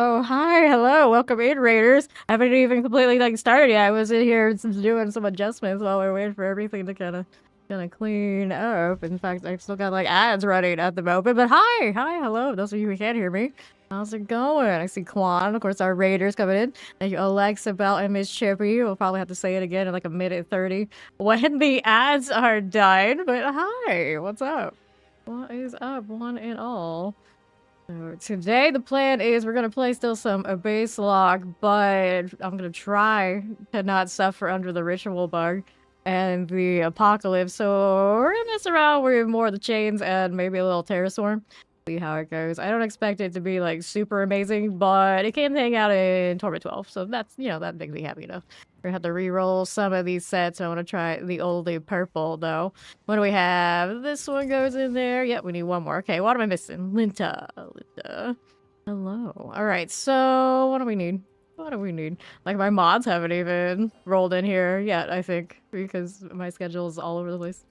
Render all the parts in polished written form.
Oh, hi, hello, welcome in, Raiders. I haven't even completely started yet. I was in here doing some adjustments while we are waiting for everything to kind of clean up. In fact, I've still got ads running at the moment. But hi, hello. Those of you who can't hear me, how's it going? I see Quan, of course, our Raiders coming in. Thank you, Alexa, Bell, and Miss Chippy. We'll probably have to say it again in like a minute 30 when the ads are done. But hi, what's up? What is up, one and all? So today the plan is we're gonna play still some a base lock, but I'm gonna try to not suffer under the ritual bug and the apocalypse. So we're gonna mess around with more of the chains and maybe a little terrastorm. See how it goes. I don't expect it to be super amazing, but it can hang out in Torment 12, so that's that makes me happy enough. We're gonna have to re-roll some of these sets. I want to try the oldie purple though. What do we have? This one goes in there. Yep, we need one more. Okay, what am I missing? Linta. Hello. Alright, so what do we need? What do we need? My mods haven't even rolled in here yet, I think, because my schedule is all over the place.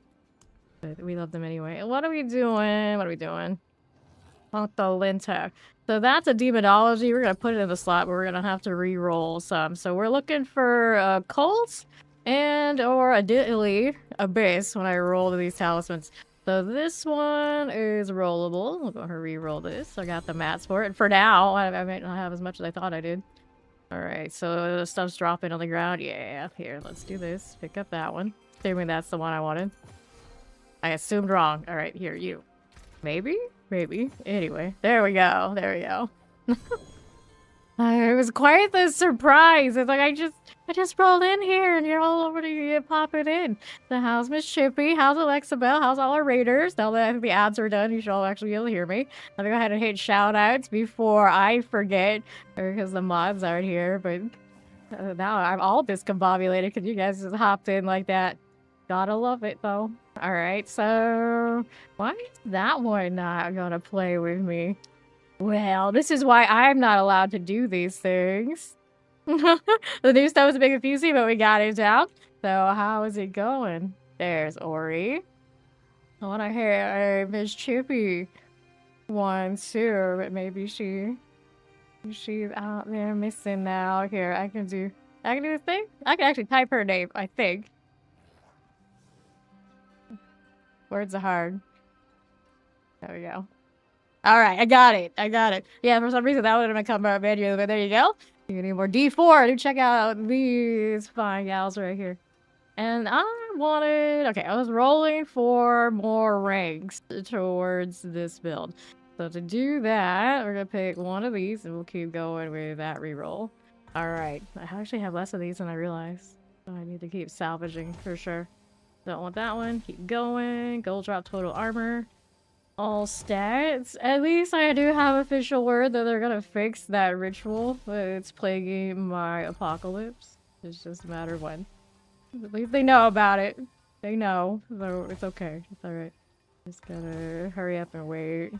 But we love them anyway. What are we doing? What are we doing? Linta. So that's a demonology. We're gonna put it in the slot, but we're gonna have to re-roll some. So we're looking for cults and or ideally a base when I roll these talismans. So this one is rollable. We'll go ahead and re-roll this. I got the mats for it. For now, I might not have as much as I thought I did. Alright, so the stuff's dropping on the ground. Yeah, here, let's do this. Pick up that one. Assuming that's the one I wanted. I assumed wrong. Alright, here, you. Maybe? Maybe. Anyway, there we go. There we go. It was quite the surprise. It's like I just rolled in here and you're all already popping in. So how's Miss Chippy? How's Alexa Bell? How's all our Raiders? Now that I think the ads are done, you should all actually be able to hear me. Let me go ahead and hit shout outs before I forget because the mods aren't here. But now I'm all discombobulated because you guys just hopped in like that. Gotta love it though. Alright, so why is that one not gonna play with me? Well, this is why I'm not allowed to do these things. The new stuff was a bit confusing, but we got it down. So how is it going? There's Ori. I want to hear Miss Chippy one too, but maybe she's out there missing now. Here, I can do this thing. I can actually type her name, I think. Words are hard. There we go. Alright, I got it. Yeah, for some reason that wouldn't have come out manually, but there you go. You need more D4 to check out these fine gals right here. And I wanted... Okay, I was rolling for more ranks towards this build. So to do that, we're gonna pick one of these and we'll keep going with that reroll. Alright, I actually have less of these than I realized. So I need to keep salvaging for sure. Don't want that one. Keep going. Gold drop total armor. All stats. At least I do have official word that they're gonna fix that ritual that's plaguing my apocalypse. It's just a matter of when. At least they know about it. They know. So it's okay. It's alright. Just gotta hurry up and wait.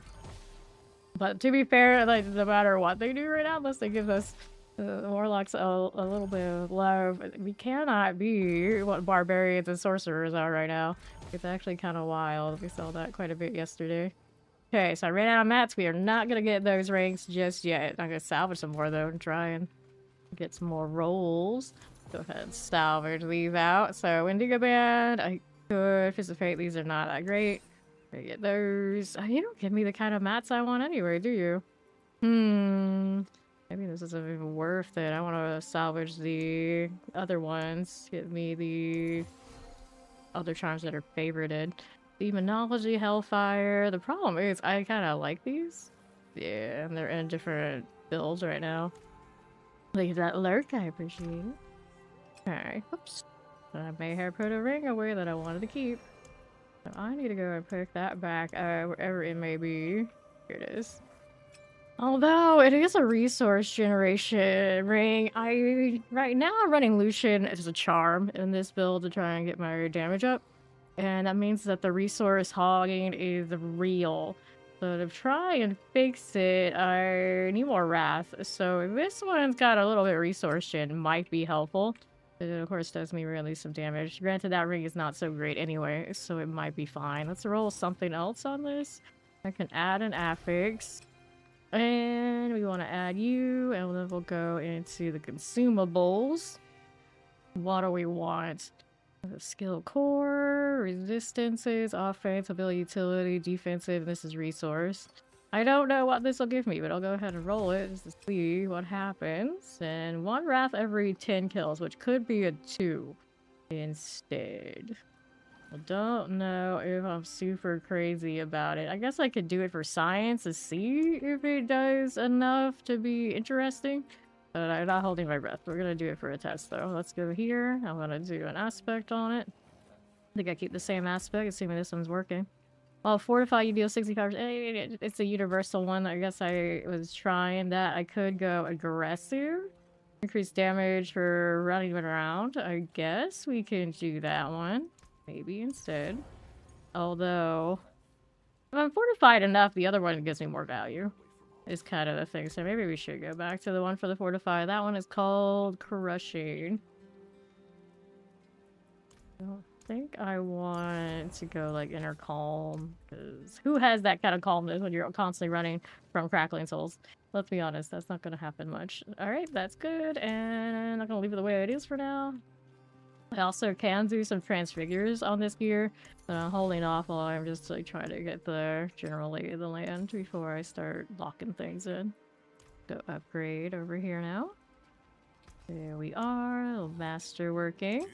But to be fair, no matter what they do right now, unless they give us Warlocks a little bit of love. We cannot be what barbarians and sorcerers are right now. It's actually kind of wild. We saw that quite a bit yesterday. Okay, so I ran out of mats. We are not going to get those ranks just yet. I'm going to salvage some more though and try and get some more rolls. Go ahead and salvage these out. So Indigo Band, I could Fist of Fate. These are not that great. I get those. You don't give me the kind of mats I want anyway, do you? Maybe this isn't even worth it. I want to salvage the other ones. Get me the other charms that are favorited. Demonology, Hellfire. The problem is I kind of like these. Yeah, and they're in different builds right now. Look at that lurk, I appreciate it. Alright, oops. I may have put a ring away that I wanted to keep. So I need to go and pick that back wherever it may be. Here it is. Although it is a resource generation ring, right now I'm running Lucian as a charm in this build to try and get my damage up. And that means that the resource hogging is real. So to try and fix it, I need more wrath. So this one's got a little bit of resource gen, might be helpful. It of course does me really some damage. Granted that ring is not so great anyway, so it might be fine. Let's roll something else on this. I can add an affix. And we want to add you, and then we'll go into the consumables. What do we want? Skill core, resistances, offense, ability, utility, defensive, and this is resource. I don't know what this will give me, but I'll go ahead and roll it just to see what happens. And 1 wrath every 10 kills, which could be a 2 instead. I don't know if I'm super crazy about it. I guess I could do it for science to see if it does enough to be interesting. But I'm not holding my breath. We're gonna do it for a test though. Let's go here. I'm gonna do an aspect on it. I think I keep the same aspect, assuming this one's working. Well, fortify, you deal 65%. It's a universal one. I guess I was trying that. I could go aggressive. Increase damage for running around. I guess we can do that one. Maybe instead. Although, if I'm fortified enough, the other one gives me more value. Is kind of the thing. So maybe we should go back to the one for the fortify. That one is called Crushing. I don't think I want to go like Inner Calm, because who has that kind of calmness when you're constantly running from Crackling Souls? Let's be honest, that's not going to happen much. Alright, that's good, and I'm going to leave it the way it is for now. I also can do some transfigures on this gear, but I'm holding off while I'm just like trying to get the general lay of the land before I start locking things in. So upgrade over here now. There we are, master working.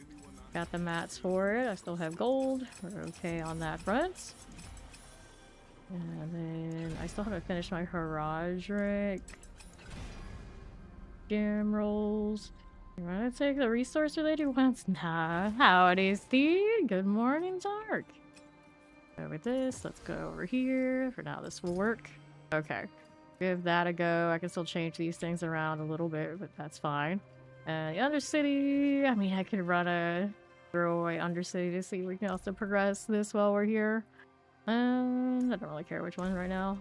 Got the mats for it. I still have gold. We're okay on that front. And then I still haven't finished my Heraldric gem rolls. You wanna take the resource related ones? Nah. Howdy, Steve. Good morning, Dark. Go with this. Let's go over here. For now, this will work. Okay. Give that a go. I can still change these things around a little bit, but that's fine. The Undercity. I mean, I could run a throwaway Undercity to see if we can also progress this while we're here. I don't really care which one right now.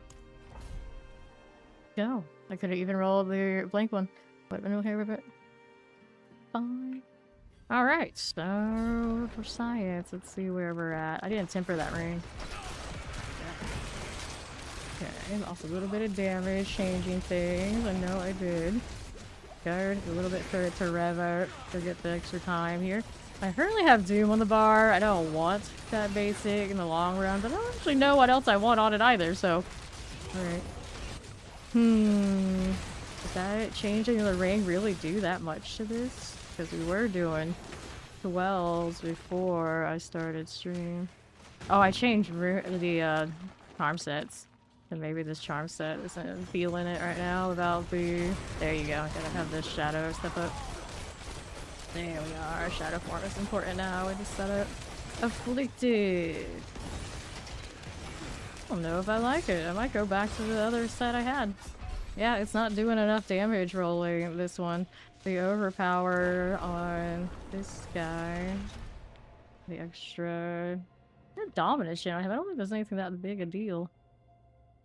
No. I could have even rolled the blank one. Would have been okay with it. Fine. Alright, so for science, let's see where we're at. I didn't temper that ring. Okay, also a little bit of damage, changing things. I know I did. Guard a little bit for it to rev out to get the extra time here. I currently have Doom on the bar. I don't want that basic in the long run, but I don't actually know what else I want on it either, so. Alright. Did that changing the ring really do that much to this? Because we were doing 12s before I started stream. Oh, I changed the charm sets. And maybe this charm set isn't feeling it right now without the... There you go. Gotta have this shadow step up. There we are. Shadow form is important now with the setup. Afflicted. I don't know if I like it. I might go back to the other set I had. Yeah, it's not doing enough damage rolling this one. The overpower on this guy. The extra... dominance gem I have. I don't think there's anything that big a deal.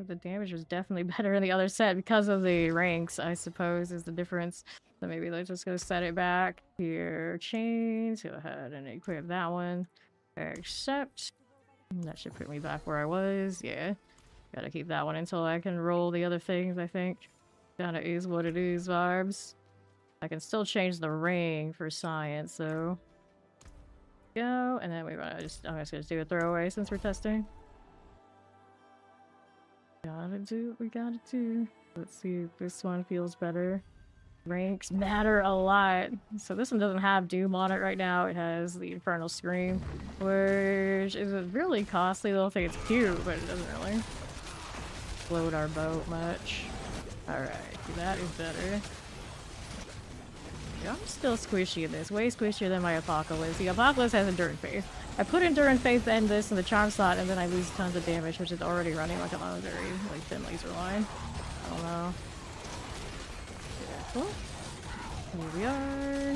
The damage was definitely better in the other set because of the ranks, I suppose, is the difference. So maybe let's just go set it back. Here, chains. Go ahead and equip that one. Accept. That should put me back where I was. Yeah. Gotta keep that one until I can roll the other things, I think. Kinda is what it is, vibes. I can still change the ring for science, so... Go, and then I'm just gonna do a throwaway since we're testing. Gotta do what we gotta do. Let's see if this one feels better. Ranks matter a lot. So this one doesn't have Doom on it right now. It has the Infernal Scream, which is a really costly little thing. It's cute, but it doesn't really float our boat much. Alright, that is better. Yeah, I'm still squishy in this. Way squishier than my Apocalypse. The Apocalypse has Enduring Faith. I put Enduring Faith in this in the charm slot, and then I lose tons of damage, which is already running like a very like thin laser line. I don't know. Careful. Here we are.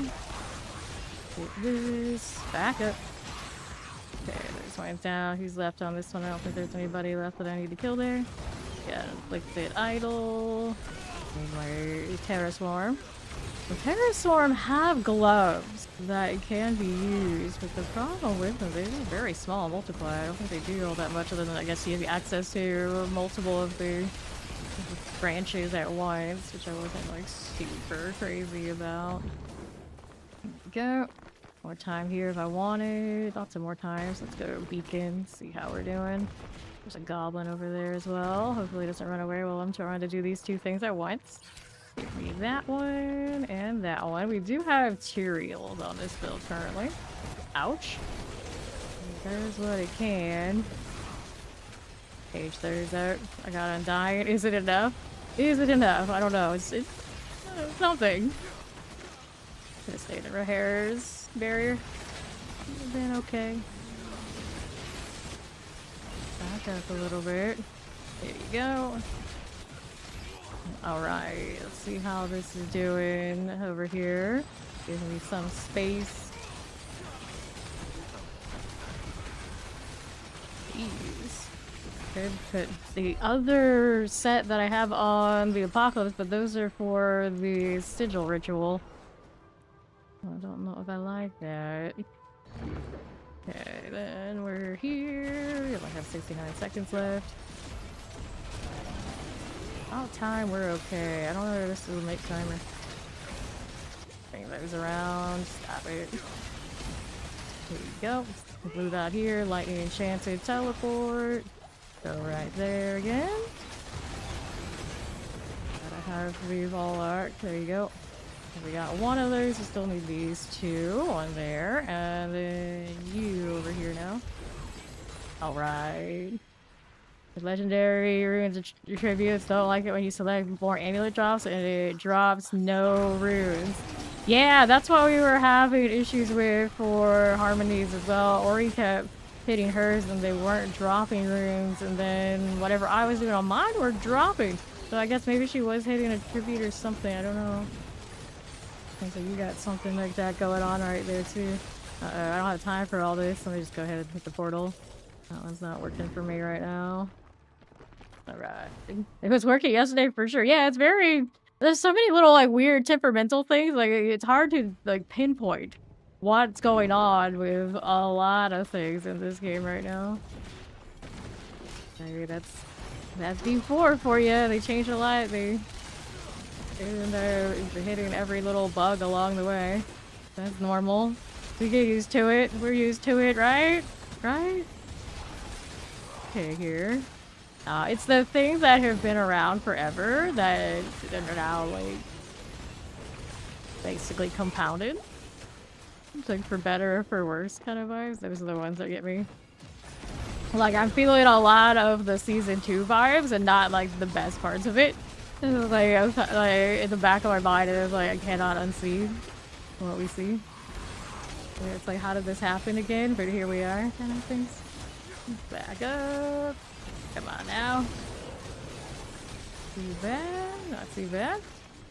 Get this. Back up. Okay, there's one down. Who's left on this one? I don't think there's anybody left that I need to kill there. Yeah, Inflicted Idol. Need my Terra Swarm. The Terra Swarm have gloves that can be used, but the problem with them, they're very small multiply. I don't think they do all that much other than I guess you have access to multiple of the branches at once, which I wasn't like super crazy about. There we go. More time here if I wanted. Lots of more times. Let's go to beacon, see how we're doing. There's a goblin over there as well. Hopefully it doesn't run away while I'm trying to do these two things at once. Give me that one and that one. We do have Tyrael on this build currently. Ouch. There's what it can. Page 30's out. I got Undying. Is it enough? Is it enough? I don't know. It's something. Gonna stay in the hair's barrier. Been okay. Back up a little bit. There you go. Alright, let's see how this is doing over here. Give me some space. Jeez. Could put the other set that I have on the Apocalypse, but those are for the Sigil ritual. I don't know if I like that. Okay, then we're here. We only have 69 seconds left. About time, we're okay. I don't know if this will make timer. Bring those around. Stop it. Here we go. Blue dot here. Lightning enchanted teleport. Go right there again. Gotta have these all arc. There you go. We got one of those. We still need these two. One there. And then you over here now. Alright. Legendary runes attributes. Don't like it when you select more amulet drops and it drops no runes. Yeah, that's what we were having issues with for Harmonies as well. Ori kept hitting hers and they weren't dropping runes, and then whatever I was doing on mine were dropping. So I guess maybe she was hitting a tribute or something. I don't know. So you got something like that going on right there too. I don't have time for all this. Let me just go ahead and hit the portal. That one's not working for me right now. Alright. It was working yesterday for sure. Yeah, it's very... There's so many little like weird temperamental things. Like it's hard to like pinpoint what's going on with a lot of things in this game right now. Okay, that's D4 for you. They changed a lot. They're hitting every little bug along the way. That's normal. We get used to it. We're used to it, right? Right? Okay, here. It's the things that have been around forever that are now, like, basically compounded. It's like for better or for worse kind of vibes. Those are the ones that get me. Like, I'm feeling a lot of the season 2 vibes and not, like, the best parts of it. It's like, in the back of my mind, it was like, I cannot unsee what we see. It's like, how did this happen again? But here we are, kind of things. Back up. Come on now. Too bad. Not too bad.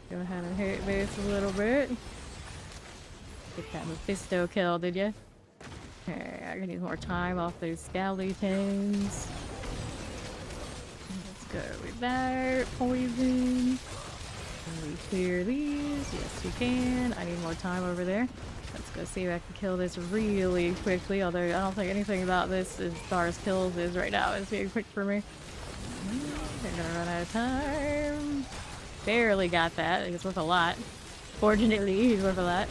Go ahead and hit this a little bit. Get that Mephisto kill, did ya? Okay, I need more time off those skeletons. Let's go with that. Poison. Can we clear these? Yes, we can. I need more time over there. Let's go see if I can kill this really quickly, although I don't think anything about this as far as kills is right now. It's being quick for me. They're gonna run out of time. Barely got that. I think it's worth a lot. Fortunately, he's worth a lot.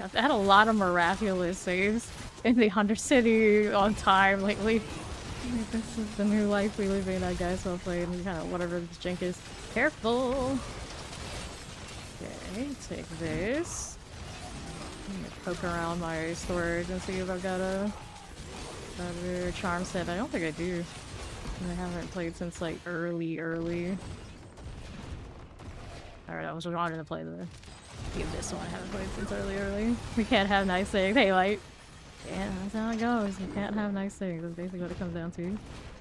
I've had a lot of miraculous saves in the Undercity on time lately. This is the new life we live in, I guess. I'll play kind of whatever this jank is. Careful! Okay, take this. I'm gonna poke around my storage and see if I've got another charm set. I don't think I do. I haven't played since like early. Alright, I was wanting to play give this one. I haven't played since early. We can't have nice things. Hey, like, yeah, that's how it goes. You can't have nice things. That's basically what it comes down to.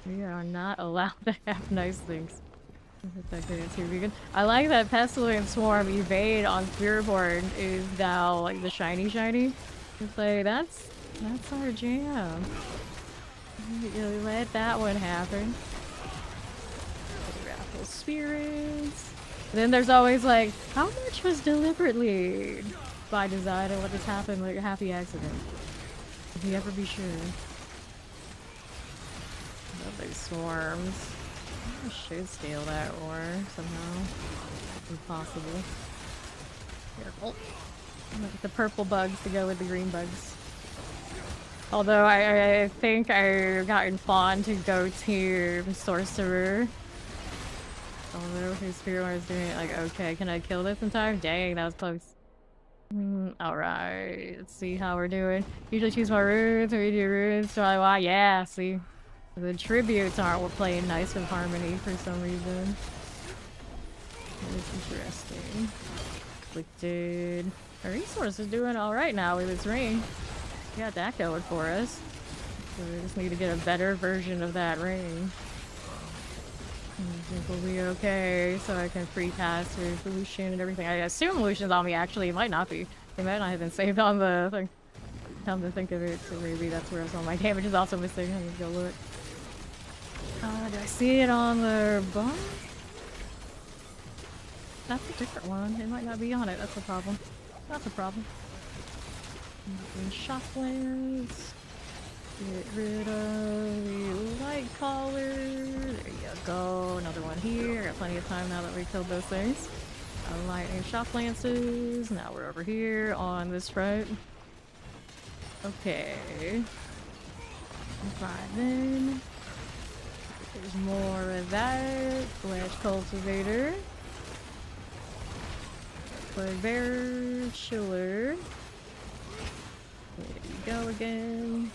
We are not allowed to have nice things. I like that Pestilence Swarm evade on Spearborn is now like the shiny. It's like that's our jam. You let that one happen. Wrathful Spirits. Then there's always like, how much was deliberately by design and what just happened like a happy accident? Can you ever be sure? Love those swarms. I should scale that ore somehow. If possible. Careful. The purple bugs to go with the green bugs. Although I think I've gotten fond to go to Sorcerer. Although his Spirit is doing it like, okay, can I kill this in time? Dang, that was close. Alright, let's see how we're doing. Usually choose my runes, or we do runes, so I yeah, see. The tributes aren't playing nice with harmony for some reason. That is interesting. Afflicted. Our resource is doing alright now with its ring. We got that going for us. So we just need to get a better version of that ring. I think we'll be okay, so I can free cast with Lucian and everything. I assume Lucian's on me, actually. It might not be. It might not have been saved on the thing. Come to think of it, so maybe that's where some of my damage is also missing. I need to go look. Do I see it on the bone? That's a different one. It might not be on it. That's a problem. That's a problem. Shocklands. Get rid of the light collar. There you go. Another one here. Got plenty of time now that we killed those things. Lightning shock lances. Now we're over here on this front. Okay. Right then. There's more of that. Flesh cultivator. Bear chiller. There you go again.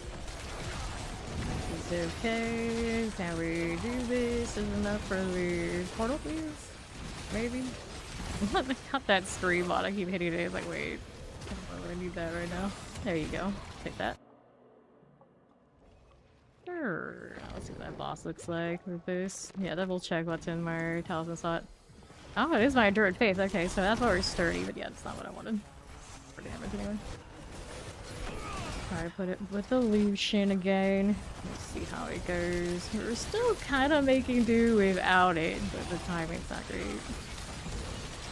It's okay. Can we do this? Is enough for the portal, please? Maybe? Got that scream on. I keep hitting it. It's like, wait. I don't really need that right now. There you go. Take that. Sure. Let's see what that boss looks like with this. Yeah, double check what's in my talisman slot. Oh, it is my endured faith. Okay, so that's why we're sturdy, but yeah, that's not what I wanted. For damage anyway. Alright, put it with the Lucian again. Let's see how it goes. We're still kind of making do without it, but the timing's not great.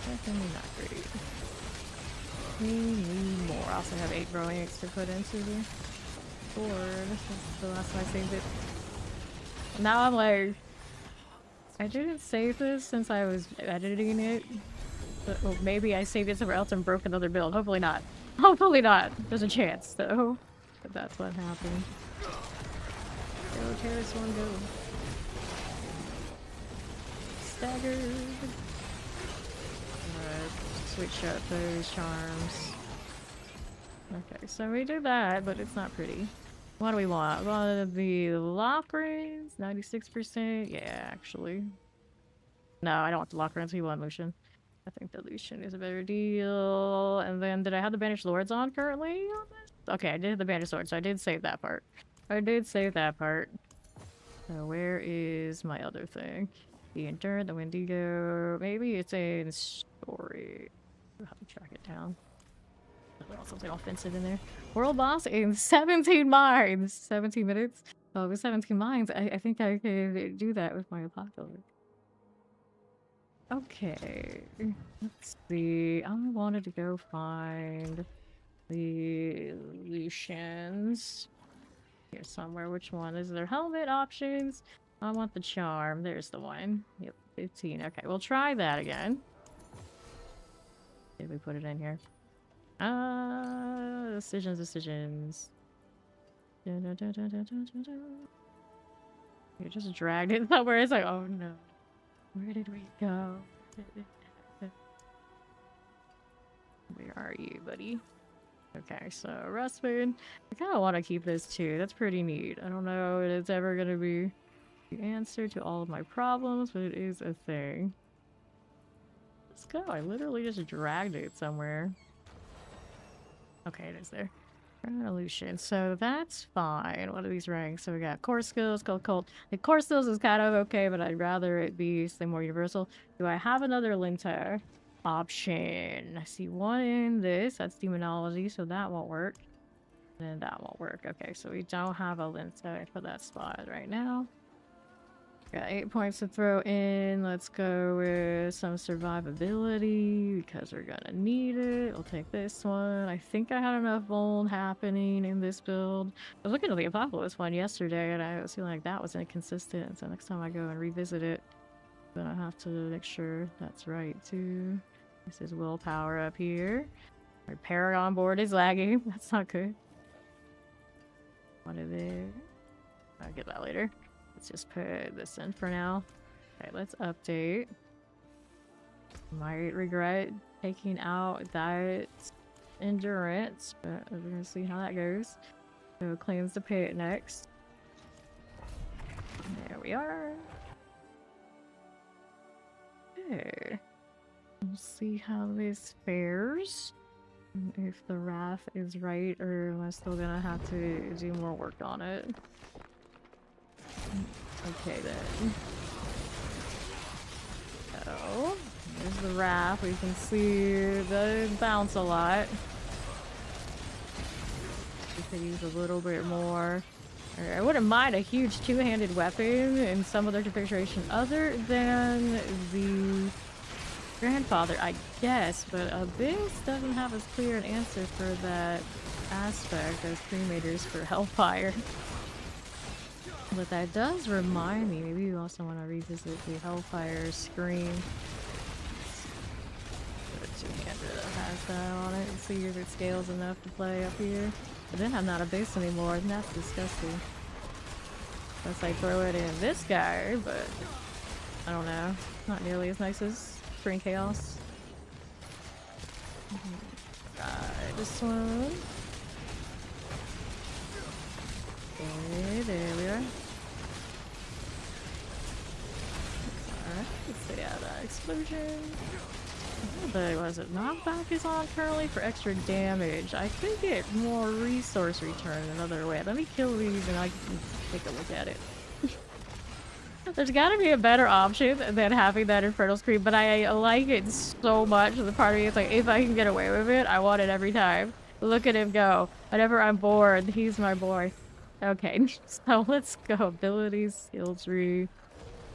Definitely not great. We need more. I also have 8 growing eggs to put into the board. That's the last time I saved it. Now I'm like, I didn't save this since I was editing it. But, well, maybe I saved it somewhere else and broke another build. Hopefully not. Hopefully not. There's a chance, though. But that's what happened. Go, Terrace 1, go. Staggered. Switch up those charms. Okay, so we did that, but it's not pretty. What do we want? We want the lock rings? 96%? Yeah, actually. No, I don't want the lock rings. We want Lucian. I think the Lucian is a better deal. And then, did I have the Banished Lords on currently on this? Okay, I did the Banished Lords, so I did save that part. I did save that part. So where is my other thing? The Endurance, the Wendigo. Maybe it's in story. I'll have to track it down. Something offensive in there. World boss in 17 mines! 17 minutes? Oh, with 17 mines, I think I could do that with my apocalypse. Okay. Let's see. I wanted to go find the Lucians. Here somewhere. Which one? Is there helmet options? I want the charm. There's the one. Yep, 15. Okay, we'll try that again. Did we put it in here? Decisions. You just dragged it somewhere. It's like, oh no. Where did we go? Where are you, buddy? Okay, so Rustwood. I kind of want to keep this too. That's pretty neat. I don't know if it's ever going to be the answer to all of my problems, but it is a thing. Let's go. I literally just dragged it somewhere. Okay, it is there. Revolution. So that's fine. What are these ranks? So we got core skills, cult. The core skills is kind of okay, but I'd rather it be something more universal. Do I have another linter option? I see one in this. That's demonology, so that won't work. And then that won't work. Okay, so we don't have a linter for that spot right now. Got 8 points to throw in. Let's go with some survivability because we're gonna need it. I'll take this one. I think I had enough Vuln happening in this build. I was looking at the Apocalypse one yesterday and I was feeling like that was inconsistent. So next time I go and revisit it, then I have to make sure that's right too. This is willpower up here. Our Paragon board is lagging. That's not good. What are they? I'll get that later. Let's just put this in for now. Okay, let's update. Might regret taking out that endurance, but we're gonna see how that goes. So cleanse the pit next. There we are. Okay. We'll see how this fares. If the wrath is right, or am I still gonna have to do more work on it? Okay then. So, there's the wrath. We can see the bounce a lot. We could use a little bit more. I wouldn't mind a huge two-handed weapon in some other configuration other than the grandfather, I guess, but Abyss doesn't have as clear an answer for that aspect as Cremators for Hellfire. But that does remind me, maybe you also want to revisit the Hellfire screen. Put a two-hander that has that on it and see if it scales enough to play up here. But then I'm not Abyss anymore, and that's disgusting. Unless I throw it in this guy, but I don't know. Not nearly as nice as Spring Chaos. Right, this one. Okay, there we are. Alright, let's see how that explosion. But was it knockback is on currently for extra damage? I could get more resource return another way. Let me kill these and I can take a look at it. There's gotta be a better option than having that Infernal Scream, but I like it so much. The part of me is like, if I can get away with it, I want it every time. Look at him go. Whenever I'm bored, he's my boy. Okay, so let's go. Abilities, skill tree.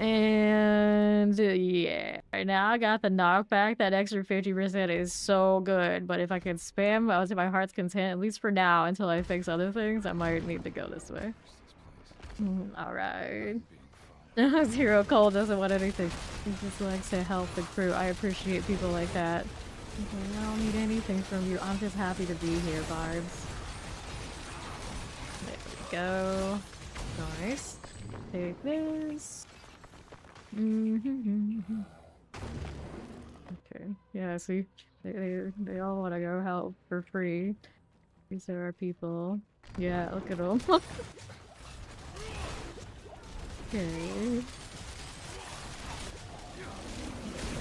And yeah, right now I got the knockback. That extra 50% is so good. But if I can spam, I was to my heart's content, at least for now, until I fix other things, I might need to go this way. Alright. Zero Cold doesn't want anything. He just likes to help the crew. I appreciate people like that. Okay, I don't need anything from you. I'm just happy to be here, Barbs. There we go. Nice. Take this. Okay. Yeah, see? They all want to go help for free. These are our people. Yeah, look at them. Okay. There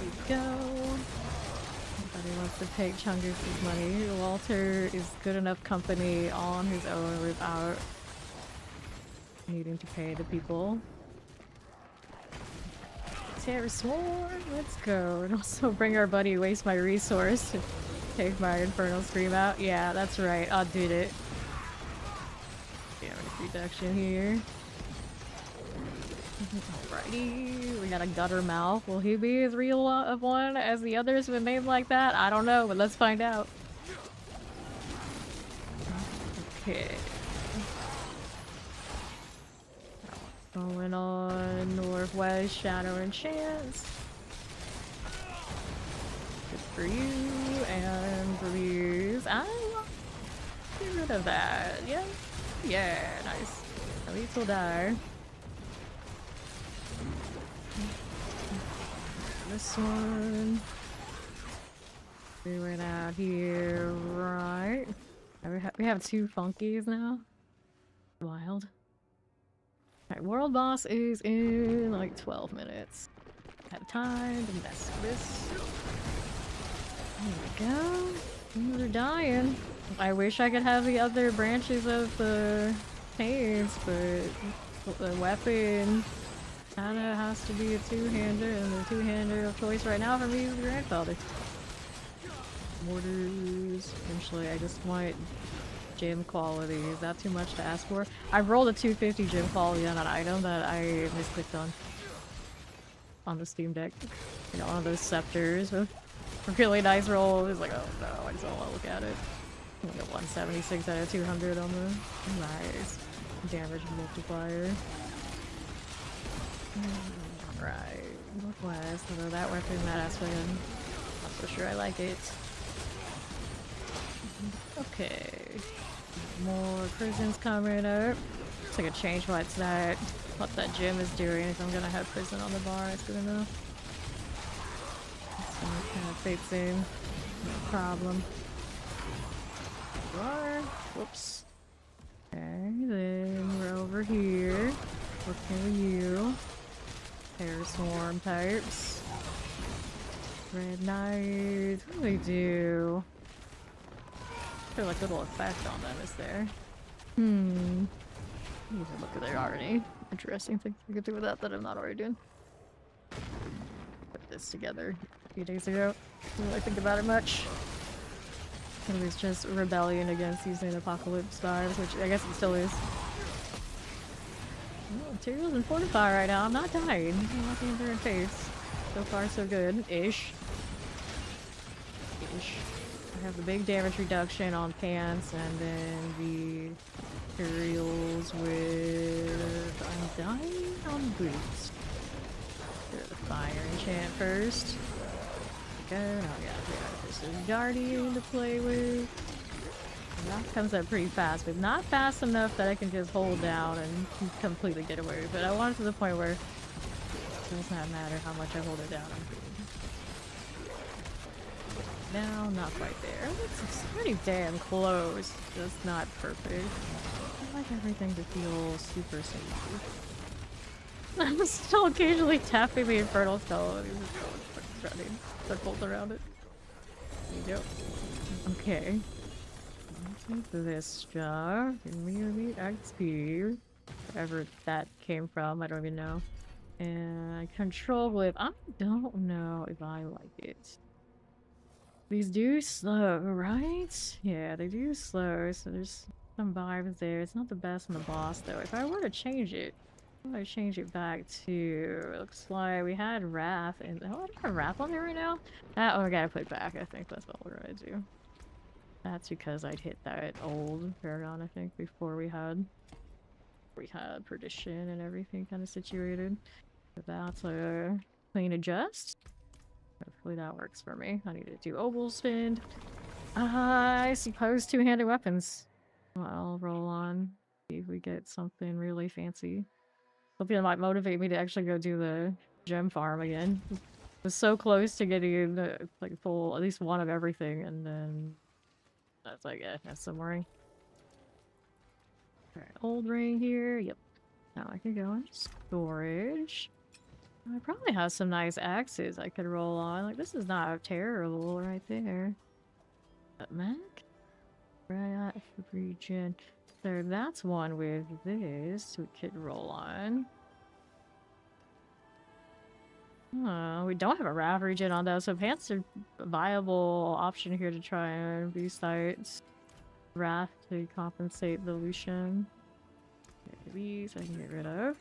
we go. Nobody wants to take Chungus' money. Walter is good enough company on his own without needing to pay the people. Terror Swarm, let's go. And also bring our buddy Waste My Resource to take my Infernal Scream out. Yeah, that's right. I'll do it. Damage reduction here. Alrighty, we got a gutter mouth. Will he be as real of one as the others with names like that? I don't know, but let's find out. Okay. Going on Northwest Shadow and Chance. Good for you and for these. I will get rid of that. Yeah. Yeah, nice. At least he'll die. This one. We went out here, right? We have two funkies now. Wild. Alright, World Boss is in like 12 minutes. I have time to mess with this. There we go. Things are dying. I wish I could have the other branches of the caves, but the weapon kinda has to be a two-hander, and the two-hander of choice right now for me is the grandfather. Mortars. Eventually, I just want gym quality. Is that too much to ask for? I rolled a 250 gym quality on an item that I misclicked on. on the Steam Deck. You know, one of those scepters with really nice rolls. It's like, oh no, I just don't want to look at it. I got 176 out of 200 on the nice damage multiplier. Right, Northwest, although that weapon, that aspect, I'm not so sure I like it. Okay, more prisons coming up. It's like a change what that gym is doing. If I'm gonna have prison on the bar, it's good enough. So it kind of fits in. No problem. Bar. Whoops. Okay, then we're over here. Looking at you. Air swarm types. Red Knights. What do they do? I feel like a little effect on them is there. You can look at there already. Interesting things you could do with that I'm not already doing. Put this together a few days ago. Didn't really think about it much. It was just rebellion against using Apocalypse vibes, which I guess it still is. Oh, materials and fortify right now. I'm not dying. I'm not getting through in face. So far, so good. Ish. I have the big damage reduction on pants, and then the materials with... I'm dying on boots. Do the fire enchant first. Go. Oh yeah, this is Guardian to play with. And that comes up pretty fast, but not fast enough that I can just hold down and completely get away with it. I want it to the point where it does not matter how much I hold it down. No, not quite there. It's pretty damn close. Just not perfect. I like everything to feel super safe. I'm still occasionally tapping the Infernal Skull and he's just running circles around it. There you go. Okay. Let's do this job. Give me the XP. Wherever that came from, I don't even know. And control whip. I don't know if I like it. These do slow, right? Yeah, they do slow, so there's some vibes there. It's not the best on the boss, though. If I were to change it, how do I change it back to... Looks like we had Wrath, and... Oh, I don't have Wrath on there right now? Oh, I gotta put it back, I think. That's what we're gonna do. That's because I'd hit that old Paragon, I think, before we had Perdition and everything kind of situated. So that's a clean adjust. Hopefully that works for me. I need to do oval spin. I suppose two-handed weapons. Well, I'll roll on. See if we get something really fancy. Something that might motivate me to actually go do the gem farm again. I was so close to getting like full, at least one of everything, and then that's like, yeah, that's some ring. Alright, old ring here. Yep. Now I can go in storage. I probably have some nice axes I could roll on. Like, this is not terrible right there. But Mac? Right, region. So that's one with this we could roll on. We don't have a Wrath regen on that, so pants are a viable option here to try and besides Wrath to compensate the Lucian. These I can get rid of.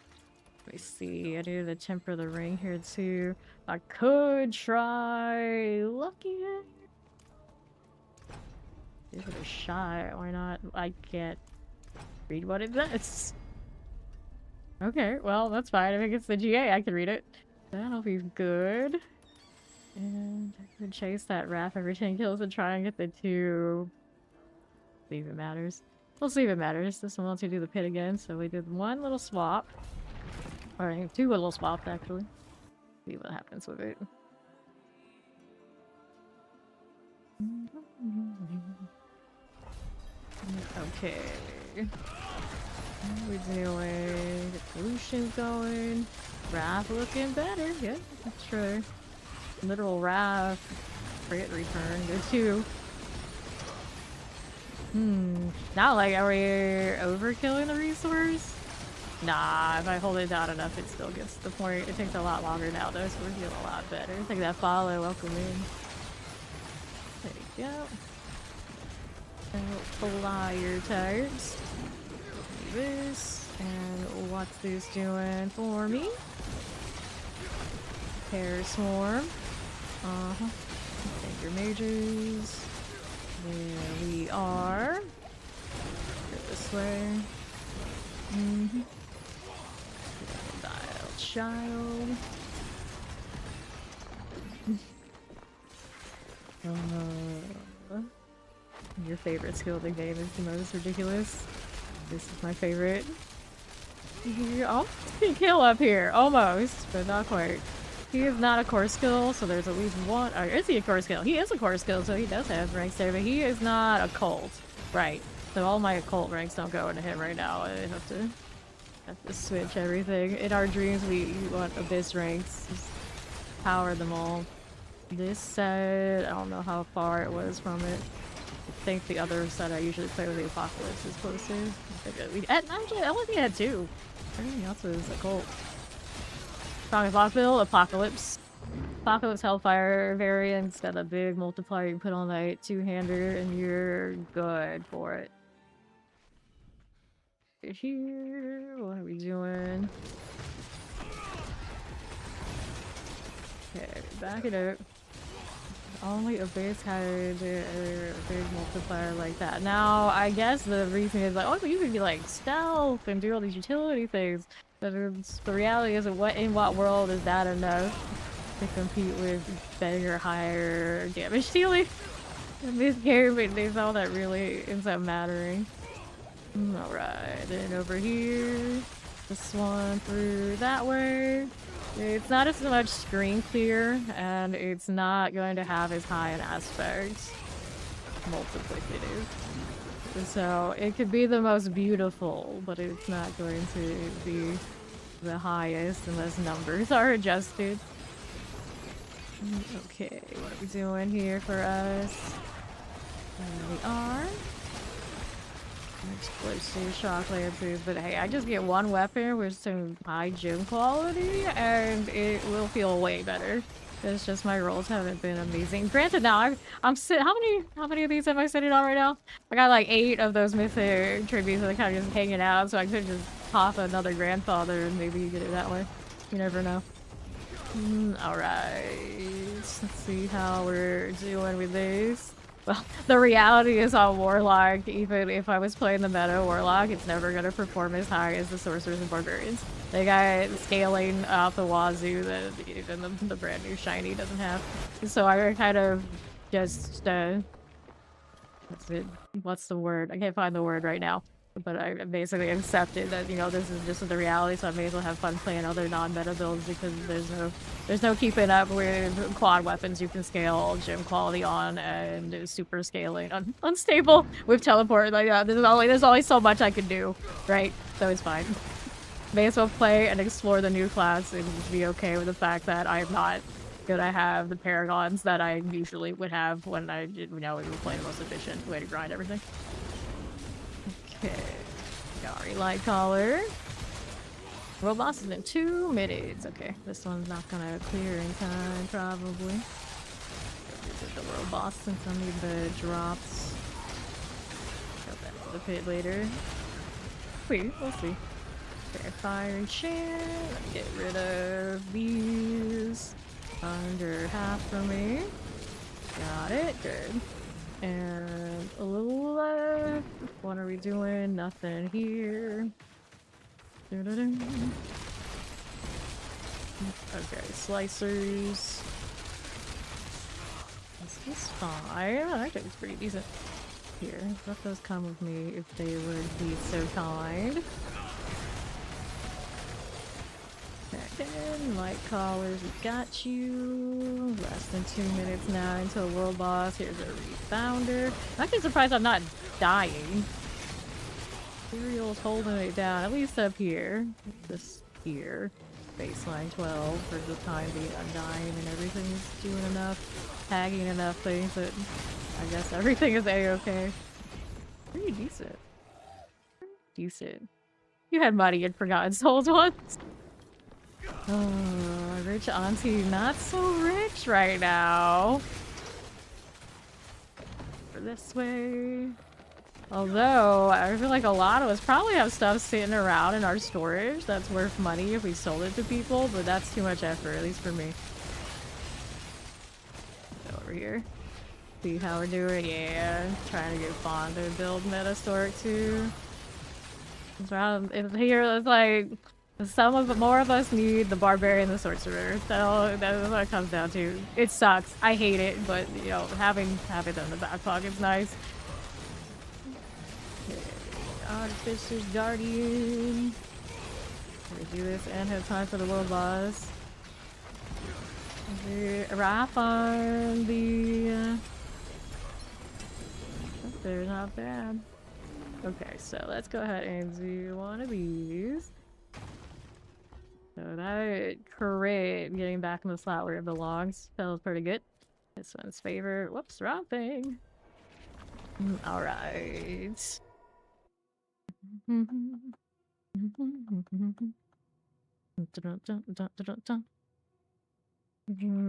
Let me see, I do the temper the ring here too. I could try Lucky. Give it a shot, why not? I can't read what it does. Okay, well that's fine. I think it's the GA, I can read it. That'll be good. And I could chase that Wrath every 10 kills and try and get the two. See if it matters. We'll see if it matters. This one wants to do the pit again, so we did one little swap. Or two little swaps actually. See what happens with it. Okay. What are we doing? Get pollution going. Wrath looking better. Yeah, that's true. Literal Wrath. Forget return. Go two. Not like, are we overkilling the resource? Nah, if I hold it down enough, it still gets to the point. It takes a lot longer now, though, so we're feeling a lot better. Take that follow, welcome in. There you go. Flyer types. Do this. And what's this doing for me? Repair Swarm. Take your mages. There we are. Go this way. Child. Your favorite skill in the game is the most ridiculous. This is my favorite. Oh, kill up here. Almost, but not quite. He is not a core skill, so there's at least one. Or is he a core skill? He is a core skill, so he does have ranks there, but he is not a cult. Right. So all my occult ranks don't go into him right now. I have to switch everything. In our dreams, we want abyss ranks. Just power them all. This set, I don't know how far it was from it. I think the other set I usually play with the Apocalypse is closer. Actually, I only think I had two. Everything else was occult. Strongest lock build, Apocalypse. Apocalypse Hellfire variants got a big multiplier you can put on that two-hander and you're good for it. Here, what are we doing? Okay, back it up. Only Abyss had a big multiplier like that. Now, I guess the reason is like, oh, you could be like stealth and do all these utility things. But the reality is, in what world is that enough to compete with better, higher damage dealing? In this game, it's all that really ends up mattering. Alright, then over here, this one through that way. It's not as much screen clear, and it's not going to have as high an aspect multiplicative. So it could be the most beautiful, but it's not going to be the highest unless numbers are adjusted. Okay, what are we doing here for us? There we are. Explosive shock lances, but hey, I just get one weapon with some high gym quality and it will feel way better. It's just my rolls haven't been amazing. Granted, now I'm how many of these am I sitting on right now? I got like 8 of those mythic tributes that are kind of just hanging out, so I could just pop another grandfather and maybe get it that way. You never know. Alright, let's see how we're doing with these. Well, the reality is on Warlock, even if I was playing the meta Warlock, it's never going to perform as high as the Sorcerers and Barbarians. They got scaling out the wazoo that even the brand new shiny doesn't have. So I kind of just, what's the word? I can't find the word right now. But I basically accepted that, you know, this is just the reality, so I may as well have fun playing other non-meta builds because there's no keeping up with quad weapons you can scale gym quality on and super scaling unstable with teleport. Like there's always so much I can do, right? So it's fine. May as well play and explore the new class and just be okay with the fact that I'm not gonna have the paragons that I usually would have when I did, you know, we were playing the most efficient way to grind everything. Okay, Gari Light Collar. World boss is in 2 minutes. Okay, this one's not gonna clear in time, probably. Visit the world boss since I need the drops. Go back to the pit later. We'll see. Okay, fire and chant. Let me get rid of these. Under half for me. Got it, good. And a little left. What are we doing? Nothing here. Okay, slicers. This is fine. Actually, it's pretty decent. Here, let those come with me if they would be so kind. Second, light collars, we got you. Less than 2 minutes now until world boss. Here's a rebounder. I'm actually surprised I'm not dying. Imperial's holding it down, at least up here. Just here. Baseline 12 for the time being. I'm dying and everything's doing enough, tagging enough things that I guess everything is a-okay. Pretty decent. Decent. You had Money and Forgotten Souls once. Oh, rich auntie, not so rich right now. For this way. Although, I feel like a lot of us probably have stuff sitting around in our storage that's worth money if we sold it to people, but that's too much effort, at least for me. over here. See how we're doing? Yeah, trying to get fond of build meta stork too. It's here. It's like more of us need the barbarian, and the sorcerer. That's what it comes down to. It sucks. I hate it, but you know, having them in the back pocket's nice. Okay. Artificer's Guardian. We do this and have time for the world boss. Wrap on the. They're not bad. Okay, so let's go ahead and do one of these. So that crit getting back in the slot where it belongs feels pretty good. This one's favorite. Whoops, wrong thing. Alright.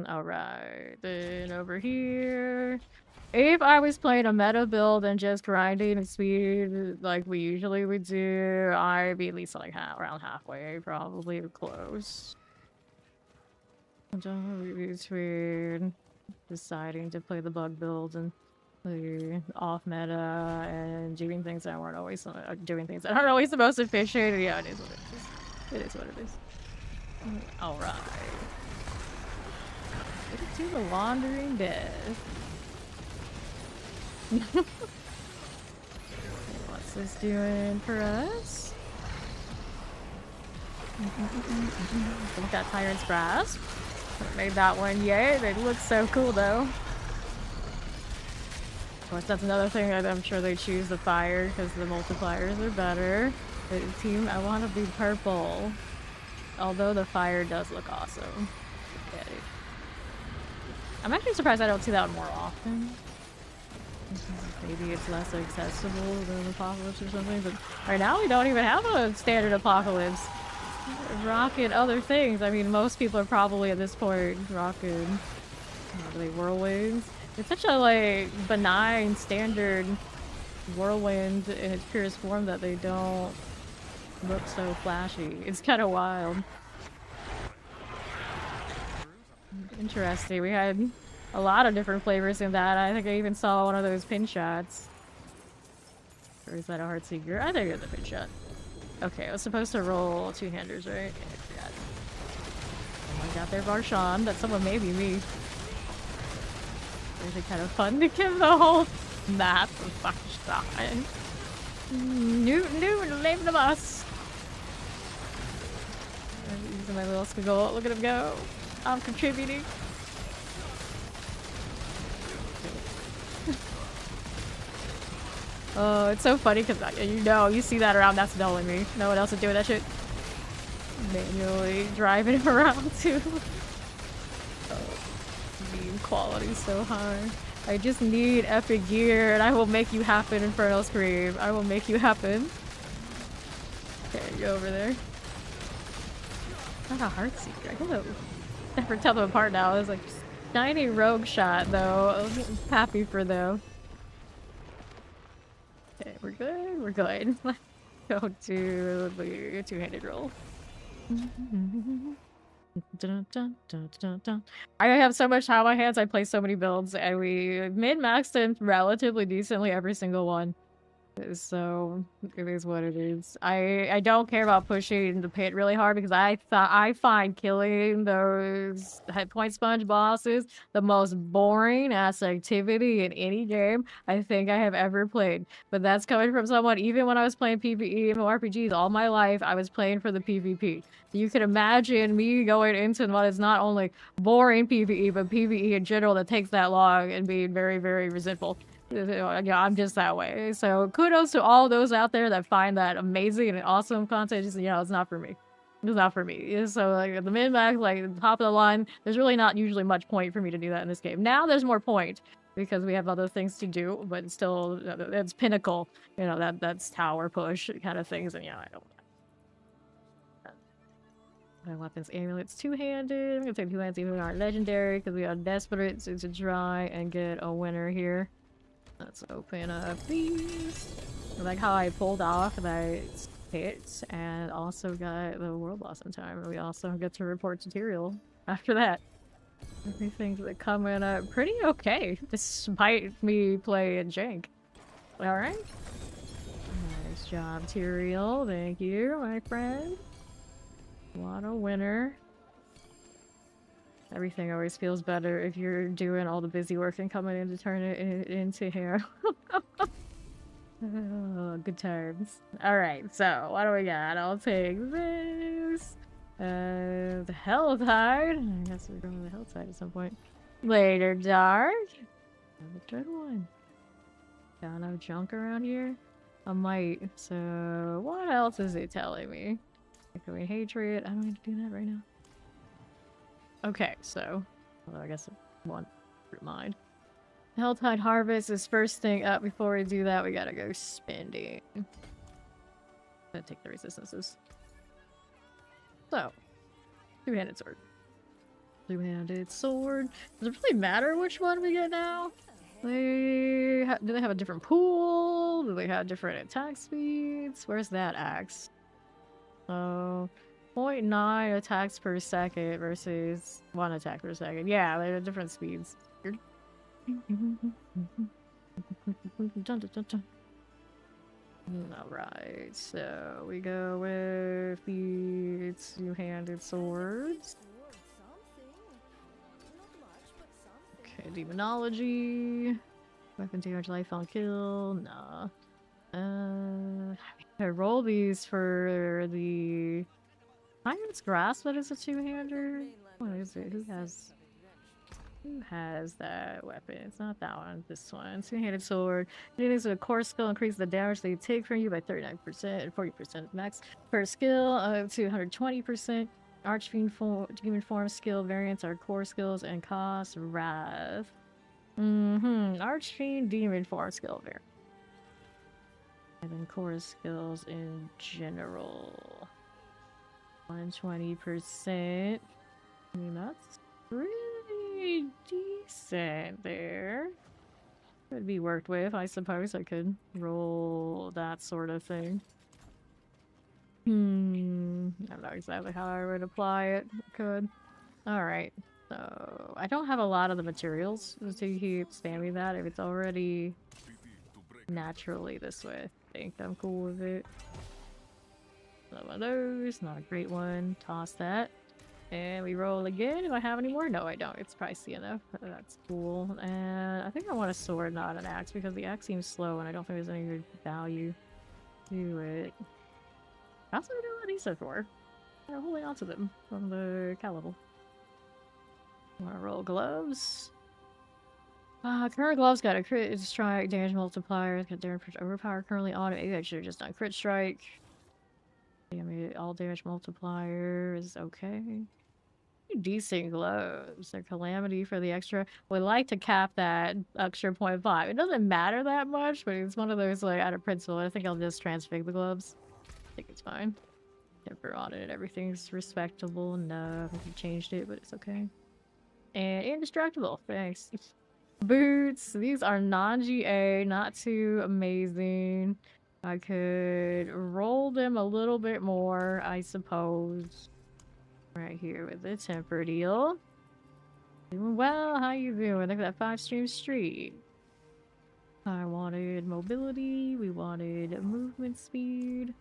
Alright, then over here. If I was playing a meta build and just grinding speed like we usually would do, I'd be at least like around halfway, probably close. Between deciding to play the bug build and the off meta and doing things that aren't always the most efficient. Yeah, it is what it is. It is what it is. Alright. To the wandering death. What's this doing for us? We got Tyrant's Grasp. Made that one, yay. They look so cool though. Of course, that's another thing. I'm sure they choose the fire because the multipliers are better. The team, I want to be purple. Although the fire does look awesome. Okay. I'm actually surprised I don't see that one more often. Maybe it's less accessible than Apocalypse or something, but right now we don't even have a standard Apocalypse. We're rocking other things. I mean, most people are probably at this point rocking, what are they, whirlwinds? It's such a like benign standard whirlwind in its purest form that they don't look so flashy. It's kind of wild. Interesting. We had a lot of different flavors in that. I think I even saw one of those pin shots. Or is that a heart seeker? I think it's a pin shot. Okay, I was supposed to roll two-handers, right? Yeah, I forgot. Someone got their Varshan. That someone may be me. It's kind of fun to give the whole map a Varshan. New, name the boss. I'm using my little squiggle. Look at him go. I'm contributing. Oh, it's so funny because you see that around. That's dulling me. No one else is doing that shit. Manually driving around too. Oh, beam quality so high. I just need epic gear, and I will make you happen, Infernal Scream. I will make you happen. Okay, go over there. Not a Heartseeker. I don't never tell them apart now. It's like shiny rogue shot though. Happy for them. Okay, we're good. We're good. Let's go to the two-handed roll. I have so much time on my hands. I play so many builds, and we min-maxed them relatively decently every single one. So it is what it is. I don't care about pushing the pit really hard because I find killing those hit point sponge bosses the most boring ass activity in any game I think I have ever played. But that's coming from someone, even when I was playing PvE and RPGs all my life, I was playing for the PvP. You can imagine me going into what is not only boring PvE, but PvE in general that takes that long and being very, very resentful. Yeah, I'm just that way. So kudos to all those out there that find that amazing and awesome content. Just, it's not for me. It's not for me. So like the min-max, like the top of the line, there's really not usually much point for me to do that in this game. Now there's more point because we have other things to do, but still, it's pinnacle. That's tower push kind of things, and I don't. My weapons, amulets, two-handed. I'm gonna take two-handed even aren't legendary because we are desperate to try and get a winner here. Let's open up these. I like how I pulled off that hit and also got the world boss in time. We also get to report to Tyrael after that. Everything's coming up pretty okay, despite me playing jank. Alright. Nice job, Tyrael. Thank you, my friend. What a winner. Everything always feels better if you're doing all the busy work and coming in to turn it into hair. Oh, good times. Alright, so what do we got? I'll take this. The Helltide. I guess we're going to the Helltide at some point. Later, Dark. Another good one. Got no junk around here? I might. So, what else is it telling me? Echoing Hatred. I don't need to do that right now. Okay, so. Although I guess one. Mind. Helltide Harvest is first thing up. Before we do that, we gotta go spending. I'm gonna take the resistances. So, two-handed sword. Two-handed sword. Does it really matter which one we get now? Do they have a different pool? Do they have different attack speeds? Where's that axe? So, 0.9 attacks per second versus 1 attack per second. Yeah, they have different speeds. Weird. Alright, so we go with the two-handed swords. Okay, demonology. Weapon damage, life on kill. Nah. I roll these for the Iron's Grasp, that is a two-hander. What is it? Who has that weapon? It's not that one. This one. Two-handed sword. It a core skill increases the damage they take from you by 39% and 40% max per skill up to 120%. Archfiend demon form skill variants are core skills and cost wrath. Archfiend demon form skill variant. And then core skills in general. 120%. I mean, that's really decent there. Could be worked with. I suppose I could roll that sort of thing. I don't know exactly how I would apply it. Could. Alright. So, I don't have a lot of the materials to keep spamming that if it's already naturally this way. I think I'm cool with it. One of those. Not a great one. Toss that. And we roll again. Do I have any more? No, I don't. It's pricey enough. That's cool. And I think I want a sword, not an axe, because the axe seems slow and I don't think there's any good value to it. I also don't know what these are for. I'm holding on to them from the cow level. Want to roll gloves? Current gloves got a crit strike, damage multiplier, got damage overpower currently on it. Maybe I should have just done crit strike. Damn, all damage multiplier is okay. Decent gloves. They're calamity for the extra. We like to cap that extra 0.5. It doesn't matter that much, but it's one of those like out of principle. I think I'll just transfig the gloves. I think it's fine. Temper on it. Everything's respectable enough. I changed it, but it's okay. And indestructible. Thanks. Boots. These are non-GA, not too amazing. I could roll them a little bit more, I suppose. Right here with the temper deal. Doing well, how you doing? Look at that 5-stream street. I wanted mobility, we wanted movement speed.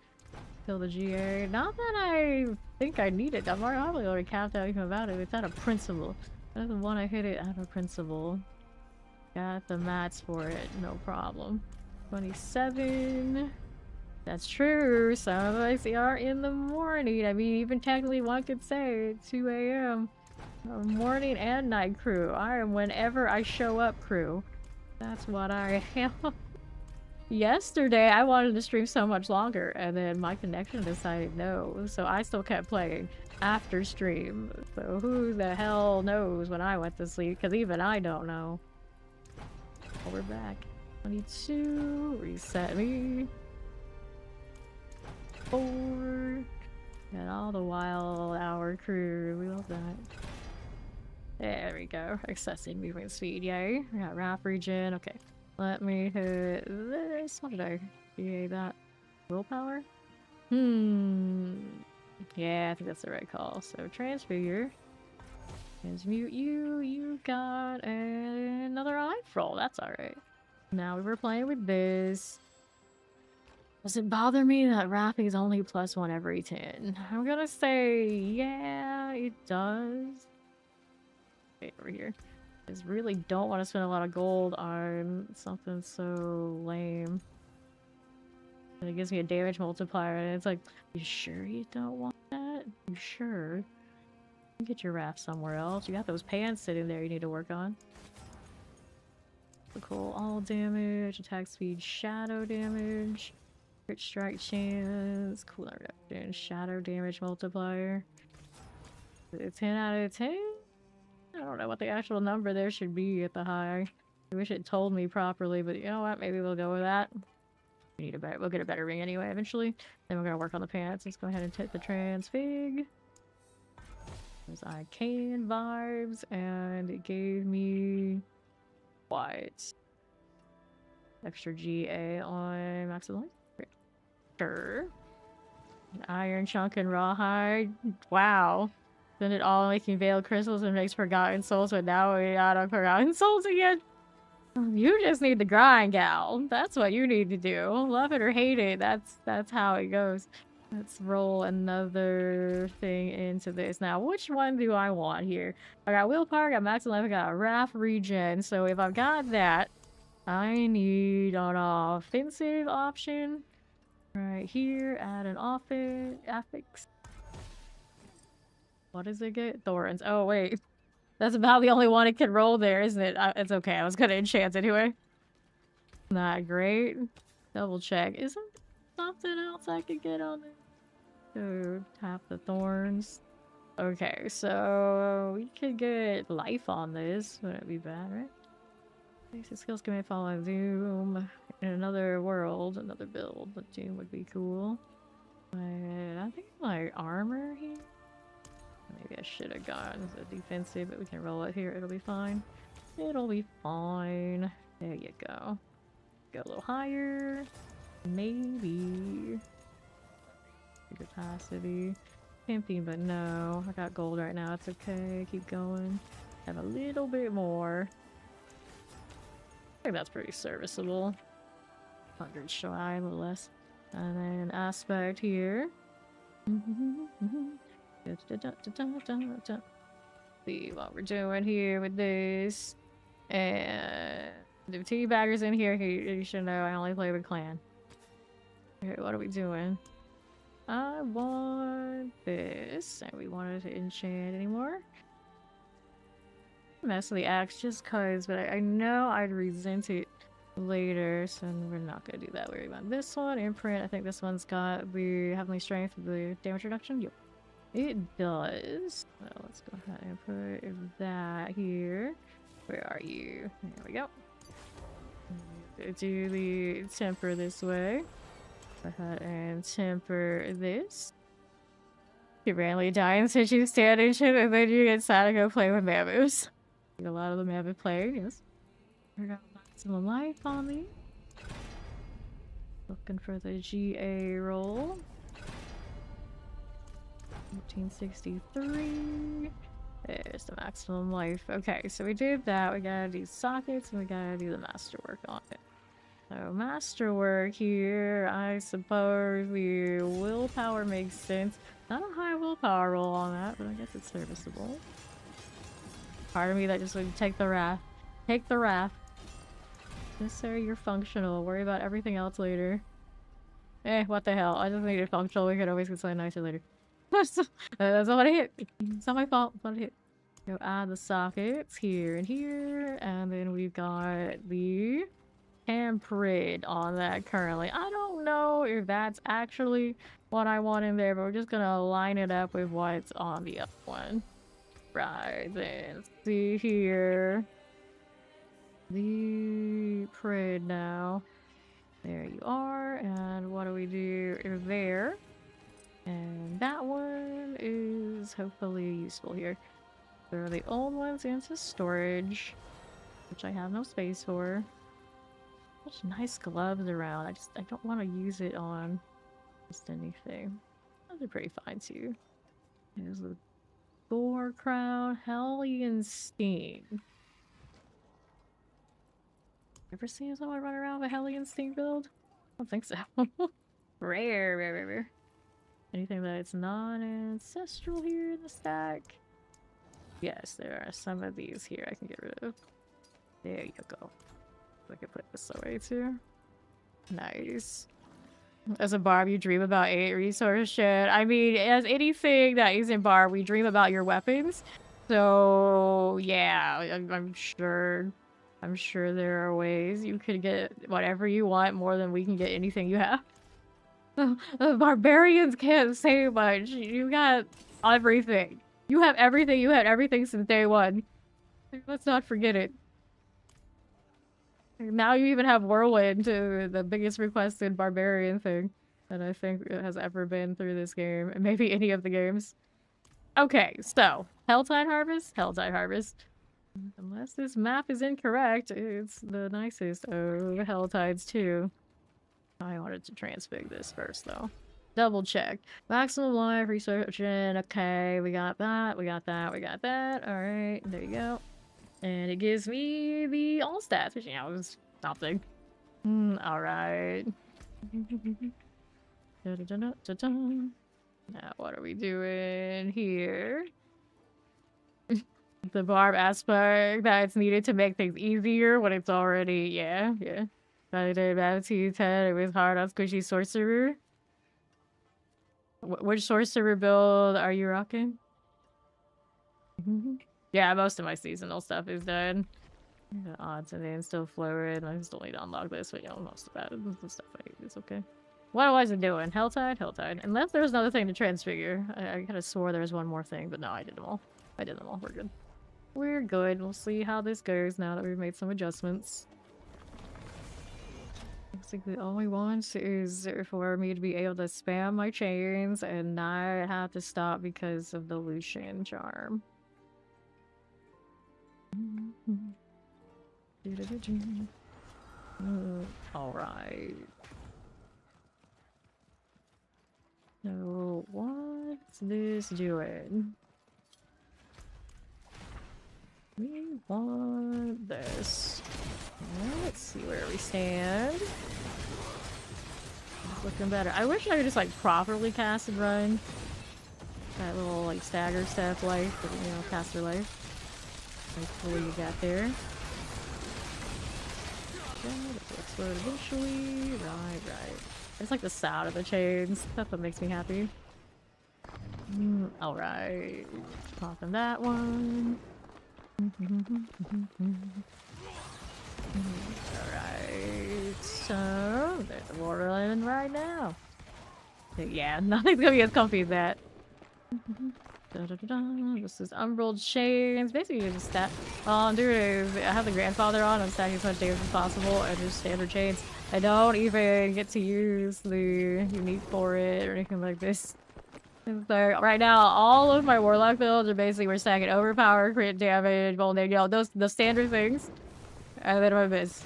Kill the GA. Not that I think I need it. I'm probably already capped out even about it. It's out of principle. I don't want to hit it out of principle. Got the mats for it, no problem. 27. That's true. Some of us are in the morning. I mean, even technically one could say 2 a.m. Morning and night crew. I am whenever I show up crew. That's what I am. Yesterday, I wanted to stream so much longer, and then my connection decided no, so I still kept playing after stream. So who the hell knows when I went to sleep, because even I don't know. Oh, we're back. 22, reset me. 4, and all the wild hour crew, we love that. There we go, excessive movement speed, yay. We got wrap regen, okay. Let me hit this. What did I do? That willpower? Yeah, I think that's the right call. So transfigure. Is mute you. You got another life roll. That's alright. Now we were playing with this. Does it bother me that Wrath is only +1 every 10? I'm gonna say, yeah, it does. Okay, over here. I just really don't want to spend a lot of gold on something so lame. And it gives me a damage multiplier, and it's like, you sure you don't want that? You sure? You can get your Wrath somewhere else. You got those pants sitting there you need to work on. Cool. All damage, attack speed, shadow damage. Crit strike chance, cooldown reduction, shadow damage multiplier. 10 out of 10? I don't know what the actual number there should be at the high. I wish it told me properly, but you know what? Maybe we'll go with that. We'll get a better ring anyway eventually. Then we're gonna work on the pants. Let's go ahead and hit the transfig. Those arcane vibes, and it gave me what? Extra GA on maximum. Sure. An iron chunk and rawhide. Wow. Then it all making veiled crystals and makes forgotten souls, but now we out on forgotten souls again. You just need the grind, gal. That's what you need to do. Love it or hate it. That's how it goes. Let's roll another thing into this. Now, which one do I want here? I got willpower, I got max life, I got wrath regen. So if I've got that, I need an offensive option. Right here, add an affix. What does it get? Thorns. Oh, wait. That's about the only one it can roll there, isn't it? It's okay. I was gonna enchant anyway. Not great. Double check. Isn't there something else I could get on this? So, tap the thorns. Okay, so we could get life on this. Wouldn't be bad, right? Basic skills can be following Doom. In another world, another build, but Doom would be cool. But I think my armor here. Maybe I should have gone as a defensive, but we can roll it here. It'll be fine. It'll be fine. There you go. Go a little higher. Maybe. Capacity. Empty, but no. I got gold right now. It's okay. Keep going. Have a little bit more. I think that's pretty serviceable. 100 shy, a little less. And then aspect here. See what we're doing here with this. And the teabaggers in here, you should know I only play with clan. Okay, what are we doing? I want this. And we wanted to enchant anymore. Mess with the axe just cause, but I know I'd resent it later, so we're not gonna do that. We want this one, imprint. I think this one's got the heavenly strength with the damage reduction. Yep. It does. So let's go ahead and put that here. Where are you? There we go. Do the temper this way. Go ahead and temper this. You randomly die and since you stand in shit, and then you get sad to go play with mammoths. A lot of them haven't played, yes. I got maximum life on me. Looking for the GA roll. 1863. There's the maximum life. Okay, so we did that. We gotta do sockets and we gotta do the masterwork on it. So masterwork here, I suppose the willpower makes sense. Not a high willpower roll on that, but I guess it's serviceable. Part of me that just would take the wrath. Take the wrath. Necessary, you're functional. Worry about everything else later. Eh, what the hell. I just made it functional. We could always get something nicer later. That's not what I hit. It's not my fault. It's not a hit. Go add the sockets here and here. And then we've got the tempered on that currently. I don't know if that's actually what I want in there, but we're just gonna line it up with what's on the other one. Right, then see here. The prid now. There you are. And what do we do there? And that one is hopefully useful here. Throw the old ones into storage, which I have no space for. Such nice gloves around. I don't want to use it on just anything. Those are pretty fine too. There's the Gore Crown, Hellion Steam. Ever seen someone run around with a Hellion Steam build? I don't think so. Rare. Anything that's non-ancestral here in the stack? Yes, there are some of these here I can get rid of. There you go. I can put this away too. Nice. As a barb, you dream about 8 resource shit. I mean, as anything that isn't barb, we dream about your weapons. So, yeah, I'm sure there are ways you could get whatever you want more than we can get anything you have. The barbarians can't say much. You got everything. You have everything. You had everything since day one. Let's not forget it. Now you even have Whirlwind, the biggest requested barbarian thing that I think has ever been through this game, and maybe any of the games. Okay, so Helltide Harvest, Helltide Harvest. Unless this map is incorrect, it's the nicest of Helltides too. I wanted to transfig this first though. Double check. Maximum life, researching. Okay, we got that, we got that, we got that. Alright, there you go. And it gives me the all stats, which, you know, is something. Alright. Now, what are we doing here? The barb aspect that's needed to make things easier when it's already, yeah. I did about 10. It was hard on Squishy Sorcerer. Which Sorcerer build are you rocking? Yeah, most of my seasonal stuff is done. The odds and then still fluid. I still need to unlock this, but you know, most of that is the stuff I need. It's okay. What was it doing? Helltide? Helltide. Unless there was another thing to transfigure. I kind of swore there was one more thing, but no, I did them all. We're good. We're good. We'll see how this goes now that we've made some adjustments. Basically, all we want is for me to be able to spam my chains and not have to stop because of the Lucian charm. Alright. So, what's this doing? We want this. Let's see where we stand. It's looking better. I wish I could just like properly cast and run. That little like stagger step life, but, you know, caster life. Hopefully you got there. Okay, this will explode eventually. Right. It's like the sound of the chains. That's what makes me happy. Alright. Popping that one. Alright. So, there's the water lemon right now. Yeah, nothing's gonna be as comfy as that. This is Umbral Chains. Basically, just stat. All I'm doing is I have the grandfather on. I'm stacking as much damage as possible and just standard chains. I don't even get to use the unique for it or anything like this. So right now, all of my Warlock builds are basically we're stacking overpower, crit damage, vulnerability, you know, those standard things, and then my biz.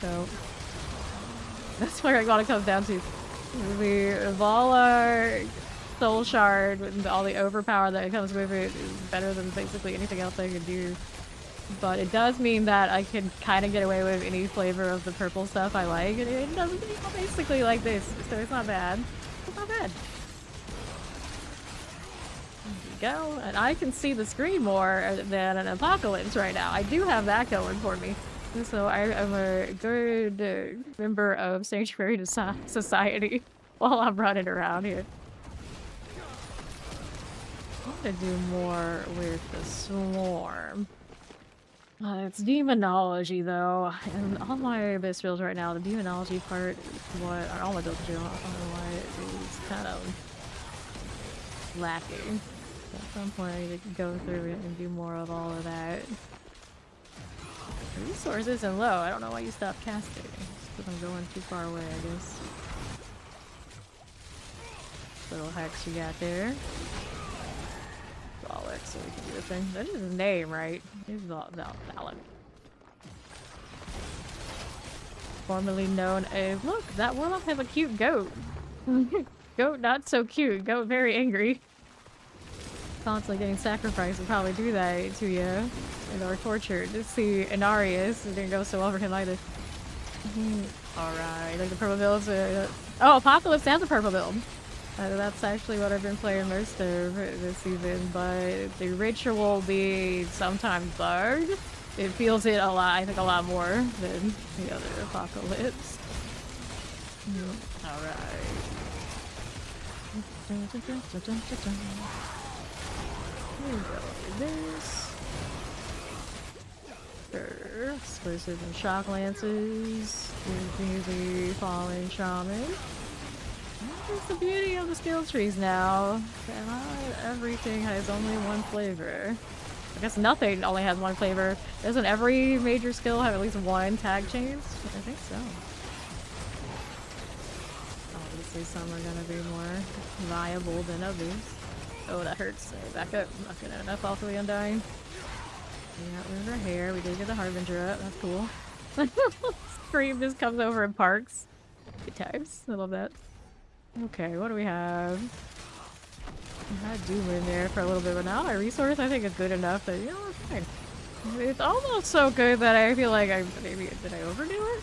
So that's where it all comes down to. The Valar Soul Shard with all the overpower that comes with it is better than basically anything else I could do. But it does mean that I can kind of get away with any flavor of the purple stuff I like. And it doesn't basically like this, so it's not bad. It's not bad. There you go. And I can see the screen more than an apocalypse right now. I do have that going for me. And so I am a good member of Sanctuary Society while I'm running around here. I'm gonna do more with the Swarm. It's Demonology though, and all my best builds right now, the Demonology part is what all my builds do. I don't know why it is kind of lacking. At some point I need to go through it and do more of all of that. Resources and low. I don't know why you stopped casting. It's because I'm going too far away, I guess. Little hex you got there. Warlock, so we can do the thing. That is his name, right? He's Warlock. Formerly known as, look, that Warlock has a cute goat. Goat not so cute. Goat very angry. constantly getting sacrificed would probably do that to you. And or tortured. To see Inarius, it didn't go so well for him either. Alright, like the purple builds. Oh, Apocalypse has a purple build. That's actually what I've been playing most of this season, but the ritual being sometimes bugged, it feels it a lot, I think a lot more than the other Apocalypse. Alright. Here we go with this. Sure. Explosive and shock lances. Gives me the fallen shaman. That's the beauty of the skill trees now. Not everything has only one flavor. I guess nothing only has one flavor. Doesn't every major skill have at least one tag change? I think so. Obviously some are gonna be more viable than others. Oh, that hurts. Back up. I'm not gonna enough off of the Undying. Yeah, we have our hair. We did get the Harbinger up. That's cool. Scream just comes over and parks. Good times. I love that. Okay, what do we have? I had Doom in there for a little bit, but now my resource I think is good enough that, you know, it's fine. It's almost so good that I feel like did I overdo it?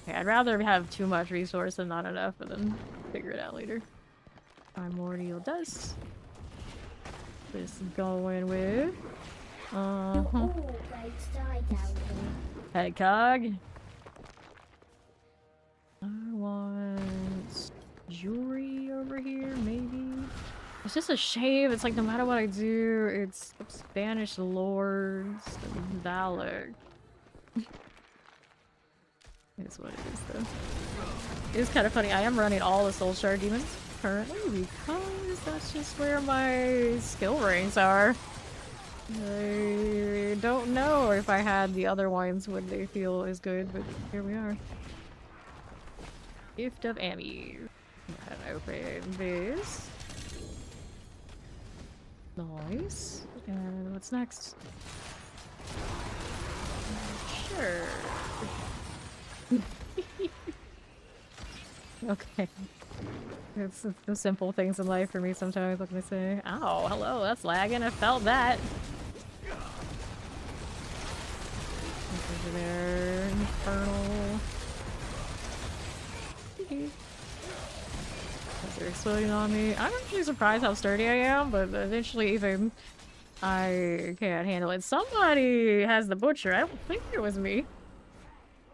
Okay, I'd rather have too much resource than not enough, and then figure it out later. Primordial Dust. Just going with... Head cog. I want jewelry over here, maybe. It's just a shame. It's like no matter what I do, it's Spanish lords and valor. It's what it is, though. It is kind of funny. I am running all the soul shard demons currently because that's just where my skill ranks are. I don't know if I had the other ones would they feel as good, but here we are. Gift of Amy. And open this. Nice. And what's next? Sure. Okay. It's the simple things in life for me sometimes. What can I say? Ow, hello, that's lagging. I felt that. Over there, infernal. They're exploding on me. I'm actually surprised how sturdy I am, but eventually even I can't handle it. Somebody has the butcher. I don't think it was me. I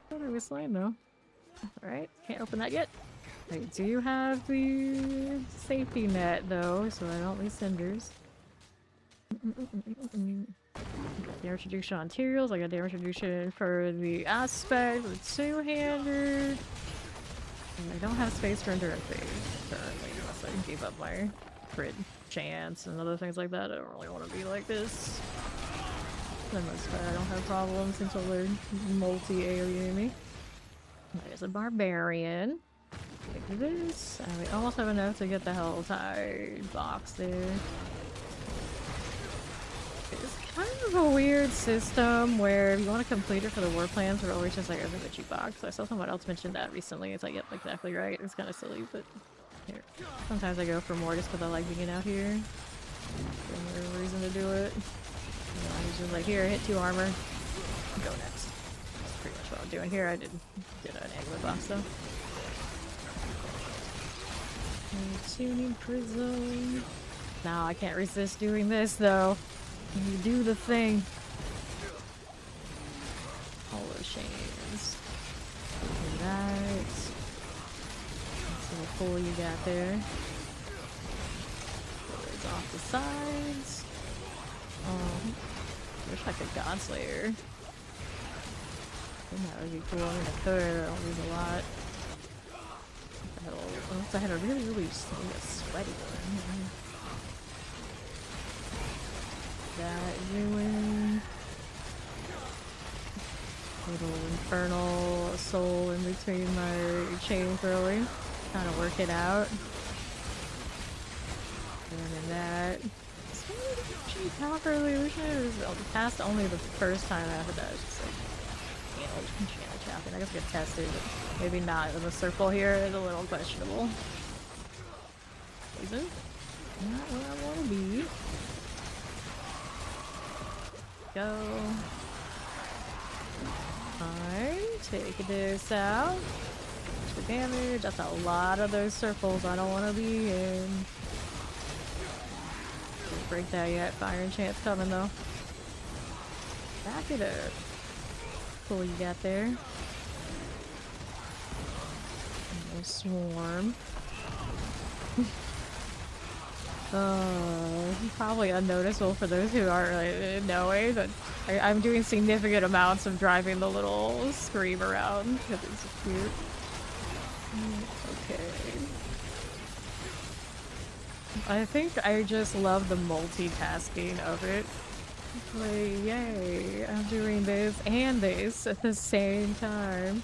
thought I was slain though. Alright, can't open that yet. I do have the safety net though, so I don't lose cinders. Damage reduction on materials. I got damage reduction for the aspect, the two-hander. I don't have space for endurance phase currently, unless I gave up my crit chance and other things like that. I don't really want to be like this. For the most part, I don't have problems until they're multi-alienating me. There's a barbarian. Take this. And we almost have enough to get the Helltide box there. It's kind of a weird system where if you want to complete it for the war plans, we're always just like open the jukebox. I saw someone else mention that recently. It's like, yep, exactly right. It's kind of silly, but here. Sometimes I go for more just because I like being out here. There's no reason to do it. You know, I'm just like, here, hit 2 armor. Go next. That's pretty much what I'm doing here. I did an angler box though. Tuning prism. Now I can't resist doing this though. You do the thing. All those chains. That. That's a pull you got there. It's off the sides. Wish I could Godslayer. I think that would be cool. I mean, I could. I don't lose a lot. I had a really sweaty one. That doing little infernal soul in between my chain throwing, trying to work it out. And then that. Properly, wish I was passed only the first time after that. It's just like channel chopping. I guess I could test it, but maybe not. The circle here is a little questionable. Isn't not where I want to be. Go. Fine. Take this out. The damage. That's a lot of those circles I don't want to be in. Don't break that yet. Fire enchant's coming though. Back it up. Cool, you got there. A swarm. Probably unnoticeable for those who aren't really knowing that I'm doing significant amounts of driving the little scream around because it's cute. Okay. I think I just love the multitasking of it. Like, yay, I'm doing this and this at the same time.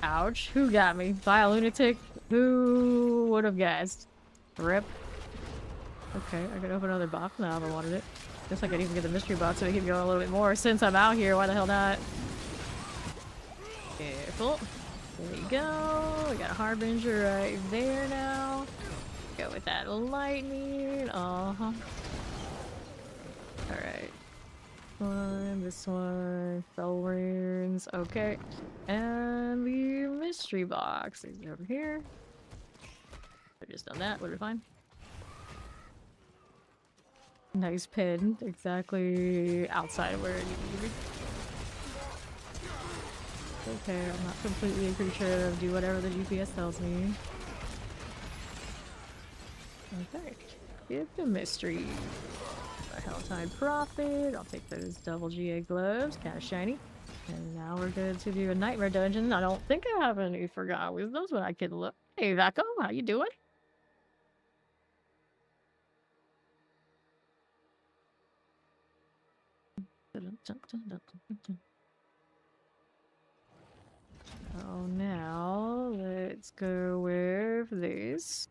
Ouch. Who got me? By a lunatic? Who would have guessed? Rip. Okay, I could open another box now if I wanted it. Guess I could even get the mystery box so I keep going a little bit more. Since I'm out here, why the hell not? Careful. There you go. We got a harbinger right there now. Go with that lightning. Uh-huh. Alright. This one. Spell runes. Okay. And the mystery box is over here. I just done that. Would have been fine. Nice pin. Exactly outside of where it needed to be. Okay, I'm not completely a creature. I'll do whatever the GPS tells me. Okay. Give the mystery. A Helltide Prophet. I'll take those double GA gloves. Kind of shiny. And now we're good to do a nightmare dungeon. I don't think I have any forgotten wisdoms, but I can look. Hey, Vaco, how you doing? Oh, now let's go with this.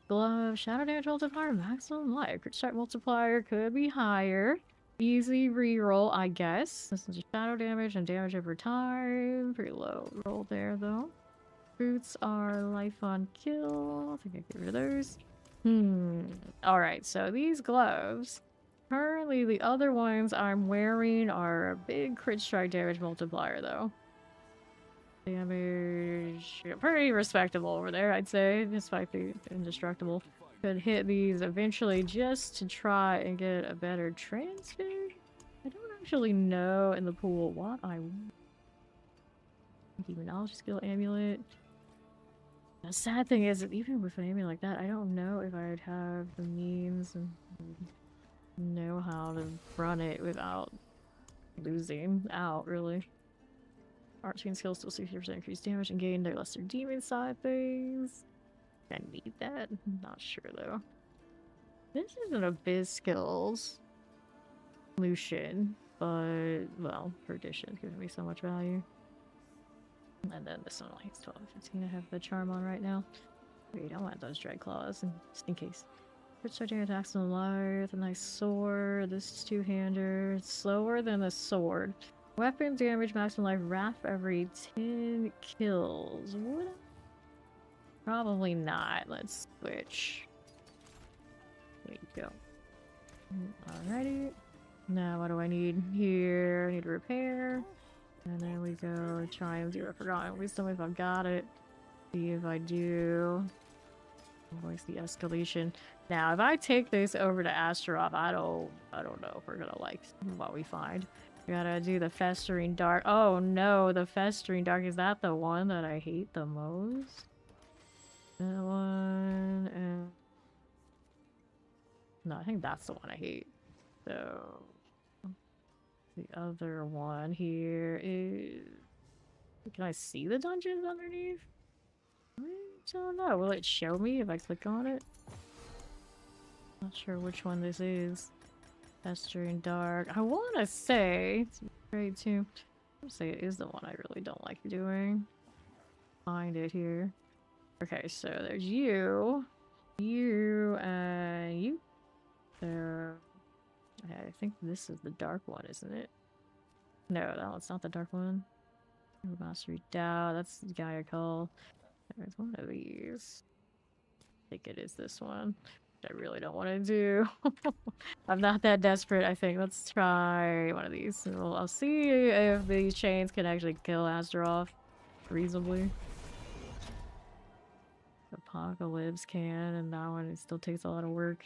Glove, shadow damage multiplier, maximum life. Crit strike multiplier could be higher. Easy reroll, I guess. This is just shadow damage and damage over time. Pretty low roll there, though. Boots are life on kill. I think I get rid of those. Alright, so these gloves. Currently, the other ones I'm wearing are a big crit strike damage multiplier, though. Damage... pretty respectable over there, I'd say, despite the indestructible. Could hit these eventually just to try and get a better transfer. I don't actually know in the pool what I want. Demonology skill amulet. The sad thing is that even with an amulet like that, I don't know if I'd have the means and know how to run it without losing out, really. Arching skills still 60% increased damage and gain their lesser demon side things. I need that? I'm not sure though. This isn't Abyss skills. Lucian, but well, perdition giving me so much value. And then this one only has 12 15. I have the charm on right now. Wait, I want those dread claws just in case. Crit strike attacks on life, a nice sword. This is two-hander. It's slower than the sword. Weapon damage, maximum life, wrath every 10 kills. What? Probably not. Let's switch. There you go. Alrighty. Now what do I need here? I need repair. And then we go try and do a forgotten wisdom if I've got it. See if I do. Voice the escalation. Now if I take this over to Astaroth, I don't know if we're gonna like what we find. We gotta do the festering dark. Oh no, the festering dark, is that the one that I hate the most? That one and no, I think that's the one I hate. So the other one here is... can I see the dungeons underneath? I don't know. Will it show me if I click on it? Not sure which one this is. Festering Dark. I want to say... it's great too. I would say it is the one I really don't like doing. Find it here. Okay, so there's you. You and you. So... I think this is the dark one, isn't it? No, that one's not the dark one. Mastery Dow, that's the guy I call. There's one of these. I think it is this one. I really don't want to do. I'm not that desperate, I think. Let's try one of these. I'll see if these chains can actually kill Astaroth reasonably. Apocalypse can, and that one, it still takes a lot of work.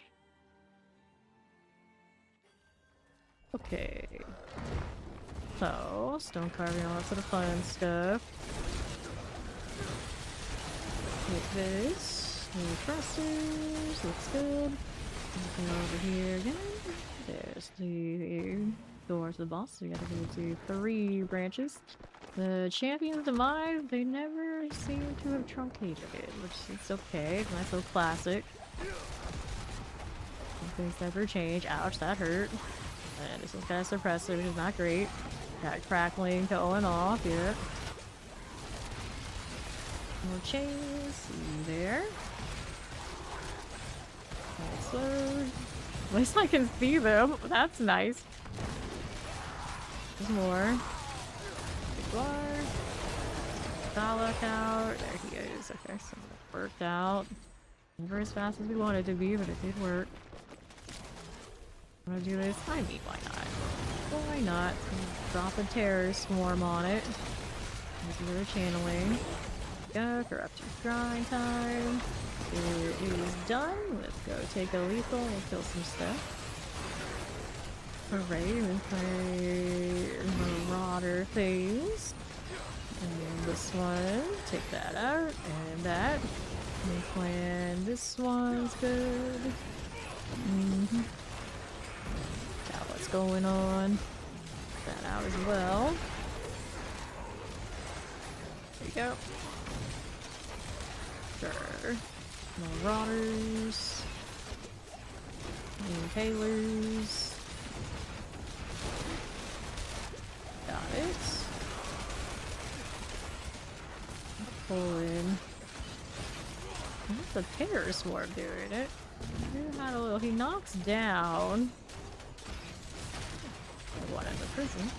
Okay. So, stone carving, all that sort of fun stuff. Take this. New thrusters. Looks good. Go over here again. There's the door to the boss. So we gotta go to 3 branches. The Champion's Demise, they never seem to have truncated it, which is okay. It's nice little classic. Things never change. Ouch, that hurt. And this one's got a suppressor, which is not great. Got crackling going off, yeah. More chains, see there. So, at least I can see them. That's nice. There's more. Big bar. Warlock out. There he is. Okay, so that worked out. Never as fast as we wanted to be, but it did work. I'm gonna do this. I mean, why not? Why not? Drop a terror swarm on it. There's another channeling. Go, corruptive grind time. It is done. Let's go take a lethal and kill some stuff. Alright, we play Marauder things. And then this one, take that out, and that. We plan this one's good. Got what's going on. That out as well. There you go. Sure. Marauders. Impalers. Got it. Pull in. What's the terror swarm doing it? He knocks down the one in the prison.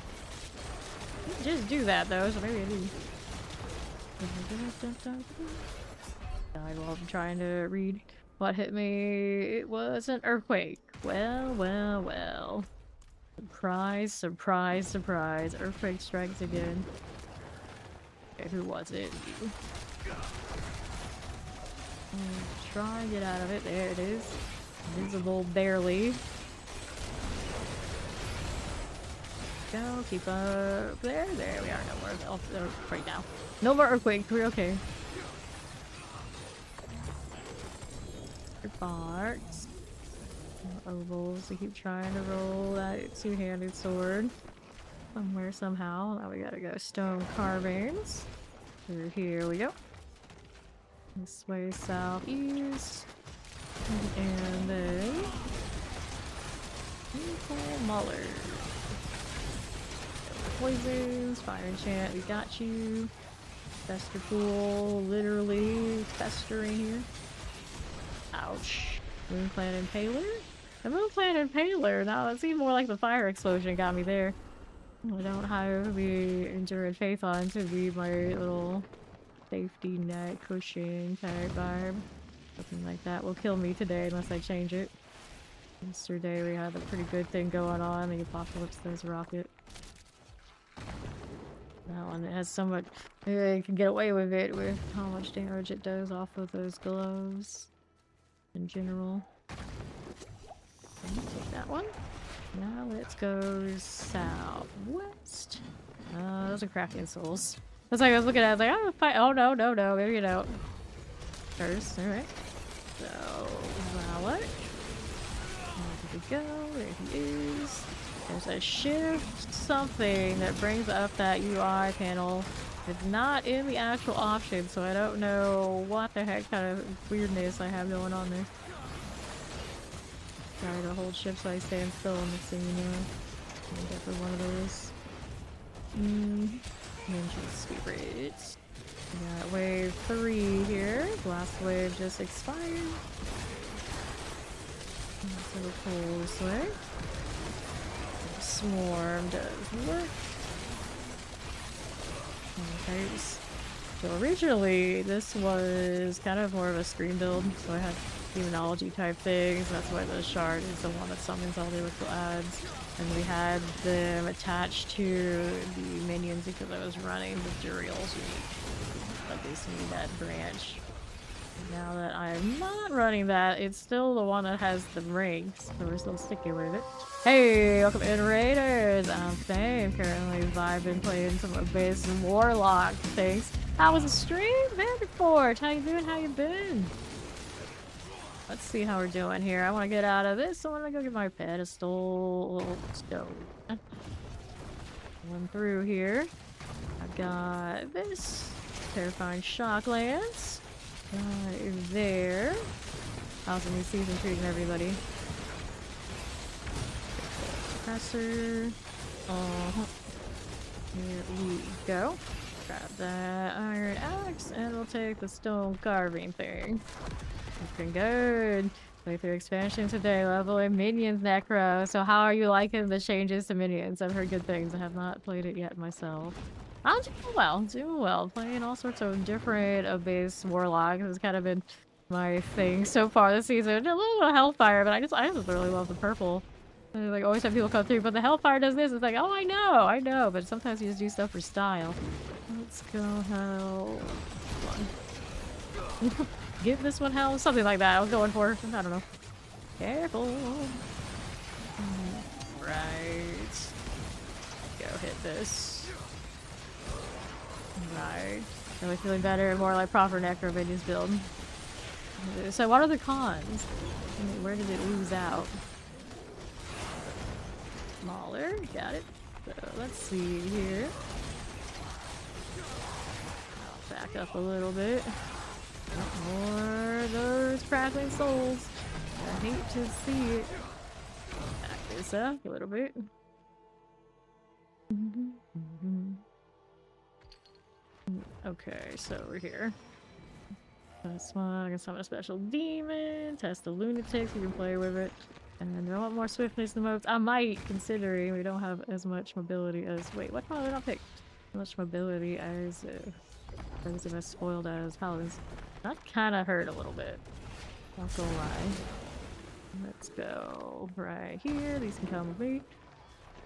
Just do that though, so maybe I do. Died while I'm trying to read what hit me. It was an earthquake. Well, well, well. Surprise, surprise, surprise. Earthquake strikes again. Okay, who was it? You. Try and get out of it. There it is. Visible barely. Go, keep up. There we are. No more. Oh, right now. No more earthquake. We're okay. Barks. Ovals. We keep trying to roll that two-handed sword. Somewhere, somehow. Now we gotta go stone carvings. Here we go. This way southeast. And then Muller. Poisons, fire enchant, we got you. Fester pool, literally festering here. Ouch. Moonplant Impaler? The Moonplant Impaler! Now it seemed more like the fire explosion got me there. I don't have the Enduring Faith on to be my little safety net cushion type vibe. Something like that will kill me today unless I change it. Yesterday we had a pretty good thing going on. The Apocalypse, there's a rocket. That one, it has so much. You can get away with it with how much damage it does off of those gloves. In general. Take that one. Now let's go southwest. Those are crafting souls. That's like I was looking at. I was like, oh, fight. Oh no, no, no. Maybe you don't. First, all right. So, Warlock. There we go. There he is. There's a shift something that brings up that UI panel. It's not in the actual option, so I don't know what the heck kind of weirdness I have going on there. Try to hold shift so I stand still in the scene, definitely one of those. Ninja Spirits. We got wave 3 here. Last wave just expired. So we'll pull this way. Swarm does work. Okay. So originally, this was kind of more of a screen build, so I had demonology type things. That's why the shard is the one that summons all the elliptical adds. And we had them attached to the minions because I was running the Duriel's unique. But they need that branch. Now that I'm not running that, it's still the one that has the rings, so we're still sticking with it. Hey, welcome in, Raiders! I'm Fame, currently vibing, playing some base Warlock. Thanks. How was the stream, Vanderport? How you doing? How you been? Let's see how we're doing here. I want to get out of this. I want to go get my pedestal stone. Going through here. I've got this terrifying shock lance. There. How's the new season treating everybody? Suppressor. Here we go. Grab that iron axe, and we'll take the stone carving thing. Looking good. Play through expansion today, leveling minions necro. So how are you liking the changes to minions? I've heard good things. I have not played it yet myself. I'm doing well. Playing all sorts of different base warlocks has kind of been my thing so far this season. A little bit of Hellfire, but I just really love the purple. I like always have people come through, but the Hellfire does this. It's like, oh, I know, but sometimes you just do stuff for style. Let's go hell. Give this one hell, something like that. I was going for. I don't know. Careful. Right. Go hit this. Right. Really feeling better and more like proper Necro minions build. So what are the cons? Where did it lose out? Smaller. Got it. So let's see here. I'll back up a little bit. More those crackling souls. I hate to see it. Back this up a little bit. Okay, so we're here. This one, I can summon a special demon, test the lunatics, you can play with it. And I want more swiftness than moves. I might, considering we don't have as much mobility as. Wait, what one did I pick? As much mobility as. As if I spoiled as paladins. That kind of hurt a little bit. Not gonna lie. Let's go right here. These can come with me.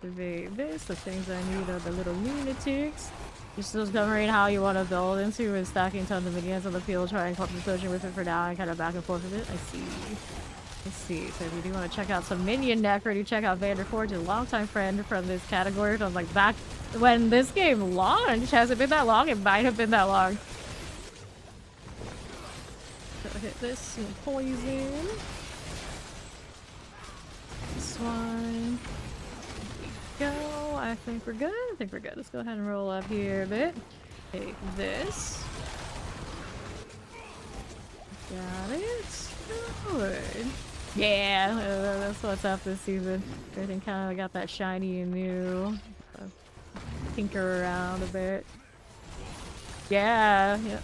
Survey this. The things I need are the little lunatics. You're still discovering how you want to build into and stacking tons of minions on the field, trying to pushing with it for now and kind of back and forth with it. I see. Let's see. So if you do want to check out some minion necro, do check out Vanderforge, a longtime friend from this category from like back when this game launched. Has it been that long? It might have been that long. So hit this poison. This one. There we go. I think we're good. Let's go ahead and roll up here a bit. Take this. Got it. Good. Yeah, that's what's up this season. Everything kind of got that shiny and new. Tinker around a bit. Yeah. Yep.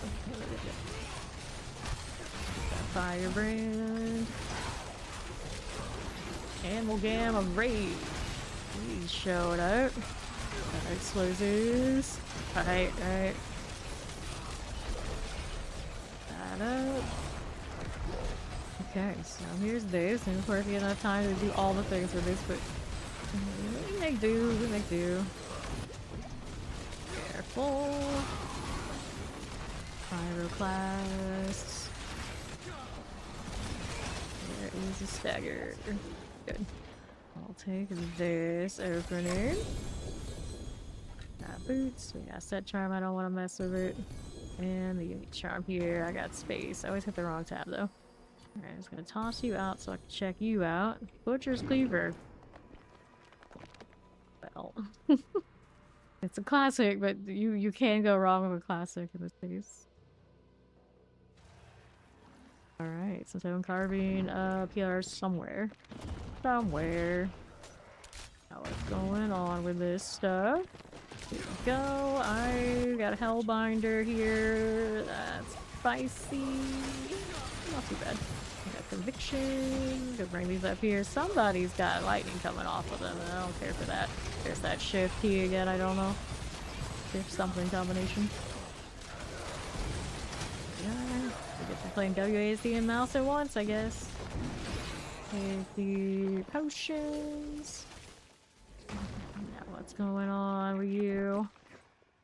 Firebrand. Animal Gamma Raid. He showed up. Explosives. Right. That up. Okay, so here's this, and of course we have enough time to do all the things with this, but we make do. Careful. Pyroclast. There is a stagger. Good. I'll take this opener. Got boots. We got set charm. I don't want to mess with it. And the unique charm here. I got space. I always hit the wrong tab though. Alright, I'm just gonna toss you out so I can check you out. Butcher's Cleaver. Well, it's a classic, but you can go wrong with a classic in this case. Alright, so I'm carving up here somewhere. Now what's going on with this stuff? Here we go. I got a Hellbinder here. That's spicy. Not too bad. I got Conviction. Gonna bring these up here. Somebody's got lightning coming off of them. I don't care for that. There's that shift key again. I don't know. Shift something combination. playing WASD and mouse at once, I guess. Take the potions. Now what's going on with you?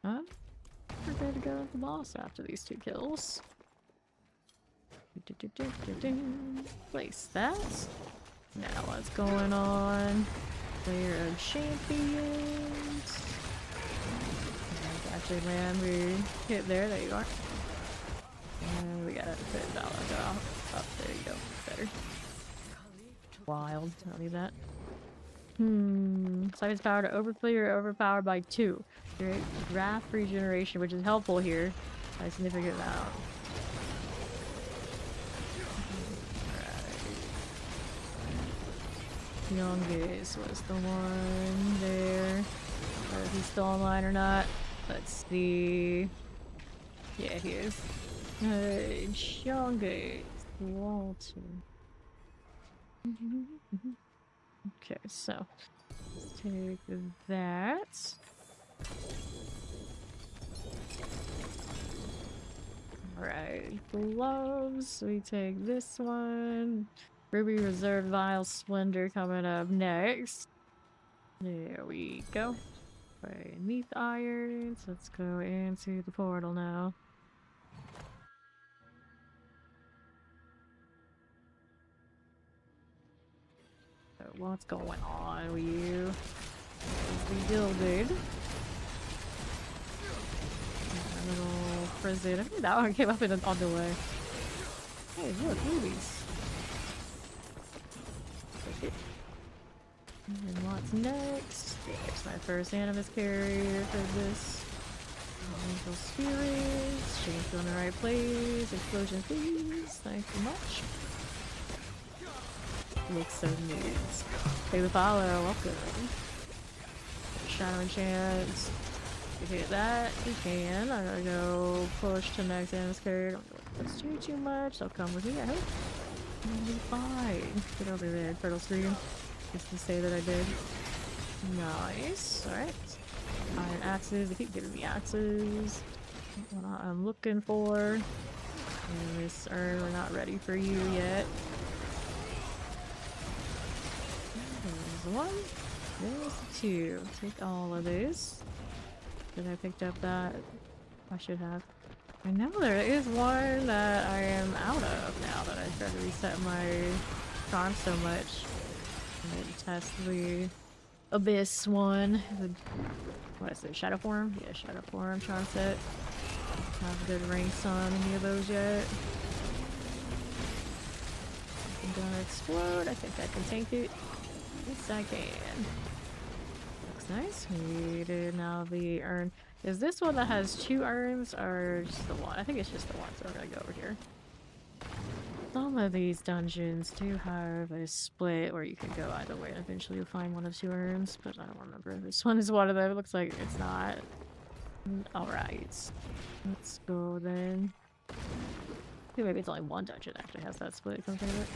Huh? We're good to go with the boss after these 2 kills. Place that. Now what's going on? Player of champions. Actually land we hit there you are. And we gotta put it all up. There you go. Better. Wild. I'll leave that. Siphon's power to overplay or overpowered by 2. Great draft regeneration, which is helpful here by a significant amount. Youngest was the one there. If he's still online or not. Let's see. Yeah, he is. Youngest Walter. Okay, so let's take that. Alright, gloves. We take this one. Ruby Reserve Vial Splendor coming up next. There we go. Beneath irons. Let's go into the portal now. So what's going on with you? We gilded. A little prison. I think that one came up on the way. Hey, look, movies. Take it. And what's next? There's my first animus carrier for this. Angel spirits. Change on the right place. Explosion please. Thank you much. Looks so neat. Take the follow. Welcome. Shadow enchant. You hit that, you can. I gotta go push to next animus carrier. Don't go let's do too much. They'll come with me, I hope. I'll be fine. Get over there, turtle scream. Just to say that I did. Nice. Alright. Iron axes. They keep giving me axes. What I'm looking for. And this urn, we're not ready for you yet. There's one. There's 2. Take all of these. Did I picked up that? I should have. I know there is one that I am out of now that I tried to reset my charm so much. I'm gonna test the Abyss one. What is it? Shadow Form? Yeah, Shadow Form charm set. Don't have good ranks on any of those yet. I'm gonna explode. I think I can tank it. Yes, I can. Looks nice. We did now the urn. Is this one that has 2 urns or just the one? I think it's just the one, so we're gonna go over here. Some of these dungeons do have a split where you can go either way and eventually you'll find one of 2 urns, but I don't remember. This one is one of them. It looks like it's not. Alright. Let's go then. Maybe it's only one dungeon that actually has that split. Come think of it.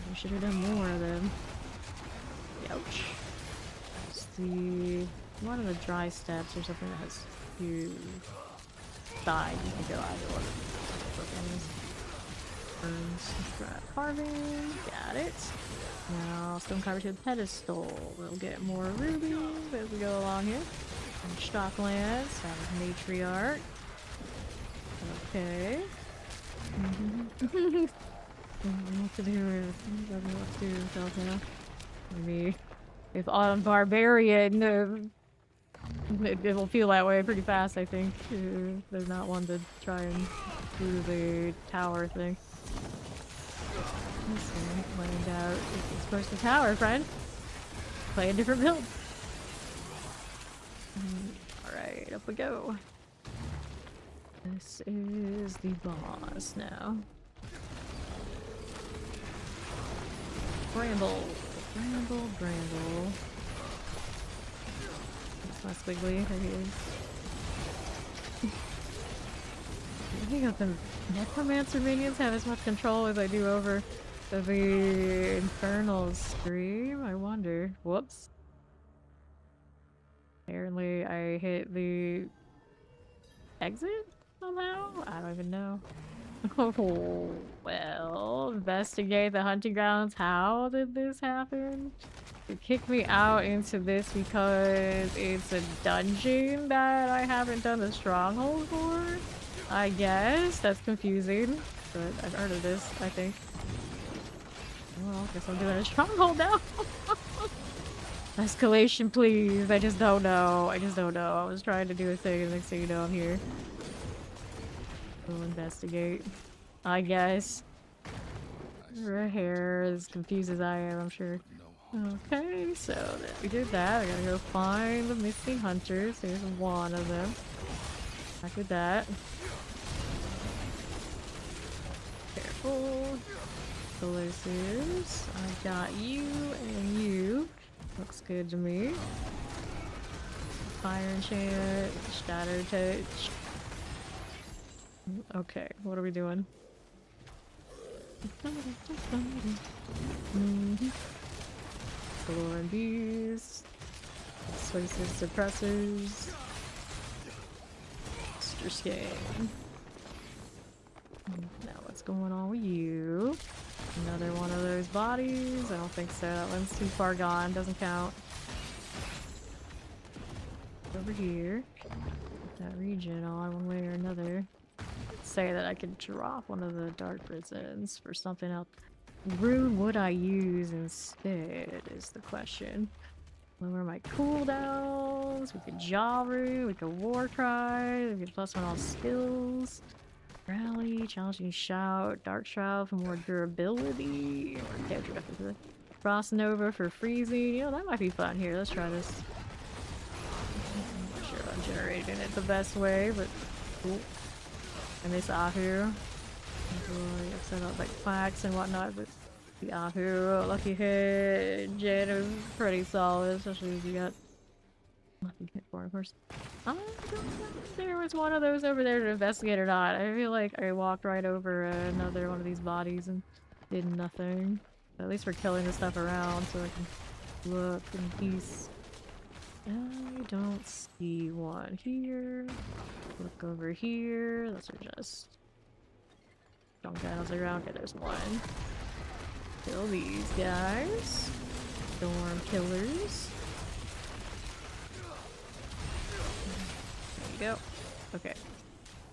We should have done more of them. Ouch. Let's see. One of the dry steps or something that has 2 sides. You can go either one. Burns. Carving. Got it. Now, stone carver to the pedestal. We'll get more rubies as we go along here. And Stocklands. That is matriarch. Okay. What to do? Doesn't know what to do himself now. Maybe if on barbarian, it will feel that way pretty fast. I think there's not one to try and do the tower thing. Find out if it's first the tower, friend. Play a different build. Alright, up we go. This is the boss now. Bramble. Bramble, Bramble. That's my squiggly. There he is. I think that the Necromancer minions have as much control as I do over the Infernal Stream. I wonder. Whoops. Apparently I hit the exit somehow? I don't even know. Oh, well, investigate the hunting grounds. How did this happen? You kicked me out into this because it's a dungeon that I haven't done the stronghold for? I guess. That's confusing. But I've heard of this, I think. Well, I guess I'm doing a stronghold now. Escalation, please. I just don't know. I just don't know. I was trying to do a thing and next thing you know, I'm here. We'll investigate. I guess. Her hair is confused as I am, I'm sure. Okay, so we did that. I gotta go find the missing hunters. There's one of them. Back with that. Careful. Explosives. I got you and you. Looks good to me. Fire enchant. Shatter touch. Okay, what are we doing? Glory bees. Persuasive suppressors. Extra skin. Now what's going on with you? Another one of those bodies? I don't think so. That one's too far gone. Doesn't count. Over here. That region on one way or another. Say that I could drop one of the dark prisons for something else. Rune would I use instead is the question. Lower my cooldowns. We could jaw rune. We could war cry. We could plus one on skills. Rally, challenging shout, dark shroud for more durability. Or Frost Nova for freezing. You know, that might be fun. Here, let's try this. I'm not sure I'm generating it the best way, but cool. And this Ahu. I've set up like quacks and whatnot, but the Ahu, lucky hit, Jade is pretty solid, especially if you got lucky hit for, of course. I don't know if there was one of those over there to investigate or not. I feel like I walked right over another one of these bodies and did nothing. But at least we're killing the stuff around so I can look in peace. I don't see one here. Look over here. Those are just junk guys around. Okay, there's one. Kill these guys. Storm killers. There you go. Okay.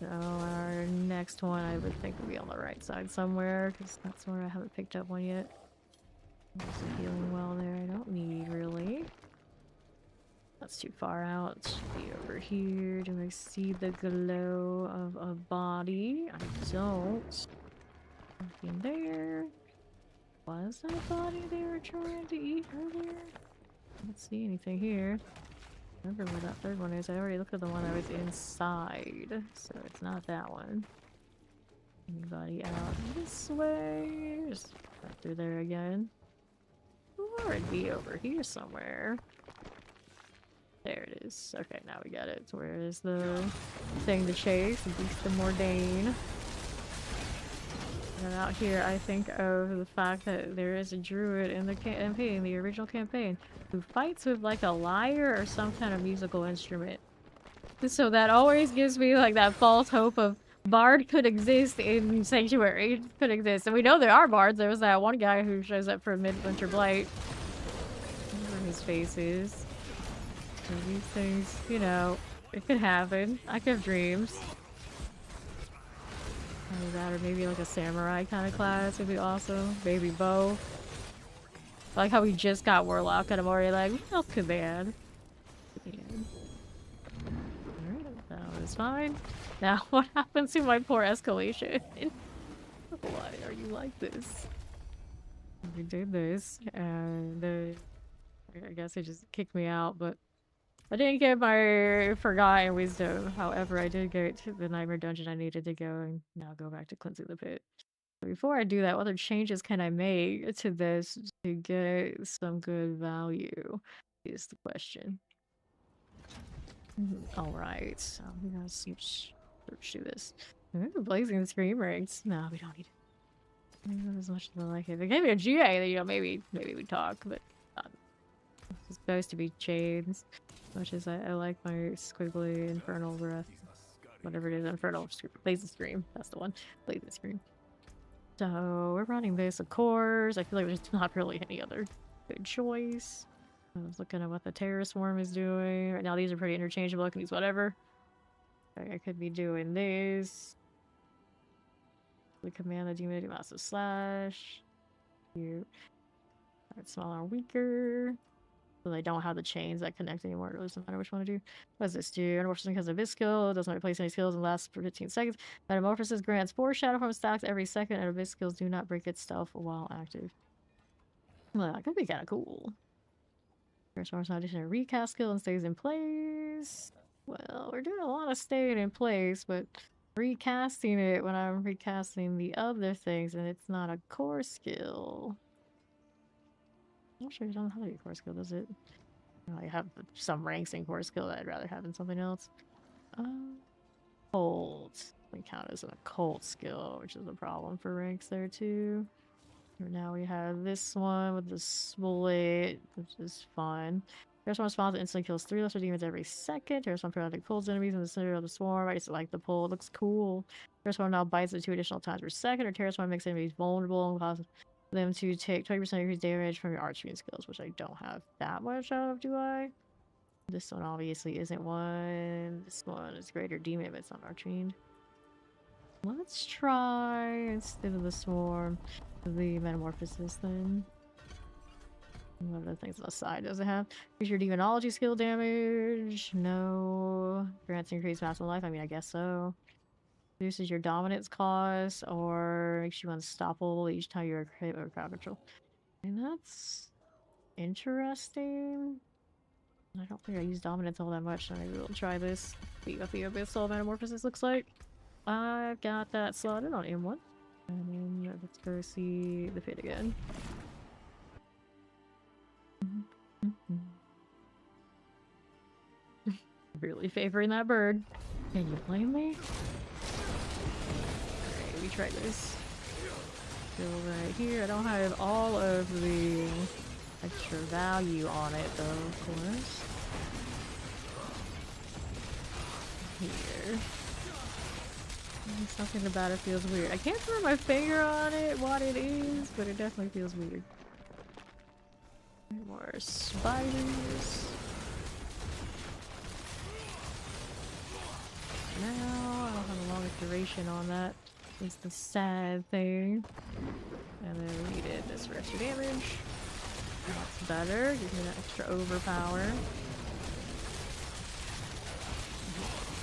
So our next one I would think would be on the right side somewhere, because that's where I haven't picked up one yet. There's a healing well there I don't need really. That's too far out. It should be over here. Do I see the glow of a body? I don't. Nothing there. Was that body they were trying to eat earlier? I don't see anything here. Remember where that third one is. I already looked at the one that was inside, so it's not that one. Anybody out this way? Just right through there again. Or it'd be over here somewhere. There it is. Okay, now we got it. Where is the thing to chase? The Beast of Mordain. And out here, I think of the fact that there is a druid in the campaign, the original campaign, who fights with like a lyre or some kind of musical instrument. So that always gives me like that false hope of bard could exist in Sanctuary. It could exist. And we know there are bards. There was that one guy who shows up for Midwinter Blight. I don't know where his face is. So these things, you know, it could happen. I could have dreams. Either that or maybe like a samurai kind of class would be awesome. Maybe bow. I like how we just got Warlock and I'm already like, what else could they add? Alright, that was fine. Now, what happens to my poor escalation? Why are you like this? We did this, and I guess it just kicked me out, but I didn't get my Forgotten Wisdom. However, I did get to the Nightmare Dungeon I needed to go, and now go back to Cleansing the Pit. But before I do that, what other changes can I make to this to get some good value? Is the question. Alright, so we gotta search through this. Ooh, Blazing Scream Rings. No, we don't need it. Not as much as I like it. If they gave me a GA, then, you know, maybe we talk, but it's supposed to be chains. As much as I like my squiggly infernal breath. whatever it is, Infernal Blazing Scream. That's the one. Blazing Scream. So we're running this, of course. I feel like there's not really any other good choice. I was looking at what the Terror Swarm is doing. Right now these are pretty interchangeable. I can use whatever. I could be doing this. We command the demon to do massive slash. Cute. Alright, smaller, weaker. So they don't have the chains that connect anymore. It really doesn't matter which one to do. What does this do? Metamorphosis has a Abyss skill. It doesn't replace any skills and lasts for 15 seconds. Metamorphosis grants 4 Shadow Form stacks every second, and Abyss skills do not break its stealth while active. Well, that could be kind of cool. Transforms addition a recast skill and stays in place. Well, we're doing a lot of staying in place, but recasting it when I'm recasting the other things and it's not a core skill. I'm not sure it doesn't have to be a core skill, does it? I have some ranks in core skill that I'd rather have in something else. Cold. Can count as an occult skill, which is a problem for ranks there too. Now we have this one with the split, which is fun. Terror response instantly kills 3 lesser demons every second. Terror periodically pulls enemies in the center of the swarm. I just like the pull. It looks cool. Terror now bites at 2 additional times per second. Or Terror makes enemies vulnerable and causes them to take 20% increased damage from your archery skills, which I don't have that much of, do I? This one obviously isn't one. This one is greater demon, but it's not archery. Let's try, instead of the swarm, the metamorphosis then. What other things on the side does it have? Increase your demonology skill damage. No. Grants increased maximum life. I mean, I guess so. Reduces your dominance cost or makes you unstoppable each time you're hit with crowd control. And that's interesting. I don't think I use dominance all that much, so maybe we'll try this. See what the abyssal metamorphosis looks like. I've got that slotted on M1. And then let's go see the pit again. Really favoring that bird. Can you blame me? Alright, we try this. Still right here. I don't have all of the extra value on it though, of course. Here. Something about it feels weird. I can't put my finger on it, what it is, but it definitely feels weird. More spiders. Now, I don't have a long duration on that. It's the sad thing. And then we needed this for extra damage. That's better. Gives me that extra overpower.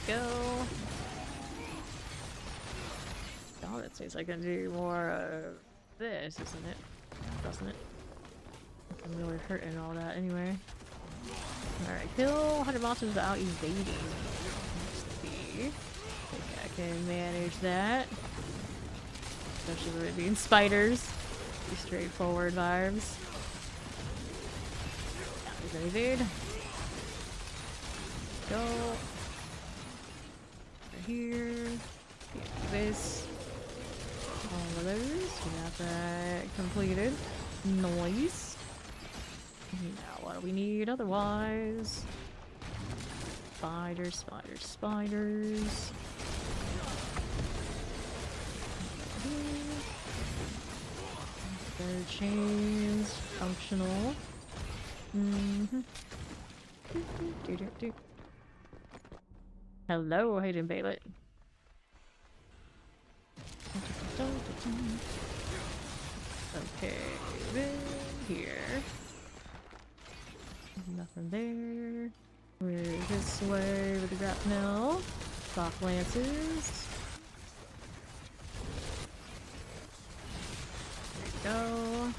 Go. Oh, that seems like I can do more of this, isn't it? Doesn't it? I'm really hurting all that anyway. Alright, kill 100 monsters without evading. Let's see. I think I can manage that. Especially with it being spiders. Be straightforward vibes. Now we evade. Go. Over here. This. All of those. We got that completed. Noise. Now what do we need otherwise? Spiders, spiders, spiders. Their chains, functional. Hello, Hayden Baylett. Okay, then here. Nothing there. We're this way with the grapnel. Soft lances. There we go.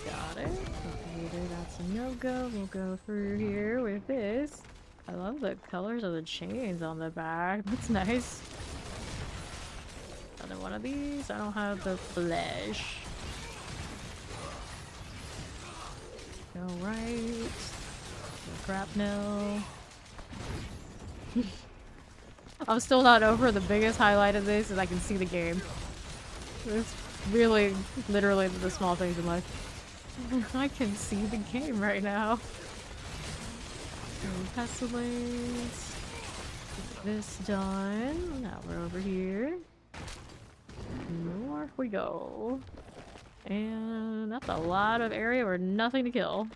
Got it. Okay, that's a no-go. We'll go through here with this. I love the colors of the chains on the back. That's nice. Another one of these. I don't have the flesh. Go right. Grapnel. I'm still not over. The biggest highlight of this is I can see the game. It's really, literally the small things in life. I can see the game right now. Pestilence. Get this done. Now we're over here. North we go. And that's a lot of area where nothing to kill.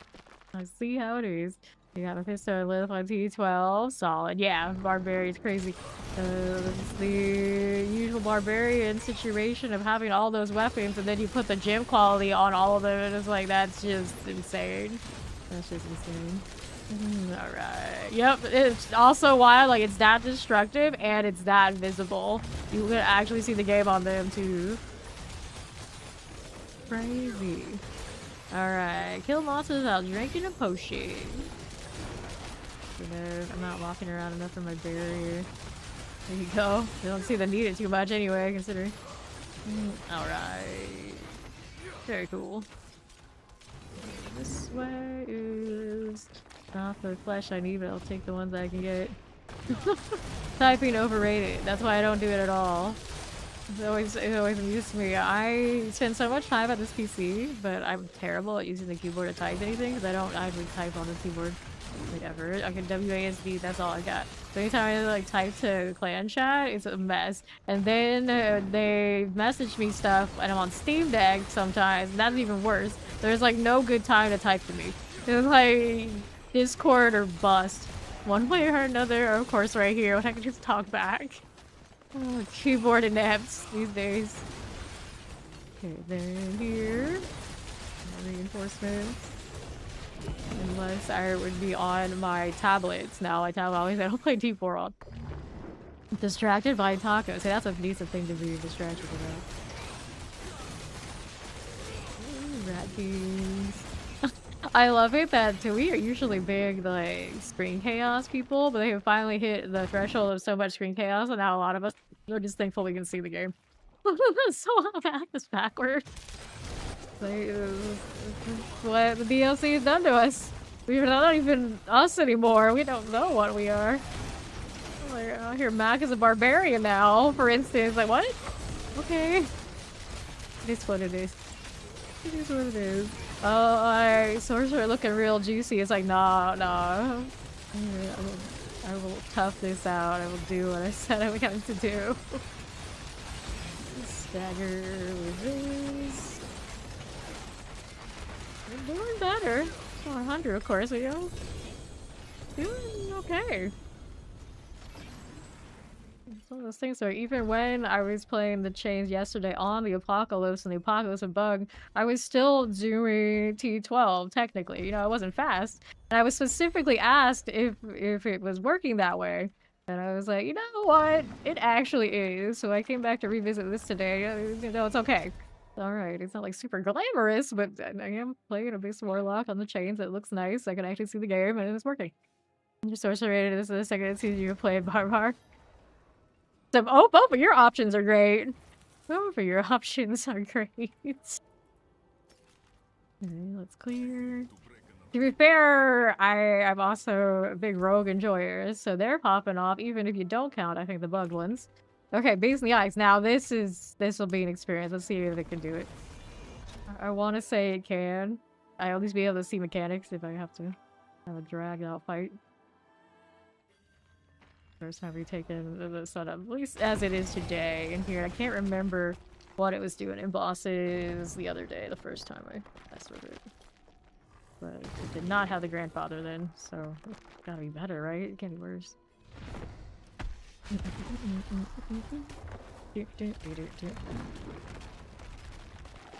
I see how it is. You got a pistol lift on T12. Solid. Yeah, barbarian's crazy. It's the usual barbarian situation of having all those weapons and then you put the gem quality on all of them and it's like, that's just insane. That's just insane. Alright. Yep, it's also why like it's that destructive and it's that visible. You can actually see the game on them too. Crazy. Alright, kill monsters without drinking a potion. You know, I'm not walking around enough for my barrier. There you go. You don't seem to need it too much anyway, considering. Alright. Very cool. This way is not the flesh I need, but I'll take the ones I can get. Typing overrated. That's why I don't do it at all. It always amused me. I spend so much time at this PC, but I'm terrible at using the keyboard to type anything because I don't actually type on the keyboard like ever. I can WASD, that's all I got. So anytime I like type to clan chat, it's a mess. And then they message me stuff and I'm on Steam Deck sometimes, and that's even worse. There's like no good time to type to me. It's like Discord or bust. One way or another, or of course right here when I can just talk back. Oh, keyboard inepts these days. Okay, then here. Reinforcements. Unless I would be on my tablets. Now my tablet always I don't play T4 on. Distracted by tacos. See, that's a decent thing to be distracted about. Ooh, rat kings. I love it that we are usually big like screen chaos people, but they have finally hit the threshold of so much screen chaos, and now a lot of us are just thankful we can see the game. So how bad is backward. Like, what the DLC has done to us. We're not even us anymore. We don't know what we are. Like, I hear Mac is a barbarian now, for instance. Like, what? Okay. It is what it is. It is what it is. Oh, sorcerer looking real juicy. It's like, nah. I will tough this out. I will do what I said I was going to do. Stagger with this. We're doing better. 100, of course, we go. Doing okay. It's one of those things where even when I was playing the chains yesterday on the Apocalypse and the Apocalypse of Bug, I was still doing T12, technically. You know, I wasn't fast. And I was specifically asked if it was working that way. And I was like, you know what? It actually is. So I came back to revisit this today. You know, it's okay. Alright, it's not like super glamorous, but I am playing a base Warlock on the chains. It looks nice. I can actually see the game and it's working. I'm just sorcerer. This is the second it sees you play Barbar. So, oh, both of your options are great. Both of your options are great. Okay, let's clear. To be fair, I'm also a big rogue enjoyer, so they're popping off, even if you don't count, I think, the bugged ones. Okay, base in the ice. Now, this will be an experience. Let's see if it can do it. I want to say it can. I'll at least be able to see mechanics if I have to have a dragged out fight. First time we've taken the setup, at least as it is today in here. I can't remember what it was doing in bosses the other day, the first time I messed with it. But it did not have the grandfather then, so it's gotta be better, right? It can't be worse.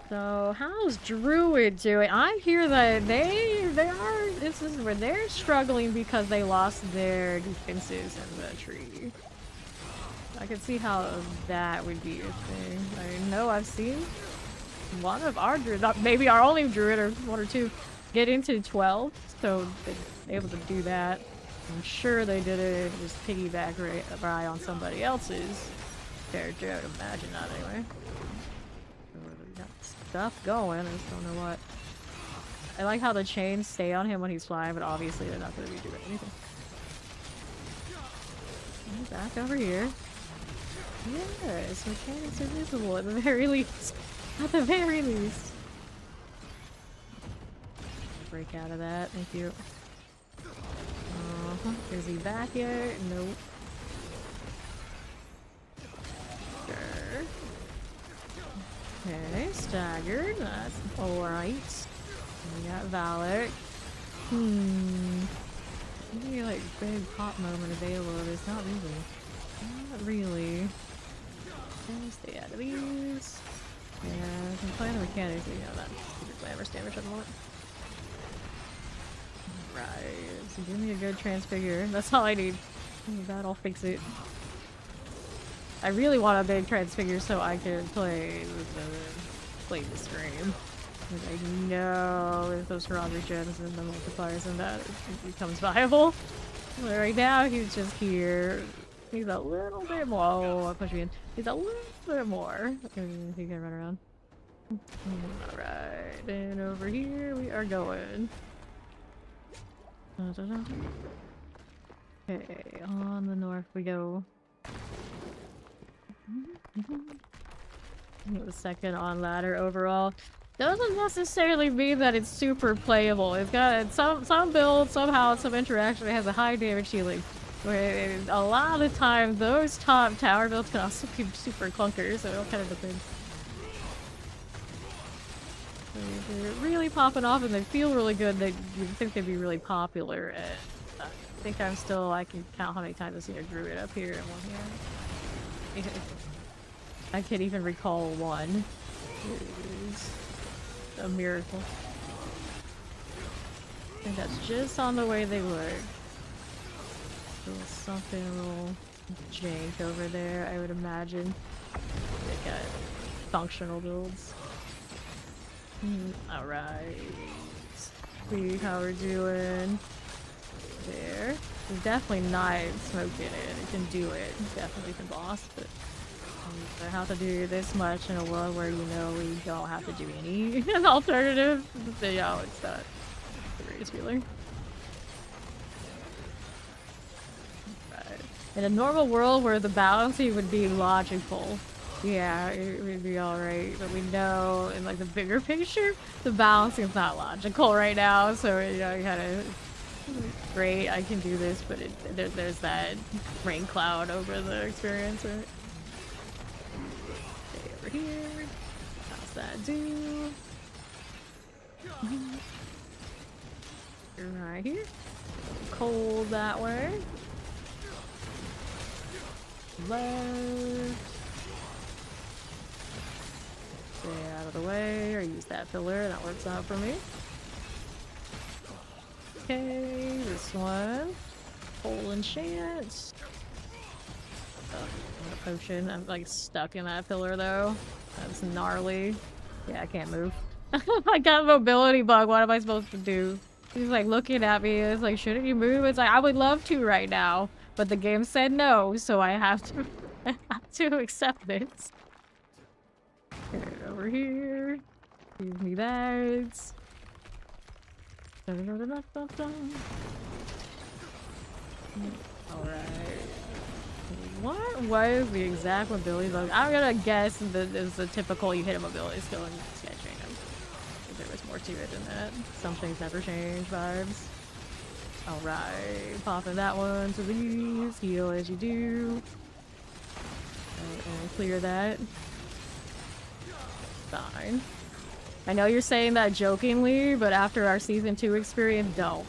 So, how's Druid doing? I hear that this is where they're struggling because they lost their defenses in the tree. I can see how that would be a thing. I know I've seen one of our Druid, maybe our only Druid or one or two, get into 12, so they're able to do that. I'm sure they did it just piggyback right on somebody else's character, I would imagine not anyway. Got stuff going, I just don't know what. I like how the chains stay on him when he's flying, but obviously they're not going to be doing anything. Back over here. Yes, mechanics are visible at the very least. At the very least. Break out of that, thank you. Is he back yet? Nope. Sure. Okay, staggered. That's alright. We got Valak. Maybe like big pop moment available. There's not really. Not really. Okay, stay out of these. Yeah, I can play the mechanics, but you know that. Glamorous damage I want. Right, so give me a good transfigure. That's all I need. That'll fix it. I really want a big transfigure so I can play the stream. Like I know if those Roger gems and the multipliers and that it becomes viable. But right now he's just here. He's a little bit more. Oh, I'll push me in. He's a little bit more. Okay, he can run around. Alright, and over here we are going. Okay, on the north we go. The second on ladder overall. Doesn't necessarily mean that it's super playable. It's got some build, somehow, some interaction. It has a high damage ceiling. Where a lot of the time, those top tower builds can also be super clunkers, so it all kind of depends. They're really popping off and they feel really good. You'd think they'd be really popular. And I think I can count how many times I've seen a druid up here and one here. I can't even recall one. It's a miracle. I think that's just on the way they look. Something a little jank over there, I would imagine. They got functional builds. Alright. See how we're doing. There. It's definitely not smoking it. It can do it. Definitely can boss, but I have to do this much in a world where you know we don't have to do any alternative. So, yeah, it's not the greatest feeling. Right. In a normal world where the balancing would be logical, yeah, it would be alright, but we know in like the bigger picture, the balancing is not logical right now, so you know, kind of great, I can do this, but there's that rain cloud over the experience, right? Okay, over here, how's that do? Right here, cold that way. Left. Stay out of the way, or use that pillar, that works out for me. Okay, this one. Hole enchant. Oh, a potion. I'm like stuck in that pillar though. That's gnarly. Yeah, I can't move. I got a mobility bug, what am I supposed to do? He's like looking at me, it's like, shouldn't you move? It's like, I would love to right now, but the game said no, so I have to accept this. Over here. Give me that. Alright. What was the exact mobility bug? I'm gonna guess that it's the typical you hit a mobility skill and sketching him. There was more to it than that. Some things never change vibes. Alright. Popping that one to these. Heal as you do. And clear that. Fine. I know you're saying that jokingly, but after our season 2 experience, don't.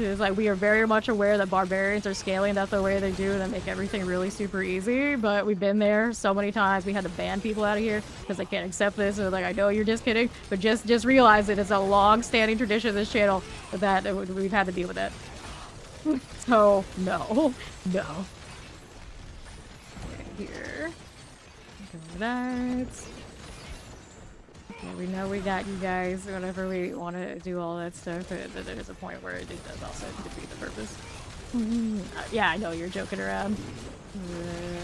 It's like we are very much aware that barbarians are scaling that the way they do and that make everything really super easy, but we've been there so many times. We had to ban people out of here because they can't accept this. So like, I know you're just kidding, but just realize it is a long-standing tradition of this channel that we've had to deal with that. So no. Okay, here. That. Yeah, we know we got you guys whenever we want to do all that stuff, but there's a point where it does also defeat the purpose. Yeah, I know you're joking around.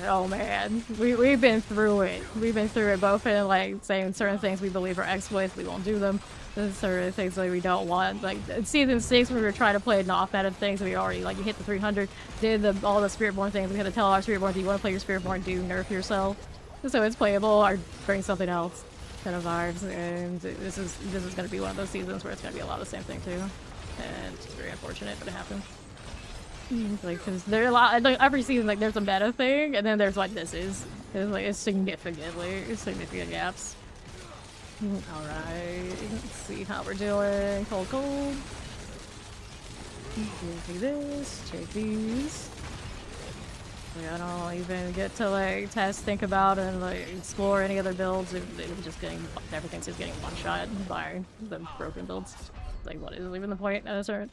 Oh man, we've been through it. We've been through it, both in like saying certain things we believe are exploits, we won't do them. There's certain things like we don't want. Like in season 6, when we were trying to play an off-meta things, we already like you hit the 300, did all the Spiritborn things. We had to tell our Spiritborn, do you want to play your Spiritborn? Do nerf yourself so it's playable, or bring something else. Kind of vibes, and this is going to be one of those seasons where it's going to be a lot of the same thing too, and it's very unfortunate, but it happens. Like, cause there are a lot, like, every season, like, there's a meta thing, and then there's what this is. It's like, it's significant gaps. Alright, let's see how we're doing. Cold. Take this, take these. Like, I don't even get to, like, test, think about, and, like, explore any other builds. Everything's just getting one-shot by the broken builds. Like, what is even the point at a certain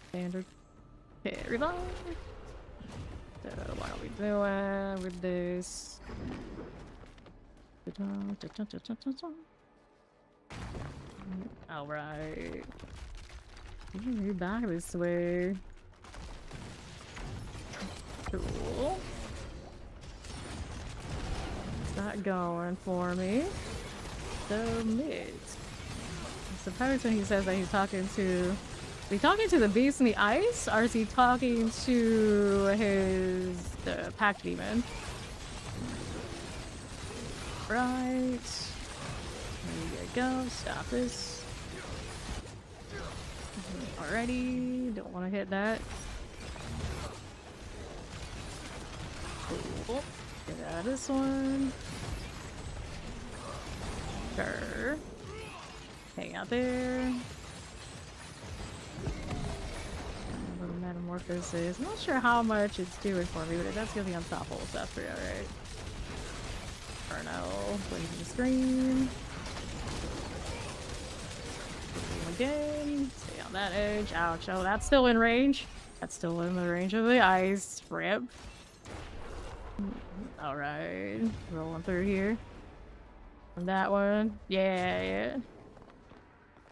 standard? Okay, revive. So, what are we doing with this? Alright. Maybe back this way. Cool. It's not going for me. So mid. I suppose when he says that he's talking to... Is he talking to the beast in the ice? Or is he talking to his... the pack demon? Right. There you go. Stop this. Alrighty. Don't want to hit that. Cool. Get out of this one. Sure. Hang out there. Little metamorphosis. I'm not sure how much it's doing for me, but it does give me unstoppable stuff for you, alright? Inferno. Waiting for the screen. Again. Stay on that edge. Ouch. Oh, that's still in range. That's still in the range of the ice. Rip. Alright. Rolling through here. And that one. Yeah.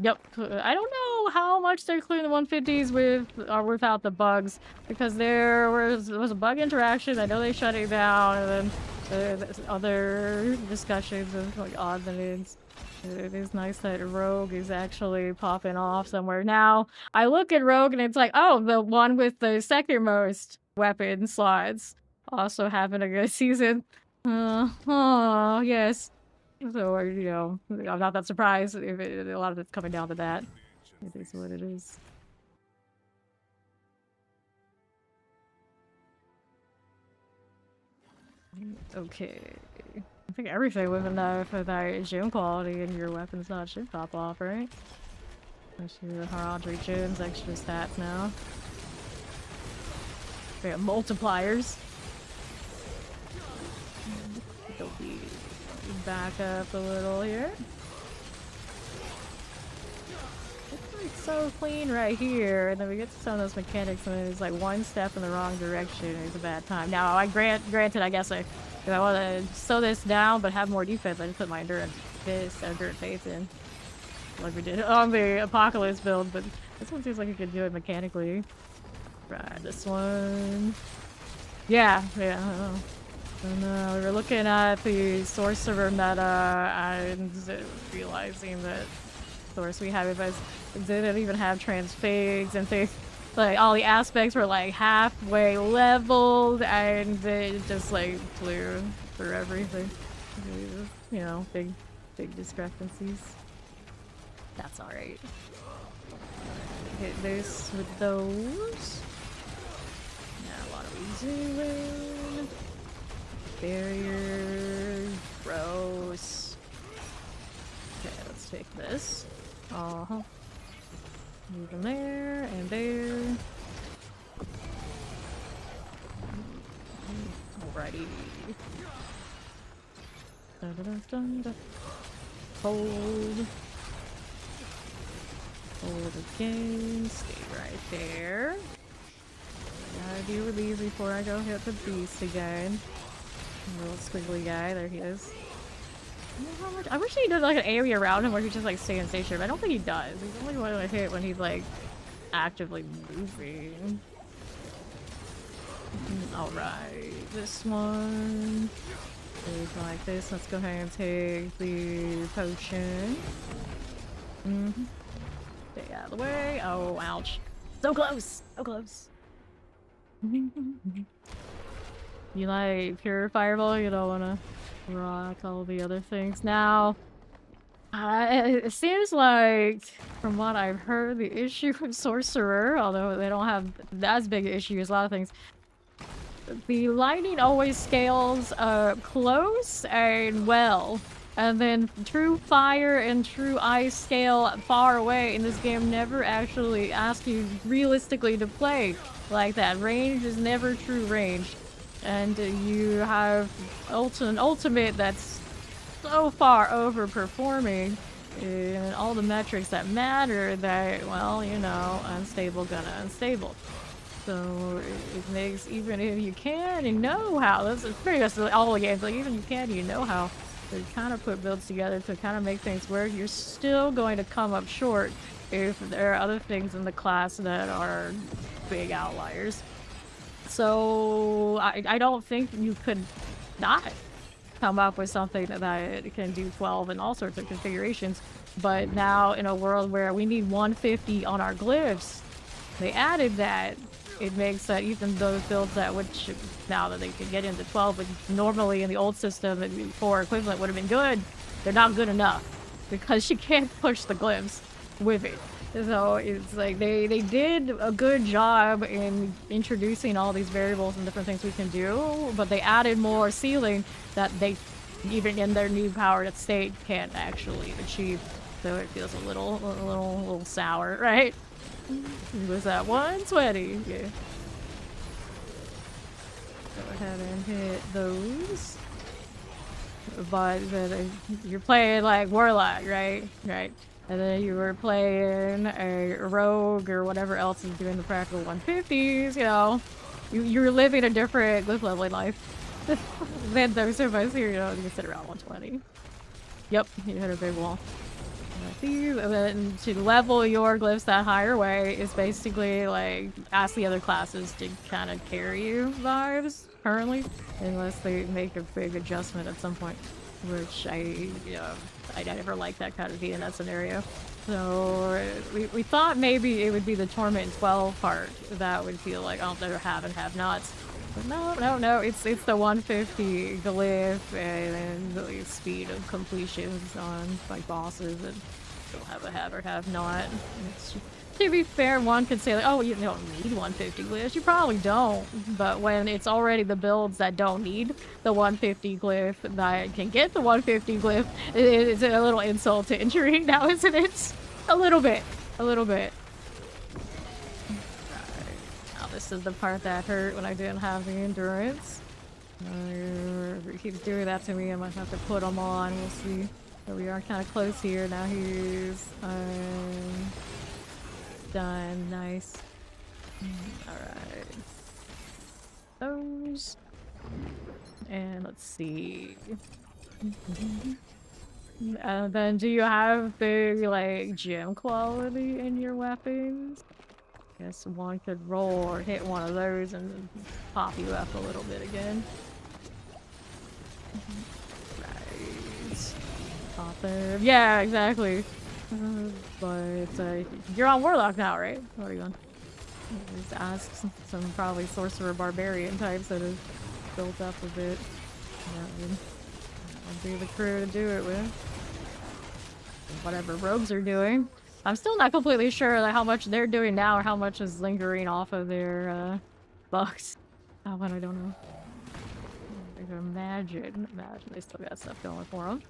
Yep. I don't know how much they're clearing the 150s with or without the bugs, because there was a bug interaction. I know they shut it down, and then there's other discussions of like odds and ends. It is nice that Rogue is actually popping off somewhere. Now, I look at Rogue and it's like, oh, the one with the second most weapon slots also having a good season. Oh, yes. So, you know, I'm not that surprised if a lot of it's coming down to that. It is what it is. Okay. I think everything with enough of that gem quality in your weapons not should pop off, right? Especially the Heraldry gems, extra stats now. We got multipliers. Back up a little here. It's like so clean right here, and then we get to some of those mechanics and it's like one step in the wrong direction is a bad time. Now, granted, I guess if I want to slow this down but have more defense, I just put my endurance faith in, like we did on the Apocalypse build. But this one seems like you could do it mechanically. Right, this one. Yeah. We were looking at the sorcerer meta and realizing that the source we have didn't even have transfigs and things. Like all the aspects were like halfway leveled, and it just like flew through everything. You know, big discrepancies. That's alright. Hit this with those. Now what are we doing? Barrier. Gross. Okay, let's take this. Move them there and there. Alrighty. Hold. Hold again. Stay right there. Gotta deal with these before I go hit the beast again. Little squiggly guy, there he is. I wish he did like an area around him where he just like stay in station, but I don't think he does. He's only one to hit when he's like actively moving. Alright, this one is like this. Let's go ahead and take the potion. Stay out of the way. Oh, ouch. So close! So close. You like pure fireball? You don't want to rock all the other things. Now, It seems like, from what I've heard, the issue with Sorcerer, although they don't have as big an issue as a lot of things, the lightning always scales close and well. And then true fire and true ice scale far away, and this game never actually asks you realistically to play like that. Range is never true range. And you have an ultimate that's so far overperforming in all the metrics that matter that, well, you know, unstable gonna unstable. So it makes, even if you can and know how, this is pretty much all the games, like even you can, you know how to kind of put builds together to kind of make things work, you're still going to come up short if there are other things in the class that are big outliers. So I don't think you could not come up with something that can do 12 in all sorts of configurations. But now in a world where we need 150 on our glyphs, they added that. It makes that even those builds that which now that they can get into 12, but normally in the old system and 4 equivalent would have been good, they're not good enough because you can't push the glyphs with it. So it's like they did a good job in introducing all these variables and different things we can do, but they added more ceiling that they, even in their new powered state, can't actually achieve. So it feels a little sour, right? It was at 120. Yeah. Go ahead and hit those. But then you're playing like Warlock, right? Right. And then you were playing a rogue or whatever else is doing the practical 150s, you know. You're living a different glyph leveling life than those of us here, you know, you sit around 120. Yep, you hit a big wall. And then to level your glyphs that higher way is basically like ask the other classes to kind of carry you vibes currently, unless they make a big adjustment at some point, which I never liked that kind of being in that scenario. So we thought maybe it would be the Torment 12 part that would feel like, oh, they're have and have nots. But no, it's the 150 glyph and the speed of completions on like bosses and don't have a have or have not. To be fair, one could say like, oh, you don't need 150 glyphs. You probably don't. But when it's already the builds that don't need the 150 glyph that can get the 150 glyph, it's a little insult to injury now, isn't it? A little bit. This is the part that hurt when I didn't have the endurance. He keeps doing that to me. I might have to put him on. We'll see. But we are kind of close here. Now he's done. Nice. Alright. Those. And let's see. Then do you have the like gem quality in your weapons? Guess one could roll or hit one of those and pop you up a little bit again. Right. Pop there. Yeah, exactly. But you're on Warlock now, right? What are you on? Just ask some probably sorcerer barbarian types that have built up a bit. That would be the crew to do it with. Whatever rogues are doing. I'm still not completely sure like, how much they're doing now or how much is lingering off of their bugs. That one I don't know. I can imagine they still got stuff going for them.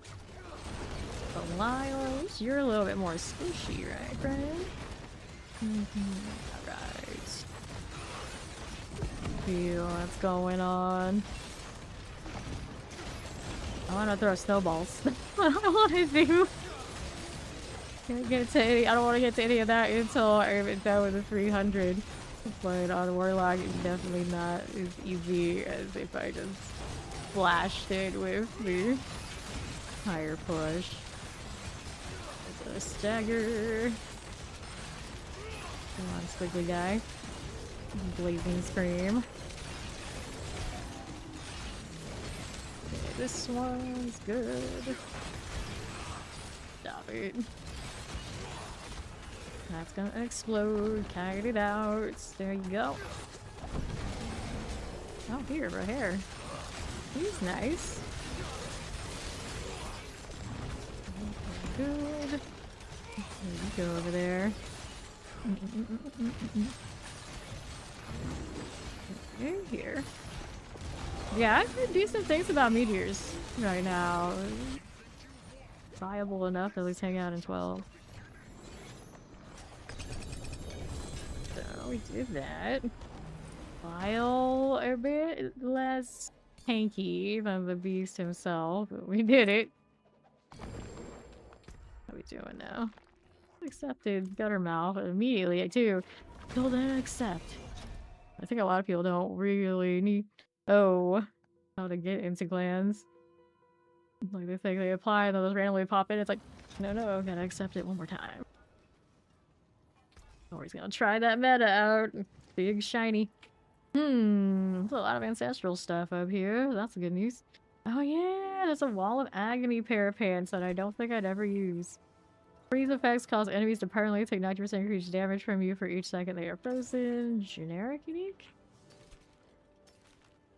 But Lyles, you're a little bit more squishy, right, friend? Alright. Feel what's going on. I want to throw snowballs. I want to do. Can't get to any. I don't want to get to any of that until I'm done with the 300. But on Warlock, it's definitely not as easy as if I just flashed it with the higher push. A stagger. Come on, squiggly guy. Blazing scream. Okay, this one's good. Stop it. That's gonna explode. Carry it out. There you go. Oh, here, right here. He's nice. Good. There you go over there. Here. Yeah, I've heard decent things about meteors right now. Viable enough to at least hang out in 12. So we did that. While a bit less tanky than the beast himself, but we did it. What are we doing now? Accepted Guttermouth immediately too. Still didn't accept. I think a lot of people don't really need how to get into clans. Like they think they apply and they'll just randomly pop in. It's like, no, gotta accept it one more time. Or he's gonna try that meta out. Big shiny. There's a lot of ancestral stuff up here. That's good news. Oh yeah, there's a Wall of Agony pair of pants that I don't think I'd ever use. Freeze effects cause enemies to permanently take 90% increased damage from you for each second they are frozen. Generic unique?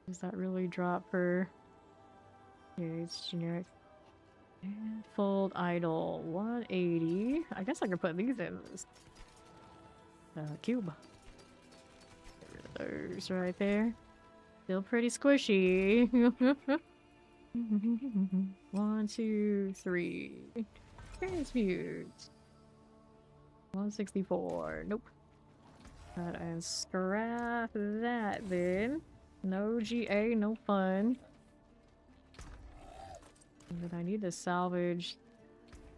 Does that really drop per... Yeah, it's generic. And fold idle 180. I guess I could put these in this cube. Get rid of those right there. Still pretty squishy. 1, 2, 3. Transmute. 164. Nope. And scrap that then. No GA, no fun. But I need to salvage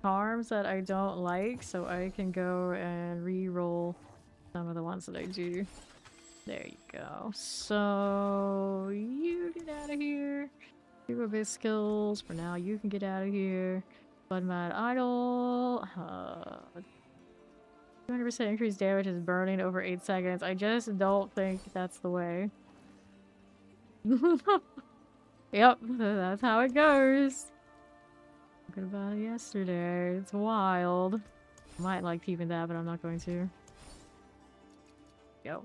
charms that I don't like so I can go and re-roll some of the ones that I do. There you go. So you get out of here. Do a bit skills. For now, you can get out of here. Blood Mad Idol. 200% increased damage is burning over 8 seconds. I just don't think that's the way. Yep, that's how it goes. Talking about it yesterday. It's wild. I might like keeping that, but I'm not going to. Go.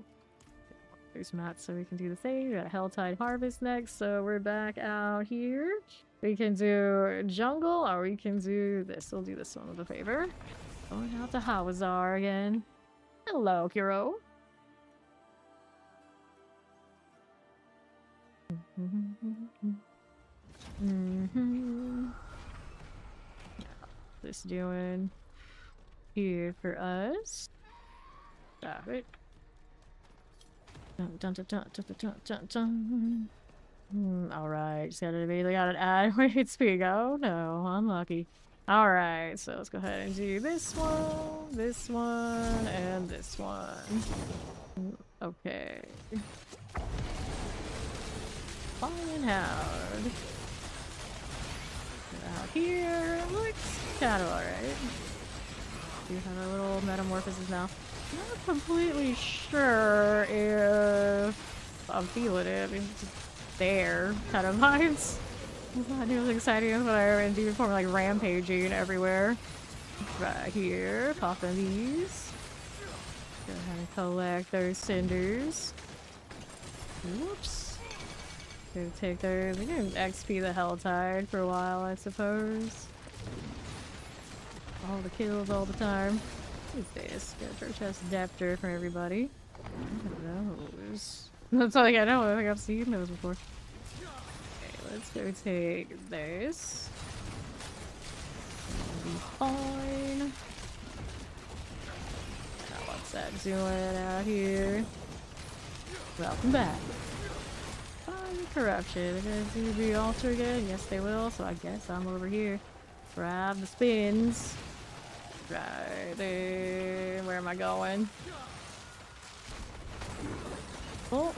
There's mats so we can do the thing. We got a Helltide Harvest next, so we're back out here. We can do jungle, or we can do this. We'll do this one with a favor. Going out to Hawazar again. Hello, Kiro. This doing here for us. Stop it. Dun, dun, dun, dun, dun, dun, dun, dun. Alright, just gotta immediately gotta add wait speed. Oh no, unlucky. Alright, so let's go ahead and do this one, and this one. Okay. Flying Hound. Out here, looks kinda alright. Do have a little metamorphosis now. Not completely sure if I'm feeling it. I mean, it's just there kind of vibes. It's not nearly as exciting as what I already do before, like rampaging everywhere. Right here, popping these. Go ahead and collect those cinders. Whoops. Gonna take those. We can XP the Helltide for a while, I suppose. All the kills all the time. What is this? Got a church house Deptor from everybody. What are those? That's all I know. I don't think I've seen those before. Okay, let's go take this. That'll be fine. Now what's that doing out here? Welcome back. Fine corruption. They're gonna do the altar again? Yes, they will. So I guess I'm over here. Grab the spins. Right there. Where am I going? Oh.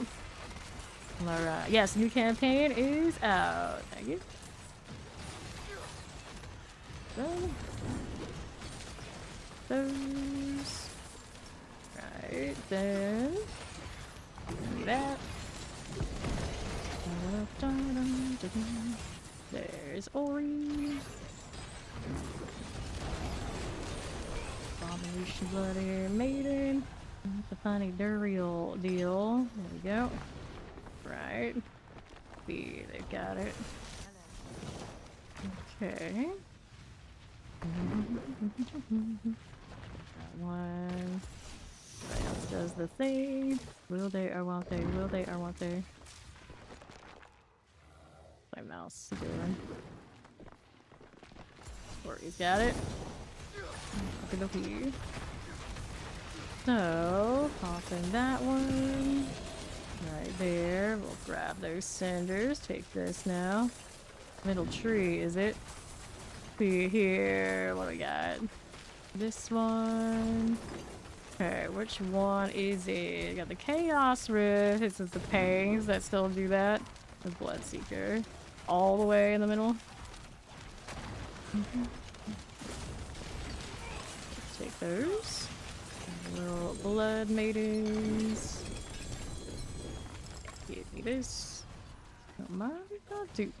Alright. Yes, new campaign is out. Thank you. Those. Right then. Do that. There's Ori. Abomination Bloody Maiden. The funny Duriel deal. There we go. Right. See, they've got it. Okay. That one. What else does the thing? Will they or won't they? Will they or won't they? My mouse doing. Corey's got it. Okay. So, pop in that one. Right there. We'll grab those cinders. Take this now. Middle tree, is it? See here. What do we got? This one. Okay, which one is it? Got the Chaos Rift. This is the Pangs that still do that. The Bloodseeker. All the way in the middle. Let's take those. Little Blood Maidens. Give me this. Oh my god, dude.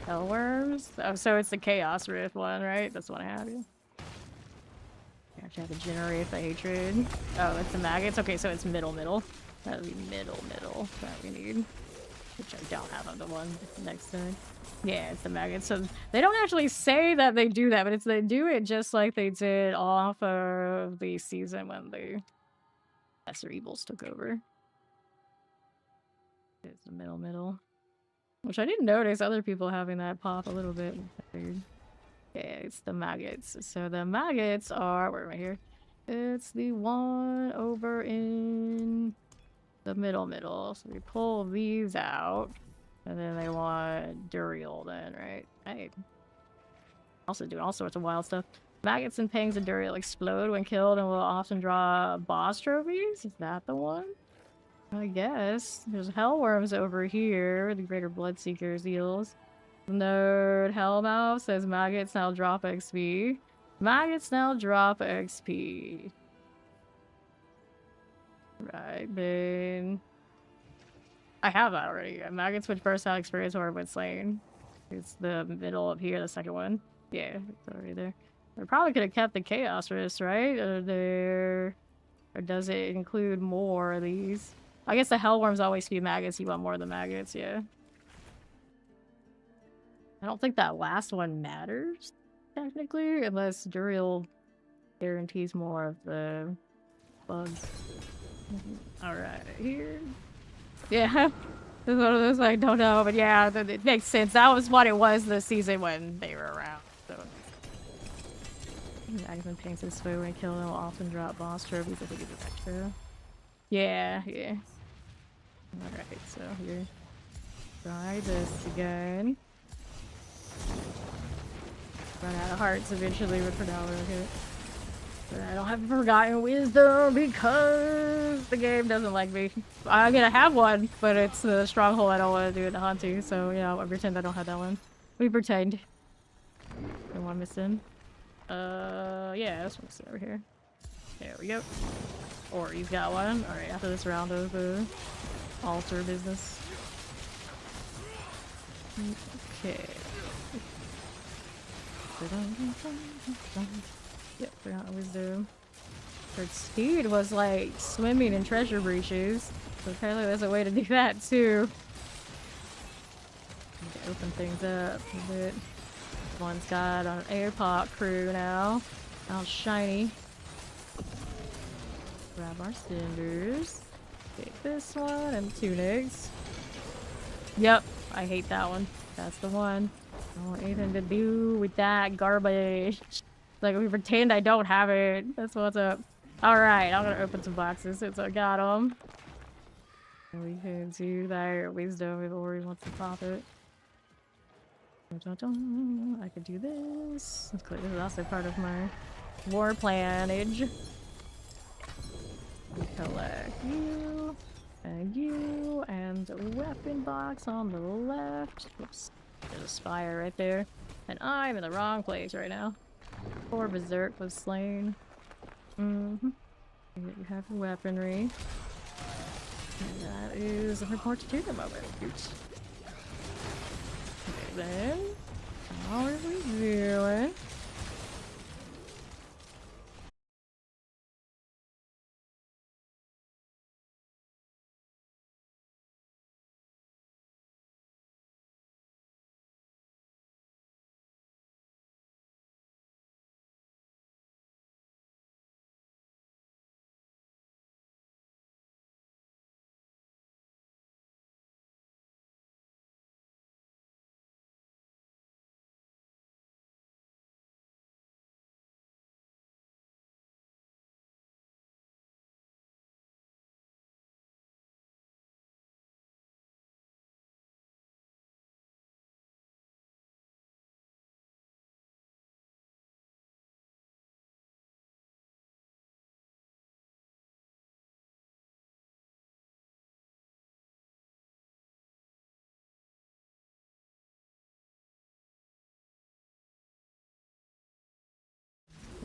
Hellworms? Oh, so it's the Chaos Rift one, right? That's the one I have, yeah. I actually have to generate the hatred. Oh, it's the maggots? Okay, so it's middle. That would be middle that we need. Which I don't have on the one next to it. Yeah, it's the maggots. So they don't actually say that they do that, but they do it just like they did off of the season when the Lesser Evils took over. It's the middle. Which I didn't notice other people having that pop a little bit. Weird. Yeah, it's the maggots. So the maggots are... Where am I here? It's the one over in the middle. So we pull these out. And then they want Duriel then, right? Hey. Also doing all sorts of wild stuff. Maggots and Pangs and Duriel explode when killed and will often draw boss trophies? Is that the one? I guess. There's Hellworms over here. The Greater Bloodseekers eels. Nerd Hellmouth says maggots now drop XP. Maggots now drop XP. Right, then... I have that already. Maggots would first have experience or when slain. It's the middle up here, the second one. Yeah, it's already there. I probably could have kept the Chaos Risk, right? Or does it include more of these? I guess the Hellworms always feed maggots. You want more of the maggots, yeah. I don't think that last one matters, technically, unless Duriel guarantees more of the bugs. Alright, here. Yeah, this is one of those I don't know, but yeah, it makes sense. That was what it was this season when they were around, so. Magazine paints this way when I kill them will often drop boss trophies. I think it's extra. Yeah. Alright, so here. Try this again. Run out of hearts eventually, but for now we're okay. But I don't have Forgotten Wisdom because the game doesn't like me. I'm gonna have one, but it's the stronghold I don't want to do in the hunting, so yeah, I pretend I don't have that one. We pretend. Don't want to miss him. Yeah, this one's over here. There we go. Or he's got one. Alright, after this round of the altar business. Okay. Yep, Forgotten Wisdom. Her speed was like swimming in treasure breaches. So apparently there's a way to do that too. Need to open things up a bit. One's got an airport crew now. All shiny. Grab our cinders. Take this one and tunics. Yep, I hate that one. That's the one. I don't want anything to do with that garbage. Like, we pretend I don't have it. That's what's up. Alright, I'm gonna open some boxes since I got them. And we can do that wisdom if Ori wants to pop it. I could do this. This is also part of my war planage. Collect you, and a weapon box on the left. Oops. There's a spire right there. And I'm in the wrong place right now. Poor Berserk was slain. You have your weaponry. And that is a report to the moment. Oops. Okay then. How are we doing?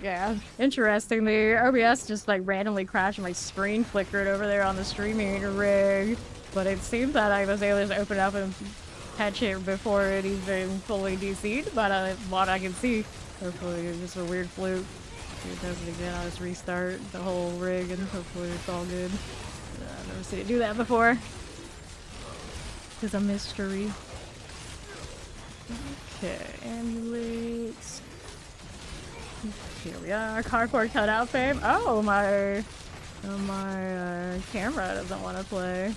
Yeah, interesting. The OBS just like randomly crashed and my screen flickered over there on the streaming rig. But it seems that I was able to open up and catch it before it even fully DC'd. But what I can see, hopefully it's just a weird fluke. If it does it again, I'll just restart the whole rig and hopefully it's all good. I've never seen it do that before. It's a mystery. Okay, amulets. Here we are, cardboard cutout fame. Oh, my camera doesn't want to play.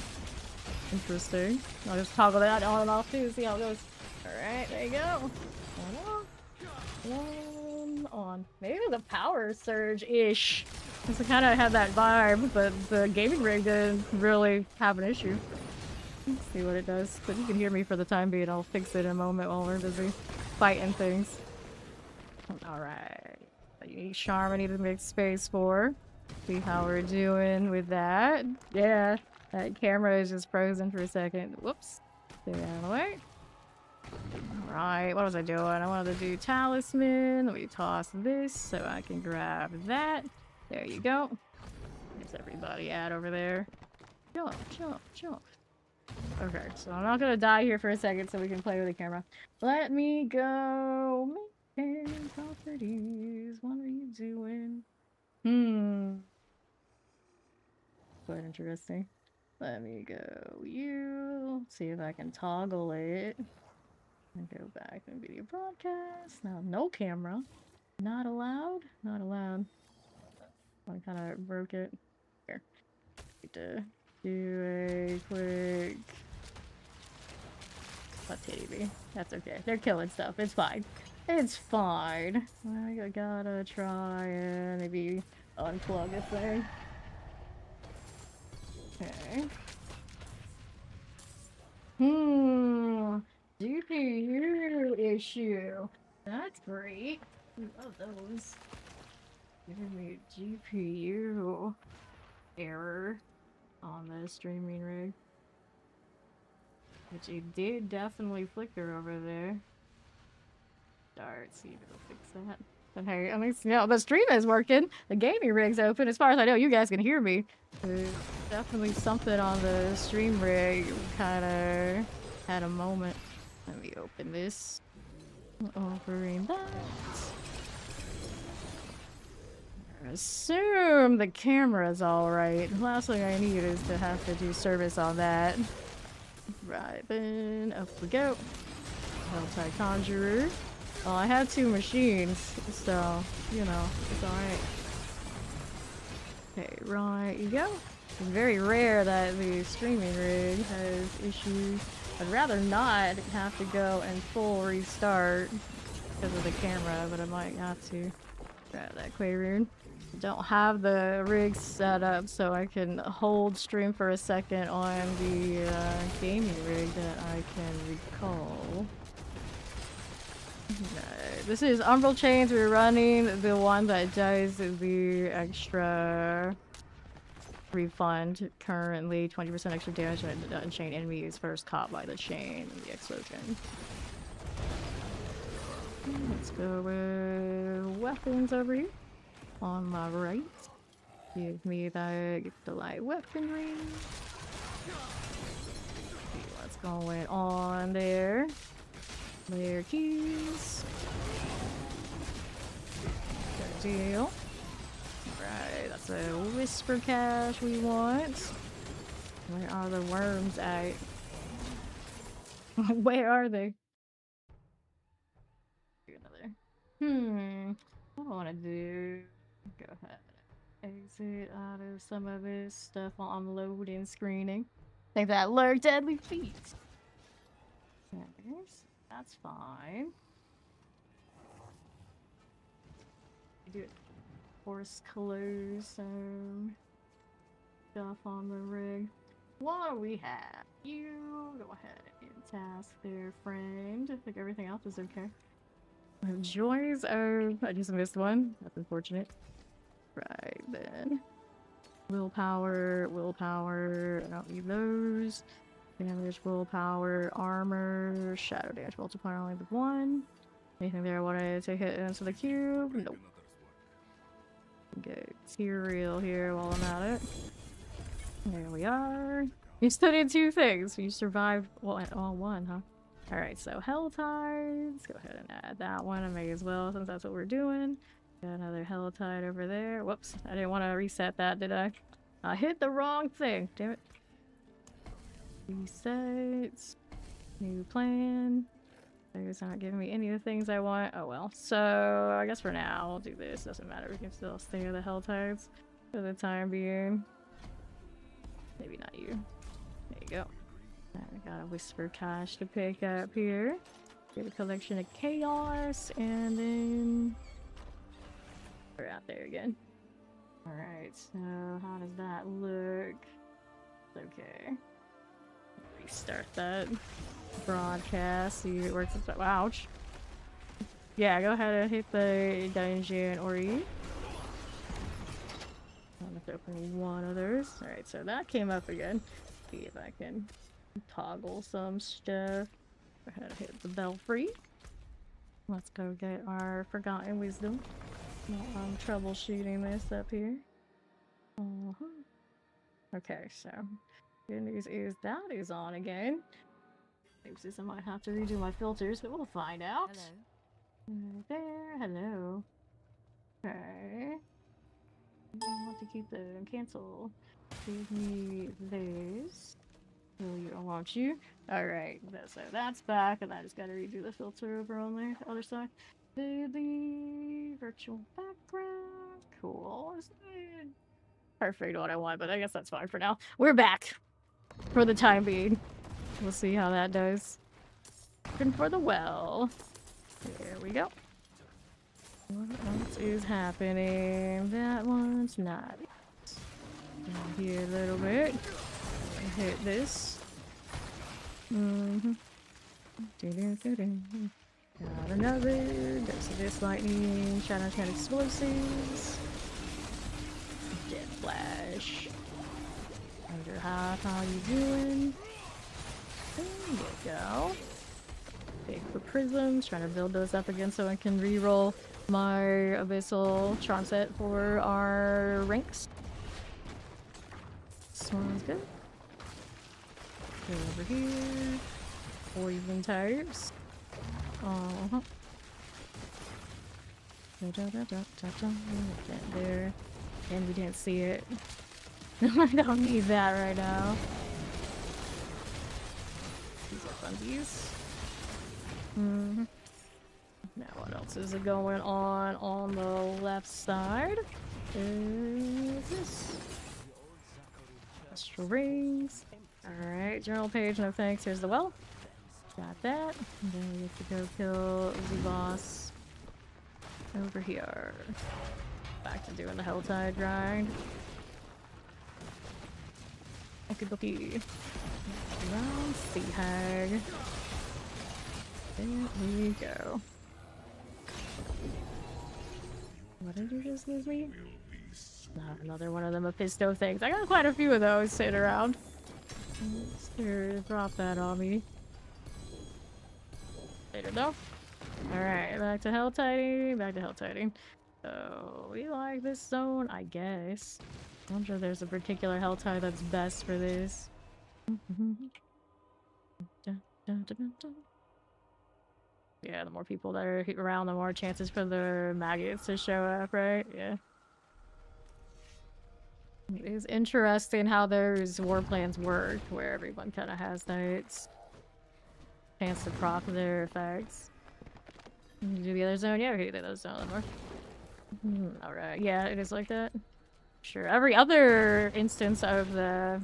Interesting. I'll just toggle that on and off too, see how it goes. Alright, there you go. One on. Maybe the power surge-ish. Because I kind of had that vibe, but the gaming rig didn't really have an issue. Let's see what it does. But you can hear me for the time being. I'll fix it in a moment while we're busy fighting things. Alright. Unique charm I need to make space for. See how we're doing with that. Yeah, that camera is just frozen for a second. Whoops. Stay out of the way. Alright, what was I doing? I wanted to do talisman. Let me toss this so I can grab that. There you go. There's everybody at over there. Jump, jump, jump. Okay, so I'm not gonna die here for a second so we can play with the camera. Let me go. Main properties. What are you doing? Quite interesting. Let me go. You. See if I can toggle it. And go back and video broadcast. Now, no camera. Not allowed? Not allowed. I kind of broke it. Here. Need to do a quick. Let's TV. That's okay. They're killing stuff. It's fine. It's fine. I gotta try and maybe unplug a thing. Okay. GPU issue. That's great. We love those. Giving me a GPU error on the streaming rig. Which it did definitely flicker over there. Start, see if it'll fix that. But hey, at least, you know, the stream is working. The gaming rig's open. As far as I know, you guys can hear me. There's definitely something on the stream rig. Kind of had a moment. Let me open this. Offering that. Assume the camera's alright. Last thing I need is to have to do service on that. Right, then up we go. Helltide Conjurer. Well, I have two machines, so, you know, it's alright. Okay, right you go. It's very rare that the streaming rig has issues. I'd rather not have to go and full restart because of the camera, but I might have to. Grab that Quay rune. Don't have the rig set up so I can hold stream for a second on the gaming rig that I can recall. This is Umbral Chains. We're running the one that does the extra refund currently. 20% extra damage when an unchained enemy is first caught by the chain and the explosion. Let's go with weapons over here. On my right. Give me the light weaponry. See what's going on there. Layer keys. Good deal. Right, that's a whisper cache we want. Where are the worms at? Where are they? Another. What do I want to do? Go ahead. Exit out of some of this stuff while I'm loading screening. I think that lurk deadly feet. That's fine. Do it. Force close some stuff on the rig. What do we have? You go ahead and task there, friend. I think everything else is okay. Joys of... I just missed one. That's unfortunate. Right then. Willpower, willpower. I don't need those. Damage, willpower, armor, shadow damage multiplier only with one. Anything there I wanted to hit into the cube? Nope. Get cereal here while I'm at it. There we are. You still did 2 things. You survived all one, huh? Alright, so Hell Tides. Go ahead and add that one. I may as well, since that's what we're doing. Got another Hell Tide over there. Whoops, I didn't want to reset that, did I? I hit the wrong thing. Damn it. Reset. New plan. It's not giving me any of the things I want. Oh well. So, I guess for now, I'll do this. Doesn't matter. We can still stay with the Hell Tides for the time being. Maybe not you. There you go. I got a Whisper Cache to pick up here. Get a collection of chaos, and then we're out there again. Alright, so how does that look? Okay. Restart that broadcast, see if it works. Ouch. Yeah, go ahead and hit the dungeon, Ori. I'm gonna open one of those. Alright, so that came up again. See if I can toggle some stuff. Go ahead and hit the belfry. Let's go get our Forgotten Wisdom. I'm troubleshooting this up here. Okay, so good news is that is on again. Oopsies, I might have to redo my filters, but we'll find out. Hello. Right there, hello. Okay. I want to keep the cancel. Give me this. No, you don't want you. Alright, so that's back, and I just gotta redo the filter over on the other side. The virtual background. Cool. Perfect what I want, but I guess that's fine for now. We're back for the time being. We'll see how that does. Looking for the well. There we go. What else is happening? That one's not. Down here a little bit. Hit this. Got another. Dose of this lightning. Shadow 10 explosives. Dead flash. Under half, how you doing? There you go. Big for prisms. Trying to build those up again so I can reroll my abyssal charm set for our ranks. This one's good. Go over here. Poison types. Get there. And we didn't see it. I don't need that right now. These are funsies. Now what else is going on the left side? Is this? Astral rings. Alright, journal page, no thanks. Here's the well. Got that. And then we have to go kill the boss over here. Back to doing the Helltide grind. Okie round sea hag. There we go. What did you just give me? Another one of them Mephisto things. I got quite a few of those sitting around. Here, drop that on me. Later though. Alright, back to Helltiding. Back to Helltiding. So, we like this zone, I guess. I'm sure there's a particular Helltide that's best for this. Yeah, the more people that are around, the more chances for the maggots to show up, right? Yeah. It is interesting how those war plans work, where everyone kind of has that chance to proc their effects. You do the other zone? Yeah, we can do the other zone a little more. Alright, yeah, it is like that. Sure, every other instance of the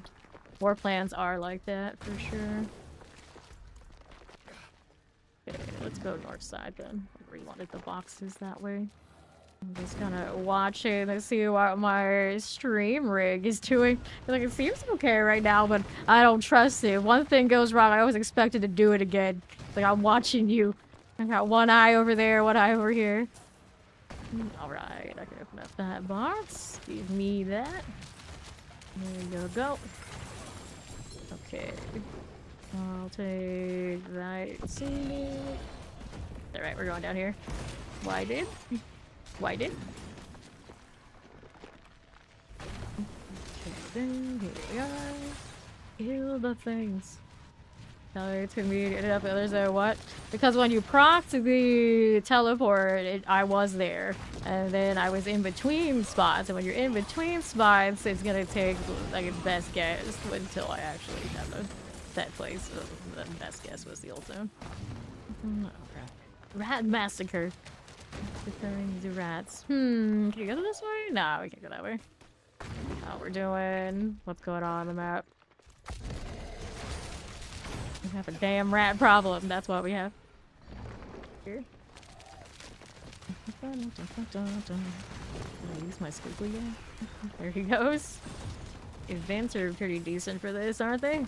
war plans are like that, for sure. Okay, let's go north side then. I really wanted the boxes that way. I'm just kind of watching to see what my stream rig is doing. Like, it seems okay right now, but I don't trust it. One thing goes wrong, I always expected to do it again. Like, I'm watching you. I got one eye over there, one eye over here. Alright, I can open up that box. Give me that. There you go. Okay. I'll take that seed. Alright, we're going down here. Whited. Whited. Then here we are. Kill the things. It's convenient enough. There's a what? Because when you proc to the teleport, I was there. And then I was in between spots. And when you're in between spots, it's gonna take like its best guess until I actually have a set place. So the best guess was the old zone. Oh, rat massacre. Referring to rats. Can you go this way? No, we can't go that way. How we're doing? What's going on the map? We have a damn rat problem. That's what we have. Here. Can I use my squiggly again? There he goes. Events are pretty decent for this, aren't they?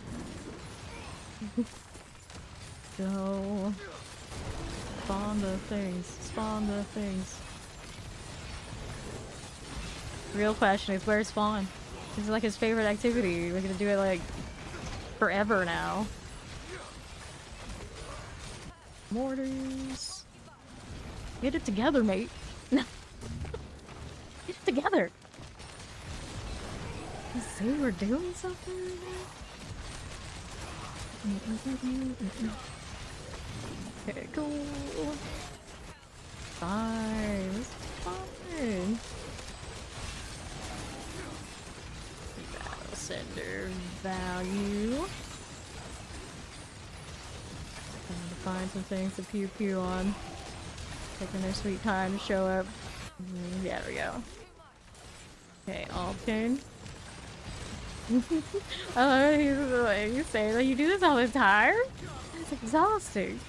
Go. Spawn the things. Spawn the things. Real question is, where's Spawn? This is like his favorite activity. We're gonna do it like forever now. Mortars. Get it together, mate. Get it together. You see we're doing something right now? Okay, cool. Fine. This is fine. Battle sender value. Trying to find some things to pew pew on. Taking their sweet time to show up. Yeah, there we go. Okay, Alpine. I love he's like, you say that you do this all the time? It's exhausting.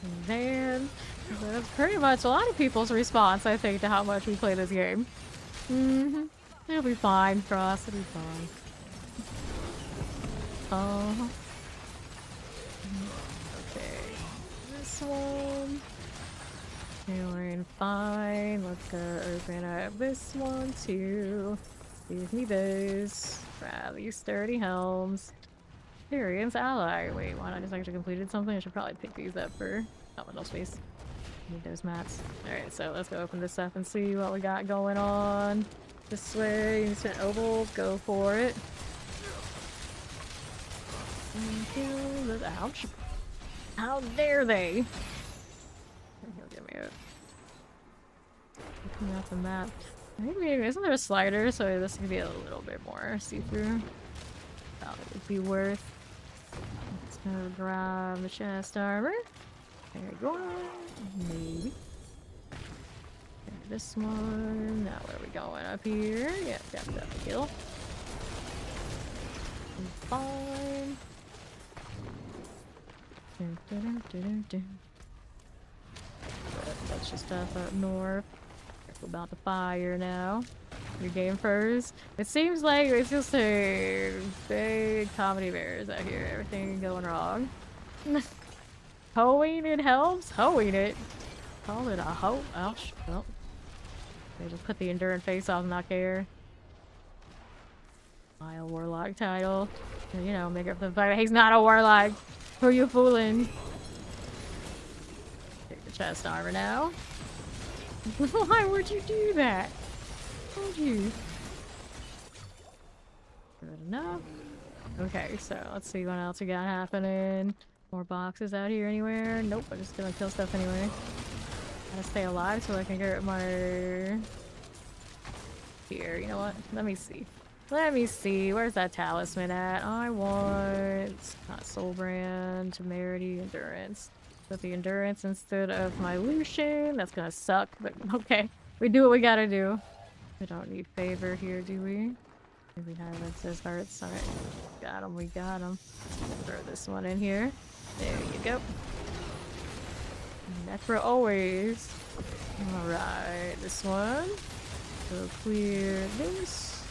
And then that's pretty much a lot of people's response, I think, to how much we play this game. It'll be fine, Frost. It'll be fine. Oh. Okay. This one. Feeling fine. Let's go open up this one too. Give me this. Rally sturdy helms. Experience ally. Wait, why not just actually completed something? I should probably pick these up for no space. Need those mats. Alright, so let's go open this up and see what we got going on. This way, instant ovals, go for it. Ouch. How dare they? He'll give me it. Looking at the map. Maybe, isn't there a slider? So this could be a little bit more see-through. Thought it would be worth. Let's go grab the chest armor. There we go. Maybe. Okay, this one. Now where are we going? Up here? Yeah, got that kill. Fine. Bunch of stuff up north. Careful about the fire now. Your game first. It seems like it's just a big comedy bears out here. Everything going wrong. Hoeing it helps? Hoeing it? Call it a hoe? Ouch. Well, they just put the endurance face off and not care. My Warlock title. And, you know, make up the fact that he's not a Warlock. Who are you fooling? Take the chest armor now. Why would you do that? Would you? Good enough. Okay, so let's see what else we got happening. More boxes out here anywhere? Nope, I'm just gonna kill stuff anyway. Gotta stay alive so I can get my... Here, you know what? Let me see. Let me see. Where's that talisman at? I want... Not soul brand, temerity, endurance. Put the endurance instead of my Lucian. That's gonna suck, but okay. We do what we gotta do. We don't need favor here, do we? We have it says hearts. Alright. Got him, we got him. Throw this one in here. There you go. Necro always. Alright, this one. So clear this.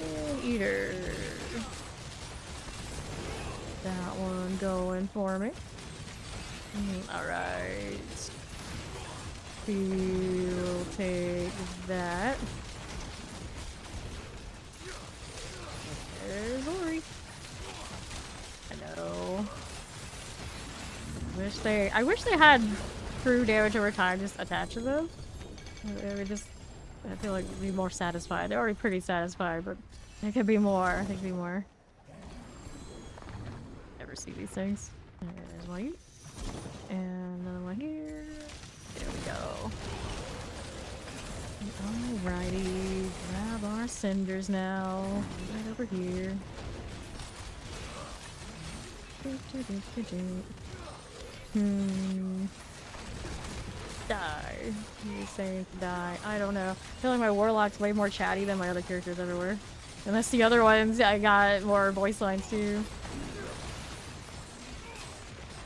And eater. That one going for me. Alright. We'll take that. There's Ori. I know. I wish they had true damage over time just attached to them. They would just I feel like it'd be more satisfied. They're already pretty satisfied, but there could be more. I think could be more. Never see these things. There's one here. And another one here. There we go. Alrighty. Grab our cinders now. Right over here. Die. You say die. I don't know. I feel like my Warlock's way more chatty than my other characters ever were. Unless the other ones, I got more voice lines too.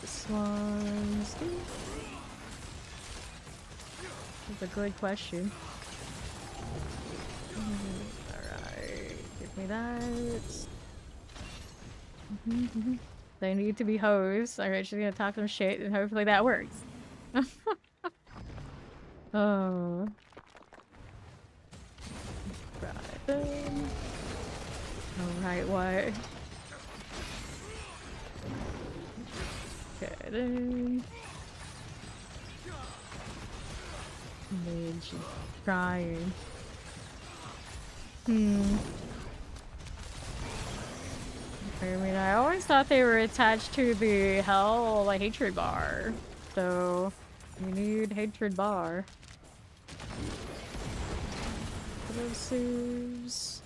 This one's... That's a good question. Alright. Give me that. They need to be hosed. Alright, she's gonna talk some shit and hopefully that works. Oh. Right then. Alright, what? Okay then. Man, she's crying. I mean, I always thought they were attached to the hell, like, hatred bar. So, we need hatred bar. Explosives.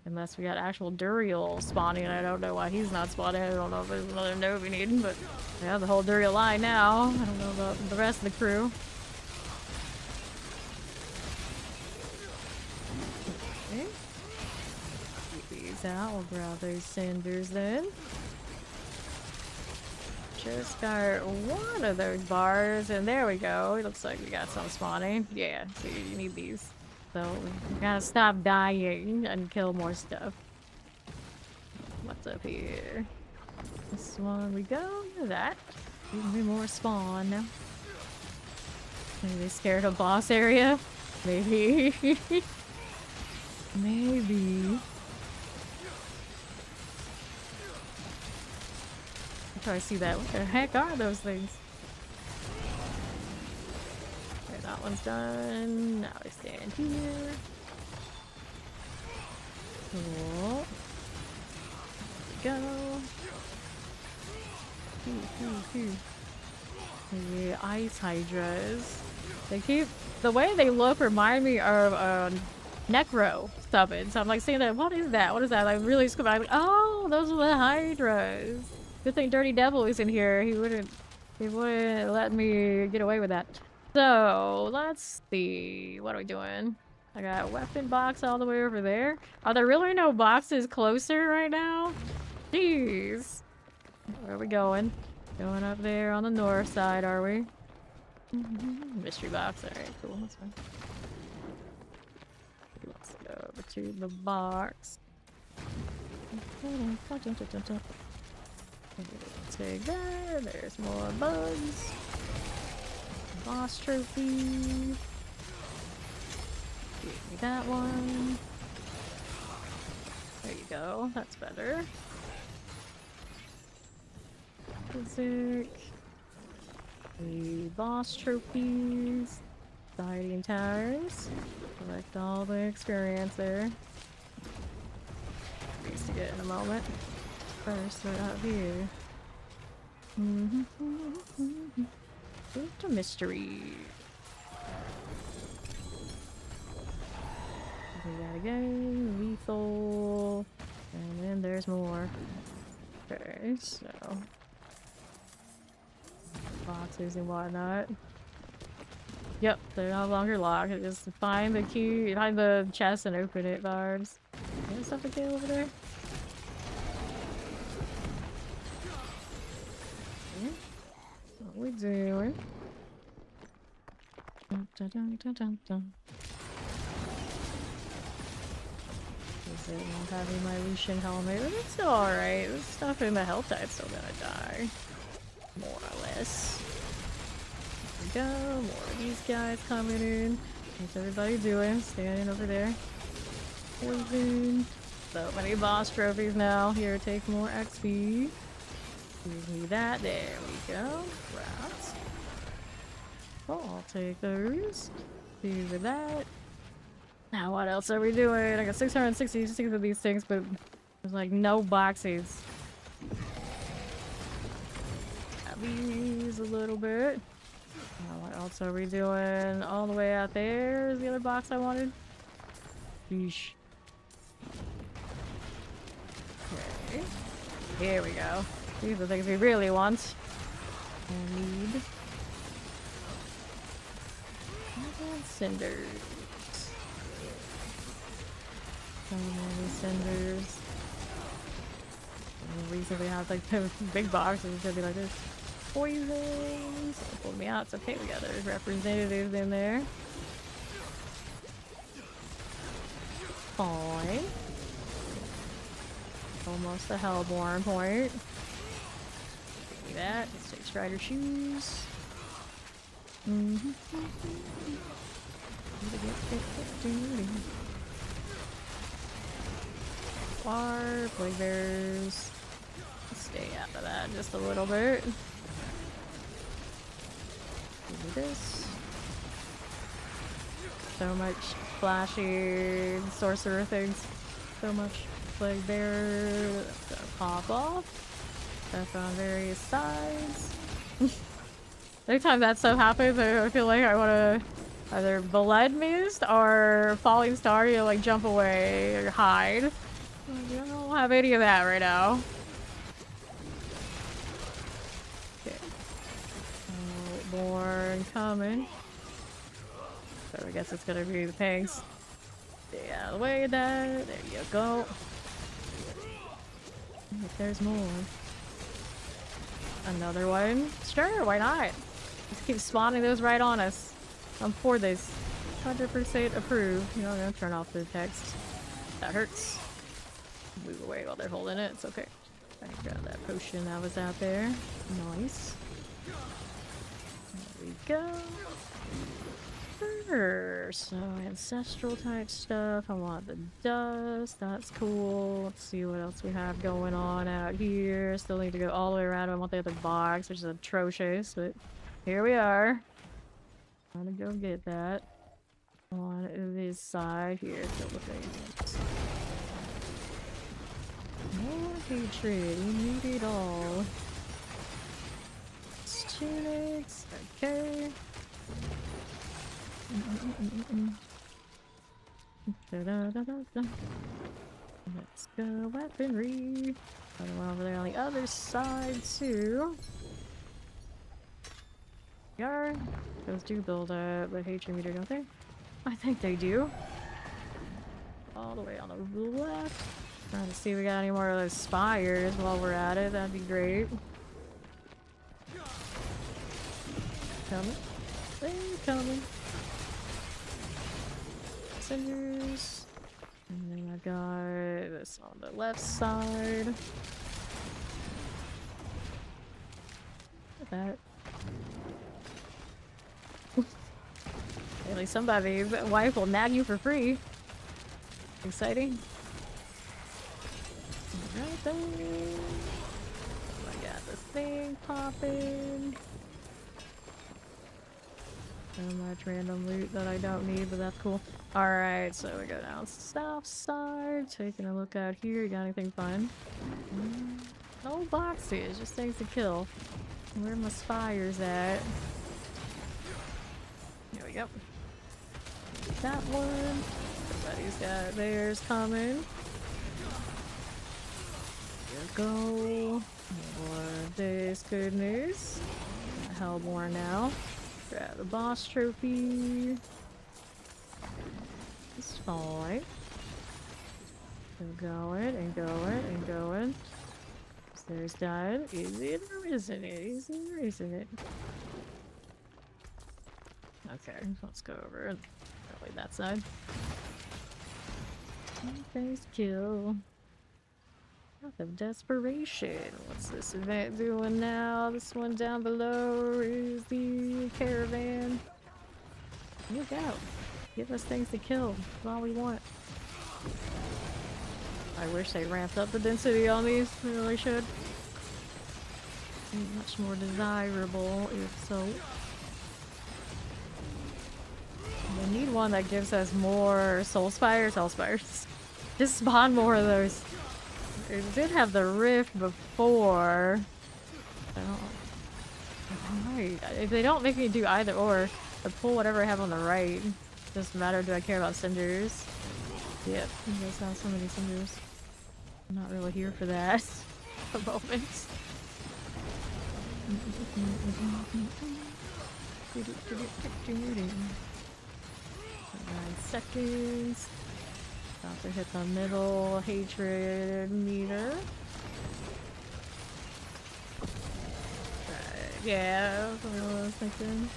Unless we got actual Duriel spawning, I don't know why he's not spawning. I don't know if there's another node we need, but we have the whole Duriel line now. I don't know about the rest of the crew. Okay. Keep these out. We'll grab those cinders then. Just got one of those bars, and there we go. It looks like we got some spawning. Yeah, so you need these. So we gotta stop dying and kill more stuff. What's up here? This one we go. Look at that. Give me more spawn now. Maybe they scared of boss area? Maybe. Maybe. I'm trying to see that. What the heck are those things? Okay, that one's done. Now we stand here. Cool. There we go. The ice hydras. They keep the way they look remind me of necro summons. So I'm like saying that. What is that? What is that? Like really scoop. I'm like, oh, those are the hydras. Good thing Dirty Devil is in here. He wouldn't let me get away with that. So let's see. What are we doing? I got a weapon box all the way over there. Are there really no boxes closer right now? Jeez. Where are we going? Going up there on the north side, are we? Mystery box. Alright, cool. That's fine. Let's go over to the box. Take that. There's more bugs. Boss trophy. Give me that one. There you go. That's better. Physic. The boss trophies. Society and towers. Collect all the experience there. Used to get in a moment. First, right out here. It's a mystery. We got again, lethal, and then there's more. Okay, so boxes and whatnot. Yep, they're no longer locked. Just find the key, find the chest, and open it, Barbs. There's something to kill over there. What we doing? Dun, dun, dun, dun, dun, dun. Is it having my Lucian helmet? But it's still alright. This stuff in the health type's still gonna die. More or less. There we go. More of these guys coming in. What's everybody doing? Standing over there. Poison. So many boss trophies now. Here, take more XP. Give me that. There we go. Right. Oh, I'll take those. Do with that. Now what else are we doing? I got 666 of these things, but there's like no boxes. Got these a little bit. Now what else are we doing? All the way out there is the other box I wanted. Yeesh. Okay. Here we go. These are the things we really want. I need cinders. So many cinders. And the reason we have like those big boxes is gonna be like this. Poisons. Pull me out. It's okay. We got those representatives in there. Fine. Almost a Hellborn point. Give me that. Let's take Strider shoes. Bar, Plague Bears. Stay out of that just a little bit. Give me this. So much flashy sorcerer things. So much Plague Bear. That's gonna pop off. Stuff on various sides. Anytime that stuff happens, I feel like I want to either Blood Mist or Falling Star, you know, like jump away or hide. I don't have any of that right now. Okay. Born coming. So I guess it's gonna be the pigs. Stay out of the way of that. There you go. If there's more. Another one? Sure, why not? Just keep spawning those right on us. I'm for this. 100% approve. You know, I'm gonna turn off the text. That hurts. Move away while they're holding it. It's okay. I can grab that potion that was out there. Nice. There we go. So ancestral type stuff. I want the dust. That's cool. Let's see what else we have going on out here. Still need to go all the way around. I want the other box, which is atrocious, but here we are. I'm gonna go get that on this side here. Fill the things. More hatred. We need it all. Tunics. Okay. Let's go weaponry. Got one over there on the other side too. Yard. Those do build a hatred meter, don't they? I think they do. All the way on the left. Trying to see if we got any more of those spires while we're at it. That'd be great. Coming. They're coming. Cinders. And then I got this on the left side. Look at that. At least somebody's wife will nag you for free. Exciting. Right there. I got this thing popping. So much random loot that I don't need, but that's cool. Alright, so we go down south side. Taking a look out here. You got anything fun? No boxes, just things to kill. Where are my spires at? Here we go. That one. Everybody's got theirs coming. Here we go. More of this goodness. Hellborn now. Grab the boss trophy. It's fine. Keep going and going and going. So there's that. Is it or isn't it? Is it or isn't it? Okay, let's go over probably that side. Things kill. Path of desperation. What's this event doing now? This one down below is the caravan. Look out. Give us things to kill. That's all we want. I wish they ramped up the density on these. They really should. Be much more desirable if so. I need one that gives us more soul spires. Just spawn more of those. It did have the rift before. I don't. If they don't make me do either or, I pull whatever I have on the right. Doesn't matter. Do I care about cinders? Yep, you guys have so many cinders. I'm not really here for that at the moment. 9 seconds. About to hit the middle hatred meter. Yeah, that's what I was thinking.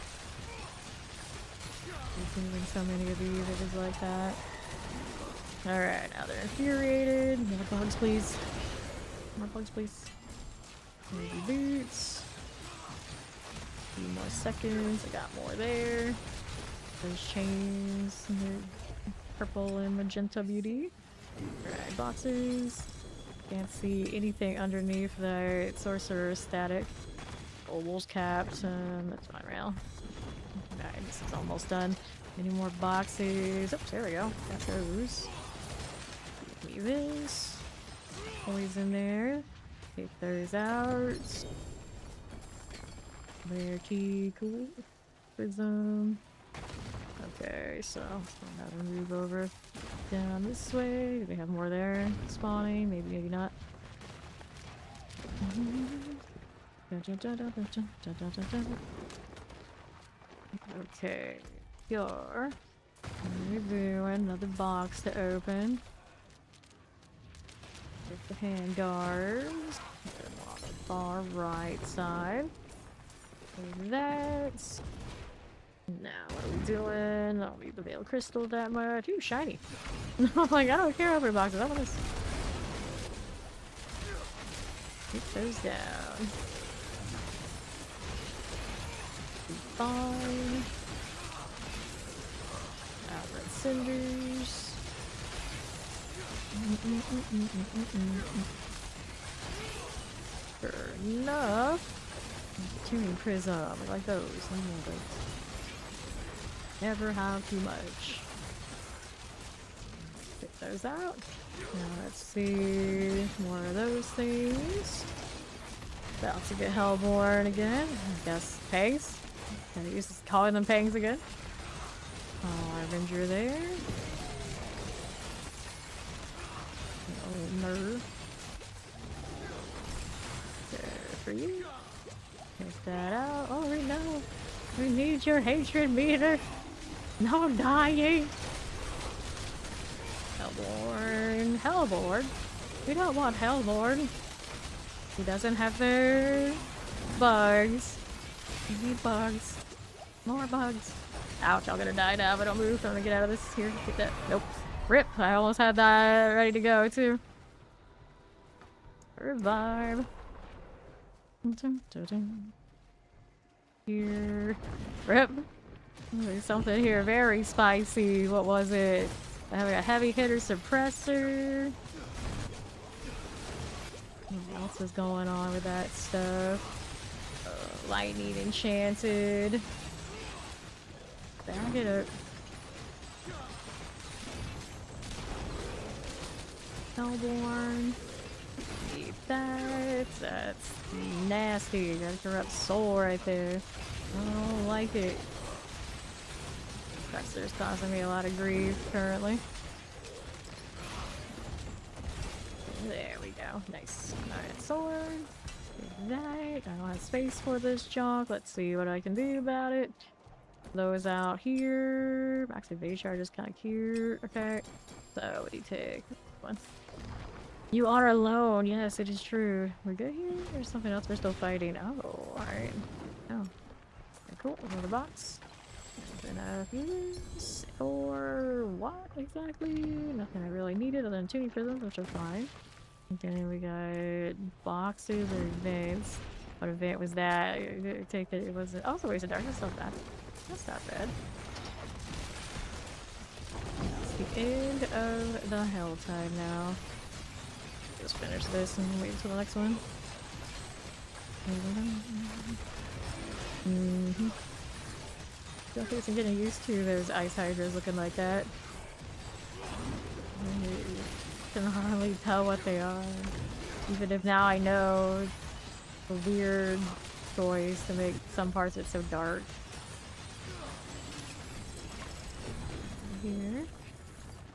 There's moving so many of these, it is like that. Alright, now they're infuriated. More bugs, please. More bugs, please. Maybe boots. A few more seconds. I got more there. Those chains. Purple and magenta beauty. Alright, boxes. Can't see anything underneath the sorcerer static. Oval's capped. That's fine now. Alright, this is almost done. Any more boxes? Oh, there we go. Got those. Give me this. Always in there. Take those out. Rare key, cool. Prism. Okay, so I'm gonna move over down this way. Do we have more there? Spawning? Maybe, maybe not. Okay, here. Review another box to open. With the hand guards. On the far right side. Like that. Now, what are we doing? I don't need the veil crystal that much. Ooh, shiny. Like, I don't care over boxes. I want this. Keep those down. Fine. Outlet cinders. Fair enough. Tuning prism. I like those. I know those. Never have too much. Get those out. Now let's see. More of those things. About to get Hellborn again. I guess Pegs. Gonna use calling them Pegs again. Oh, Avenger there. Oh, nerve. There for you. Take that out. Oh, wait, no. We need your hatred meter. No dying. Hellborn. Hellborn? We don't want Hellborn. He doesn't have their bugs. We need bugs. More bugs. Ouch, I'm gonna die now if I don't move. I'm gonna get out of this. Here, get that. Nope. Rip. I almost had that ready to go, too. Revive. Here. Rip. There's something here very spicy. What was it? I have a heavy hitter suppressor. What else is going on with that stuff? Lightning enchanted. Back it up. Hellborn. Keep that. That's nasty. Got a corrupt soul right there. I don't like it. Suppressor's causing me a lot of grief currently. There we go. Nice. Alright, sword. Do that. I don't have space for this junk. Let's see what I can do about it. Those out here. Max evade charge is kind of cute. Okay. So, what do you take? One. You are alone. Yes, it is true. We're good here? There's something else we're still fighting. Oh, alright. Oh. Okay, cool. Another box. Nothing of use. Or what exactly? Nothing I really needed other than tuning prisms, which are fine. Okay, we got boxes or events. What event was that? Take it. It was also Ways of Darkness. Not bad. That's not bad. It's the end of the hell time now. Just finish this and wait until the next one. Don't think I'm getting used to those ice hydras looking like that. I can hardly tell what they are. Even if now I know the weird choice to make some parts it's so dark. Here.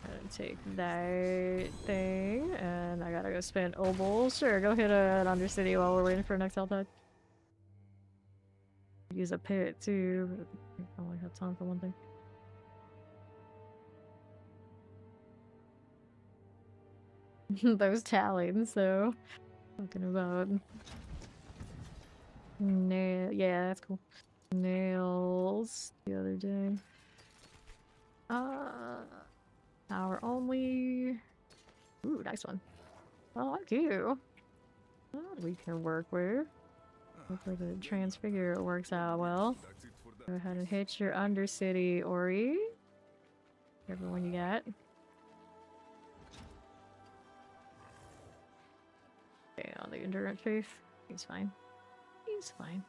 Gotta take that thing, and I gotta go spend obol. Sure, go hit an Undercity while we're waiting for next health touch. Use a pit too, but I only have time for one thing. Those talons, though. Talking about nail. Yeah, that's cool. Nails the other day. Power only. Ooh, nice one. Oh, like you. That we can work with. Hopefully the transfigure works out well. Go ahead and hit your Undercity, Ori. Everyone you got. Okay, on the endurance faith. He's fine. He's fine.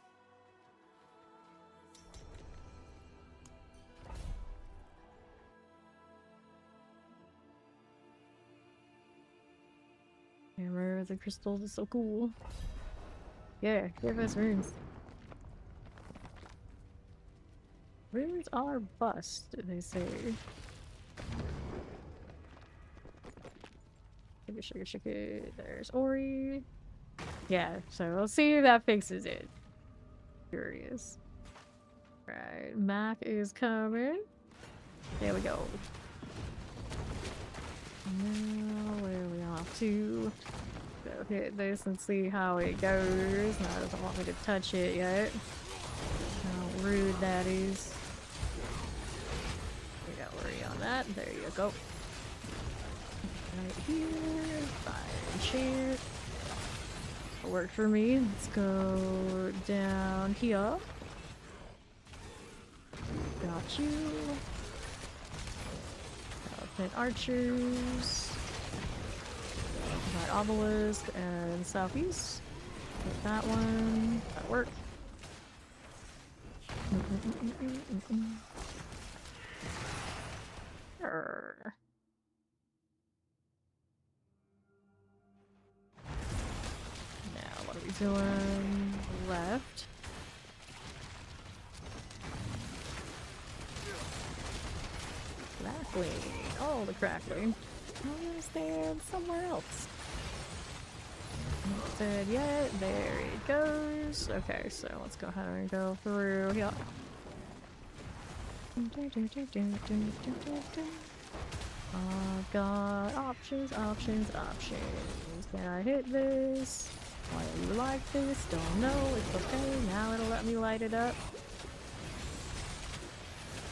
Hammer of the crystals is so cool. Yeah, give us runes. Runes are bust, they say. Sugar. There's Ori. Yeah, so we'll see if that fixes it. Curious. Right, Mac is coming. There we go. Now, where are we off to? Go hit this and see how it goes. No, it doesn't want me to touch it yet. How rude that is. We got Ori on that. There you go. Right here. Fire enchant. Worked for me. Let's go down here. Got you. Pit archers. Got obelisk and southeast. Hit that one. That worked. Sure. Now, what are we doing? Left. Crackling. Oh, the crackling. I was there somewhere else. Not dead yet. There it goes. Okay, so let's go ahead and go through here. I've got options. Can I hit this? Why do you like this? Don't know. It's okay. Now it'll let me light it up.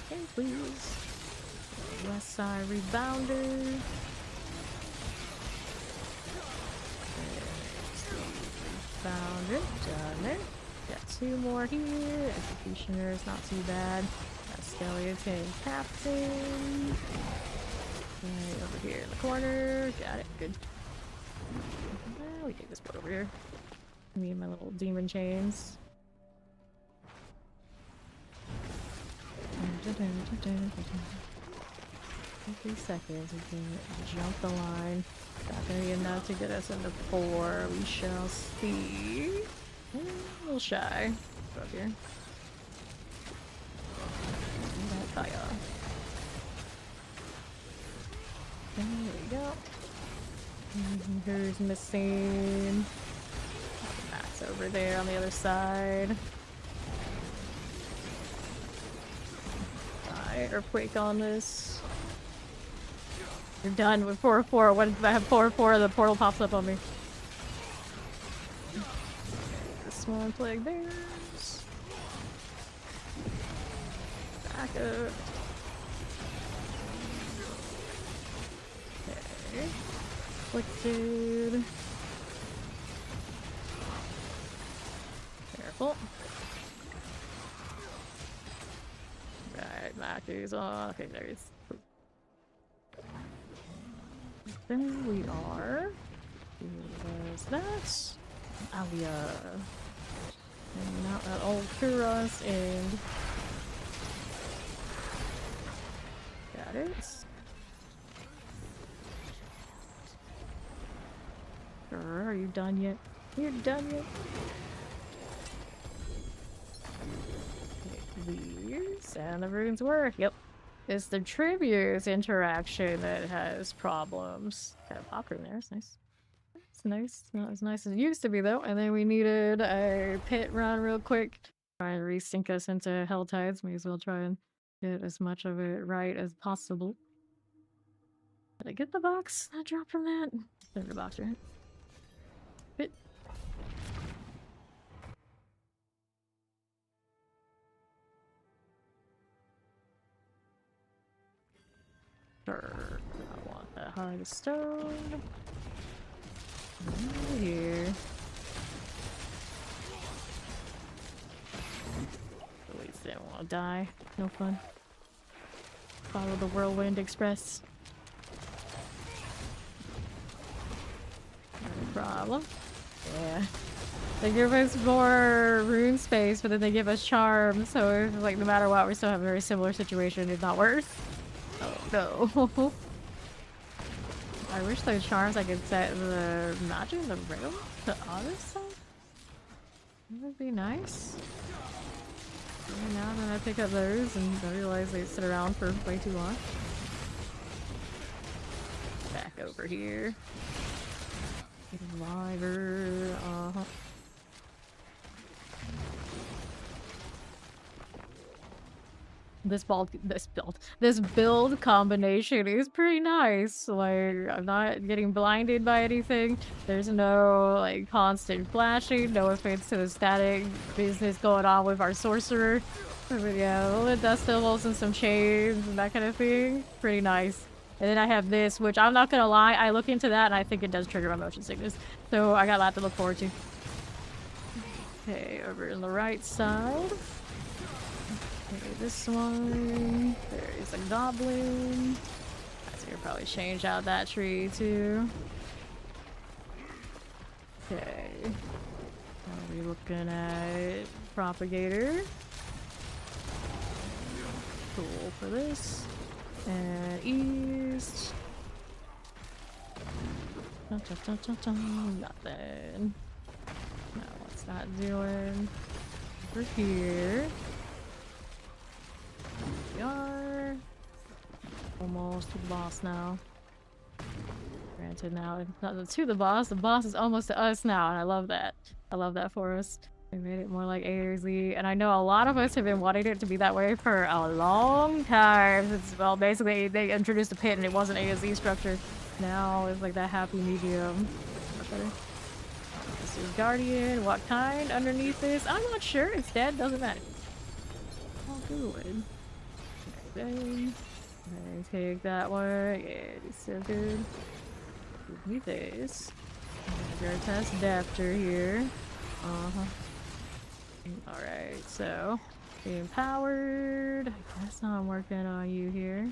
Okay, please. West side rebounder. Found it. Done it. Got two more here. Executioner is not too bad. Got skeleton captain. Right over here in the corner. Got it. Good. Well, we take this part over here. Me and my little demon chains. 3 seconds, we can jump the line. Not gonna be enough to get us into 4. We shall see. A little shy. Up here. That fire. There we go. Who's missing? Max over there on the other side. Earthquake on this. You're done with 4-4. What if I have 4-4? The portal pops up on me. This one plague bears. Back up. Okay. Afflicted. Careful. Right, Macu's on. Okay, there he is. There we are. There's that. Alia. And now that old Kuros and Got it. Are you done yet? You're done yet? These and the runes work. Yep. It's the Tribute's interaction that has problems. Got a pop room there. It's nice. It's nice. Not as nice as it used to be though. And then we needed a pit run real quick. Try and re-sync us into Hell Tides. May as well try and get as much of it right as possible. Did I get the box that dropped from that? There's the box, right? Pit. Sure. I want that hard stone. Over here. At least they don't want to die. No fun. Follow the Whirlwind Express. No problem. Yeah. They give us more rune space, but then they give us charm, so it's like no matter what, we still have a very similar situation, if not worse. Oh no. I wish those charms I could set the magic in the rail to other stuff. That would be nice. And now then I pick up those and I realize they sit around for way too long. Back over here. Get a lighter. This build combination is pretty nice. Like, I'm not getting blinded by anything. There's no, like, constant flashing, no offense to the static business going on with our sorcerer. But yeah, a little dust devils and some chains and that kind of thing. Pretty nice. And then I have this, which I'm not gonna lie, I look into that and I think it does trigger my motion sickness. So I got a lot to look forward to. Okay, over on the right side. Okay, this one. There's a goblin. I think I'll probably change out that tree too. Okay. Are we looking at propagator? Cool for this. And east. Nothing. Now what's that doing? Over here. We are almost to the boss now. Granted, now it's not to the boss is almost to us now, and I love that. I love that for us. They made it more like A or Z, and I know a lot of us have been wanting it to be that way for a long time. It's, well, basically they introduced a pit and it wasn't A to Z structure. Now it's like that happy medium. This is Guardian. What kind underneath this? I'm not sure. It's dead. Doesn't matter. Oh, good. Okay, take that one. Yeah, it's so good. Give me this. We're gonna test Dapter here. Alright, so being powered. I guess I'm working on you here.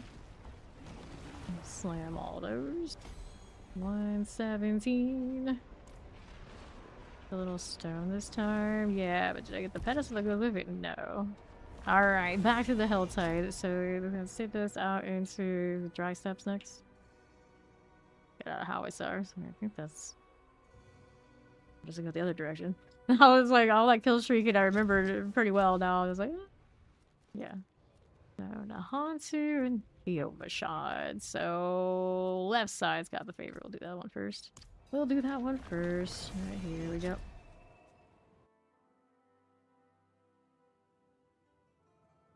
Slam all those. 117. A little stone this time. Yeah, but did I get the pedestal to go with it? No. Alright, back to the Helltide. So we're gonna sit this out into the dry steps next. Get out of Howitzars. I think that's just to go the other direction. I was like, all that kill streak and I remembered pretty well now. I was like, yeah. So Nahantu and Theomashad. So left side's got the favorite. We'll do that one first. We'll do that one first. Right, here we go.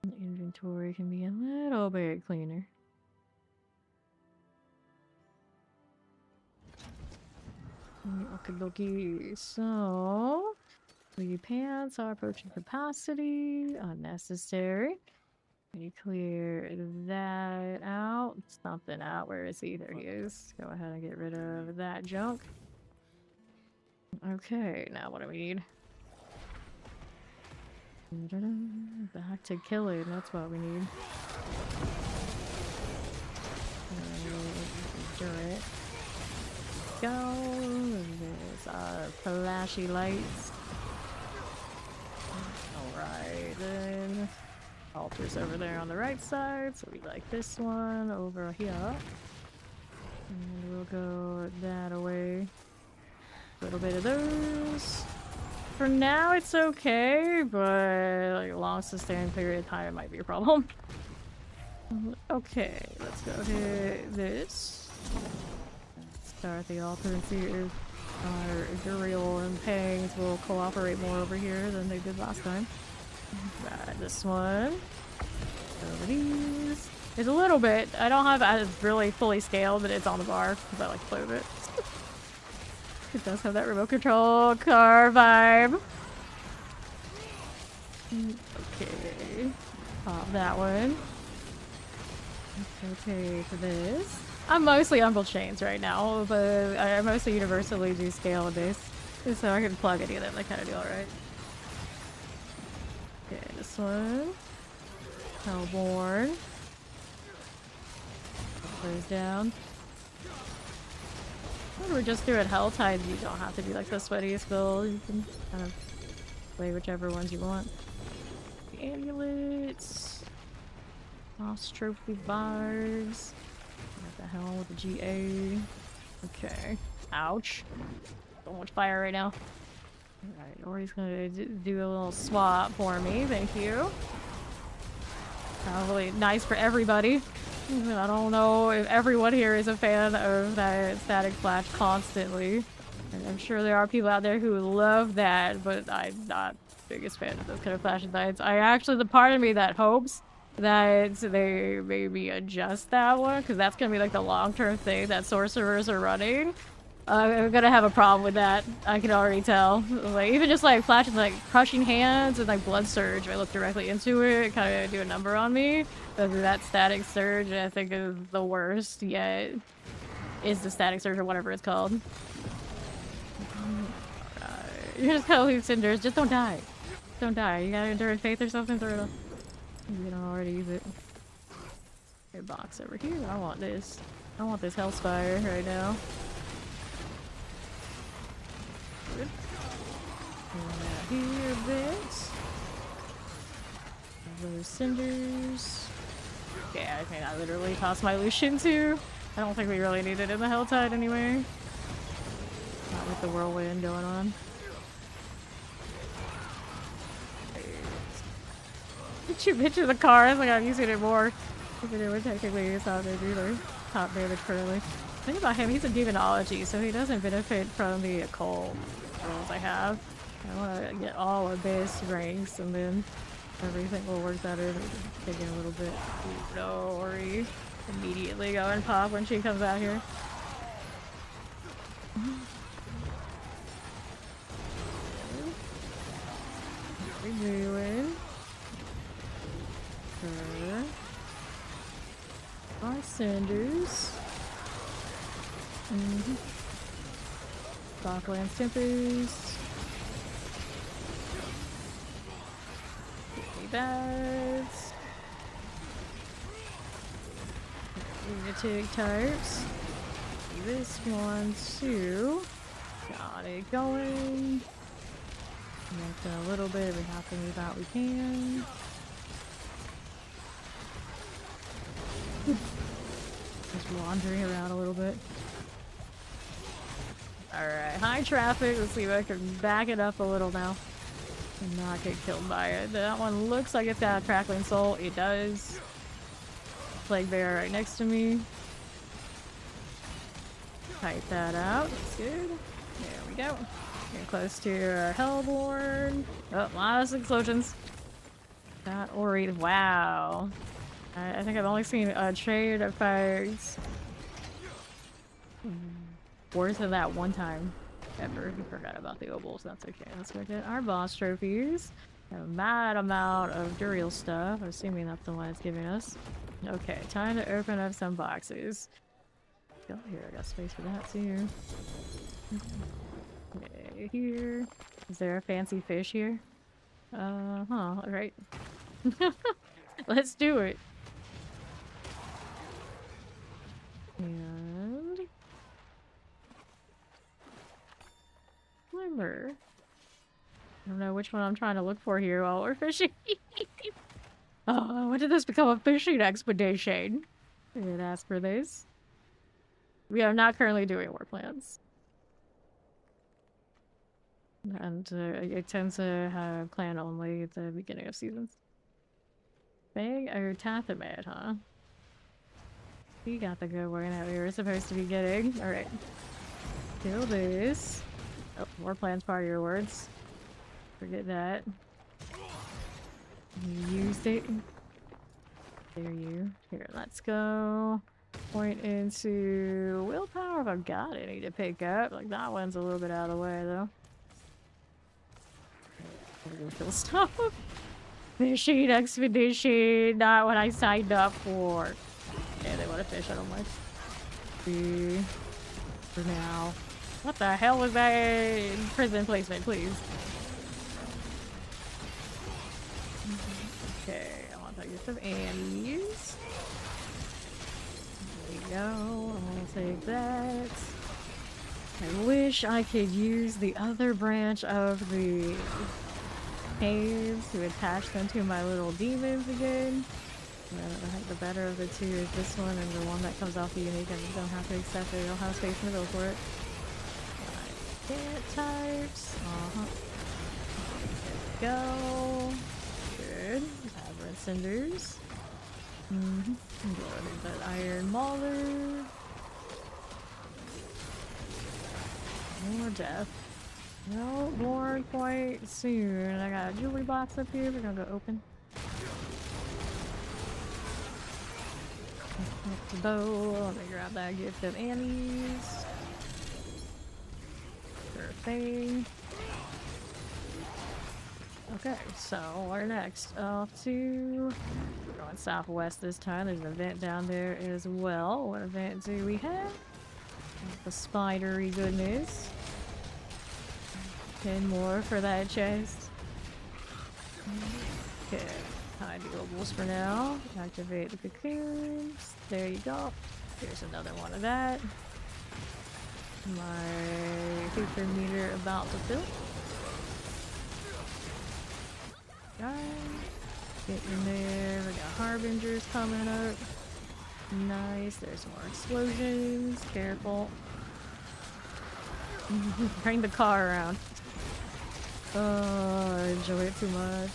The inventory can be a little bit cleaner. Okay, dokie. So the pants are approaching capacity. Unnecessary. We clear that out. Something out. Where is he? There he is. Go ahead and get rid of that junk. Okay, now what do we need? Back to killing. That's what we need. Durant. Go. There's flashy lights. Alright then. Altars over there on the right side, so we like this one over here. And we'll go that away. A little bit of those. For now, it's okay, but like a long sustained period of time might be a problem. Okay, let's go hit this. Start the altar and see if our Duriel and Pangs will cooperate more over here than they did last time. Right, this one. Over these. It's a little bit. I don't have it really fully scaled, but it's on the bar because I like to play with it. It does have that remote control car vibe. Okay. Pop that one. Okay, for this. I'm mostly Umbral Chains right now, but I mostly universally do scale with this. So I can plug any of them, they kind of do alright. Okay, this one. Hellborn. Goes down. We're just doing Helltide. You don't have to do like the sweatiest build. You can kind of play whichever ones you want. The amulets. Lost trophy bars. What the hell with the GA? Okay. Ouch. So much fire right now. Alright, Ori's gonna do a little swap for me. Thank you. Probably nice for everybody. I don't know if everyone here is a fan of that static flash constantly. And I'm sure there are people out there who love that, but I'm not the biggest fan of those kind of flash nights. I actually, the part of me that hopes that they maybe adjust that one, because that's going to be like the long-term thing that sorcerers are running. I'm gonna have a problem with that. I can already tell. Like even just like flashes like crushing hands and like blood surge. If I look directly into it, kind of do a number on me. But that static surge, I think, is the worst yet. Is the static surge or whatever it's called. You're just gonna lose cinders. Just don't die. Don't die. You gotta endure faith or something. Throw it off. You don't already use it. Okay, box over here. I want this. I want this Hellspire right now. Good. Here a bit. Those cinders. Yeah, I think I literally tossed my Lucian too. I don't think we really need it in the Helltide anyway. Not with the whirlwind going on. Did you picture the car? I was like, I'm using it more. It would technically use not maybe either. Top damage currently. The thing about him, he's a demonology, so he doesn't benefit from the occult rolls I have. I want to get all of base ranks and then everything will work better. Taking a little bit. No worry. Immediately go and pop when she comes out here. What are we doing? Sure. Our cinders. Docklands Tempest. Bats. Lunatic types. This one too. Got it going. Make a little bit of it happen without we can. Just wandering around a little bit. Alright, high traffic. Let's see if I can back it up a little now. And not get killed by it. That one looks like it's got a crackling soul. It does. Plague Bear right next to me. Type that out. That's good. There we go. Getting close to our Hellborn. Oh, a lot of explosions. That Ori. Wow. I think I've only seen a trade effects worse than that one time ever. We forgot about the obols. That's okay. Let's go get our boss trophies. A mad amount of Duriel stuff. I'm assuming that's the one it's giving us. Okay, time to open up some boxes. Oh, here, I got space for that too. Okay, here. Is there a fancy fish here? Alright. Let's do it. And Glimmer. I don't know which one I'm trying to look for here while we're fishing. Oh, when did this become a fishing expedition? I didn't ask for this. We are not currently doing war plans. And I tend to have plan only at the beginning of seasons. Bang or Tathamet, huh? You got the good one that we were supposed to be getting. Alright. Kill this. Oh, war plans part of your words. Forget that. You used it. There you. Here, let's go. Point into willpower if I've got any to pick up. Like, that one's a little bit out of the way, though. Gotta go kill stuff. Fishing expedition, not what I signed up for. Yeah, they want to fish, I don't mind. For now. What the hell was that prison placement, please? Okay, I want to get some Annies. There we go, I'll take that. I wish I could use the other branch of the caves to attach them to my little demons again. I think the better of the two is this one, and the one that comes off the unique and you don't have to accept it, you don't have space in the middle for it. Get types. Go. Good. Aberrant cinders. Good. That iron mauler. More death. No, more quite soon. I got a jewelry box up here. We're gonna go open. Up the bow. Let me grab that gift of Annie's. Sure thing. Okay, so we're next off to... We're going southwest this time. There's an event down there as well. What event do we have? The spidery goodness. 10 more for that chest. Okay, hide the obols for now. Activate the cocoons. There you go. Here's another one of that. My paper meter about to fill. Get in there. We got harbingers coming up. Nice. There's more explosions. Careful. Bring the car around. Oh, I enjoy it too much.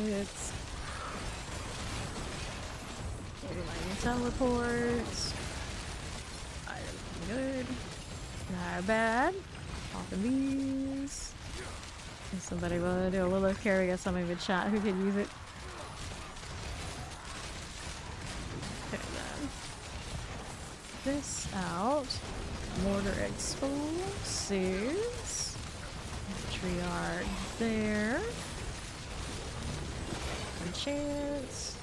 It's teleports. Good. Not bad. Popping these. If somebody will do a little carry or something in the chat who could use it. Okay then. This out. Mortar explosives. Matriarch there. A chance.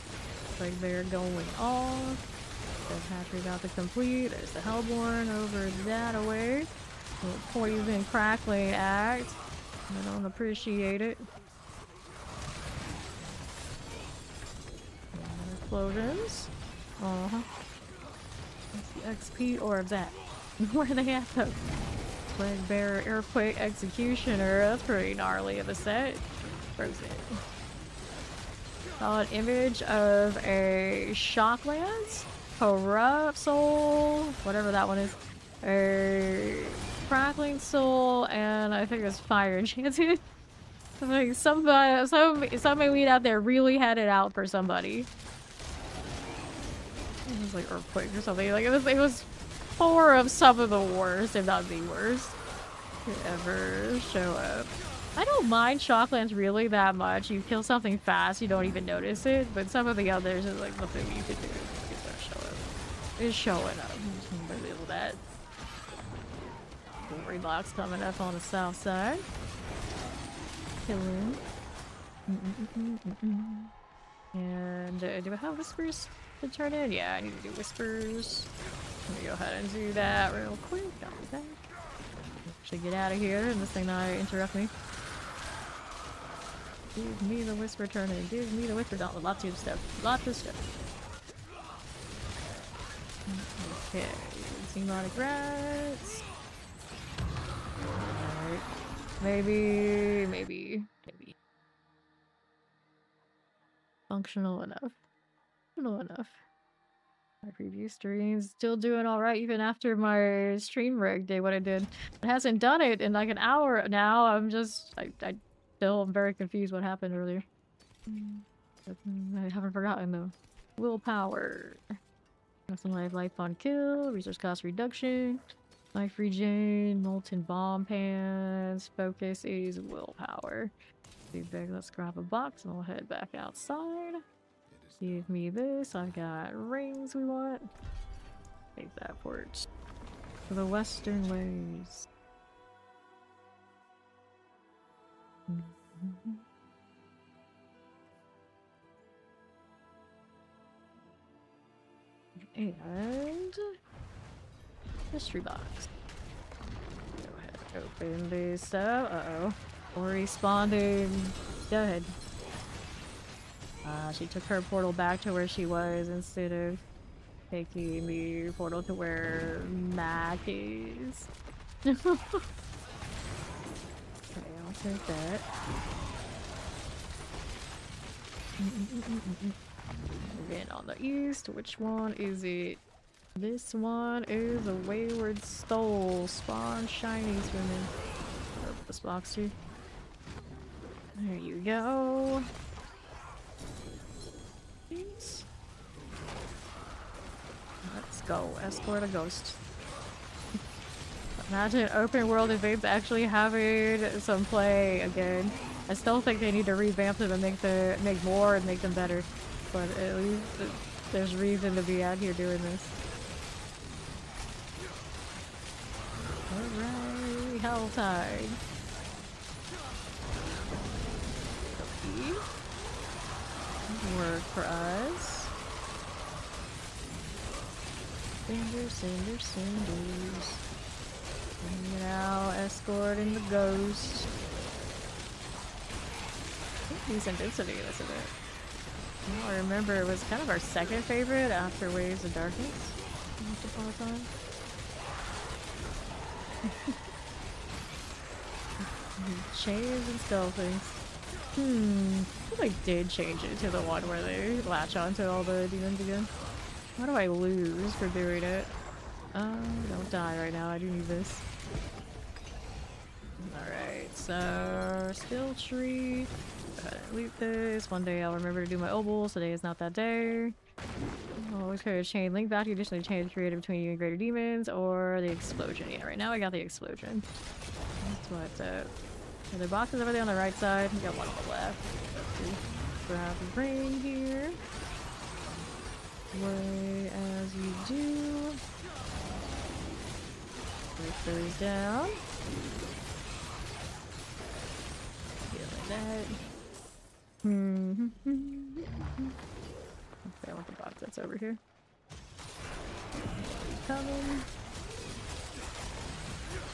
Like they're going off. The hatchery about to complete. There's the Hellborn over that away. Little poison crackling act. I don't appreciate it. Explosions. What's the XP or that? Where are they at though? Plague Bearer, Earthquake, Executioner. That's pretty gnarly of a set. Frozen. Saw an image of a Shocklands, Corrupt Soul, whatever that one is. A Crackling Soul, and I think it's Fire Enchanted. Like some elite out there really had it out for somebody. It was like Earthquake or something. Like it was 4 of some of the worst, if not the worst, to ever show up. I don't mind Shocklands really that much. You kill something fast, you don't even notice it, but some of the others is like nothing you can do to get that show up. It's showing up. Little that. Jewelry box coming up on the south side. Killing. And do I have whispers to turn in? Yeah, I need to do whispers. Let me go ahead and do that real quick. Should get out of here and this thing not interrupt me. Give me the whisper turn in. Give me the whisper. Don't lots of stuff. Lots of stuff. Okay. Symbiotic rats. Alright. Maybe. Functional enough. Functional enough. My preview stream's still doing alright even after my stream rig did what it did. It hasn't done it in like an hour now. I'm just I still am very confused what happened earlier. I haven't forgotten though. Willpower. Some life on kill, resource cost reduction, life regen, molten bomb pans, focus is willpower. Let's grab a box and we'll head back outside. Give me this. I've got rings we want. Take that port. For the western ways. And mystery box. Go ahead, open this up. Uh-oh. Or responding. Go ahead. She took her portal back to where she was instead of taking the portal to where Mac is. Okay, I'll take that. Again, on the east, which one is it? This one is a Wayward Soul. Spawn shinies women. Open this box too. There you go. Let's go. Escort a ghost. Imagine open world events actually having some play again. I still think they need to revamp them and make more and make them better. But at least there's reason to be out here doing this. Alright, Helltide. Work for us. Cinders. Now escorting the ghost. Decent density, isn't it? I remember it was kind of our second favorite after Waves of Darkness. Once upon a time. Chains and stealthings. I think I did change it to the one where they latch onto all the demons again. How do I lose for doing it? Don't die right now. I do need this. Alright, so skill tree. Go ahead and loot this. One day I'll remember to do my obols. Today is not that day. Always create a chain link back. You additionally change created between you and greater demons or the explosion. Yeah, right now I got the explosion. That's what other boxes over there on the right side. We got one on the left. Grab the ring here. Way as you do. Break those down. Feeling that. Okay, I want the box that's over here. Coming.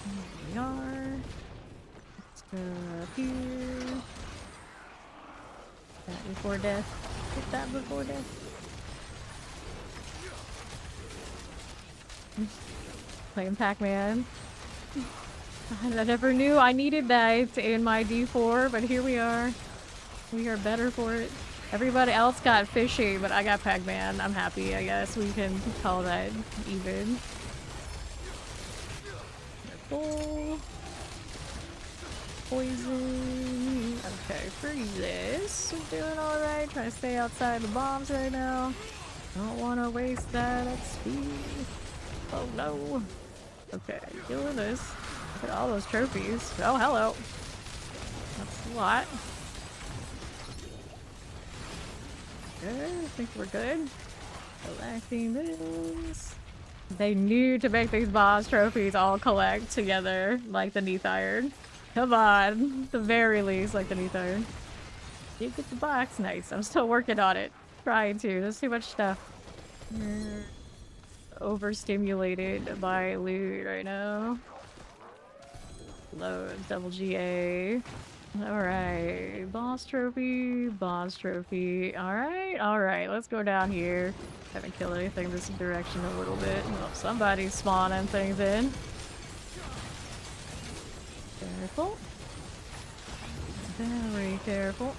Here we are. Let's go up here. That before death. Hit that before death. Playing Pac-Man. I never knew I needed that in my D4, but here we are. We are better for it. Everybody else got fishy, but I got Pac-Man. I'm happy, I guess. We can call that even. Full. Poison. Okay, freeze this. We're doing alright. Trying to stay outside the bombs right now. Don't want to waste that XP. Oh no. Okay, doing this. Look at all those trophies. Oh, hello. That's a lot. Okay, I think we're good. Collecting this. They knew to make these boss trophies all collect together like the Neath Iron. Come on. At the very least, like the Neath Iron. You get the box. Nice. I'm still working on it. Trying to. There's too much stuff. Overstimulated by loot right now. Load double GA. Alright. Boss trophy. Boss trophy. Alright. Let's go down here. Haven't killed anything this direction a little bit. Oh, somebody's spawning things in. Careful. Very careful.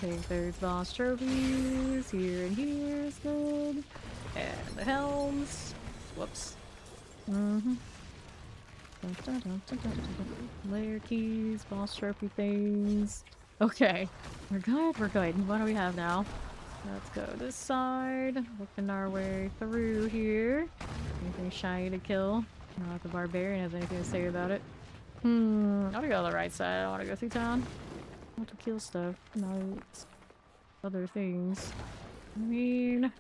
Take those boss trophies. Here and here is good. And the helms. Whoops. Layer keys, boss trophy things. Okay, we're good, we're good. What do we have now? Let's go this side, working our way through here. Anything shiny to kill? Not the barbarian has anything to say about it. I want to go to the right side. I want to go through town. I want to kill stuff, not other things. I mean,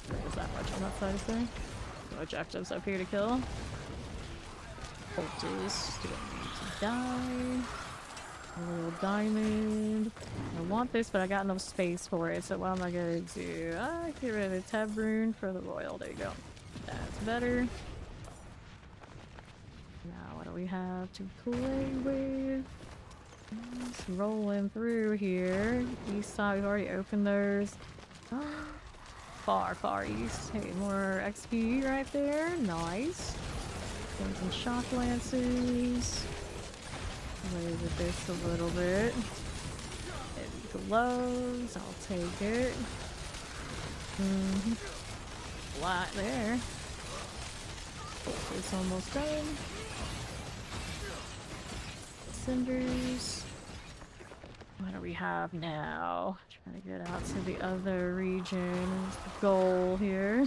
there's that much on that side of thing. No objectives up here to kill. Cultists don't need to die. A little diamond. I want this, but I got no space for it, so what am I gonna do? Get rid of the tab rune for the royal. There you go. That's better. Now, what do we have to play with? Just rolling through here. East side, we've already opened those. Far east. Hey, more XP right there. Nice. Getting some shock lances. Play with this a little bit. Heavy gloves. I'll take it. A lot there. It's almost done. Cinders. What do we have now? Trying to get out to the other region. Goal here.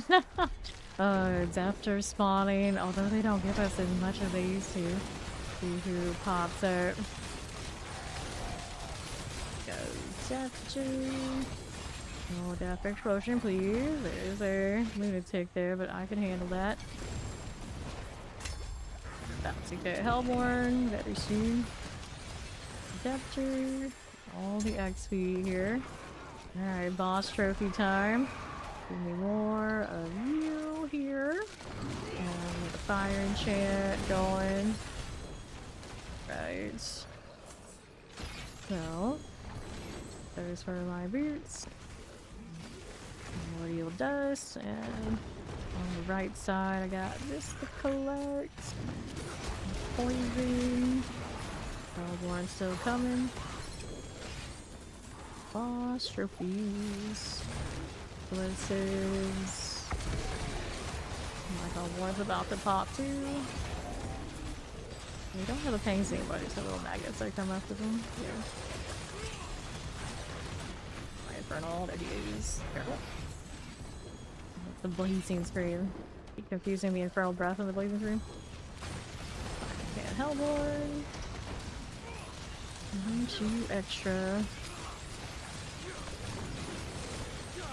It's after spawning, although they don't give us as much as they used to. See who pops out. Go Death. Oh, Death Explosion, please. There's a lunatic there, but I can handle that. Bouncy Pit Hellborn, very soon. Adapter. All the XP here. Alright, boss trophy time. Give me more of you here. And the fire enchant going. Right. So, those for my boots. More Yule Dust. And on the right side, I got this to collect. Poison. Hellborn still coming. Boss trophies. Blizzards. My Hellborn's about to pop too. We don't have a pain scene, but it's the little maggots that come after them. Yeah. My infernal that he is. Careful. The blazing scream. Keep confusing the infernal breath and the blazing scream. Okay, Hellborn. 2 extra.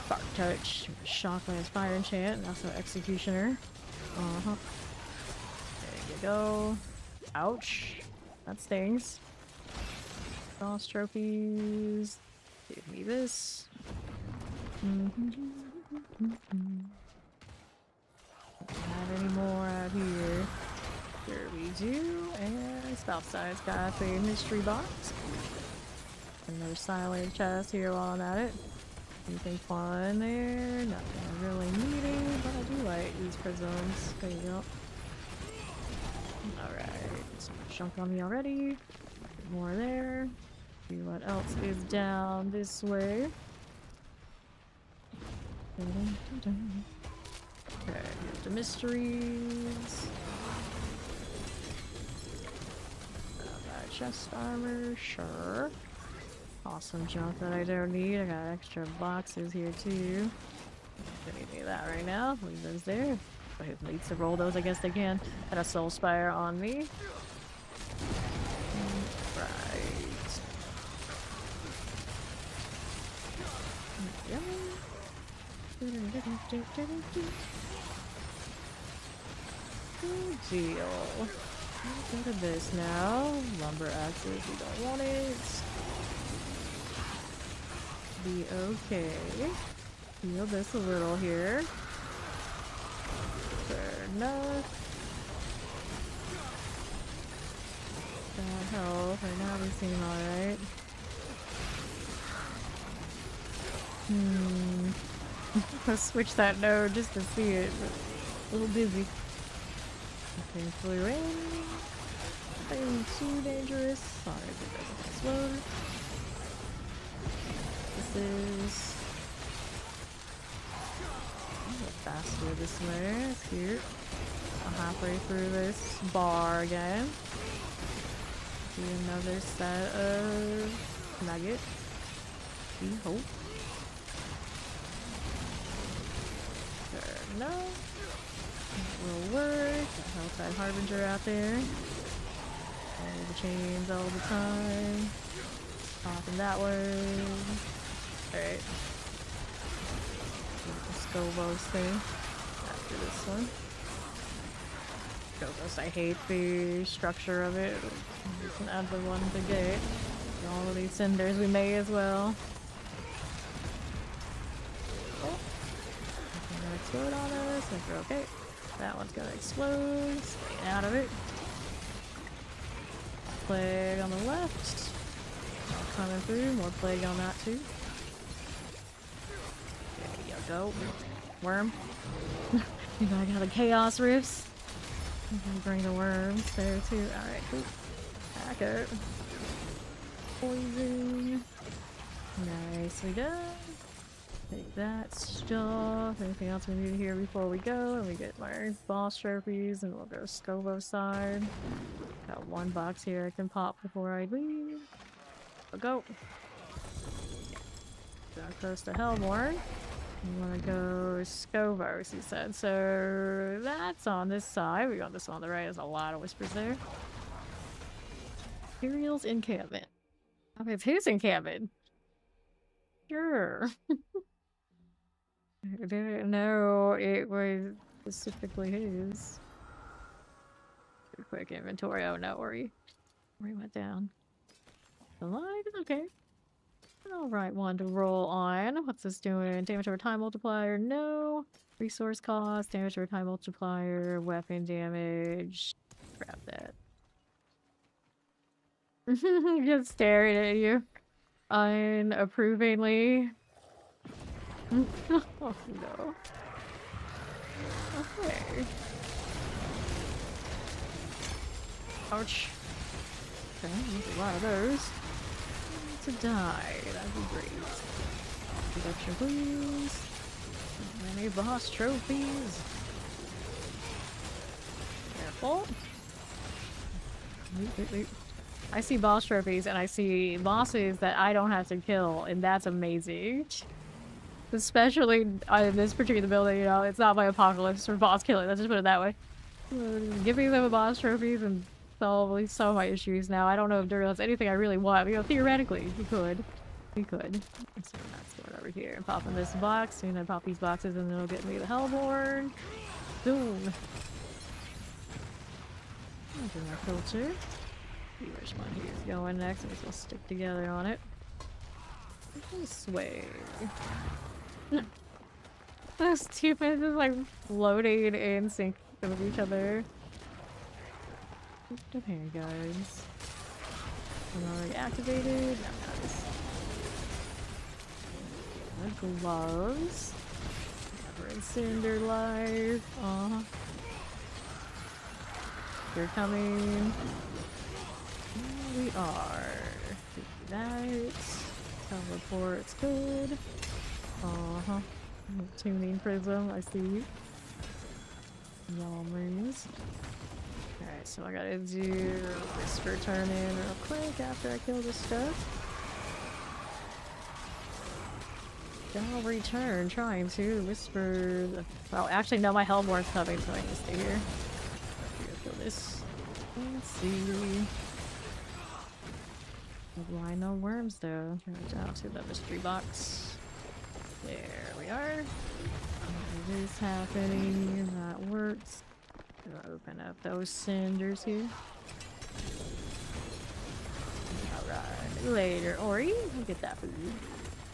Spark Touch, Shock Lance Fire Enchant, and also Executioner. There you go. Ouch. That stings. Boss trophies. Give me this. Don't have any more out here. Here we do. And Southside's got a mystery box. Another silent chest here while I'm at it. Anything fun there? Nothing really needed, but I do like these prisms. There you go. Alright. So much junk on me already. More there. See what else is down this way. Okay, here's the mysteries. Chest armor, sure. Awesome junk that I don't need. I got extra boxes here too. Don't need any of that right now. Leave those there. Who needs to roll those? I guess they can. Got a soul spire on me. Right. Good deal. Go to this now. Lumber axes, we don't want it. Be okay. Heal this a little here. Fair enough. That health. Right now we seem alright. Let's switch that node just to see it. But a little busy. Okay, flew in. Nothing too dangerous. Sorry if it doesn't explode. boxes. A little faster this way. It's cute. I'm halfway through this bar again. Do another set of nugget. We hope. Sure, no. It will work. Outside Harbinger out there. All the chains all the time. Popping that way. Alright. Scobos thing. After this one. Scobos, I hate the structure of it. We can add the one to get all of these cinders. We may as well. Oh. Gonna explode on us. If we're okay. That one's gonna explode. Stay out of it. Plague on the left. Coming through. More plague on that too. There you go. Worm. You know, I got the chaos rifts. I'm gonna bring the worms there too. Alright, cool. Back up. Poison. Nicely done. Take that stuff. Anything else we need here before we go? And we get my boss trophies and we'll go Scovo side. Got one box here I can pop before I leave. We'll go. Got close to Hellborn. We want to go Scovos, he said. So that's on this side. We got this on the right. There's a lot of whispers there. Imperial's encampment. Okay, it's his encampment. Sure. I didn't know it was specifically his. Quick inventory. Oh no, where he went down. The line is okay. Alright, one to roll on. What's this doing? Damage over time multiplier? No. Resource cost, damage over time multiplier, weapon damage. Grab that. Just staring at you. Unapprovingly. Oh no. Okay. Ouch. Okay, there's a lot of those. To die, that'd be great. Production, please. Many boss trophies. Careful. Wait. I see boss trophies and I see bosses that I don't have to kill, and that's amazing. Especially in this particular building, you know, it's not my apocalypse or boss killing, let's just put it that way. Give me them boss trophies and solve at least some of my issues now. I don't know if Durrell has anything I really want. You know, theoretically, we could. So that's going over here and popping this box. Soon I pop these boxes and it'll get me the Hellborn. Boom. I'll do my filter. See which one here's going next. I guess we'll stick together on it. This way. Those two faces like floating in sync with each other. Up here, guys. I'm already activated. Nice. Gloves. Never in Cinder Life. They're coming. Here we are. Do that. Teleport's good. Tuning prism, I see. Y'all rings. Alright, so I gotta do Whisper turn in real quick after I kill this stuff. I'll return, trying to whisper. Well, actually, no, my Hellborn's coming, so I need to stay here. Kill this. Let's see. Why no worms though? Down to the mystery box. There we are. It is happening. That works. Gonna open up those cinders here. Alright. Later, Ori. We'll get that food.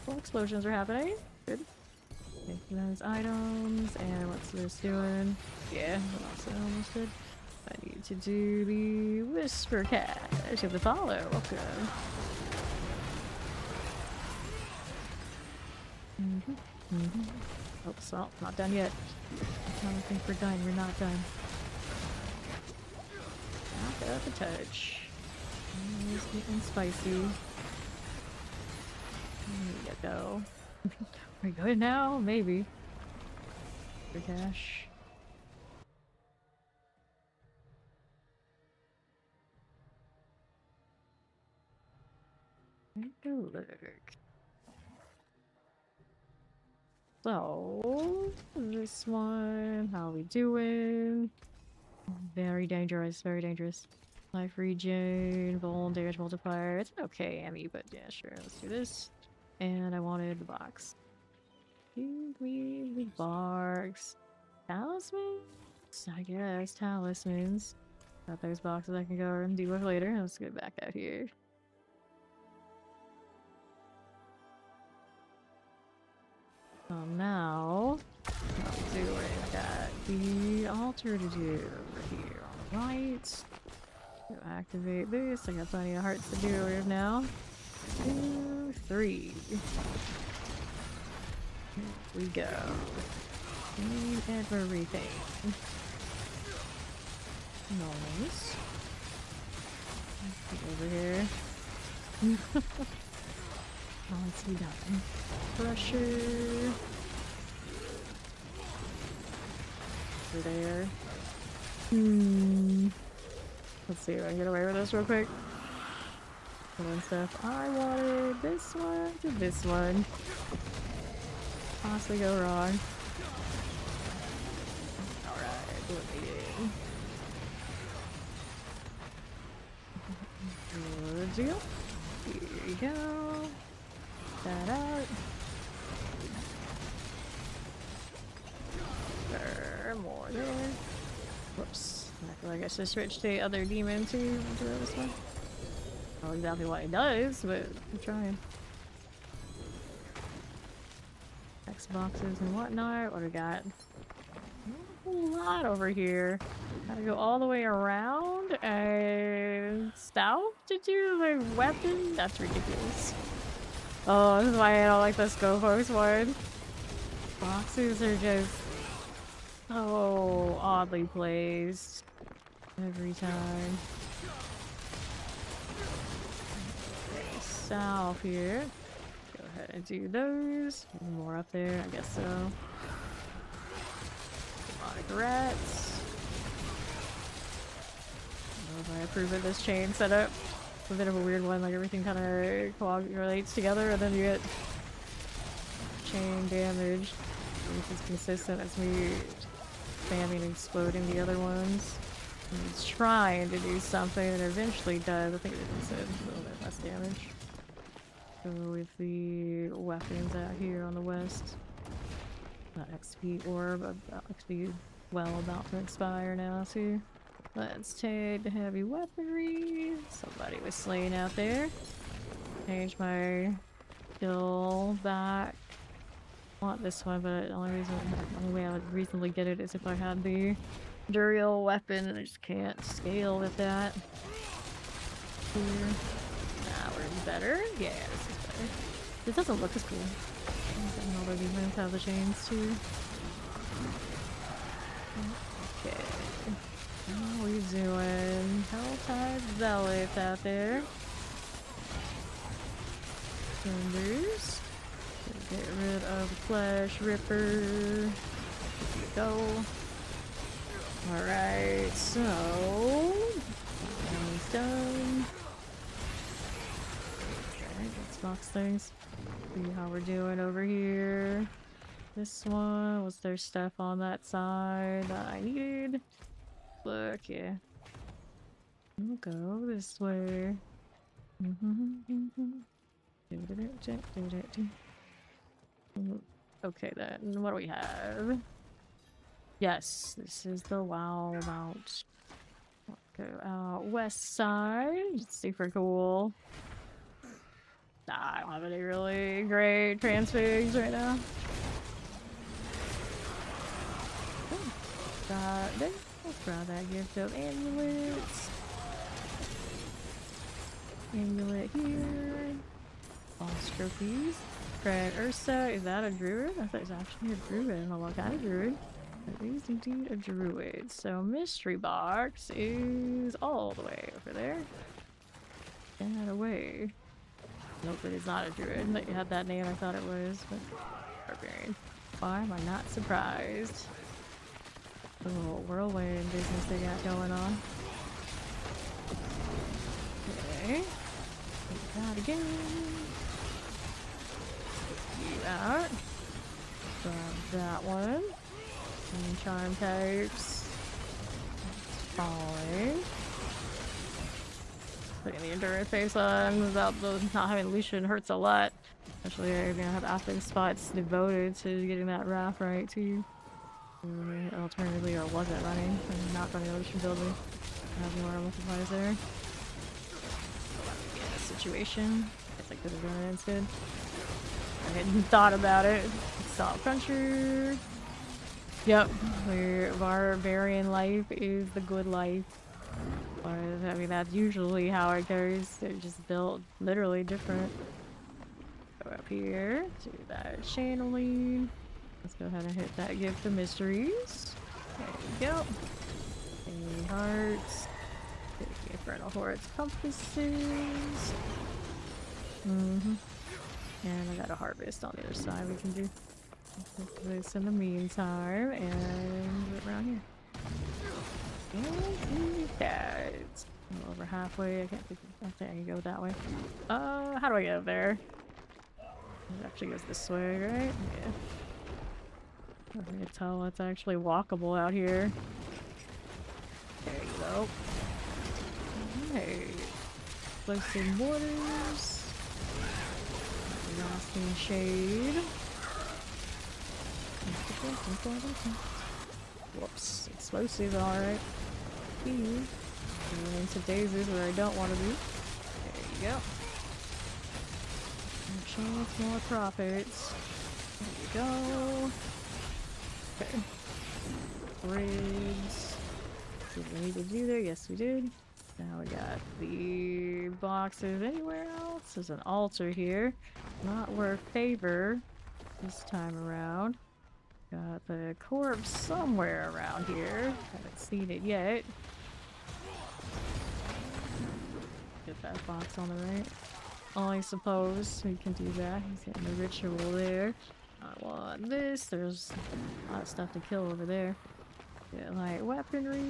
Full explosions are happening. Good. Take those items. And what's this doing? Yeah, also almost did. I need to do the Whisper Cache of the follow. Okay. Oh, so not done yet. I don't think we're done. We're not done. Back up a touch. It's getting spicy. Get go. Are we good now? Maybe. For cash. Take a look. So, this one, how are we doing? Very dangerous, very dangerous. Life regen, vuln, damage multiplier. It's okay, Emmy, but yeah, sure, let's do this. And I wanted the box. Give me the box. Talismans? I guess, talismans. Got those boxes I can go and deal with later. Let's get back out here. Now, what I'm doing, I got the altar to do over here on the right. Go activate this. I got plenty of hearts to do with now. 2, 3. Here we go. Need everything. Nice. Let's get over here. Oh, let's be done. Pressure. Over there. Let's see if I can get away with this real quick. And stuff. I wanted this one to this one. Possibly go wrong. Alright, what we do. Good deal. Here you go. That out. More there. Whoops. I feel like I should switch to the other demon too. Do this one. I don't know exactly what it does, but I'm trying. X boxes and whatnot. What do we got? A whole lot over here. Gotta go all the way around and south to do the weapon? That's ridiculous. Oh, this is why I don't like the Scopos one. Boxes are just so oddly placed every time. Okay, south here. Go ahead and do those. More up there, I guess so. Demonic rats. I don't know if I approve of this chain setup. It's a bit of a weird one, like everything kind of coagulates together and then you get chain damage. Which is consistent as me spamming and exploding the other ones. And it's trying to do something and eventually does. I think it does a little bit less damage. So with the weapons out here on the west. XP orb, XP well about to expire now too. Let's take the heavy weaponry. Somebody was slain out there. Change my kill back. I want this one, but the only way I would reasonably get it is if I had the Duriel weapon, and I just can't scale with that. Here. Nah, we're better. Yeah, this is better. It doesn't look as cool. And all the demons have the chains too. Okay. How are we doing? Helltide Zealots out there. Cinders. Get rid of the Flesh Ripper. Here we go. Alright, so almost done. Alright, let's box things. See how we're doing over here. This one, was there stuff on that side that I needed? Look, yeah. We'll go this way. Okay then, what do we have? Yes, this is the WoW mount. Go out west side. It's super cool. Nah, I don't have any really great transfigs right now. Oh, got this. Let's grab that gift of amulets. Amulet here. Boss trophies. Grand Ursa, is that a druid? I thought it was actually a druid. I don't know what kind of druid. It is indeed a druid. So mystery box is all the way over there. Get that away. Nope, it is not a druid. That you had that name, I thought it was, but barbarian. Why am I not surprised? A little whirlwind business they got going on. Okay. Take that again. You out. Grab that one. And charm types. Falling. Putting the endurance face on without not having Lucian hurts a lot. Especially if you have active spots devoted to getting that wrath right too. Alternatively, or wasn't running. I'm not running Lucian building. I have more multipliers there. Yeah, situation. I guess I could have done it instead. I hadn't thought about it. Stop cruncher. Yep, where barbarian life is the good life. Or, I mean, that's usually how it goes. They're just built literally different. Go up here to that channeling. Let's go ahead and hit that gift of mysteries. There we go. Any hearts. Take the infernal hordes compasses. And I got a harvest on the other side we can do. Put this in the meantime and around here. And that's over halfway. I can't think I can go that way. How do I get up there? It actually goes this way, right? Yeah. I can tell it's actually walkable out here. There you go. Alright. Closing borders. Lasting shade. Whoops. Explosives, alright. Going into daisies where I don't want to be. There you go. Chance more profits. There you go. Okay. Bridge. Did we need to do there? Yes, we did. Now we got the boxes. Anywhere else? There's an altar here. Not worth favor this time around. Got the corpse somewhere around here. Haven't seen it yet. Get that box on the right. I suppose we can do that. He's getting the ritual there. I want this. There's a lot of stuff to kill over there. Get light weaponry.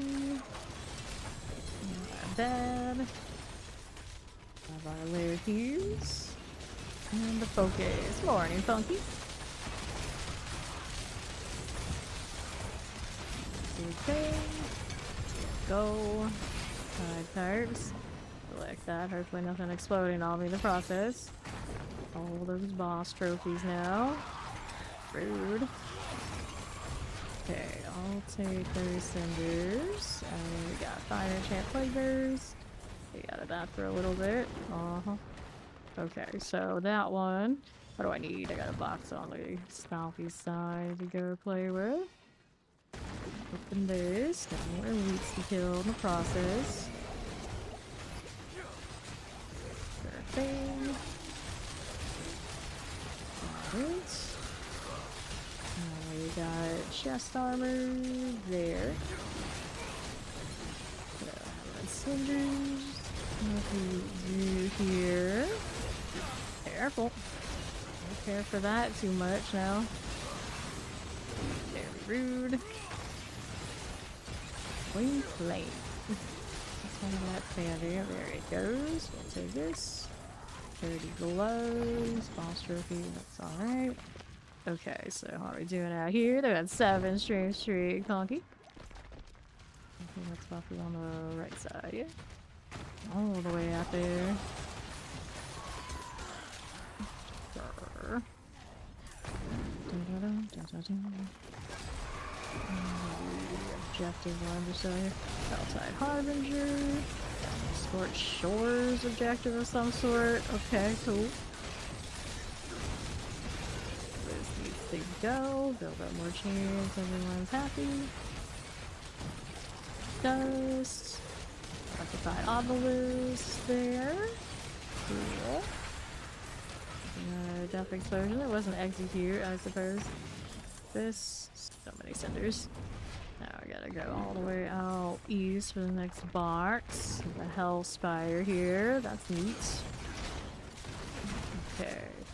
Not bad. Have our layer heals. And the focus. Morning, Funky. Okay. Go. Side types. Select that. Hopefully nothing exploding on me in the process. All those boss trophies now. Rude. Okay, I'll take those cinders. And we got fire enchant flavors. We got that for a little bit. Okay, so that one. What do I need? I got a box on the Stompy side to go play with. Open this. Got more elites to kill in the process. Thing. Alright. We got chest armor there. Cinders. What do we do here? Careful. Don't care for that too much now. Very rude. Queen flame. That's handy. There it goes. We'll take this. 30 glows. Boss trophy. That's alright. Okay, so how are we doing out here? They're at 7 stream street. Conky. I think that's Buffy on the right side. Yeah. All the way out there. Objective one, just so here. Outside Harbinger. Scorched Shores objective of some sort. Okay, cool. This needs to go. Build up more chance. Everyone's happy. Dust. Occupied obelisk there. Cool. Death explosion. It wasn't execute, I suppose. This. So many cinders. Now I gotta go all the way out east for the next box. The Hell Spire here. That's neat.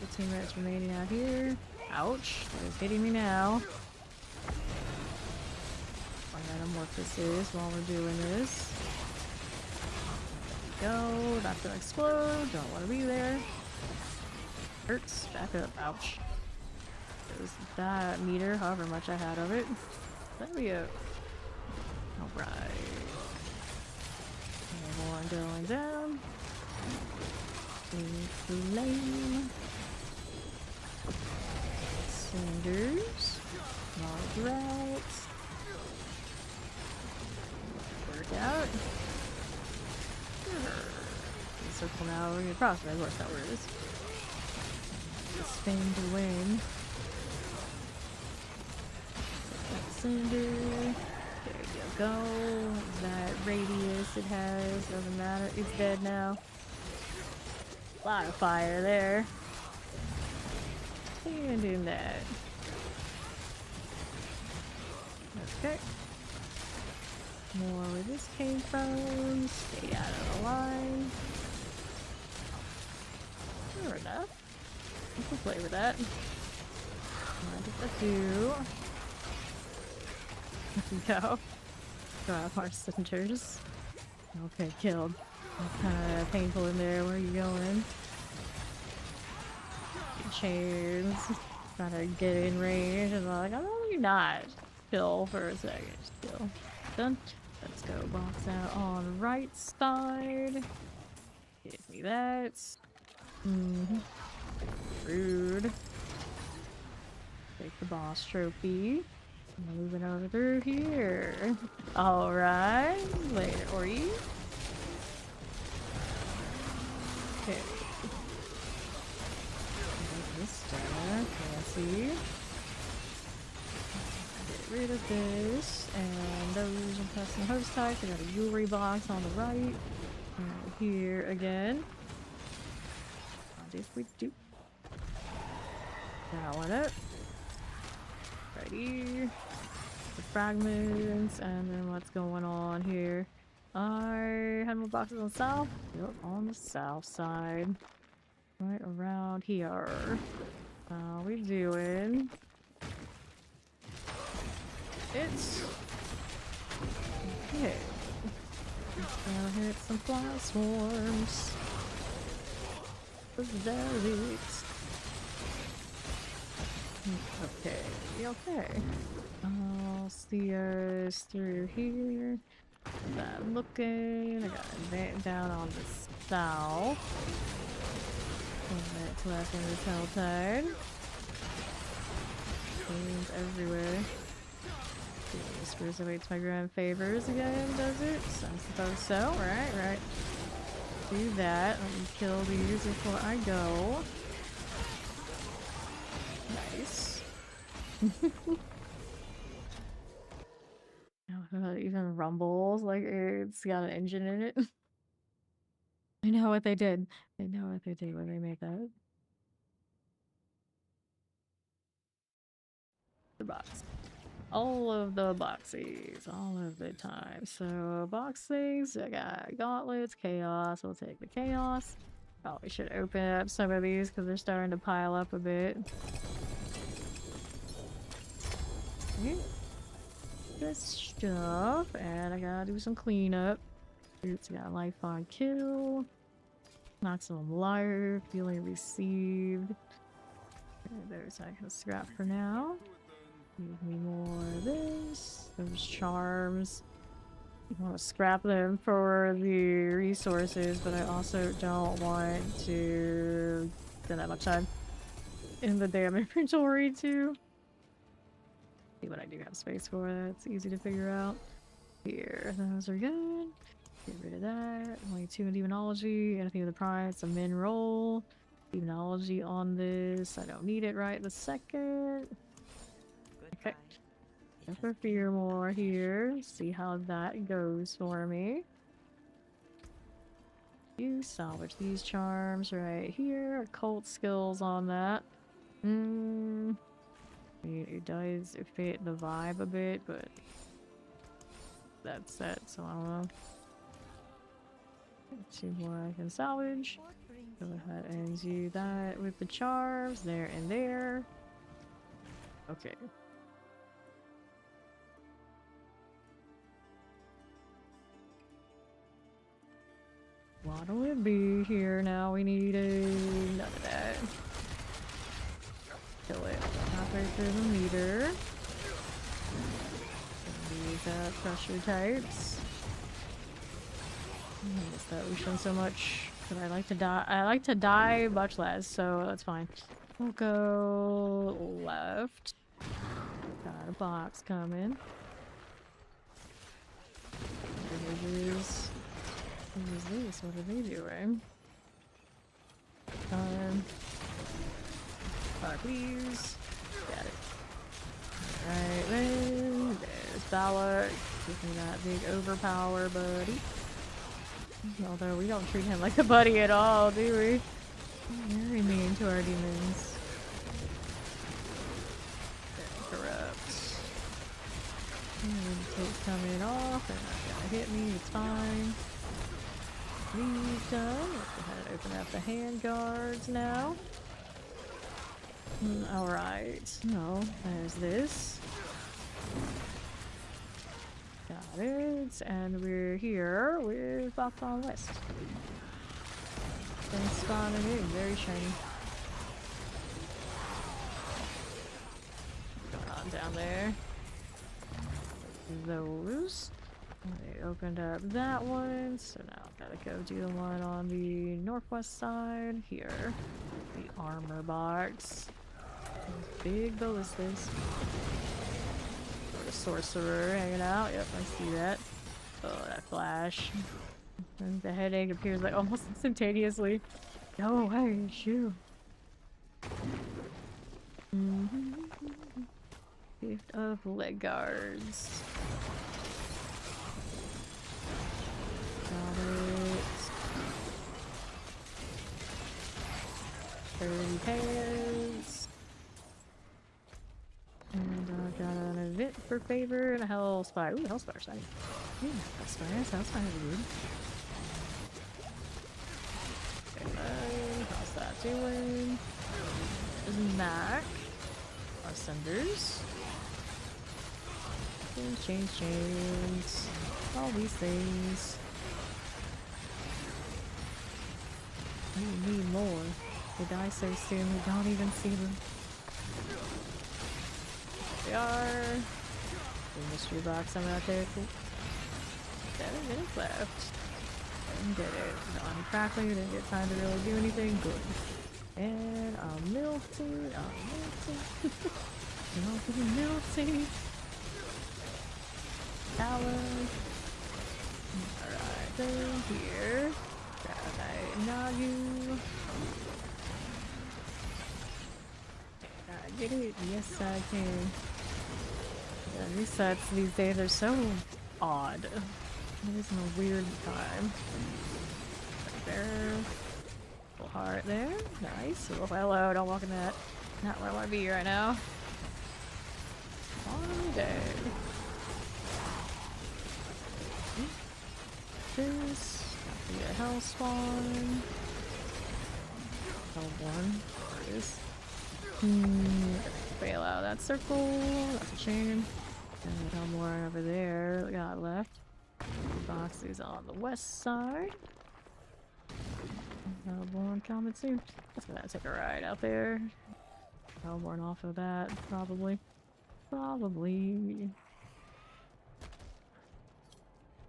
15 minutes remaining out here. Ouch, that is hitting me now. Metamorphosis while we're doing this. Go, not gonna explode, don't want to be there. Hurts, back up, ouch. There's that meter, however much I had of it. There we go. Alright. One going down. Flame. Cinders. Large rats. Work out. Circle now, we're gonna cross it, of course that word is. Spin to win. Cinder. There you go. That radius it has, doesn't matter. It's dead now. A lot of fire there. And in that. Okay. More where this came from. Stay out of the line. Fair enough. We can play with that. What does that do? There we go. Drop our cinders. Okay, killed. That's kind of painful in there. Where are you going? Chains. Trying to get in range. And I'm like, I'm really not. Chill for a second. Still. Done. Let's go box out on the right side. Give me that. Rude. Take the boss trophy. Moving over through here. Alright. Later, Ori. Okay. This stuff. Fancy. Get rid of this. And those are custom host types. I got a jewelry box on the right. And here again. If we do. That one up. Righty. The fragments, and then what's going on here? I had more boxes on the south. Yep, on the south side. Right around here. How we doing? It's okay. Let's go hit some fly swarms. Okay, okay. I'll see us through here. That looking. I got it down on the south. That's left in the telltale. Things everywhere. Spruce awaits my grand favors again, does it? I suppose so. Right. Do that. Let me kill these before I go. Nice. It even rumbles like it's got an engine in it. I know what they did. I know what they did when they made that. The box. All of the boxes. All of the time. So, boxes. I got gauntlets, chaos. We'll take the chaos. Probably should open up some of these because they're starting to pile up a bit. Okay. This stuff. And I gotta do some cleanup. Oops, I got a life on kill. Maximum life. Healing received. Okay, there's I can scrap for now. Give me more of this. Those charms. I want to scrap them for the resources, but I also don't want to spend that much time in the damn inventory too. See what I do have space for. That's easy to figure out. Here, those are good. Get rid of that. Only 2 in demonology. Anything with the price, a min roll. Demonology on this. I don't need it right this second. Okay. For fear more here. See how that goes for me. You salvage these charms right here. Occult skills on that. It does fit the vibe a bit, but that's it, so I don't know. 2 more I can salvage. Go ahead and do that with the charms there and there. Okay. What'll it be here now? We need none of that. Kill it halfway through the meter. These pressure types. I miss that Lucian so much. But I like to die. I like to die much less, so that's fine. We'll go left. Got a box coming. What is this? What are they doing? Please. Got it. Alright, then there's Warlock. Give me that big overpower, buddy. Although we don't treat him like a buddy at all, do we? Very mean to our demons. Very corrupt. Tape's coming off. They're not gonna hit me, it's fine. These done. Let's go ahead and open up the hand guards now. Alright, no, there's this. Got it, and we're here with Bokbon West. Been spawning in, very shiny. What's going on down there? Those. They opened up that one, so now I've gotta go do the one on the northwest side here. The armor box. Big ballistas. Sort of sorcerer hanging out. Yep, I see that. Oh, that flash. And the headache appears like almost instantaneously. Go away, shoo. Gift of leg guards. Got it. 30 pairs. And I've got an event for favor and a Hellspire. Ooh, Hellspire side. Yeah, Hellspire are good. Okay, how's that doing? There's Mac. Ascenders. Chains. All these things. We need more. They die so soon we don't even see them. They are. The mystery box I'm out there. 7 minutes left. Didn't get it. I'm crackling, didn't get time to really do anything. Good. And I'm melting. Melting. Tower. Alright, then here. Grab Nagu. Can I get it? Yes, I can. Yeah, these sets these days are so odd. It is in a weird time. Right there. Little heart there. Nice. Oh, hello, don't walk in that. Not where I want to be right now. On dead. This. Got the hell spawn. Hellborn. There it is. Fail out of that circle. That's a shame. And a couple more over there we got left. The box is on the west side. Hellborn coming soon. Let's go ahead and take a ride out there. Hellborn off of that, probably. Probably.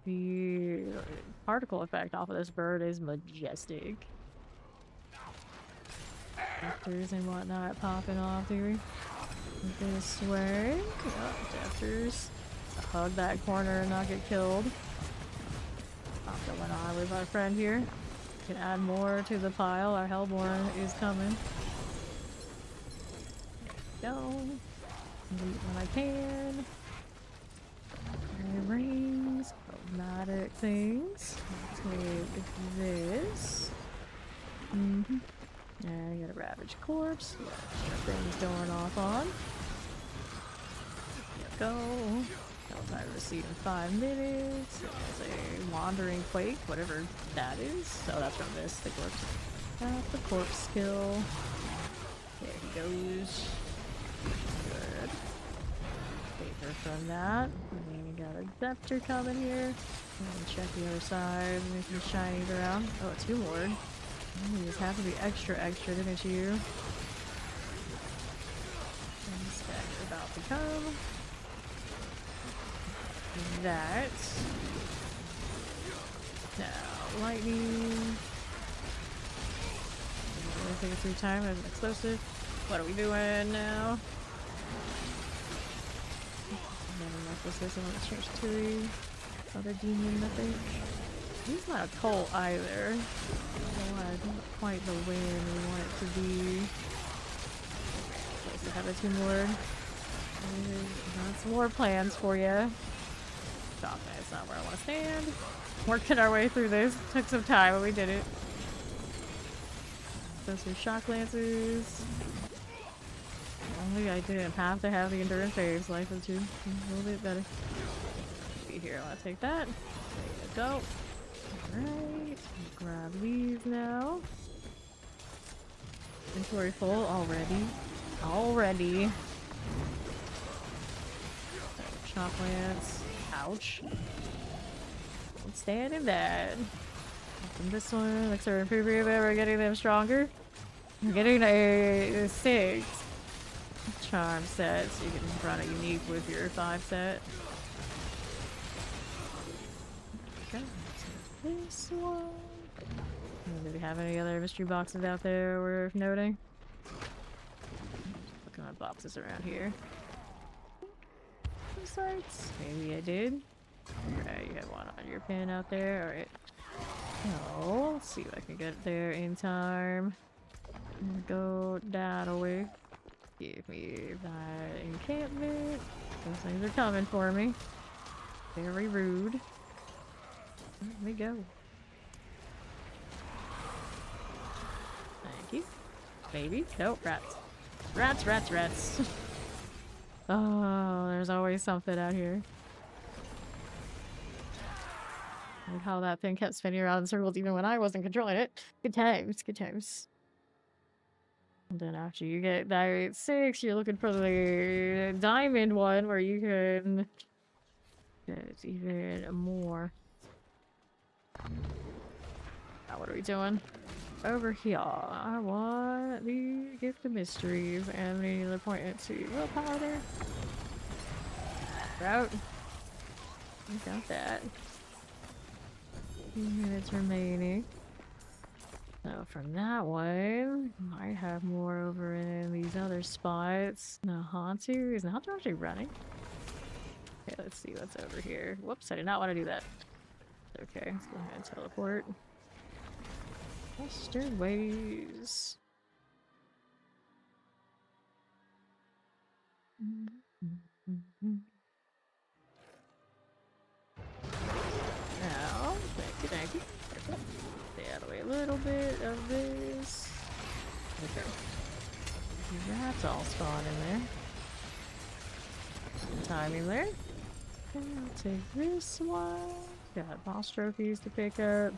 The particle effect off of this bird is majestic. Defters and whatnot popping off here. This way. Yep, Defters. Hug that corner and not get killed. What's going on with our friend here? Can add more to the pile. Our Hellborn is coming. Go. Delete when I can. Rings. Problematic things. Take this. Yeah, you got a Ravaged Corpse. You got things going off on. Go. Time to receive in 5 minutes. There's a Wandering Quake, whatever that is. So that's from this, the corpse. Got the corpse skill. There he goes. Good. Favor from that. And then we got a Scepter coming here. And check the other side. Making shinies around. Oh, 2 more. You just have to be extra, didn't you? And the Spectre about to come. That. Now, lightning. Take it through time as an explosive. What are we doing now? What's this? I want to change to the other demon, I think. He's not a cult either. It's not quite the way we want it to be. Let's have a 2 more. Got some more plans for you. Stop, that's not where I want to stand. Working our way through this. Took some time, but we did it. Those are shock lances. Only I didn't have to have the endurance phase. Life was too a little bit better. See here, I want to take that. There you go. Alright. Grab these now. Inventory full already. Already. Shock lance. Ouch. Don't stand in that. From this one, looks like we're improving them, we're getting them stronger. I'm getting a 6 charm set, so you can run a unique with your 5 set. Okay, so this one. Do we have any other mystery boxes out there worth noting? Looking at boxes around here. Sites? Maybe I did. Okay, you have one on your pin out there. Alright. Oh, let's see if I can get there in time. I'm gonna go that way. Give me that encampment. Those things are coming for me. Very rude. There we go. Thank you. Maybe. Nope, rats. Rats, rats, rats. Oh, there's always something out here. Like how that thing kept spinning around in circles even when I wasn't controlling it. Good times, good times. And then after you get Diary 6, you're looking for the diamond one where you can get even more. Now what are we doing? Over here, I want the Gift of Mysteries and we need to point it to willpower there. Route. You got that. 2 minutes remaining. So from that one, might have more over in these other spots. Nahantu, is Nahantu actually running? Okay, let's see what's over here. Whoops, I did not want to do that. Okay, let's go ahead and teleport. Western ways. Now, thank you. Stay out of the way a little bit of this. Okay. That's all spawned in there. Timing there. And I'll take this one. Got boss trophies to pick up.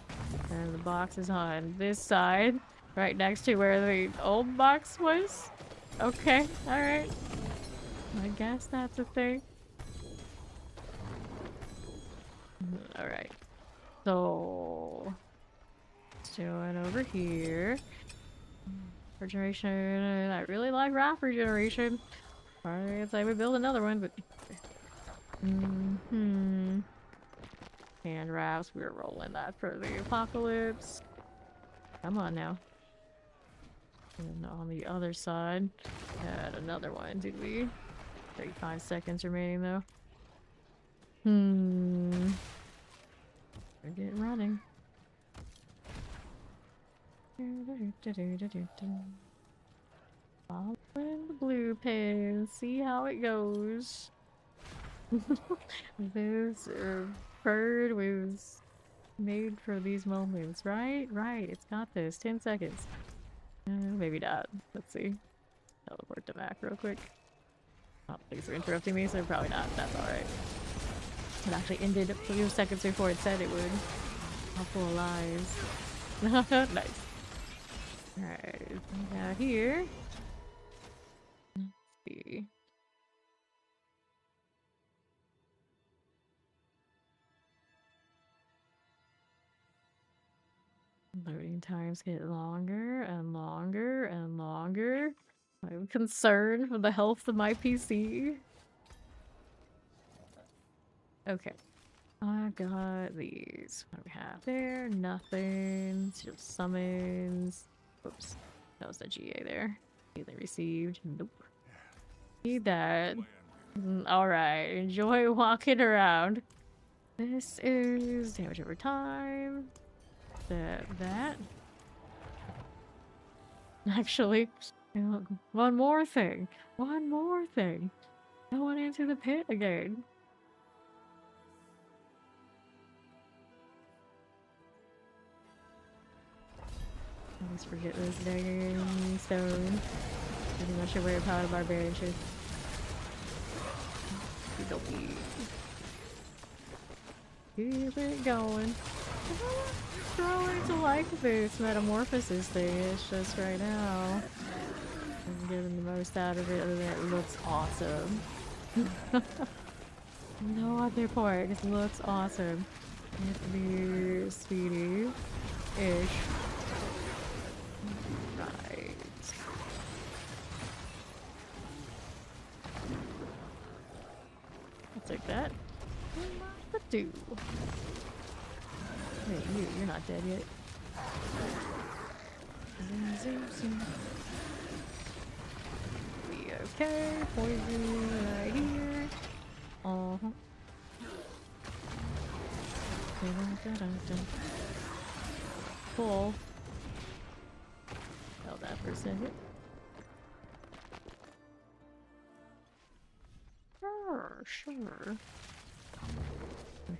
And the box is on this side. Right next to where the old box was. Okay, alright. I guess that's a thing. Alright. So... what's doing over here? Regeneration. I really like wrap regeneration. Alright, so I would build another one, but... Hand wraps, we were rolling that for the apocalypse. Come on now. And on the other side, had another one, did we? 35 seconds remaining though. We're getting running. Following the blue pin, see how it goes. This bird was made for these moments, right? Right, it's got this. 10 seconds. Maybe not. Let's see. Teleport to Mac real quick. Oh, thanks for interrupting me, so probably not. That's alright. It actually ended a few seconds before it said it would. How full of lies. Nice. Alright, we got here. Let's see. Loading times get longer and longer and longer. I'm concerned for the health of my PC. Okay. I got these. What do we have there? Nothing. Just summons. Oops. That was the GA there. They received. Nope. Need that. Alright. Enjoy walking around. This is damage over time. That. Actually, one more thing. One more thing. I went into the pit again. Always forget this dang stone. Pretty much a rare power barbarian shit. Keep it going. I'm growing to like this metamorphosis thing. It's just right now I'm getting the most out of it, other than it looks awesome. No other point, it just looks awesome. It's the speedy-ish. Right. I'll take that. What to do? Hey, you're not dead yet. Be okay. Poison right here. Cool. Held that for a second. Sure.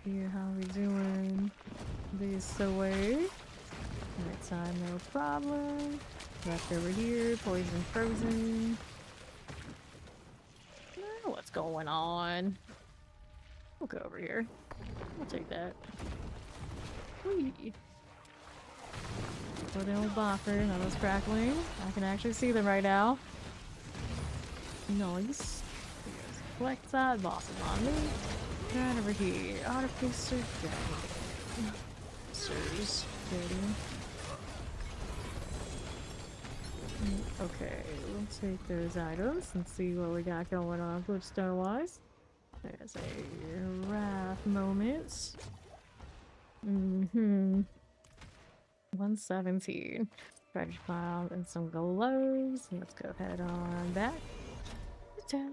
Here, how we doing? This away. Next time, no problem. Left over here, poison frozen. What's going on? We'll go over here. I'll take that. Whee! For the old boffer, now those crackling. I can actually see them right now. Nice. Collect side bosses on me. Right over here. Artificer Dragon. Sirs. Okay, let's take those items and see what we got going on Glitchstone wise. There's a wrath moment. 117. Treasure pile and some glows. Let's go head on back to town.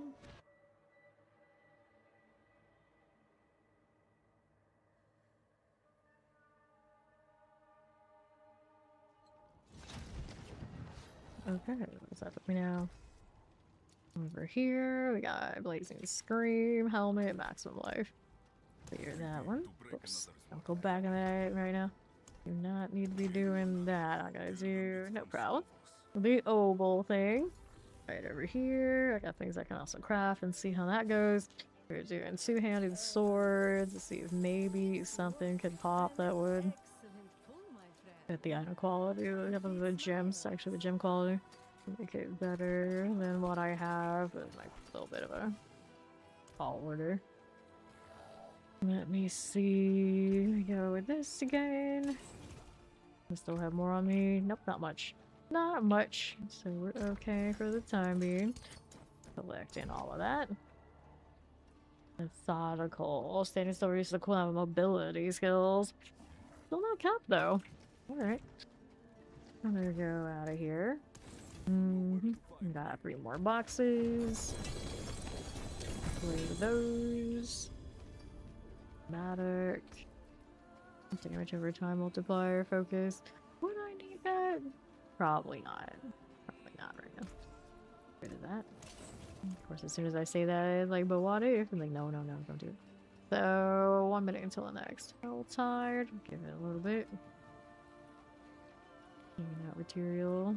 Okay, what's up with me now? Over here, we got Blazing Scream, Helmet, Maximum Life. Clear that one. Oops. Don't go back in that right now. Do not need to be doing that. I gotta do no problem. The oval thing. Right over here. I got things I can also craft and see how that goes. We're doing two-handed swords. Let's see if maybe something could pop that would get the item quality. We have the gems, actually the gem quality. Make it better than what I have. It's like a little bit of a tall order. Let me see. Go with this again. I still have more on me. Nope, not much. Not much. So we're okay for the time being. Collecting all of that. Methodical. Standing still reduces the cooldown of mobility skills. Still not capped though. Alright. I'm gonna go out of here. Got 3 more boxes. Play those. Matic. Damage over time multiplier focus. Would I need that? Probably not. Probably not right now. Get rid of that. Of course, as soon as I say that, it's like, but what if? I'm like, no, don't do it. So, 1 minute until the next. A little tired. Give it a little bit. That material.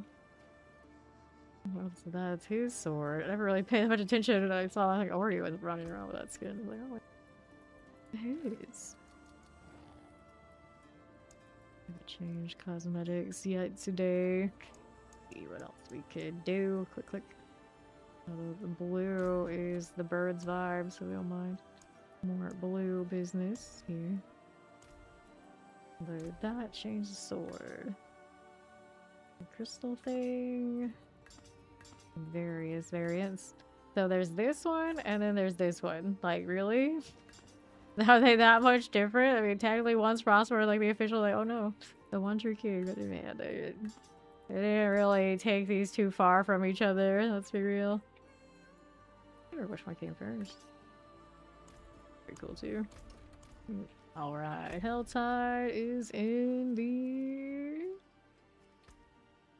So that's his sword. I never really paid that much attention, and I saw like Ori was running around with that skin. I was like, oh my. His. Haven't changed cosmetics yet today. See what else we could do. Click, click. The blue is the bird's vibe, so we don't mind more blue business here. Load that, change the sword. The crystal thing. Various variants. So there's this one, and then there's this one. Like, really? Are they that much different? I mean, technically one's Prosper, like the official, like, oh no, the One True King, but man, they didn't really take these too far from each other, let's be real. I wonder which one came first. Pretty cool too. Alright, Helltide is in the...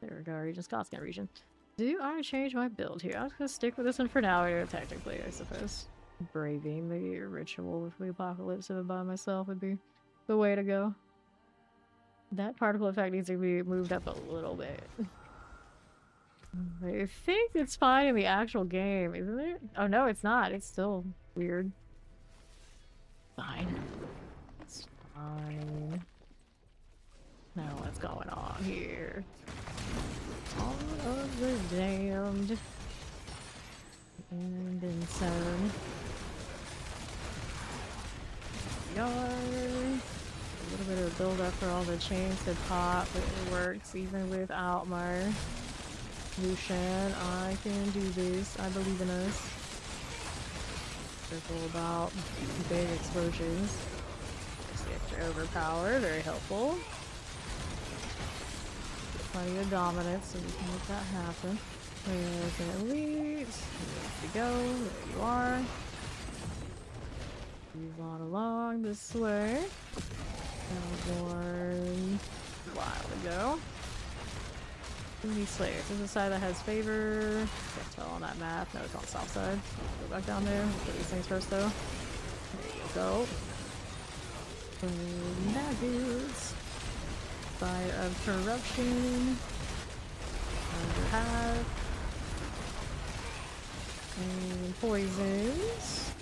There we go, region, Scotscan region. Do I change my build here? I'm just gonna stick with this one for now, technically, I suppose. Braving the ritual with the apocalypse of it by myself would be the way to go. That particle effect needs to be moved up a little bit. I think it's fine in the actual game, isn't it? Oh no, it's not. It's still weird. Fine. It's fine. Now what's going on here? All of the damned and insane. Yar. A little bit of build up for all the chains to pop, but it works even without my Lucian. I can do this. I believe in us. Careful about big explosions. Just extra overpower, very helpful. Plenty of dominance, so we can make that happen. There's an elite. There we go. There you are. Move on along this way. Born a while ago. These Slayers. This is the side that has favor. Can't tell on that map. No, it's on the south side. Go back down there. Look at these things first, though. There you go. Nuggets. Fire of corruption. Under half. And poisons.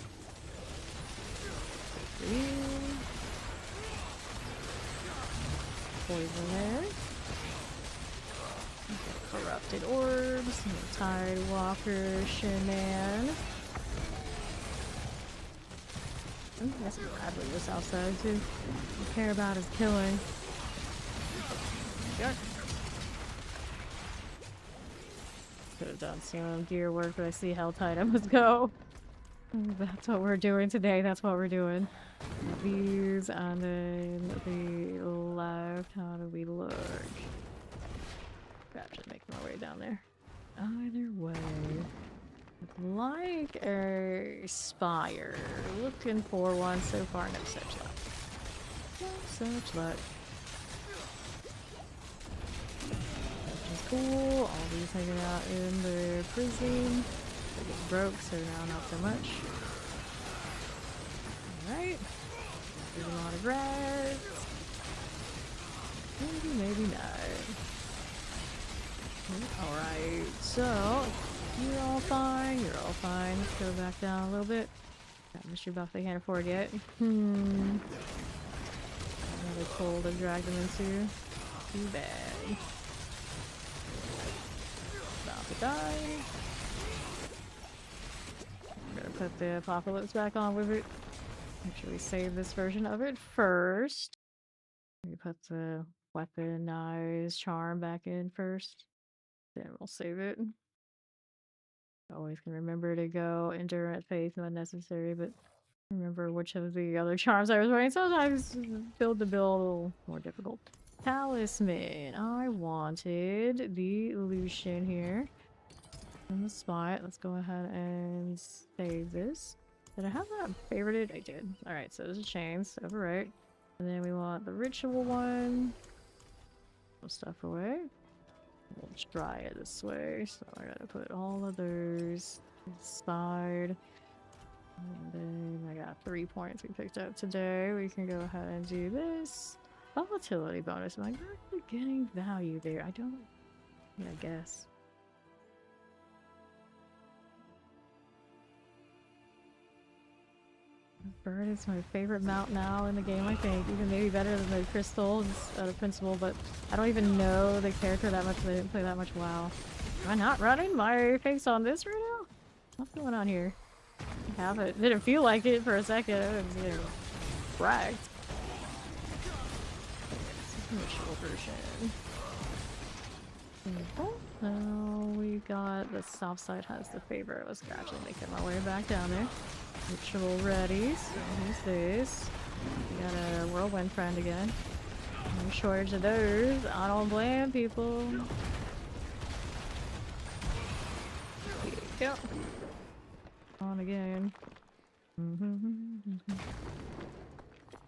Poison there. Okay, corrupted orbs. Tide Walker Shenan. That's gladly this outside too. What I care about is killing. Yep. Could have done some gear work, but I see Helltide. I must go. That's what we're doing today. That's what we're doing. These, and then the left. How do we look? I'm just making my way down there. Either way. Like a spire. Looking for one. So far, no such luck. No such luck. Which is cool. All these hanging out in the prison. They get broke, so now not so much. Alright. There's a lot of grass. Maybe, maybe not. Alright, so you're all fine, you're all fine. Let's go back down a little bit. Got mystery buff they can't afford yet. Another cold to drag them into. Too bad. About to die. I'm gonna put the apocalypse back on with it. Make sure we save this version of it first. We put the weaponized charm back in first. Then we'll save it. Always can remember to go endurance faith when necessary, but remember which of the other charms I was running. Sometimes build the build a little more difficult. Talisman. I wanted the Lucian here. In the spot. Let's go ahead and save this. Did I have that favorited? I did. Alright, so there's a chains over right. And then we want the ritual one. Put stuff away. We'll try it this way. So I gotta put all of those inside. And then I got 3 points we picked up today. We can go ahead and do this. Volatility bonus. Am I actually getting value there? I don't... Yeah, I guess. Bird is my favorite mount now in the game, I think. Even maybe better than the crystals out of Principal, but I don't even know the character that much. I didn't play that much WoW. Am I not running my face on this right now? What's going on here? I have it. Didn't feel like it for a second. I was getting wrecked. Initial version. So we got the south side has the favor. I was gradually making my way back down there. Ritual ready. So who's this? We got a whirlwind friend again. No shortage of those. I don't blame people. Here we go. On again.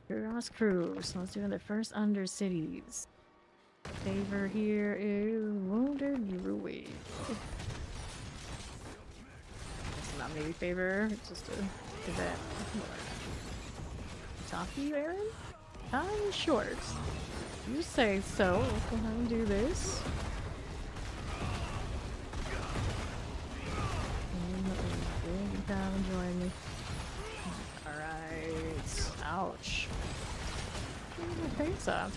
Cross cruise. Let's do the first Undercities. Favor here is Wounded Druid. It's not maybe favor, it's just a event. Talk to you, Aaron? I'm short. You say so. Let's go ahead and do this. You can come and join me. Alright. Ouch. My face off.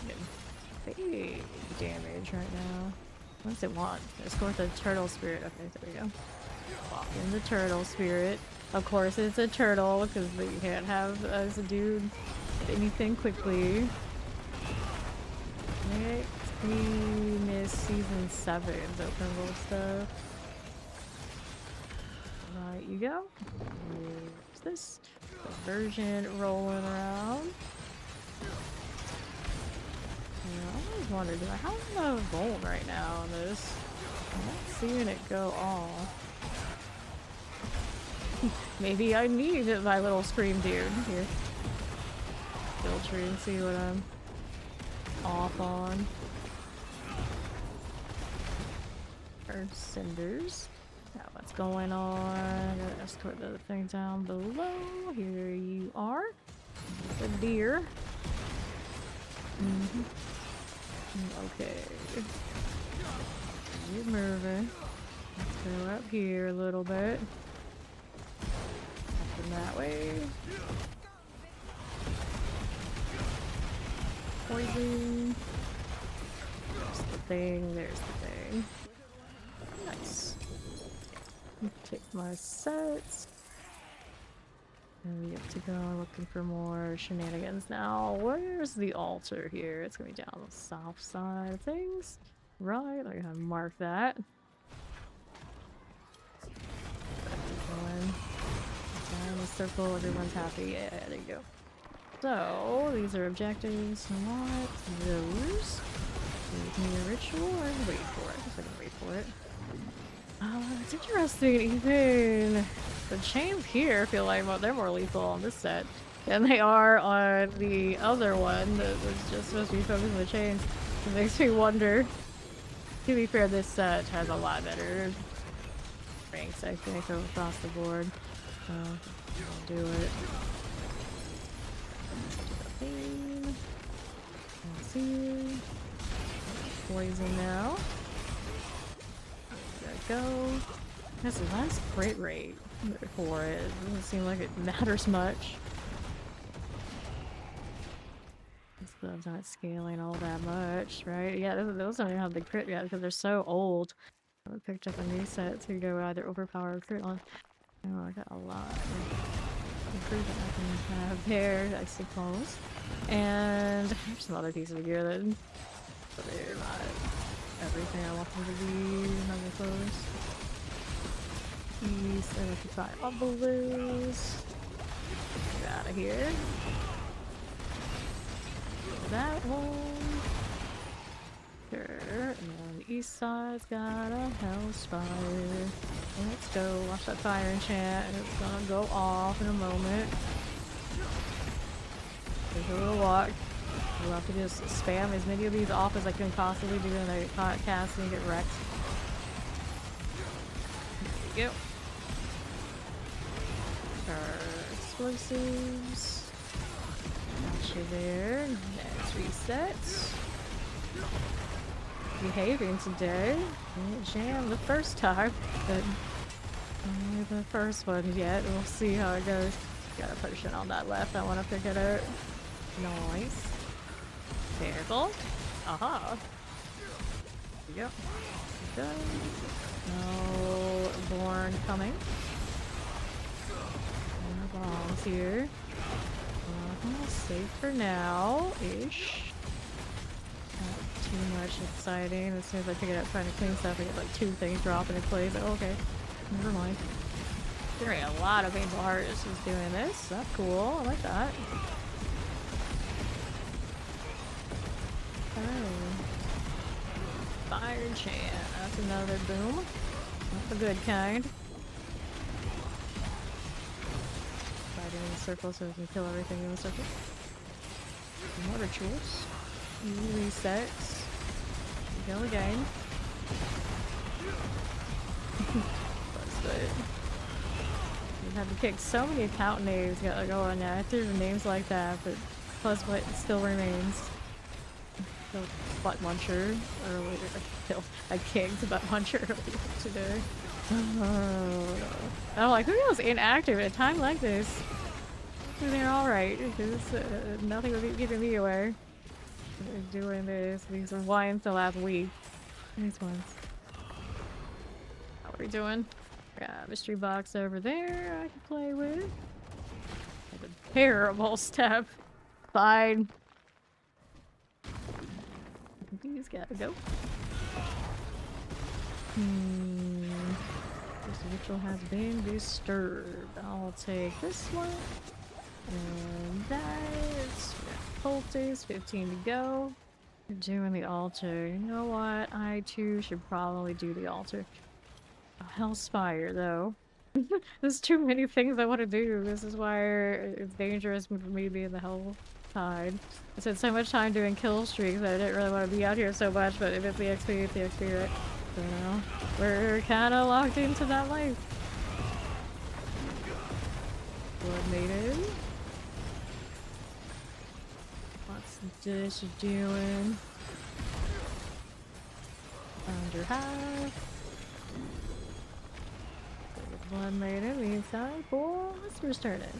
Big damage right now. What does it want? Let's go with the turtle spirit. Okay, there we go. Walk in the turtle spirit. Of course it's a turtle because you can't have as a dude anything quickly. Next we miss season 7's open world stuff. Right you go. Here's this. The version rolling around. I always wondered, do I have enough volt right now on this? I'm not seeing it go off. Maybe I need my little scream dude here. Filter and see what I'm off on. Or cinders. Now what's going on? Gotta escort the thing down below. Here you are. The deer. Okay. Keep moving. Let's go up here a little bit. Up and that way. Poison. There's the thing, there's the thing. Nice. Take my sets. And we have to go looking for more shenanigans now. Where's the altar here? It's gonna be down the south side of things. Right, I'm gonna mark that. Down the circle, everyone's happy. Yeah, there you go. So, these are objectives. What? Those. Give me a ritual or wait for it. I guess I can wait for it. It's interesting, even the chains here feel like they're more lethal on this set than they are on the other one that was just supposed to be focused on the chains. It makes me wonder. To be fair, this set has a lot better ranks, I think, across the board. So, I'll do it. Let's see. Poison now. There we go. That's a nice crit rate for it. It doesn't seem like it matters much. This stuff's not scaling all that much, right? Yeah, those don't even have the crit yet because they're so old. I picked up a new set to go either overpower or crit on. Oh, I got a lot of improvement I can have there, I suppose. And there's some other pieces of gear that they're not everything I want them to be. Another clothes. These electrify bubbles. Get out of here. That one. Sure. And then the east side's got a hellspire. Let's go. Watch that fire enchant. And it's gonna go off in a moment. Take a little walk. We'll have to just spam as many of these off as I can possibly do and they can't cast and get wrecked. There you go. Our explosives. Got you there. Next reset. Behaving today. Didn't jam the first time, but only the first one yet. We'll see how it goes. Got a potion on that left. I want to pick it up. Nice. Careful. Aha. Yep. Done. No Born coming. No bombs here. Safe for now, ish. Not too much exciting. As soon as I pick it up trying to clean stuff, I get like 2 things dropping in place. Oh, okay. Never mind. There are a lot of Angel Artists who's doing this. That's cool. I like that. Oh. Fire chant. That's another boom. Not the good kind. Fighting in a circle so we can kill everything in a circle. More rituals. Resets. Go again. That's good. You have to kick so many account names going now. I threw names like that, but plus what still remains. Killed Butt Muncher earlier. I kicked Butt Muncher earlier today. Oh, I'm like, who knows? Inactive at a time like this. They're alright, because nothing would be keeping me away. They're doing this. These are wines the last week. These ones. How are we doing? Got a mystery box over there I can play with. That's a terrible step. Fine. These gotta go. This ritual has been disturbed. I'll take this one. And that. Cultist, 15 to go. We're doing the altar. You know what? I too should probably do the altar. Hellspire, though. There's too many things I want to do. This is why it's dangerous for me to be in the hell tide. I spent so much time doing kill streaks that I didn't really want to be out here so much, but if it's the XP, it's the XP, right? So, we're kind of locked into that life. Blood Maiden. What's this doing? Under half. Blood Maiden, inside for let's start it.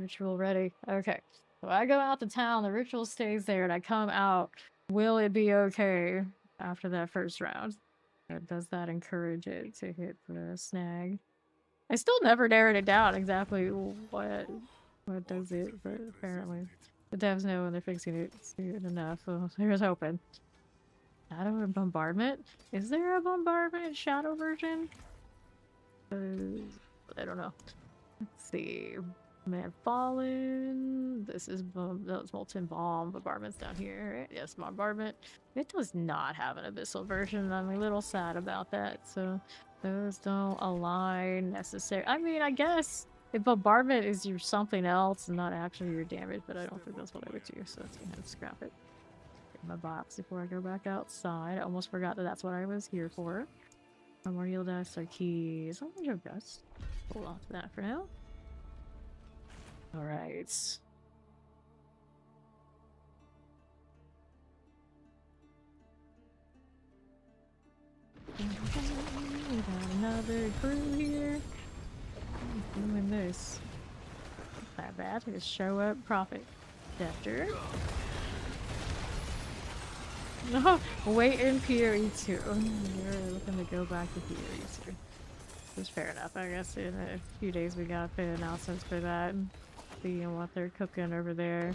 Ritual ready. Okay. So I go out to town, the ritual stays there, and I come out. Will it be okay after that first round? Or does that encourage it to hit the snag? I still never narrowed it down exactly what does it, but apparently the devs know when they're fixing it soon enough, so here's hoping. Shadow or Bombardment? Is there a Bombardment Shadow version? I don't know. Let's see. Man Fallen. This is that's Molten Bomb. Bombardment's down here, right? Yes, Bombardment. It does not have an Abyssal version. I'm a little sad about that, so those don't align necessarily. I mean, I guess if Bombardment is your something else and not actually your damage, but I don't think that's what I would do, so let's go ahead and scrap it. My box before I go back outside. I almost forgot that that's what I was here for. Memorial dust or keys. Oh, your dust. Hold on to that for now. Alright. We got another crew here. Doing this. Not bad. Just show up, profit. Defter. No, wait in PoE2. You're looking to go back to PoE2. That's fair enough. I guess in a few days we got the announcements for that. And seeing what they're cooking over there.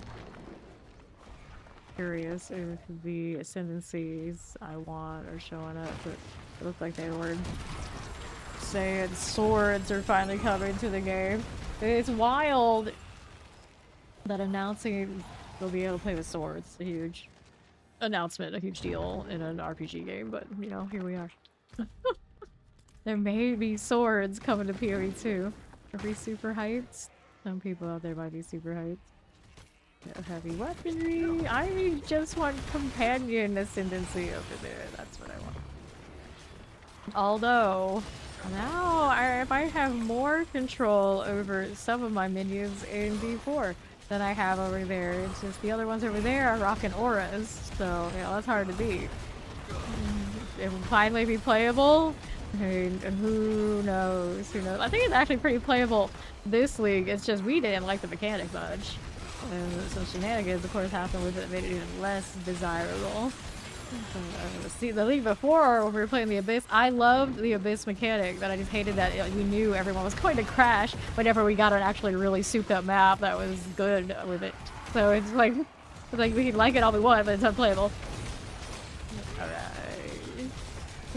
Curious if the ascendancies I want are showing up, but it looked like they were saying swords are finally coming to the game. It's wild that announcing they'll be able to play with swords. A huge announcement, a huge deal in an RPG game, but you know, here we are. There may be swords coming to PoE2. Are we super hyped? Some people out there might be super hyped. No heavy weaponry. I just want companion ascendancy over there. That's what I want. Although, now if I have more control over some of my minions in D4 than I have over there. It's just the other ones over there are rocking auras, so you know, that's hard to beat. It will finally be playable. And who knows? Who knows? I think it's actually pretty playable this league. It's just we didn't like the mechanic much. And some shenanigans, of course, happened with it, made it even less desirable. See, the league before, when we were playing the Abyss, I loved the Abyss mechanic, but I just hated that we knew everyone was going to crash whenever we got an actually really souped up map that was good with it. So it's like we can like it all we want, but it's unplayable. Alright.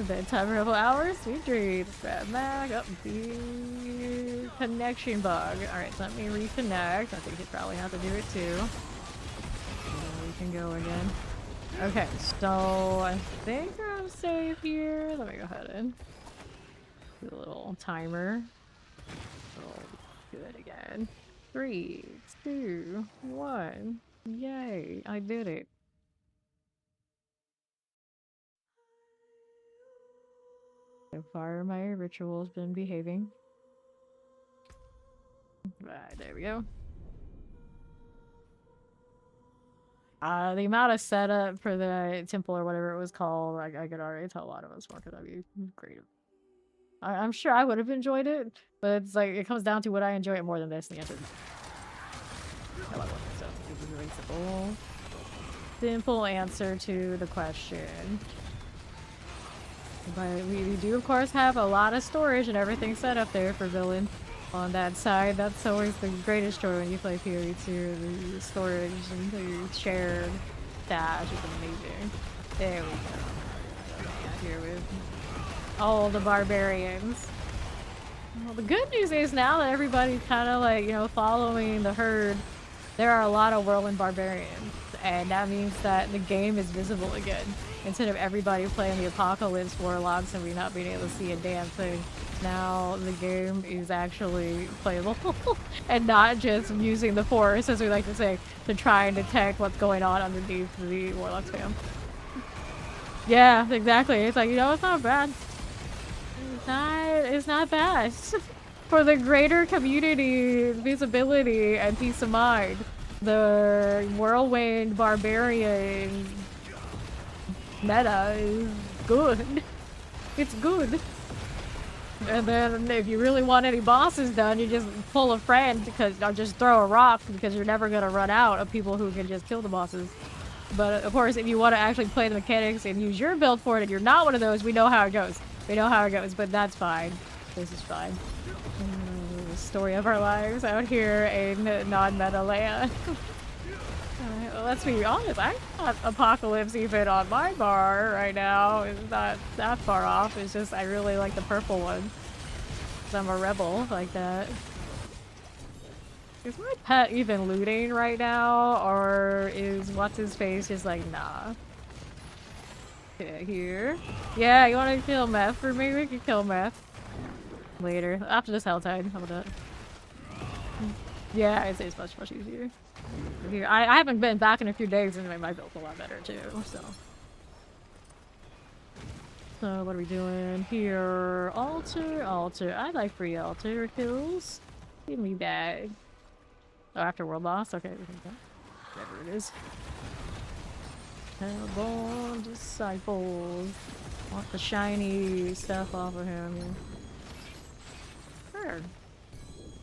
Bedtime removal hours, sweet dreams. Grab mag, up the connection bug. Alright, so let me reconnect. I think you probably have to do it too. And then we can go again. Okay, so I think I'm safe here. Let me go ahead and do a little timer. Oh, good again. 3, 2, 1. Yay, I did it. So far, my ritual's been behaving. Right, there we go. The amount of setup for the temple or whatever it was called, I could already tell a lot of us weren't gonna be great. I'm sure I would have enjoyed it, but it's like, it comes down to would I enjoy it more than this, and the answer is no, I wouldn't. So it was really simple answer to the question. But we do, of course, have a lot of storage and everything set up there for villain on that side. That's always the greatest joy when you play PoE2. The storage and the shared stash is amazing. There we go. Here with all the barbarians. Well, the good news is now that everybody's kind of like, you know, following the herd, there are a lot of whirlwind barbarians. And that means that the game is visible again. Instead of everybody playing the Apocalypse Warlocks and we not being able to see a damn thing, now the game is actually playable. And not just using the Force, as we like to say, to try and detect what's going on underneath the Warlock spam. Yeah, exactly. It's like, you know, it's not bad. It's not bad. For the greater community, visibility, and peace of mind, the Whirlwind Barbarian meta is good. It's good. And then if you really want any bosses done, you just pull a friend or just throw a rock because you're never gonna run out of people who can just kill the bosses. But of course, if you want to actually play the mechanics and use your build for it, and you're not one of those, we know how it goes. We know how it goes, but that's fine. This is fine. The story of our lives out here in non-meta land. Well, let's be honest, I thought Apocalypse even on my bar right now is not that far off. It's just I really like the purple one. Because I'm a rebel like that. Is my pet even looting right now? Or is what's-his-face just like, nah? Okay, here. Yeah, you want to kill Meth for me? We can kill Meth. Later. After this Helltide. How about that? Yeah, it's much, much easier. Here, I haven't been back in a few days and my build's a lot better too, so. So what are we doing here? Altar. I like free altar kills. Give me that. Oh, after world loss? Okay, we can go. Whatever it is. Hellborn disciples. Want the shiny stuff off of him. Sure.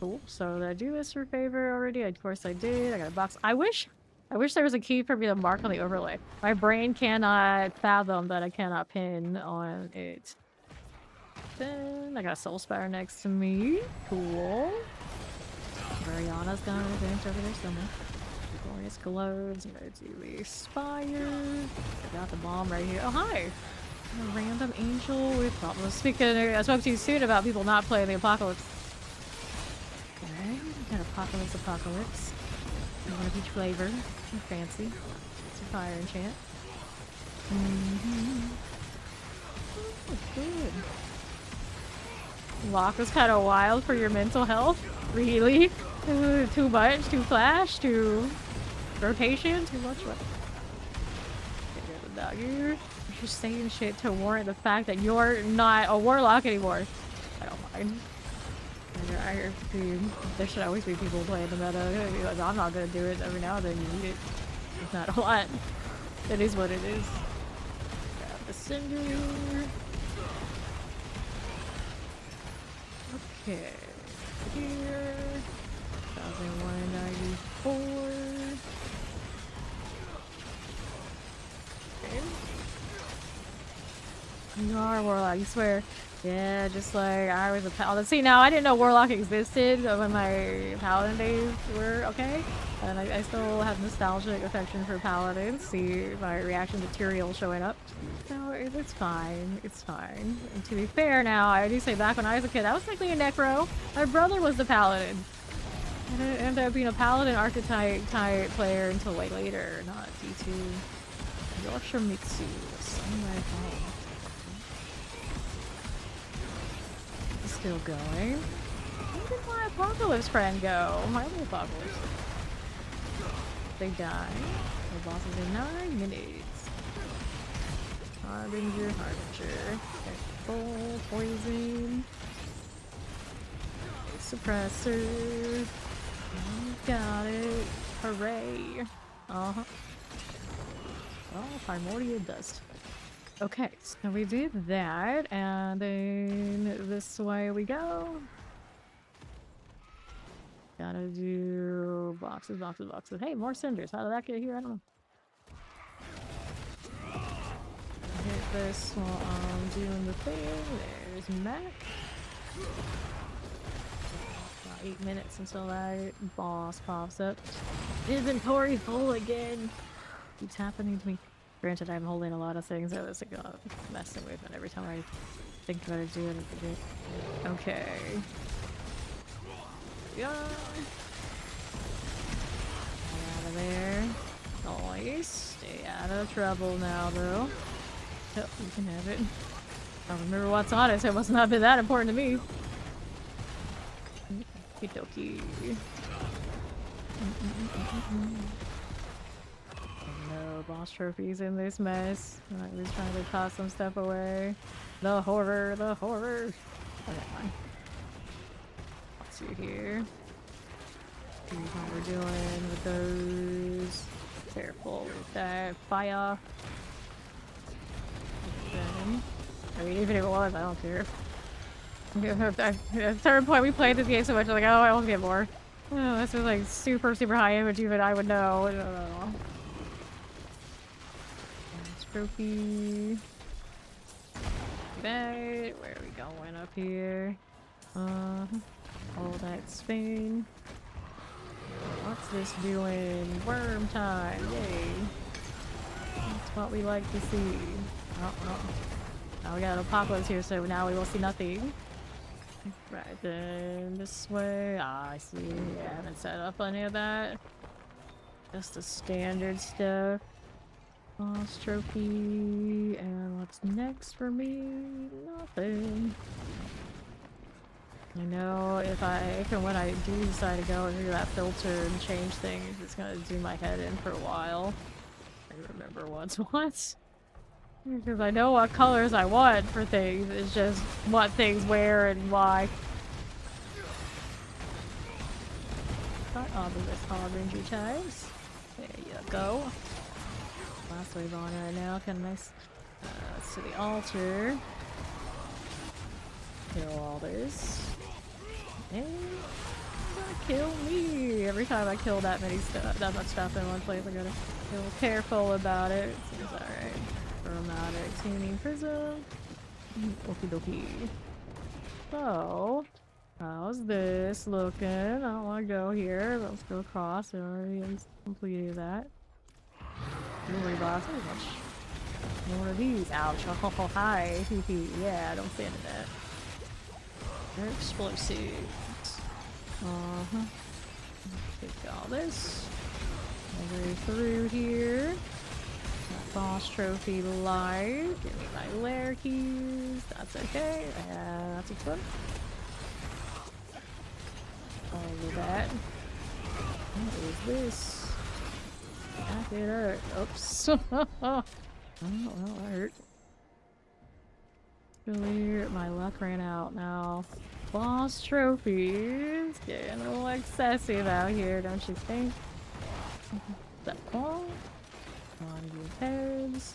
Cool. So did I do this for favor already? Of course I did. I got a box. I wish there was a key for me to mark on the overlay. My brain cannot fathom that I cannot pin on it. Then I got a soul spire next to me. Cool. Mariana's got an advantage over there somewhere. Glorious gloves. I'm gonna do the spire. I got the bomb right here. Oh hi! A random angel with problems. Speaking, I spoke to you soon about people not playing the Apocalypse. Okay, got Apocalypse. You want a peach flavor? Too fancy. Some fire enchant. Oh, good. Lock was kind of wild for your mental health. Really? Too much? Too flash? Too rotation? Too much? What? Get the doggy. You're saying shit to warrant the fact that you're not a warlock anymore. I don't mind. Dude, there should always be people playing the meta. I'm not gonna do it every now and then. You need it. It's not a lot. It is what it is. Grab the cinder. Okay. Here. 1194. Okay. You are a Warlock, you swear. Yeah, just like I was a paladin. See, now I didn't know Warlock existed when my paladin days were okay. And I still have nostalgic affection for paladins. See my reaction to Tyrael showing up. No, it's fine. It's fine. And to be fair now, I do say back when I was a kid, I was technically a necro. My brother was the paladin. I didn't end up being a paladin archetype type player until like later, not D2. Yoshimitsu, Samurai Hall. Still going. Where did my apocalypse friend go? My little apocalypse. They die. The boss is in 9 minutes. Harbinger, Harbinger. Full poison. Suppressor. Got it. Hooray. Uh-huh. Oh, primordial dust. Okay, so we did that, and then this way we go. Gotta do boxes, boxes, boxes. Hey, more cinders. How did that get here? I don't know. Hit this while I'm doing the thing. There's Mac. About 8 minutes until that boss pops up. Inventory full again. Keeps happening to me. Granted, I'm holding a lot of things I was like, messing with, and every time I think about it, do it, I forget. Okay. Yeah. Out of there. Nice. Stay out of trouble now, though. Yep, you can have it. I don't remember what's on it, so it must not be that important to me. Okie dokie. No boss trophies in this mess. I was trying to toss some stuff away. The horror, the horror. Okay, fine. What's you here? See how we're doing with those. Careful with that fire. I mean, even if it was, I don't care. At a certain point, we played this game so much, I'm like, oh, I want to get more. Oh, this was like super, super high image, even I would know. Trophy. Right, where are we going up here? All that Spain. What's this doing? Worm time, yay. That's what we like to see. Oh. Now we got an apocalypse here, so now we will see nothing. Right then, this way. Ah, I see. Yeah, I haven't set up any of that. Just the standard stuff. Boss trophy. And what's next for me? Nothing. I know if and when I do decide to go and do that filter and change things, it's gonna do my head in for a while. I remember what's what. Because I know what colors I want for things, it's just what things where and why. Got this Harbinger times. There you go. Last wave on right now, kinda nice. Let's do the altar. Kill all this. And gonna kill me every time I kill that much stuff in one place. I gotta be a little careful about it. It seems alright. Chromatic tuning prism. Okie dokie. So, how's this looking? I don't want to go here. Let's go across. I already completed that. Jewelry box. More of these. Ouch. Oh, hi. Yeah, don't stand in that. They're explosive. Take all this. All the way through here. Boss trophy live. Give me my lair keys. That's okay. That's a fun. All of that. What is this? That did hurt. Oops. Oh, well, that hurt. Clear. My luck ran out now. Boss trophies. Getting a little excessive out here, don't you think? Is that ball? On your heads.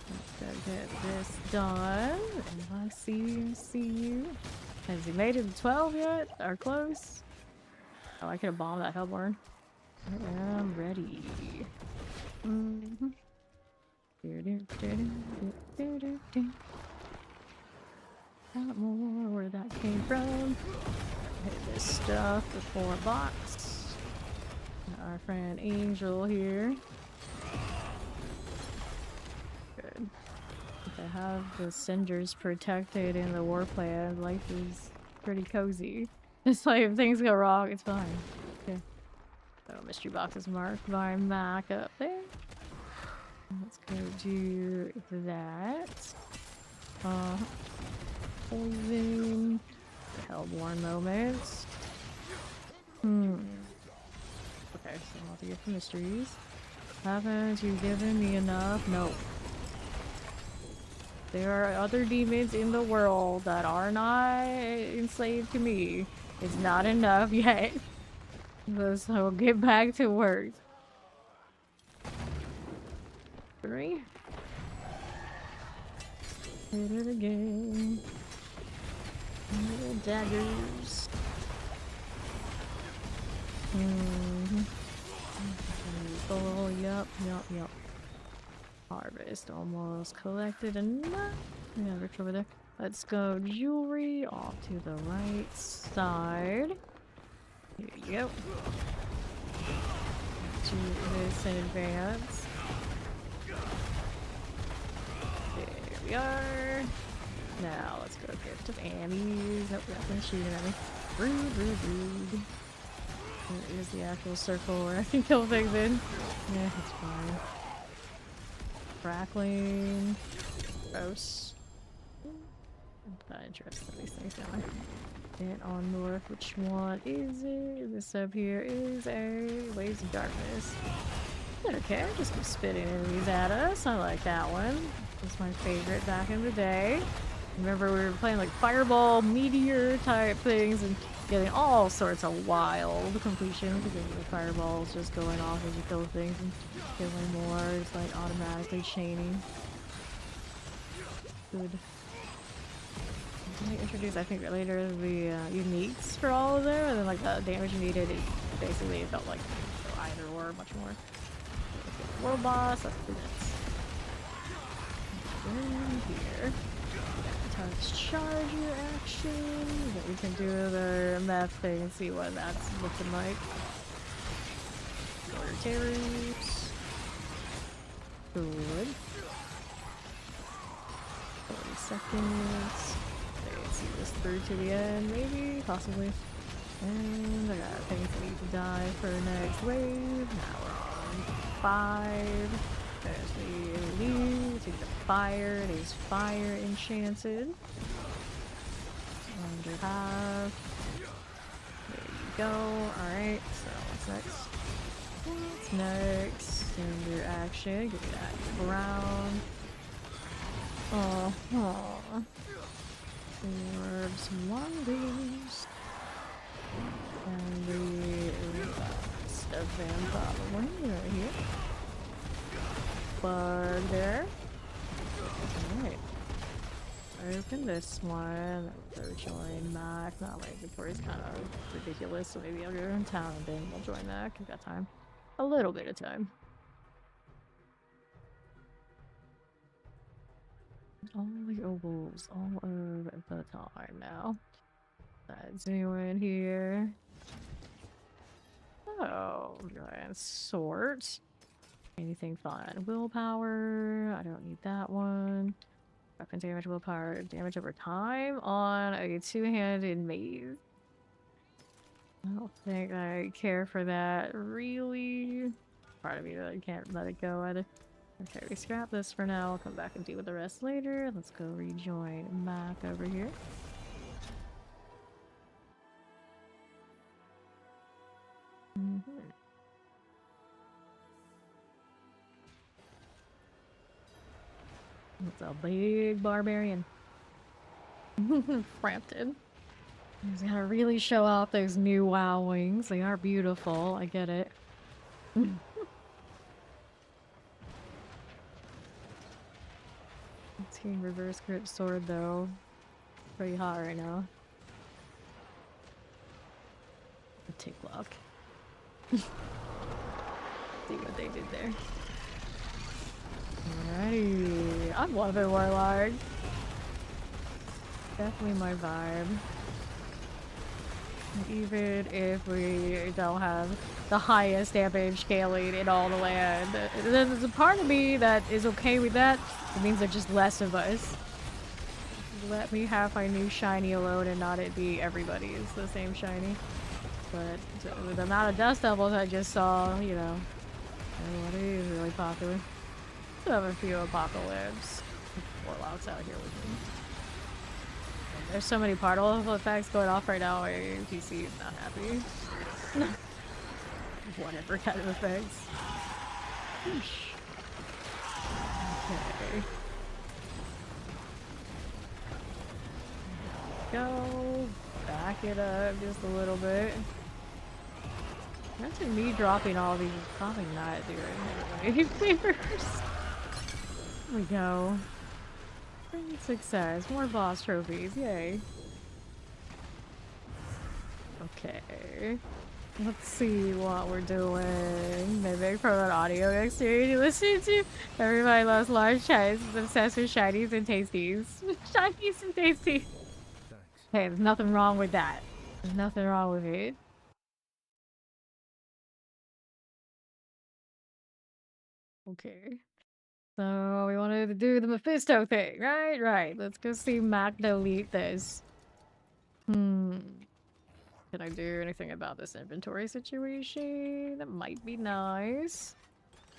Let's go get this done. And I see you. Has he made it to 12 yet? Or close? Oh, I could have bombed that Hellborn. I am ready. Mm-hmm. Not more where that came from. Hit this stuff before box. Our friend Angel here. Good. If I have the cinders protected in the war plan, life is pretty cozy. It's like if things go wrong, it's fine. Okay. So mystery box is marked by Mac up there. Let's go do that. Poison. Hellborn moments. Okay, so I'll have to get the mysteries. Haven't you given me enough? No. There are other demons in the world that are not enslaved to me. It's not enough yet. So get back to work. 3. Hit it again. Little daggers. Oh, yup. Harvest almost collected enough. Yeah, Rich over there. Let's go jewelry off to the right side. Here you go. Do this in advance. There we are. Now let's go gift of Annie's. Nope, nothing shooting at me. Rude. Here's the actual circle where I can kill things in. Yeah, it's fine. Crackling. Gross. I'm not interested in these things down. Get on north. Which one is it? This up here is a Waves of Darkness. I don't care. Just keep spitting enemies at us. I like that one. It was my favorite back in the day. Remember we were playing like fireball, meteor type things and getting all sorts of wild completions because the fireballs just going off as you kill things and killing more. It's like automatically chaining. Good. I'm gonna introduce, I think, later the uniques for all of them, and then like the damage you needed is basically it felt like either or much more. World boss, that's pretty nuts. In here. Touch charge your action. But we can do the map thing and see what that's looking like. Order terrors. Good. 40 seconds. Okay, let's see this through to the end, maybe? Possibly. And I got things that need to die for next wave. Now we're on 5. There's the elite, take the fire, it is fire enchanted. Under half. There you go. Alright, so what's next? What's next? Under action, give me that brown. Orbs, wonders. And the stuff vampire right here. Bugger. Alright. Open this one. Go join Mac. Not my inventory's kind of ridiculous, so maybe I'll go in town and then we'll join Mac. We've got time. A little bit of time. All the ovals, all of the time now. That's anyone here. Oh, giant sort. Anything fun? Willpower. I don't need that one. Weapon damage, willpower, damage over time on a two-handed maze. I don't think I care for that, really. Part of me that I can't let it go either. Okay, we scrap this for now. I'll come back and deal with the rest later. Let's go rejoin Mac over here. It's a big barbarian. Frampton. He's gotta really show off those new WoW wings. They are beautiful. I get it. 18 reverse grip sword though. Pretty hot right now. A tick lock. See what they did there. Alrighty. I'm loving Warlock. Definitely my vibe. Even if we don't have the highest damage scaling in all the land, there's a part of me that is okay with that. It means there's just less of us. Let me have my new shiny alone and not it be everybody's the same shiny. But with the amount of dust devils I just saw, you know, what is really popular. Still have a few apocalypse warlocks out here with me. And there's so many particle effects going off right now. My PC is not happy. Whatever kind of effects. Okay. Go back it up just a little bit. Imagine me dropping all these, probably not doing any favors. There we go. Great success. More boss trophies. Yay. Okay. Let's see what we're doing. Maybe from an audio experience you listen to. Everybody loves large shinies, is obsessed with shinies and tasties. Shinies and tasties. Hey, there's nothing wrong with that. There's nothing wrong with it. Okay. So we wanted to do the Mephisto thing, right? Right. Let's go see Mac delete this. Can I do anything about this inventory situation? That might be nice.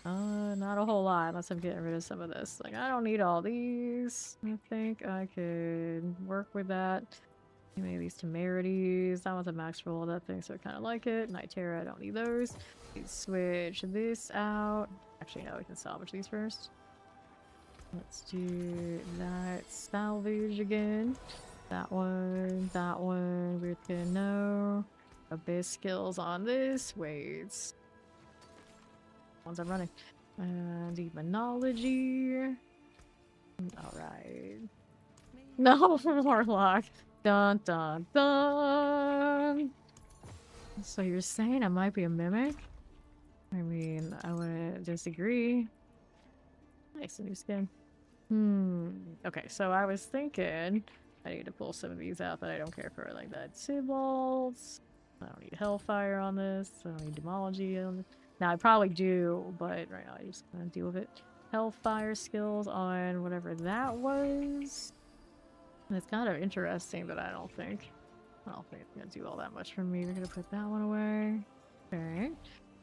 Not a whole lot unless I'm getting rid of some of this. Like, I don't need all these. I think I could work with that. Maybe these temerities. That one's a max roll of that thing, so I kind of like it. Night Terror, I don't need those. Let's switch this out. Actually, no, we can salvage these first. Let's do that salvage again. That one, we're gonna know. Abyss skills on this. Wait. Ones I'm running. Demonology. Alright. No, Warlock. Dun dun dun. So you're saying I might be a mimic? I mean, I wouldn't disagree. Nice, new skin. Okay, so I was thinking I need to pull some of these out that I don't care for, like that Sybil's. I don't need Hellfire on this. I don't need Demology on this. Now I probably do, but right now I just gonna deal with it. Hellfire skills on whatever that was. And it's kind of interesting, but I don't think it's gonna do all that much for me. We're gonna put that one away. Okay.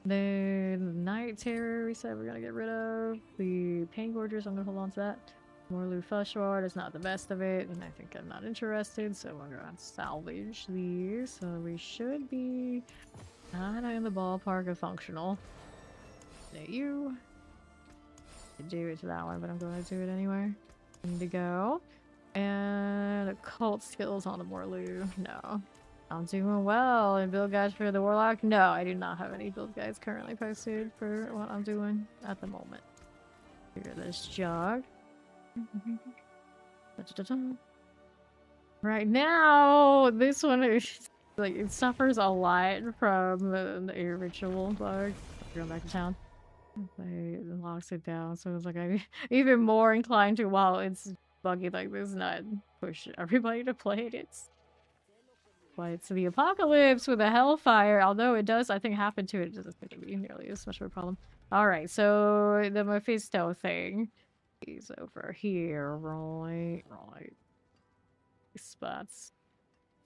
Then Night Terror, we said we're gonna get rid of. The Pain Gorgers, I'm gonna hold on to that. Morlu Fushward is not the best of it, and I think I'm not interested, so we're gonna salvage these. So we should be kinda in the ballpark of functional. There you. I do it to that one, but I'm gonna do it anyway. Indigo. And occult skills on the Morlu. No. I'm doing well. And build guides for the Warlock? No, I do not have any build guides currently posted for what I'm doing at the moment. Here, this jog. Right now, this one is like it suffers a lot from the ritual bug. Going back to town. It locks it down, so it's like I'm even more inclined to, while it's buggy like this, not push everybody to play it. But the apocalypse with a hellfire, although it does, I think, happen to it, it doesn't seem to be nearly as much of a problem. Alright, so the Mephisto thing is over here, right? Spots.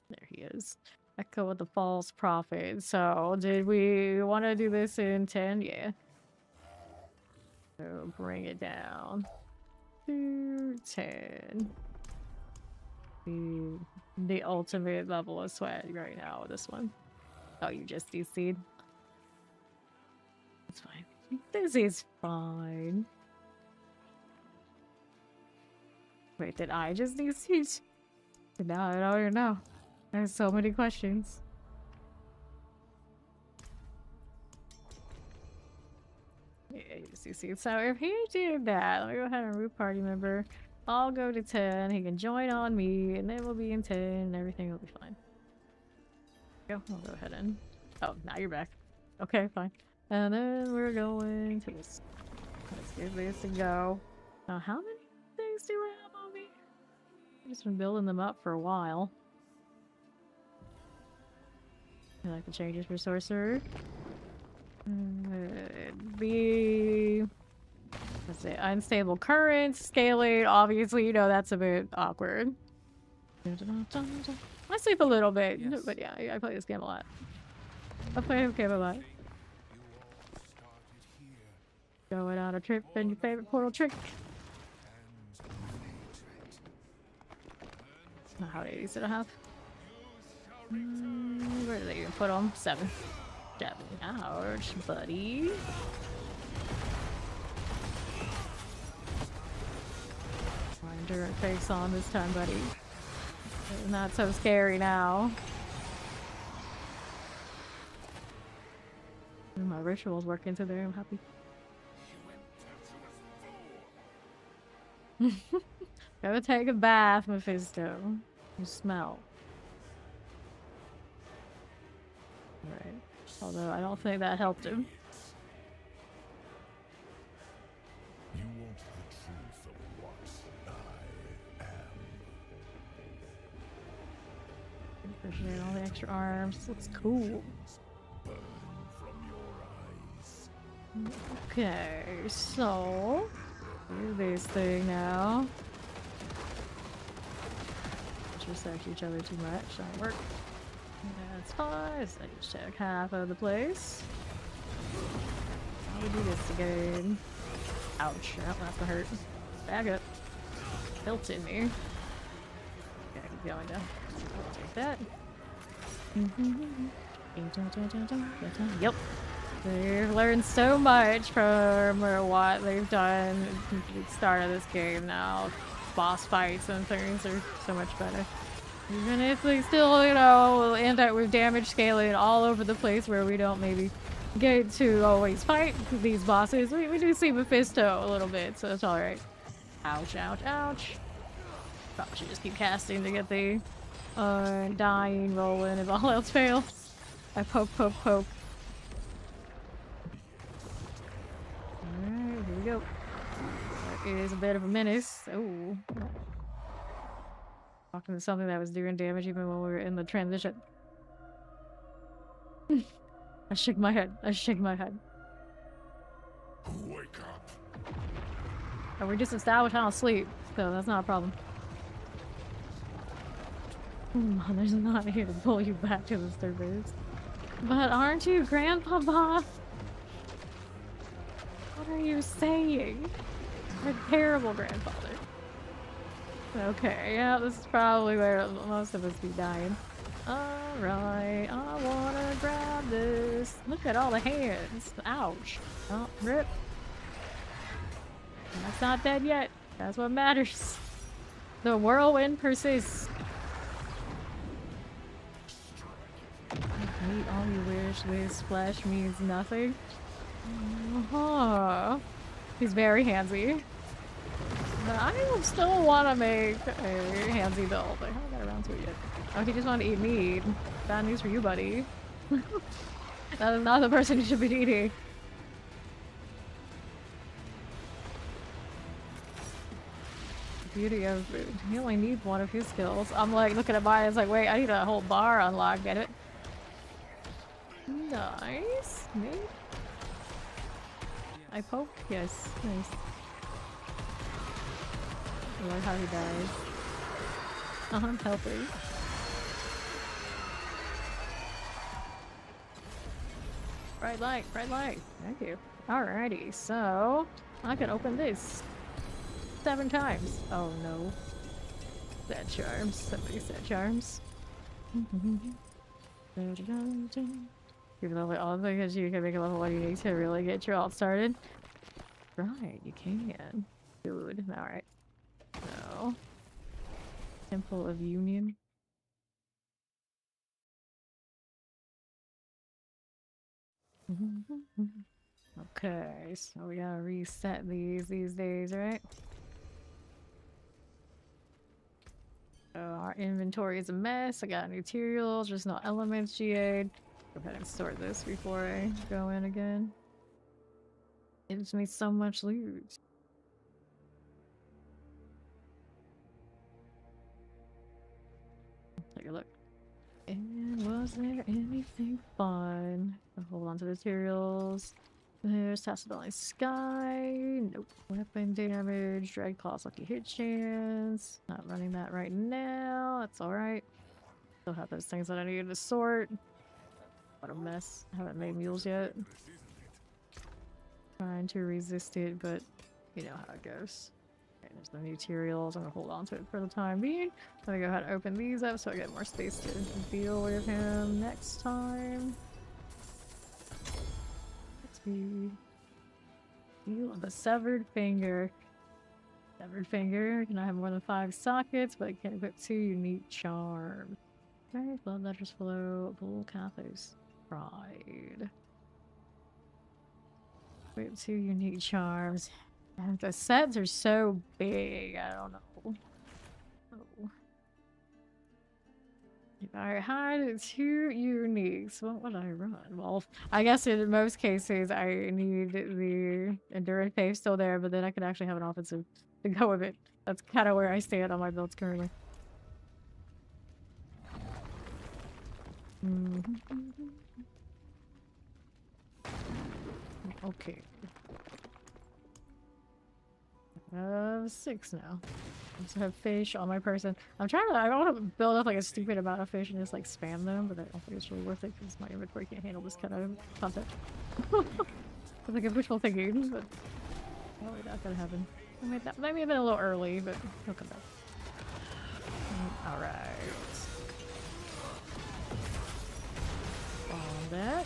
There he is. Echo with the false prophet. So, did we want to do this in 10? Yeah. So, bring it down to 10. The ultimate level of sweat right now with this one. Oh, you just DC'd? It's fine. This is fine. Wait, did I just DC? Now I don't even know. There's so many questions. Yeah, you see. So if he did that, let me go ahead and root party member. all go to 10. He can join on me, and then we'll be in 10, and everything will be fine. Go. I'll go ahead and... Oh, now you're back. Okay, fine. And then we're going to this. Let's give this a go. Now, how many things do I have on me? I've just been building them up for a while. I like the changes for sorcerer. Be... Let's say unstable current, scaling. Obviously, you know that's a bit awkward. I sleep a little bit, yes. But yeah, I play this game a lot. I play this game a lot. Going on a trip and your favorite portal trick. How many of these did I have? Where did they even put them? 7. 7. Ouch, buddy. My endurance face on this time, buddy. It's not so scary now. My ritual's working today, I'm happy. Go take a bath, Mephisto. You smell. Alright. Although I don't think that helped him. You want the truth of what I am. Appreciate all the extra arms. This looks cool. Burn from your eyes. Okay, so do this thing now. Just search each other too much. That'll work. That's fine. So I just check half of the place. How do we do this again? Ouch. Oh, that's gonna hurt. Back up. Built in me. Okay, keep going down. I'll take that. Yep. They've learned so much from what they've done at the start of this game now. Boss fights and things are so much better. Even if they still, you know, end up with damage scaling all over the place where we don't maybe get to always fight these bosses. We do see Mephisto a little bit, so it's alright. Ouch, ouch, ouch. Probably should just keep casting to get the dying rolling if all else fails. I poke, poke, poke. Alright, here we go. That is a bit of a menace. Oh. Talking to something that was doing damage even when we were in the transition. I shake my head. I shake my head. Wake up. And we just established I don't sleep, so that's not a problem. Mother's not here to pull you back to the surface. But aren't you, Grandpapa? What are you saying? You're a terrible grandfather. Okay, yeah, this is probably where most of us be dying. Alright, I wanna grab this. Look at all the hands. Ouch. Oh, rip. That's not dead yet. That's what matters. The whirlwind persists. Eat all you wish. This flesh means nothing. He's very handsy. But I still want to make a handsy build. I haven't got around to it yet. Oh, he just wanted to eat meat. Bad news for you, buddy. That is not the person you should be eating. The beauty of food. He only needs one of his skills. I'm like looking at mine. It's like, wait, I need a whole bar unlocked. Get it? Nice. Me? I poke? Yes. Nice. I like how he dies. I'm helping. Bright light, bright light. Thank you. Alrighty, so I can open this 7 times. Oh no. Set charms. Somebody set charms. You're level all because you can make a level 1 unique to really get your alt started. Right, you can. Good. Alright. So, Temple of Union. Okay, so we gotta reset these days, right? So our inventory is a mess. I got materials, just no elements GA'd. Go ahead and sort this before I go in again. Gives me so much loot. Take a look. And was there anything fun? I'll hold on to the materials. There's Tassadon's Sky. Nope. Weapon damage. Drag Claw's lucky hit chance. Not running that right now. That's alright. Still have those things that I needed to sort. What a mess. I haven't made mules yet. Trying to resist it, but you know how it goes. Okay, there's the materials. I'm gonna hold on to it for the time being. I'm gonna go ahead and open these up so I get more space to deal with him next time. Let's see. Deal with the severed finger. Severed finger. Can I have more than 5 sockets, but I can equip 2 unique charms. Okay, blood letters flow. Bull Cathos. Pride. Equip 2 unique charms. And the sets are so big, I don't know. Oh. If I had 2 uniques, what would I run? Well, I guess in most cases I need the Endurance Phase still there, but then I could actually have an offensive to go with it. That's kind of where I stand on my builds currently. Okay. 6 now. I also have fish on my person. I want to build up like a stupid amount of fish and just like spam them, but I don't think it's really worth it because my inventory can't handle this kind of content. It's like a wishful thinking, but probably not gonna happen. That might have been a little early, but he'll come back. Alright. On that.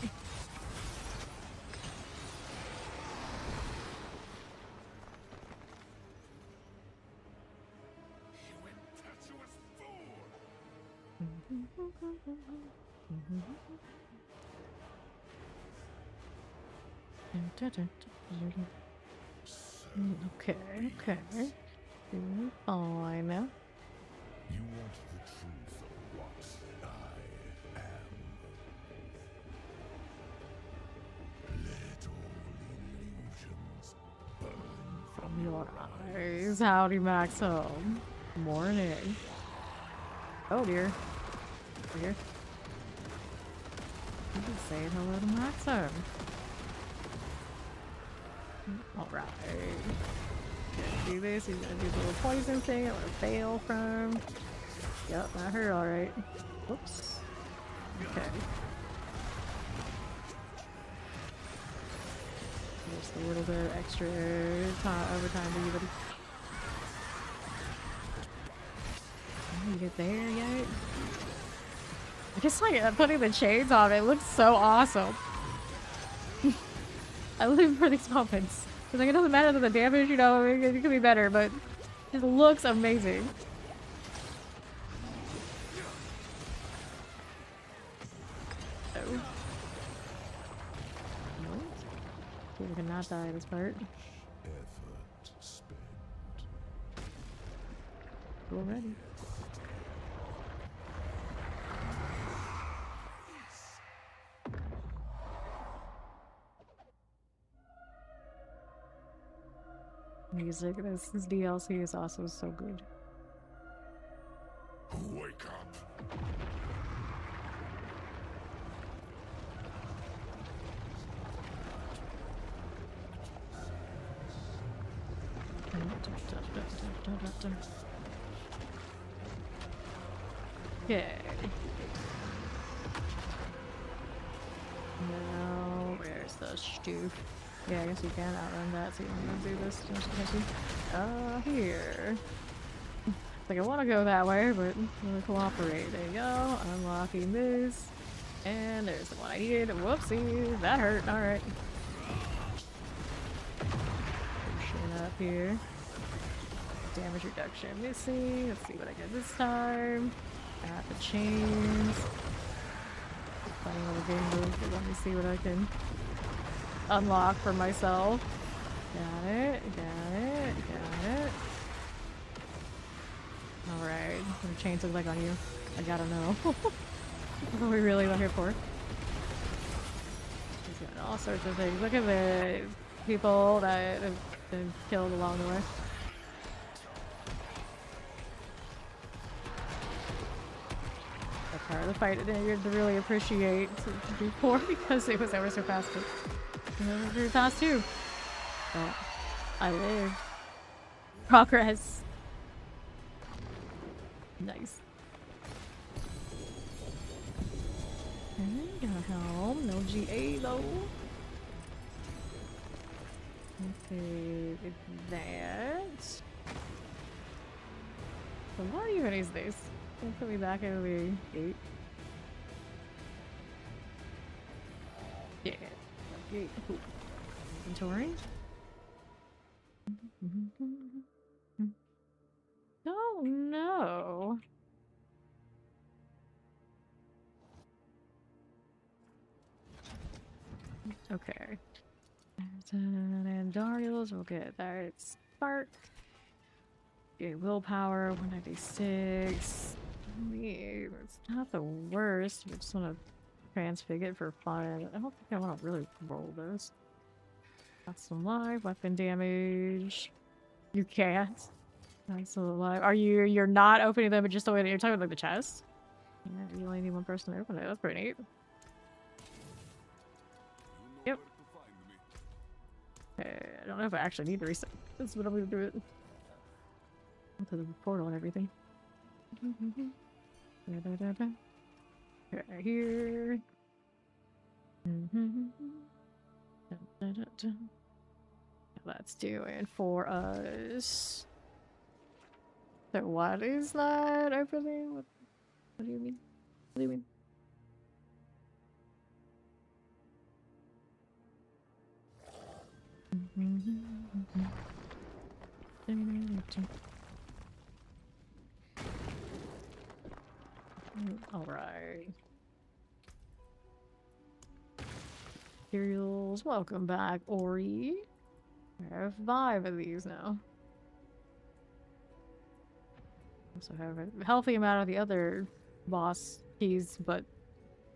Okay, okay. Fine now. You want the truth of what I am. Let all illusions burn From your eyes. Howdy, Maxim. Morning. Oh dear. Here. You can say hello to Maxim. Alright. Do this. He's gonna do the little poison thing. I'm gonna fail from. Yep, that hurt alright. Whoops. Okay. Just a little bit of extra time, overtime to you, buddy. You get there yet? I just like putting the chains on it looks so awesome. I live for these moments. Cause like it doesn't matter that the damage, you know, it could be better, but it looks amazing. Oh. What? We cannot die this part. effort spent. Already. Music, this DLC is also so good. Wake up. Okay. Now, where's the stew? Yeah, I guess you can outrun that, so you don't want to do this. Here. It's like I want to go that way, but I'm gonna cooperate. There you go. Unlocking this. And there's the one I needed. Whoopsie. That hurt. Alright. Pushing up here. Damage reduction missing. Let's see what I get this time. Got the chains. Funny little game move, but let me see what I can unlock for myself. Got it, got it, got it. Alright, what do chains look like on you? I gotta know. What are we really here for? He's got all sorts of things. Look at the people that have been killed along the way. That part of the fight I didn't get to really appreciate before because it was ever so fast. It was very fast too. But I lived. Progress. Nice. Okay, got a helm. No GA though. Okay, with that. So what even is this? Don't put me back in the gate. Yeah. Gate. Inventory. Oh no. Okay. And Darius will get that spark. Okay, willpower 196. I mean, it's not the worst. I just want to transfigure it for fun. I don't think I want to really roll this. Got some live weapon damage. You can't. That's alive. Are you're not opening them just the way that you're talking about, like the chest? Yeah, you only need one person to open it. That's pretty neat. Yep. Okay, I don't know if I actually need to reset. That's what I'm gonna do it. To the portal and everything. Okay, here. Let's do it for us. So what is that opening? What do you mean? What do you mean? Alright. Materials, welcome back, Ori. I have 5 of these now. Also have a healthy amount of the other boss keys, but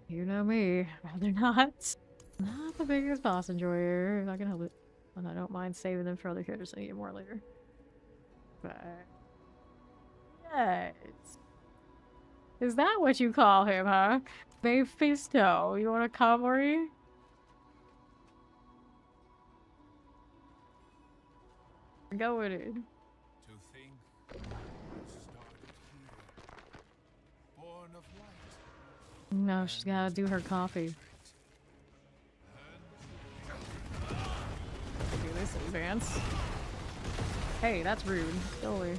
you know me, rather not. Not the biggest boss enjoyer, if I can help it. And I don't mind saving them for other characters I need more later. But yes. Is that what you call him, huh? Mephisto. You wanna come, Ori? Go with it. To think started here, born of light. No, she's gotta do her coffee. Do this in advance. Hey, that's rude. Go away.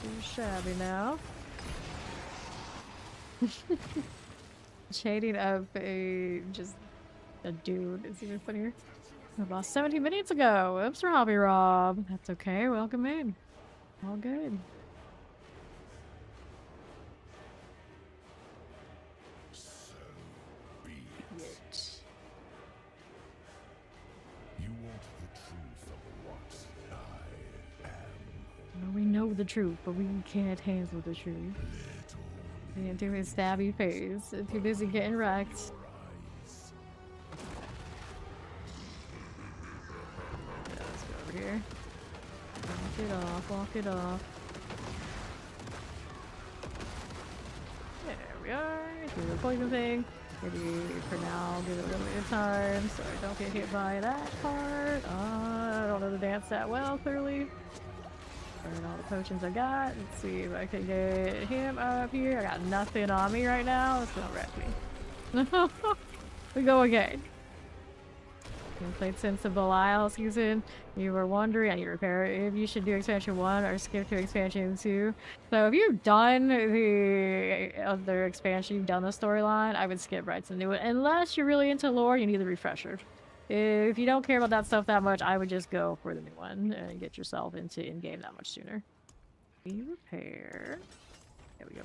Too shabby now. Shading up just a dude is even funnier. About 17 minutes ago. Oops, Robbie Rob. That's okay. Welcome in. All good. So be it. You want the truth of what I am. Well, we know the truth, but we can't handle the truth. He can't do his stabby face. Too busy getting wrecked. Let's go over here. Walk it off, walk it off. There we are. Do the poison thing. Maybe for now give it a little bit of time so I don't get hit by that part. I don't know the dance that well, clearly. Burn all the potions I got. Let's see if I can get him up here. I got nothing on me right now. It's gonna wreck me. We go again. You played since the Belial season. You were wondering, I need to repair it, if you should do expansion 1 or skip to expansion 2. So if you've done the other expansion, you've done the storyline, I would skip right to the new one. Unless you're really into lore, you need the refresher. If you don't care about that stuff that much, I would just go for the new one and get yourself into in-game that much sooner. Repair. There we go.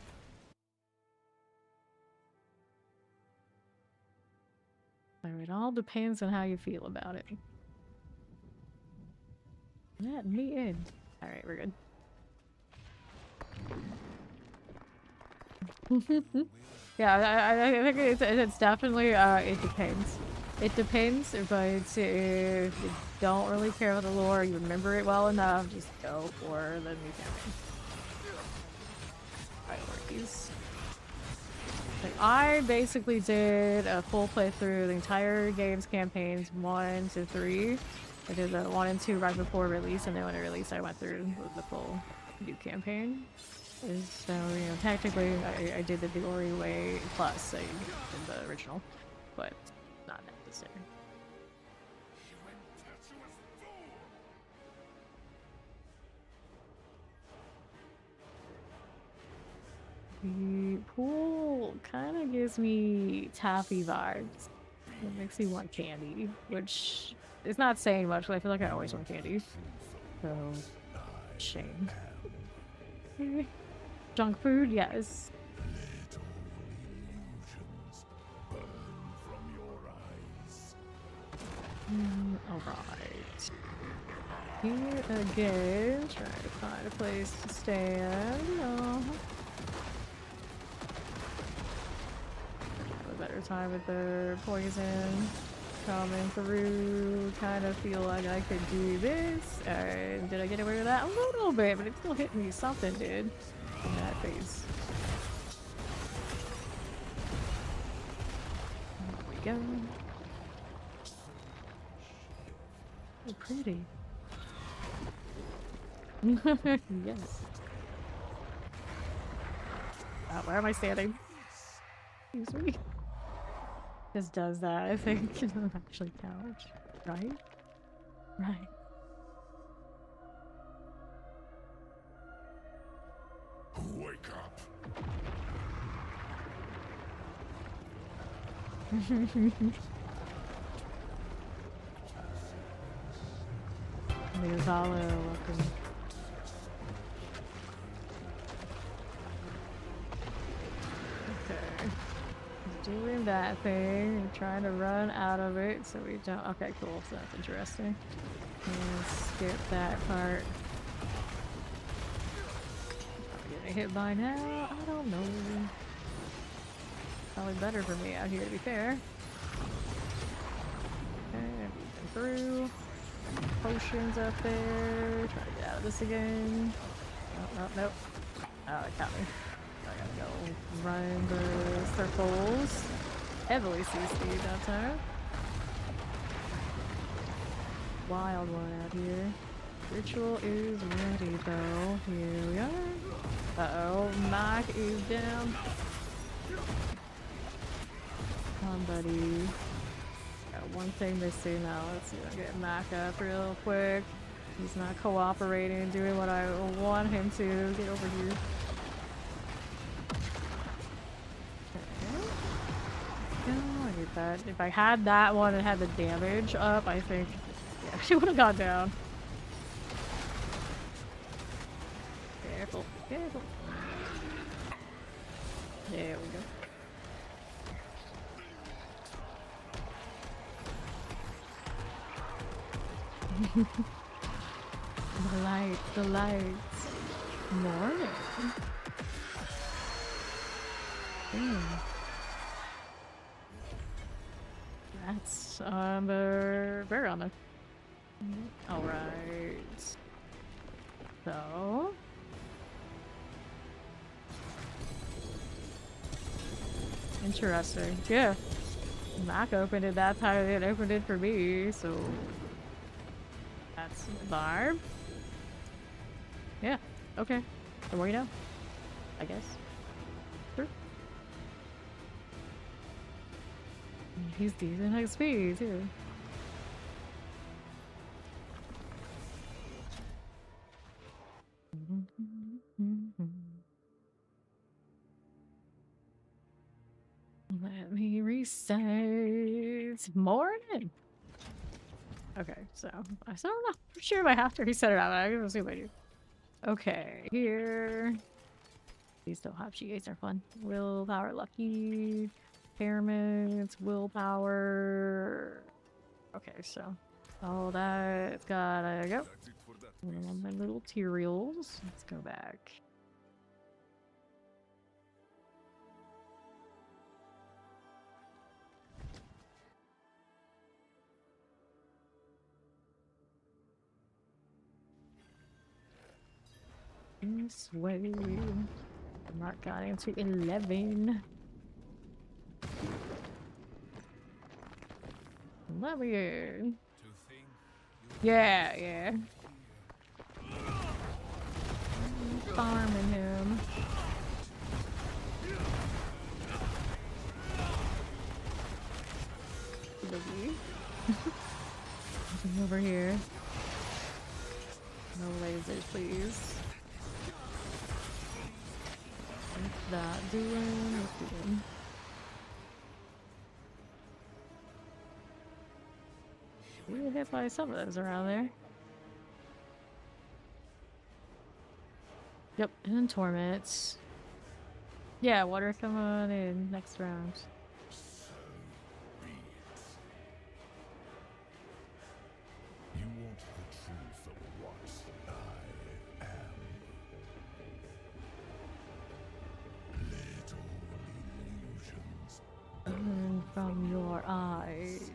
So it all depends on how you feel about it. Let me in. Alright, we're good. Yeah, I think it's definitely, it depends. It depends, but if you don't really care about the lore, you remember it well enough, just go for the new campaign. Priorities. Like, I basically did a full playthrough the entire game's campaigns 1 to 3. I did the 1 and 2 right before release, and then when it released, I went through the full new campaign. So, you know, technically, I did the glory way plus I did the original, but not necessary. The pool kind of gives me taffy vibes. It makes me want candy, which is not saying much, but I feel like I always want candy. So, shame. Junk food, yes. Alright. Here again, trying to find a place to stand. Have a better time with the poison coming through. Kind of feel like I could do this. Alright, did I get away with that? A little bit, but it still hit me something, dude. In that face. There we go. Oh, pretty. Yes. Where am I standing? Excuse me. Just does that, I think. It doesn't actually count. Right? Right. Wake up. Hollow, welcome. Okay. Doing that thing and trying to run out of it so we don't. Okay, cool. So that's interesting. Let's skip that part. Getting hit by now? I don't know. Probably better for me out here, to be fair. Okay, moving through. Potions up there. Try to get out of this again. Nope, nope, nope. Oh, it got me. I gotta go run the circles. Heavily CC'd that time. Wild one out here. Ritual is ready though. Here we are. Uh-oh, Mike is down. Come on, buddy. Got one thing missing now. Let's see if I can get Mac up real quick. He's not cooperating, doing what I want him to. Get over here. Okay. No, I get that. If I had that one and had the damage up, I think yeah, she would have gone down. Careful, careful. There we go. The lights. Morning. That's very on there. Alright. So. Interesting. Yeah. Mac opened it, that's how it opened it for me, so. That's Barb. Yeah, okay. The more you know, I guess. Sure. He's decent XP too. Let me reset. Morning. Okay, so I still don't know for sure if I have to reset it out. I'm gonna assume I do. Okay, here. These don't have GAs are fun. Willpower, lucky, pyramids, willpower. Okay, so all that's gotta go. All my little materials. Let's go back. This way. I'm not getting to 11. 11. Yeah. Farming him. Lovely. Nothing over here. No lasers, please. What's that doing? What's doing? We were hit by some of those around there. Yep, and torments. Yeah, water, come on in next round. So be it. You want the truth of what I am. Little illusions. Burn from your eyes.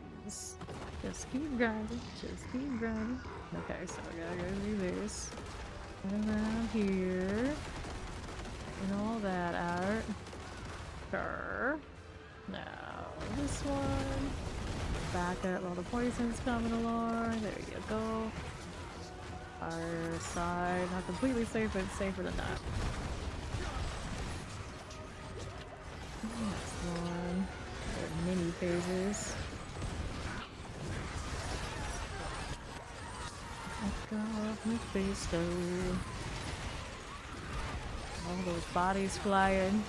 Just keep grinding. Just keep grinding. Okay, so I gotta go do this. Right around here. And all that out. Sure. Now this one. Back up while the poison's coming along. There you go. Our side, not completely safe, but safer than that. Next one. Mini phases. Let's go off my face though. All those bodies flying.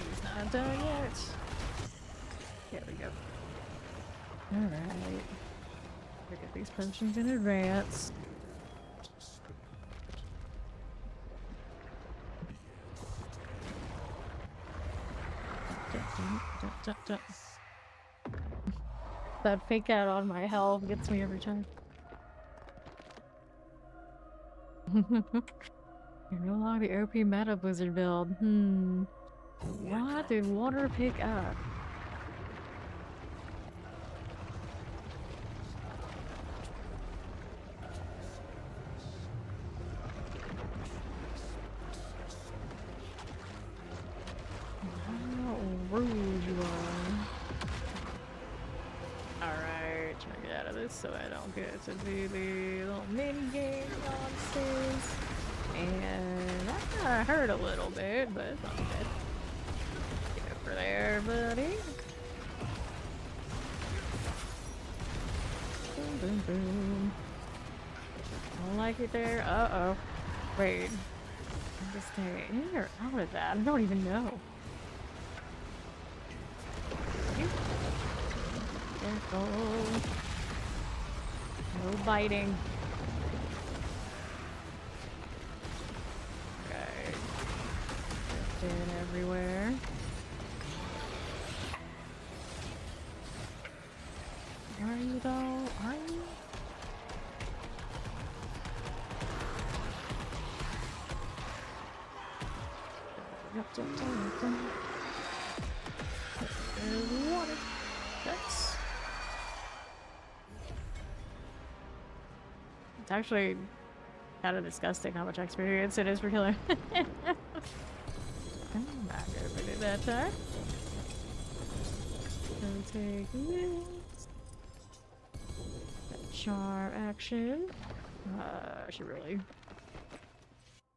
He's not done yet. There we go. Alright. Look at these potions in advance. That fake out on my health gets me every time. You're no longer the OP meta blizzard build. What did water pick up? How rude you are. Alright, trying to get out of this so I don't get to do the little mini game nonsense. And that kinda hurt a little bit, but it's not bad. Get over there, buddy. Boom, boom, boom. Don't like it there. Uh-oh. Wait. I'm just staying in or out of that? I don't even know. Careful. No biting. Okay. Drifting everywhere. Are you though? Are you? There's water. That's... It's actually kind of disgusting how much experience it is for killing. I'm not gonna put it that time. Gonna take this. That charm action. I should really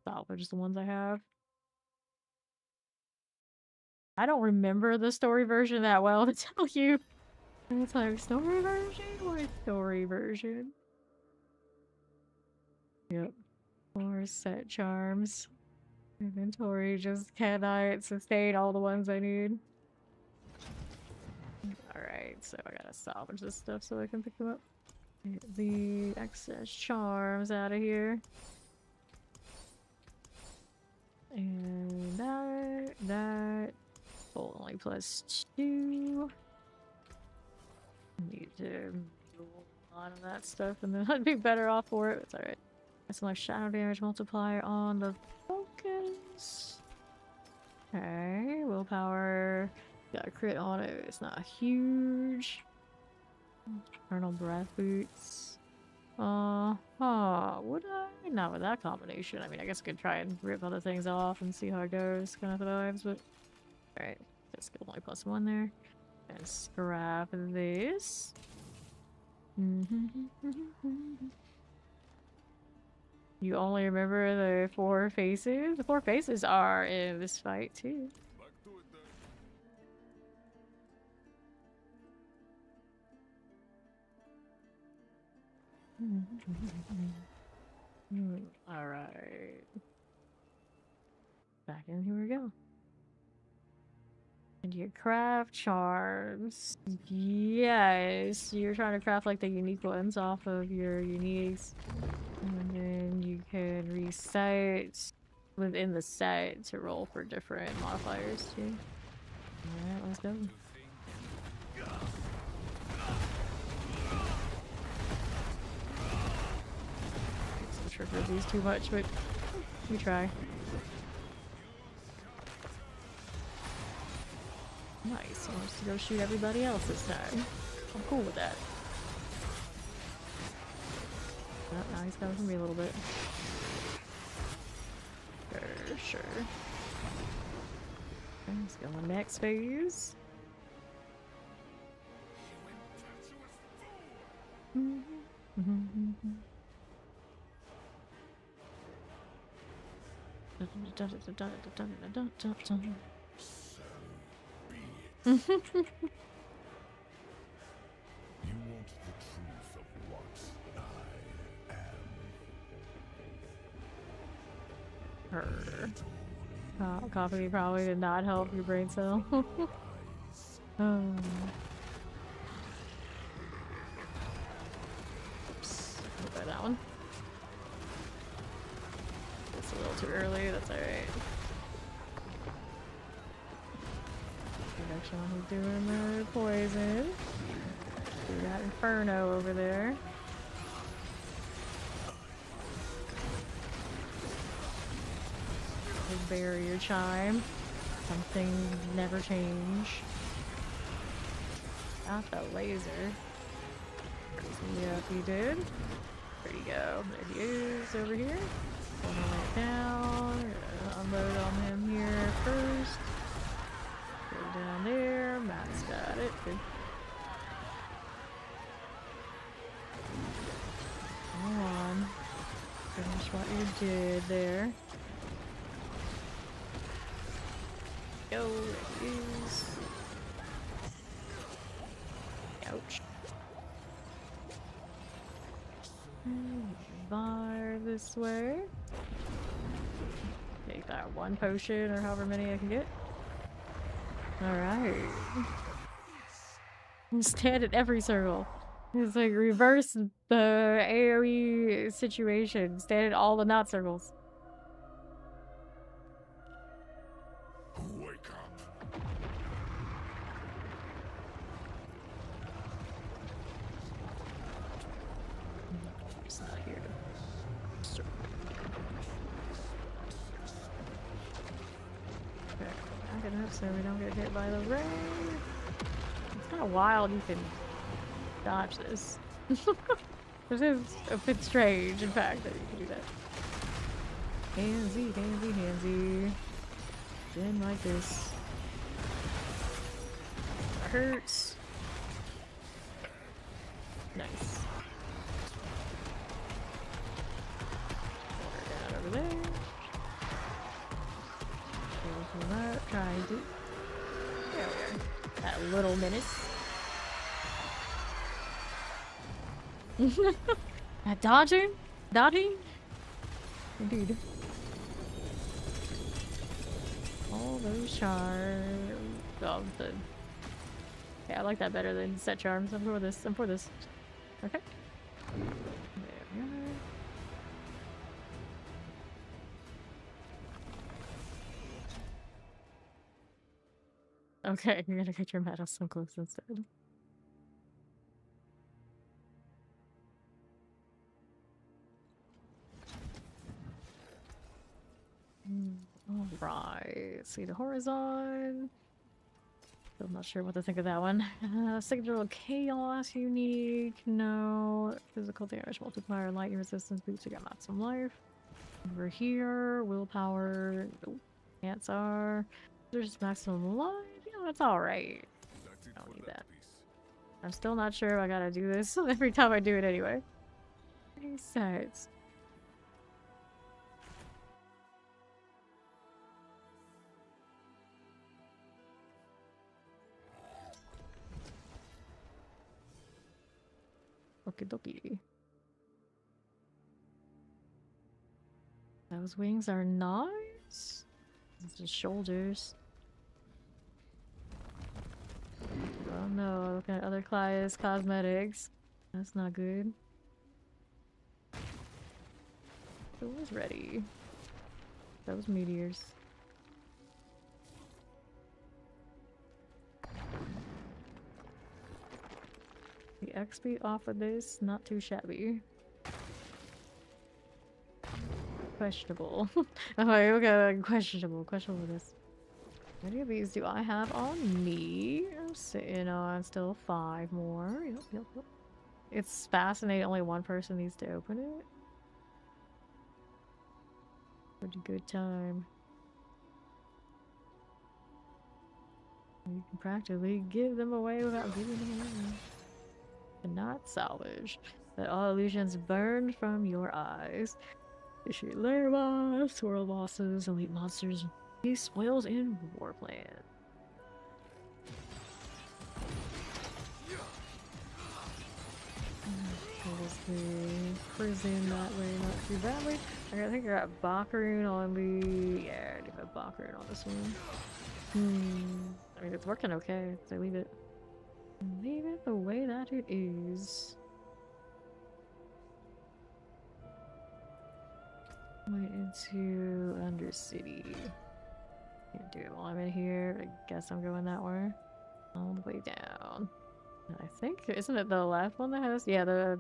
salvage the ones I have. I don't remember the story version that well to tell you. It's like story version? What story version? Yep. 4 set charms. Inventory just cannot sustain all the ones I need. Alright, so I gotta salvage this stuff so I can pick them up. Get the excess charms out of here. And that, Bolt only +2. Need to do a lot of that stuff, and then I'd be better off for it. It's alright. That's my shadow damage multiplier on the focus. Okay, willpower. Got a crit on it. It's not huge. Eternal breath boots. Would I? Not with that combination. I mean, I guess I could try and rip other things off and see how it goes, kind of vibes, but... Alright, that's skill only +1 there. And scrap this. You only remember the 4 faces? The 4 faces are in this fight, too. Back to it then. Alright. Back in, here we go. And you craft charms. Yes, you're trying to craft like the unique ones off of your uniques. And then you can recite within the set to roll for different modifiers too. Alright, let's go. Some triggers these too much, but we try. Nice, he wants to go shoot everybody else this time. I'm cool with that. Oh, now he's coming for me a little bit. Sure. Okay, let's go on the next phase. You want the truth of what I am. Her. Coffee probably did not help your brain cell. Oh. Oops. I'll try that one. It's a little too early, that's alright. Actually, he's doing the poison. Do that inferno over there. Big barrier chime. Something never change. Got the laser. Yep, he did. Where'd he go? There he is over here. Going right down. Unload on him here first. Go down there. Matt's got it. Good. Come on. Finish what you did there. Go, there he is. Ouch. Bar this way. Take that one potion or however many I can get. Alright. Stand at every circle. It's like reverse the AoE situation. Stand at all the not circles. Wake up. It's not here to circle. Okay, back it up so we don't get hit by the ray. It's kind of wild you can dodge this. This is a bit strange, in fact, that you can do that. Handsy, handsy, handsy. Been like this. That hurts. Nice. Water down over there. Go that. Try and do. There we are. That little menace. That dodging? Dodging? Indeed. All those charms. Oh, yeah, I like that better than set charms. I'm for this. I'm for this. Okay. There we are. Okay, you're gonna get your medicine close instead. Alright, see the horizon. Still not sure what to think of that one. Signature chaos, unique, no. Physical damage multiplier, lightning resistance, boots, you got maximum life. Over here, willpower, nope. Answer. There's maximum life. Yeah, that's alright. I don't need that. I'm still not sure if I gotta do this every time I do it anyway. Makes sense. Okie dokie. Those wings are nice. It's the shoulders. Oh no, looking at other class cosmetics. That's not good. Who was ready? Those meteors. The XP off of this, not too shabby. Questionable. Okay, questionable. Questionable this. How many of these do I have on me? I'm sitting on still 5 more. Yep. It's fascinating only one person needs to open it. Pretty good time. You can practically give them away without giving them away. Cannot salvage. Let all illusions burn from your eyes. Issue larva, swirl bosses, elite monsters, these spoils in war plan. Close the prison that way, not too badly. I think I got Bakaroon on the... Yeah, I do have Bakaroon on this one. I mean, it's working okay, so leave it. Leave it the way that it is. Went into Undercity. Can't do it while I'm in here. I guess I'm going that way. All the way down. I think, isn't it the last one that has? Yeah, the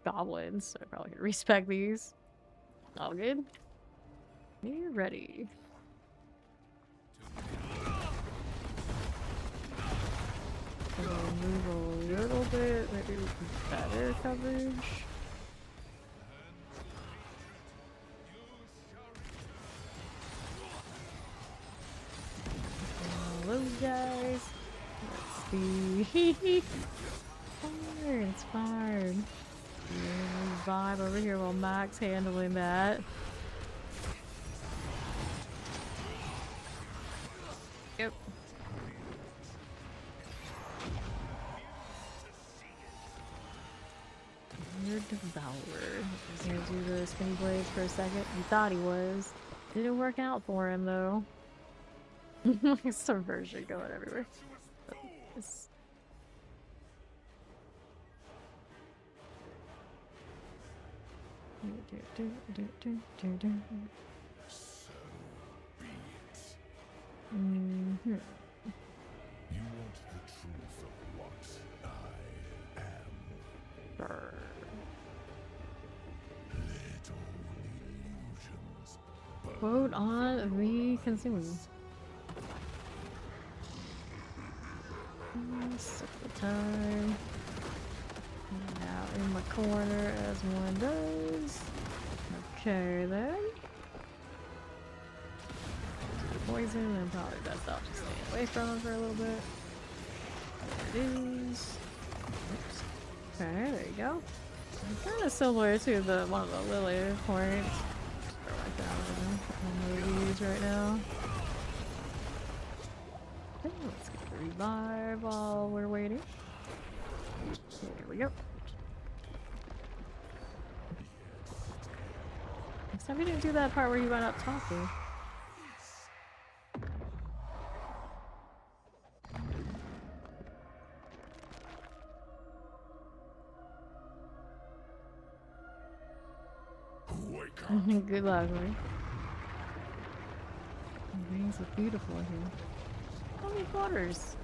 goblins. So I probably could respec these. All good. You're ready. I'm gonna move a little bit, maybe better coverage. Those guys. Let's see. Fire, inspired. Vibe over here while Mac's handling that. Yep. Your devourer. He's gonna do the spinny blades for a second. He thought he was. Didn't work out for him though. Subversion going everywhere. It's... You want the truth of what I am. Brr. Little illusions. Quote on the consume. Sip the time. Now in my corner as one does. Okay then. Poison and probably best off just staying away from him for a little bit. There it is. Oops. Okay, there you go. Kind of similar to the one of the Lily points. Throw like that on one of these right now. Okay, let's get the revive while we're waiting. Here we go. Next time we didn't do that part where you went up talking. Good luck, right? Things look beautiful here. How many quarters?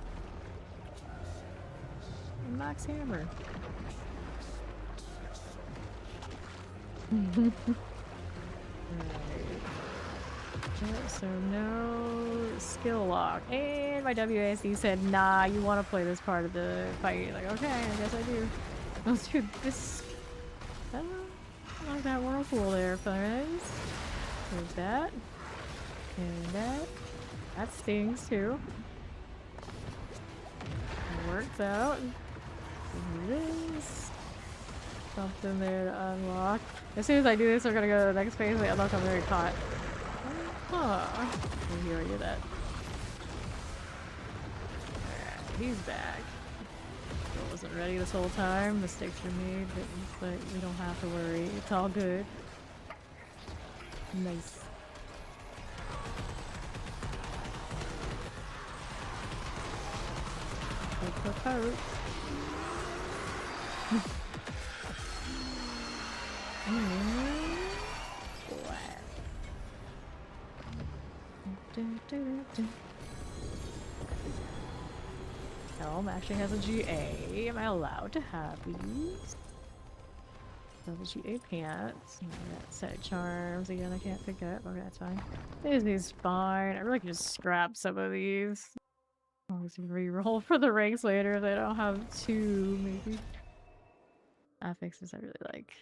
Max hammer. Right. So no skill lock. And my WASD said, nah, you want to play this part of the fight. Like, okay, I guess I do. Let's do this. I like that whirlpool there, friends. There's that. And that. That stings too. It works out. This. Something there to unlock. As soon as I do this, we're gonna go to the next phase. Wait, unlock, I'm very caught. Huh. Maybe I do that. Alright, he's back. I wasn't ready this whole time. Mistakes were made, but we don't have to worry. It's all good. Nice. Poke. Helm actually has a GA. Am I allowed to have these? Double GA pants. That set charms again. I can't pick up. Okay, that's fine. These fine. I really can just scrap some of these. I'll just re-roll for the ranks later if I don't have two, maybe. Affixes I really like.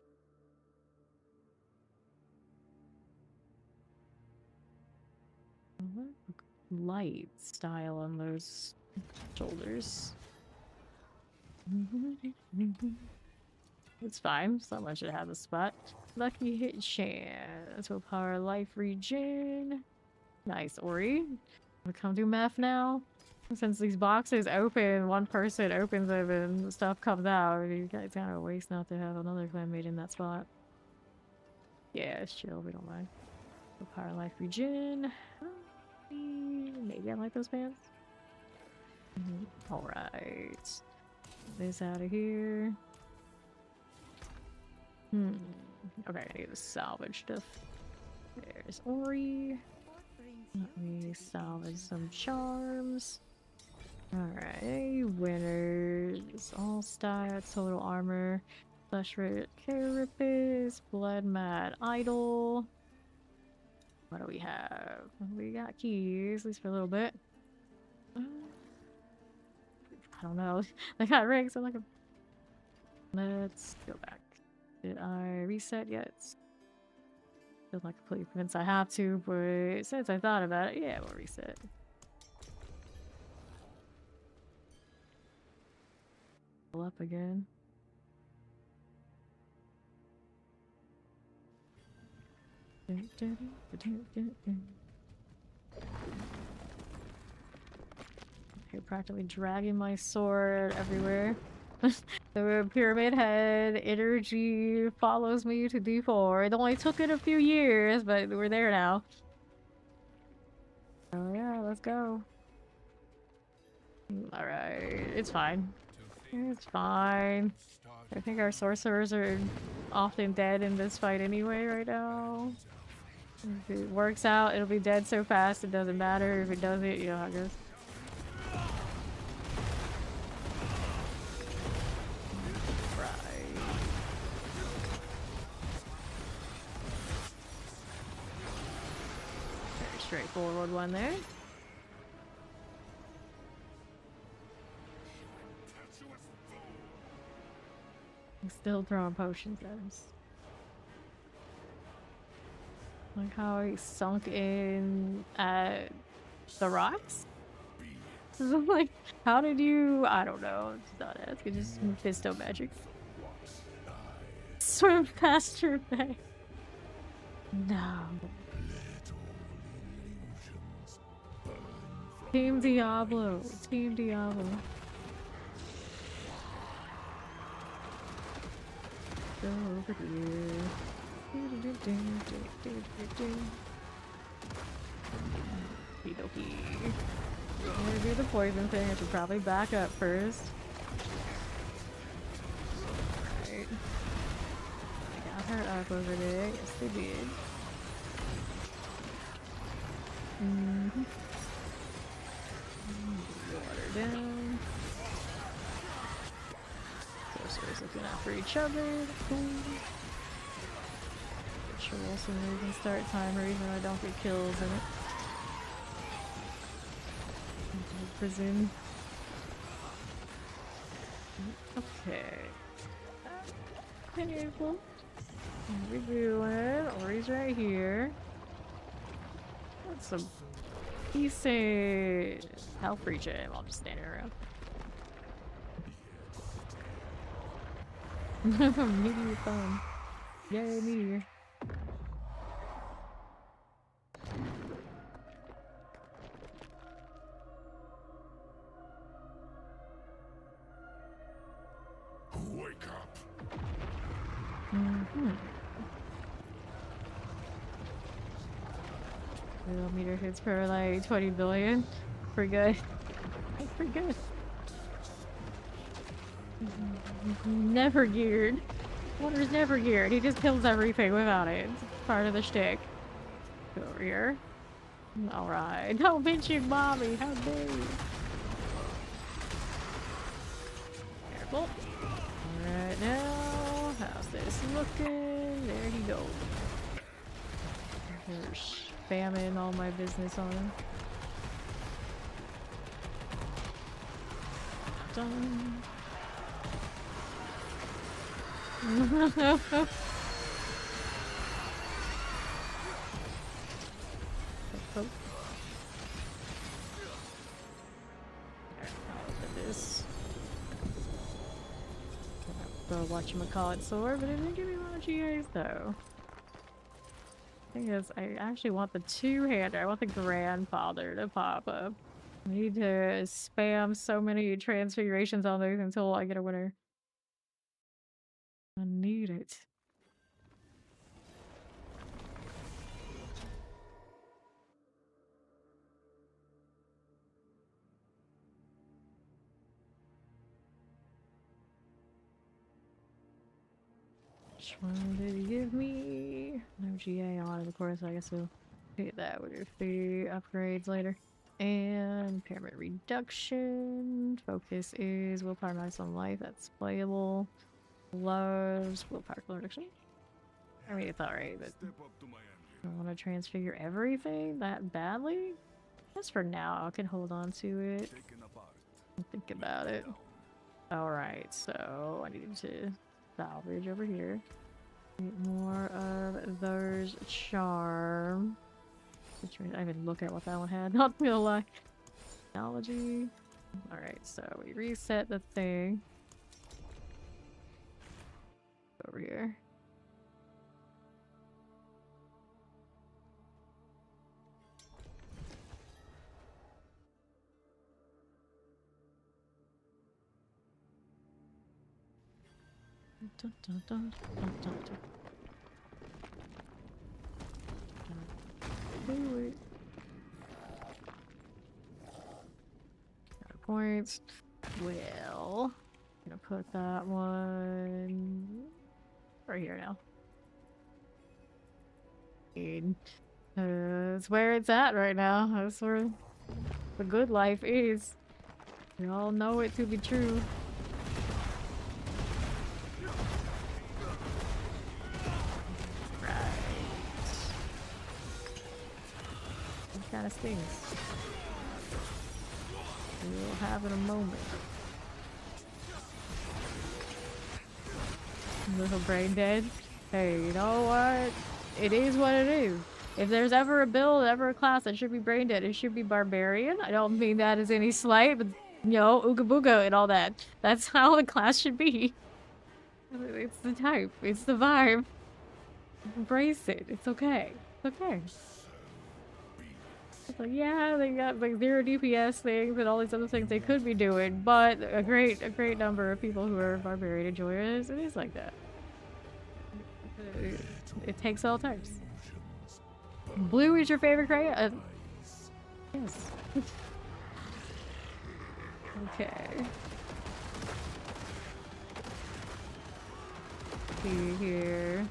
Light style on those shoulders. It's fine. Someone should have a spot. Lucky hit chance. Will power life regen. Nice, Ori. We come do math now. Since these boxes open, one person opens them and stuff comes out. You guys kind of waste not to have another clanmate in that spot. Yeah, it's chill. We don't mind. Will power life regen. Maybe I like those pants. Alright. This out of here. Okay, I need to salvage stuff. There's Ori. Let me salvage some charms. Alright, winners. All stats, total armor. Flesh rate, carapace, blood mad idol. What do we have? We got keys, at least for a little bit. I don't know. I got ranks. I'm like a... Let's go back. Did I reset yet? Feel like completely convinced I have to, but since I thought about it, yeah, we'll reset. Pull up again. Okay, practically dragging my sword everywhere. The pyramid head energy follows me to D4. It only took it a few years, but we're there now. Oh yeah, let's go. Alright, it's fine. It's fine. I think our sorcerers are often dead in this fight anyway right now. If it works out, it'll be dead so fast it doesn't matter. If it doesn't, you know how it goes. Straightforward one there. I'm still throwing potions at us. Like how he sunk in at the rocks? Like, how did you... I don't know. It's not ask. It's just Mephisto magic. Swim past your back. No. Team Diablo. Team Diablo. Go over here. Okey-dokey. I'm gonna do the poison thing. I should probably back up first. Alright. I got her up over there. Yes, they did. down. Sorcerer's looking out for each other. Cool. Ritual so we can start timer even though I don't get kills in it. Prison. Okay. Painful. What are we doing? Ori's right here. That's some decent health regen while I'm just standing around. Meteor phone. Yay, meteor. Wake up. Meter hits per like 20 billion. Pretty good. That's pretty good. Never geared. Water's never geared. He just kills everything without it. It's part of the shtick. Go over here. Alright. Don't mention mommy. How dare you? Careful. Alright now. How's this looking? There he goes. There's spamming all my business on him. Done. This. The whatchamacallit sword, but it didn't give me a lot of GAs though. Thing is, I actually want the two-hander. I want the grandfather to pop up. I need to spam so many transfigurations on those until I get a winner. I need it. Which one did he give me? No GA on it, of course. I guess we'll get that with the upgrades later. And impairment reduction. Focus is willpower minus on life. That's playable. Loves willpower reduction. I mean, it's alright, but I want to transfigure everything that badly? Just for now, I can hold on to it. Think about it. Alright, so I need to salvage over here. Get more of those charm. Which means I didn't even look at what that one had, not gonna lie. Technology. Alright, so we reset the thing. Over here. Dun, dun, dun, dun, dun, dun. Do it. Got points. Well, I'm gonna put that one right here now. That's where it's at right now. That's where the good life is. We all know it to be true. Kind of stings. We'll have in a moment. Little brain dead. Hey, you know what? It is what it is. If there's ever a build, ever a class that should be brain dead, it should be barbarian. I don't mean that as any slight, but you know, ooga booga and all that. That's how the class should be. It's the type. It's the vibe. Embrace it. It's okay. It's okay. It's like, yeah, they got like 0 DPS things and all these other things they could be doing, but a great number of people who are barbarian enjoyers, it is like that. It takes all types. Blue is your favorite crayon? Yes. Okay. See here.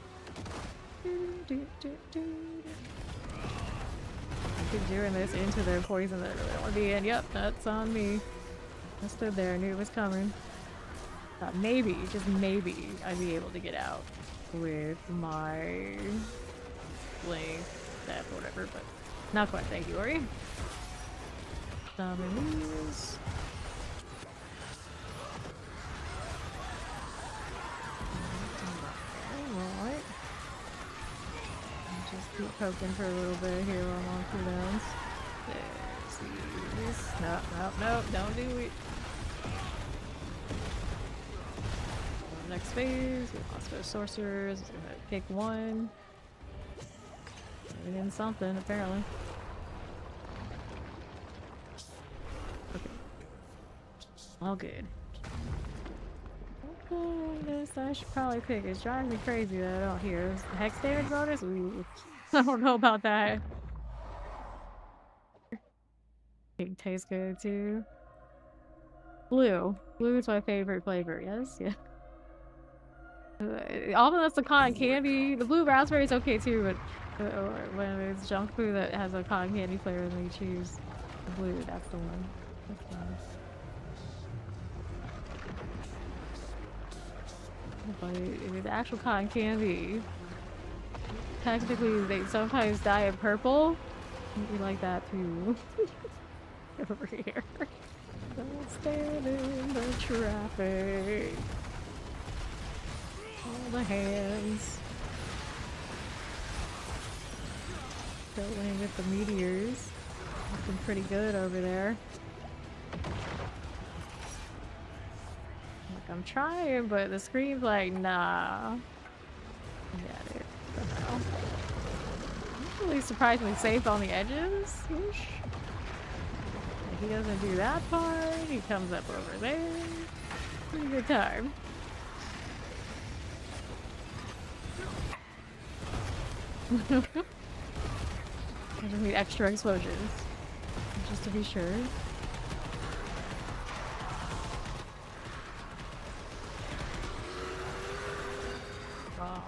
I keep doing this into their poison that I really want to be in. Yep, that's on me. I stood there, I knew it was coming. Thought maybe, just maybe, I'd be able to get out with my blade, staff, whatever, but not quite. Thank you, Ori. Summon these. Alright. Just keep poking for a little bit here while I'm on cooldowns. There's these. Nope, nope, nope, don't do it. Next phase, we lost our sorcerers. We're gonna pick one. Maybe in something, apparently. Okay. All good. Okay, this I should probably pick. It's driving me crazy that I don't hear. Is the hex damage bonus? Ooh. I don't know about that. Pink tastes good too. Blue. Blue is my favorite flavor. Yes, yeah. Although that's the cotton candy, the blue raspberry is okay too, but when it's junk food that has a cotton candy flavor, then you choose the blue. That's the one. That's the one. But the actual cotton candy, technically, they sometimes dye it purple. We like that too. Over here. Don't stand in the traffic. All the hands. Going with the meteors. Looking pretty good over there. Like, I'm trying, but the screen's like, nah. Got it. For now. I'm really surprisingly safe on the edges. Whoosh. He doesn't do that part. He comes up over there. Pretty good time. I just need extra explosions. Just to be sure. Wow.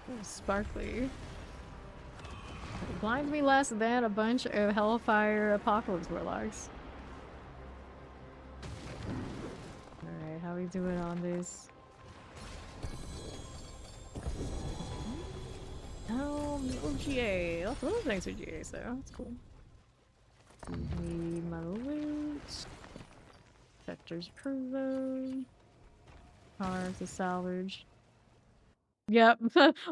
Oh, sparkly. It blinds me less than a bunch of Hellfire Apocalypse Warlocks. Alright, how we doing on this? Oh, no GA. Lots of things for GA, so that's cool. Need my loot. Vector's proven. Cars to salvage. Yep.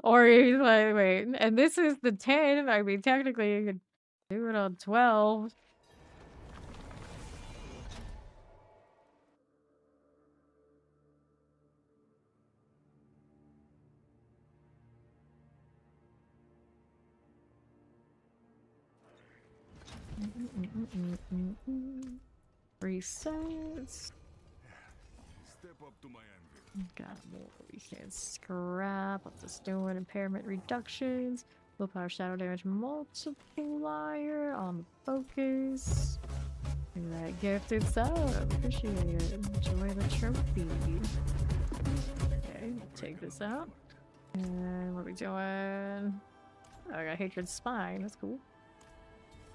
Or he's like, wait, and this is the 10. I mean, technically, you could do it on 12. Resets. Step up to my anvil. Got more we can scrap. What's this doing? Impairment reductions. Willpower shadow damage multiplier on the focus. And that gifted sub. Appreciate it. Enjoy the trophy. Okay, take this out. And what are we doing? Oh, I got Hatred Spine. That's cool.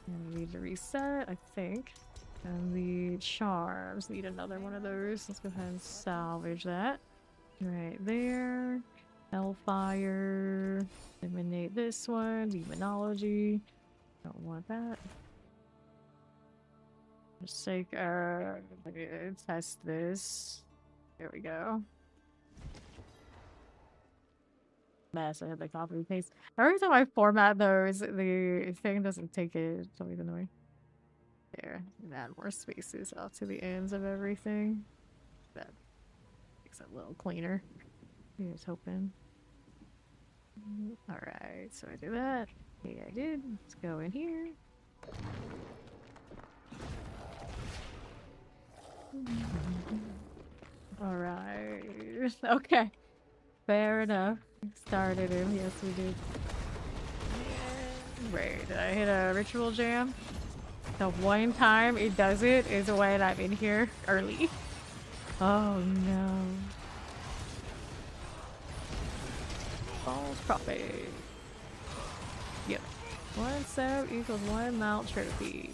And we need to reset, I think. And the charms need another one of those. Let's go ahead and salvage that. Right there. Hellfire. Eliminate this one. Demonology. Don't want that. Just take test this. There we go. Mess, I had the copy paste. Every time I format those, the thing doesn't take it. It's always annoying. There, and add more spaces out to the ends of everything. That makes it a little cleaner. Here's hoping. Alright, so I do that. Okay, I did. Let's go in here. Alright. Okay. Fair enough. Started him. Yes, we did. Wait, did I hit a ritual jam? The one time it does it is when I'm in here early. Oh no. False prophet. Yep. One sub equals one mount trophy.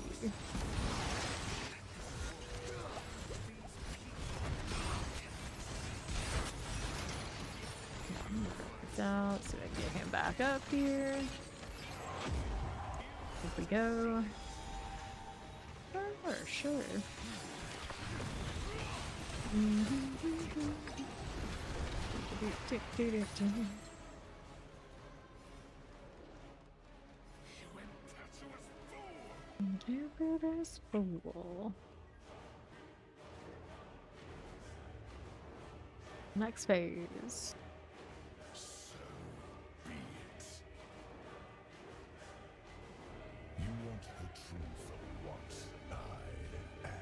Out so I can get him back up here. If we go. Sure. Impetuous fool. Next phase. So be it. You want the truth of what I am.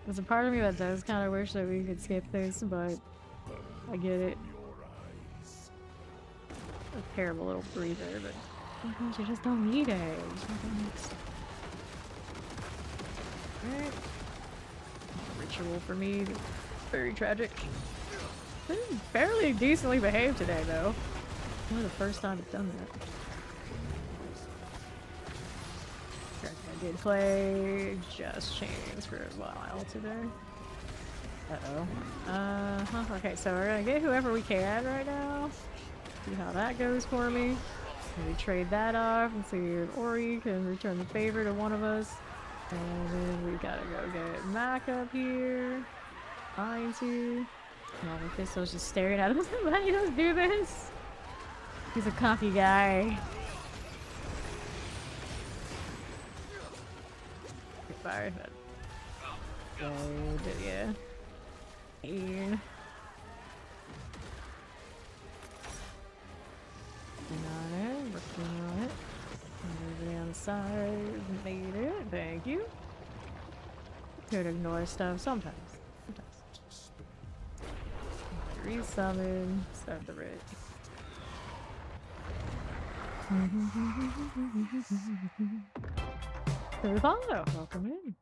There's a part of me that does kind of wish that we could skip this, but I get it. Your eyes. A terrible little breather, but sometimes you just don't need it. Alright. Ritual for me. Very tragic. Been fairly decently behaved today, though. Only the first time I've done that. I did play Just Chains for a while today. Uh-oh. Okay, so we're gonna get whoever we can right now. See how that goes for me. Maybe trade that off and see if Ori can return the favor to one of us. And then we gotta go get Mac up here. Fine too. No, Mephisto's just staring at us. Why he doesn't do this? He's a cocky guy. Fire that. Oh, did ya? Pain. Working on it, working on it. Everybody on the side made it. Thank you. Could ignore stuff sometimes. Resummon, start the raid. So follow, welcome in.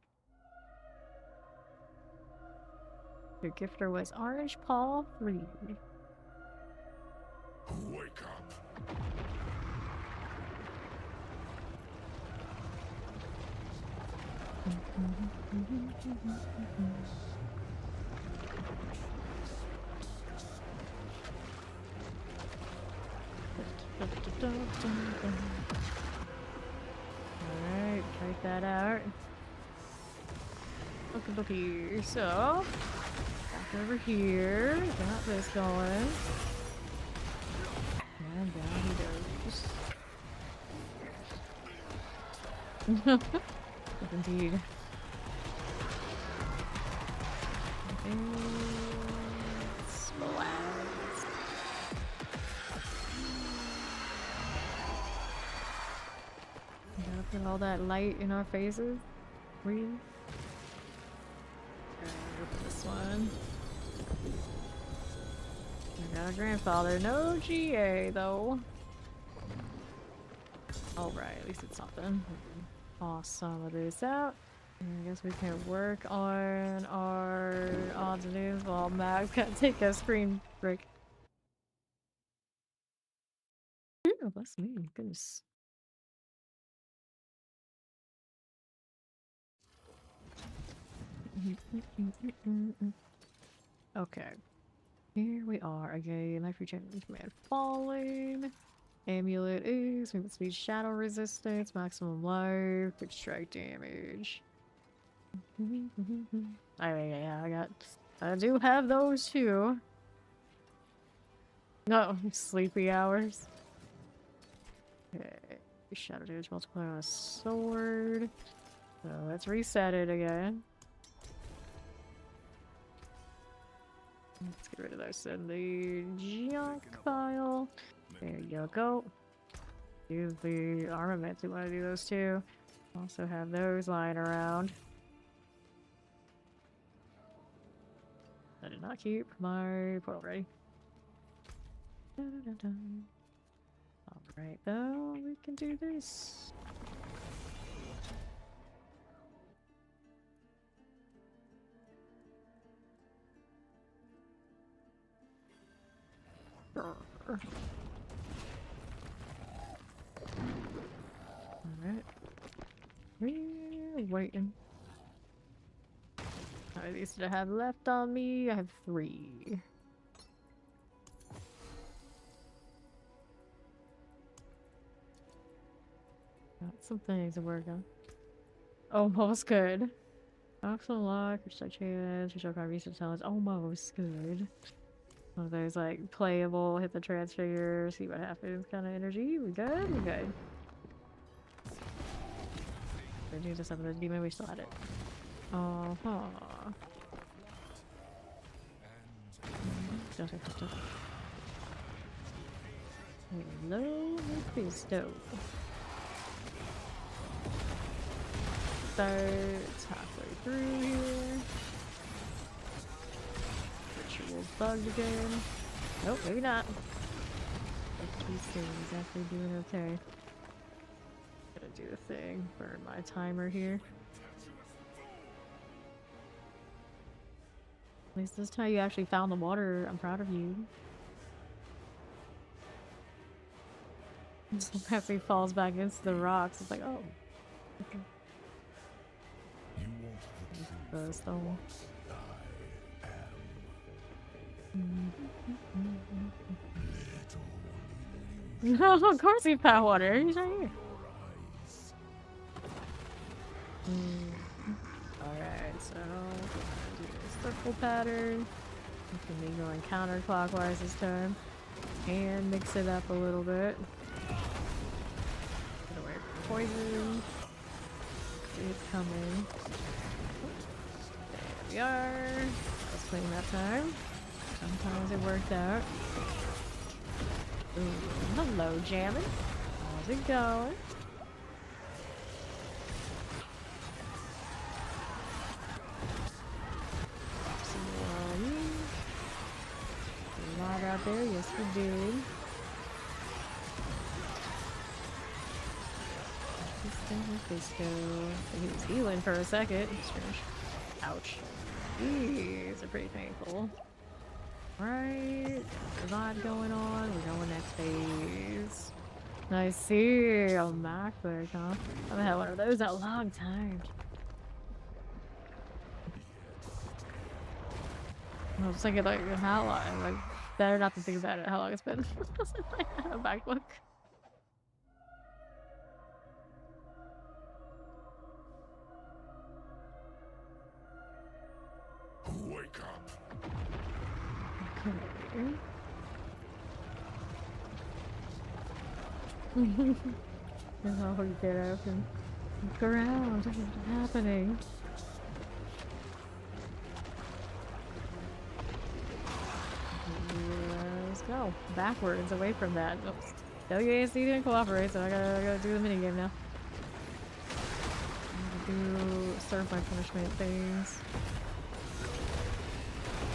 Your gifter was Orange Paw 3. Wake up. Alright, check that out. Okay, so back over here, got this going. And down he goes. Indeed. And splash. Gotta put all that light in our faces. Real. Open this one. I got a grandfather. No GA though. Alright, at least it's something. Toss some of this out. And I guess we can work on our odds and ends while Mac's gonna take a screen break. Ooh, bless me. Goodness. Okay. Here we are again. Life regeneration command falling. Amulet is movement speed, shadow resistance, maximum life, quick strike damage. Yeah, I do have those too. No, sleepy hours. Okay, shadow damage multiplier on a sword. So let's reset it again. Let's get rid of those in the junk pile. There you go. Use the armaments. We want to do those too. Also have those lying around. I did not keep my portal ready. Alright, though, we can do this. We're waiting. How many of these did I have left on me? I have 3. Got some things to work on. Almost good. Optional lock, restore chance, restore card research talents. Almost good. One of those like playable, hit the transfer, see what happens kind of energy. We good? We good. We do just have the demon, we still had it. Uh-huh. Hello, Mephisto. Starts halfway through here. Ritual's bugged again. Nope, maybe not. Mephisto is actually doing okay. Gotta do a thing for my timer here. At least this time you actually found the water. I'm proud of you. As he falls back into the rocks, it's like, oh. Okay. You want the truth The stone. of what I am. No, of course he found water. He's right here. Alright, so do this circle pattern. We can be going counterclockwise this time. And mix it up a little bit. Get away from poison. See it's coming. There we are. I was playing that time. Sometimes it worked out. Ooh, hello, Jammin'. How's it going? A lot out there, yes we did. Mephisto. He was healing for a second. Ouch. These are pretty painful. Right, there's a lot going on. We're going next phase. I see a MacBook, huh? I haven't had one of those in a long time. I was thinking like how long? Like better not to think about it. How long it's been since I had a MacBook. Wake up. Okay. And how we get up and look around. What's happening? Let's go backwards away from that. Oops. WASD didn't cooperate, so I gotta do the minigame now. Do serve my punishment things.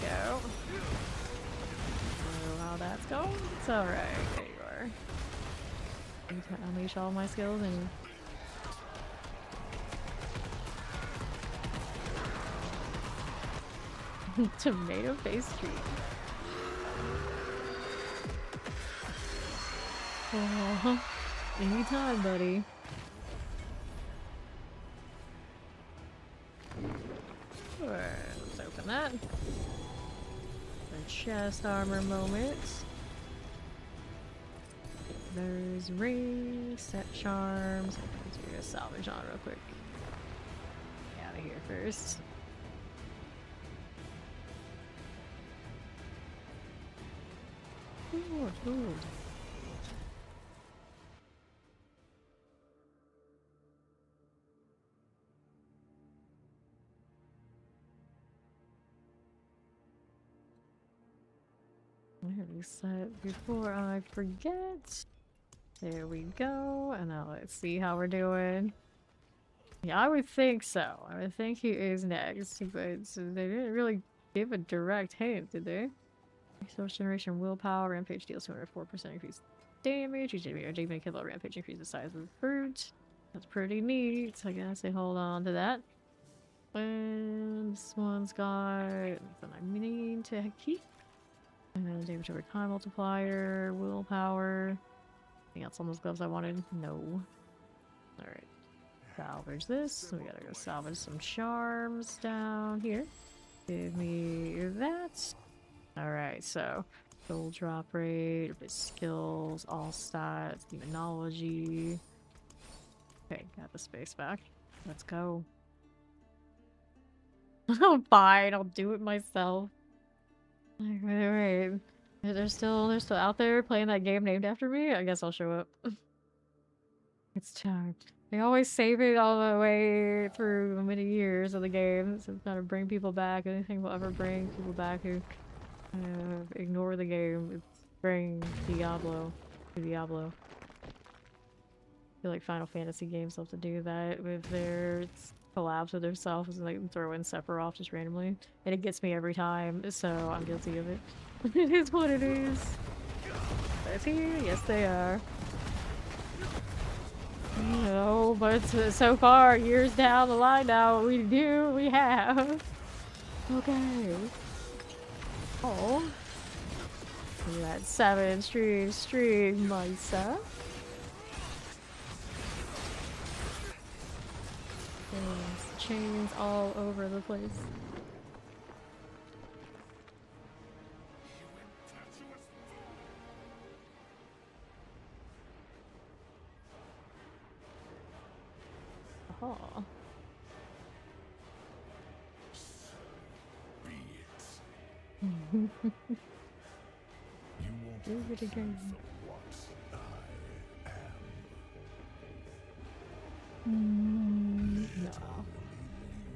Go. How that's going? It's alright. There you are. You can unleash all my skills and tomato pastry. Oh, anytime, buddy. Alright, let's open that. The chest armor moment. There's rings, set charms. Let's do a salvage on real quick. Get out of here first. Ooh. Reset before I forget. There we go. And now let's see how we're doing. Yeah, I would think so. I would think he is next, but they didn't really give a direct hint, did they? Resource generation, willpower, rampage deals 204% increased damage. Each achievement kill a rampage increases the size of the fruit. That's pretty neat. I guess they hold on to that. And this one's got something I need to keep. And damage over time multiplier, willpower. Anything else on those gloves I wanted? No. Alright. salvage this. We gotta go salvage some charms down here. Give me that. Alright, so soul drop rate, skills, all stats, demonology. Okay, got the space back. Let's go. Fine, I'll do it myself. Like, wait. They're still out there playing that game named after me? I guess I'll show up. It's time. They always save it all the way through many years of the game. So it's not to bring people back. Anything will ever bring people back who ignore the game. It's bring Diablo to Diablo. I feel like Final Fantasy games love to do that with their collabs with themselves and like throw in Sephiroth just randomly. And it gets me every time, so I'm guilty of it. It is what it is. Is he? Yes, they are. No, but so far, years down the line now, we have. Okay. Oh. You had 7 stream myself. Chains all over the place. Oh. Be it. Do You won't it again. of what I am. No.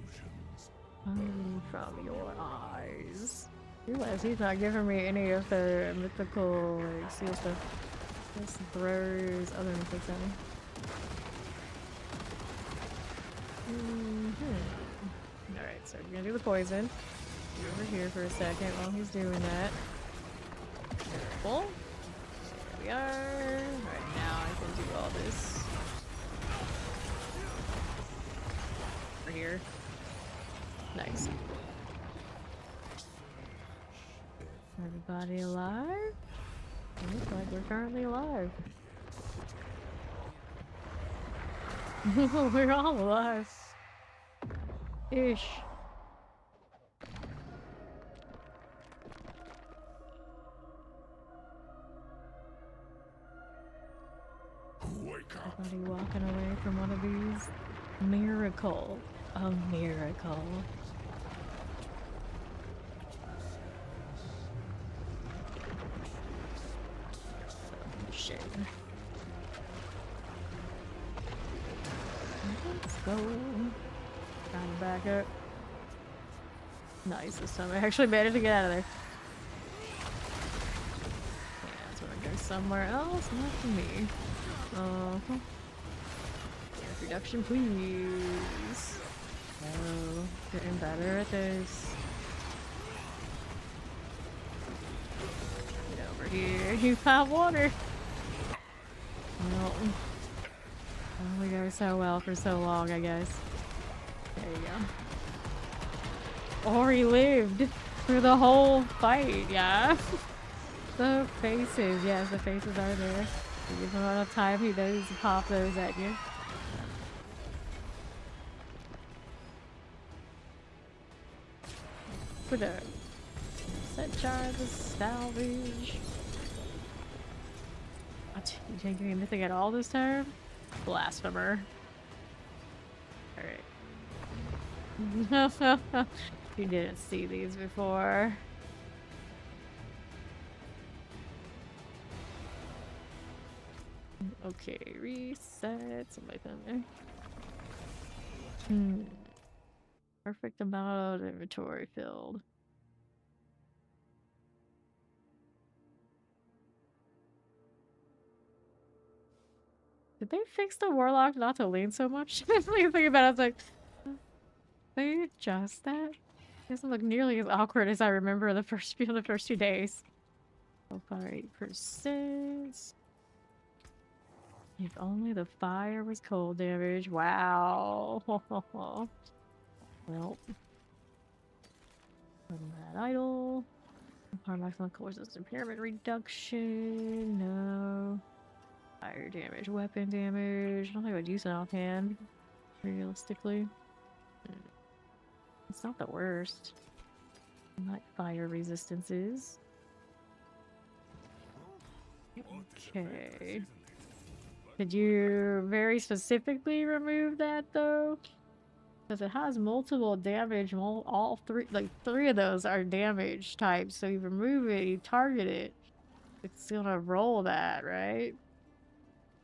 Illusions. Only from your eyes. Realize he's not giving me any of the mythical like seal stuff. Just throws other mythics at me. Alright, so we're gonna do the poison. Be over here for a second while he's doing that. Careful. There we are. Alright, now I can do all this. Over here. Nice. Everybody alive? It looks like we're currently alive. We're all alive. Ish. Wake up. Everybody walking away from one of these. Miracle. A miracle. Shit. Let's go. Trying to back up. Nice, this time I actually managed to get out of there. Yeah, that's when I go somewhere else, not for me. Damage reduction, please. Oh, getting better at this. Get over here. You found water. Well, only goes so well for so long, I guess. There you go. Or he lived through the whole fight, yeah. The faces, yes, the faces are there. You give him enough time, he does pop those at you. For the set charge, the salvage. What? You didn't give me anything at all this time? Blasphemer. Alright. You didn't see these before. Okay, reset. Somebody down there. Perfect amount of inventory filled. Did they fix the Warlock not to lean so much? I was thinking about it, I was like, they adjust that? It doesn't look nearly as awkward as I remember the first 2 days. 8%. If only the fire was cold damage. Wow. Well. That idle. Power maximum courses impairment reduction. No. Fire damage, weapon damage. I don't think I would use it offhand. realistically. It's not the worst. Like fire resistances. Okay. Did you very specifically remove that though? Because it has multiple damage, all three, like 3 of those are damage types. So you remove it, you target it, it's gonna roll that, right?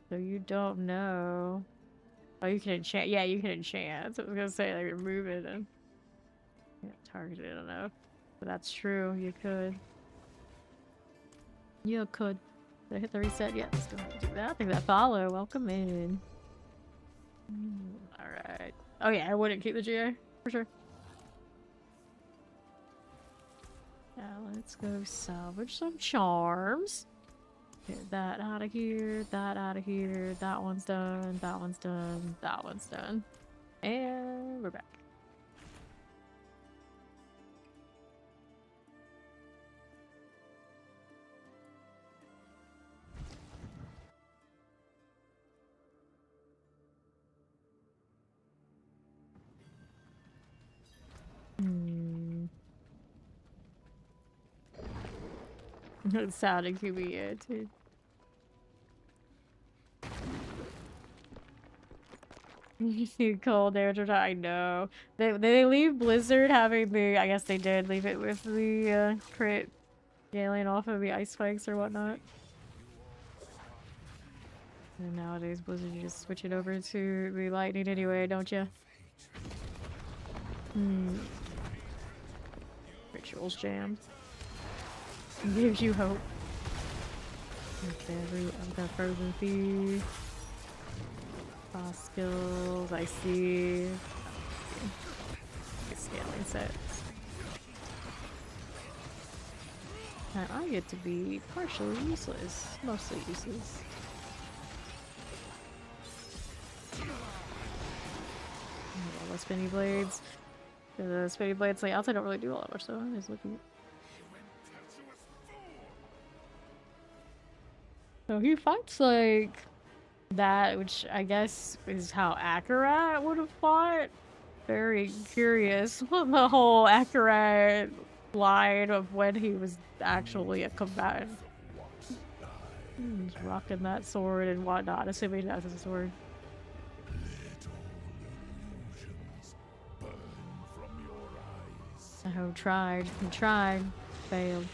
So you don't know. Oh, you can enchant. Yeah, you can enchant. I was gonna say, like, remove it and target it enough. But that's true, you could. You could. Did I hit the reset? Yeah, still have to do that. I think that follow. Welcome in. Alright. Oh yeah, I wouldn't keep the GA, for sure. Now let's go salvage some charms. Get that out of here, that out of here, that one's done, that one's done, that one's done. And we're back. It sounded QB too. You see cold damage. I know. They leave Blizzard having the. I guess they did leave it with the crit scaling off of the ice spikes or whatnot. And nowadays Blizzard, you just switch it over to the lightning anyway, don't you? Rituals jammed. Gives you hope. I've got Frozen Thief. Boss skills, I see. Scaling sets. And I get to be partially useless. Mostly useless. All the spinny blades. The spinny blades layouts I don't really do all that much though. I'm just looking. So he fights like that, which I guess is how Akarat would have fought. Very curious. The whole Akarat line of when he was actually a combatant. He's rocking that sword and whatnot, assuming that's a sword. I tried. He tried. Failed.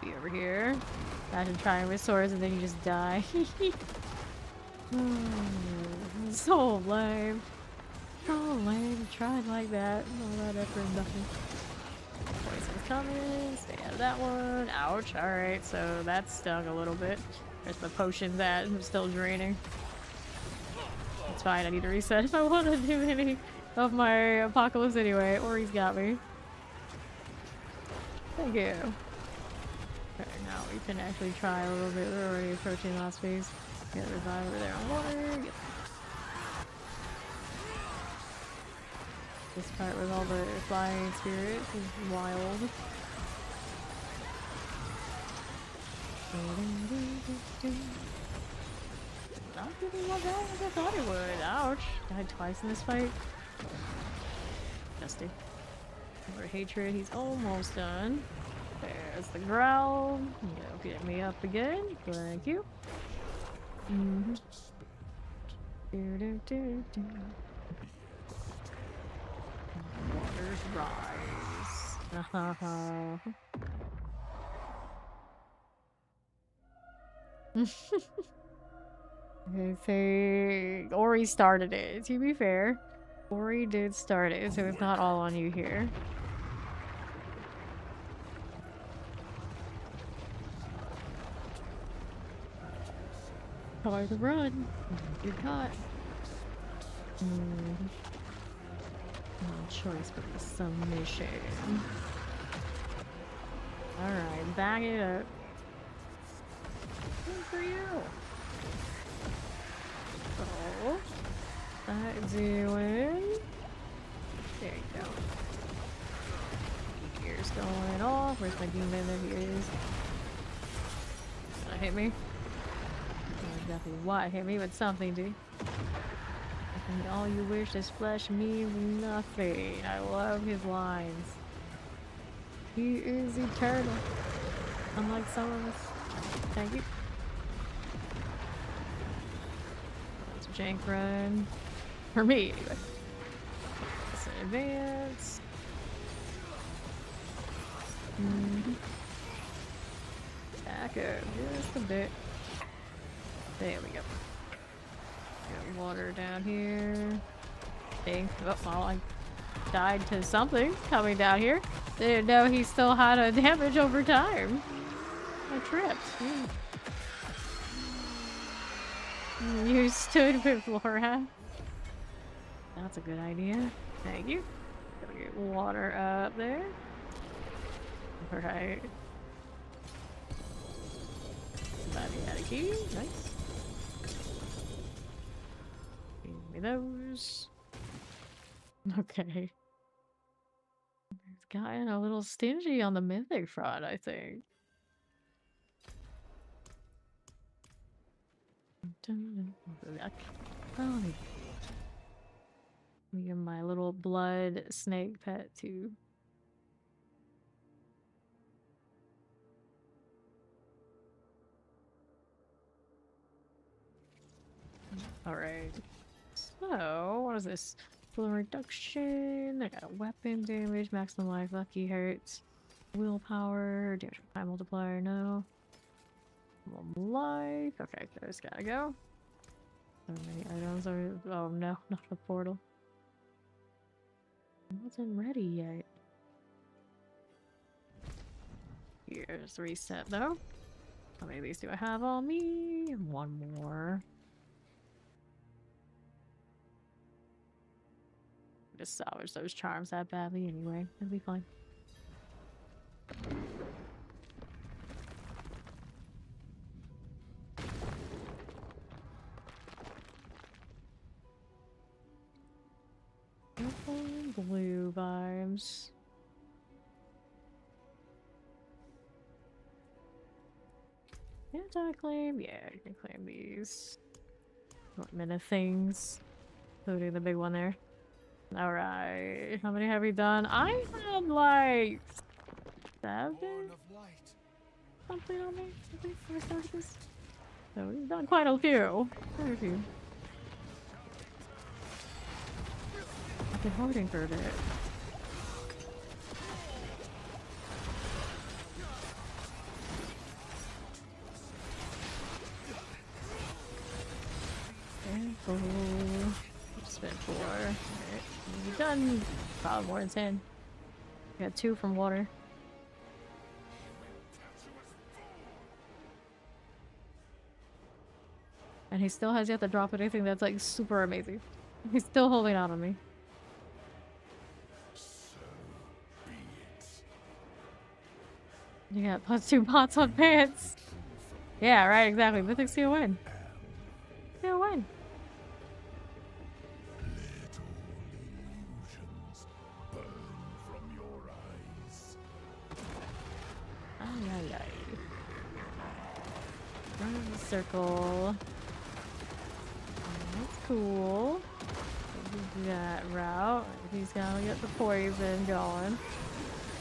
Be over here. Imagine trying with swords and then you just die. So lame. So lame. Tried like that. All that effort and nothing. Poison's coming. Stay out of that one. Ouch. Alright, so that stung a little bit. There's the potion that I'm still draining. It's fine. I need to reset if I want to do any of my apocalypse anyway. Or he's got me. Thank you. Okay, now we can actually try a little bit. We're already approaching last phase. Get revive over there on water. Get this part with all the flying spirits is wild. Not really as well as I thought it would. Ouch. Died twice in this fight. Dusty. Over hatred, he's almost done. There's the growl. You know, get me up again. Thank you. Waters rise. They say Ori started it. To be fair, Ori did start it, so it's not all on you here. Try the run. You're caught. No choice but the submission. Alright, back it up. Good for you. Oh, that doing. There you go. Gears going off. Where's my demon? There he is. Gonna hit me. Exactly what hit me with something, dude. And all you wish is flesh means nothing. I love his lines. He is eternal. Unlike some of us. Thank you. That's a jank run. For me, anyway. Let's advance. Back up just a bit. There we go. Got water down here. Dang. Oh, well, I died to something coming down here. Didn't know he still had a damage over time. I tripped. You stood with Laura. That's a good idea. Thank you. Gotta get water up there. Alright. Somebody had a key. Nice. Give me those. Okay. It's gotten a little stingy on the mythic front, I think. Oh, me and my little blood snake pet too. Alright. So, what is this? Full reduction. I got a weapon damage, maximum life, lucky hurts, willpower, damage from time multiplier, no. Life. Okay, there's gotta go. So many items are. Oh no, not a portal. I wasn't ready yet. Here's reset though. How many of these do I have on me? One more. Just salvage those charms that badly anyway. It'll be fine. Blue vibes. Anti-claim? Yeah, you can claim these. Minute things. Including the big one there. Alright. How many have we done? I had like 7? Something on me, I think, when I started this. So we've done quite a few. Quite a few. I've been holding for a bit. Careful. Spent 4. Alright. We've done probably more than 10. We got 2 from water. And he still has yet to drop anything that's like super amazing. He's still holding out on me. You got +2 pots on pants. Yeah, right, exactly. Mythic's gonna win. Gonna win. Run in the circle. That's cool. Do that route. He's gonna get the poison going.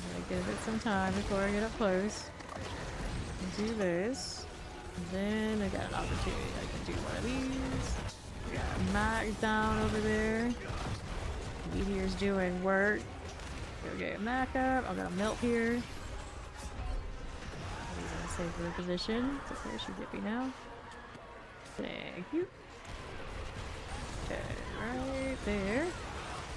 I'm gonna give it some time before I get up close. Do this. And then I got an opportunity. I can do one of these. We got a Max down over there. Meteor's doing work. Go get a Mac up. I've got a melt here. Safer position. So there should get me now. Thank you. Okay, right there.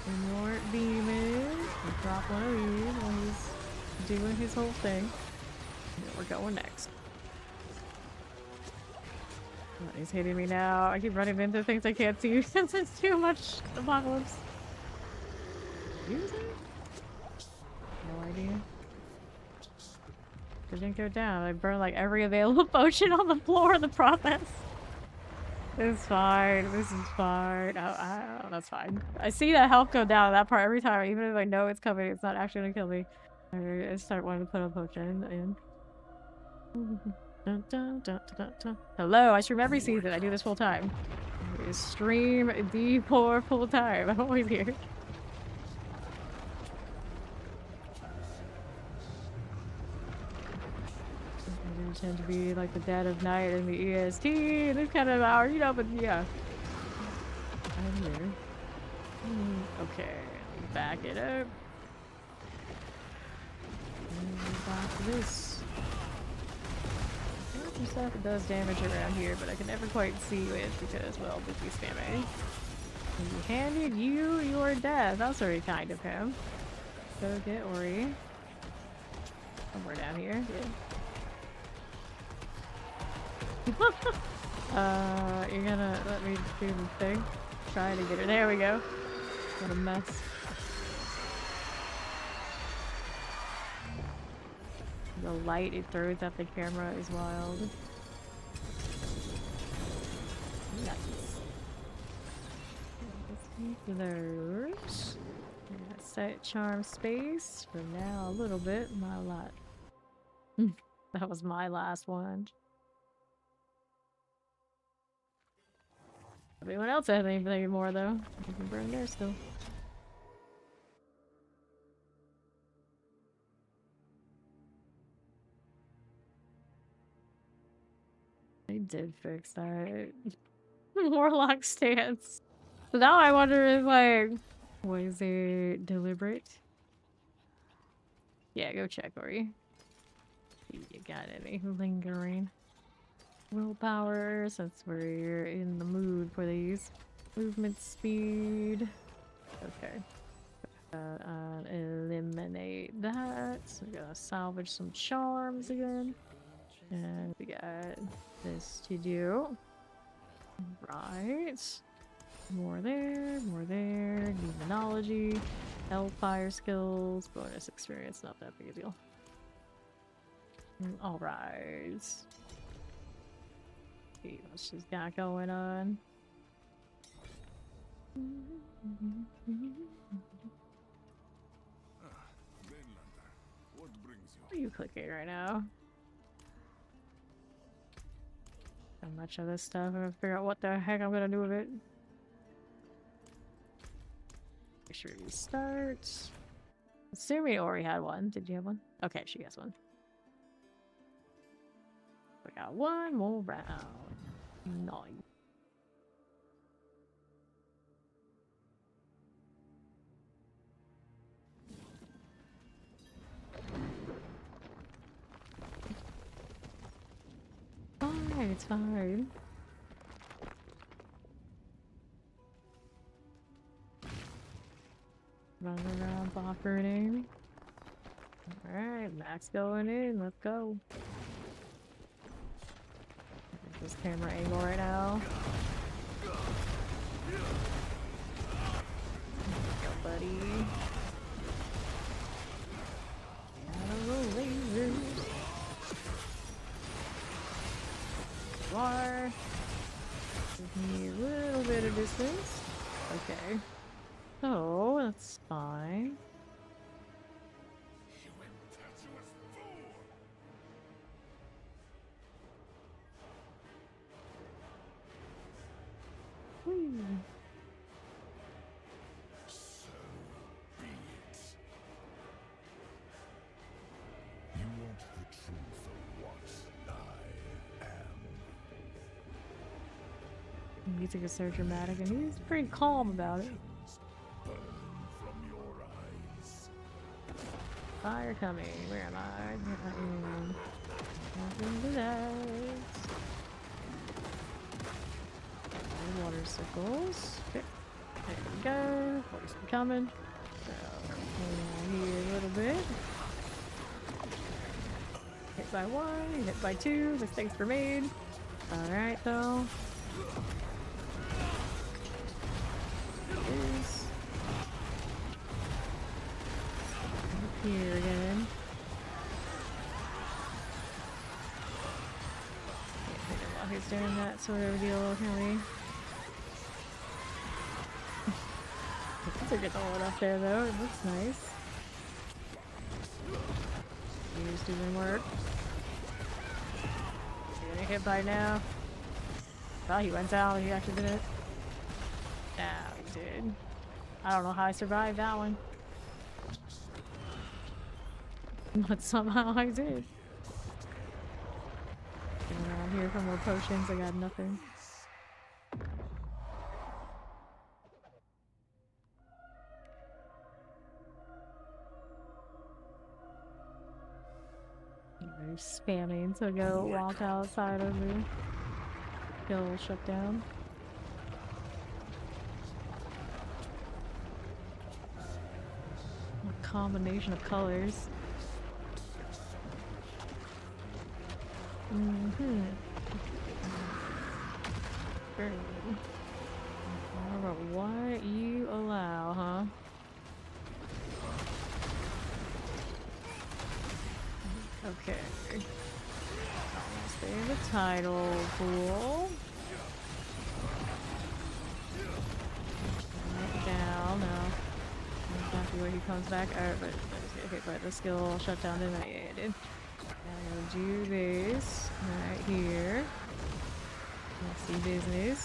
And more demon. We'll drop one of these while he's doing his whole thing. And then we're going next. Oh, he's hitting me now. I keep running into things I can't see since it's too much apocalypse. Use it? No idea. It didn't go down. I burned like every available potion on the floor in the process. It's fine. This is fine. Oh, that's fine. I see that health go down that part every time. Even if I know it's coming, it's not actually gonna kill me. I start wanting to put a potion in. Dun, dun, dun, dun, dun. Hello, I stream every season. I do this full time. stream D4 full time. I'm always here. I tend to be like the dead of night in the EST, this kind of hour, you know, but yeah. I'm here. Okay, back it up. And back to this. Some stuff that does damage around here, but I can never quite see it because, well, busy spamming. He handed you your death. That's very kind of him. Go get Ori. Somewhere down here. Yeah. You're gonna let me do the thing. Trying to get her. There we go. What a mess. The light it throws at the camera is wild. Nice. Let's keep those. Yeah, set charm space for now a little bit. My lot. That was my last one. Everyone else has anything more though. You can burn there still. They did fix that. Warlock stance. So now I wonder if, like, was it deliberate? Yeah, go check, Ori. See if you got any lingering willpower, since we're in the mood for these. Movement speed. Okay. Eliminate that. So we gotta salvage some charms again. And we got this to do. Right. More there, more there. Demonology, hellfire skills, bonus experience, not that big a deal. Alright. See what she's got going on. What brings you? What are you clicking right now? So much of this stuff. I'm gonna figure out what the heck I'm gonna do with it. Make sure you start. Assuming Ori had one. Did you have one? Okay, she has one. We got one more round. Nice. Fine, it's fine. Run around buffering. Alright, Max going in, let's go. This camera angle right now. Go, buddy. Lasers. Far. Give me a little bit of distance. Okay. Oh, that's fine. You impetuous fool! Whee. So be it. You want the truth of what I am. Music is so dramatic, and he's pretty calm about it. Burn from your eyes. Fire coming. Where am I? Where I am. Nothing to that. Water sickles. Okay. There we go. Water's coming. So, hold on here a little bit. Hit by one, hit by two. Mistakes were made. Alright, though. Is up here again. Can't hit him while he's doing that sort of deal, can we? These are getting all up there though, it looks nice. He's doing work. You're gonna hit by now. Well, he went out, he actually did it. Yeah, we did. I don't know how I survived that one. But somehow I did. Going around here for more potions, I got nothing. They're spamming to go walk outside of the hill shut down. A combination of colors. Very good. About what you allow, huh? Okay. Almost there. The tidal pool. Down now. Exactly where he comes back. Alright, but let's get hit by the skill shutdown. Didn't I? Yeah, I did. Now do this right here. Messy business.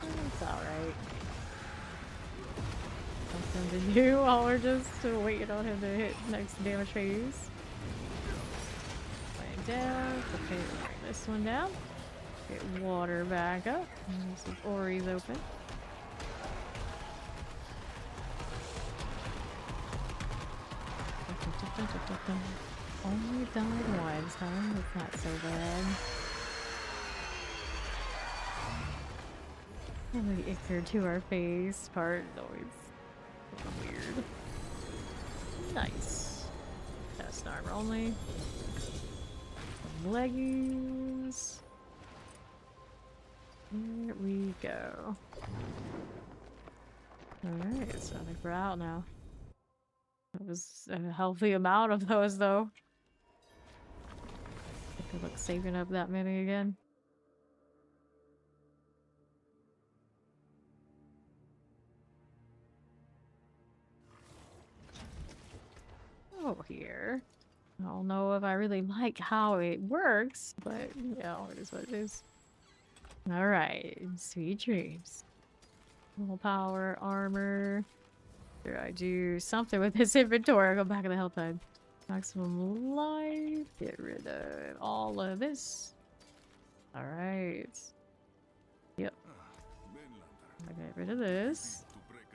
It's alright. Something to do while we're just waiting on him to hit next damage phase. Lay it down. Okay, bring this one down. Get water back up. Some Ori's open. Only died once, huh? It's not so bad. And the Ichor to our face part is always weird. Nice. Chest armor only. Some leggings. There we go. Alright, so I think we're out now. That was a healthy amount of those, though. I feel like saving up that many again. Oh, here. I don't know if I really like how it works, but you know, it is what it is. Alright, sweet dreams. Full power, armor. Should I do something with this inventory? Go back in the health time. Maximum life. Get rid of all of this. Alright. Yep. I get rid of this.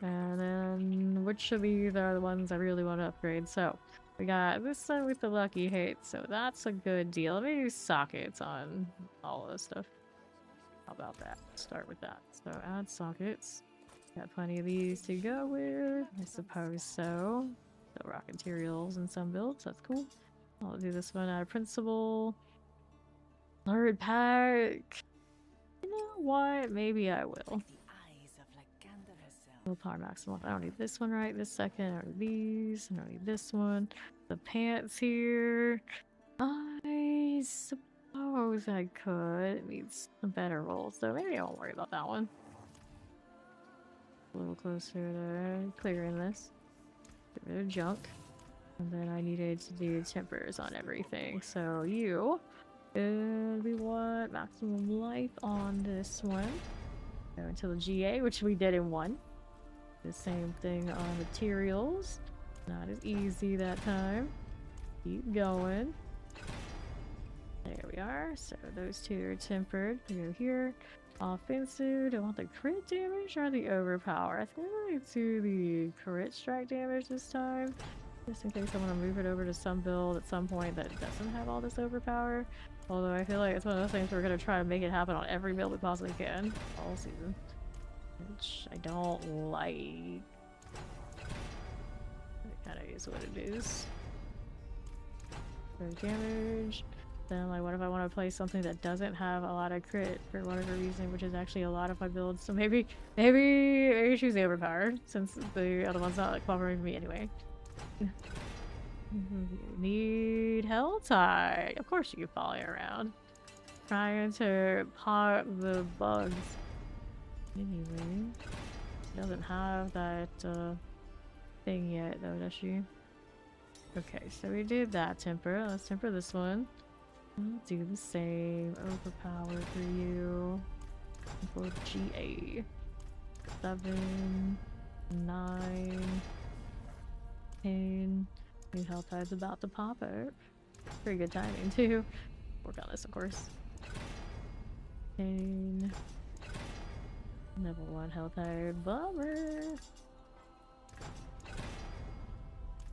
And then which of these are the ones I really want to upgrade? So we got this one with the lucky hit, so that's a good deal. Let me use sockets on all of this stuff. How about that? Start with that. So add sockets. Got plenty of these to go with. I suppose so. So rock materials in some builds, that's cool. I'll do this one out of principle. Lurid pack. You know what? Maybe I will. Willpower maximum. I don't need this one right this second. I don't need these. I don't need this one. The pants here. I suppose I could. It needs a better roll, so maybe I won't worry about that one. A little closer to clearing this. Get rid of junk. And then I needed to do tempers on everything. So you, we want maximum life on this one. Go until the GA, which we did in one. The same thing on materials. Not as easy that time. Keep going. There we are. So those two are tempered. We go here. Offensive. Do I want the crit damage or the overpower? I think I'm going to do the crit strike damage this time. Just in case I want to move it over to some build at some point that doesn't have all this overpower. Although I feel like it's one of those things we're going to try to make it happen on every build we possibly can. All season. Which I don't like. It kind of is what it is. For damage. Then, like, what if I want to play something that doesn't have a lot of crit for whatever reason, which is actually a lot of my builds. So maybe choose the overpower since the other one's not like cooperating with me anyway. Need hell tie. Of course you can follow it around. Trying to pop the bugs. Anyway, she doesn't have that thing yet though, does she? Okay, so we did that temper. Let's temper this one. I'll do the same. Overpower for you. For GA. 7, 9, 10. New health tide's about to pop up. Pretty good timing too. Work on this, of course. 10. Level 1 health tide. Bummer.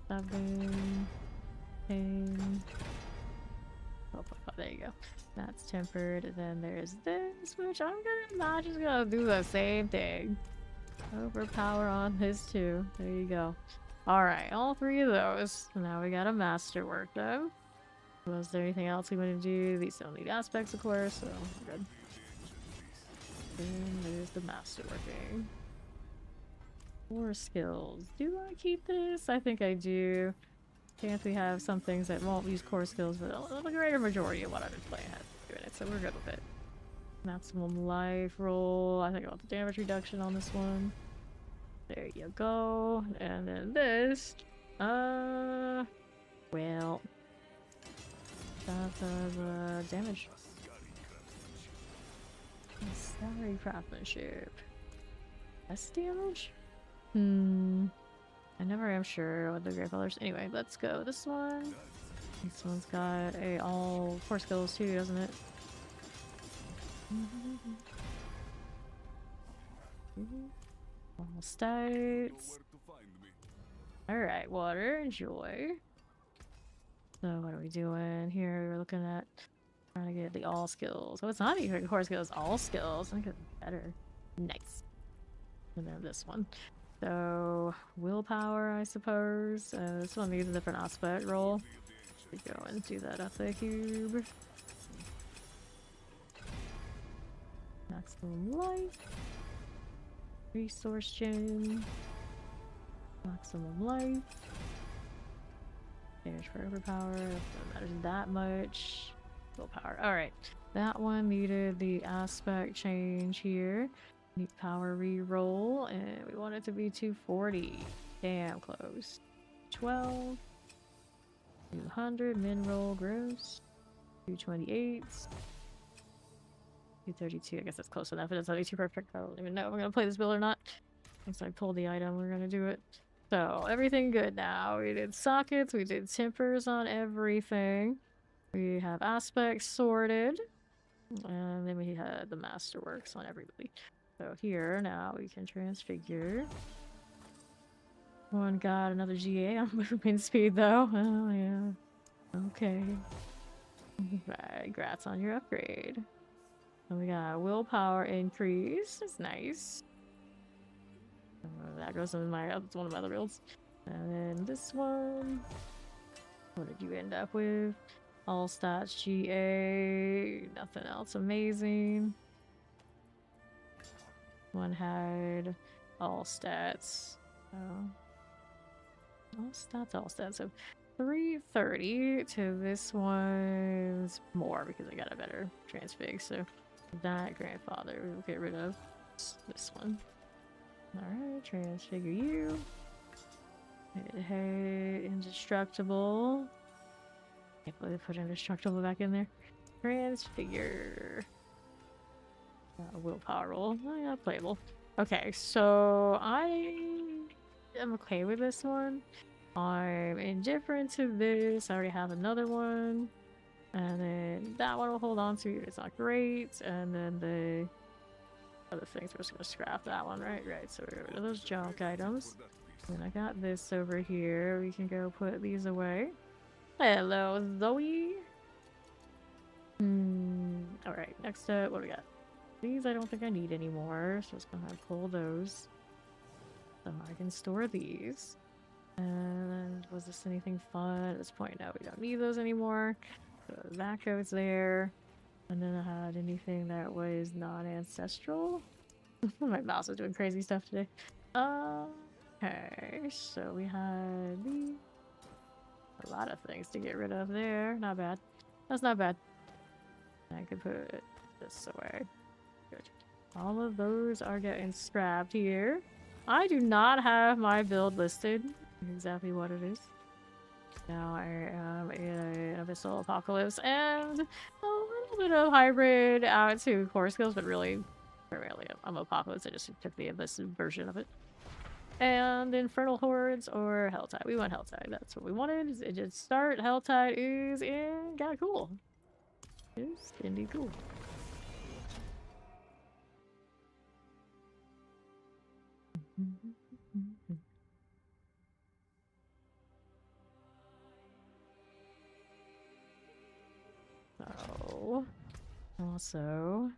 7, 10. Oh, there you go. That's tempered. And then there's this, which I'm not just gonna do the same thing. Overpower on this too. There you go. Alright, all 3 of those. Now we got a masterwork though. Was there anything else we want to do? These don't need aspects, of course, so we're good. And there's the masterworking. 4 skills. Do I keep this? I think I do. Chance we have some things that won't use core skills, but the greater majority of what I've been playing has been doing it, so we're good with it. Maximum life roll. I think I want the damage reduction on this one. There you go. And then this. Well. That does damage. Salary craftsmanship. Less damage? I never am sure what the great colors. Anyway, let's go. This one. This one's got all 4 skills too, doesn't it? All stats. Alright, water, enjoy. So what are we doing here? We're looking at trying to get the all skills. Oh, it's not even core skills, all skills. I think it's better. Nice. And then this one. So willpower, I suppose. This one needs a different aspect roll. We go and do that up the cube. Maximum life. Resource gem. Maximum life. Damage for overpower. Doesn't matter that much. Willpower. Alright. That one needed the aspect change here. Need power re-roll, and we want it to be 240. Damn close. 12. 200. Min roll gross. 228. 232. I guess that's close enough. It doesn't be too perfect. I don't even know if I'm gonna play this build or not. Once I pull the item, we're gonna do it. So, everything good now. We did sockets, we did tempers on everything. We have aspects sorted. And then we had the masterworks on everybody. So here, now we can transfigure. One got another GA on movement speed though. Oh yeah. Okay. Right, grats on your upgrade. And we got willpower increase. That's nice. That goes in my one of my other builds. And then this one. What did you end up with? All stats GA. Nothing else amazing. One had all stats. All stats. So 330 to this one's more because I got a better transfig. So that grandfather we'll get rid of this one. Alright, transfigure you. Hey, indestructible. Can't believe they put indestructible back in there. Transfigure. Willpower roll. Oh, yeah, playable. Okay, so I am okay with this one. I'm indifferent to this. I already have another one. And then that one will hold on to. It's not great. And then the other things, we're just going to scrap that one, right? Right, so we're rid of those junk items. And I got this over here. We can go put these away. Hello, Zoe. Alright, next up, what do we got? These I don't think I need anymore, so I'm just gonna pull those. So I can store these. And was this anything fun at this point? No, we don't need those anymore. So that goes there. And then I had anything that was non-ancestral. My mouse is doing crazy stuff today. Okay, so we had a lot of things to get rid of there. Not bad. That's not bad. I could put this away. Good. All of those are getting scrapped here. I do not have my build listed. Exactly what it is. Now I am in an Abyssal Apocalypse and a little bit of hybrid out to core skills, but really Primarily, I'm Apocalypse. I just took the this version of it. And Infernal Hordes or Helltide. We want Helltide. That's what we wanted. It just start. Helltide is in. Got cool. It's indeed cool. So, also,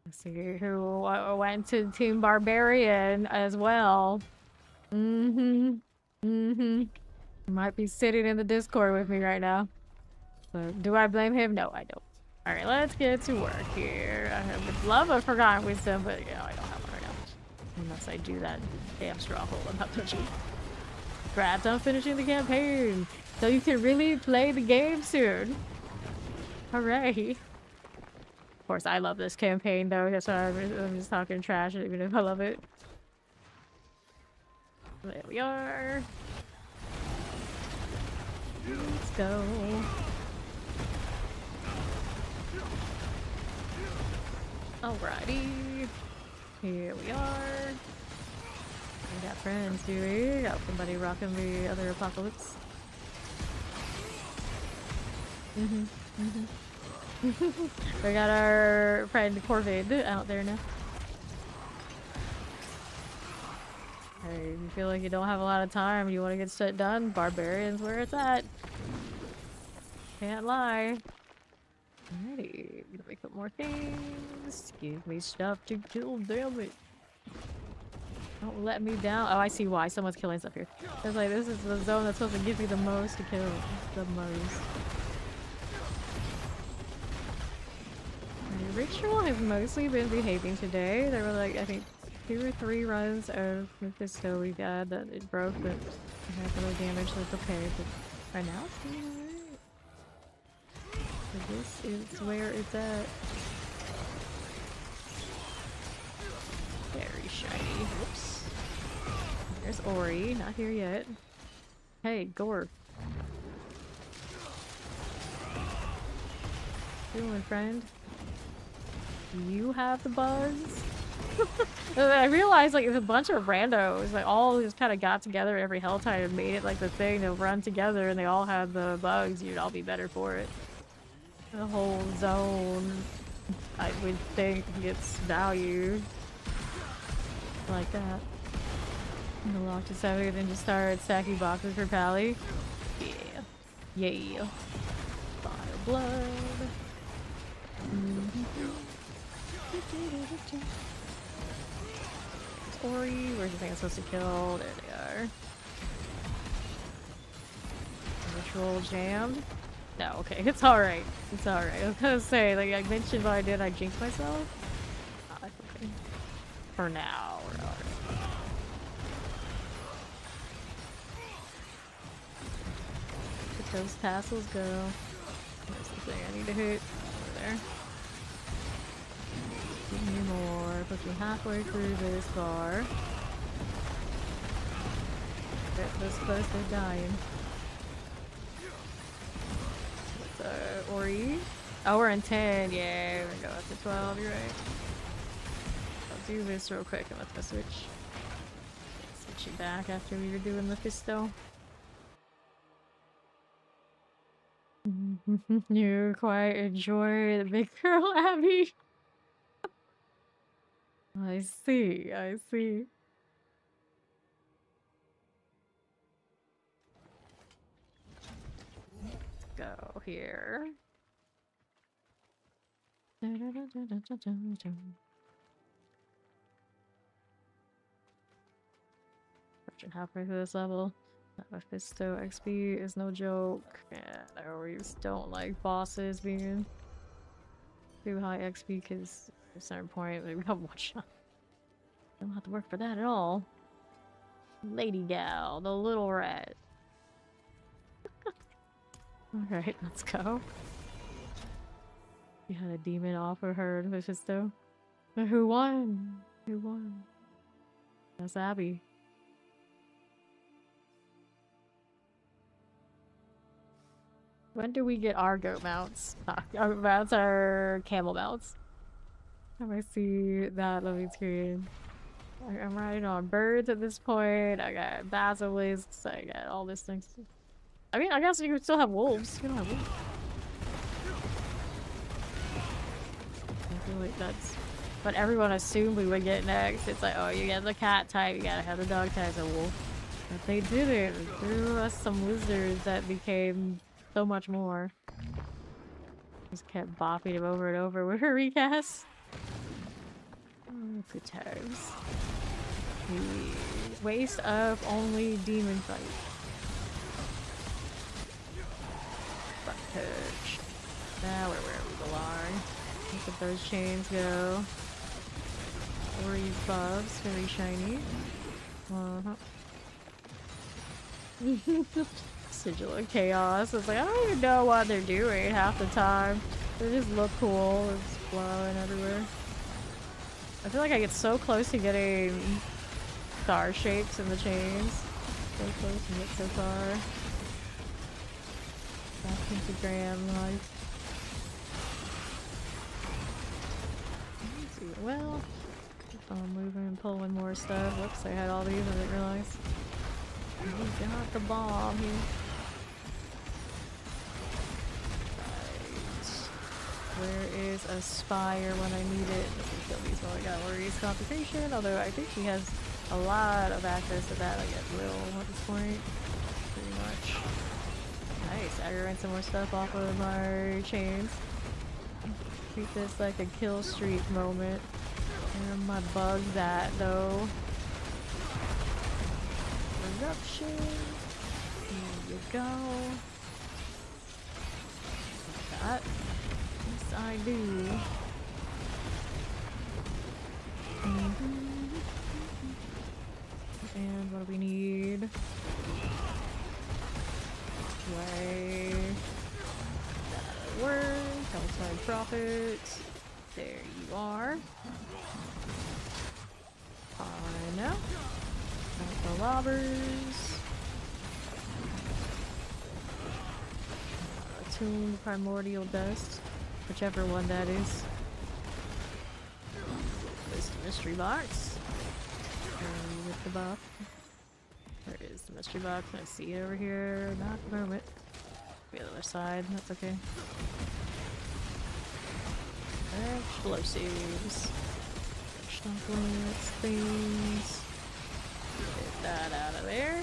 let's see who went to Team Barbarian as well. Might be sitting in the Discord with me right now. So, do I blame him? No, I don't. Alright, let's get to work here. I would love a Forgotten Wisdom, but yeah, I don't have one right now. Unless I do that damn stronghold I'm not touching. Congrats on finishing the campaign! So you can really play the game soon! Hooray! Of course, I love this campaign though, that's why I'm just talking trash even if I love it. There we are. Let's go. Alrighty. Here we are. We got friends, do we? Got somebody rocking the other Apocalypse. We got our friend Corvid out there now. Hey, you feel like you don't have a lot of time, you want to get shit done? Barbarian's where it's at. Can't lie. Alrighty, gonna make up more things. Give me stuff to kill, damn it. Don't let me down. Oh, I see why. Someone's killing stuff here. It's like, this is the zone that's supposed to give you the most to kill. The most. The ritual has mostly been behaving today. There were like, I think, 2 or 3 runs of Mephisto we got that it broke, but it had a little damage, so it's okay. But right now, it's doing alright. So this is where it's at. Very shiny. Whoops. There's Ori, not here yet. Hey, Gore. Doing, friend? You have the buzz? I realized like it's a bunch of randos. They all just kind of got together every Helltide and made it like the thing to run together, and they all had the bugs. You'd all be better for it. The whole zone, I would think, gets valued like that. Unlock to 7 and then just start stacking boxes for Pally. Yeah. Yeah. Fire blood. Ori, where's the thing I'm supposed to kill? There they are. Ritual jammed? No, okay, it's alright. It's alright. I was gonna say, like, I mentioned what I did, I jinxed myself. Oh, that's okay. For now, we're alright. Let those tassels go. There's the thing I need to hit. Over there. Give me more. Push me halfway through this bar. Get this close to dying. Ori. Oh, we're in 10. Yeah, we're gonna go up to 12. You're right. I'll do this real quick and let's go switch. Switch it back after we were doing Mephisto. You quite enjoy the big girl, Abby. I see. I see. Go here. Halfway through this level. Mephisto XP is no joke. Yeah, I always don't like bosses being too high XP because at a certain point like, we have one shot. Don't have to work for that at all. Lady Gal, the little rat. Alright, let's go. You had a demon offer her Mephisto. But who won? Who won? That's Abby. When do we get our goat mounts? Our mounts are camel mounts. Time I see that loading screen. I'm riding on birds at this point. I got basilisks. I got all these things. I mean, I guess you could still have wolves. You don't have wolves. I feel like that's what everyone assumed we would get next. It's like, oh, you get the cat type, you gotta have the dog type, a wolf. But they didn't. They threw us some lizards that became so much more. Just kept bopping him over and over with her recast. Oh, good times. Waste of only demon fight. Butt touch. Now we're where we belong. Look at those chains go. Ori's buffs, very shiny. Sigil of Chaos. It's like, I don't even know what they're doing half the time. They just look cool. It's flowing everywhere. I feel like I get so close to getting star shapes in the chains. So close and yet so far. That pentagram life. Let's see. Well, if I'm moving and pulling more stuff. Whoops, I had all these, I didn't realize. We got the bomb here. Where is a spire when I need it? Let's kill these while I got Ori's computation, although I think he has a lot of access to that, I guess, will at this point. Pretty much. Nice, aggroing some more stuff off of my chains. Treat this like a kill streak moment. Where are my bugs at, though? Eruption. Here you go. Like that. Yes, I do. And what do we need? Way. That'll work. Outside profit. There you are. I know. The lobbers. Attuned primordial dust. Whichever one that is. There's the mystery box. With the buff. There is the mystery box. I see it over here. Not at the moment. The other side. That's okay. Explosives. Stumplings. Things. Get that out of there.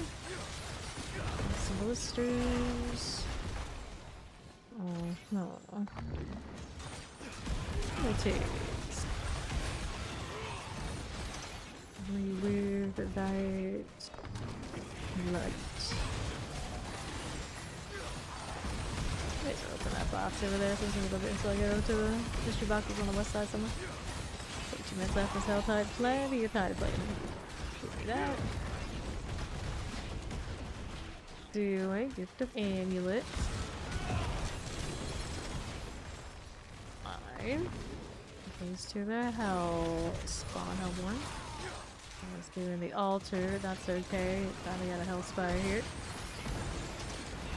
Some blisters. Oh, no. Rotates. Remove the diet. Light. Let's open that box over there. There's a little bit until I go to the mystery boxes on the west side somewhere. 2 minutes left for cell type. Plenty of time to play. Give me that. Do a gift of amulet. Fine. Goes to the hell spawn hell one. I was doing the altar. That's okay. Finally got a hell spire here.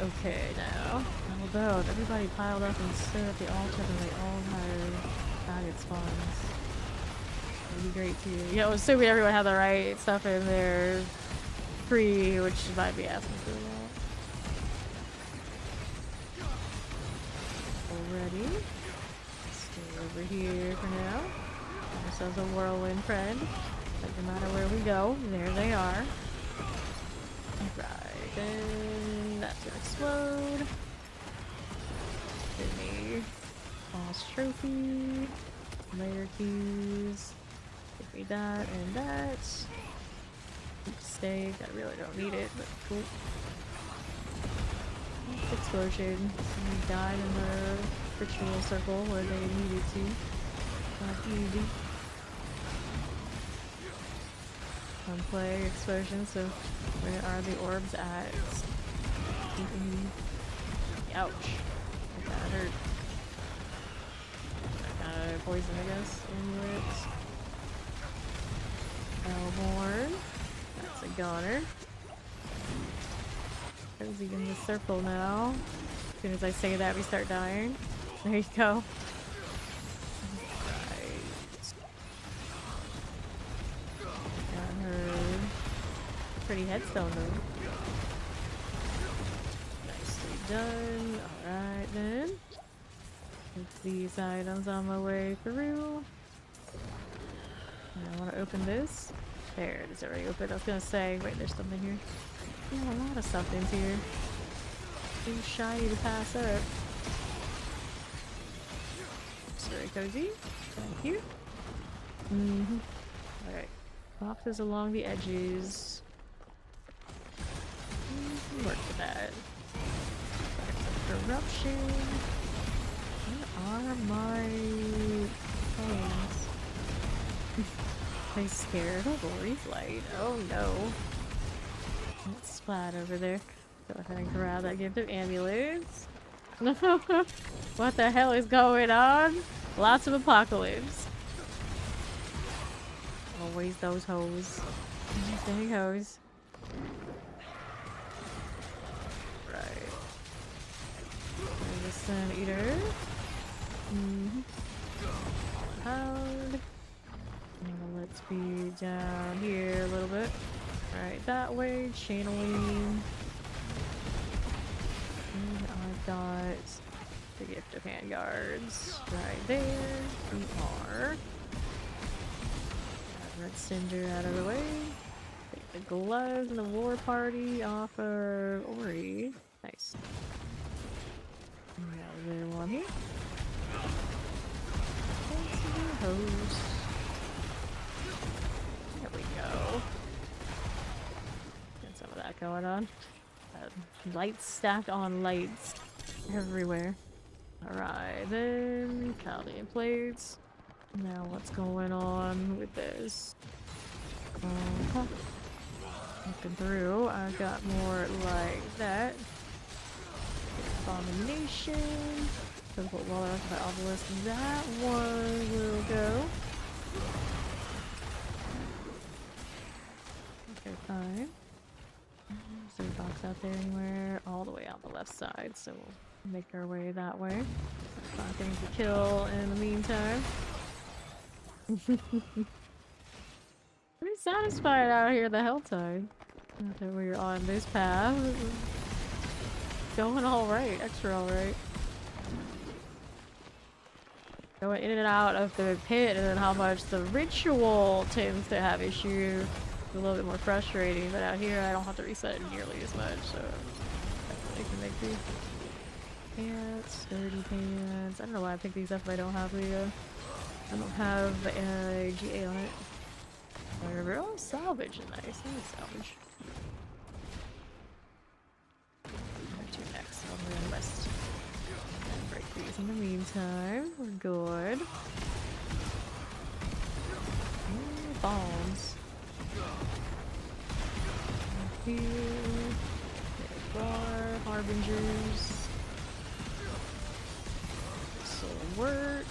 Okay, now. Although if everybody piled up and stood at the altar, then they all had target spawns. That'd be great too. You know, assuming everyone had the right stuff in there free, which might be asking for a lot. Already. Stay over here for now. Have ourselves a whirlwind friend. Doesn't matter where we go, there they are. Right, then that's gonna explode. Give me boss trophy, layer keys. Give me that and that. Stake, I really don't need it, but cool. Explosion. Somebody died in the ritual circle where they needed to. Not easy. Fun play, explosion, so where are the orbs at? Ouch. That hurt. That poison, I guess. Amulet. Hellborn. That's a goner. Cozy in the circle now. As soon as I say that, we start dying. There you go. Right. pretty headstone though. Nicely done. Alright then. Put these items on my way through. I want to open this. There, it is already open. I was gonna say, wait, there's something here. Yeah, a lot of something's here. Too shiny to pass up. It's very cozy. Thank you. Alright. Boxes along the edges. Work with that. Corruption. Where are my things? They scared of Lori's light. Oh no. That splat over there. Go ahead and grab that gift of amulets. What the hell is going on? Lots of apocalypse. Always those hoes. Dang hoes. Right. There's a Sun Eater. Pound. Now let's be down here a little bit. Right, that way. Channeling. And I've got the gift of handguards right there. We are. Red Cinder out of the way. Take the gloves and the war party off of Ori. Nice. Another one here. Hose. There we go. Got some of that going on. Lights stacked on lights everywhere. Alright, then Chaldean plates. Now what's going on with this? Looking through, I got more like that. Abomination. Physical wall by obelisk. That one will go. Okay, fine. Is there a box out there anywhere? All the way out the left side, so we'll make our way that way. Find things to kill in the meantime. Pretty satisfied out here the Helltide. After we're on this path. Going alright, extra alright. Going in and out of the pit, and then how much the ritual tends to have issues. A little bit more frustrating, but out here I don't have to reset it nearly as much, so definitely can make these. Pants, sturdy pants. I don't know why I picked these up if I don't have the I don't have a GA on it. Whatever. Oh, salvage is nice. Nice salvage. Two next over in the west. And break these in the meantime. We're good. Ooh, bombs. Here. There are harbingers. This will work.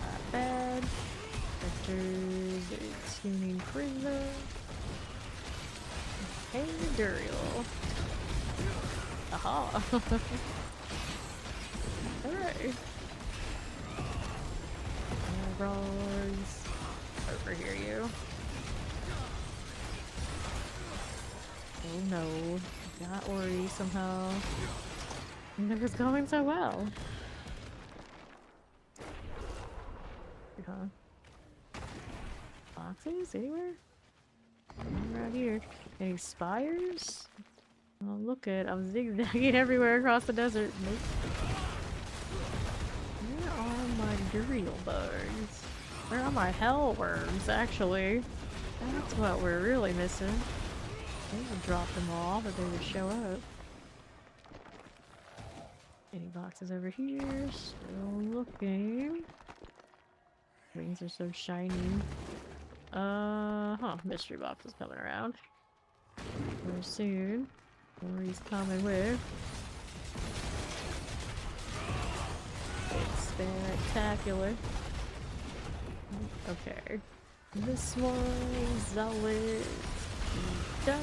Not bad. Vectors, tuning prism. Hey, Duriel. Aha! Alright. Roars. Over here, you. Oh no. Got Ori somehow. It was going so well. Huh? Boxes? Anywhere? Right here. Any spires? Oh, look at I'm zigzagging everywhere across the desert. Nope. Where are my Duriel bugs? Where are my hell worms, actually? That's what we're really missing. They would drop them all, but they would show up. Any boxes over here? Still looking. Wings are so shiny. Mystery box is coming around. Very soon. Ori's coming with. It's spectacular. Okay. This one, Zealot. Done.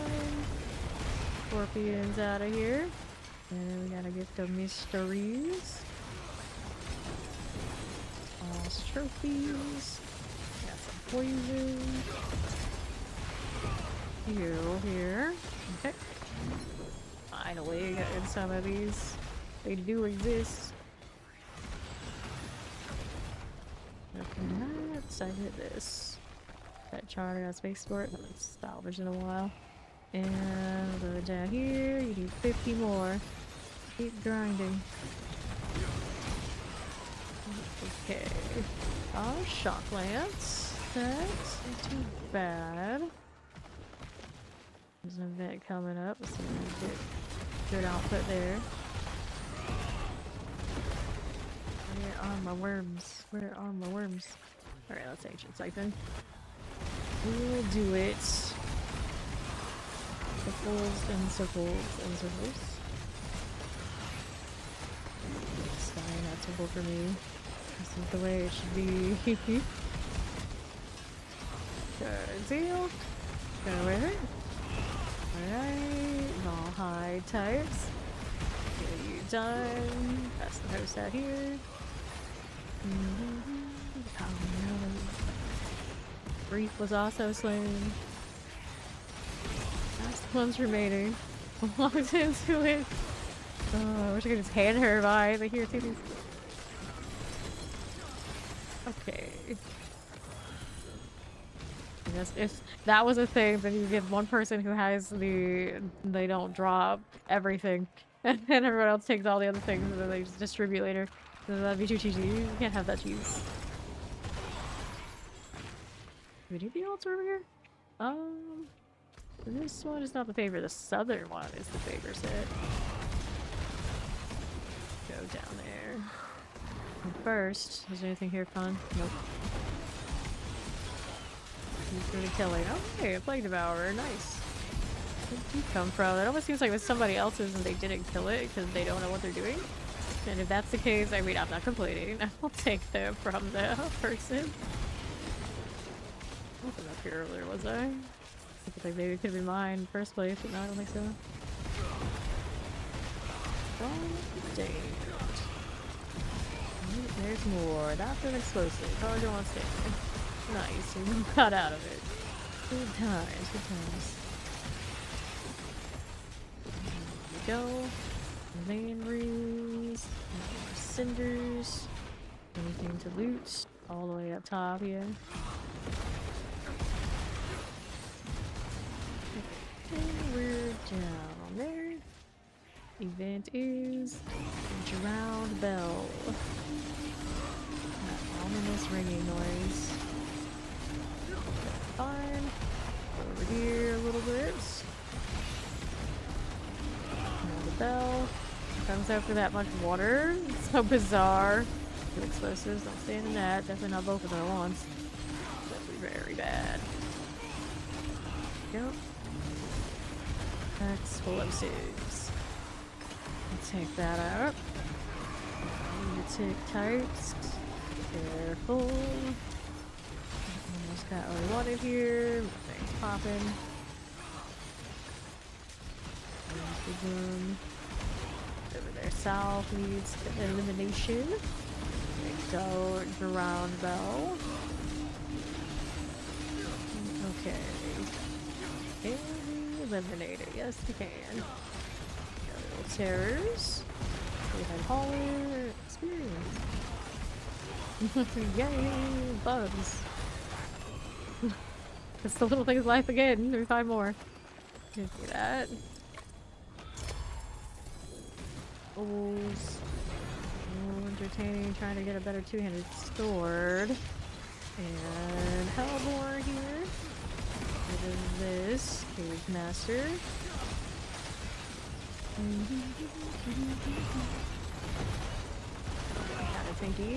Scorpions out of here. And we gotta get the mysteries. Lost trophies. Got some poison. heal here. Okay. Finally, getting some of these. They do exist. Okay, let's hit this. That charter on spaceport. I haven't salvaged in a while. And we'll go down here. You need 50 more. Keep grinding. Okay. Oh, shock lance. That's not too bad. There's an event coming up, so we get good output there. Where are my worms? Where are my worms? Alright, let's ancient siphon. We'll do it. Circles and circles and circles. It's fine, that's simple for me. This is the way it should be. Good deal. Go with it. Alright, all high types. Get you done. Pass the host out here. Oh no. Reef was also slain. Last one's remaining. Walked into it. Oh, I wish I could just hand her by the here titties. Okay. I guess if that was a thing, then you get one person who has the they don't drop everything, and then everyone else takes all the other things, and then they just distribute later. So that'd be too cheesy. You can't have that cheese. Do we do the altar over here? This one is not the favor. The southern one is the favor set. Go down there. And first, is there anything here fun? Nope. He's really killing. Oh, hey, a plague devourer. Nice. Where did you come from? It almost seems like it's somebody else's and they didn't kill it because they don't know what they're doing. And if that's the case, I mean, I'm not complaining. I'll take them from the person. I wasn't up here earlier, was I? I think like maybe it could be mine in the first place, but no, I don't think so. Oh, dang. There's more. That's an explosive. Probably don't want to stay there. Nice. We got out of it. Good times. Good times. There we go. Main rooms. More cinders. Anything to loot. All the way up top here. And we're down there. Event is Drowned Bell. That ominous ringing noise. Fine. Go over here a little bit. Now the bell comes after that much water. It's so bizarre. Two explosives, don't stand in that. Definitely not both of them at once. That'd be very bad. Yep. Explosives. Take that out. Tick types. Careful. Almost got what we wanted here. Things popping. Over there south needs elimination. There we go. Drowned Bell. Okay. And eliminate it. Yes, we can. Terrors. We had Holler experience. Yay, bugs. It's the little thing's life again. There's 5 more. Can see that. Bowls. Oh, entertaining. Trying to get a better two-handed sword. And Hellborn here. What is this? Cage Master. Kind of tinky.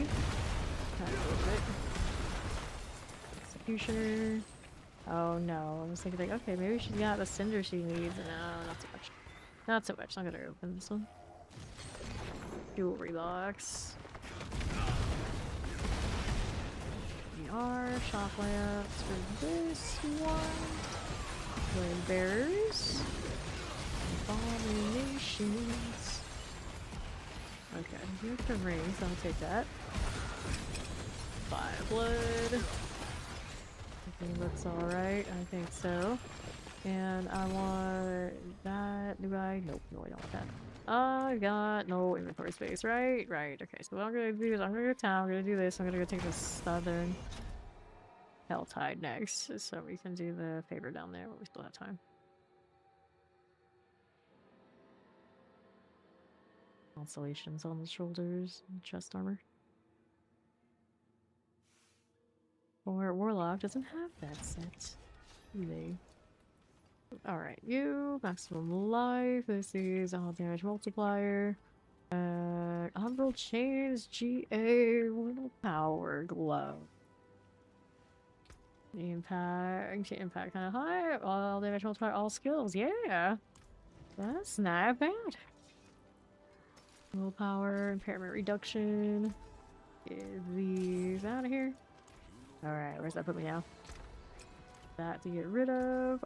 Kind of a little bit. Executioner. Oh no, I was thinking like, okay, maybe she's got the cinder she needs. No, not so much. Not so much. I'm gonna open this one. Jewelry box. Shock lamps for this one. Flame bearers. Abominations. Okay, here's the rings. I'll take that. Fire blood. Everything looks alright. I think so. And I want that. Do I? Nope, no, I don't want that. I got no inventory space, right? Right, okay. So what I'm gonna do is I'm gonna go to town, I'm gonna do this, I'm gonna go take the southern Helltide next, so we can do the favor down there, but we still have time. Constellations on the shoulders, chest armor. Or Warlock doesn't have that set. Do they? Alright, you, maximum life, this is all damage multiplier. Umbral Chains, GA, Little Power, Glow. Impact kind of high, all damage multiplier, all skills, yeah! That's not bad. Willpower, impairment reduction. Get these out of here. Alright, where's that put me now? That to get rid of,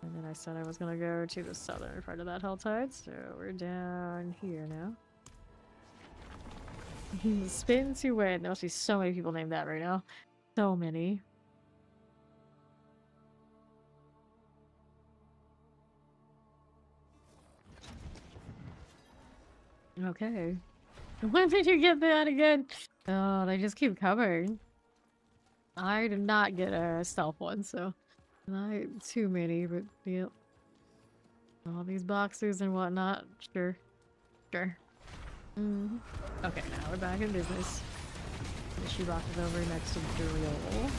And then I said I was gonna go to the southern part of that Helltide, so we're down here now. Spin to win. There must be so many people named that right now. So many. Okay. When did you get that again? Oh, they just keep coming. I did not get a stealth one, so not too many, but yep. All these boxes and whatnot. Sure. Sure. Okay, now we're back in business. The shoebox is over next to the drill.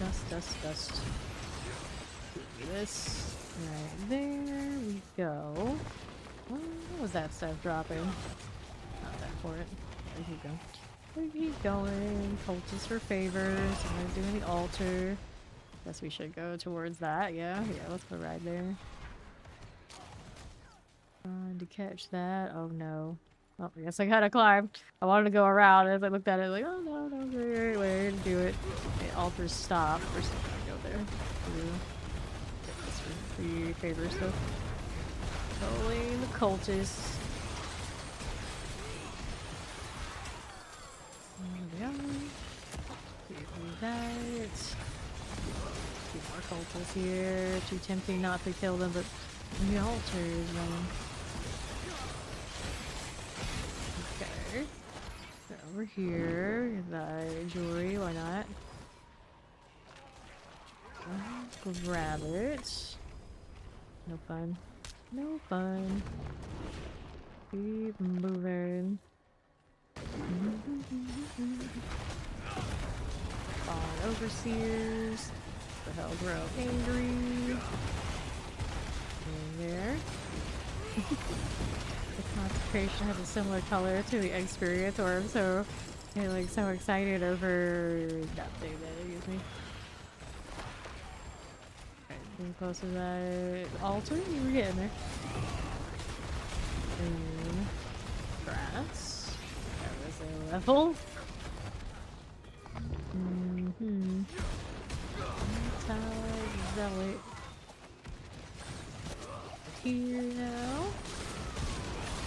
Dust. Do this. Right there we go. What was that stuff dropping? Not that important. There you go. We keep going. Cultists for favors. I'm gonna do the altar. Guess we should go towards that. Yeah, let's go right there. Trying to catch that. Oh no. Oh, I guess I gotta climb. I wanted to go around. As I looked at it, like, oh no, wait to do it. Okay, altar stop. We're still gonna go there. Get this for the favor stuff. Controlling the cultists. There we go. Give me that. Two more cultists here. Too tempting not to kill them, but the altar is running. Okay. So over here, the jewelry, why not? Grab it. No fun. No fun. Keep moving. Fallen overseers. The hell grow angry. In there. The consecration has a similar color to the experience, or I'm so so excited over that thing that it gives me. Getting close to that altar, we're getting there. And grass. That was a level. Zealot. Here now.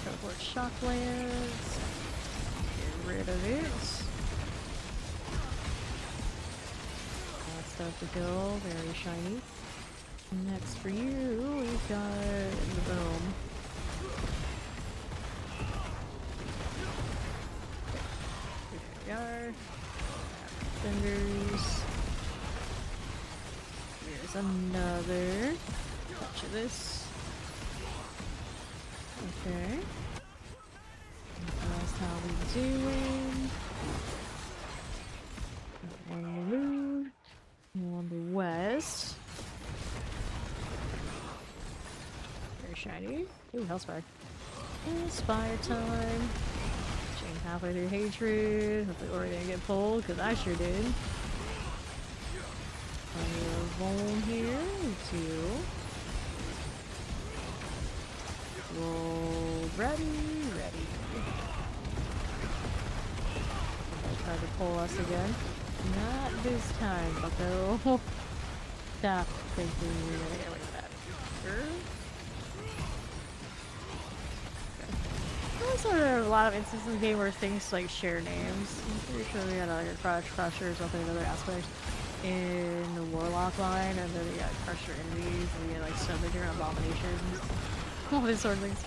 Teleport shocklands. Get rid of it. All stuff to kill, very shiny. Next for you, we've got the boom. Here we are. Fingers. Here's another. Touch of this. Okay. That's how we doing. On the moon. On the west. Shiny. Ooh, Hellspire. Spire time. Chain halfway through hatred. Hopefully we're gonna get pulled, because I sure did. Volm here. Two. Roll ready. Try to pull us again. Not this time, bucko. Stop thinking you're gonna get away with that. Sure. There's sort of a lot of instances in the game where things like share names. I'm pretty sure we had like a Crush Crusher or something in other aspects. in the Warlock line, and then you got Crusher enemies, and you get like Salvaging abominations. All these sort of things.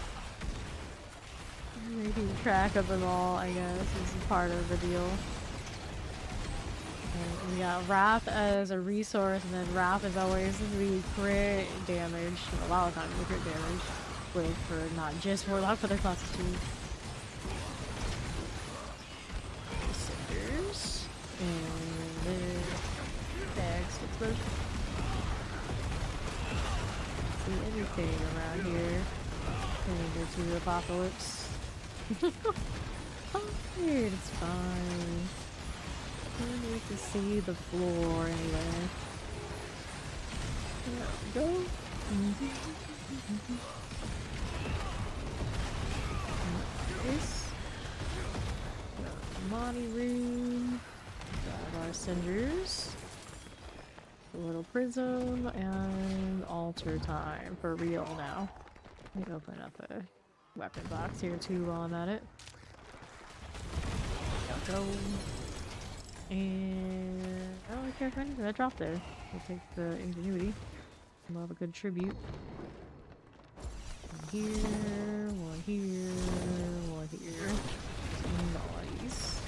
Making track of them all, I guess, is part of the deal. And we got Wrath as a resource, and then Wrath is always the crit damage. A lot of times the crit damage. With for not just Warlock, but their classes too. Cinders. And then bags explosion. See everything around here. And go to Apocalypse. Oh, dude, it's fine. I need to see the floor anyway. There we go. This. Money room. Got our cinders. A little prism and altar time for real now. Let me open up a weapon box here too while I'm at it. Go. And I don't really care for anything that dropped there. We'll take the ingenuity. We'll have a good tribute. One here, one here, one here. Nice.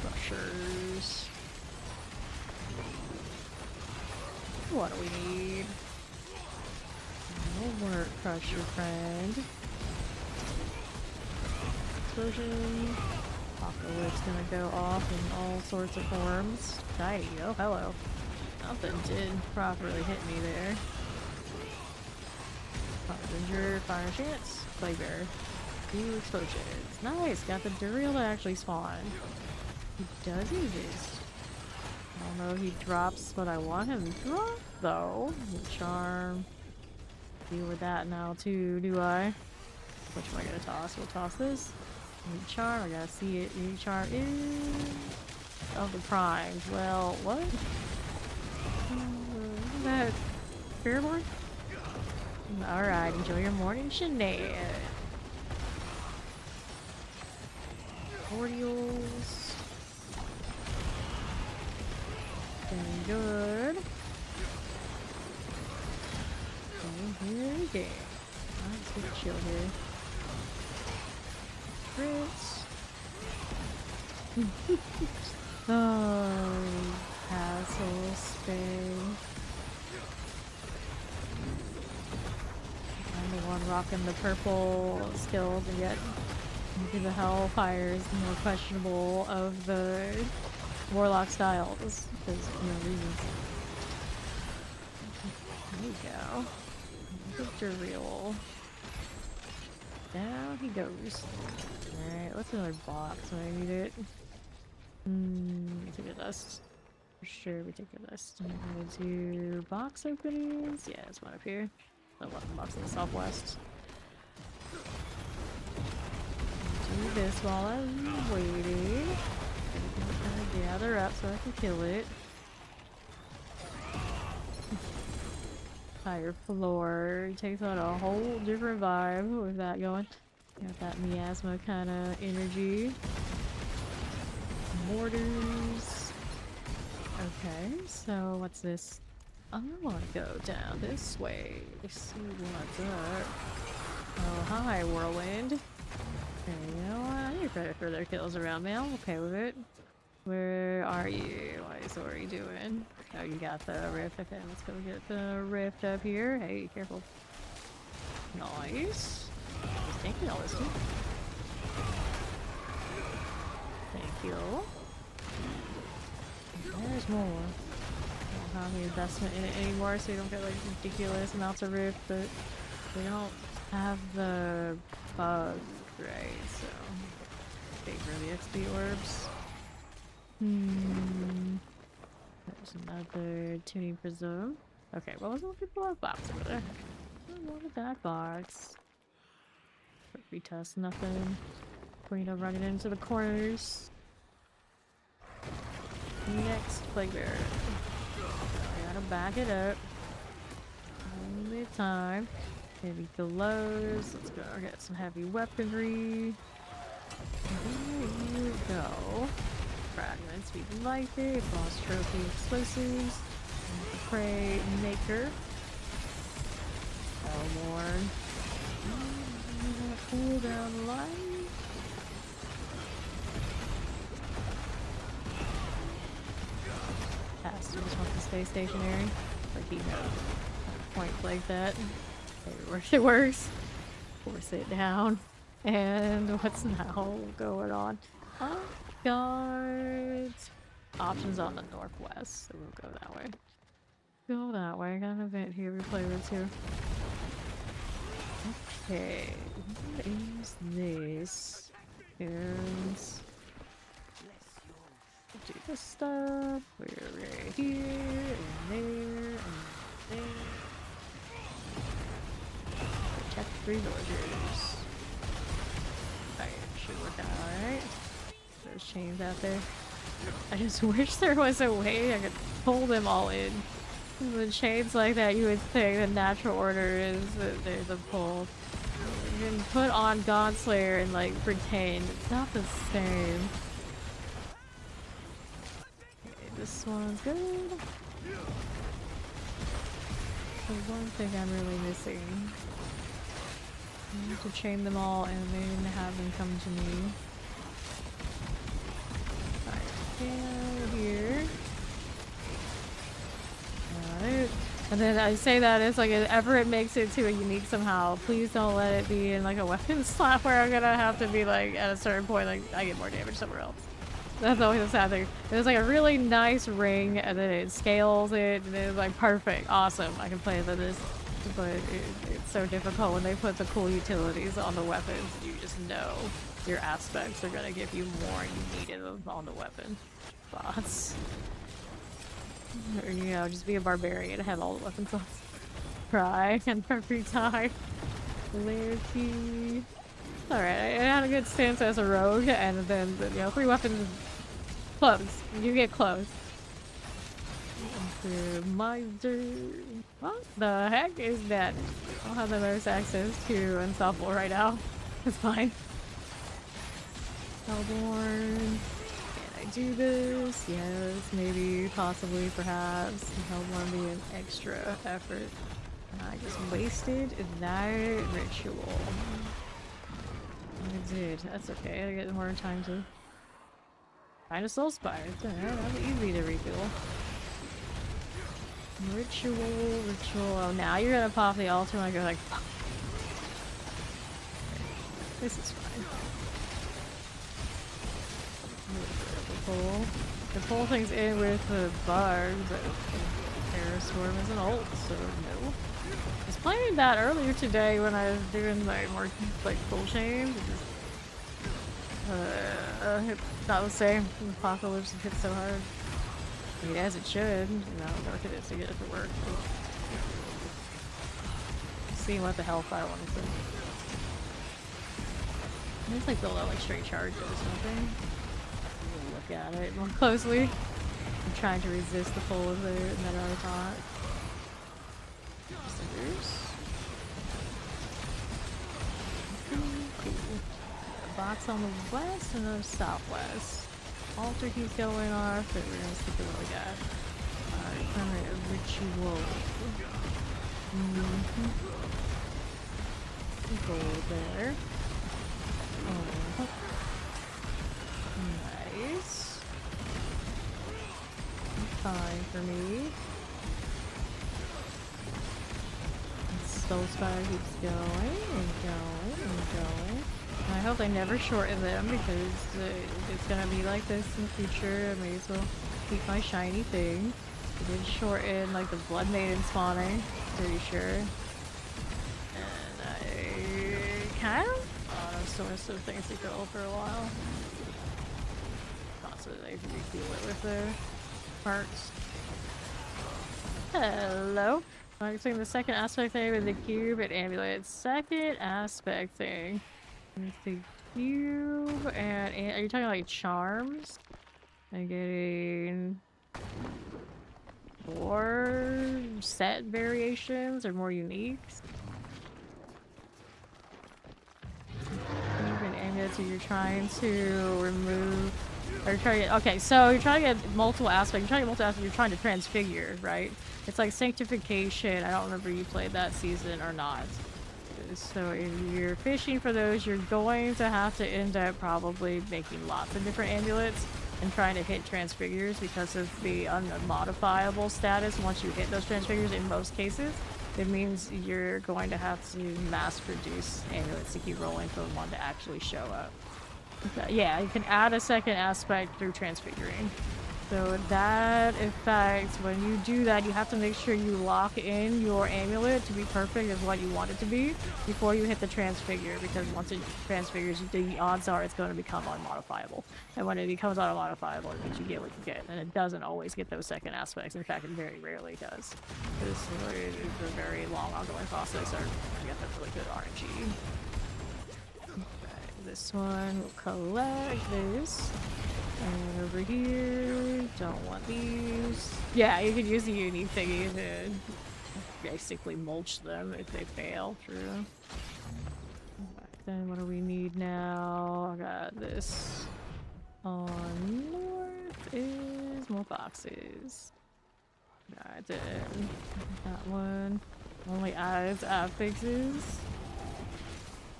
Crushers. What do we need? No work, Crusher friend. Explosion. Apocalypse gonna go off in all sorts of forms. Tidy. Oh, hello. Nothing did properly hit me there. Harbinger, Fire Chance, Plaguebearer. 2 explosions. Nice! Got the Duriel to actually spawn. He does exist. I don't know if he drops what I want him to drop, though. Charm. Deal with that now, too, do I? Which am I gonna toss? We'll toss this. Need charm, I gotta see it. Need charm is of the primes. Well, what? Is that Fairborn? Alright, enjoy your morning shenanigans. Cordials. Very good. Very good. Let's get chill here. Crits. Oh, hassle spin. I'm the one rocking the purple skills, and yet maybe the Hellfire is the more questionable of the Warlock styles, because no reason. There you go. Victor real. Down he goes. Alright, what's another box when I need it? Take a dust. For sure, we take a dust. I'm gonna do box openings. Yeah, there's one up here. The weapon box in the southwest. Do this while I'm waiting. Everything's gonna gather up so I can kill it. Fire floor takes on a whole different vibe with that going. Got that miasma kind of energy. Mortars. Okay, so what's this? I want to go down this way. See what's up. Oh, hi, Whirlwind. Okay, you know what? I need credit for their kills around me. I'm okay with it. Where are you? What are you doing? Oh, you got the rift. Okay, let's go get the rift up here. Hey, careful. Nice. Just taking all this too. Thank you. There's more. I don't have the investment in it anymore, so you don't get like ridiculous amounts of rift, but we don't have the bug, right? So, pay for the XP orbs. There's another tuning prism. Okay, what was the people box over there? I wanted that box. Retest nothing. Queen of running into the corners. Next Plaguebearer. I gotta back it up. Only time. Heavy glows. Let's go get some heavy weaponry. go. Fragments, we like it. Boss trophy explosives. The prey maker. Hellborn. Cooldown light. Pastor just wants to stay stationary. Like he knows. Point blank that. It works. Force it down. And what's now going on? Oh, got options on the northwest, so we'll go that way. Go that way. Got an event here. We play with too. Okay, what is this? Here's do this stuff. We're right here and there and there. Protect 3 villagers. Alright, should work out alright. There's chains out there. I just wish there was a way I could pull them all in. The chains like that, you would think the natural order is that there's a pull. You can put on Godslayer and like pretend. It's not the same. Okay, this one's good. The one thing I'm really missing. I need to chain them all and then have them come to me. Alright, here. Alright. And then I say that it's like if ever it makes it to a unique somehow, please don't let it be in like a weapon slot where I'm gonna have to be like at a certain point like I get more damage somewhere else. That's always a sad thing. It's like a really nice ring and then it scales it and it's like perfect, awesome, I can play with this. But it's so difficult when they put the cool utilities on the weapons. You just know your aspects are gonna give you more you need it on the weapon. Bots. Or, you know, just be a barbarian and have all the weapons on. Cry and every time. Clarity. Alright, I had a good stance as a rogue, and then, you know, 3 weapons. Close. You get close. Miser. What the heck is that? I don't have the most access to Unstoppable right now. It's fine. Hellborn. Can I do this? Yes, maybe, possibly, perhaps. Hellborn be an extra effort. I just wasted that ritual. I did. That's okay. I get more time to find a soul spire. That'll be easy to refill. Ritual. Oh, now you're gonna pop the altar and I go like, fuck. This is fine. The pole thing's in with the bug, but Terrastorm is an ult, so no. I was playing that earlier today when I was doing my more like full chains. Not the same. Apocalypse hit so hard. I mean, as it should. You know, work it is to get it to work. Seeing what the health I wanted to. I just like build out like straight charges or something. Look at it more closely. I'm trying to resist the pull of the Meteor Taunt. Scissors. Cool. A box on the west and the southwest. Altar keeps going off, but we're gonna stick with what we got. Alright, permanent ritual. Go there. Oh. Nice. Fine for me. Soul Spire keeps going and going and going. I hope they never shorten them because it's gonna be like this in the future. I may as well keep my shiny thing. They did shorten like the Blood Maiden spawning, pretty sure. And I kind of a source of things to go for a while. Possibly they can refuel it with their parts. Hello. I'm saying the second aspect thing with the cube and amulet. Second aspect thing. With the cube and are you talking like charms? I'm getting 4 set variations or more uniques. Cube and amulet get to, you're trying to remove, or you're trying to get, okay, so you're trying to get multiple aspects, you're trying to transfigure, right? It's like sanctification. I don't remember if you played that season or not. So if you're fishing for those, you're going to have to end up probably making lots of different amulets and trying to hit transfigures because of the unmodifiable status. Once you hit those transfigures, in most cases, it means you're going to have to mass produce amulets to keep rolling for one to actually show up. Okay, yeah, you can add a second aspect through transfiguring. So that effect, when you do that, you have to make sure you lock in your amulet to be perfect as what you want it to be before you hit the transfigure, because once it transfigures, the odds are it's going to become unmodifiable. And when it becomes unmodifiable, it means you get what you get. And it doesn't always get those second aspects. In fact, it very rarely does. This is a very long ongoing process, or you get that really good RNG. Okay, this one, we'll collect this. And over here, don't want these. Yeah, you can use the unique thingy to basically mulch them if they fail. True. Then what do we need now? I got this. On north is more boxes. Alright, then that one only adds fixes.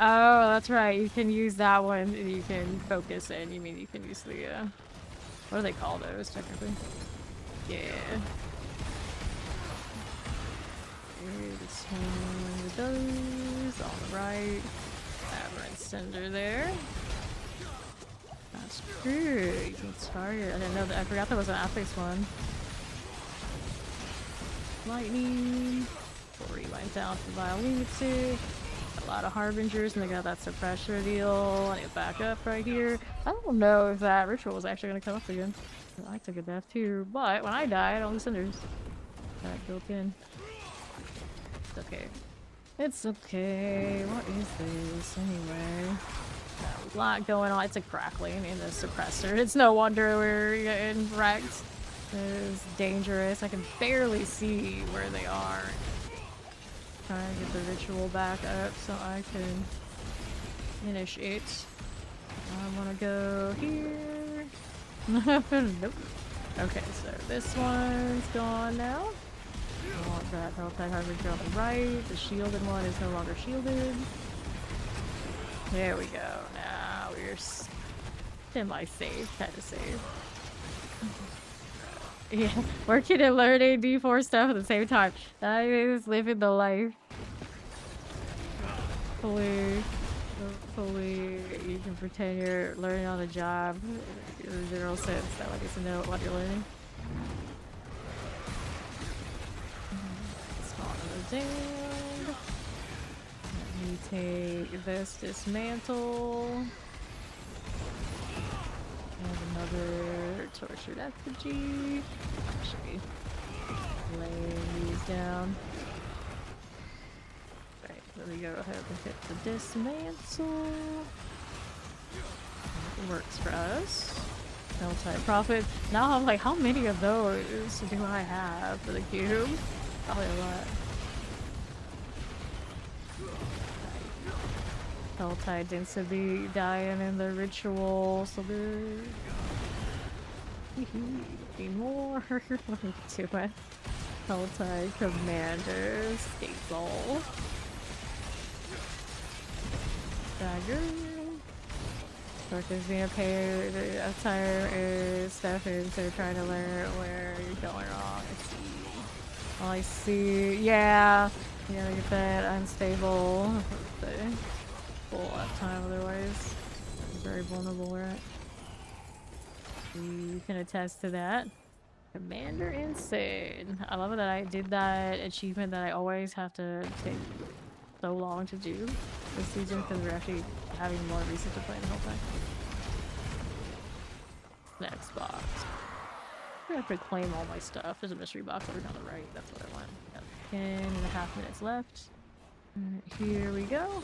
Oh, that's right. You can use that one. And you can focus in. You mean you can use the what do they call those technically? Yeah. Okay, this one with those on the right. Aberrant Cinder there. That's true. You can target. I didn't know that. I forgot there was an affix one. Lightning. We'll rewind down to Violinity. A lot of Harbingers, and they got that suppressor deal. I need to back up right here. I don't know if that ritual was actually going to come up again. I took a death too, but when I died, all the cinders got built in. It's okay. It's okay. What is this anyway? Got a lot going on. It's a crackling in the suppressor. It's no wonder we're getting wrecked. It's dangerous. I can barely see where they are. Trying to get the ritual back up so I can finish it. I want to go here. Nope. Okay, so this one's gone now. I want that Helltide Harbinger on the right. The shielded one is no longer shielded. There we go. Now we're semi-safe, kind of safe. Yeah, working and learning D4 stuff at the same time. That is living the life. Hopefully you can pretend you're learning on the job in a general sense. That way gets to know what you're learning. Spawn those down. Let me take this dismantle. And another tortured effigy. Actually, laying these down. Right, let me go ahead and hit the dismantle. It works for us. Helltide Prophet. Now I'm like, how many of those do I have for the cube? Probably a lot. Helltide tends to be dying in the ritual, so there's be more. What are we doing? Helltide Commander, Staple. Dagger. Darkness being paired. The attire is Stefan, so trying to learn where you're going wrong. I see. Yeah. You gotta get that unstable. Full uptime, otherwise very vulnerable we're at. You can attest to that. Commander Insane. I love it that I did that achievement that I always have to take so long to do this season because we're actually having more reason to play the whole time. Next box. I have to claim all my stuff. There's a mystery box over on the right. That's what I want. Got 10.5 minutes left. Here we go.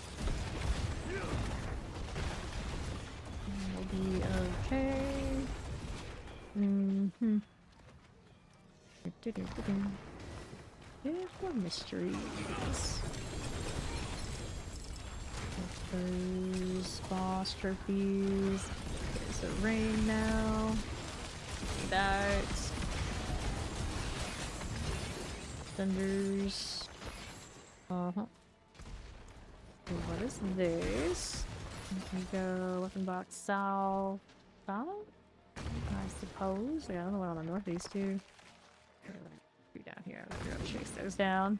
We'll be okay. There's more mysteries. Those boss trophies. There's a ring now. That. Thunders. Uh-huh. What is this? We go weapon box south. South? I suppose. Yeah, I don't know what on the northeast too. Be down here. I'm gonna go chase those down.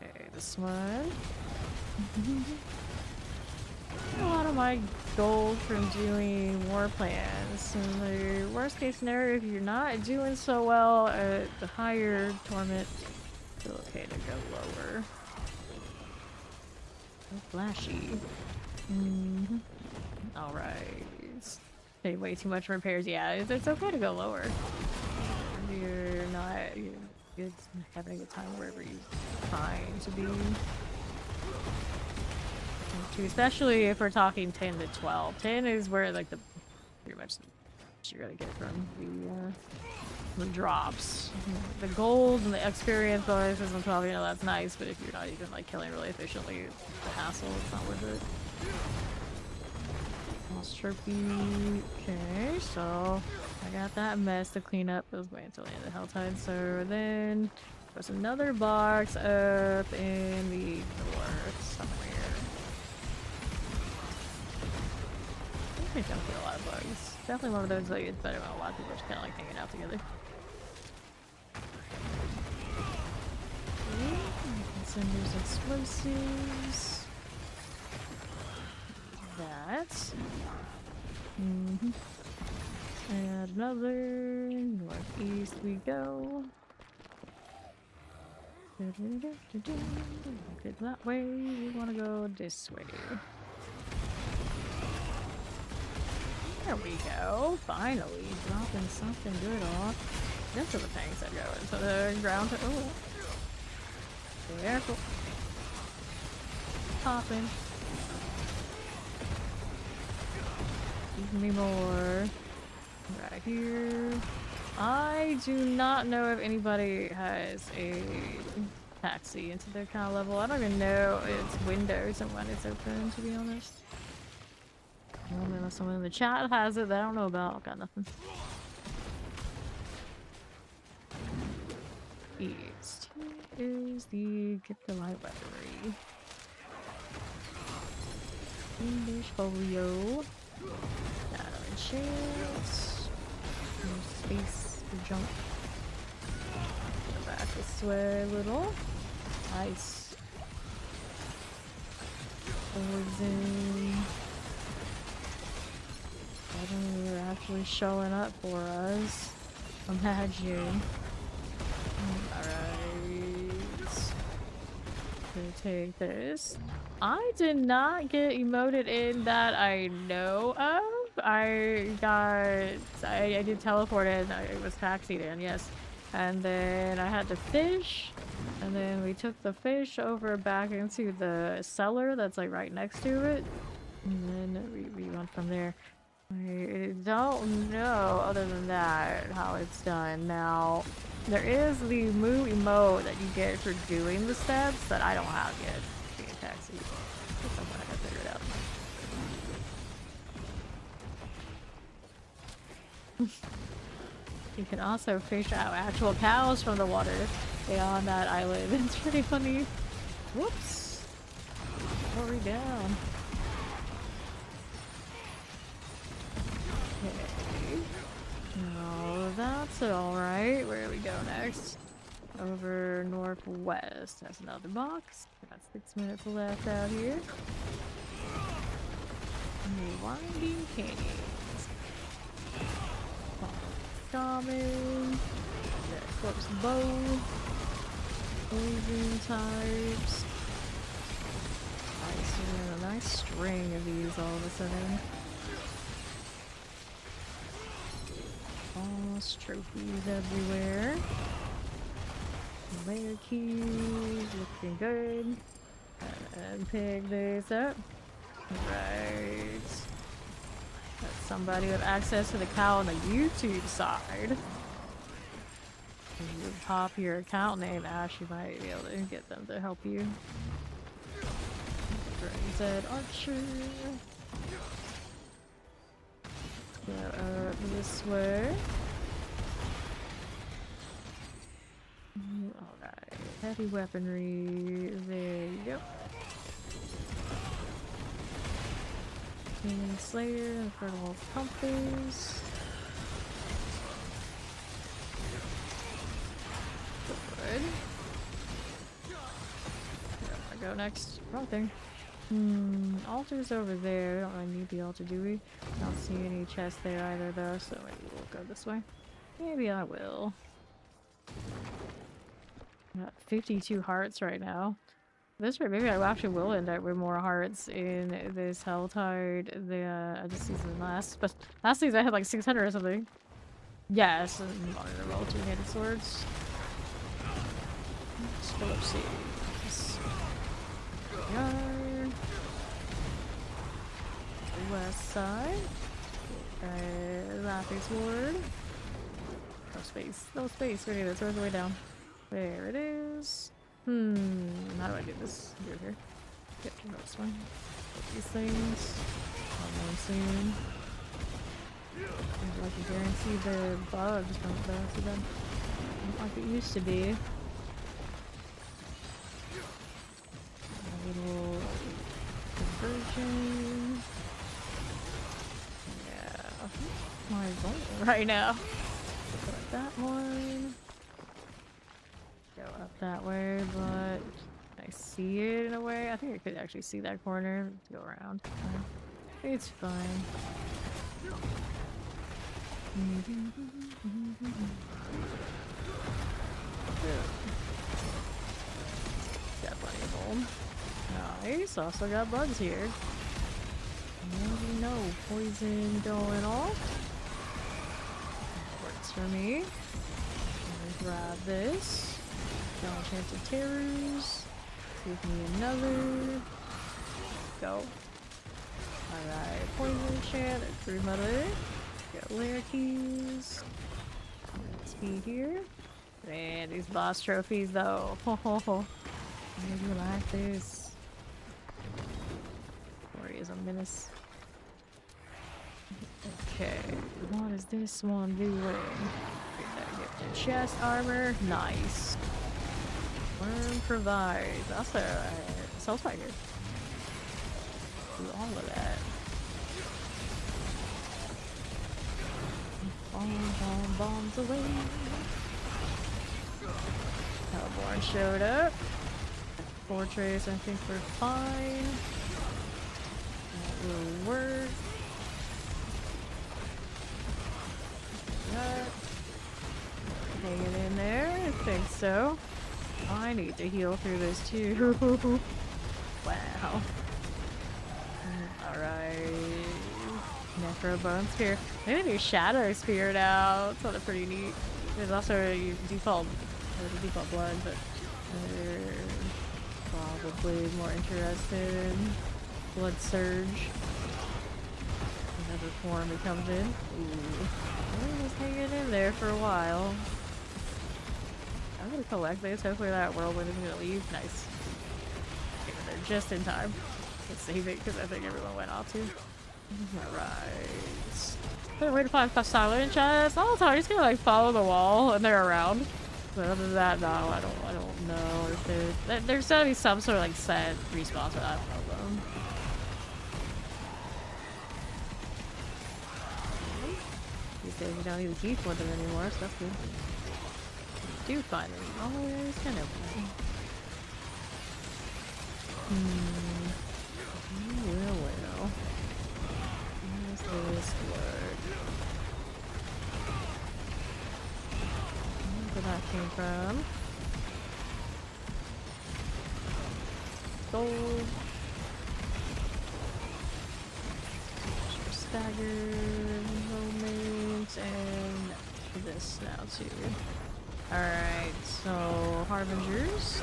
Okay, this one. A lot of my goals from doing war plans. In the worst case scenario, if you're not doing so well at the higher torment, it's still okay to go lower. So flashy. Alright. Pay way too much repairs. Yeah, it's okay to go lower. You're not you're having a good time wherever you find to be. Especially if we're talking 10 to 12. 10 is where like the pretty much you're gonna get from the drops. The gold and the experience bonuses on 12, you know, that's nice, but if you're not even like killing really efficiently, the hassle, it's not worth it. Lost trophy. Okay, so I got that mess to clean up. It was waiting until the end of the Helltide. So then there's another box up in the north somewhere. I don't get a lot of bugs. Definitely one of those like it's better when a lot of people just kind of like hanging out together. Cinders explosives. That. And another. Northeast we go. Good that way. We want to go this way. There we go. Finally, dropping something good off. Those are the things that go into the ground. Oh, careful. Popping. Give me more. Right here. I do not know if anybody has a taxi into their kind of level. I don't even know its windows and when it's open, to be honest. Unless someone in the chat has it that I don't know about. I've got nothing. East is the Get the Light Weaponry. English folio. Shadow and chance. No space to jump. Go back this way a little. Nice. Poison. They're actually showing up for us. Imagine. Alright. Gonna take this. I did not get emoted in that I know of. I did teleport in. I was taxied in, yes. And then I had to fish. And then we took the fish over back into the cellar that's like right next to it. And then we went from there. I don't know, other than that, how it's done. Now, there is the moo emote that you get for doing the steps that I don't have yet. Being a taxi. I'm gonna have to figure it out. You can also fish out actual cows from the water beyond that island. It's pretty funny. Whoops. Hurry down. Okay. No, that's alright. Where do we go next? Over northwest. That's another box. Got 6 minutes left out here. Winding canyons. Common. Corpse bow. Poison types. Nice, a nice string of these all of a sudden. Boss trophies everywhere. Layer keys looking good. And pick this up. Right. That's somebody with access to the cow on the YouTube side. If you pop your account name, Ash, you might be able to get them to help you. Dead Archer. Go up this way. Alright, heavy weaponry. There you go. King Slayer, Infernal Compass. Good. Where do I go next? Wrong thing. Altar's over there. Don't really need the altar, do we? I don't see any chests there either, though, so maybe we'll go this way. Maybe I will. Got 52 hearts right now. This rate, maybe I actually will end up with more hearts in this Helltide than I just season last. But last season I had like 600 or something. Yes, and monitor roll two-handed swords. Philip saves. Yard. West side. Laughing sword. No space. No space. We need it. It's way down. There it is. How do I do this? Here. Get to this one. Put these things. Almost soon. Like I guarantee the bugs don't bounce to them. Not like it used to be. A little conversion. Yeah. My goal right now. Put that one. Go up that way, but I see it in a way. I think I could actually see that corner. Let's go around. It's fine. Got plenty of gold. Nice. Also got bugs here. Maybe no poison going off. Works for me. Grab this. Enchanted Terrors. Give me another. Go. Alright, poison enchant, through mother. Got lair keys. XP here. Man, these boss trophies though. Ho ho ho. Maybe you like this. Glory is a menace. Okay, what is this one doing? Get the chest armor. Nice. Worm provides. Also, Soul Spider. Do all of that. Bombs away. Hellborn showed up. Fortress, I think we're fine. That will work. That. Hanging in there, I think so. I need to heal through this too. Wow. Alright. Necrobones here. Maybe do Shadow Spear now. It's sort of pretty neat. There's also a default blood, but probably more interested in Blood Surge. Whatever form it comes in. Ooh. I was hanging in there for a while. I'm gonna collect this. Hopefully that whirlwind isn't gonna leave. Nice. Okay, we're there just in time. Let's save it because I think everyone went off too. Alright. Better way to find silent chests. All the time, just gonna like follow the wall and they're around. But other than that, no, I don't know if there's gotta be some sort of like set respawns, but I don't know them. These days you don't even keep with them anymore, so that's good. You do find them. Oh, yeah, it's kind of well. Where's this word? Where that came from? Gold. Staggered moment, and this now too. Alright, so Harbingers.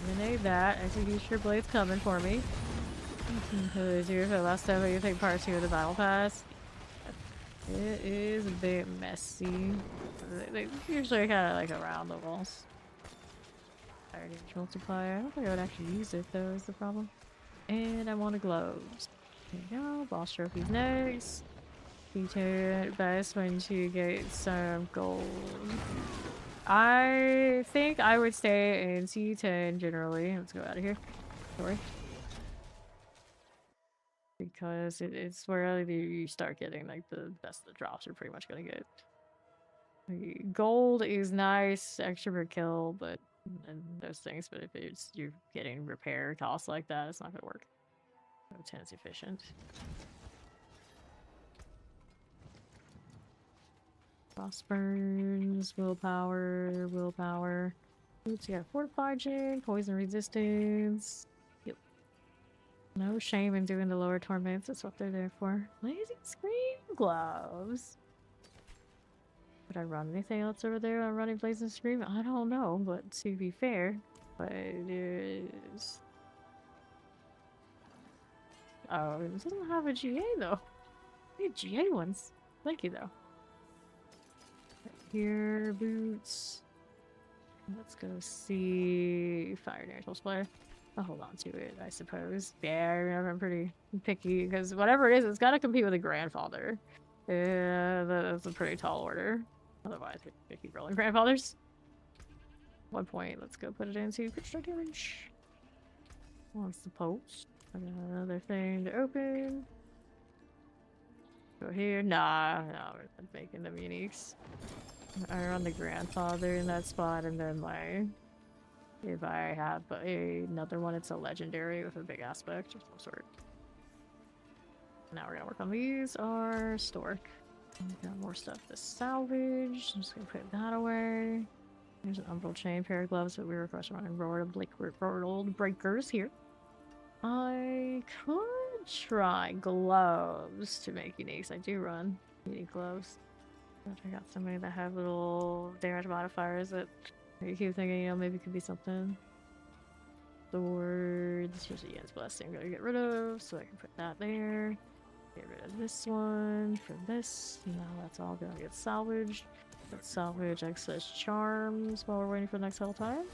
Eliminate that. Executioner Blade's coming for me. Who's here for the last time you take part 2 of the battle pass? It is a bit messy. They usually kind of like around the walls. Damage multiplier. I don't think I would actually use it though, is the problem. And I want a gloves. There you go. Boss trophies next. P2, best when to get some gold. I think I would stay in C10 generally. Let's go out of here. Sorry. Because it's where you start getting like the best of the drops you're pretty much gonna get. Gold is nice, extra per kill, but and those things, but if it's you're getting repair costs like that, it's not gonna work. No 10's efficient. Frost burns, willpower. Oops, you got fortifying, poison resistance. Yep. No shame in doing the lower torments, that's what they're there for. Blazing Scream gloves. Would I run anything else over there on running Blazing Scream? I don't know, but to be fair, but it is. Oh, it doesn't have a GA though. I need GA ones. Thank you though. Right here, boots. Let's go see Fire National Splatter. I'll hold on to it, I suppose. Yeah, I'm pretty picky because whatever it is, it's got to compete with a grandfather. Yeah, that's a pretty tall order. Otherwise, we keep rolling grandfathers. 1 point. Let's go put it into pitch damage. Wants the post. Another thing to open. Go here. Nah, no, we're not making them uniques. I run the grandfather in that spot, and then like, if I have another one, it's a legendary with a big aspect of some sort. Now we're gonna work on these. Our stork. Got more stuff to salvage. I'm just gonna put that away. There's an umbral chain pair of gloves, but we were running rolled breakers here. I could try gloves to make uniques. I do run unique gloves. But I got so many that have little damage modifiers that I keep thinking, you know, maybe it could be something. Swords. Here's a Yen's Blessing I'm gonna get rid of, so I can put that there. Get rid of this one for this. Now that's all gonna get salvaged. Let's salvage excess charms while we're waiting for the next level time.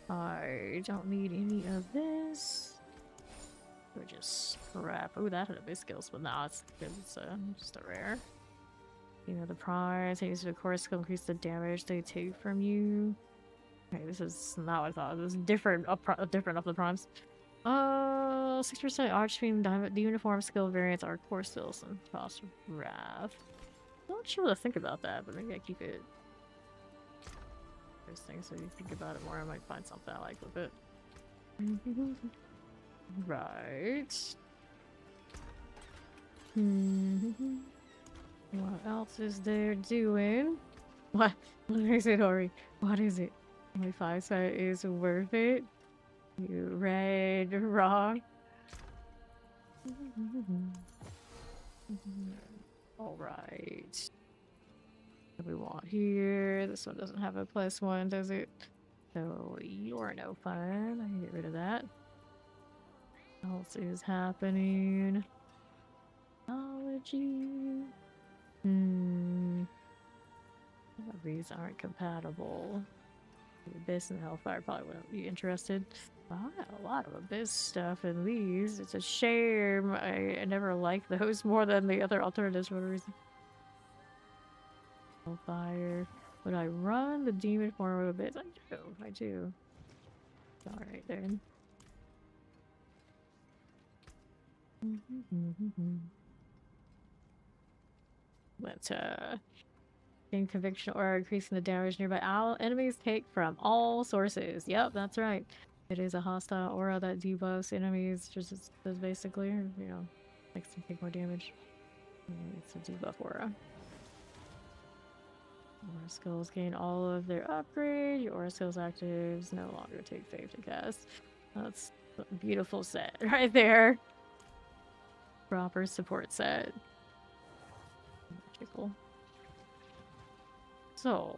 I don't need any of this. We're just scrap. Oh, that had a big skills, but now it's just a rare. You know the prize. I use it, of course, to increase the damage they take from you. Okay, this is not what I thought. This is different up the primes. 6% Archfiend the uniform skill variants are core skills and cost wrath. Not sure what to think about that, but maybe I keep it. Those things, so you think about it more, I might find something I like with it. Right. What else is there doing? What is it, Ori? What is it? Only 5-star is worth it. You read wrong. Alright. What do we want here? This one doesn't have a +1, does it? So you're no fun. I can get rid of that. What else is happening? Technology. These aren't compatible. The Abyss and Hellfire probably wouldn't be interested. I got a lot of Abyss stuff in these. It's a shame. I never liked those more than the other alternatives for whatever reason. Hellfire. Would I run the demon form of Abyss? I do. Alright then. Let's gain conviction or increasing the damage nearby enemies take from all sources. Yep, that's right. It is a hostile aura that debuffs enemies, just as basically, you know, makes them take more damage. It's a debuff aura. Aura skills gain all of their upgrade. Your aura skills actives no longer take faith to cast. That's a beautiful set right there. Proper support set. Cool. So,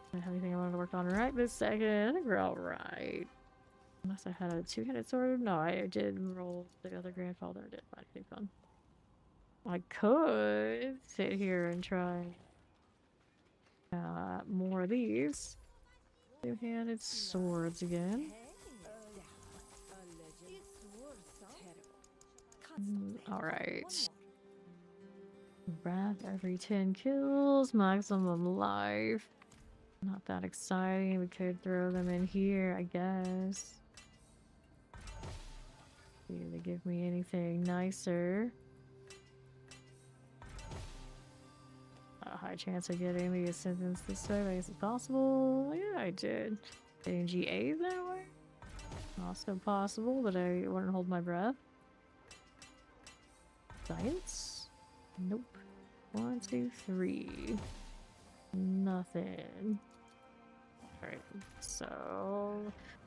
I don't have anything I wanted to work on right this second. I think we're alright. Unless I had a two-handed sword. No, I did roll the other grandfather. I did find anything fun. I could sit here and try more of these. Two-handed swords again. Alright. Breath every 10 kills, maximum life. Not that exciting. We could throw them in here, I guess. See if they give me anything nicer. A high chance of getting the ascendance this way, but I guess it's possible. Yeah, I did. Getting GA that way? Also possible, but I wouldn't hold my breath. Science? Nope. 1, 2, 3. Nothing. Alright, so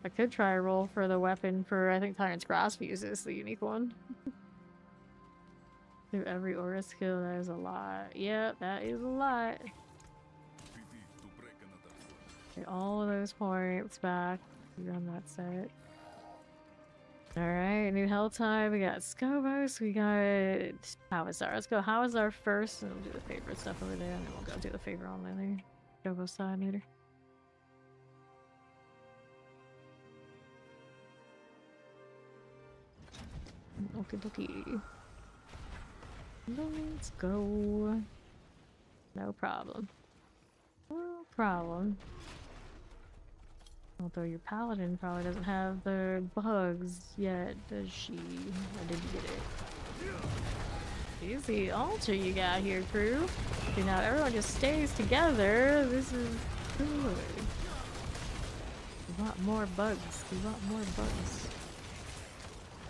I could try a roll for the weapon for, I think Tyrant's Grasp uses the unique one. Through every aura skill, that is a lot. Yep, that is a lot. Get all of those points back. Run that set. Alright, new hell time. We got Scobos, we got Hawazar. Let's go Hawazar first, and we'll do the favorite stuff over there, and then we'll go do the favor on the other Scobos side later. Okie dokie. Let's go. No problem. No problem. Although your paladin probably doesn't have the bugs yet, does she? Or did you get it? Easy altar you got here, crew. Okay, now everyone just stays together. This is good. We want more bugs. We want more bugs.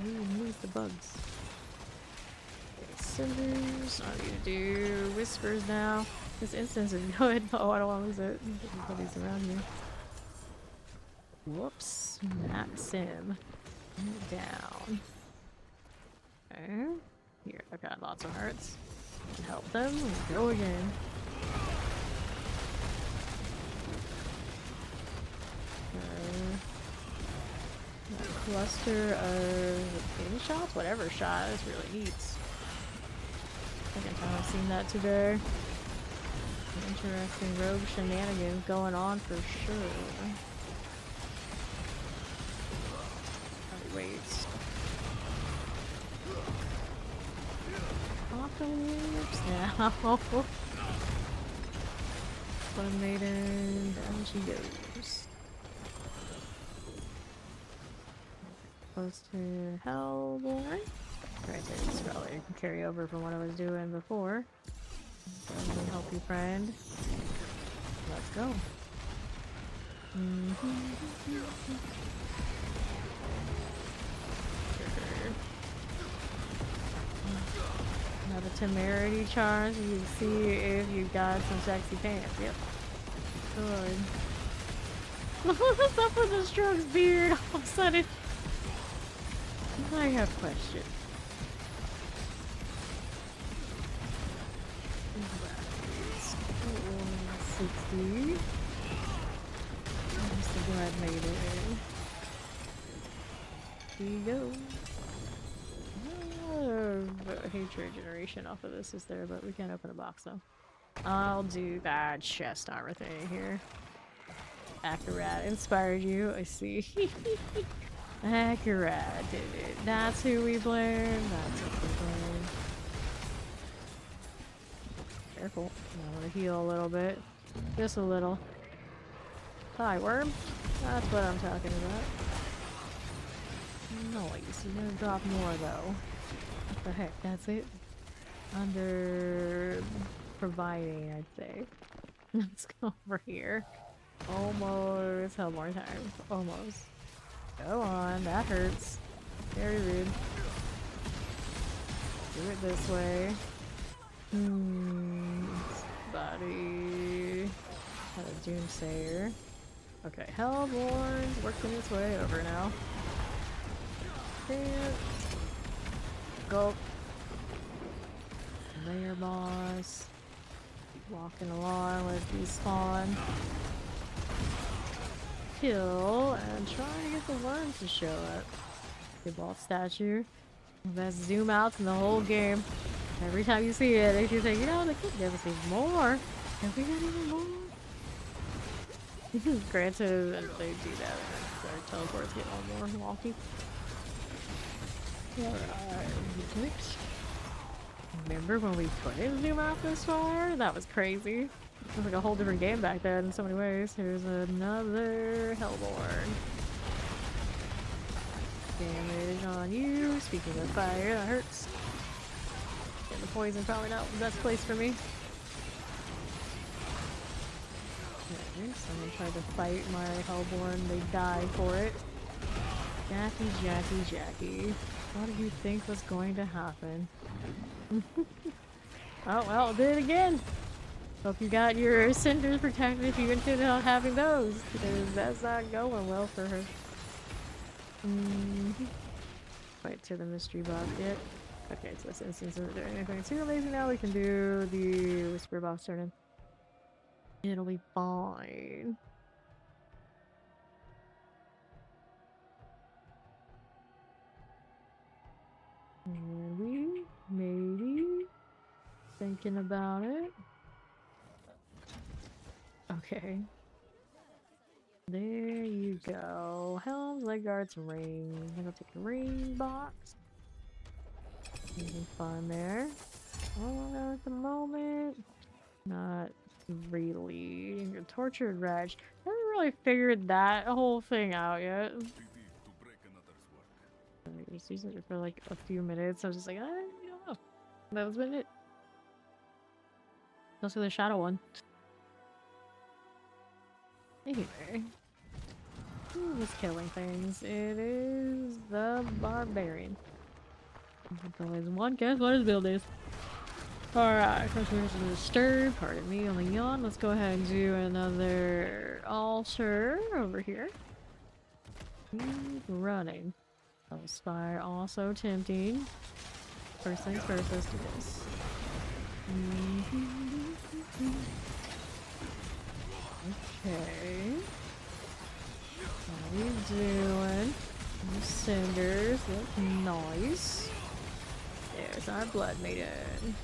We need the bugs. Okay, cinders. I need to do whispers now. This instance is good. Oh, I don't want to lose it. Everybody's around here. Whoops. Maxim. Down. Okay. Here, I've got lots of hearts. Help them. Go again. That cluster of pin shots? Whatever shot is really neat. Second time I've seen that today. Interesting rogue shenanigans going on for sure. Wait. Apocalypse now. One maiden, down she goes. Close to Hellborn. Right there, it's probably carry over from what I was doing before. Let me help you, friend. Let's go. Now the temerity charms, you can see if you got some sexy pants. Yep. Good. What's up with the Stroke's beard all of a sudden? I have questions. 60. I'm so glad I made it. Here you go. Hatred generation off of this is there, but we can't open a box though. I'll do that chest armor thing here. Akarat inspired you, I see. Akarat did it. That's who we blame. That's who we blame. Careful. I want to heal a little bit. Just a little. Hi, worm. That's what I'm talking about. Nice. You're gonna drop more though. What the heck? That's it? Under providing, I'd say. Let's go over here. Almost Hellborn time. Almost. Go on, that hurts. Very rude. Do it this way. Body. Had a Doomsayer. Okay, Hellborn's working its way over now. Can't. Go. Layer boss. Keep walking along, let's despawn. Kill, and try to get the worms to show up. The ball statue. Best zoom outs in the whole game. Every time you see it, makes you think, you know, they could give us even more. Have we got even more? Granted, they do that, their teleports get a little more wonky. Alright. Remember when we couldn't zoom out this far? That was crazy. It was like a whole different game back then in so many ways. Here's another Hellborn. Damage on you. Speaking of fire, that hurts. And the poison probably not the best place for me. Okay, someone tried to fight my Hellborn. They died for it. Jackie. What did you think was going to happen? Oh, well, did it again. Hope you got your cinders protected if you intended on having those, because that's not going well for her. Wait to the mystery box yet. Okay, so this instance isn't doing anything too amazing now. We can do the whisper box turn in. It'll be fine. And we maybe thinking about it. Okay. There you go. Helms, leg guards, ring. I'm gonna take the ring box. Anything fun there? Oh, at the moment, not really. Your tortured wretch. I haven't really figured that whole thing out yet. I was using it for like a few minutes. I was just like, I don't know. That was been it. Also the shadow one. Anyway. Who was killing things? It is the barbarian. There's always one guess what his build is. Alright, first we're just disturb. Pardon me, only yawn. Let's go ahead and do another altar over here. Keep running. Spire also tempting. First things first, let's do this. Okay. How you doing? Your cinders look nice. There's our blood maiden.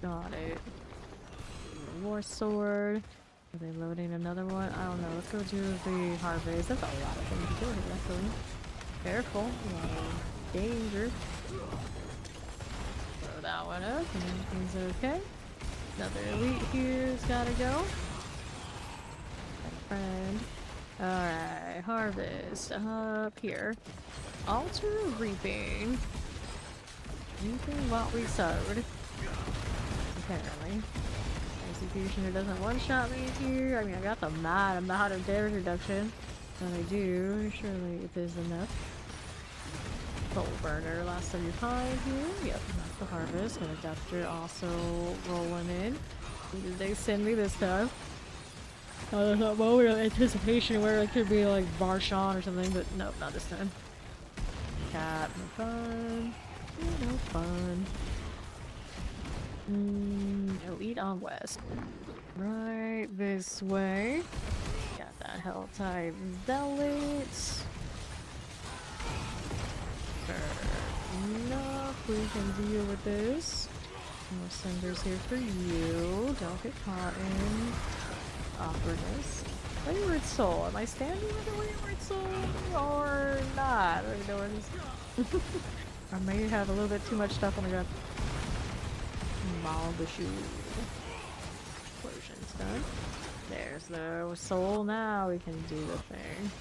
Got it. War sword. Are they loading another one? I don't know. Let's go do the harvest. That's a lot of things to do here, actually. Careful. A lot of danger. Throw that one up. And everything's okay. Another elite here's gotta go. My friend. Alright, harvest up here. Altar reaping. Reaping what we sowed. Apparently. Executioner doesn't one-shot me here. I mean, I got the mad amount of damage reduction that I do. Surely it is enough. Soul burner, last 75 here. Yep, that's the harvest. And adapter also rolling in. Who did they send me this time? I thought moment of anticipation where it could be like Barshawn or something, but nope, not this time. Cat, no fun. No fun. Elite on west. Right this way. Got that hell type zealot. Enough, we can deal with this. More cinders here for you. Don't get caught in awkwardness. Wayward soul. Am I standing with a wayward soul or not? I don't know what it is. I may have a little bit too much stuff on the gun. Maul the shoe. Explosion's done. There's the soul. Now we can do the thing.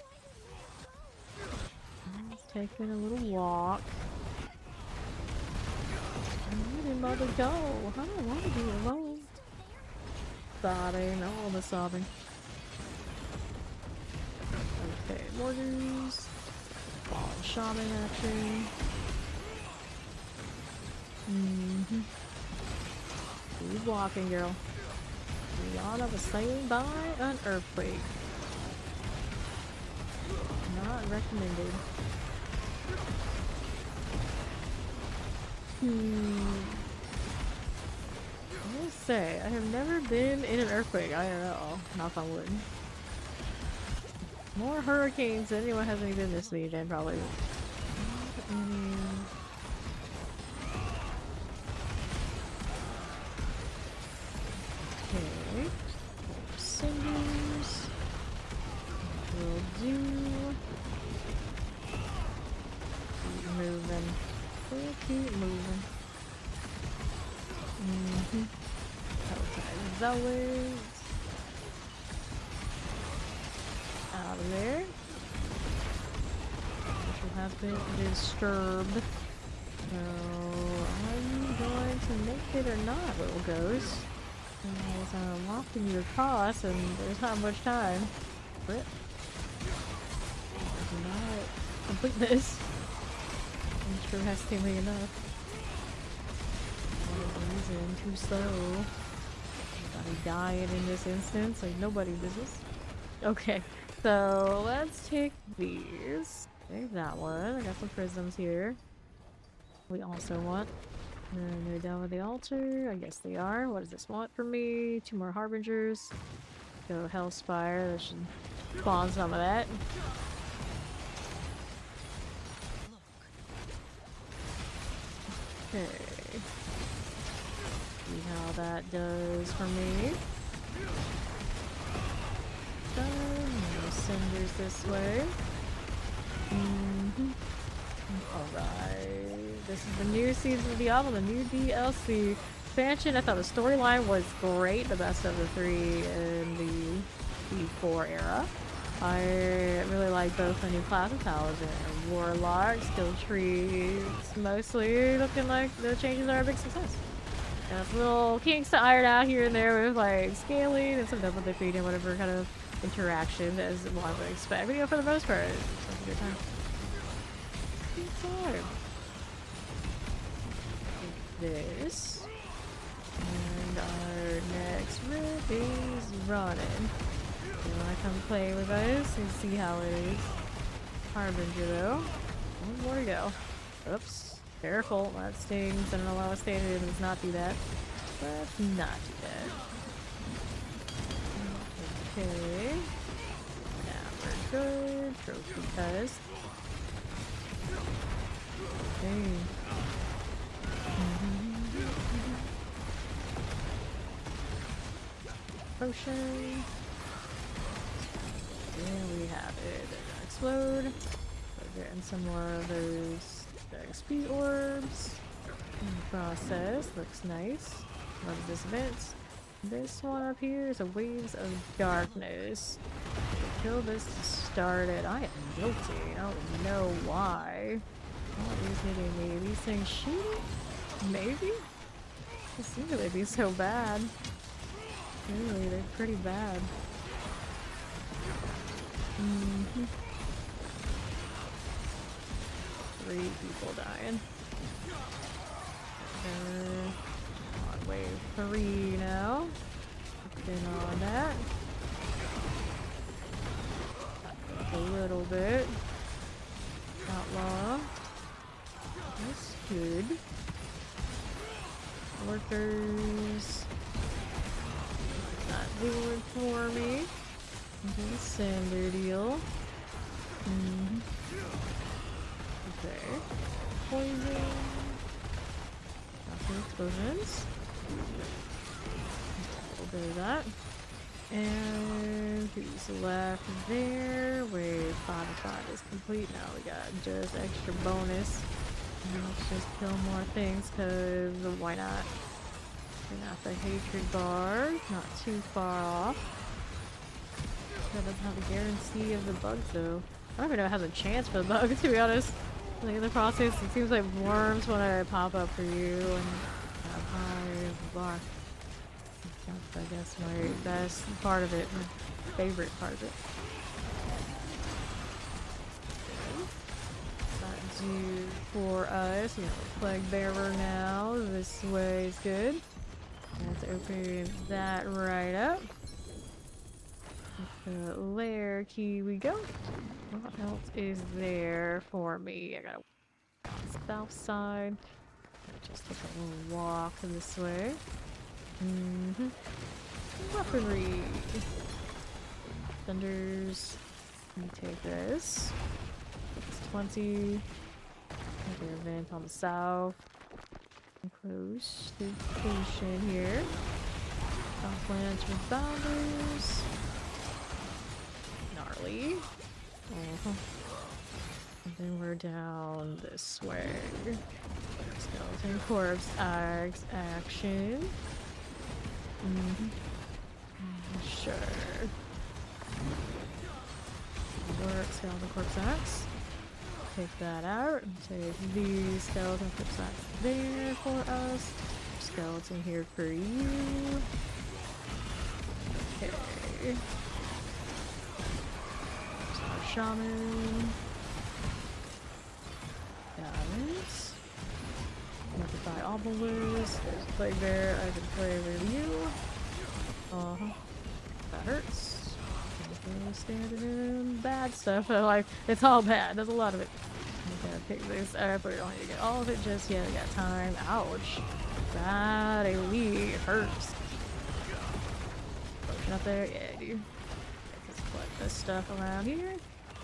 Let's take in a little walk. I didn't bother go. I don't want to be alone. Sobbing, all the sobbing. Okay, mortars. Fallen shaman action. Keep walking, girl. Rihanna was slain by an earthquake. Not recommended. I will say, I have never been in an earthquake IRL. Knock on wood. More hurricanes than anyone has any business needed, probably. Okay. Cinders. Will do. Keep moving. We'll keep moving. As always. Out of there. Which will have been disturbed. So, are you going to make it or not, little ghost? As I'm walking you across and there's not much time. Rip. I do not complete this. I'm sure hesitantly enough. For whatever reason, too slow. Nobody dying in this instance, like nobody business. Okay, so let's take these. Take that one. I got some prisms here. We also want. And they're done with the altar. I guess they are. What does this want for me? 2 more harbingers. Go Hellspire. That should spawn some of that. Okay. See how that does for me. Done. Cinders this way. Alright. This is the new season of Diablo, the new DLC expansion. I thought the storyline was great, the best of the 3 in the P4 era. I really like both the new classes, Paladin and Warlock. Skill trees mostly looking like the changes are a big success. Got some little kinks to iron out here and there with like scaling and some double defeat and whatever kind of interaction as one would expect. But you know, for the most part, it's a good time. This and our next rip is running. You wanna come play with us and see how it is? Harbinger though. One more to go. Oops. Careful, that stings. I don't know why I was standing there, does not do that. Let's not do that. Okay. Now we're good. Trophy test. Okay. Potion. There we have it. They're gonna explode. We're getting some more of those XP orbs. In process. Looks nice. What is this event? This one up here is a Waves of Darkness. Kill this to start it. I am guilty. I don't know why. What are these hitting me? These things shooting? Maybe? It seems like they'd be so bad. Really, they're pretty bad. 3 people dying. On wave 3 now. Been on that. A little bit. Outlaw. That's good. Workers. Not doing for me. Okay, Sander deal. Okay. Poison. Nothing explosions. A little bit of that. And who's left there? Wave 5 is complete. Now we got just extra bonus. Let's just kill more things, cause why not? Turn off the hatred bar. Not too far off. That doesn't have a guarantee of the bugs though. I don't even know it has a chance for the bugs, to be honest. Like in the process, it seems like worms want to pop up for you and have high bar. That's, I guess, my best part of it, my favorite part of it. That do for us, you know, Plague Bearer now. This way is good. Let's open that right up. With the lair key we go. What else is there for me? I gotta walk on the south side. Just take a little walk this way. Weaponry. Thunders. Let me take this. It's 20. Another event on the south. Close to station here. Southlands with bounders. Gnarly. then we're down this way. Skeleton corpse action. Sure. Work skeleton corpse axe. Take that out and take the skeleton corpse axe there for us. Skeleton here for you. Okay. Our shaman. Balance. Multiply obelisk. There's a plague bear. I can play with you. That hurts. Standing in bad stuff. Like, it's all bad. There's a lot of it. I'm gonna pick this up. We don't need to get all of it just yet. We got time. Ouch. That really hurts. Potion up there? Yeah, I do. Let's collect this stuff around here.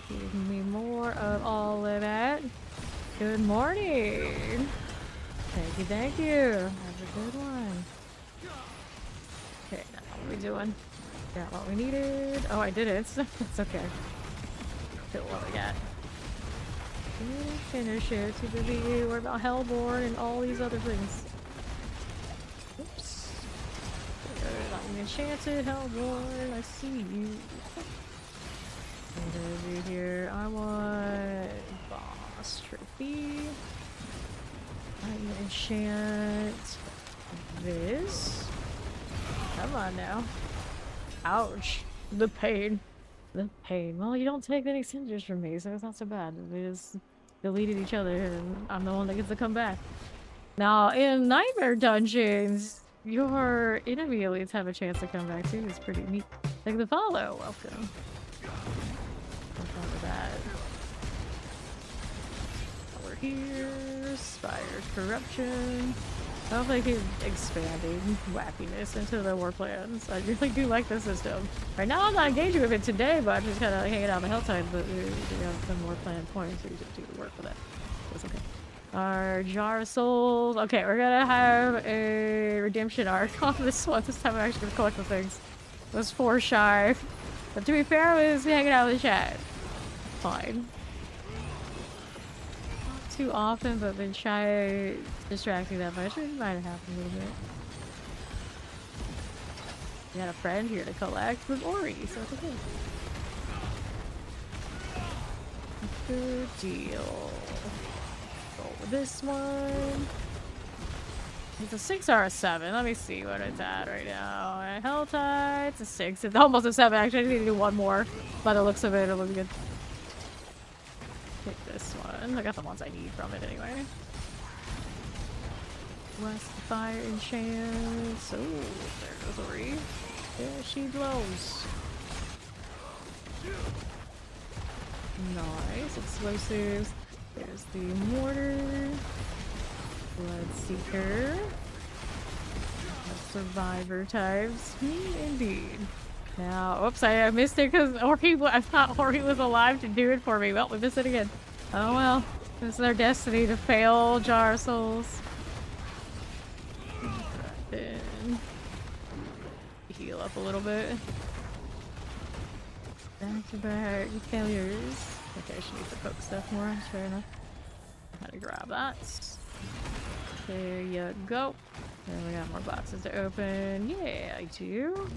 Give me more of all of that. Good morning. Thank you, thank you. Have a good one. Okay, now what are we doing? Got what we needed. Oh, I did it. It's okay. Kill what we got. Finish it. Too busy worry about Hellborn and all these other things. Oops. I'm enchanted Hellborn. I see you. What do I do here? I want boss trophy. I'm gonna enchant this. Come on now. Ouch. The pain. The pain. Well, you don't take any cinders from me, so it's not so bad. We just deleted each other, and I'm the one that gets to come back. Now, in Nightmare Dungeons, your enemy elites have a chance to come back too. It's pretty neat. Like the follow. Welcome. Welcome to that. We're here. Spired Corruption. I don't think he's expanding wackiness into the war plans. I really do like the system. Right now I'm not engaging with it today, but I'm just kind of hanging out on the hillside, but we have some more planned points, so we just do the work for that. That's okay. Our Jar of Souls. Okay, we're gonna have a redemption arc on this one. This time I'm actually gonna collect the things. It was 4 shy. But to be fair, I was hanging out with the chat. Fine. Too often, but been shy distracting that much. It might have happened a little bit. We got a friend here to collect with Ori, so it's okay. Good deal. Go with this one. It's a 6 or a 7. Let me see what it's at right now. Hell Tide, it's a 6. It's almost a 7. Actually, I need to do one more. By the looks of it, it'll be good. Pick this one. I got the ones I need from it anyway. West Fire Enchants. Oh, there goes Ori. There she blows. Nice. Explosives. There's the mortar. Bloodseeker. Survivor types. Indeed. Now, oops, I missed it because I thought Ori was alive to do it for me. Well, we missed it again. Oh well. It's their destiny to fail Jar of Souls. Then heal up a little bit. Back to back failures. Okay, I should need to poke stuff more. Fair enough. How to grab that. There you go. And we got more boxes to open. Yeah, I do.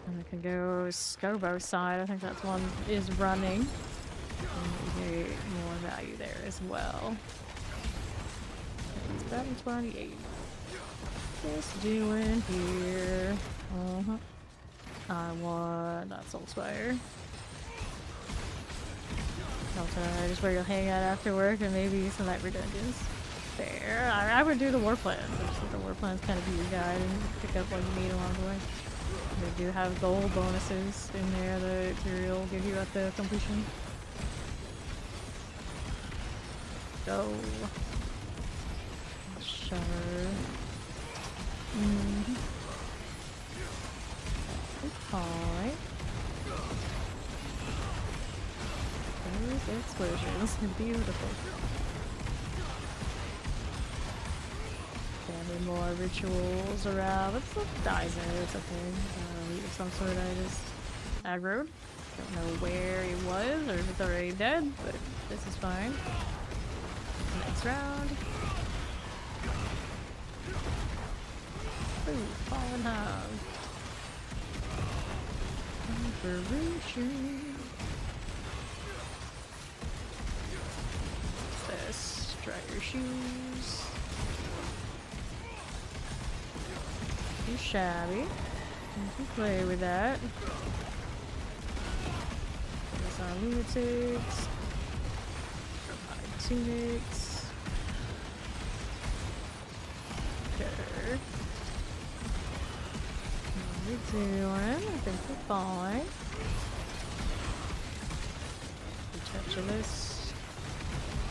And I can go Scobo side. I think that's one is running. And we get more value there as well. 728. Just doing here. I want that Soulspire. Just where you'll hang out after work and maybe some Nightmare Dungeons. Fair. I would do the war plans. I just think the war plans kind of be your guide and pick up what you need along the way. They do have gold bonuses in there that Tyrael will give you at the completion. Go. Sure. Alright. Those explosions. Beautiful. Any more rituals around. Let's look dies in it. It's okay. Of some sort I just aggroed. Don't know where he was or if it's already dead, but This is fine. Next round. Ooh, fallen hog. Operation. What's this? Dry your shoes. Too shabby. You can play with that. There's our lunatics. Provide tunics. Okay. What are we doing? I think we're fine. Touch of this.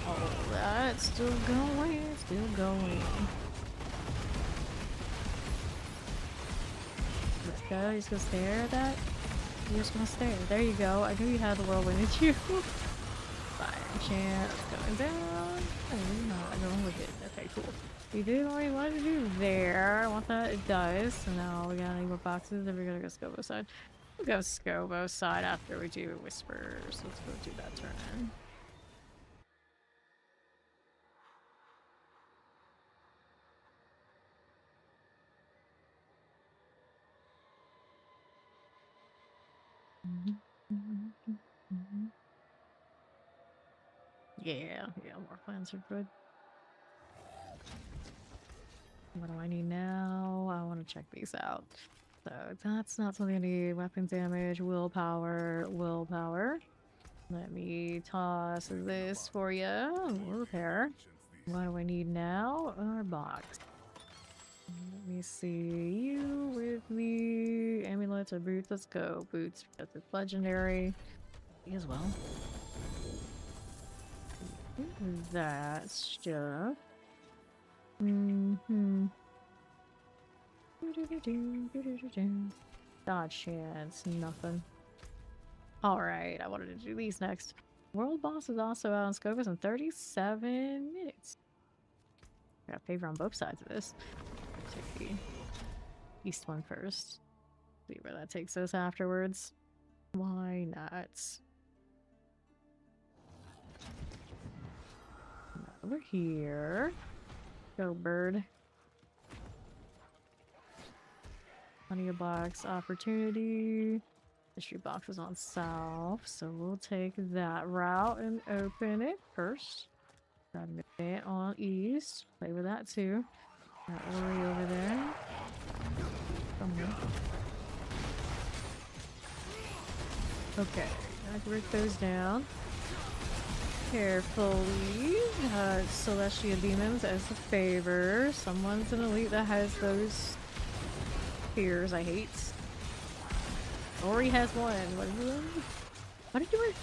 Oh, that's still going. Still going. Let's go. You're just gonna stare at that? You're just gonna stare. There you go. I knew you had the whirlwind in you. Fire chance going down. Oh, not going with it. Okay, cool. We did what we wanted to do there. I want that. It does. So now we got any more boxes. Then we're gonna go Scobo side. We'll go Scobo side after we do Whispers. Let's go do that turn. Yeah, more plans are good. What do I need now? I want to check these out. So that's not something I need. Weapon damage, willpower. Let me toss this for you. Repair. What do I need now? Our box. Let me see. You with me. Amulets or boots? Let's go. Boots, because it's legendary. Me as well. That stuff. Dodge chance, nothing. Alright, I wanted to do these next. World boss is also out on Scopus in 37 minutes. Got a favor on both sides of this. Take the east one first. See where that takes us afterwards. Why not? Over here. Go, bird. Plenty of box opportunity. Mystery box is on south, so we'll take that route and open it first. Got an event on east. Play with that too. Got Ori over there. Somewhere. Okay, I can break those down. Carefully. Celestial demons as a favor. Someone's an elite that has those fears I hate. Ori has one. What did you win? What did you win?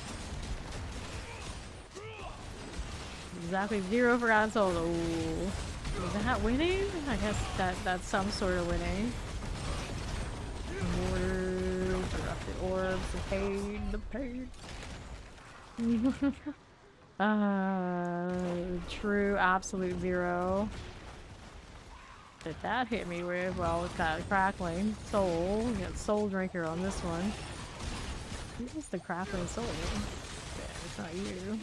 Exactly 0 for unsold. Oh, is that winning? I guess that's some sort of winning. Mortars, erupted orbs, the paid. True absolute 0. Did that hit me with? Well, it's got crackling soul. We got soul drinker on this one. Who's the crackling soul? Yeah, it's not you.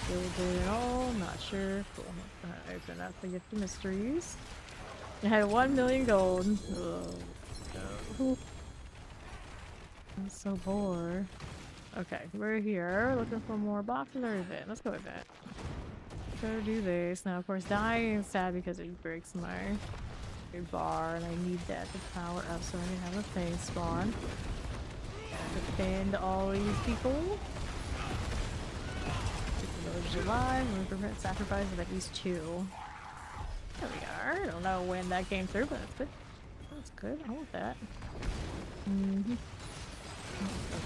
Gilded at all? Not sure. Cool. Open up the gift of mysteries. I had 1 million gold. Oh, I'm so bored. Okay, we're here looking for more boxes or event. Let's go with that. Go do this. Now, of course, dying is sad because it breaks my bar, and I need that to power up so I can have a thing spawn. Defend all these people. Keep the village alive and prevent sacrifice of at least 2. There we are. I don't know when that came through, but that's good. That's good. I want that.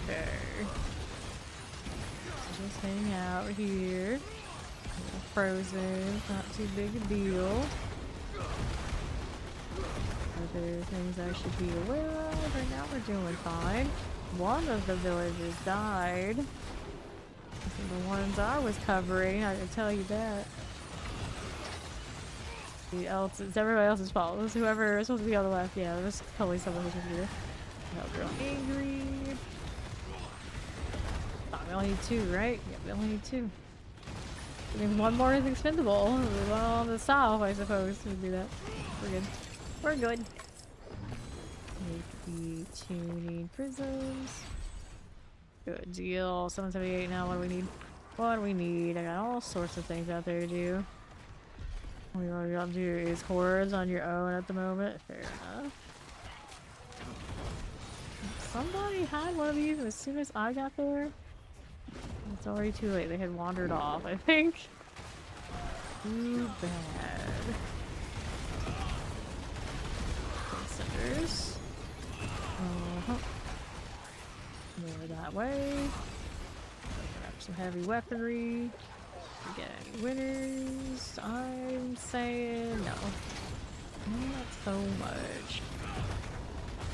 Okay. Just hang out here. Frozen, not too big a deal. Other things I should be aware of. Right now we're doing fine. One of the villagers died. The ones I was covering, I can tell you that. It's everybody else's fault. It was whoever is supposed to be on the left. Yeah, there's probably someone who's here. Now real angry. Oh, we only need 2, right? Yeah, we only need 2. I mean, one more is expendable. The one on the south, I suppose, would do that. We're good. We're good. Make the tuning prisms. Good deal. 778 now. What do we need? What do we need? I got all sorts of things out there to do. All you gotta do is hordes on your own at the moment. Fair enough. Somebody had one of these, and as soon as I got there, it's already too late. They had wandered off, I think. Too bad. Cinders. More that way. Grab some heavy weaponry. We get any winners? I'm saying no. Not so much.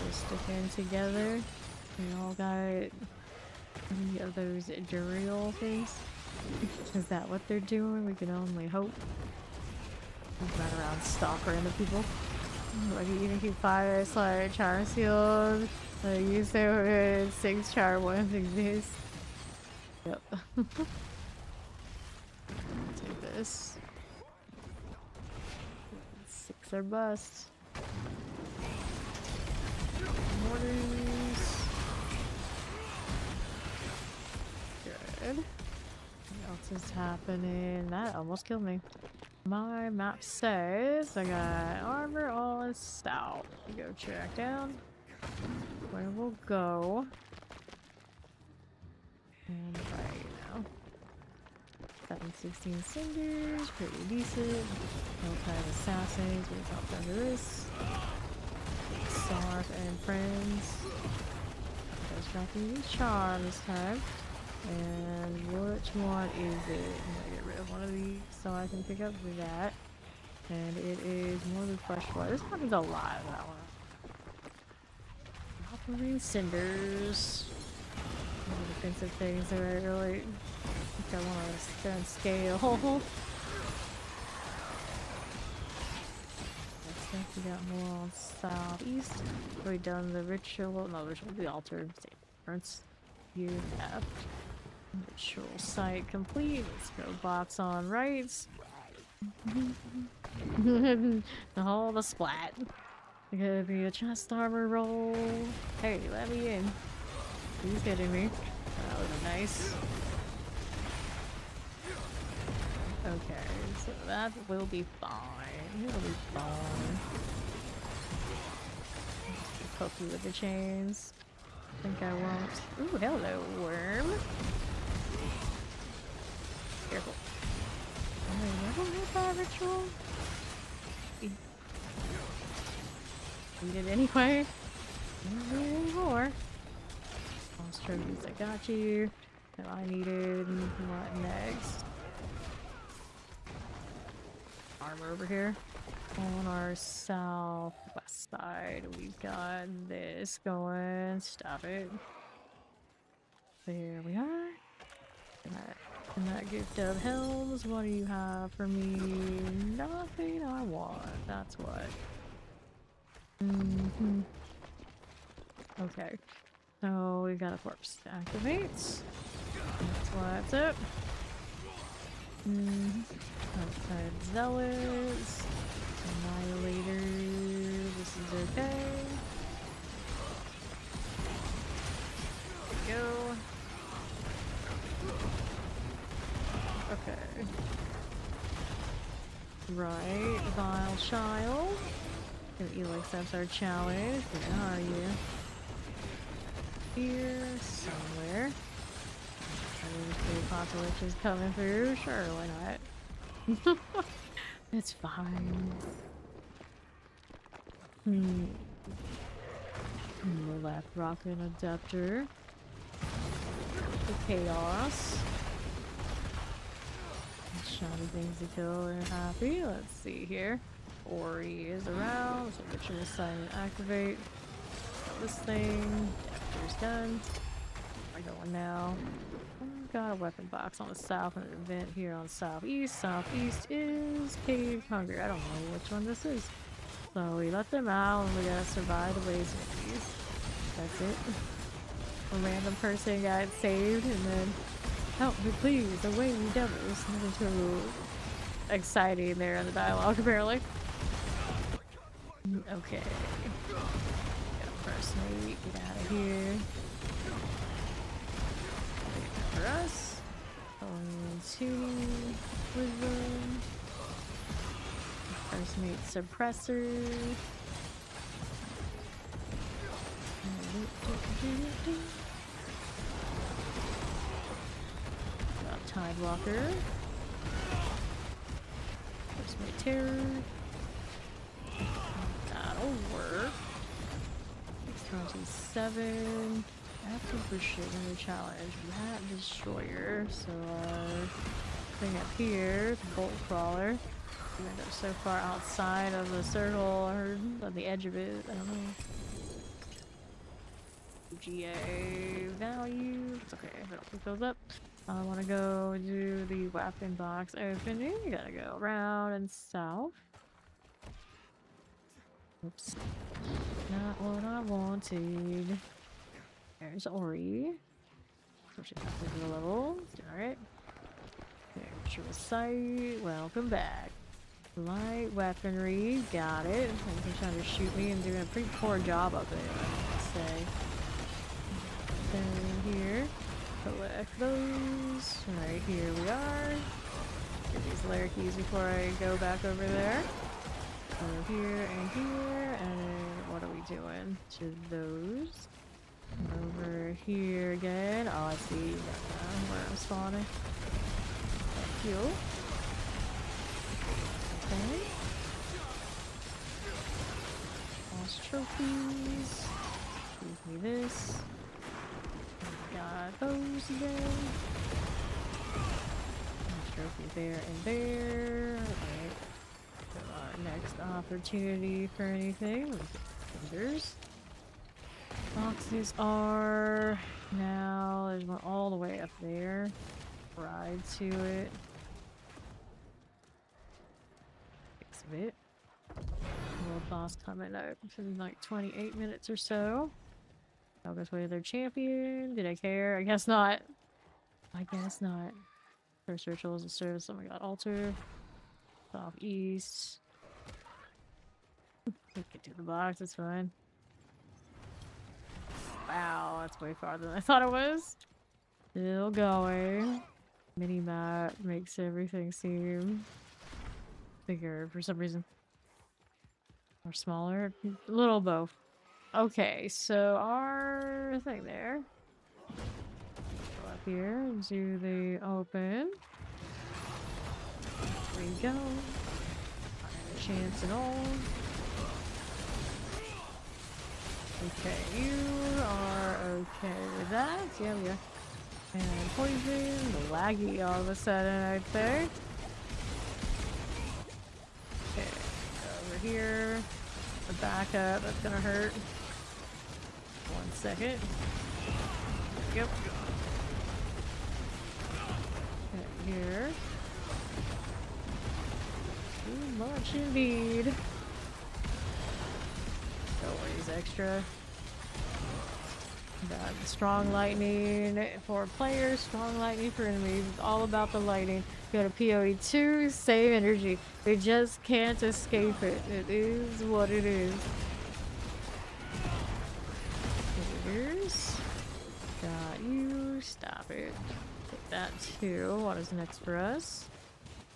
Just sticking together. We all got any of those drill things. Is that what they're doing? We can only hope. We run around stalk random people. Like even keep fire, slide, charm shield. Use their 6 char ones exist. Yep. Take this. 6 are bust. Mortars. Good. What else is happening? That almost killed me. My map says I got armor on south. Go track down. Where we'll go. And right now. 716 cinders, pretty decent. No kind of assassins, we hopped under this. Sarf and friends. Let's drop these charm this time. And which one is it? I'm gonna get rid of one of these so I can pick up that. And it is more than flesh blood. This happens a lot, that one. Operating cinders. More defensive things that I really think I want to spend scale. I think we got more on southeast. We done the ritual, no, ritual, the altar. Difference. You have ritual site complete. Let's go box on rights. All the splat. Gonna be a chest armor roll. Hey, let me in. He's getting me. That would be nice. Okay, so that will be fine. It'll be fine. Poke you with the chains. I think I won't. Ooh, hello, worm. Careful. I never had that ritual. Need it anyway. Don't need any more. Lost trophies, I got you. That I needed. What next? Armor over here. On our southwest side, we've got this going. Stop it. There we are. And that gift of helms. What do you have for me? Nothing I want. That's what. Okay. So we got a corpse to activate. That's what's up. Outside zealots. Annihilator. This is okay. There we go. Okay. Right, Vile Child. Eli accepts our challenge. Where are you? Here, somewhere. The apocalypse is coming through. Sure, why not? It's fine. The left rocket adapter. The chaos. Shiny things to kill are happy. Let's see here. Ori is around, so ritual sign and activate. Got this thing. Adapter's done. Where am I going now? Got a weapon box on the south and an event here on southeast. Southeast is Cave Hungry. I don't know which one this is. So we let them out and we gotta survive the waves of these. That's it. A random person got saved and then Help me, please, away, you devils. Nothing too exciting there in the dialogue, apparently. Okay. First mate, get out of here. For us. Going to Wisdom. First mate suppressor. Got Tide Walker. First mate terror. That'll work. 627. Active for shit in the challenge. Rat Destroyer. So our thing up here, the Bolt Crawler. We end up so far outside of the circle or on the edge of it. I don't know. GA value. It's okay. I don't pick those up. I want to go do the weapon box opening. You gotta go around and south. Oops. Not what I wanted. There's Ori. So she's not the level. Alright. There's your sight. Welcome back. Light weaponry. Got it. He's trying to shoot me and doing a pretty poor job of it, I must say. Then here. Collect those. Right here we are. Get these layer keys before I go back over there. Over here and here, and then what are we doing to those? Over here again. Oh, I see. Where I'm spawning. Thank you. Okay. Lost trophies. Give me this. Got those again. Trophy there and there. Okay. Next opportunity for anything. Vendors. Boxes are now. There's one all the way up there. Ride to it. Fix it. World boss coming up in like 28 minutes or so. I'll go play their champion. Did I care? I guess not. I guess not. First rituals and service. Oh my god, altar. Southeast. We can do the box, it's fine. Wow, that's way farther than I thought it was. Still going. Mini map makes everything seem bigger for some reason. Or smaller. A little both. Okay, so our thing there. Go up here and do the open. There we go. Not a chance at all. Okay, you are okay with that. Yeah, yeah. And poison, laggy all of a sudden, I'd say. Okay, over here. The backup, that's gonna hurt. 1 second. Yep. Okay, here. Too much indeed. Always extra. Got strong lightning for players, strong lightning for enemies. It's all about the lightning. Go to PoE2, save energy. We just can't escape it. It is what it is. Here's. Got you. Stop it. Take that too. What is next for us?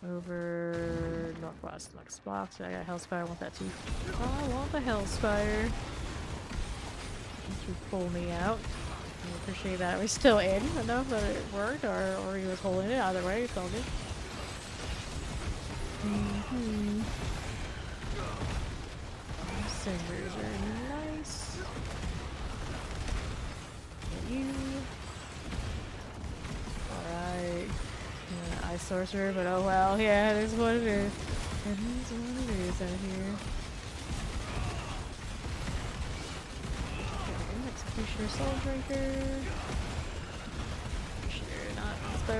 Over northwest, next box. I got Hellspire. I want that too. Oh, I want the Hellspire. You pull me out. I appreciate that. We're still in enough that it worked, or he was holding it. Either way, it's all good. Singers are nice. Get you. Alright. Ice Sorcerer, but oh well, yeah, it is what it is. It is what it is out here. Okay, Executioner Soulbreaker. Sure, not so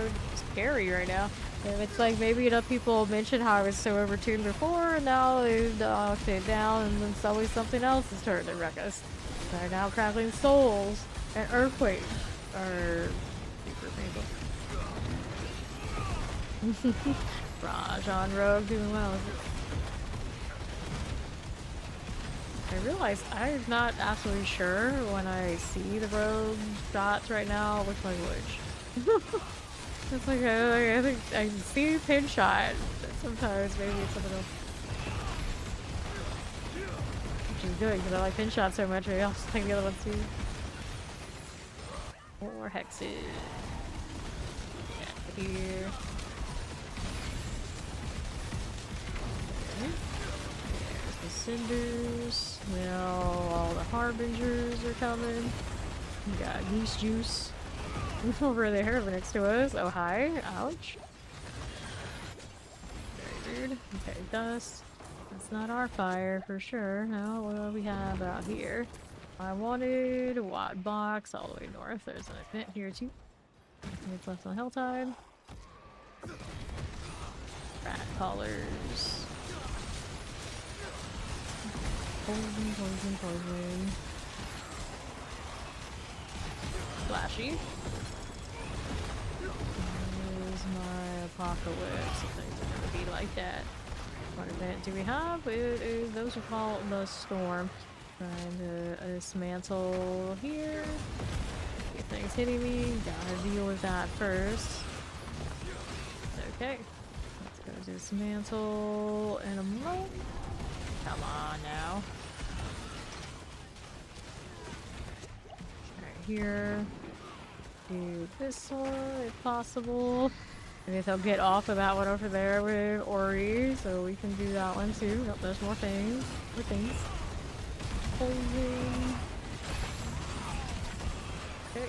scary right now. It's like maybe enough people mention how I was so overtuned before, and now they've knocked it down, and then suddenly something else is starting to wreck us. They're now Crackling Souls and Earthquake are super painful. Raj on Rogue doing well. I realized I'm not absolutely sure when I see the Rogue dots right now which one's which. It's like I think I see pin shot. Sometimes maybe it's something else. Which is good because I like pin shot so much. I also think the other one too. More hexes. Yeah, here. Okay. There's the cinders. Now all the harbingers are coming. We got goose juice over there next to us. Oh hi. Ouch. Very weird. Okay, dust. That's not our fire for sure. Now what do we have out here? I wanted a watt box all the way north. There's an event here too. It's left on Helltide. Rat collars. Poison, poison, poison. Flashy. There's my apocalypse. Things are gonna be like that. What event do we have? Those are called the storm. Trying to dismantle here. A few things hitting me. Gotta deal with that first. Okay. Let's go dismantle in a moment. Come on now. Right here. Do this one if possible. Maybe they'll get off of that one over there with Ori, so we can do that one too. Nope, there's more things. More things. Poison. Okay.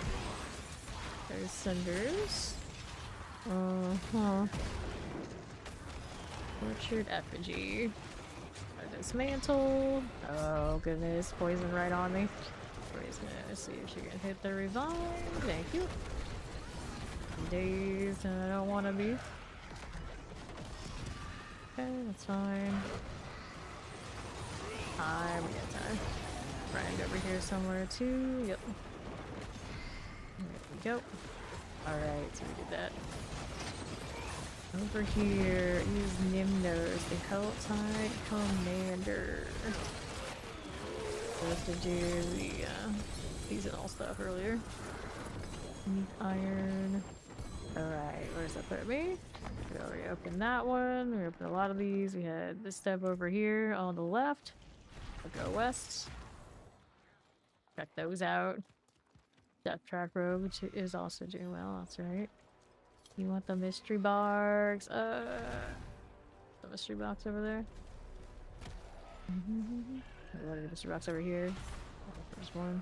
There's cinders. Orchard effigy. Dismantle. Oh goodness, poison right on me. Ori's gonna see if she can hit the revive. Thank you. Dazed and I don't want to be. Okay, that's fine. Time, we got time. Friend over here somewhere too. Yep. There we go. Alright, so we did that. Over here is Nimnos, the Helltide Commander. Supposed to do the seasonal stuff earlier. Meat iron. Alright, where's that put me? We already opened that one. We opened a lot of these. We had this step over here on the left. We'll go west. Check those out. Death Track Rogue, which is also doing well, that's right. You want the mystery box? The mystery box over there. What are the mystery box over here? There's one.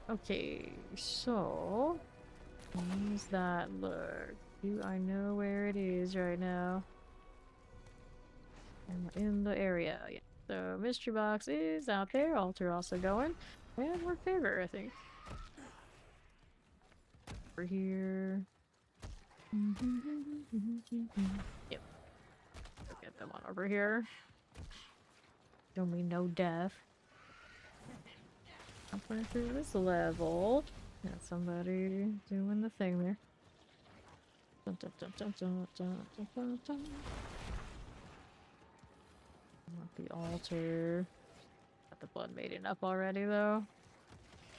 Okay, so how does that look? Do I know where it is right now? I'm in the area. Yeah. So mystery box is out there. Altar also going, and we're favor, I think. Over here. Yep. Look at them on over here. Don't mean no death. I'm playing through this level. Got somebody doing the thing there. Dun, dun, dun, dun, dun, dun, dun, dun, dun. I want the altar. Got the blood maiden up already though.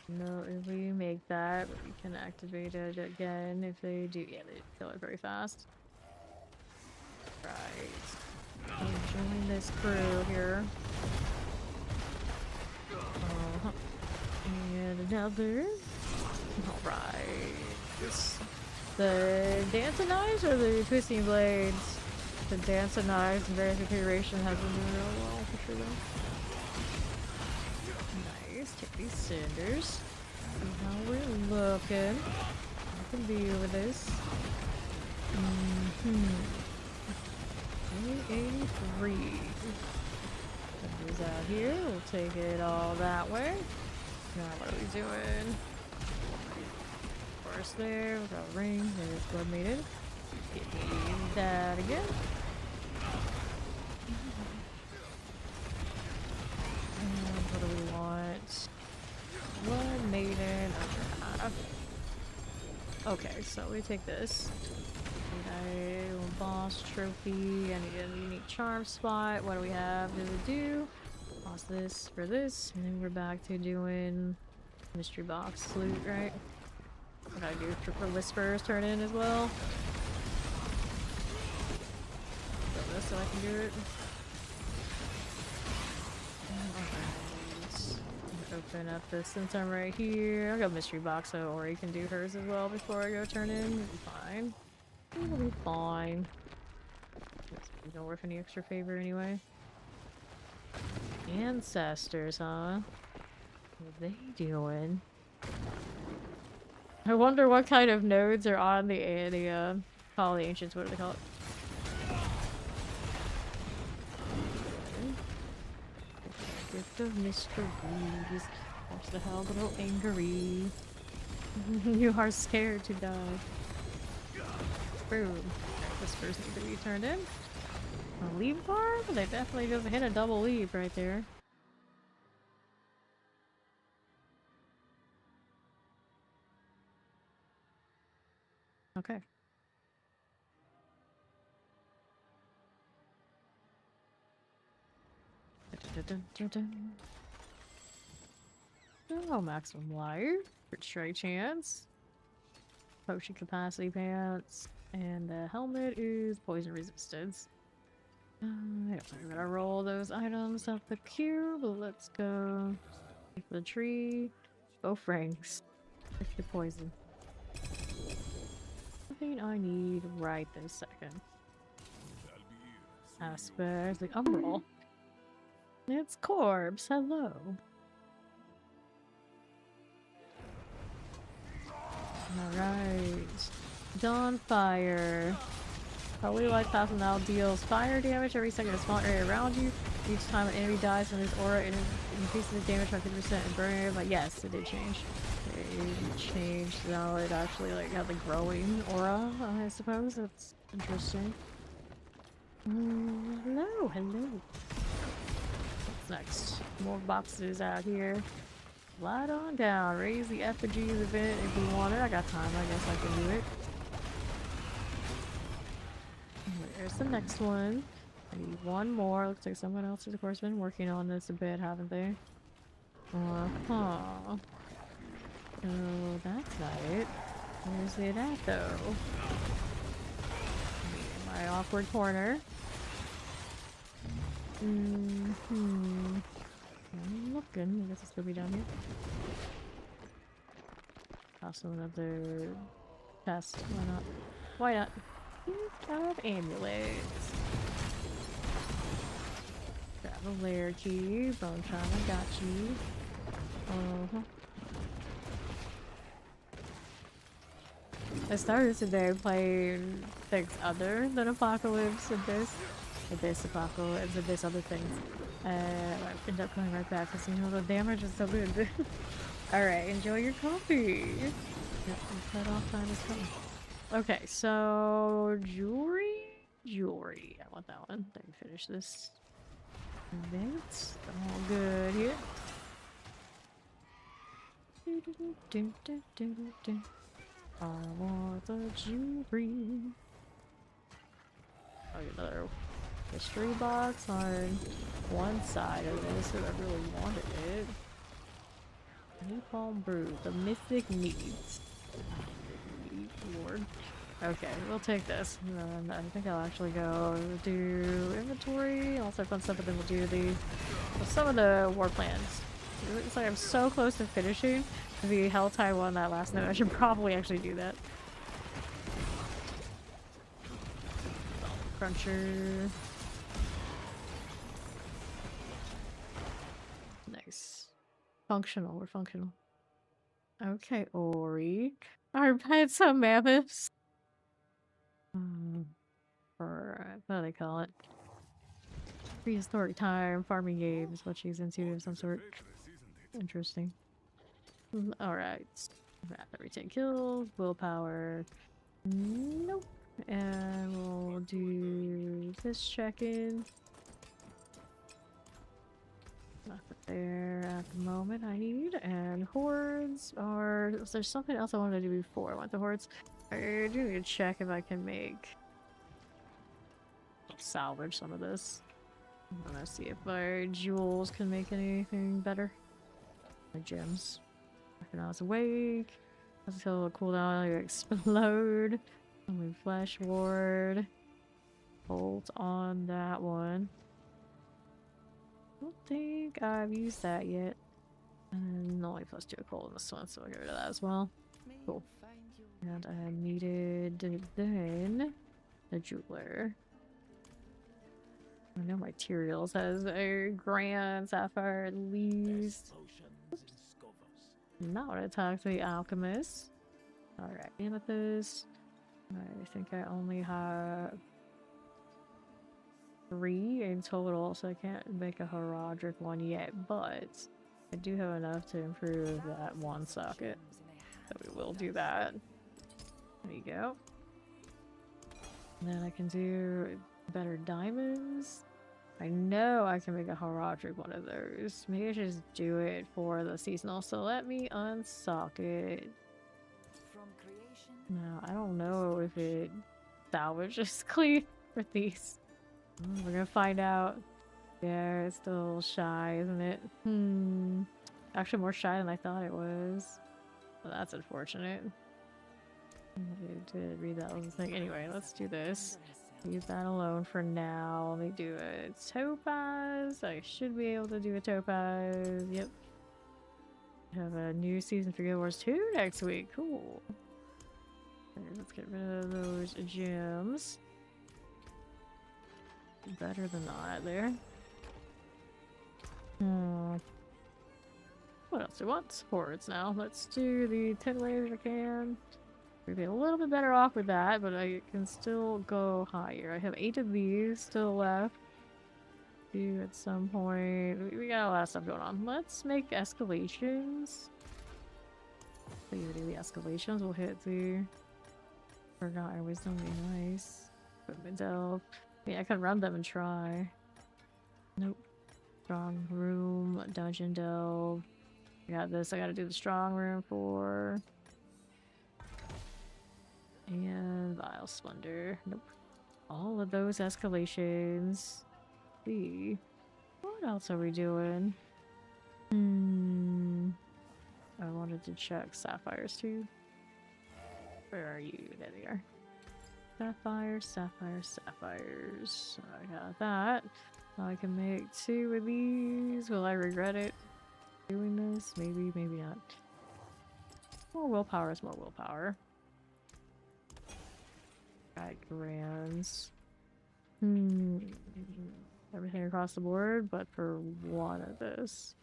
No, if we make that, we can activate it again if they do. Yeah, they kill it very fast. Right. Join this crew here. And another. Alright. The dancing knives or the twisting blades? The dancing knives and various configuration has been doing real well for sure though. Nice. Take these cinders. See how we're looking. I can be with this. 83. Put these out here. We'll take it all that way. Now what are we doing? First there, we've got a ring. There's blood maiden. Get me that again. And what do we want? Blood maiden. Okay, so we take this. Okay, little boss trophy, and a unique charm spot. What do we have to do? Pause this for this, and then we're back to doing mystery box loot, right? What do I do for whispers turn in as well? Throw this so I can do it. Open up this since I'm right here. I'll go mystery box so Ori can do hers as well before I go turn in. It'll be fine. It'll be fine. You don't worth any extra favor anyway. Ancestors, huh? What are they doing? I wonder what kind of nodes are on the call the ancients, what do they call it? Gift of mysteries. Watch the hell little angry. You are scared to die. Boom. This first need to be turned in. A leap bar? They definitely just hit a double leap right there. Okay. Oh, maximum life. Straight chance. Potion capacity pants. And the helmet is poison resistance. I'm gonna roll those items up the queue, but let's go. The tree. Both rings. The poison. Nothing I need right this second. Aspect, the umbral. It's Corpse, hello. Alright. Dawnfire. Holy Light Plasma now deals fire damage every second in a small area around you. Each time an enemy dies from this aura, it increases the damage by 50% and burning. But yes, it did change. It changed. Now it actually like had the growing aura, I suppose. That's interesting. Hello, hello. What's next? More boxes out here. Slide on down. Raise the effigies event if you want it. I got time. I guess I can do it. There's the next one. I need one more. Looks like someone else has of course been working on this a bit, haven't they? Uh-huh. Oh, that's not it. Where's it at though? My awkward corner. I'm looking. I guess it's gonna be down here. Also another chest. Why not? Why not? Of amulets. Grab a layer key. Bone China got you. I started today playing things other than Apocalypse and this Apocalypse and this other things. I end up coming right back because you know the damage is so good. Alright, enjoy your coffee. Yep, cut off time is coming. Okay, so jewelry. I want that one. Let me finish this. That's all good here. I want the jewelry. Oh, another mystery box on one side of this if I really wanted it. Napalm brew, the mythic meats. Lord. Okay, we'll take this. I think I'll actually go do inventory, all that fun stuff, but then we'll do some of the war plans. It's like I'm so close to finishing the Helltide one that last night. I should probably actually do that. Cruncher. Nice. Functional, we're functional. Okay, Ori. Our pet some mammoths. Or what do they call it? Prehistoric time, farming game is what she's into of some sort. Interesting. Alright. Every 10 kills, willpower. Nope. And we'll do this check-in. Nothing there at the moment I need. And hordes are... There's something else I wanted to do before. I want the hordes. I do need to check if I can salvage some of this. I'm gonna see if my jewels can make anything better. My gems. Recognize awake. Let's kill a cooldown, you explode. Only flash ward. Bolt on that one. I don't think I've used that yet. And only +2 cold in this one, so I'll get rid of that as well. Cool. And I needed then a jeweler. I know materials has a grand sapphire at least. Oops. Not what I talked to the alchemist. Alright, amethyst. I think I only have 3 in total, so I can't make a heraldic one yet, but I do have enough to improve that one socket. So we will do that. There you go. And then I can do better diamonds. I know I can make a heraldic one of those. Maybe I should just do it for the seasonal. So let me unsock it. No, I don't know if it salvages clean for these. We're gonna find out. Yeah, it's still shy, isn't it? Actually more shy than I thought it was. Well, that's unfortunate. I did read that little thing. Anyway, let's do this. Leave that alone for now. Let me do a topaz. I should be able to do a topaz. Yep. Have a new season for Guild Wars 2 next week. Cool. Okay, let's get rid of those gems. Better than not there. What else do we want? Hordes now. Let's do the 10 waves if I can. We'd be a little bit better off with that, but I can still go higher. I have 8 of these still left. Do at some point. We got a lot of stuff going on. Let's make escalations. So you do the escalations. We'll hit the Forgotten Wisdom. Be nice. Equipment delve. Yeah, I could run them and try. Nope. Strong room, dungeon delve. I got this. I gotta do the strong room for. And Vile Splendor. Nope. All of those escalations. See. What else are we doing? I wanted to check sapphires too. Where are you? There they are. Sapphires, sapphires, sapphires. I got that. I can make 2 of these. Will I regret it doing this? Maybe, maybe not. More willpower is more willpower. Got grands. Everything across the board, but for one of this.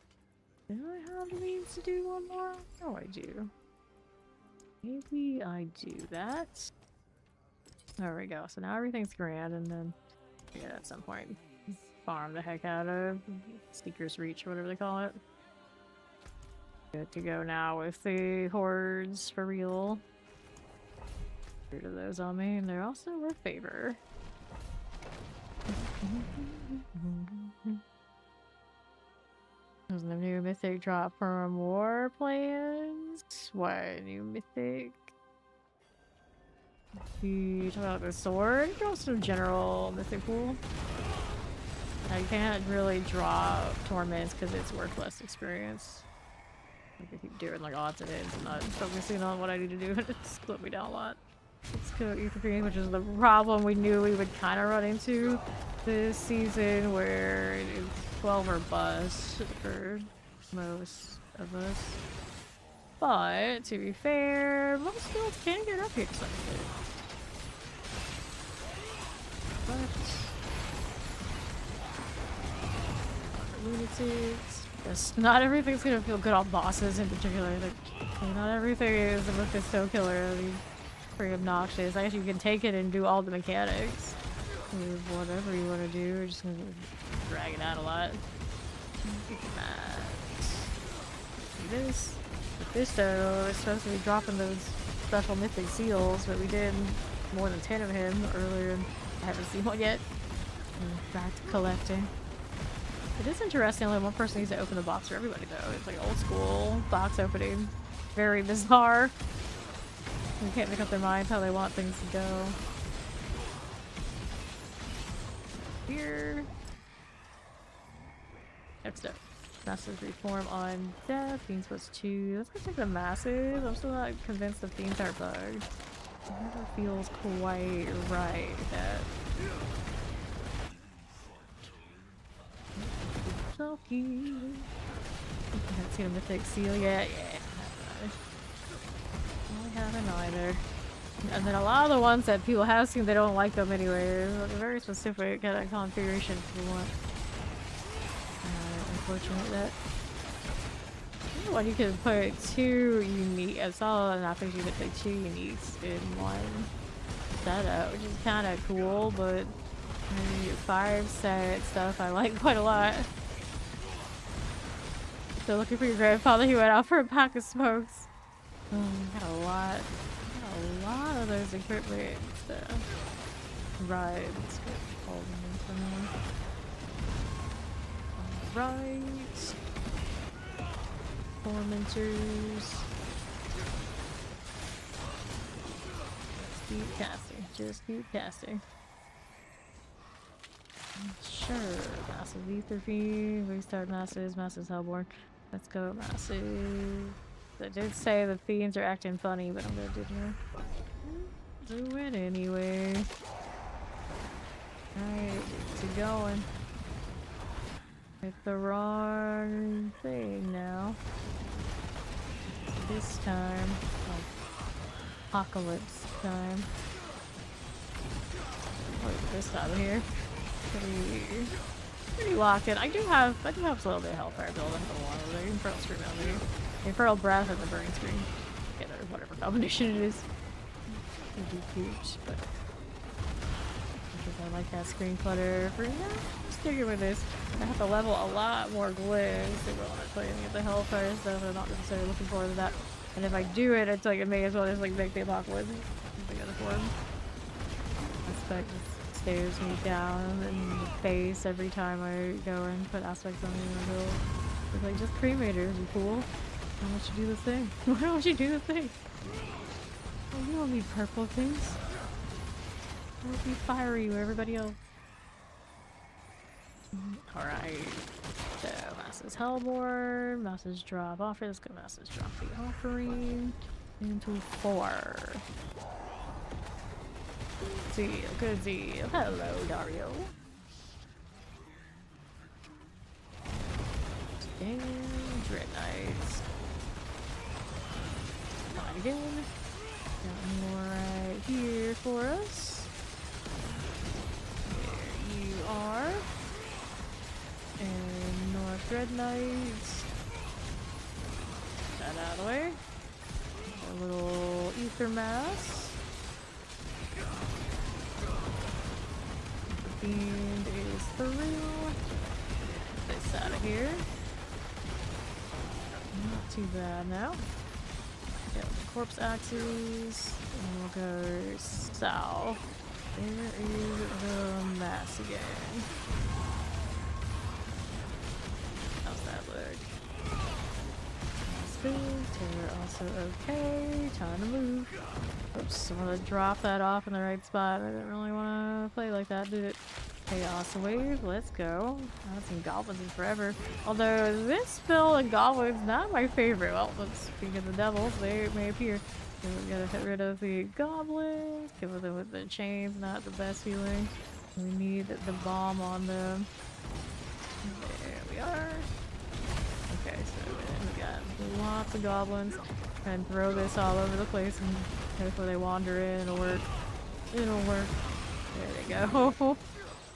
Do I have the means to do one more? Oh, I do. Maybe I do that. There we go. So now everything's grand, and then yeah, at some point farm the heck out of Seeker's Reach or whatever they call it. Good to go now with the hordes for real. Get rid of those on me, and they're also worth favor. There's a new mythic drop from War Plans. What new mythic? You talk about the sword? Draw some general mythic pool. I can't really draw torments because it's worth less experience. I can keep doing like odds and ends and not focusing on what I need to do, and it's split me down a lot. Let's go Ether, which is the problem we knew we would kind of run into this season, where it's 12 or bust for most of us. But to be fair, most guilds can get up here to some extent. But lunatics. Yes, not everything's gonna feel good on bosses in particular. Like, not everything is a Mephisto killer. I mean, pretty obnoxious. I guess you can take it and do all the mechanics. Whatever you want to do, you're just gonna drag it out a lot. This Mephisto is supposed to be dropping those special mythic seals, but we did more than 10 of him earlier, and I haven't seen one yet. Back to collecting. It is interesting, only one person needs to open the box for everybody though. It's like old school box opening. Very bizarre. They can't make up their minds how they want things to go. Here. Next up. Massive reform on death. Fiends +2. Let's go take the massive. I'm still not convinced the fiends are bugged. It never feels quite right. That. Sulky. I haven't seen a mythic seal yet. Yeah. I haven't either. And then a lot of the ones that people have seen, they don't like them anyway. They're very specific kind of configuration people want. Unfortunate that one you can put two unique. I saw an option you could put two uniques in one setup, which is kind of cool. But 5-set stuff I like quite a lot. So looking for your grandfather, he went out for a pack of smokes. Got a lot of those equipment stuff. Right, let's get all of them for now. Alright. Tormentors. Keep casting. Just keep casting. Sure. Massive Ether Fiend. Restart Masses. Masses Hellborn. Let's go, Masses. I did say the fiends are acting funny, but I'm gonna do it anyway. Alright, it's going. Hit the wrong thing now. This time. Oh, apocalypse time. What is this out of here? Pretty locked in. I do have a little bit of Hellfire build. I have a lot of the Infernal Scream out there. Infernal Breath and the Burning Scream. Get it, whatever combination it is. It'd be cute, but because I like that screen clutter. For now, sticking with this. I have to level a lot more glyphs if I want to play any of the Hellfire stuff. I'm not necessarily looking forward to that. And if I do it, it's like it may as well just like make the apocalypse in the other form. Aspect stares me down in the face every time I go and put aspects on the build. It's like just cremator would be cool. Why don't you do the thing? Why don't you do the thing? Oh, you don't need purple things. It would be fiery with everybody else. Alright. So, Masses Hellborn, Masses drop offer. Let's go Masses drop the offering. Into 4. Zeal, good Zeal. Hello, Dario. And Dread Knights. Fine again. Got more right here for us. There you are. And North Dread Knights. That out of the way. A little Ether Mass. The fiend is through. Get this out of here. Not too bad now. Get the corpse axes. And we'll go south. There is the mass again. How's that look? That's good. Terror also okay. Time to move. Oops, I want to drop that off in the right spot. I didn't really want to play like that, did it? Chaos Wave, let's go. I haven't seen goblins in forever. Although this build of goblins not my favorite. Well, speaking of the devils, they may appear. So we gotta get rid of the goblins. Kill them with the chains, not the best feeling. We need the bomb on them. There we are. Okay, so we got lots of goblins. And throw this all over the place and hopefully they wander in. It'll work. It'll work. There they go.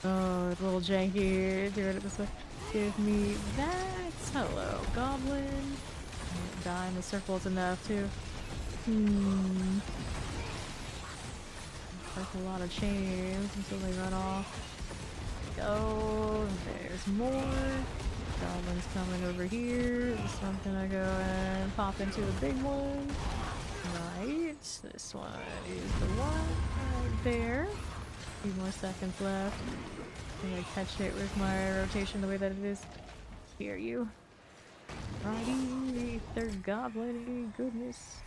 Oh, it's a little janky. Doing it this way. Give me that. Hello, goblin. Die in the circle is enough too. Like a lot of chains until they run off. Go. There's more. Goblins coming over here. So I'm gonna go and pop into the big one. Right. This one is the one right there. A few more seconds left. I'm gonna catch it with my rotation the way that it is. Here you. Righty, third goblin, goodness.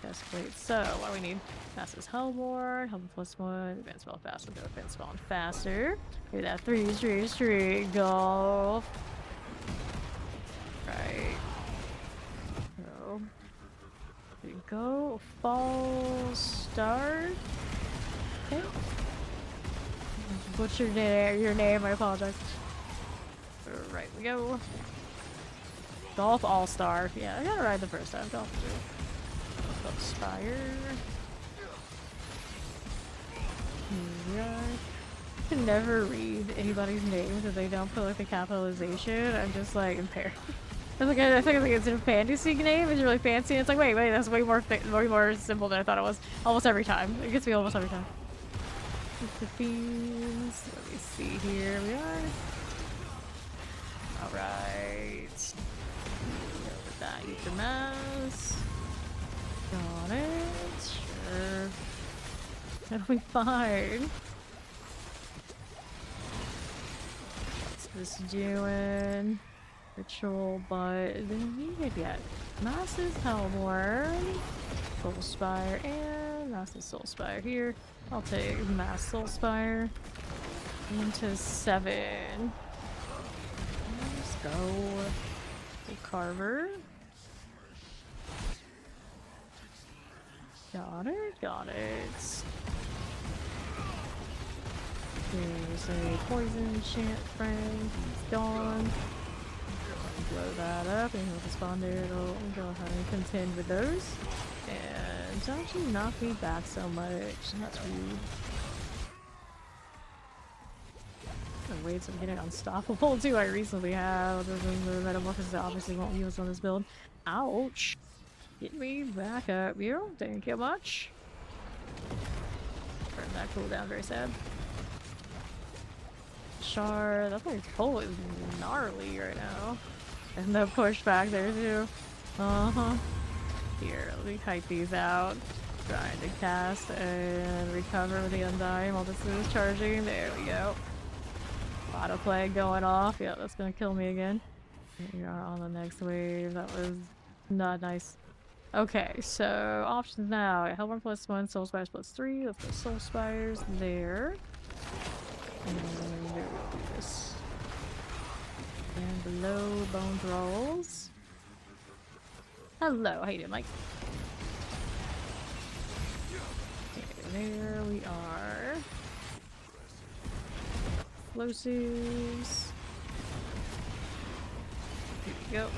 Breastplate. So, what do we need? Fastest Hellborn, Helm +1, advance spell faster, go advance spell faster. Do that 3 straight golf. Right. So, there you go. Fall start. Okay. Butchered your name, I apologize. Right we go. Golf All-Star. Yeah, I got it right the first time. Golf 2. Spire. Here we are. I can never read anybody's names if they don't put like the capitalization. I'm just like impaired. I think it's a fantasy name. It's really fancy. It's like wait, that's way more simple than I thought it was. Almost every time. It gets me almost every time. The fiends. Let me see here. We are. All right. Go with that. Use the mass. Got it. Sure. That'll be fine. What's this doing? Ritual, but then we get Massive Hellborn, Soul Spire, and Massive Soul Spire here. I'll take Mass Soul Spire into 7. Let's go. The Carver. Got it, got it. There's a poison chant friend. He's gone. Blow that up and he'll respond there. It'll go ahead and contend with those. And don't you knock me back so much. That's rude. The weights of getting unstoppable too. I recently have. Other than the metamorphosis, I obviously won't use on this build. Ouch. Get me back up here. Thank you much. Burn that cooldown, very sad. Shard, that thing's full is gnarly right now. And the pushback there too. Here, let me kite these out. Trying to cast and recover with the Undying while this is charging. There we go. Auto plague going off. Yeah, that's gonna kill me again. We are on the next wave. That was not nice. Okay, so options now. Hellborn +1, Soul Spires +3. Let's go Soul Spires there. And there we do this. And below Bone Thralls. Hello, how you doing, Mike? Okay, there we are. Explosives. Here we go.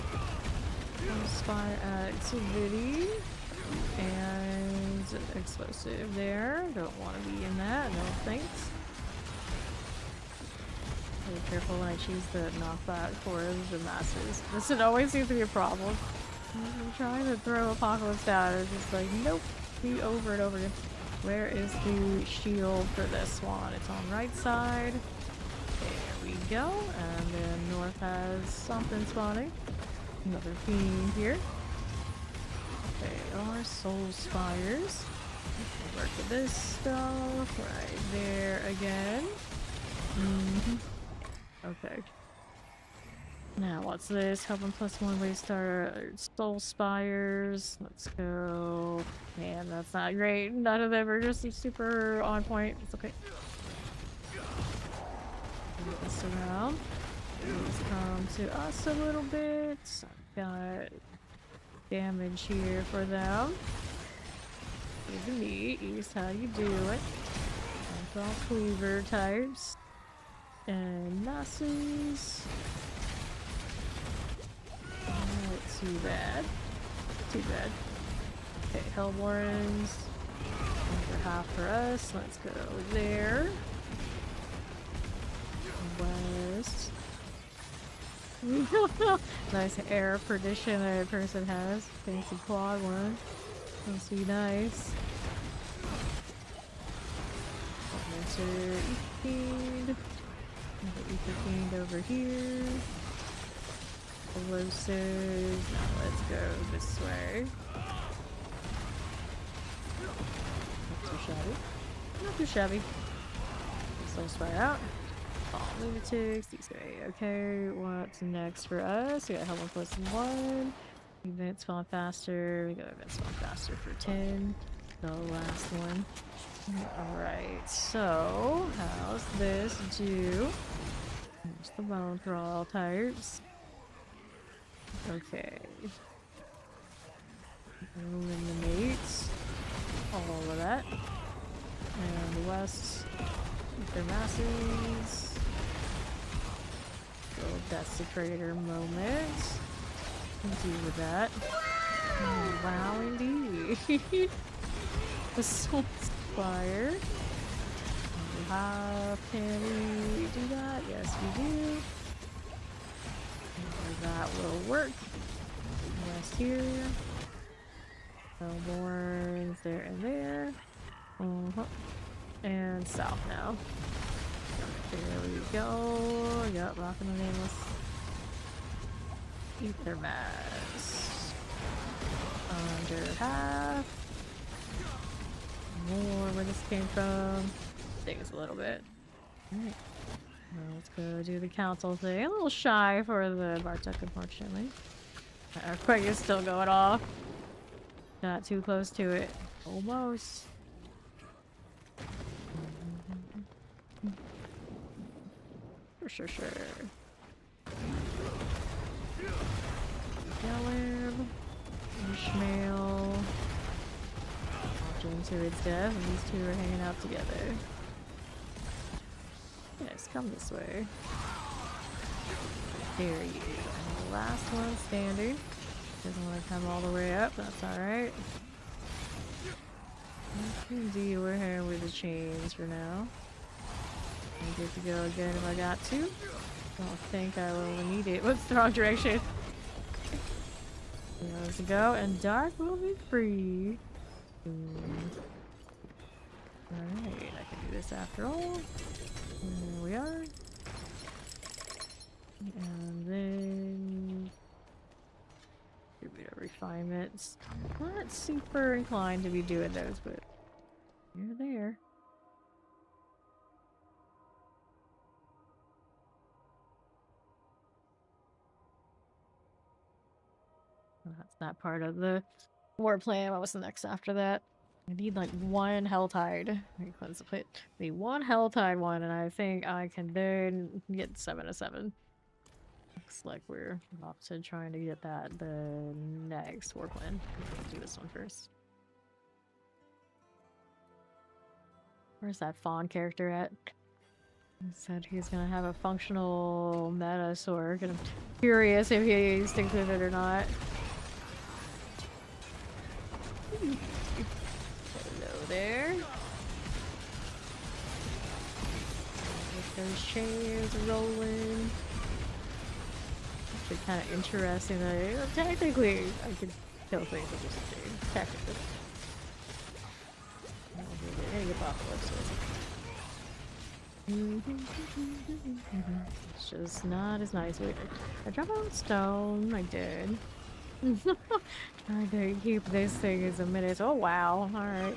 Spire activity. And explosive there. Don't want to be in that, no thanks. Be careful when I choose the knockback for the masses. This would always seem to be a problem. I'm trying to throw Apocalypse down, it's just like, nope, be over and over again. Where is the shield for this one? It's on right side. There we go. And then North has something spawning. Another fiend here. They are Soul Spires. Work with this stuff right there again. Okay. Now, what's this? Hellborn +1 wave starter. Soul Spires. Let's go. Man, that's not great. None of them are just super on point. It's okay. Move this around. Let's come to us a little bit. Got damage here for them. Give to me. Here's how you do it. That's all cleaver types. And masses. Not too bad. Too bad. Okay, Hellborns. Over half for us. Let's go there. West. Nice air of perdition that a person has. Fancy quad one. Must be nice. Enter Fiend. Another Ether Fiend over here. Explosive. Now let's go this way. Not too shabby. Not too shabby. Soul Spire out. All lunatics. These guys. Okay, what's next for us? We got Hellborn +1. Event spawn faster. We go event spawn faster for 10. The last one. Alright, so how's this do? There's the bone thrall types. Okay. Eliminate all of that. And the west, their masses. Little desecrator moment. Deal with that. Oh, wow, indeed. The soul fire. Can we do that? Yes, we do. That will work. West here. Hellborns there and there. And south now. There we go. Yep, rocking the nameless. Ether mass. Under half. More where this came from. Things a little bit. Alright. Well, let's go do the council thing. A little shy for the Bartek, unfortunately. Our quake is still going off. Not too close to it. Almost. Sure. Galeb. Ishmael. Walked into its death, and these two are hanging out together. Yes, come this way. There you go. The last one standing. Doesn't want to come all the way up, that's alright. Indeed, we're here with the chains for now. I'm good to go again if I got to. Don't think I will need it. Whoops, the wrong direction. Let's go, and dark will be free. Alright, I can do this after all. There we are. And then a bit of refinements. Not super inclined to be doing those, but you're there. Well, that's not part of the war plan. What was the next after that? I need like one Helltide. Let's put the one Helltide one, and I think I can then get 7/7. Looks like we're off to trying to get that the next war plan. Let's do this one first. Where's that Fawn character at? He said he's gonna have a functional meta sword, and I'm curious if he sticks with it or not. Hello there. Get those chains rolling. Actually, kind of interesting that technically I could kill things with just a chain. Technically. It's just not as nice. Wait, I dropped out stone. I did. Trying to keep this thing as a minute. Oh wow! All right.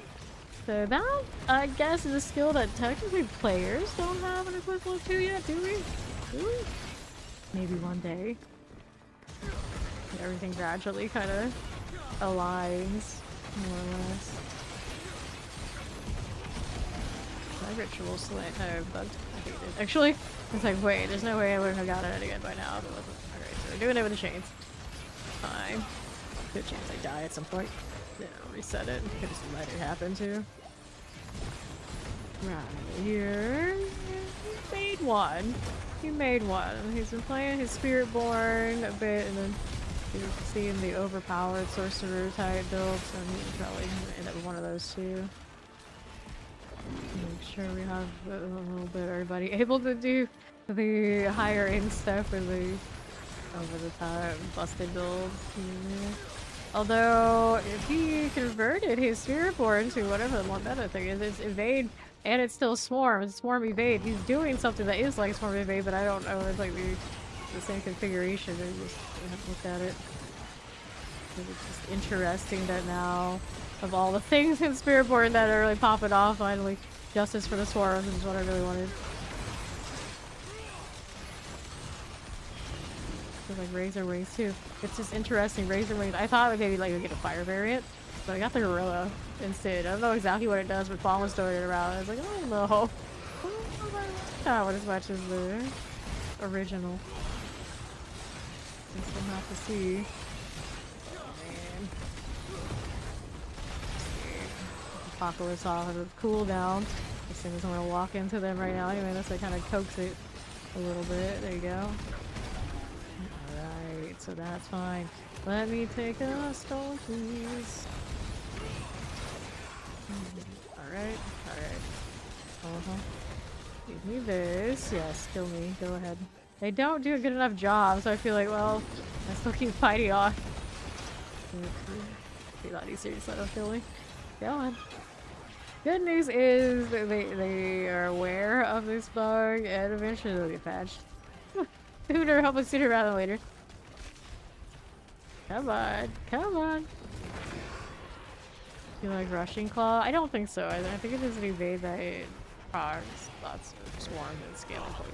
So that, I guess, is a skill that technically players don't have an equivalent to yet, do we? Do we? Maybe one day. Everything gradually kind of aligns, more or less. My ritual slant kind of bugged. I hate it. Actually, it's like, wait, there's no way I wouldn't have gotten it again by now if it wasn't. Alright, so we're doing it with the chains. Fine. Good chance I die at some point. Yeah, I'll reset it. Could just let it happen too. Right here. He made one. He made one. He's been playing his Spiritborn a bit, and then you're seeing the overpowered sorcerer type build, so he's probably gonna end up with one of those too. Make sure we have a little bit of everybody able to do the higher end stuff with the over the top busted build. Yeah. Although if he converted his Spiritborn to whatever the more meta thing is, it's evade and it's still swarm. It's swarm evade. He's doing something that is like swarm evade, but I don't know if it's like the same configuration. I just haven't looked at it. It's just interesting that now, of all the things in Spiritborn that are really popping off, finally, Justice for the Swarms is what I really wanted. There's like razor wings too. It's just interesting. Razor wings. I thought maybe like we get a fire variant, but I got the gorilla instead. I don't know exactly what it does, but Paul was throwing it around. I was like, oh no. Not as much as the original. I still have to see. Apocalypse off of its cooldown. As soon as I'm gonna walk into them right now anyway, unless I kind of coax it a little bit. There you go. Alright, so that's fine. Let me take a stone, please. Alright, alright. Give me this. Yes, kill me. Go ahead. They don't do a good enough job, so I feel like, well, I still keep fighting on. Be a lot easier to let them kill me. Go on. Good news is that they are aware of this bug and eventually they'll get patched. Sooner, hopefully sooner rather than later. Come on, come on. You like rushing claw? I don't think so. I think it is an evade that it procs lots of swarms and scaling poison.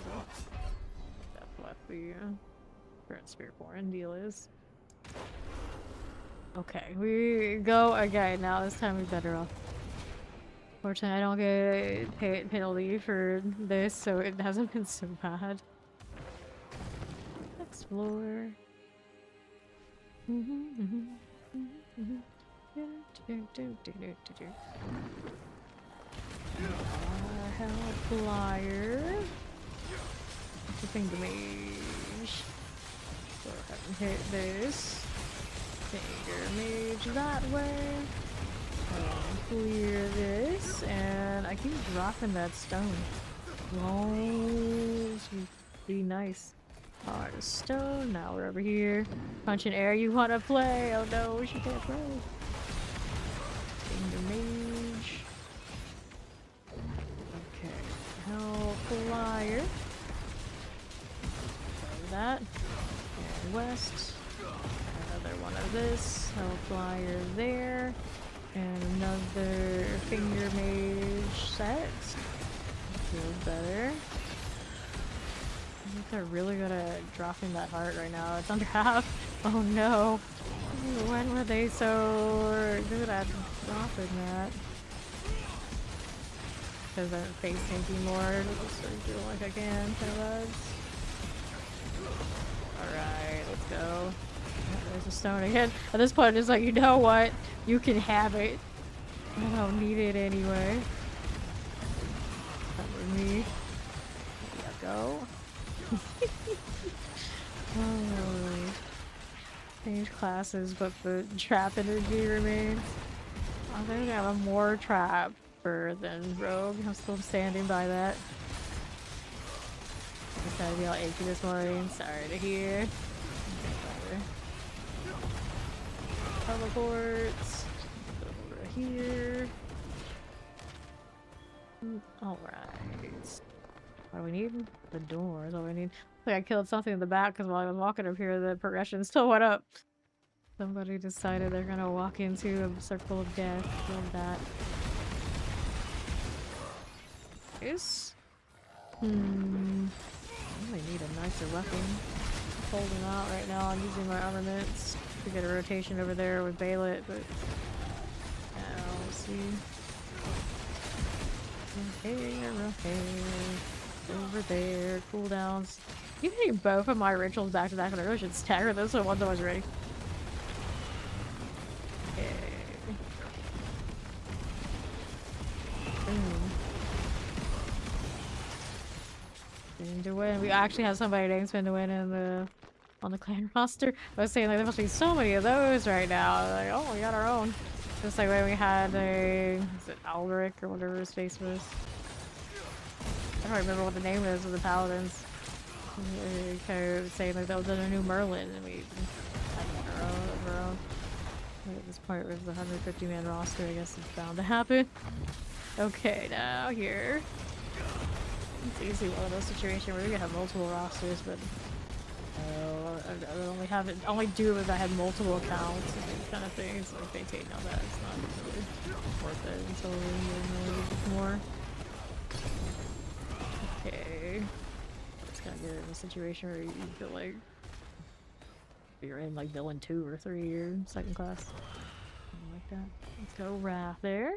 That's what the current spirit foreign deal is. Okay, we go again. Now this time we're better off. Fortunately, I don't get penalty for this, so it hasn't been so bad. Explore. Hell flyer. Finger mage. Go ahead and hit this. Finger mage that way. Clear this, and I keep dropping that stone. Won't be nice. Hard stone. Now we're over here. Punch in air. You wanna play? Oh no, she can't play. Finger mage. Okay. Hell flyer. Play that. And west. Another one of this. Hell flyer there. And another finger mage set. Feels better. I think they're really good at dropping that heart right now. It's under half. Oh no. When were they so good at dropping that? Because I'm face tanking more. Just sort of do like I can. Alright, let's go. There's a stone again. At this point, it's like, you know what? You can have it. I don't need it anyway. Cover me. Yeah, go. Oh, change classes, but the trap energy remains. I think I have a more trapper than rogue. I'm still standing by that. I decided to be all achy this morning. Sorry to hear. Teleports over here. Alright. What do we need? The door is all we need. Like I killed something in the back because while I was walking up here, the progression still went up. Somebody decided they're gonna walk into a circle of death. Love that. Is I really need a nicer weapon. I'm holding out right now. I'm using my armaments to get a rotation over there with Bailet, but we'll see. Okay. Over there, cooldowns. You can do both of my rituals back to back, but I really should stagger those so one's always ready. Okay. Boom. Spin to win. We actually have somebody named Spin to win in the on the clan roster. I was saying like there must be so many of those right now. Like, oh, we got our own. Just like when we had a is it Alric or whatever his face was. I don't remember what the name is of the paladins. Kind of saying like that was a new Merlin, and we had our own. At this point, it was a 150-man roster. I guess it's bound to happen. Okay, now here. It's easily one of those situations where we can have multiple rosters, but I only do it if I have multiple accounts and these kind of things. Like maintain all that. It's not really worth it until we get more. Okay. Just gotta get in a situation where you feel like You're in like villain 2 or 3 or second class. Something like that. Let's go Wrath there.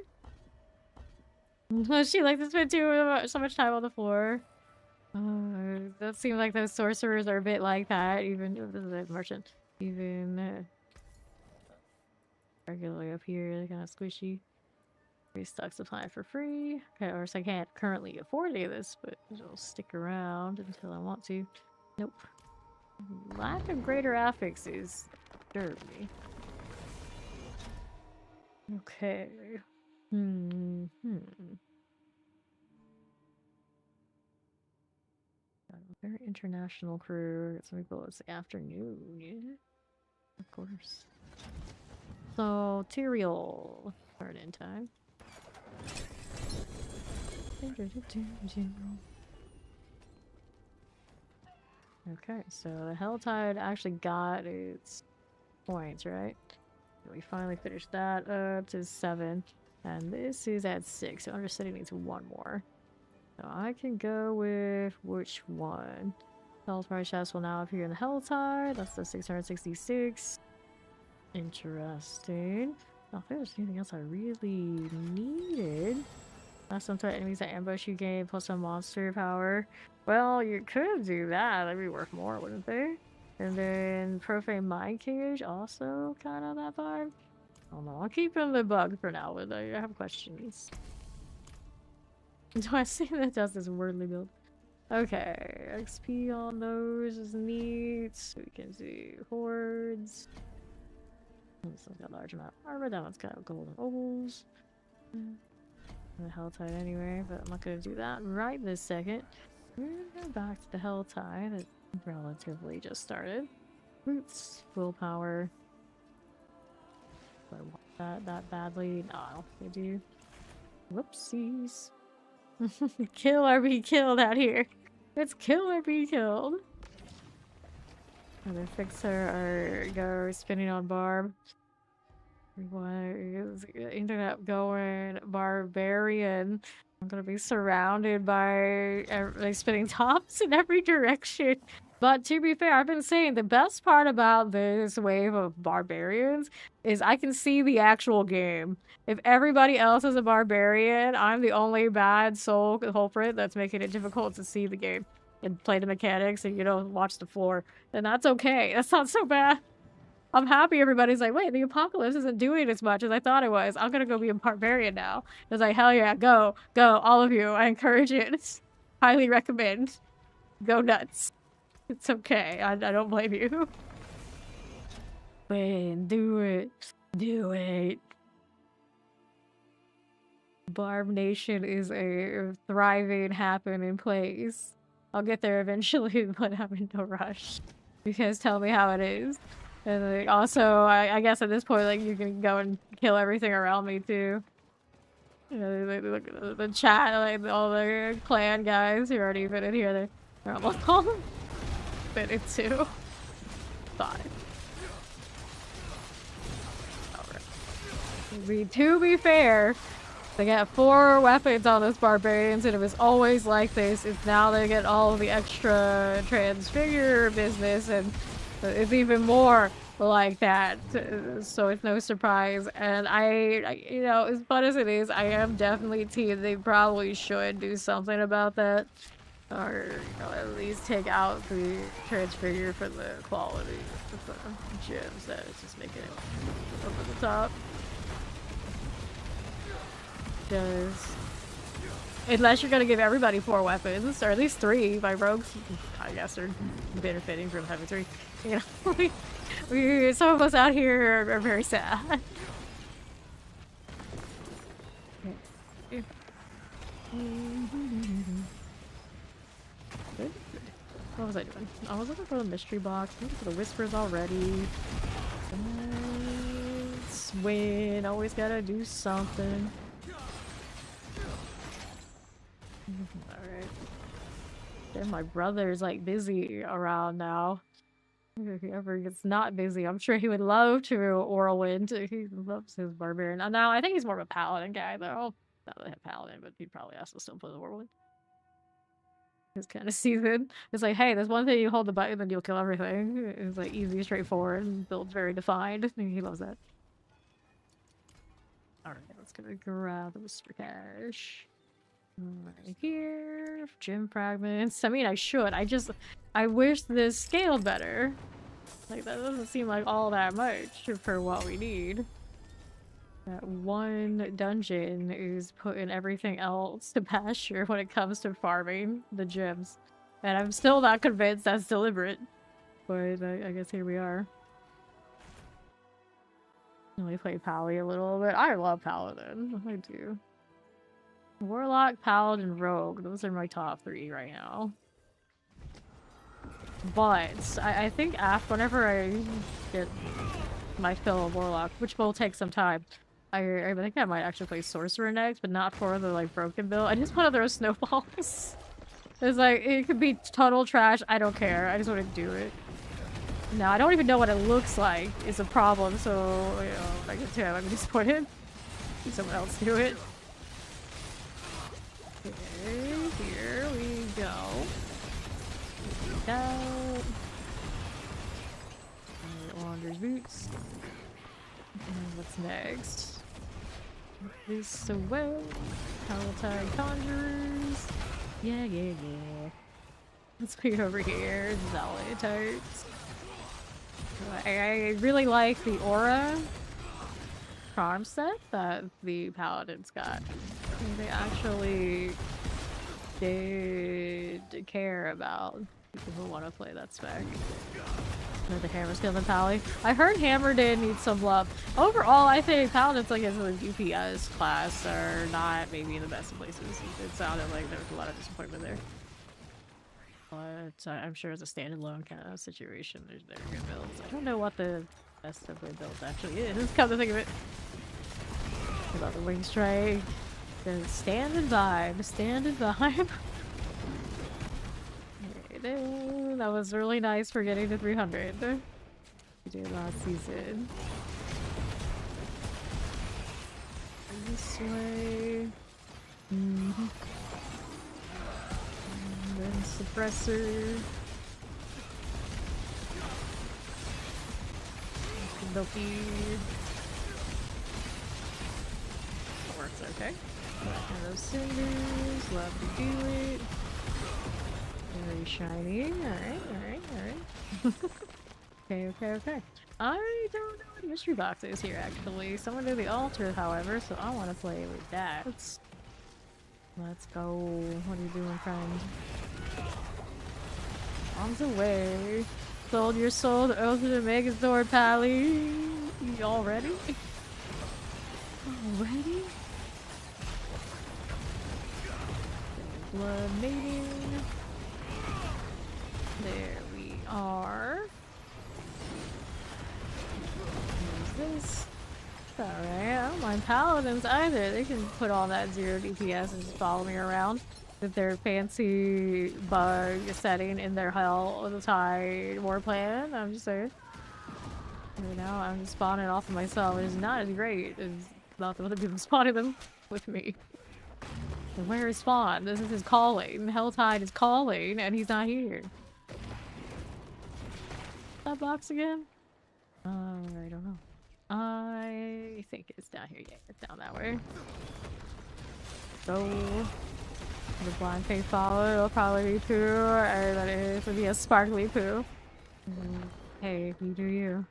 She likes to spend so much time on the floor. That seems like those sorcerers are a bit like that. Even this is a merchant. Even regularly up here, they're kind of squishy. Restock supply for free. Okay, or so I can't currently afford any of this, but I'll stick around until I want to. Nope. Lack of greater affixes disturb me. Okay. Got a very international crew. Got some people it's the afternoon. Yeah, of course. So, Tyrael. Turn in time. Okay, so the Helltide actually got its points, right? We finally finished that up to 7. And this is at 6, so Undercity needs 1 more. So I can go with which one? Helltide chest will now appear in the Helltide. That's the 666. Interesting. I don't think there's anything else I really needed. Last time threat enemies that ambush you gain plus 1 monster power. Well, you could do that. That'd be worth more, wouldn't they? And then Profane Mind Cage, also kind of that vibe. I don't know. I'll keep in the bug for now, but I have questions. Do I see that does this wordly build? Okay, XP on those is neat. We can see hordes. This one's got a large amount of armor. That one's got golden ovals. The Helltide anyway, but I'm not gonna do that right this second. We're gonna go back to the Helltide that relatively just started. Roots, willpower. Do I want that badly? No, I don't think I do. Whoopsies. Kill or be killed out here. It's kill or be killed. Either fix her or go spinning on Barb. What is internet going barbarian? I'm gonna be surrounded by like spinning tops in every direction. But to be fair, I've been saying the best part about this wave of barbarians is I can see the actual game. If everybody else is a barbarian, I'm the only bad soul culprit that's making it difficult to see the game and play the mechanics and, you know, watch the floor. And that's okay. That's not so bad. I'm happy everybody's like, wait, the apocalypse isn't doing as much as I thought it was. I'm gonna go be a barbarian now. It's like, hell yeah, go, all of you. I encourage it. Highly recommend. Go nuts. It's okay. I don't blame you. Wait, do it. Do it. Barb Nation is a thriving, happening place. I'll get there eventually, but I'm in no rush. You guys tell me how it is. And like, also, I guess at this point, like, you can go and kill everything around me too. You know, the chat, like all the clan guys who aren't even in here, they're almost all been in too. 5. Alright. To be fair, they got 4 weapons on this barbarians, and it was always like this. It's now they get all the extra transfigure business, and it's even more like that, so it's no surprise. And I, you know, as fun as it is, I am definitely team they probably should do something about that, or, you know, at least take out the transfigure for the quality of the gems. That is just making it over the top. Because unless you're gonna give everybody 4 weapons, or at least 3, my rogues, I guess, are benefiting from having 3. You know, some of us out here are very sad. What was I doing? I was looking for the mystery box. I'm looking for the whispers already. Win. Always gotta do something. Alright. Then my brother's like busy around now. If he ever gets not busy, I'm sure he would love to Whirlwind. He loves his barbarian. Now I think he's more of a paladin guy though. Not really a paladin, but he'd probably also still play the Whirlwind. This kind of season. It's like, hey, there's one thing you hold the button and you'll kill everything. It's like easy, straightforward, and builds very defined. He loves that. Alright, let's go grab the Mr. Cash. Right here. Gem fragments. I mean, I should. I wish this scaled better. Like, that doesn't seem like all that much for what we need. That one dungeon is putting everything else to pasture when it comes to farming the gems. And I'm still not convinced that's deliberate. But I guess here we are. We play Pally a little bit. I love Paladin. I do. Warlock, Paladin, Rogue. Those are my top 3 right now. But I think after whenever I get my fill of Warlock, which will take some time, I think I might actually play Sorcerer next, but not for the like broken build. I just want to throw snowballs. It's like it could be total trash. I don't care. I just want to do it. Now I don't even know what it looks like. Is a problem. So you know, I guess yeah, I'm disappointed. Someone else do it. Okay, here we go. Alright, Wanderer's Boots. And what's next? Put this away. Palatine Conjurers. Yeah. Let's be over here. Zolly Tarts. I really like the aura charm set that the Paladins got. They actually did care about people who want to play that spec. The hammer skill and Pally. I heard Hammer did need some love. Overall, I think Paladins, like as a DPS class, are not maybe in the best of places. It sounded like there was a lot of disappointment there. But I'm sure as a standalone kind of situation, they're good builds. I don't know what the best of their builds actually is, come to think of it. About the Wing Strike. The standard vibe. Standard vibe. Okay, that was really nice for getting to 300. We did last season. This way. And then suppressor. Doki. That works okay. And those cinders, love to do it. Very shiny. Alright. Okay. I don't know what mystery box is here actually. Someone did the altar, however, so I want to play with that. Let's go. What are you doing, friend? Arms away. Sold your soul to Ultimate Megazord, Pally. Already? Already? Blood mating. There we are. There's this. Alright, I don't mind Paladins either. They can put all that 0 DPS and just follow me around with their fancy bug setting in their Hell of the Tide war plan. I'm just saying. Right now, I'm just spawning off of myself. It's not as great as not the other people spawning them with me. And where is Spawn? This is his calling. Helltide is calling, and he's not here. That box again? I don't know. I think it's down here. Yeah, it's down that way. So, the blind face follower will probably be poo, or that it would be a sparkly poo. Hey, you do you.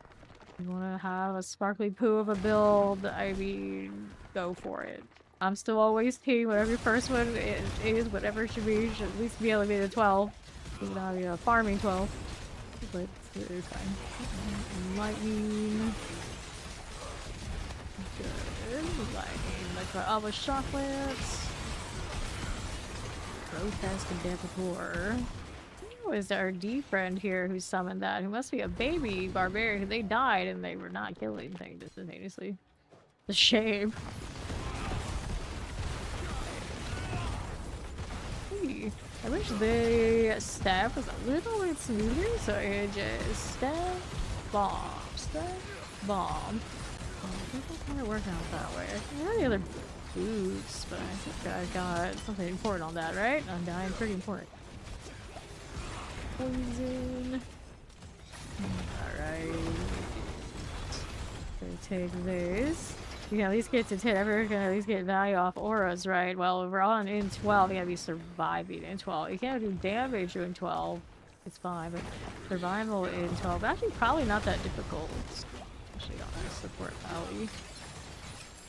You wanna have a sparkly poo of a build, I mean, go for it. I'm still always team, whatever your first one is, whatever it should be, you should at least be elevated to 12. Even though I'm farming 12. But it's fine. Lightning. Good. Lightning. Like my other shock lance. Grotesque and Devator. Who is our D friend here who summoned that? Who must be a baby barbarian. They died and they were not killing things instantaneously. The shame. I wish the staff was a little bit smoother, so I just staff, bomb. I think it's gonna work out that way. I have any other boots, but I think I got something important on that, right? Undying, pretty important. poison. Alright. So take this. You can at least get to 10. Everyone can at least get value off auras, right? Well, if we're on in 12, you gotta be surviving in 12. You can't do damage in 12. It's fine, but survival in 12. Actually, probably not that difficult. Actually, on the support valley.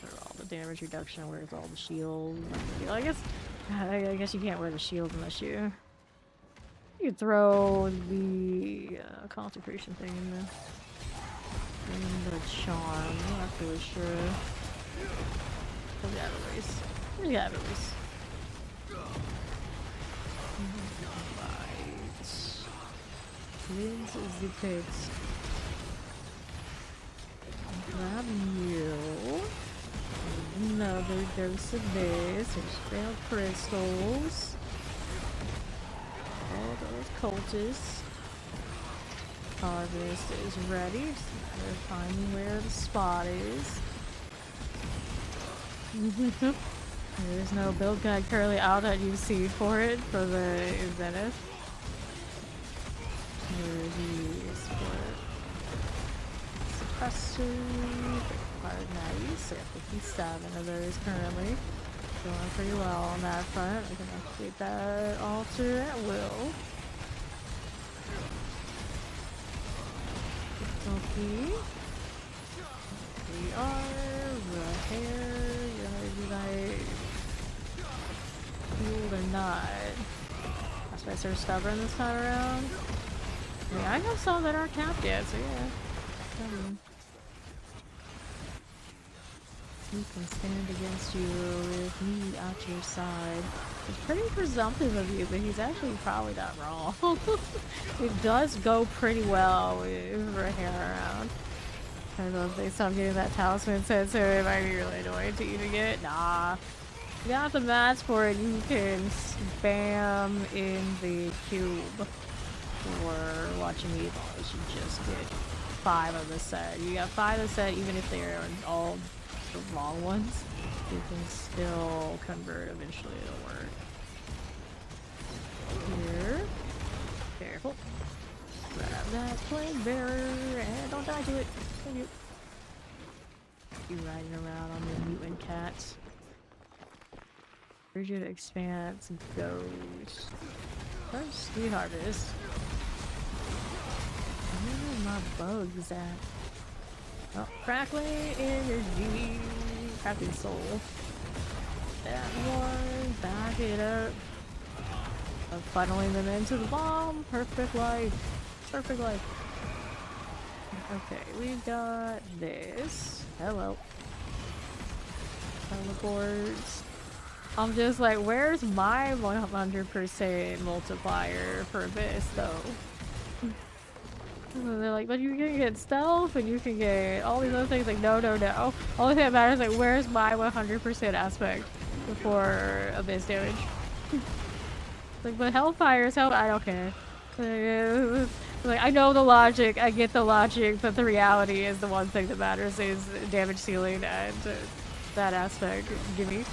For all the damage reduction, where's all the shield? I guess you can't wear the shield unless you throw the concentration thing in the charm. I'm not really sure. We got a race. We got a race. Right. Cleanse the pit. Grab you. Another dose of this. There's failed crystals. All those cultists. Harvest is ready. Just a matter of finding where the spot is. There's no build guide currently out that you see for it for the Zenith. There's the split. Suppressor. Nice. So 57 of those currently. Going pretty well on that front. We can activate that altar at will. Okay. We are right here. You're gonna be like healed or not. That's why they're stubborn this time around. Yeah, I have some that aren't capped yet, so yeah. He can stand against you with me at your side. It's pretty presumptive of you, but he's actually probably not wrong. It does go pretty well with her hair around. I don't know if they stop getting that talisman set, so it might be really annoying to even get. Nah. You got the mats for it, you can spam in the cube. Or watching me, you should just get 5 of the set. You got 5 of the set, even if they're all the wrong ones, you can still convert eventually, it'll work. Here. Careful. Grab that flame bearer and don't die to it. Thank you. You riding around on the mutant cats. Rigid expanse goes. First we harvest. Where are my bugs at? Oh, crackling energy. Crackling soul. That one. Back it up. I'm funneling them into the bomb. Perfect life. Perfect life. Okay, we've got this. Hello. Teleports. I'm just like, where's my 100% multiplier for this though? And they're like, but you can get stealth and you can get all these other things. Like, no, no, no. Only thing that matters is like, where's my 100% aspect for abyss damage? Like, but hellfire is hell. I don't care. Like, I know the logic. I get the logic, but the reality is the one thing that matters is damage ceiling and that aspect. Gimme.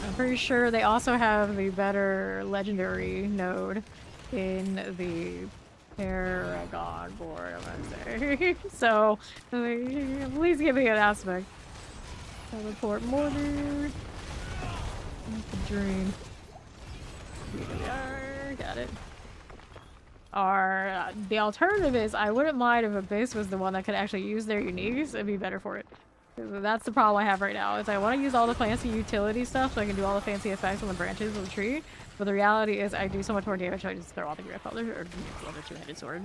I'm pretty sure they also have the better legendary node in the Paragon board, I'm gonna say. So, please give me an aspect. Teleport mortar. Dream. Here we are. Got it. The alternative is I wouldn't mind if Abyss was the one that could actually use their uniques. It'd be better for it. That's the problem I have right now. Is I want to use all the fancy utility stuff so I can do all the fancy effects on the branches of the tree. But the reality is I do so much more damage, so I just throw out the grandfather or the other two-headed sword.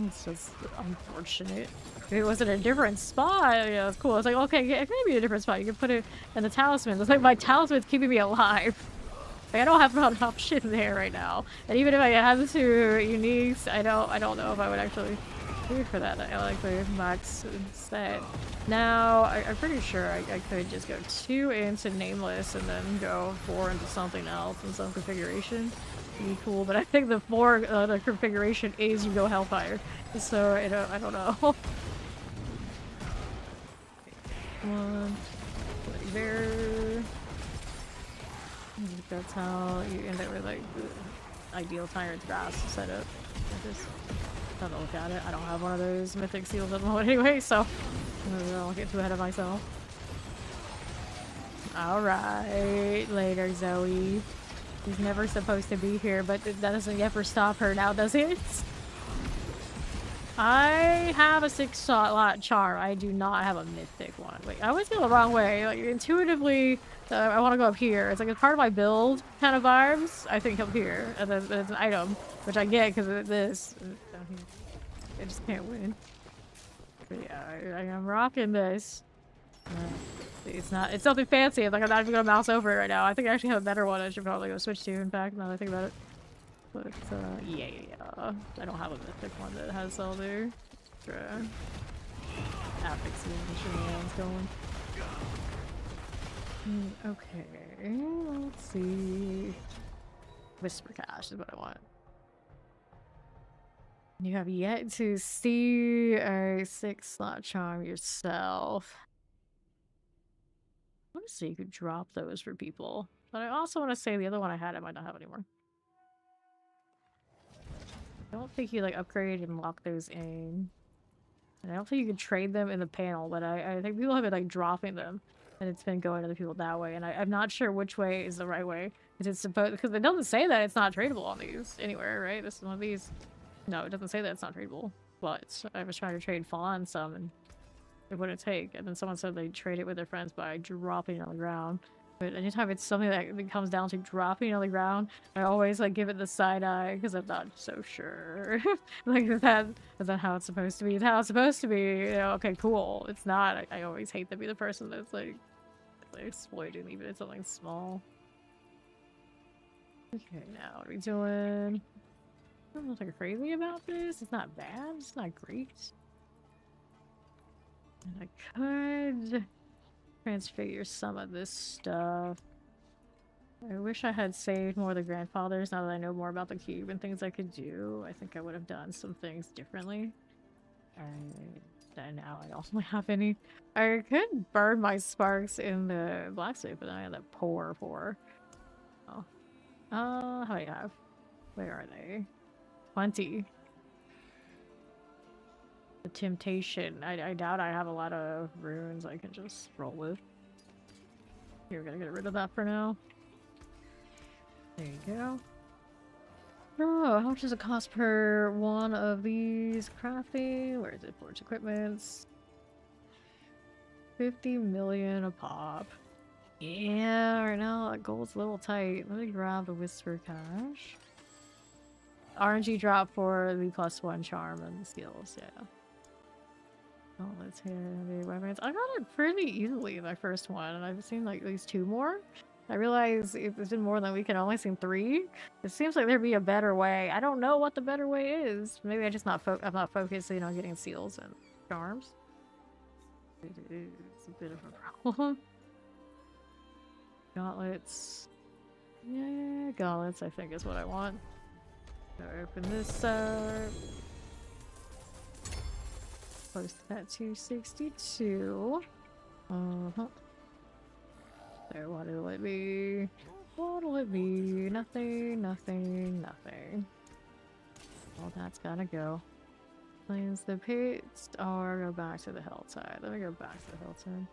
It's just unfortunate. If it was in a different spot, yeah, it's cool. It's like, okay, it can be a different spot. You can put it in the talisman. It's like my talisman's keeping me alive. Like, I don't have an option there right now. And even if I had the two uniques, I don't know if I would actually do for that. I like the max instead. Now, I'm pretty sure I could just go 2 into Nameless and then go 4 into something else in some configuration. It'd be cool, but I think the 4 the configuration is you go Hellfire. So, I don't know. Come on. There. That's how you end up with like ideal Tyrant's Grasp setup. I just have to look at it. I don't have one of those mythic seals at the moment anyway, so I don't get too ahead of myself. Alright, later Zoe. She's never supposed to be here, but that doesn't ever stop her now, does it? I have a 6-slot charm. I do not have a mythic one. Wait, I always go the wrong way. Like, intuitively, I want to go up here. It's like it's part of my build kind of vibes. I think up here. And then there's an item, which I get because of this. Down here. I just can't win. But yeah, I am rocking this. It's something fancy. Like, I'm not even gonna mouse over it right now. I think I actually have a better one I should probably go switch to, in fact, now that I think about it. But, yeah. I don't have a mythic one that has all their extra affix and shenanigans going. Okay, let's see. Whisper Cache is what I want. You have yet to see a 6-slot charm yourself. I want to see you could drop those for people. But I also want to say the other one I had, I might not have anymore. I don't think you like upgrade and lock those in. And I don't think you can trade them in the panel, but I think people have been like dropping them. And it's been going to the people that way. And I'm not sure which way is the right way. Because it doesn't say that it's not tradable on these anywhere, right? This is one of these. No, it doesn't say that it's not tradable. But I was trying to trade Fawn some and it wouldn't take. And then someone said they trade it with their friends by dropping it on the ground. But anytime it's something that comes down to dropping on the ground, I always like give it the side eye because I'm not so sure. Like, is that how it's supposed to be? It's how it's supposed to be. You know, okay, cool. It's not. I always hate to be the person that's like exploiting even if it's something small. Okay, now what are we doing? I'm not like crazy about this. It's not bad. It's not great. And I could transfigure some of this stuff. I wish I had saved more of the grandfathers now that I know more about the cube and things I could do. I think I would have done some things differently. And now I don't have any. I could burn my sparks in the blacksmith, but then I have that pour for. Oh. How do you have? Where are they? 20. The temptation. I doubt I have a lot of runes I can just roll with. Here, we're gonna get rid of that for now. There you go. Oh, how much does it cost per one of these crafting? Where is it? Forge equipments. 50 million a pop. Yeah, right now that gold's a little tight. Let me grab the Whisper Cache. RNG drop for the +1 charm and the skills, yeah. Oh, let's hear the weapons. I got it pretty easily in my first one, and I've seen like at least 2 more. I realize it's been more than a week and I've only seen 3. It seems like there'd be a better way. I don't know what the better way is. Maybe I'm just not focusing on getting seals and charms. It's a bit of a problem. Gauntlets. Yeah, gauntlets I think is what I want. I'll open this up. Close to that 262. There, what'll it be? What'll it be? Nothing, nothing, nothing. Well, that's gotta go. Cleanse the pits or go back to the hillside. Let me go back to the hillside.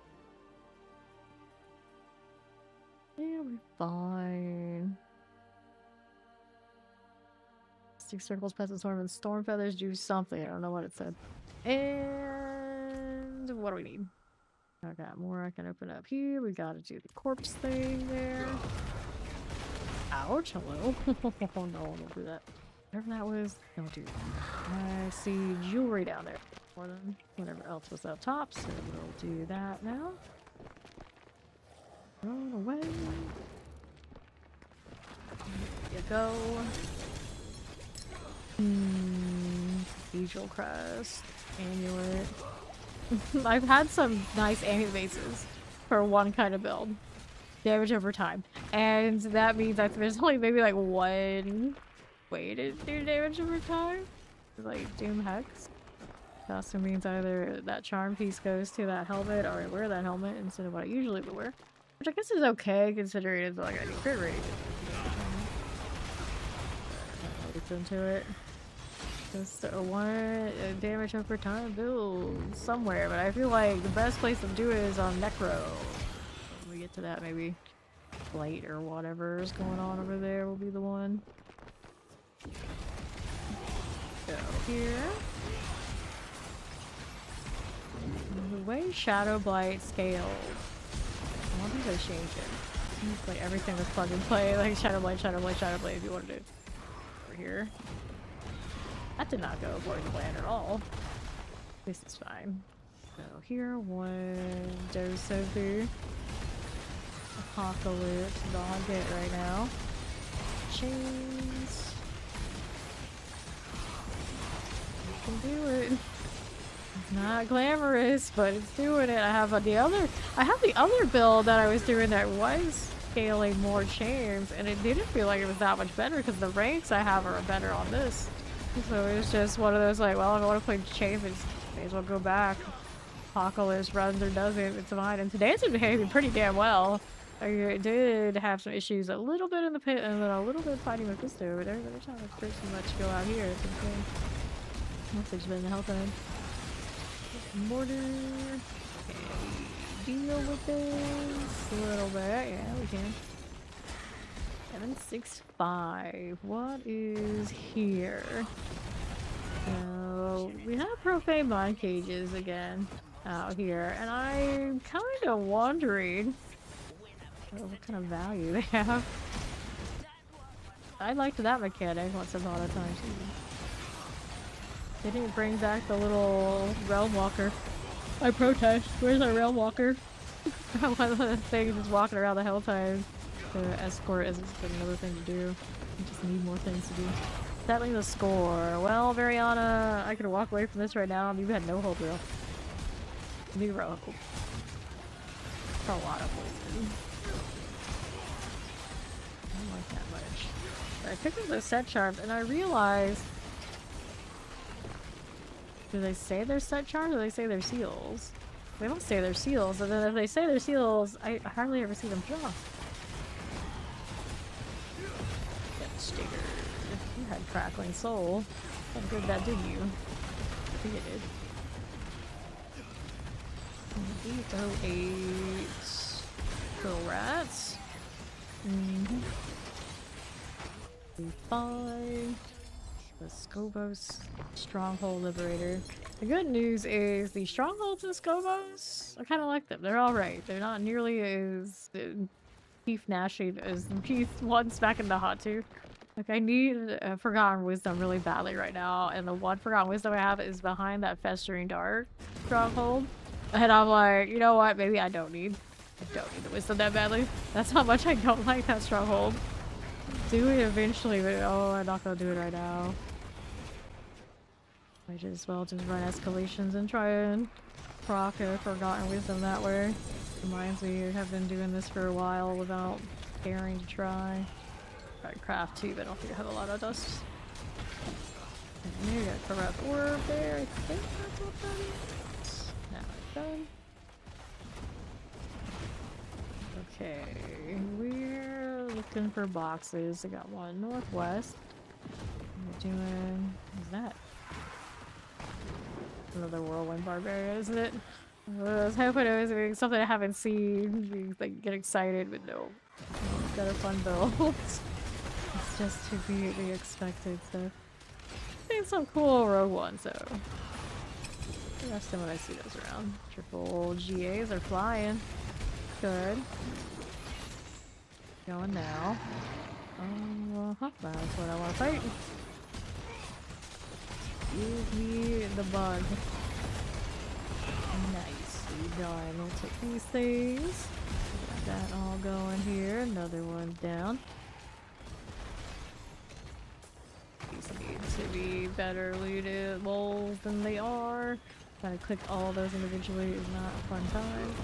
Yeah, we're fine. Stick circles, peasant storm, and storm feathers do something. I don't know what it said. And what do we need? I got more I can open up here. We gotta do the corpse thing there. Ouch, hello. Oh no, don't do that. Whatever that was, don't do that. I see jewelry down there. More than whatever else was up top, so we'll do that now. Run away. There you go. Cathedral crest. Amulet. I've had some nice amulet bases for one kind of build. Damage over time. And that means that there's only maybe like one way to do damage over time. Like Doom Hex. That also means either that charm piece goes to that helmet or I wear that helmet instead of what I usually would wear. Which I guess is okay considering it's like I do crit rate. into it. Just one damage over time build somewhere, but I feel like the best place to do it is on Necro. When we get to that, maybe Blight or whatever is going on over there will be the one. Go here. The way Shadow Blight scaled. I wonder if they changed it. It's like everything was plug and play, like Shadow Blight, Shadow Blight, Shadow Blight if you want to do it. Over here. That did not go according to plan at all. This is fine. So here, one dose of the Apocalypse dog hit right now. Chains. You can do it. It's not glamorous, but it's doing it. I have the other build that I was doing that was scaling more chains, and it didn't feel like it was that much better because the ranks I have are better on this. So it was just one of those like, well, if I want to play chains, I may as well go back. Apocalypse runs or doesn't, it's fine. And today's been behaving pretty damn well. I did have some issues a little bit in the pit and then a little bit fighting with this dude, but every time it's pretty much go out here. It's insane. Must have just been the health end. Mortar. Okay, deal with this a little bit. Yeah, we can. 765. What is here? So we have profane mind cages again out here, and I'm kind of wondering what kind of value they have. I liked that mechanic once upon a time too. They didn't bring back the little realm walker. I protest. Where's our realm walker? One of the things is walking around the Helltime. The escort isn't another thing to do. We just need more things to do. Settling the score. Well, Variana, I could walk away from this right now. You had no hope, real. Zero hope. For a lot of poison. I don't like that much. But I picked up those set charms and I realized. Do they say they're set charms or do they say they're seals? They don't say they're seals, and then if they say they're seals, I hardly ever see them draw. Stinger. You had Crackling Soul. How good that did you? I think it did. 808. Little rats. Fine. The Skobos Stronghold Liberator. The good news is the strongholds in Skobos, I kind of like them. They're alright. They're not nearly as beef gnashing as the beef ones back in the hot tooth. Like, I need Forgotten Wisdom really badly right now, and the one Forgotten Wisdom I have is behind that Festering Dark stronghold. And I'm like, you know what? Maybe I don't need the Wisdom that badly. That's how much I don't like that stronghold. Do it eventually, but oh, I'm not gonna do it right now. I might as well just run escalations and try and proc a Forgotten Wisdom that way. Reminds me, I have been doing this for a while without caring to try. Try craft too, but I don't think I have a lot of dust. And you got Corrupt Orb there. I think that's what that is. Now it's done. Okay, we're looking for boxes. I got one northwest. We're doing. What's that? Another Whirlwind Barbarian, isn't it? I was hoping it was doing something I haven't seen. Like, get excited, but no. It's got a fun build. It's just to be the expected stuff. I think some cool rogue ones, so. The rest of them when I see those around. Triple GAs are flying. Good. Going now. That's what I want to fight. Give me the bug. Nicely done. We'll take these things. Got that all going here. Another one down. These need to be better looted lulls than they are. Trying to click all those individually is not a fun time.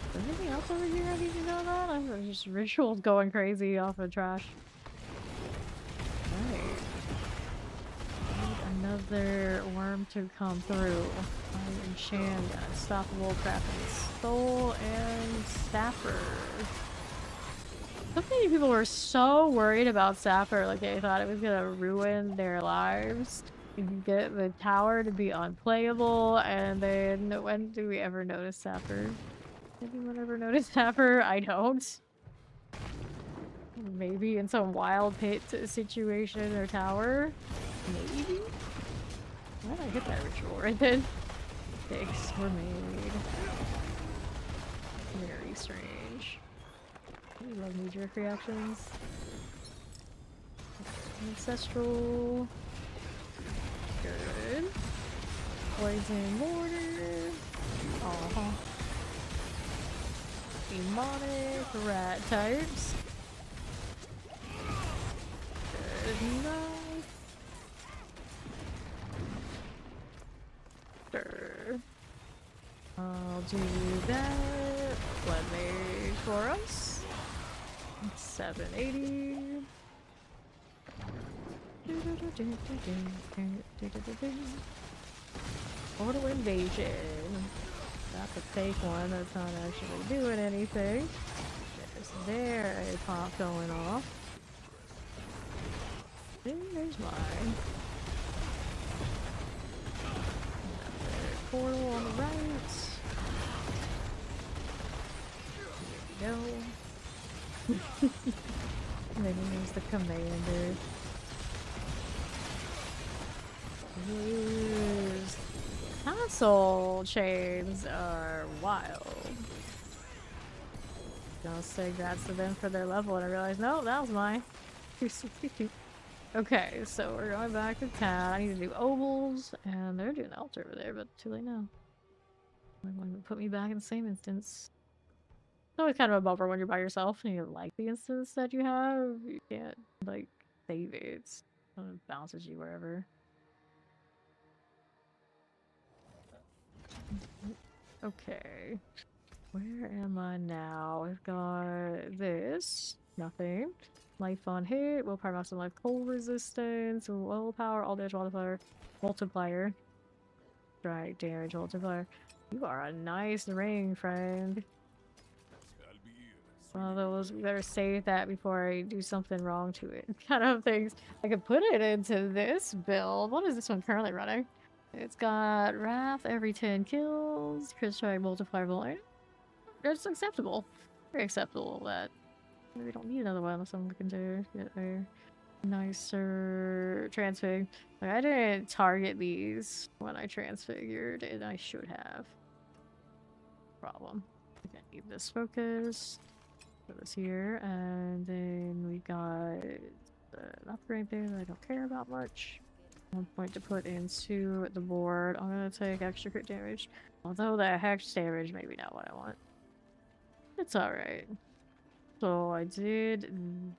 Is there anything else over here I need to know about? I'm just rituals going crazy off of trash. Right. Need another worm to come through. Iron Sham, Unstoppable, Crafting Soul, and Staffer. So many people were so worried about Sapphire, like they thought it was gonna ruin their lives. You can get the tower to be unplayable, and then when do we ever notice Sapphire? Anyone ever notice Sapphire? I don't. Maybe in some wild pit situation or tower. Maybe? Why did I hit that ritual right then? Mistakes were made. Very strange. I love knee-jerk reactions. Ancestral. Good. Poison mortar. Uh-huh. Demonic rat types. Good enough. Sure. I'll do that. Blood mage for us. 780. Portal invasion. That's a fake one that's not actually doing anything. There's a pop going off. And there's mine. Another portal on the right. There we go. And then there's the commander. These console chains are wild. I'll say congrats to them for their level, and I realized, no, that was mine. 262. Okay, so we're going back to town. I need to do ovals, and they're doing the altar over there, but too late now. They want to put me back in the same instance. It's always kind of a bummer when you're by yourself and you like the instance that you have. You can't, like, save it. It bounces you wherever. Okay. Where am I now? We've got this. Nothing. Life on hit. Willpower, maximum life, cold resistance. Willpower, all damage multiplier. Strike damage multiplier. You are a nice ring, friend. One of those, we better save that before I do something wrong to it. Kind of things. I could put it into this build. What is this one currently running? It's got Wrath every 10 kills, crit strike multiplier volume. It's acceptable. Very acceptable that we don't need another one unless I'm looking to get a nicer transfig. Like, I didn't target these when I transfigured, and I should have. Problem. I need this focus. Put this here, and then we got an upgrade there that I don't care about much. 1 point to put into the board. I'm gonna take extra crit damage. Although that hex damage maybe not what I want. It's alright. So I did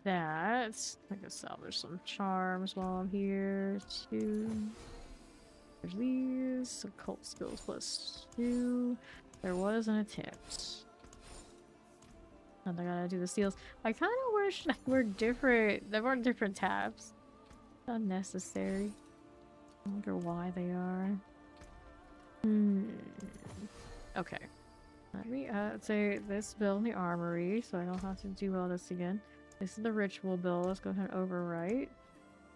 that. I can salvage some charms while I'm here too. There's these. Occult skills +2. There was an attempt. And I gotta do the seals. I kinda wish there weren't different tabs. Unnecessary. I wonder why they are. Okay. Let me say this build in the armory so I don't have to do all this again. This is the ritual build. Let's go ahead and overwrite.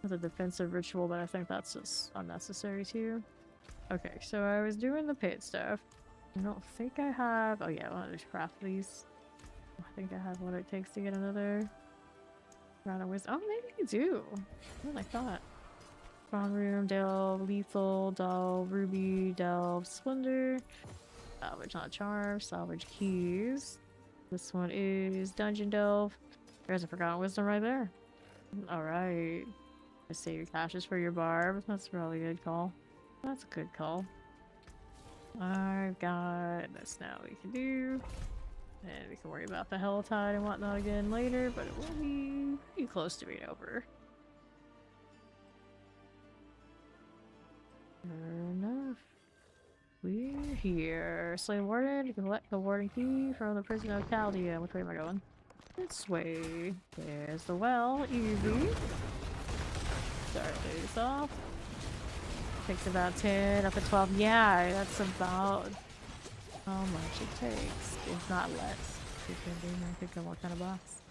It's a defensive ritual, but I think that's just unnecessary too. Okay, so I was doing the pit stuff. I don't think I have. Oh yeah, I want to just craft these. I think I have what it takes to get another round of wisdom. Oh, maybe I do. More than I thought. Strong room, delve, lethal, delve, ruby, delve, splendor. Salvage not charm, salvage keys. This one is dungeon delve. There's a forgotten wisdom right there. Alright. Save your caches for your barb. That's a really good call. That's a good call. I've got this now we can do. And we can worry about the Helltide and whatnot again later, but it will be pretty close to being over. Fair enough. We're here. Slay Warden, you can collect the Warden key from the prison of Chaldea. Which way am I going? This way. There's the well. Easy. Start this off. Takes about 10 up to 12. Yeah, that's about how much it takes. If not less. Depending on what kind of box.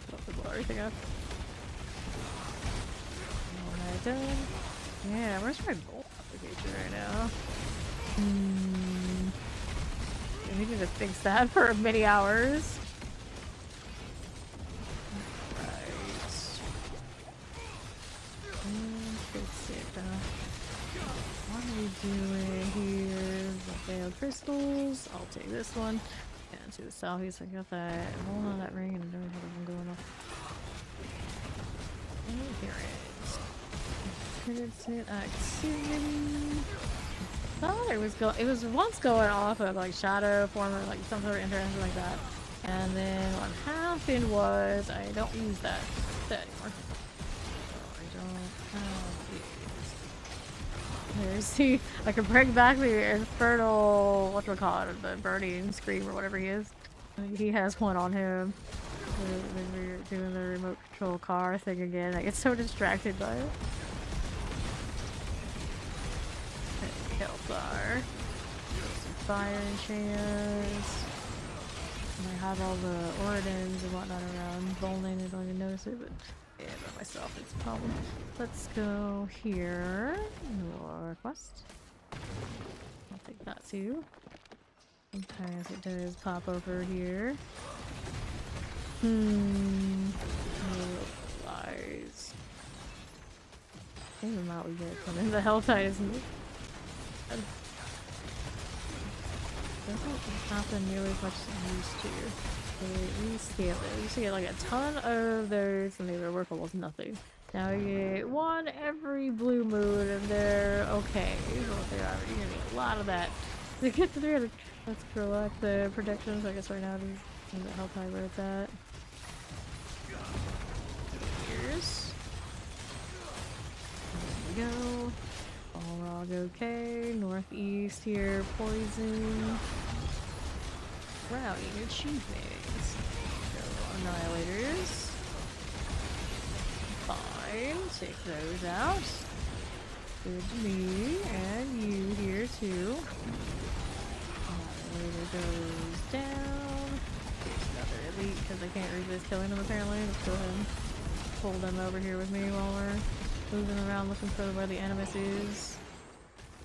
About to blow everything up. Alright, done. Yeah, where's my bolt application right now? We need to fix that for many hours. Right. And fix it though. What are we doing here? The failed crystals. I'll take this one. And to the southeast, I got that. Hold on, that ring, and I don't have one going off. And here it is. Critics activity. Thought it was once going off of like shadow form or like some sort of interaction like that. And then what happened was I don't use that anymore. So I don't have these. There's see, I can bring back the infernal, whatchamacallit, the burning scream or whatever he is. He has one on him. Then we're doing the remote control car thing again. I get so distracted by it. Hellfire. Some fire enchants. And I have all the Oridans and whatnot around. Bowling, I don't even notice it, but yeah, by myself it's a problem. Let's go here. Northwest. I'll take that too. Sometimes it does pop over here. Lies. I think the amount we get from the Helltide isn't it? Doesn't happen nearly as much as it used to. We scale it. We used to get like a ton of those and they were worth almost nothing. Now you get one every blue moon and they're okay. Is what they are. You're gonna get a lot of that to get to 300. Let's collect the protections. I guess right now it is in the Helltide where it's at. Here's. There we go. Balrog okay. Northeast here. Poison. Routing achievements. Go Annihilators. Fine. Take those out. Good to me. And you here too. Annihilator goes down. Here's another elite because I can't resist killing them apparently. Let's go ahead and pull them over here with me while we're moving around looking for where the Animus is.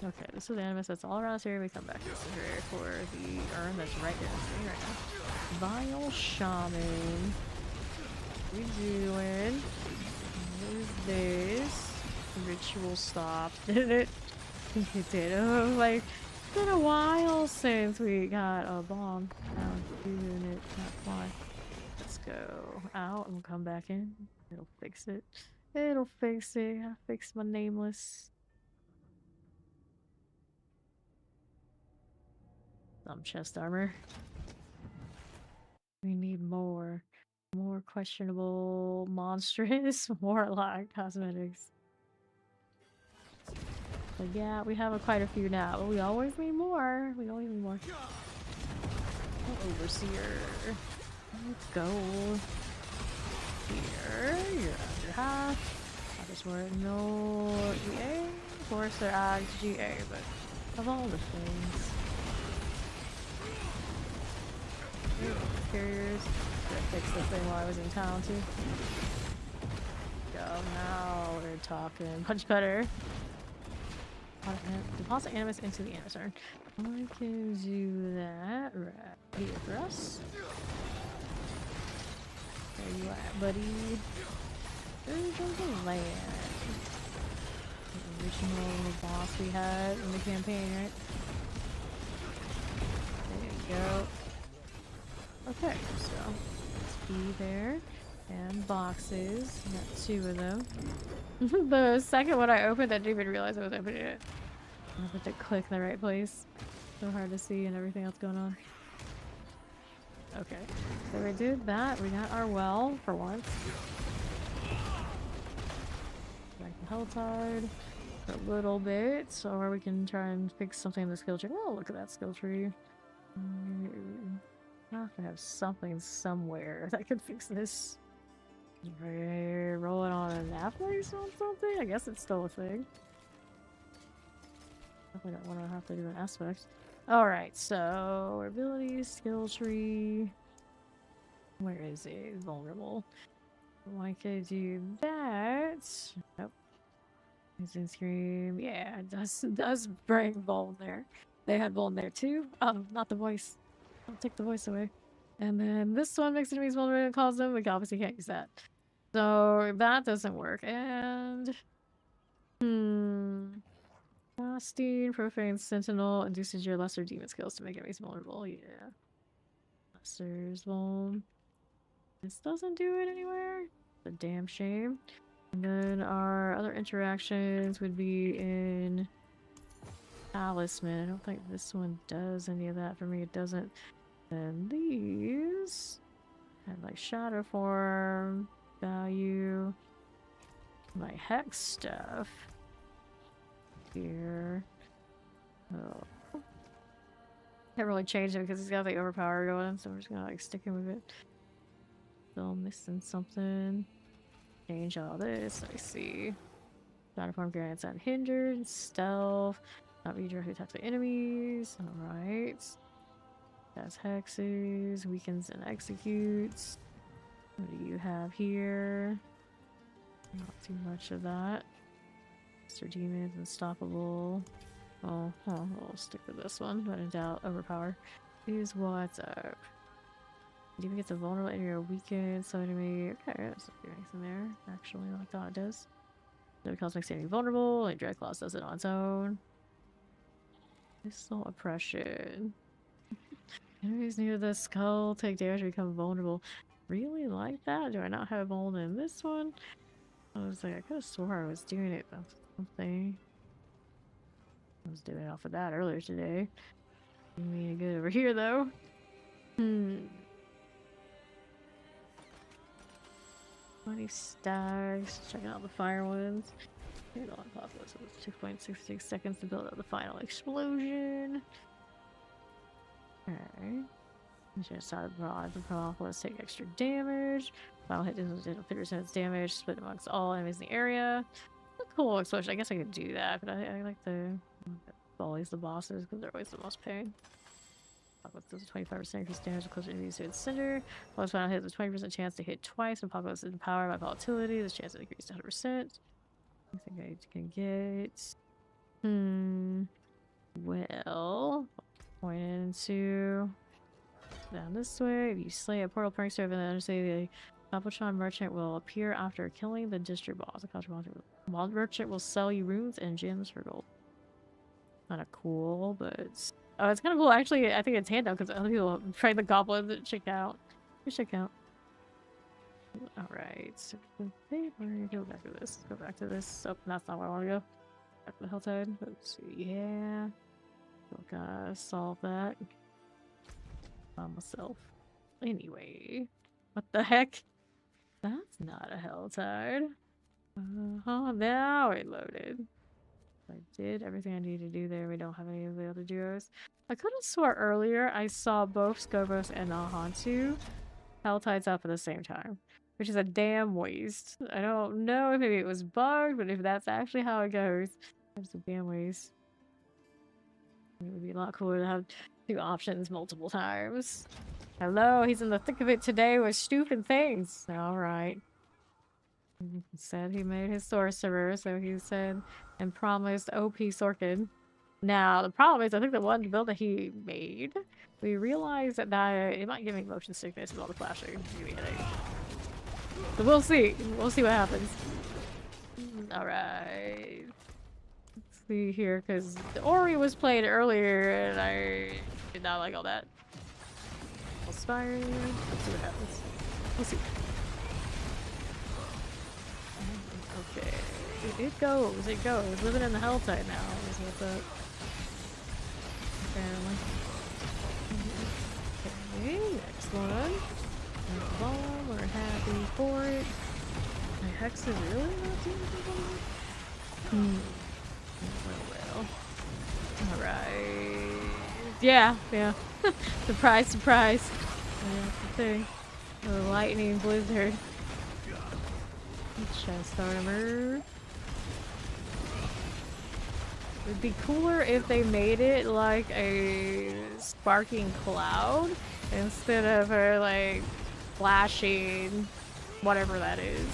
Okay, this is the Animus that's all around us here. We come back this here for the urn that's right there right now. Vile Shaman. What are we doing? What is this? Ritual stopped. Did it? I think it did. Oh, like, it's been a while since we got a bomb. Now doing it, not fly. Let's go out and come back in. It'll fix it. It'll fix it. I fixed my nameless. Some chest armor. We need more. More questionable, monstrous Warlock cosmetics. But yeah, we have quite a few now, but we always need more. We always need more. Oh, Overseer. Let's go. Here, you're under half. I just want no GA. Of course, they're at GA, but of all the things. Carriers. Gonna fix this thing while I was in town too. Go, now we're talking much better. Deposit Animus into the Animus urn. I can do that right here for us. Where you at, buddy? There's the land. The original boss we had in the campaign, right? There you go. Okay, so let's be there. And boxes. I got 2 of them. The second one I opened, I didn't even realize I was opening it. I have to click in the right place. So hard to see and everything else going on. Okay, so we did that. We got our well for once. Back to Helltide for a little bit, or we can try and fix something in the skill tree. Oh, look at that skill tree. I have to have something somewhere that could fix this. Roll it on an athlete or something? I guess it's still a thing. Definitely don't want to have to do an aspect. Alright, so abilities, skill tree. Where is it? Vulnerable. I could do that. Nope. Instant scream. Yeah, it does bring Vuln there. They had Vuln there too. Oh, not the voice. I'll take the voice away. And then this one makes enemies vulnerable and calls them. We obviously can't use that. So that doesn't work. And Casting, Profane Sentinel induces your lesser demon skills to make enemies vulnerable. Yeah. Lesser's vuln. This doesn't do it anywhere. It's a damn shame. And then our other interactions would be in Talisman. I don't think this one does any of that for me. It doesn't. And these have like Shadow Form, Value, my Hex stuff here. Oh. Can't really change it because he's got the overpower going, so we're just gonna like stick him with it. Still missing something. Change all this. I see. Shadow Form grants unhindered, stealth, not be directly attacked by enemies. Alright. Has hexes, weakens and executes. What do you have here? Not too much of that. Mr. Demons, unstoppable. Oh, I'll stick with this one, but in doubt, overpower. Is what's up. You even get the vulnerable enemy or weaken some enemy. Okay, that's not doing anything there. Actually, like I thought it does. No cause makes the enemy vulnerable, like Dread Claws does it on its own. Missile oppression. Enemies near the skull take damage to become vulnerable. Really like that? Do I not have vuln in this one? I was like, I could have swore I was doing it. That's something. I was doing it off of that earlier today. Didn't mean to get over here though. 20 stacks. Checking out the fire ones. Here's all Apocalypse. It was 2.66 seconds to build up the final explosion. Alright. Just started the Apocalypse take extra damage. Final hit does 50% its damage, split amongst all enemies in the area. A cool explosion. I guess I could do that, but I like the always the bosses because they're always the most pain. Apocalypse does a 25% increased damage closer enemies to its center. Apocalypse final hit has a 20% chance to hit twice. When Apocalypse is empowered by volatility, this chance is increased to 100%. I think I can get. Well, point into down this way. If you slay a portal prankster, then Undercity, the Capuchon merchant will appear after killing the district boss. The Capuchon merchant will sell you runes and gems for gold. Kind of cool, but it's kind of cool. Actually, I think it's handout because other people try the goblins and check out. You check out. Alright, so go back to this. Go back to this. Oh, that's not where I want to go. Back to the Helltide. Let's see. Yeah. Still gotta solve that. By myself. Anyway. What the heck? That's not a Helltide. Now it loaded. I did everything I needed to do there. We don't have any of the other duos. I could have swore earlier I saw both Skobos and Nahantu Helltides up at the same time. Which is a damn waste. I don't know if maybe it was bugged, but if that's actually how it goes, that's a damn waste. It would be a lot cooler to have two options multiple times. Hello, he's in the thick of it today with stupid things. Alright. He said he made his sorcerer, so he said and promised OP Sorkin. Now, the problem is, I think the one build that he made, we realized that it might give me motion sickness with all the flashing. Give me a headache. So we'll see. We'll see what happens. Alright. Let's see here, because the Ori was played earlier, and I did not like all that. Inspired. Let's see what happens. We'll see. Okay. It goes. It goes. Living in the Helltide now is what's up. Apparently. Okay, next one. Bomb, we're happy for it. My Hex is really not doing anything? Well. Alright. Yeah. Surprise, surprise. That's the thing. The lightning blizzard. Chest armor. It'd be cooler if they made it like a sparking cloud instead of a like flashing whatever that is.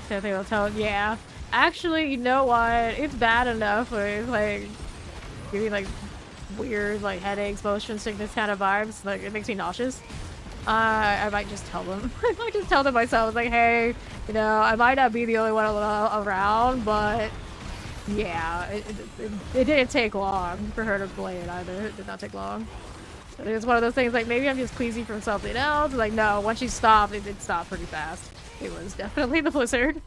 So they will tell, yeah. Actually, you know what? It's bad enough with like giving like weird like headaches, motion sickness kind of vibes. Like it makes me nauseous. I might just tell them. I might just tell them myself, like, hey, you know, I might not be the only one around, but yeah, it didn't take long for her to play it either. It did not take long. It was one of those things like maybe I'm just queasy from something else. Like no, once she stopped, it stopped pretty fast. It was definitely the blizzard.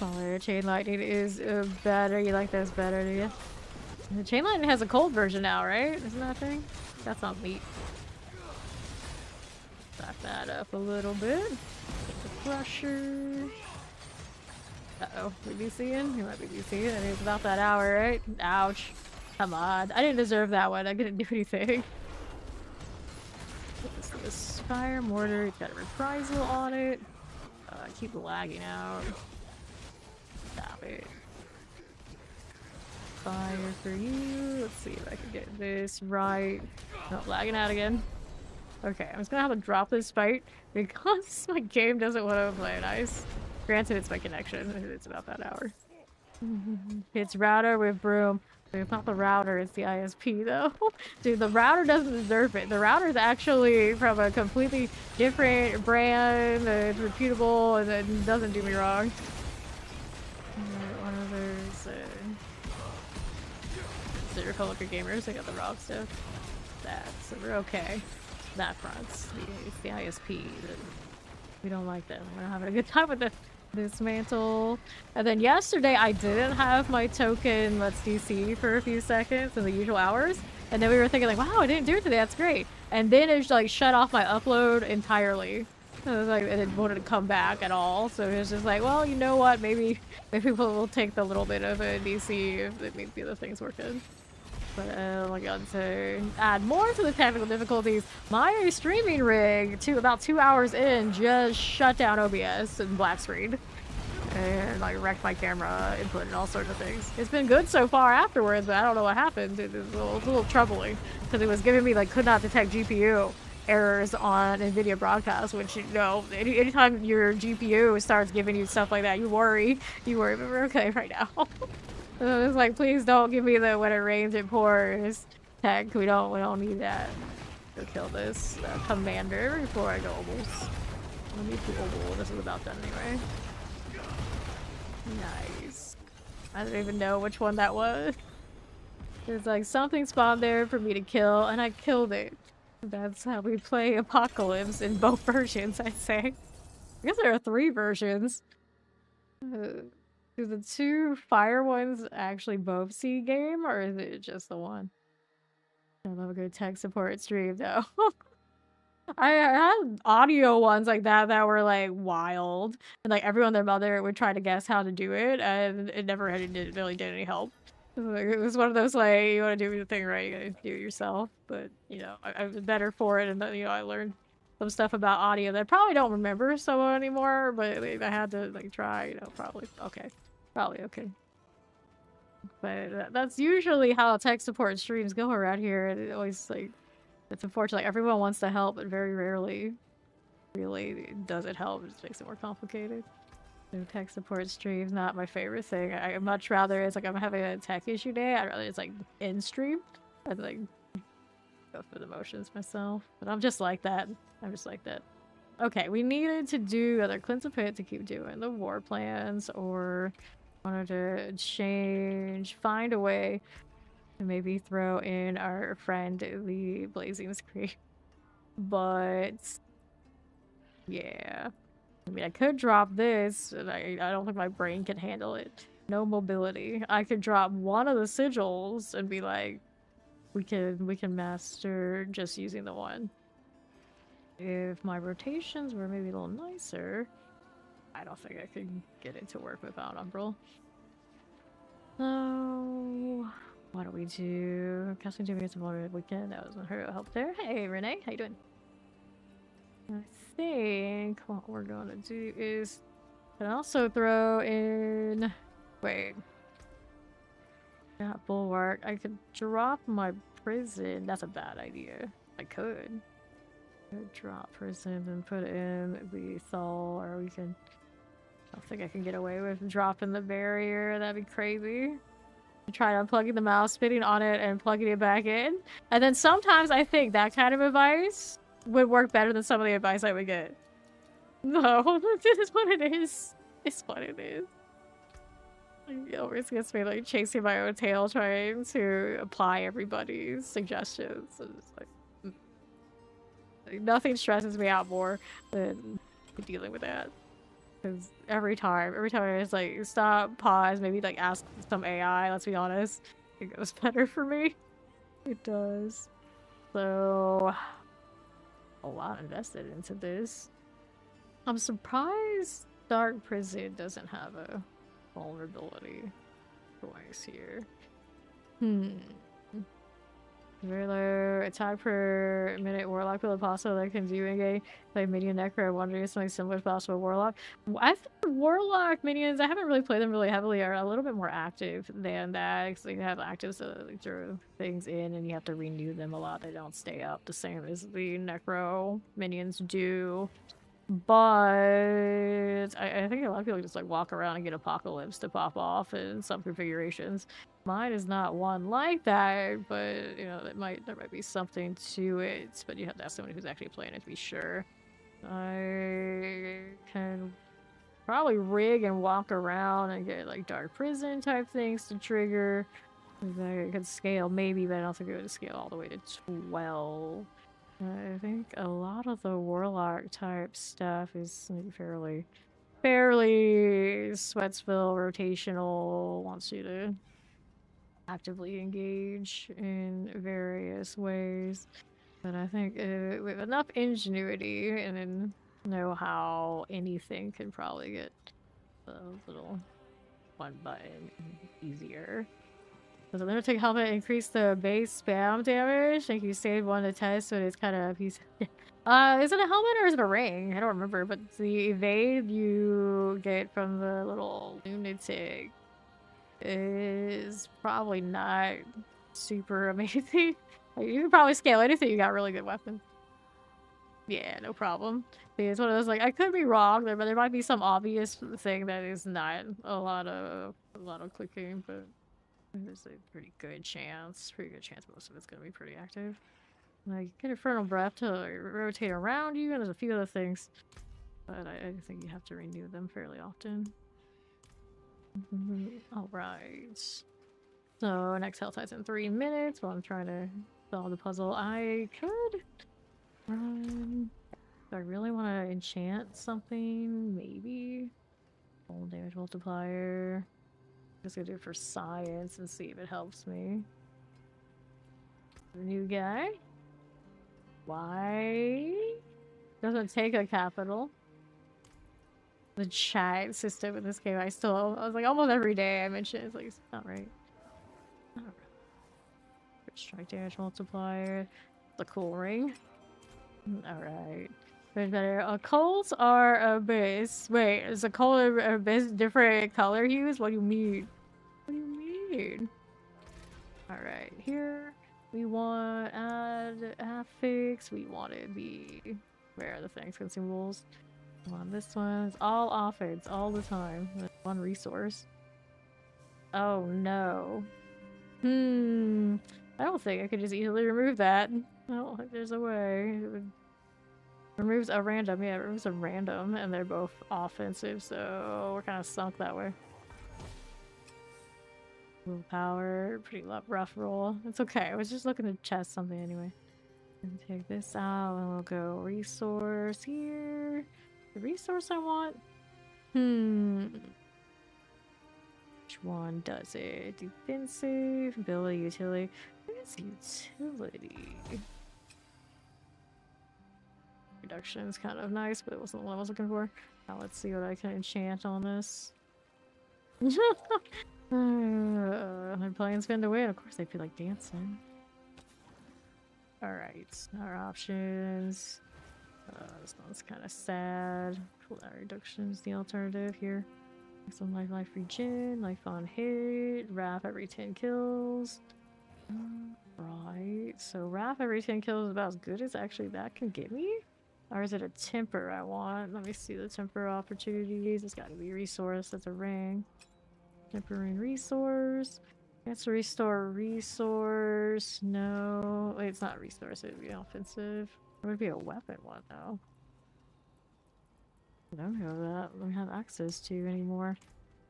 Oh, chain lightning is better. You like this better, do you? The chain lightning has a cold version now, right? Isn't that a thing? That's not meat. Back that up a little bit. Get the crusher. Uh-oh, we DCing? He might be DCing. I mean, it's about that hour, right? Ouch. Come on. I didn't deserve that one. I didn't do anything. Put this fire mortar. It's got a reprisal on it. Keep lagging out. Stop it. Fire for you. Let's see if I can get this right. Not lagging out again. Okay, I'm just gonna have to drop this fight because my game doesn't want to play nice. Granted, it's my connection. It's about that hour. It's router with broom. It's not the router, it's the ISP though. Dude, the router doesn't deserve it. The router is actually from a completely different brand. It's reputable and it doesn't do me wrong. One of those Zero Color Gamers, I got the wrong stuff. That, so we're okay. That front. It's the ISP. We don't like them. We're not having a good time with the dismantle. And then yesterday I didn't have my token Let's DC for a few seconds in the usual hours. And then we were thinking like, wow, I didn't do it today. That's great. And then it just like shut off my upload entirely. It was like it wouldn't come back at all. So it was just like, well, you know what? Maybe we'll take the little bit of a DC if it makes the other things work good. But like to add more to the technical difficulties, my streaming rig, about 2 hours in, just shut down OBS and black screen. And like wrecked my camera input and all sorts of things. It's been good so far afterwards, but I don't know what happened. It was a little troubling because it was giving me like could not detect GPU errors on NVIDIA broadcast, which, you know, anytime your GPU starts giving you stuff like that, you worry, but we're okay right now. So it's like, please don't give me the when it rains it pours tech. We don't need that. Go kill this commander before I go obels. Let me do obel. This is about done anyway. Nice. I don't even know which one that was. There's like something spawned there for me to kill, and I killed it. That's how we play Apocalypse in both versions, I'd say. I guess there are 3 versions. Do the 2 fire ones actually both see game, or is it just the one? I love a good tech support stream, though. I had audio ones like that were like wild, and like everyone and their mother would try to guess how to do it, and it never really did any help. It was one of those like, you want to do the thing right, you gotta do it yourself. But you know, I was better for it, and then, you know, I learned some stuff about audio that I probably don't remember so well anymore, but like, I had to like try, you know, probably okay. But that's usually how tech support streams go around here. It always like, it's unfortunate. Like, everyone wants to help, but very rarely really does it help. It just makes it more complicated. So tech support streams not my favorite thing. I much rather it's like I'm having a tech issue day. I'd rather it's like in stream. I'd like go through the motions myself. But I'm just like that. Okay, we needed to do either cleanse a pit to keep doing the war plans, or wanted to find a way to maybe throw in our friend the blazing screen. But yeah, I mean, I could drop this, and I don't think my brain can handle it. No mobility. I could drop one of the sigils and be like, we can master just using the one. If my rotations were maybe a little nicer, I don't think I could get it to work without Umbral. So, what do we do? Casting to some more weekend. That was her help there. Hey, Renee, how you doing? I think what we're gonna do is, can also throw in. Wait. Got bulwark. I could drop my prison. That's a bad idea. I could. Drop prison and put in the Thal, or we can. I don't think I can get away with dropping the barrier. That'd be crazy. Try unplugging the mouse, spitting on it, and plugging it back in. And then sometimes I think that kind of advice would work better than some of the advice I would get. No, this is what it is. It's what it is. It always gets me like chasing my own tail, trying to apply everybody's suggestions. It's like nothing stresses me out more than dealing with that. Because every time I just like stop, pause, maybe like ask some AI, let's be honest, it goes better for me. It does. So, a lot invested into this. I'm surprised Dark Prison doesn't have a vulnerability twice here. Very low attack per minute Warlock build possible that can do in-game like minion necro. I'm wondering if something similar to possible Warlock. I think Warlock minions, I haven't really played them really heavily, are a little bit more active than that. Because they have actives that like, throw things in and you have to renew them a lot. They don't stay up the same as the necro minions do. But I think a lot of people just like walk around and get apocalypse to pop off in some configurations. Mine is not one like that, but you know, there might be something to it, but you have to have somebody who's actually playing it to be sure. I can probably rig and walk around and get like dark prison type things to trigger. I could scale maybe, but I don't think it would scale all the way to 12. I think a lot of the Warlock type stuff is fairly Sweatsville rotational, wants you to actively engage in various ways. But I think with enough ingenuity and then know how anything can probably get a little one button easier. Does a limited helmet increase the base spam damage? I think you save one to test, but it's kind of is it a helmet or is it a ring? I don't remember, but the evade you get from the little lunatic is probably not super amazing. You can probably scale anything. You got really good weapons. Yeah, no problem. It's one of those like I could be wrong there, but there might be some obvious thing that is not a lot of clicking, but. There's a pretty good chance most of it's gonna be pretty active. Like, get Infernal Breath to like, rotate around you, and there's a few other things. But I think you have to renew them fairly often. Alright. So, next Hell Tide's in 3 minutes while I'm trying to solve the puzzle. I could run. Do I really want to enchant something? Maybe. Full damage multiplier. Just gonna do it for science and see if it helps me. The new guy? Why? Doesn't take a capital. The chat system in this game, I was like almost every day I mention it. It's like, it's not right. Not right. Strike damage multiplier. The cool ring. Alright. Better. Occults are abyss. Wait, is occult and abyss different color hues? What do you mean? What do you mean? Alright, here we want add affix. We wanted the where are the things? Consumables. We want this one. It's all offense all the time. One resource. Oh no. I don't think I could just easily remove that. I don't think there's a way. It would removes a random, yeah, it removes a random, and they're both offensive, so we're kind of sunk that way. Willpower, pretty rough roll. It's okay, I was just looking to test something anyway. And take this out, and we'll go resource here. The resource I want? Which one does it? Defensive, ability, utility. What is utility? Reduction is kind of nice, but it wasn't what I was looking for. Now let's see what I can enchant on this. They're playing spin to win. Of course they feel like dancing. Alright, our options. This one's kind of sad. Reduction is the alternative here. Some life regen, life on hit, wrath every 10 kills. Right, so wrath every 10 kills is about as good as actually that can get me? Or is it a temper I want? Let me see the temper opportunities. It's gotta be resource, that's a ring. Tempering resource. It's restore resource. No. Wait, it's not resource, it would be offensive. It would be a weapon one though. I don't know that we have access to anymore.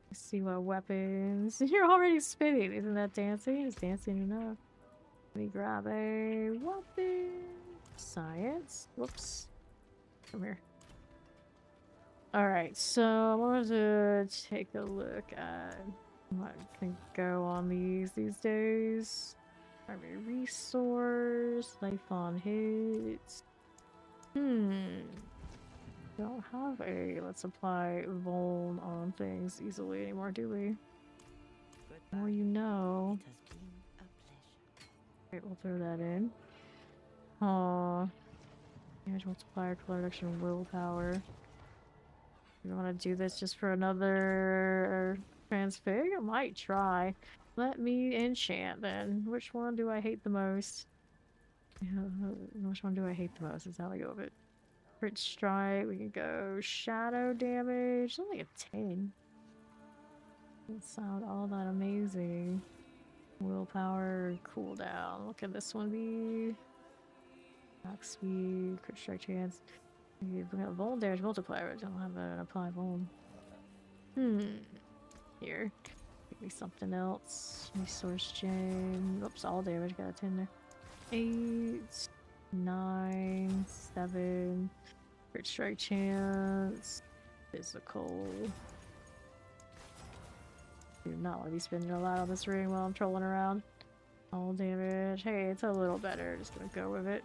Let's see what weapons. You're already spinning. Isn't that dancing? It's dancing enough. Let me grab a weapon. Science. Whoops. Come here. Alright, so I wanted to take a look at what can go on these days. Primary resource, life on hits. Don't have a let's apply vuln on things easily anymore, do we? The more you know. Right, we'll throw that in. Damage multiplier, color reduction, willpower. You want to do this just for another transfig? I might try. Let me enchant then. Which one do I hate the most? Which one do I hate the most? Is how I go with it. Crit strike, we can go shadow damage. Only a 10. Doesn't sound all that amazing. Willpower, cooldown. What can this one be? Max speed, crit strike chance. We got vuln damage multiplier, but don't have an apply vuln. Here. Give me something else. Resource gem. Oops, all damage, got a 10 there. 8, 9, 7. Crit strike chance. Physical. Do not want to be spending a lot on this ring while I'm trolling around. All damage. Hey, it's a little better. Just gonna go with it.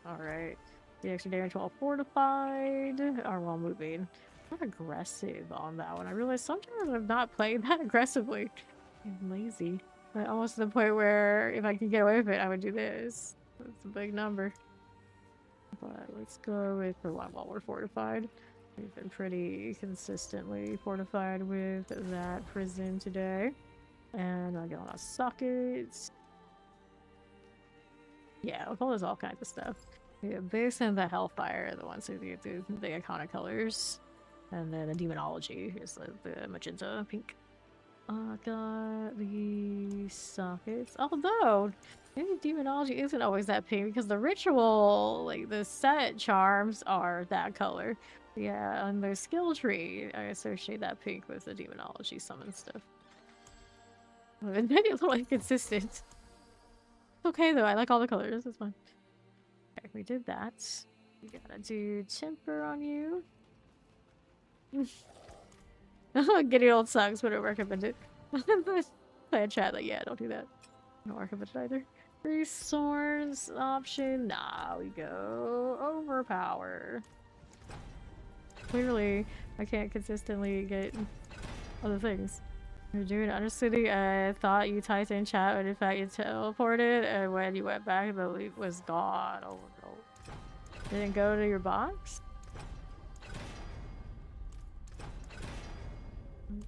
Alright. The extra damage while fortified. Or while moving. Not aggressive on that one. I realized sometimes I've not played that aggressively. I'm lazy. But almost to the point where if I can get away with it, I would do this. That's a big number. But let's go with the one while we're fortified. We've been pretty consistently fortified with that prison today. And I go on sockets. Yeah, well, there's all kinds of stuff. Yeah, this and the Hellfire are the ones who do the iconic colors. And then the Demonology is the magenta pink. Got the sockets. Although, maybe Demonology isn't always that pink because the ritual, like the set charms are that color. Yeah, on their skill tree, I associate that pink with the Demonology summon stuff. Maybe a little inconsistent. It's okay though, I like all the colors, it's fine. Okay, we did that. We gotta do temper on you. Getting old sucks, but I don't recommend it. I had chat like, yeah, don't do that. I don't recommend it either. Resource option. Nah, we go overpower. Clearly, I can't consistently get other things. You're doing Undercity. I thought you typed in chat, but in fact you teleported, and when you went back, the loot was gone. Oh no. Didn't go to your box?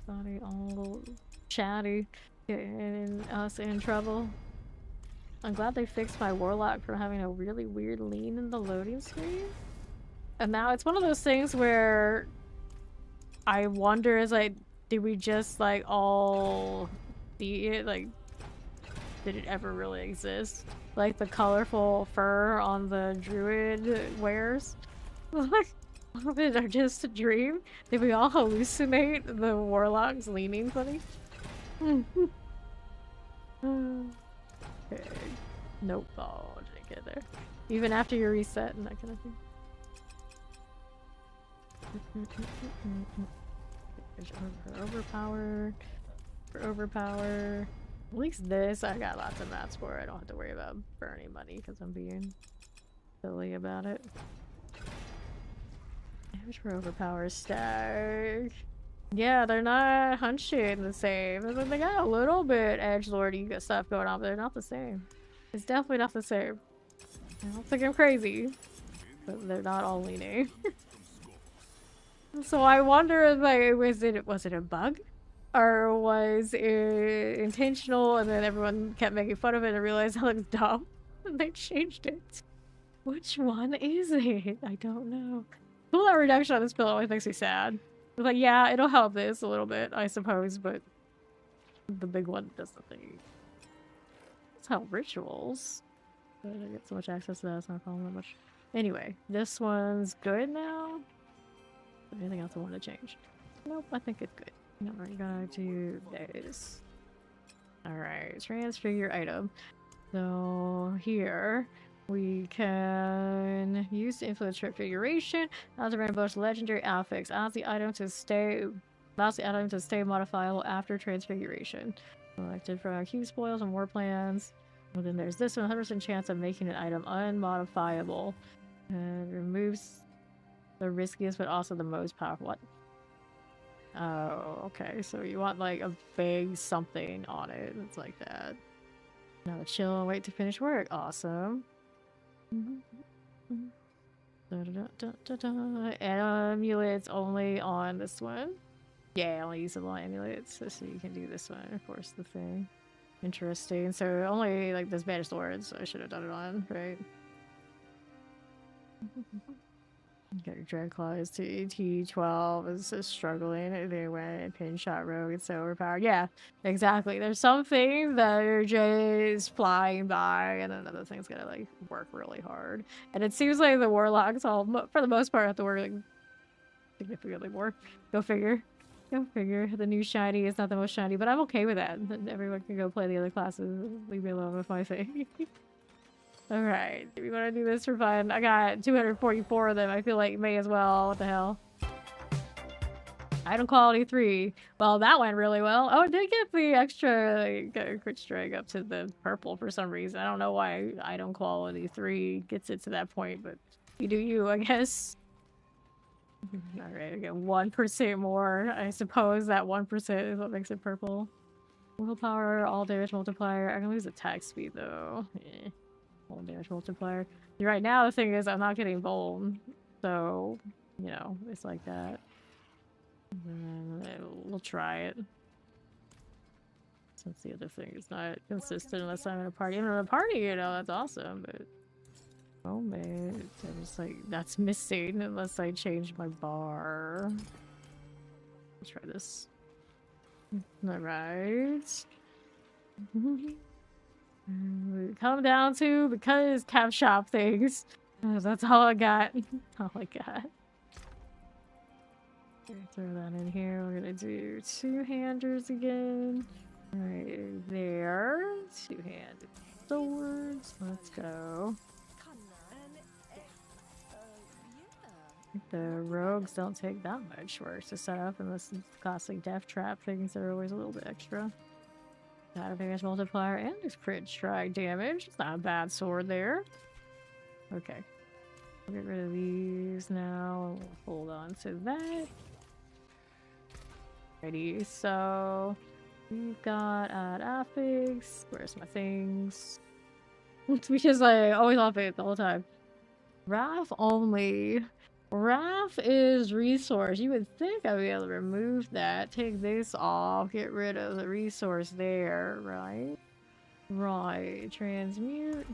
Somebody all chatty, getting us in trouble. I'm glad they fixed my Warlock for having a really weird lean in the loading screen. And now it's one of those things where I wonder, is like, did we just like all see it? Like, did it ever really exist? Like the colorful fur on the druid wears? Like, all of it are just a dream? Did we all hallucinate the Warlock's leaning funny? Okay. Nope. Oh, didn't get there. Even after your reset and that kind of thing. For overpower. At least this, I got lots of mats for. I don't have to worry about burning money because I'm being silly about it. Damage for overpower stack. Yeah, they're not hunching the same. They got a little bit edgelordy stuff going on, but they're not the same. It's definitely not the same. I don't think I'm crazy, but they're not all leaning. So I wonder, like, was it a bug? Or was it intentional and then everyone kept making fun of it and realized it looks dumb? And they changed it. Which one is it? I don't know. Cool, that reduction on this pill always makes me sad. It's like, yeah, it'll help this a little bit, I suppose, but the big one does nothing. It's how rituals. But I get so much access to that, it's not a problem that much. Anyway, this one's good now. Anything else I want to change? Nope, I think it's good. No, we're gonna do this. Alright, transfigure item. So here we can use to influence transfiguration. Allows the rainbow's legendary affix. Allows the item to stay modifiable after transfiguration. Selected from our cube spoils and war plans. And then there's this 100% chance of making an item unmodifiable. And removes the riskiest but also the most powerful. What? Oh, okay. So you want like a big something on it. It's like that. Now chill and wait to finish work. Awesome. Amulets only on this one. Yeah, only usable amulets. So you can do this one. Of course, the thing. Interesting. So only like this banished swords. I should have done it on, right? Got your Dreadclaw is T12 is struggling. They went pin shot rogue. It's so overpowered. Yeah, exactly. There's some things that are just flying by, and then other things gotta like work really hard. And it seems like the warlocks all, for the most part, have to work like significantly more. Go figure. Go figure. The new shiny is not the most shiny, but I'm okay with that. Everyone can go play the other classes. Leave me alone with my thing. Alright, do we want to do this for fun? I got 244 of them. I feel like may as well. What the hell? Item quality 3. Well, that went really well. Oh, it did get the extra like, quick strike up to the purple for some reason. I don't know why item quality 3 gets it to that point, but you do you, I guess. Alright, I get 1% more. I suppose that 1% is what makes it purple. Willpower, all damage multiplier. I can lose attack speed though. Eh. Damage multiplier. Right now the thing is I'm not getting bone, so you know it's like that. We'll try it since the other thing is not consistent unless I'm in a party. Even in a party, you know, that's awesome, but oh man, I'm just like that's missing unless I change my bar. Let's try this. All right. Come down to because cap shop things. That's all I got. All I got. Throw that in here. We're gonna do two-handers again. Right there. Two-handed swords. Let's go. The rogues don't take that much work to set up unless the classic death trap things are always a little bit extra. Got a damage multiplier and it's crit strike damage. It's not a bad sword there. Okay. I'll get rid of these now. We'll hold on to that. Ready, so we've got affix. Where's my things? We just like always off it the whole time. Wrath only. Wrath is resource. You would think I'd be able to remove that. Take this off. Get rid of the resource there, right? Right. Transmute.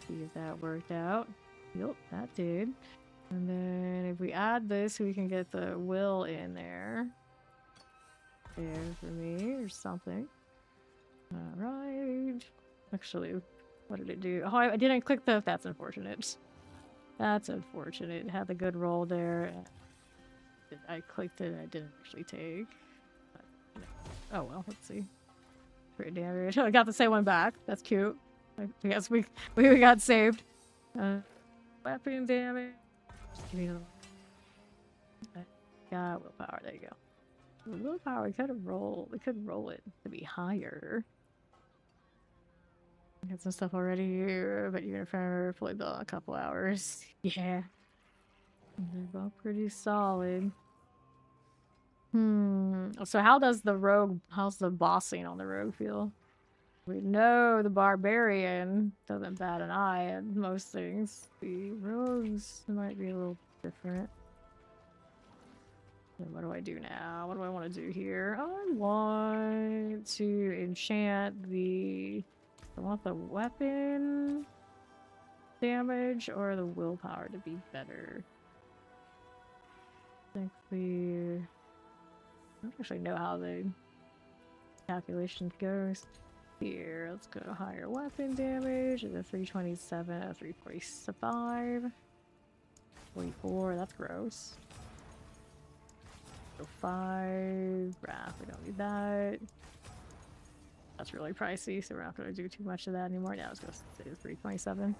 See if that worked out. Yep, that did. And then if we add this, we can get the will in there. There for me or something. Alright. Actually, what did it do? Oh, I didn't click the... That's unfortunate. That's unfortunate. It had the good roll there. I clicked it and I didn't actually take. Oh well, let's see. Crit damage. I got the same one back. That's cute. I guess we got saved. Weapon damage. Just give me the... I got willpower. There you go. Willpower. We could roll it to be higher. Got some stuff already here, but you're gonna play the a couple hours. Yeah. They're both pretty solid. So how's the bossing on the rogue feel? We know the barbarian doesn't bat an eye at most things. The rogues might be a little different. And what do I do now? What do I want to do here? I want to enchant the... I want the weapon damage or the willpower to be better. I think the... I don't actually know how the calculation goes. Here, let's go higher weapon damage. And the 327 at 345. 44, that's gross. So 5. Wrath, we don't need that. That's really pricey, so we're not going to do too much of that anymore. Now let's go to 327.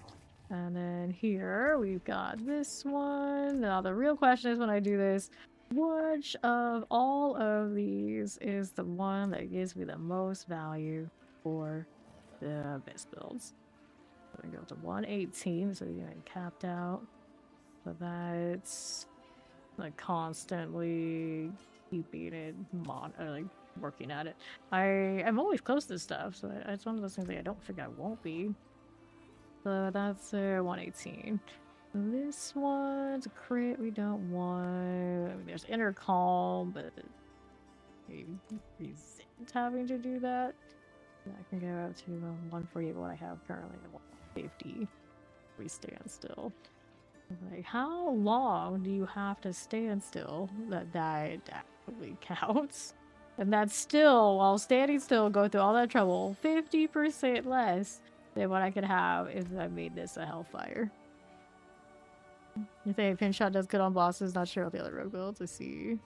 And then here we've got this one. Now the real question is when I do this, which of all of these is the one that gives me the most value for the best builds? I'm going to go to 118, so you're getting capped out. So that's like constantly keeping it like working at it. I'm always close to stuff, so it's one of those things that I don't think I won't be. So that's 118. This one's a crit we don't want. I mean, there's inner calm, but I resent having to do that. I can go up to 148, what I have currently, at 150. We stand still. Like, how long do you have to stand still that actually counts? And that's still, while standing still, go through all that trouble, 50% less than what I could have if I made this a Hellfire. You think Pinch Shot does good on bosses? Not sure what the other rogue builds. Let's see.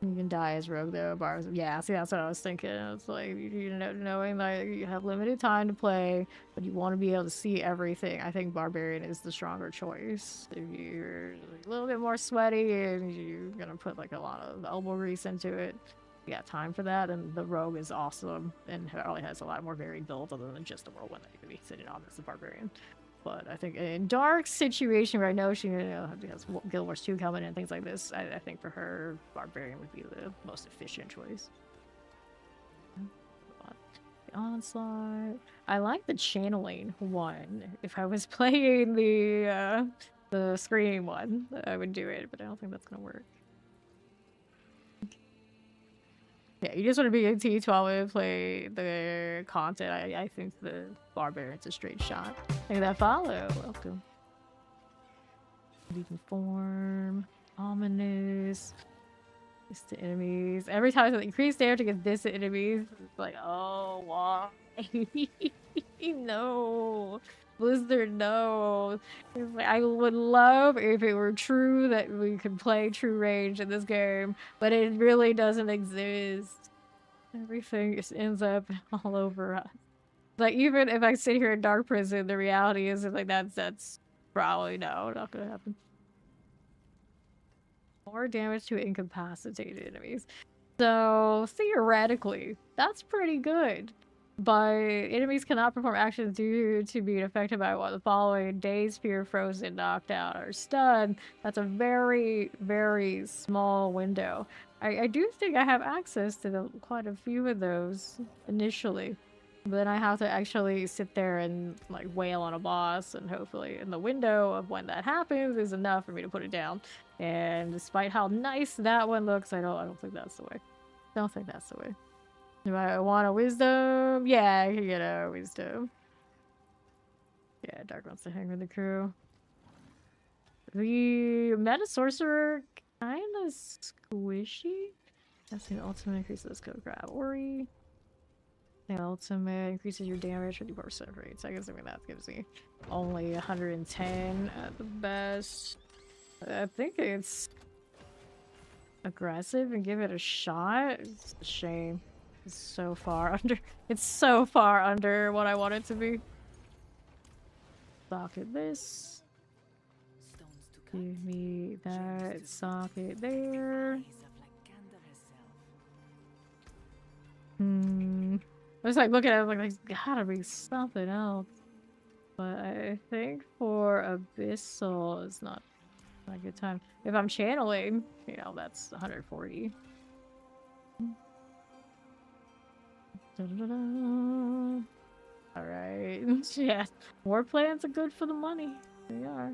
You can die as rogue though. Bars. Yeah, see, that's what I was thinking. It's like, you know, knowing that you have limited time to play, but you want to be able to see everything. I think Barbarian is the stronger choice. If you're a little bit more sweaty and you're gonna put like a lot of elbow grease into it, you got time for that. And the rogue is awesome and probably has a lot more varied builds other than just the whirlwind that you could be sitting on as a Barbarian. But I think in Dark's situation right now, she has Guild Wars 2 coming and things like this. I think for her, Barbarian would be the most efficient choice. The Onslaught. I like the channeling one. If I was playing the Scream one, I would do it, but I don't think that's gonna work. Yeah, you just want to be a T12 and play the content. I think the Barbarian's a straight shot. Look at that follow. Welcome. Legion form. Ominous. Distant enemies. Every time I increase damage against distant enemies, it's like, oh, why? No. Blizzard, no. Like, I would love if it were true that we could play true range in this game, but it really doesn't exist. Everything just ends up all over us. Like, even if I sit here in Dark Prison, the reality is like that's probably not gonna happen. More damage to incapacitated enemies. So theoretically, that's pretty good. But enemies cannot perform actions due to being affected by one of the following: dazed, fear, frozen, knocked out, or stunned. That's a very, very small window. I do think I have access to quite a few of those initially. But then I have to actually sit there and like wail on a boss, and hopefully in the window of when that happens is enough for me to put it down. And despite how nice that one looks, I don't think that's the way. Don't think that's the way. Do I want a wisdom? Yeah, I can get a wisdom. Yeah, Dark wants to hang with the crew. The Meta Sorcerer, kinda squishy. That's the ultimate increases the scope grab. Ori. The ultimate increases your damage 50% rate. So I guess that gives me only 110 at the best. I think it's aggressive and give it a shot. It's a shame. It's so far under. It's so far under what I want it to be. Socket this. Give me that socket there. I was like looking at it, like there's gotta be something else. But I think for Abyssal is not a good time. If I'm channeling, you know, that's 140. Alright. Yeah. War plans are good for the money. They are.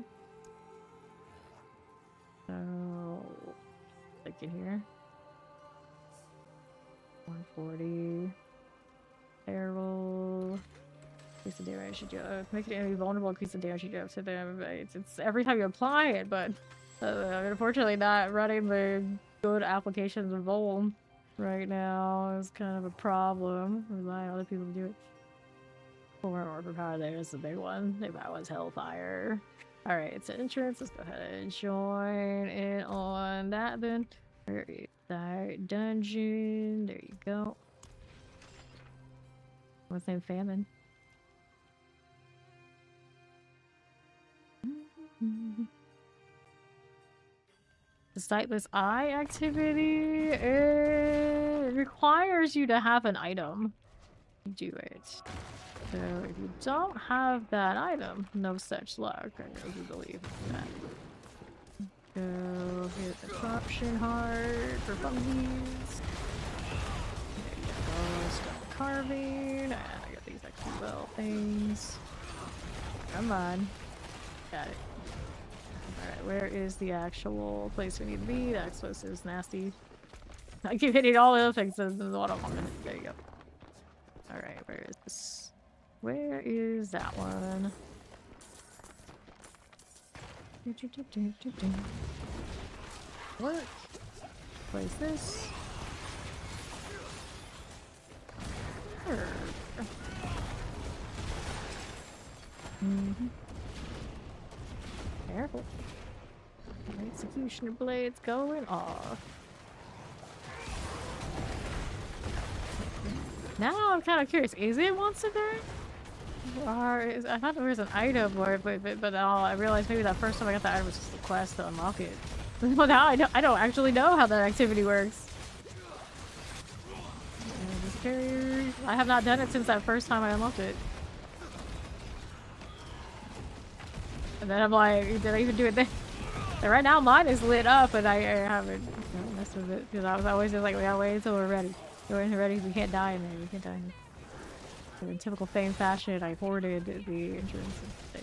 So thinking here. 140. Barrel. Increase the damage you do. Make an enemy vulnerable, increase the damage you do to them. It's every time you apply it, but unfortunately not running the good applications of Vol right now is kind of a problem. Rely on other people to do it. Or overpower there is the big one. Maybe that was Hellfire. Alright, it's an entrance. Let's go ahead and join in on that then. Where is that dungeon? There you go. What's the name? Famine. The sightless eye activity, it requires you to have an item to do it. So if you don't have that item, no such luck. I know you believe that. Go hit the corruption heart for fungies. There you go, stone carving. And I got these extra little things. Come on. Got it. Alright, where is the actual place we need to be? That explosive's nasty. I keep hitting all the other things. This is what I wanted. There you go. Alright, where is this? Where is that one? What? Place this. Careful. Executioner blades going off. Now I'm kind of curious. Is it once a day? Or is, I thought there was an item for it, but I realized maybe that first time I got the item was just a quest to unlock it. Well, now I don't actually know how that activity works. Carrier. I have not done it since that first time I unlocked it. And then I'm like, did I even do it then? And right now mine is lit up and I haven't messed with it because I was always just like, we gotta wait until we're ready. We're ready. We can't die in there. We can't die in there. So in typical Fame fashion, I hoarded the entrance there.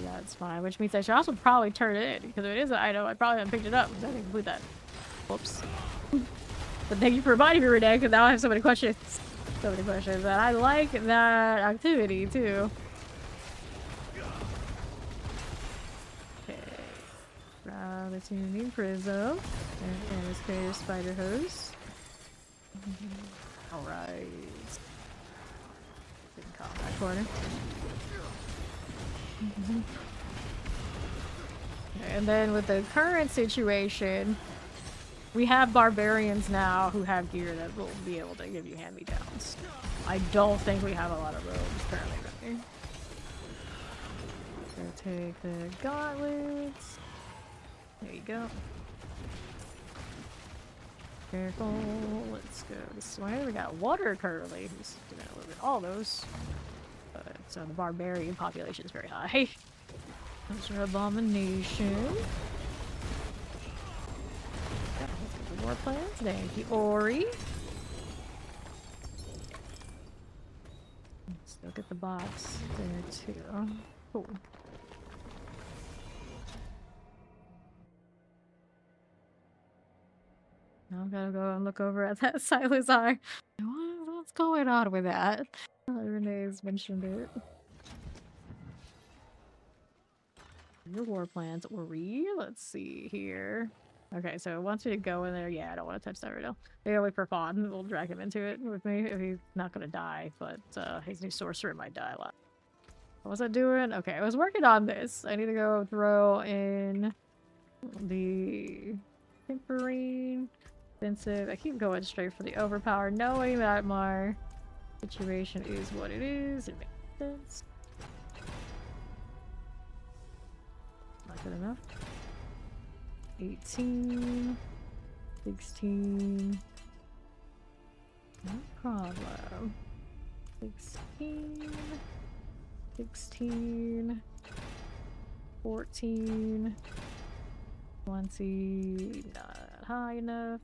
That's fine, which means I should also probably turn it in because if it is an item, I probably haven't picked it up because I didn't complete that. Whoops. But thank you for reminding me, Renee, because now I have so many questions. So many questions. And I like that activity too. The tuning prism and this carrier spider hose. Alright. In combat corner. And then with the current situation, we have barbarians now who have gear that will be able to give you hand-me-downs. I don't think we have a lot of rogues currently running. So take the gauntlets. There you go. Careful. Let's go this way. We got water currently. Who's gonna live in all those. But so the barbarian population is very high. Those are abomination. More plans. Thank you, Ori. Let's look at the box there too. Cool. Now I'm gonna go and look over at that sightless eye. What's going on with that? Renee's mentioned it. Your war plans, Ori. Let's see here. Okay, so it wants me to go in there. Yeah, I don't want to touch that right now. Maybe I'll wait for Fawn. We'll drag him into it with me if he's not gonna die, but his new sorcerer might die a lot. What was I doing? Okay, I was working on this. I need to go throw in the tempering. Expensive. I keep going straight for the overpower, knowing that my situation is what it is. It makes sense. Not good enough. 18, 16. No problem. 16, 16, 14, 20. Not high enough.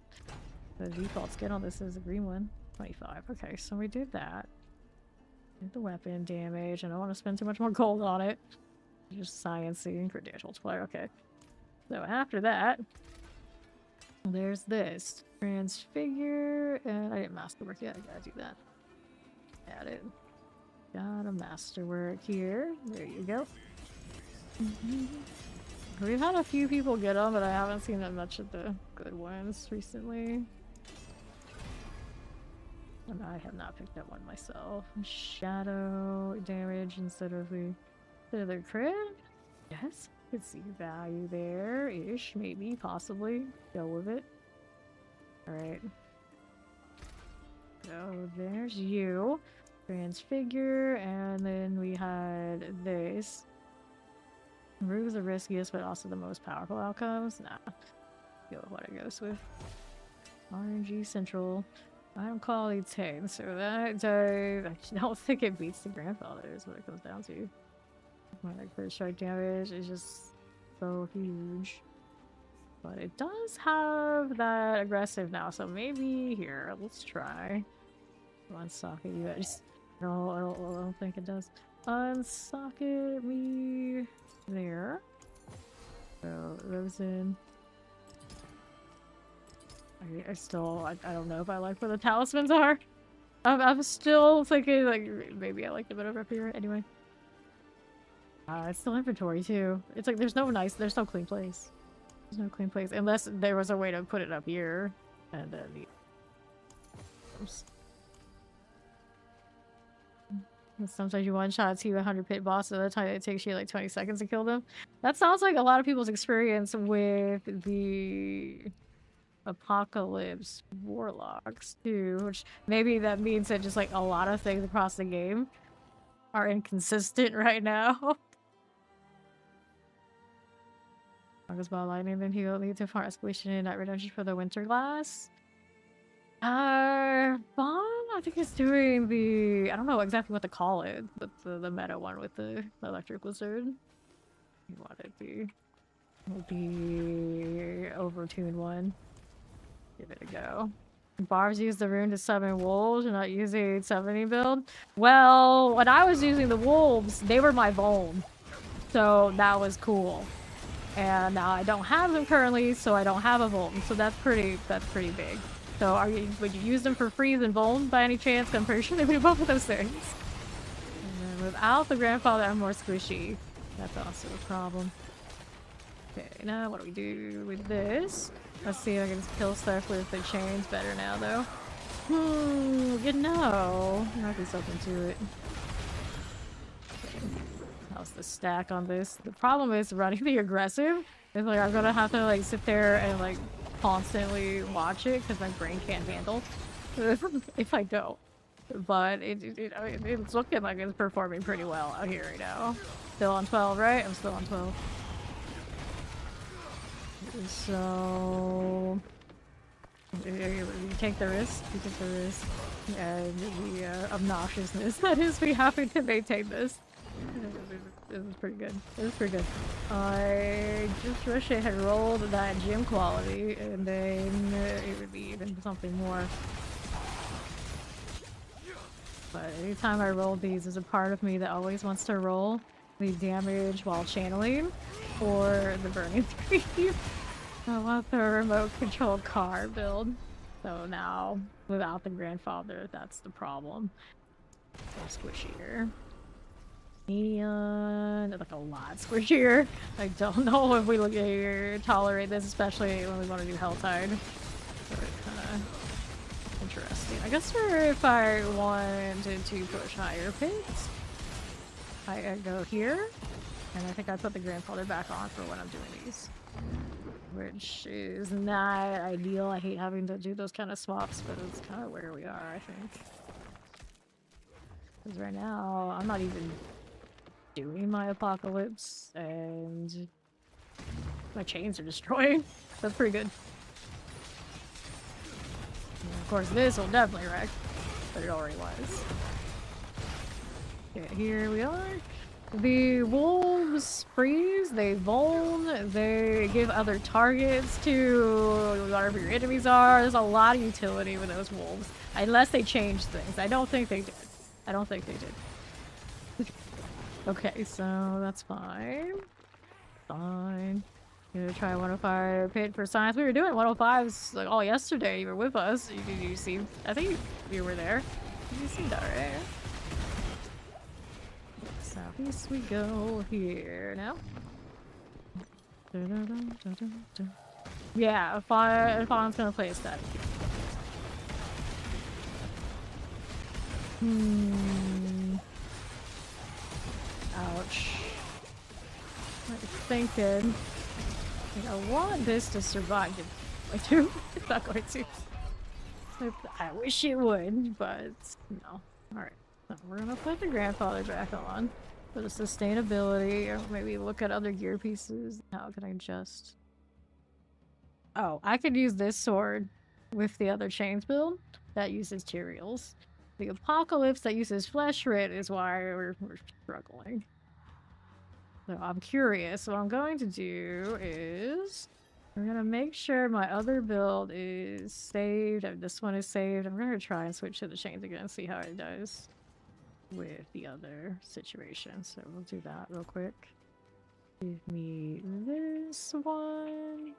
The default skin on this is a green one. 25. Okay, so we did that. Did the weapon damage. I don't want to spend too much more gold on it. Just sciencing credentials player. Okay. So after that, there's this. Transfigure, and I didn't masterwork yet, I gotta do that. Add it. Got a masterwork here. There you go. We've had a few people get them, but I haven't seen that much of the good ones recently. And I have not picked up one myself. Shadow damage instead of the crit? Yes, I could see value there-ish, maybe, possibly. Go with it. Alright. So there's you. Transfigure, and then we had this. Remove the riskiest, but also the most powerful outcomes. Nah. Go with what it goes with. RNG Central. Item quality 10, so that does. I don't think it beats the grandfather, is what it comes down to. My first strike damage is just so huge. But it does have that aggressive now, so maybe here, let's try. Unsocket you. No, I don't think it does. Unsocket me there. So those in. I don't know if I like where the talismans are. I'm still thinking like maybe I like them better up here. Anyway. It's still inventory too. It's like there's no clean place. There's no clean place unless there was a way to put it up here and then sometimes you one-shot to 100 pit boss, so that's how it takes you like 20 seconds to kill them. That sounds like a lot of people's experience with the Apocalypse Warlocks too, which maybe that means that just like a lot of things across the game are inconsistent right now. August Ball Lightning, then he'll lead to far escalation and night redemption for the Winter Glass. Bond, I think it's doing the, I don't know exactly what to call it, but the meta one with the electric wizard. You want it to be overtuned one. Give it a go. Barbs use the rune to summon wolves. You're not using summoning build. Well, when I was using the wolves, they were my Voln, so that was cool. And now I don't have them currently, so I don't have a Voln. So that's pretty big. So would you use them for freeze and Voln by any chance? I'm pretty sure they would do both of those things. And then without the grandfather, I'm more squishy. That's also a problem. Okay, now what do we do with this? Let's see if I can just kill stuff with the chains better now, though. You know, there might be something to it. How's the stack on this? The problem is running the aggressive. It's like I'm gonna have to like sit there and like constantly watch it because my brain can't handle if I don't. But it's looking like it's performing pretty well out here right now. Still on 12, right? I'm still on 12. So you take the risk, you take the risk, and the obnoxiousness that is me having to maintain this. This is pretty good. This is pretty good. I just wish it had rolled that gym quality, and then it would be even something more. But anytime I roll these, there's a part of me that always wants to roll the damage while channeling, or the burning 3. I want the remote control car build. So now, without the grandfather, that's the problem. So squishier. And like a lot squishier. I don't know if we look here tolerate this, especially when we want to do Helltide. So it's kind of interesting. I guess if I wanted to push higher pits, I go here, and I think I put the grandfather back on for when I'm doing these. Which is not ideal. I hate having to do those kind of swaps, but it's kind of where we are, I think. Because right now, I'm not even doing my apocalypse, and my chains are destroying. That's pretty good. And of course, this will definitely wreck, but it already was. Okay, here we are. The wolves freeze, they Voln, they give other targets to whatever your enemies are. There's a lot of utility with those wolves. Unless they changed things. I don't think they did. I don't think they did. Okay, so that's fine. Fine. Gonna try 105 pit for science. We were doing 105s like all yesterday. You were with us. You see? I think you were there. You seemed alright. Southeast we go here now. Yeah, if Fawn's gonna play a static. Ouch. I'm thinking. I want this to survive. It's not going to. I wish it would, but no. Alright. So we're gonna put the grandfather back on for the sustainability, or maybe look at other gear pieces. How can I adjust? Oh, I could use this sword with the other chains build that uses materials. The apocalypse that uses flesh writ is why we're struggling. So I'm curious. What I'm going to do is we're gonna make sure my other build is saved. This one is saved. I'm gonna try and switch to the chains again and see how it does with the other situation. So we'll do that real quick. Give me this one.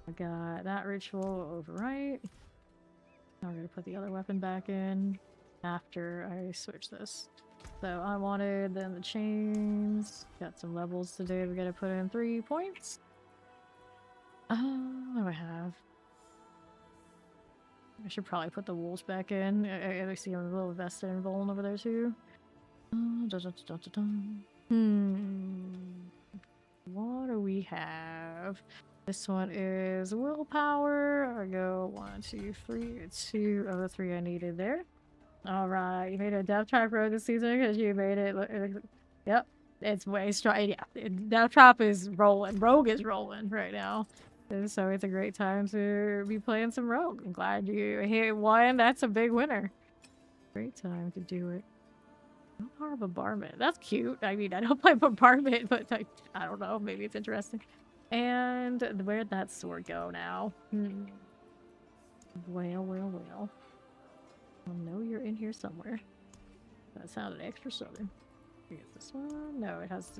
I got that ritual overwrite. Now we're gonna put the other weapon back in after I switch this. So I wanted then the chains. Got some levels today. We gotta put in 3 points. What do I have? I should probably put the wolves back in. I see a little vested and vuln over there too. What do we have? This one is willpower. I go 1, 2, 3. It's 2 of the 3 I needed there. Alright, you made a death trap road this season because you made it look. Yep, it's way strong. Yeah, death trap is rolling. Rogue is rolling right now. And so it's a great time to be playing some Rogue. I'm glad you hit 1. That's a big winner. Great time to do it. Power of a bombardment. That's cute. I mean, I don't play bombardment, but I don't know. Maybe it's interesting. And where'd that sword go now? Well. I know you're in here somewhere. That sounded extra southern. Here's this one. No, it has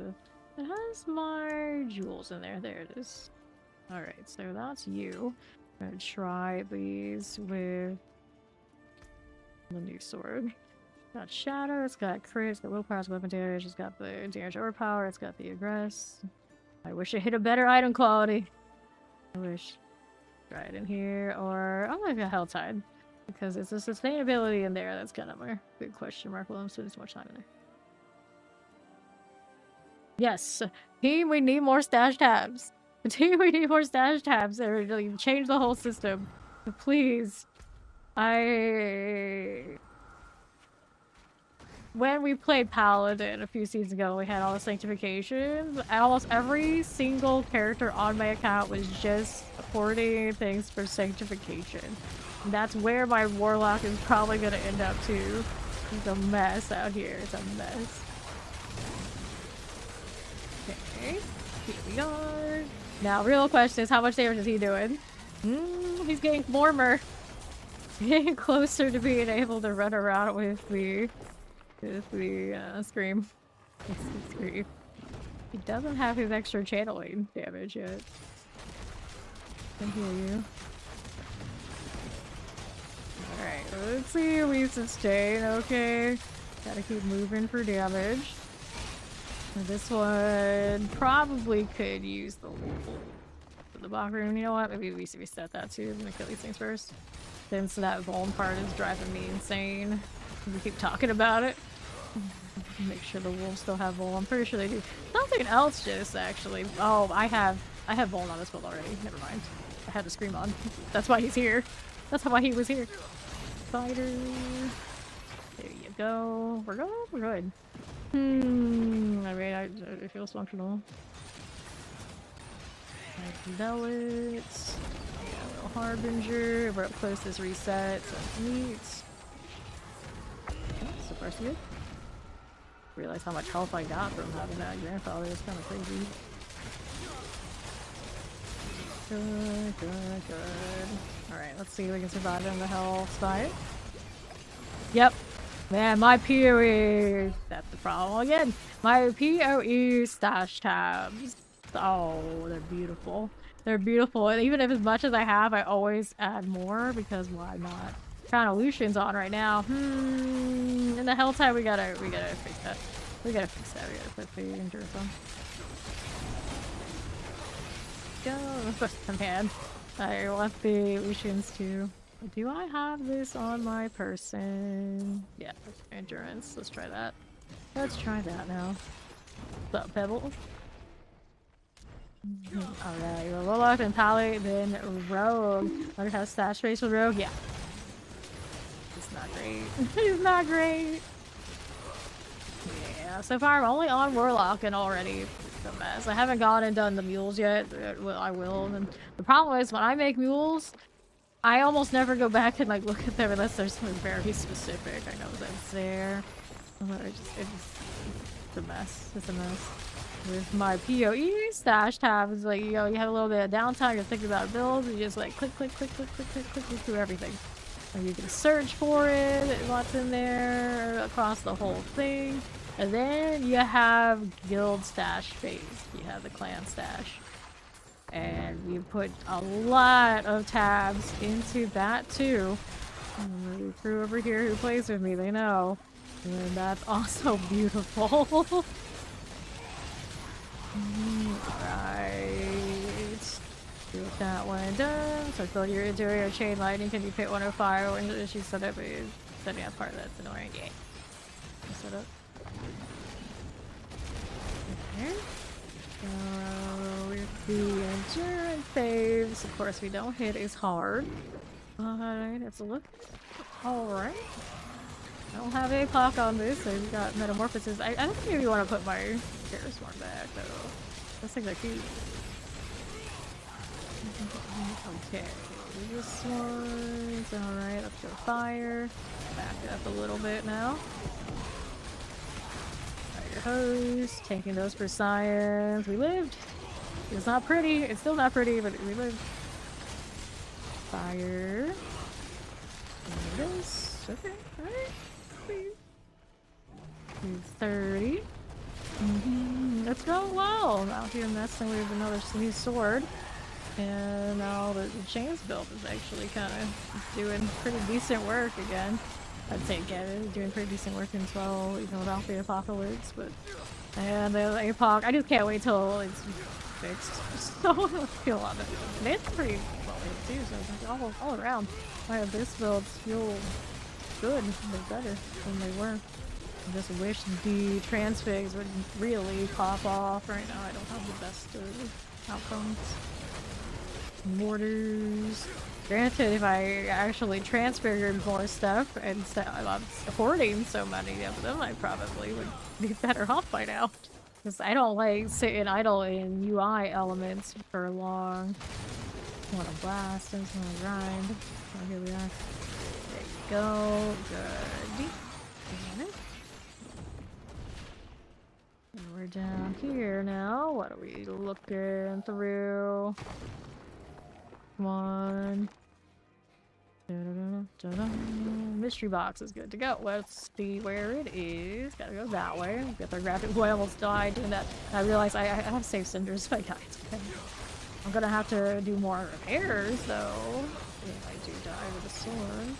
my jewels in there. There it is. Alright, so that's you. I'm gonna try these with the new sword. It's got shatter, it's got crit, it's got willpower, it's got weapon damage, it's got the damage overpower, it's got the aggress. I wish it hit a better item quality. I wish. Try it in here, or I'm gonna get Helltide. Because it's the sustainability in there that's kind of a big question mark while I'm spending so much time in there. Yes, team, we need more stash tabs. Team, we need more stash tabs. They really change the whole system. Please. When we played Paladin a few seasons ago, we had all the sanctifications. Almost every single character on my account was just hoarding things for sanctification. That's where my Warlock is probably going to end up too. It's a mess out here. It's a mess. Okay. Here we are. Now, real question is, how much damage is he doing? He's getting warmer. Getting closer to being able to run around with the scream. Scream. He doesn't have his extra channeling damage yet. I can hear you. Alright, let's see. We sustain. Okay. Gotta keep moving for damage. This one probably could use the block room. You know what? Maybe we reset that too. I'm gonna kill these things first. Since that vuln part is driving me insane. We keep talking about it. Make sure the wolves still have vuln. I'm pretty sure they do. Something else just actually. Oh, I have vuln on this build already. Never mind. I had to scream on. That's why he's here. That's why he was here. Spider. There you go. We're good. I mean, it feels functional. Zealots. Yeah, little Harbinger. We're up close to this reset. So neat. So far, so good. Realize how much health I got from having that grandfather. It's kind of crazy. Good. Alright, let's see if we can survive in the hell spite. Yep. Man, my PoE. That's the problem again. My PoE stash tabs Oh, they're beautiful. They're beautiful. And even if as much as I have, I always add more because why not? Crown of Lucian's on right now. In the Helltide, we gotta fix that. We gotta fix that. We gotta put the injuries on. Go, man. I want the Lucians too. Do I have this on my person? Yeah, endurance. Let's try that. Let's try that now. What's up, Pebble? Alright, you're Warlock, then Pally, then Rogue. Wonder how stash space with Rogue? Yeah. It's not great. It's not great. Yeah, so far I'm only on Warlock and already it's a mess. I haven't gone and done the mules yet. Well, I will. And the problem is when I make mules, I almost never go back and like look at them unless there's something very specific. I know that's there. It's a mess. It's a mess. With my PoE stash tabs, like, you know, you have a little bit of downtime, you're thinking about builds, you just like click, click, click, click, click, click, click, through everything. And you can search for it, what's in there, across the whole thing. And then you have guild stash phase. You have the clan stash. And you put a lot of tabs into that too. And the crew over here who plays with me, they know. And that's also beautiful. Alright. Get that one done. So fill your interior chain lightning. Can you pit 105 when she set up is setting up part that's annoying. Yeah. Set up. Okay. With the endurance saves. Of course we don't hit as hard. Alright, let's look. Alright. I don't have a clock on this, so we got metamorphosis. I don't maybe want to put my Charismar back though. Those things are cute. Okay, this one's alright. Let's go fire. Back it up a little bit now. Fire hose. Taking those for science. We lived. It's not pretty. It's still not pretty, but we lived. Fire. There it is. Okay, alright. 30. It's going well. Out here messing with another new sword. And now the chains build is actually kind of doing pretty decent work again. I'd say Gavin is doing pretty decent work as well, even without the apocalypse. But and the APOC, I just can't wait till it's fixed. So I feel a lot better. And it's pretty well hit too, so it's like all around. I have this build feel good. They're better than they were. I just wish the transfigs would really pop off. Right now I don't have the best outcomes. Mortars. Granted, if I actually transfigured more stuff instead of hoarding so many of them, I probably would be better off by now. Because I don't like sitting idle in UI elements for long. I want to blast, I just want to grind. Oh, here we are. There you go. Good. And we're down here now. What are we looking through? Come on. Mystery box is good to go. Let's see where it is. Gotta go that way. Get the graphic. Boy, I almost died doing that. I realized I have safe cinders, but I died. I'm gonna have to do more repairs though. If I do die with a sword.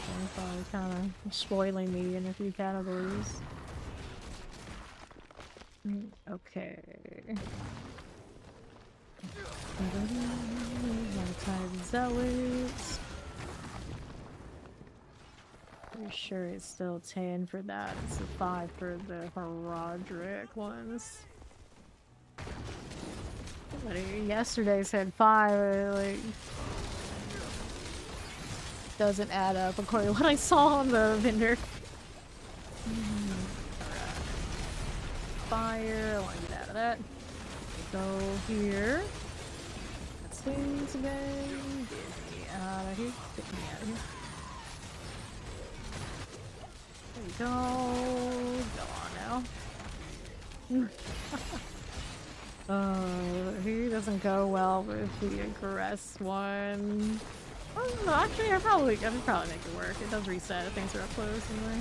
I'm probably kind of spoiling me in a few categories. Okay. Type zealots. Pretty sure it's still 10 for that. It's a 5 for the Herodric ones. Yesterday said 5. Like, doesn't add up according to what I saw on the vendor. Fire. I want to get out of that. Go here. Let's swings again. Get me out of here. Get me out of here. There we go. Go on now. He doesn't go well with the aggress one. I don't know, actually I could probably make it work. It does reset if things are up close anyway.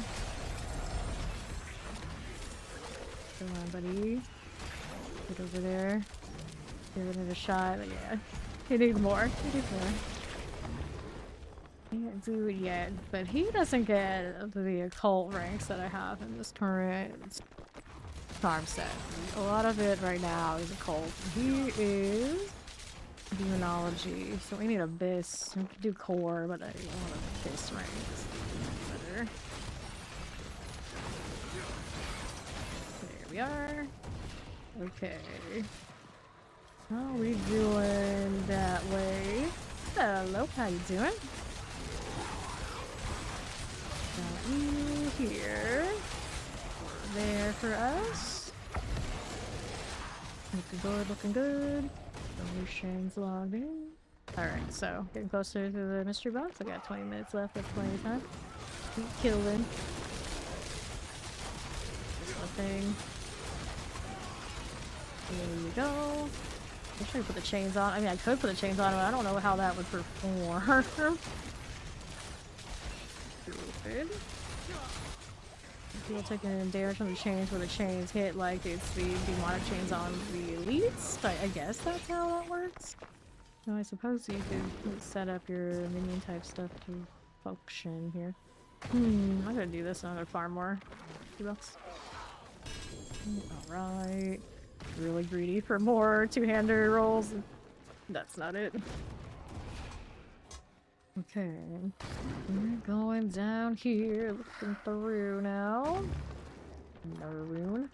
Come on, buddy. Get over there. Giving it a shot, but yeah. He needs more. He needs more. Can't do it yet, but he doesn't get the occult ranks that I have in this current farm set. A lot of it right now is occult. He is demonology, so we need abyss. We can do core, but I want abyss ranks. Better. There we are. Okay. How are we doing that way? Hello, how you doing? Got you here. There for us. Looking good, looking good. Solutions logged in. Alright, so getting closer to the mystery box. I got 20 minutes left, that's plenty of time. Keep killing. Just a thing. There you go. I'm trying to put the chains on. I mean, I could put the chains on, but I don't know how that would perform. Stupid. People taking damage from the chains where the chains hit like it's the demonic chains on the elites. I guess that's how that works. No, I suppose you could set up your minion type stuff to function here. I'm gonna do this and I'm gonna farm more. $2. Alright. Really greedy for more two-hander rolls. That's not it. Okay. We're going down here, looking through now. Another rune.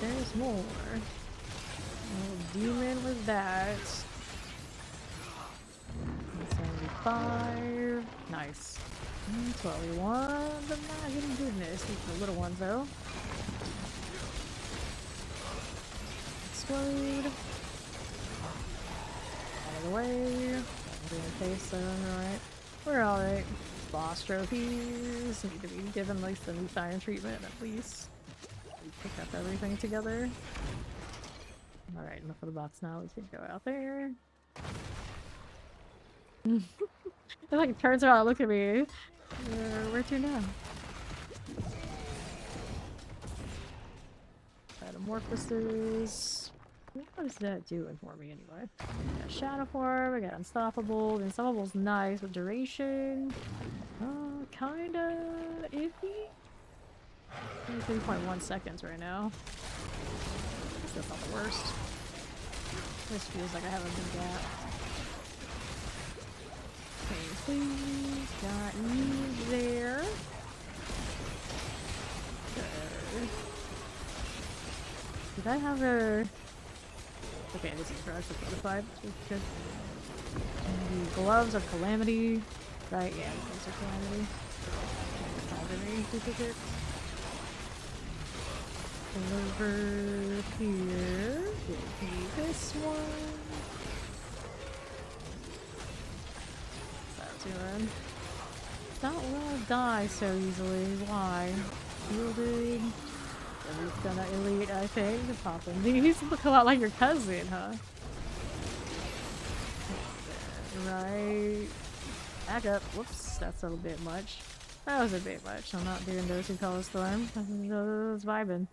There's more. Oh, demon was that. 75. Nice. That's what we want, but not getting goodness. These are the little ones though. Explode. Out of the way. Okay, so alright. We're alright. Boss trophies need to be given like some fire treatment at least. We pick up everything together. Alright, enough of the box now. We can go out there. It like turns around, look at me. Where to now? Metamorphosis. What is that doing for me anyway? We got Shadow Form, we got Unstoppable. Unstoppable's nice with duration. Kinda iffy. 3.1 seconds right now. That's not the worst. This feels like I have a big gap. Okay, please. Got you there. Okay. Did I have a... Okay, this is correct. It's modified. Good. The gloves of calamity. Right, yeah, the gloves of calamity. Calamity duplicate. Over here. Give me this one. What's that doing? Not will die so easily. Why? Shielded. He's gonna elite, I think. Popping these look a lot like your cousin, huh? Right. Back up. Whoops, that's a little bit much. That was a bit much. I'm not doing those who color storm. I was vibing.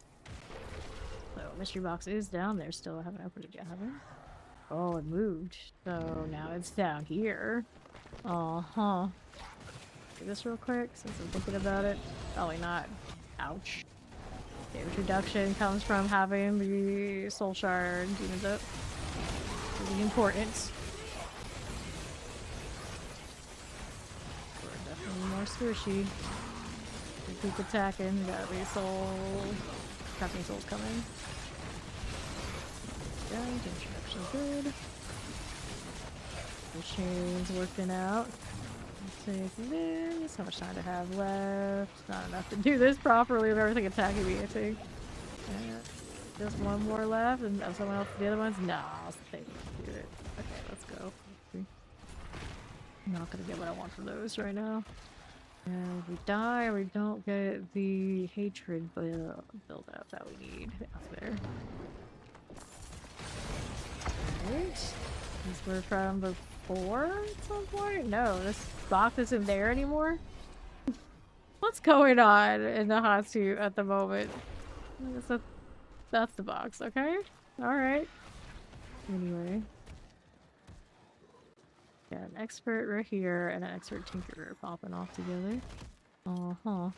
So mystery box is down there still. I haven't opened it yet, have I? Oh, it moved. So now it's down here. Do this real quick since I'm thinking about it. Probably not. Ouch. Damage reduction comes from having the soul shard demons up. Really important. We're definitely more squishy. We keep attacking. We got the soul. Crafting souls coming. Yeah, damage reduction good. The chain's working out. Let's take this. How much time do I have left? Not enough to do this properly with everything attacking me, I think. Just one more left, and someone else the other ones? No, I'll take it. Do it. Okay, let's go. I'm not gonna get what I want from those right now. And if we die, we don't get the hatred build up that we need out there. Alright. These were from before at some point? No, this box isn't there anymore? What's going on in the hot suit at the moment? That's the box, okay? Alright. Anyway. Got an expert right here and an expert tinkerer popping off together. Uh-huh.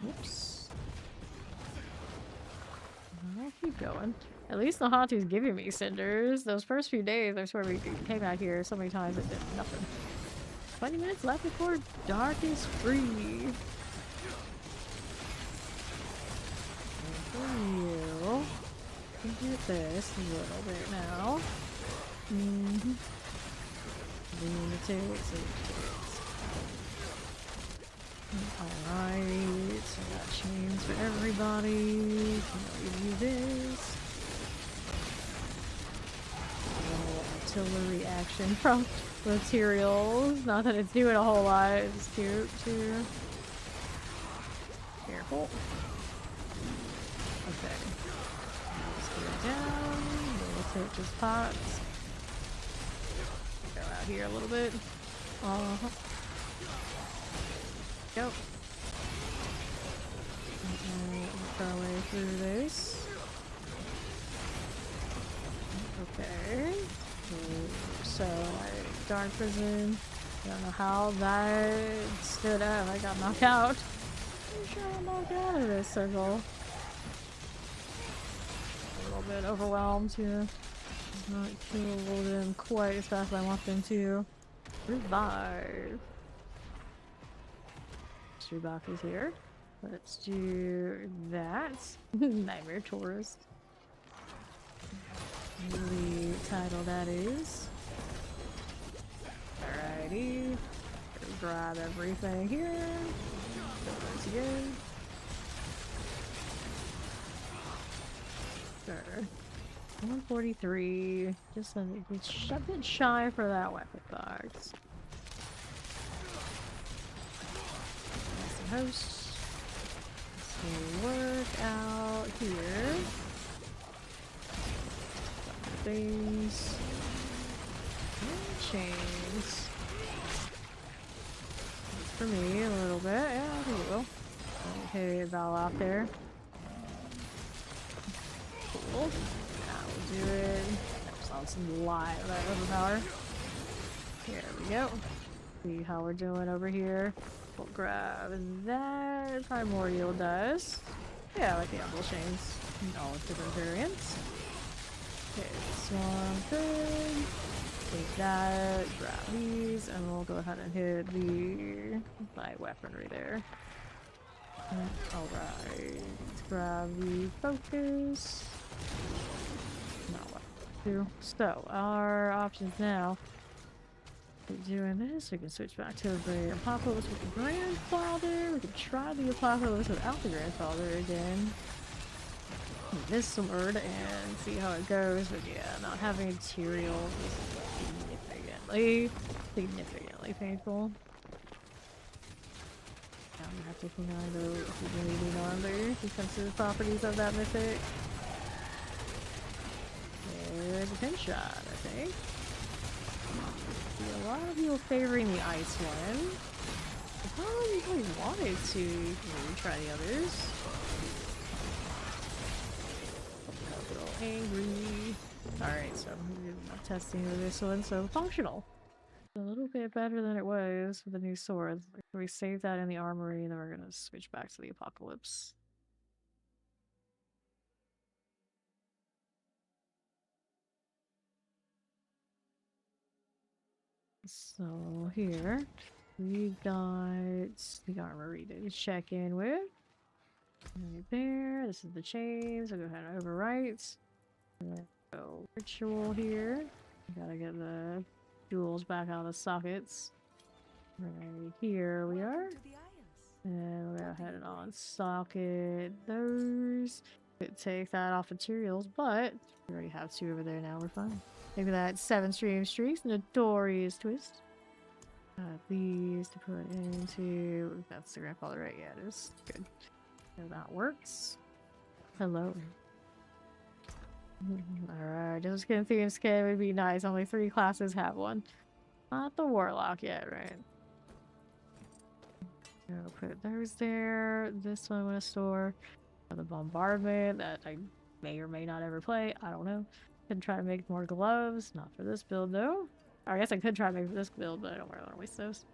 Oops. I'll keep going. At least the Hatu's giving me cinders. Those first few days, I swear we came out here so many times it did nothing. 20 minutes left before dark is free. And for you, you can get this a little bit now. Lunatics. Alright, so I got chains for everybody. Can use this. Artillery action from materials. Not that it's doing a whole lot, it's cute too. Careful. Okay. Let's get it down. We'll take just pots. Go out here a little bit. Uh-huh. Go. Work our way through this. Okay. So, dark prison. I don't know how that stood up. I got knocked out. I'm sure I'm knocked out of this circle. A little bit overwhelmed here. Not kill them quite as fast as I want them to. Revive. Mystery box is here. Let's do that. Nightmare Tourist. The title that is. Alrighty. Grab everything here. Once again. Sure. 143. Just a bit shy for that weapon box. Host. So work out here. Things. And chains. For me, a little bit. Yeah, I think it will. Okay, Val out there. Cool. Now we'll do it. There's on some light of that overpower. Here we go. See how we're doing over here. We'll grab that. Primordial dust. Yeah, I like the Diablo chains. All different variants. Okay, this one good. Take that, grab these, and we'll go ahead and hit the light weaponry there. Alright, let's grab the focus. Not what to do. So, our options now. We're doing this, we can switch back to the Apocalypse with the Grandfather. We can try the Apocalypse without the Grandfather again. Miss some Erd and see how it goes, but yeah, not having materials is significantly painful. I'm gonna have to find out if we really need armor because of the properties of that mythic. There's a pinch shot, I think. See a lot of people favoring the ice one. I probably really wanted to maybe try the others. A little angry. Alright, so I'm testing this one, so functional. A little bit better than it was with the new sword. We save that in the armory and then we're gonna switch back to the Apocalypse. So here we got the armory to check in with. Right there. This is the chains. I'll go ahead and overwrite. Go ritual here. Gotta get the jewels back out of the sockets. Right here we are. And we'll go ahead and on socket those. Could take that off materials, but we already have two over there now. We're fine. Maybe that 7 stream streaks, Notorious Twist. These to put into. That's the Grandfather, right? Yeah, it is. Good. So that works. Hello. Alright, just gonna theme skin would be nice. Only 3 classes have one. Not the Warlock yet, right? I'll put those there. This one I'm gonna store. The bombardment that I may or may not ever play. I don't know. Could try to make more gloves. Not for this build though. Or I guess I could try to make for this build, but I don't really want to waste those.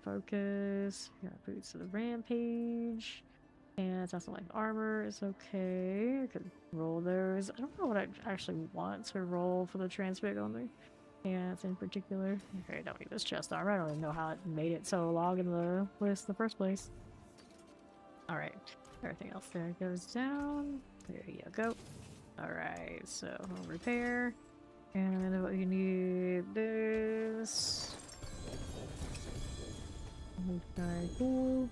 Focus. Got boots to the rampage. And it's also like armor is okay. I could roll those. I don't know what I actually want to roll for the transfig on me. Pants in particular. Okay, I don't need this chest armor. I don't even know how it made it so long in the list in the first place. Alright. Everything else there goes down. There you go. Alright, so home repair. And what you need this. Okay, cool.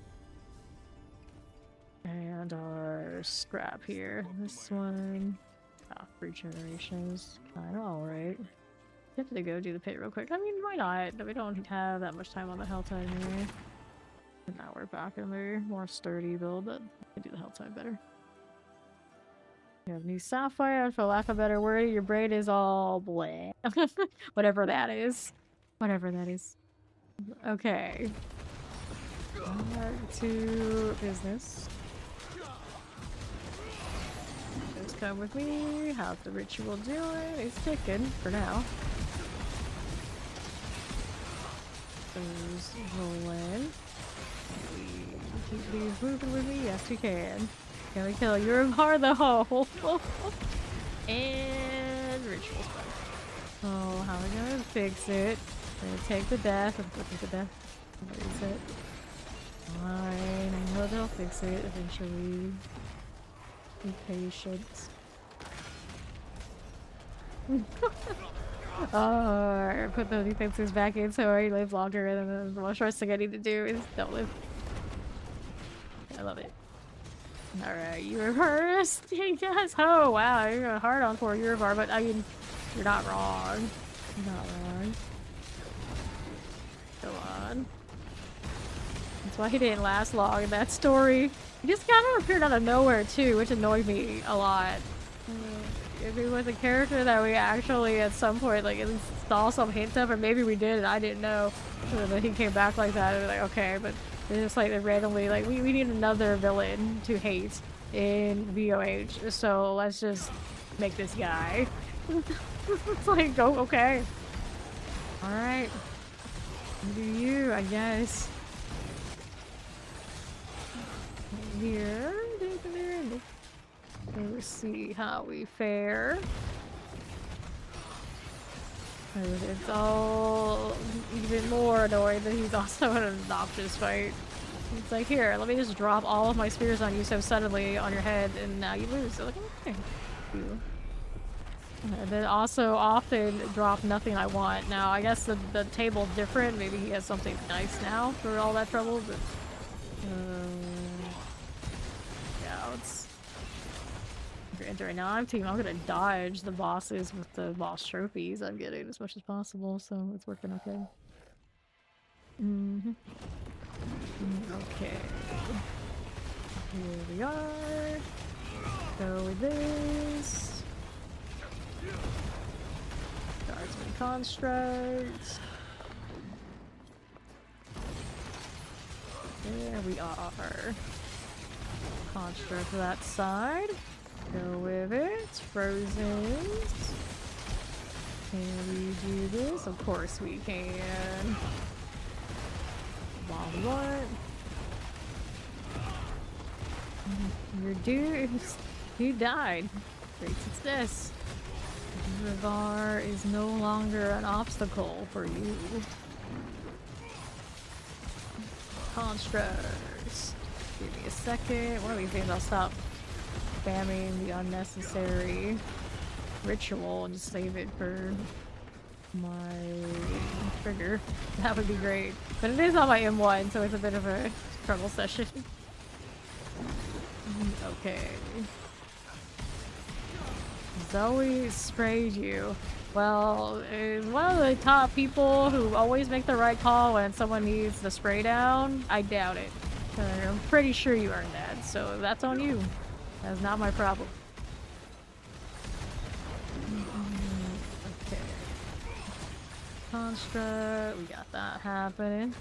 And our scrap here. This one. Ah, regenerations. Kinda alright. Have to go do the pit real quick. I mean, why not? We don't have that much time on the hell time anyway. And now we're back in the more sturdy build, but I do the hell time better. You have new sapphire, for lack of a better word. Your brain is all bleh. Whatever that is. Whatever that is. Okay. Back to business. Just come with me. How's the ritual doing? It's ticking for now. Those rolling. Keep these moving with me? Yes, we can. Can we kill Urivar the hole? And ritual spark. Oh, how are we gonna fix it? We're gonna take the death. I'm flipping the death. What is it? Fine. I know they'll fix it eventually. Be patient. Oh, put the defenses back in so he lives longer, and then the most first thing I need to do is don't live. I love it. Alright, Urivar staying us. Oh wow, you're going hard on poor Urivar, but I mean, you're not wrong. You're not wrong. Go on. That's why he didn't last long in that story. He just kind of appeared out of nowhere too, which annoyed me a lot. If he was a character that we actually at some point like saw some hint of, or maybe we did and I didn't know, and then he came back like that and we're like, okay, but it's just like they randomly like we need another villain to hate in VOH, so let's just make this guy. It's like, go, okay. Alright. Do you, I guess. Here. Let's see how we fare. It's all even more annoying that he's also in an obnoxious fight. It's like, here, let me just drop all of my spears on you so suddenly on your head, and now you lose. So like, okay. And then also often drop nothing I want. Now, I guess the table's different. Maybe he has something nice now for all that trouble, but... yeah, let's... Right now I'm gonna dodge the bosses with the boss trophies I'm getting as much as possible, so it's working okay. Okay. Here we are. Go with this. Guardsman construct. There we are. Construct to that side. Go with it. Frozen. Can we do this? Of course we can. Bomb what? Your dude, he died. Great success. Urivar is no longer an obstacle for you. Constructs. Give me a second. One of these days I'll stop spamming the unnecessary ritual and just save it for my trigger. That would be great. But it is on my M1, so it's a bit of a trouble session. Okay. Zoe sprayed you. Well, is one of the top people who always make the right call when someone needs the spray down? I doubt it. I'm pretty sure you earned that, so that's on you. That's not my problem. Okay. Construct, we got that happening.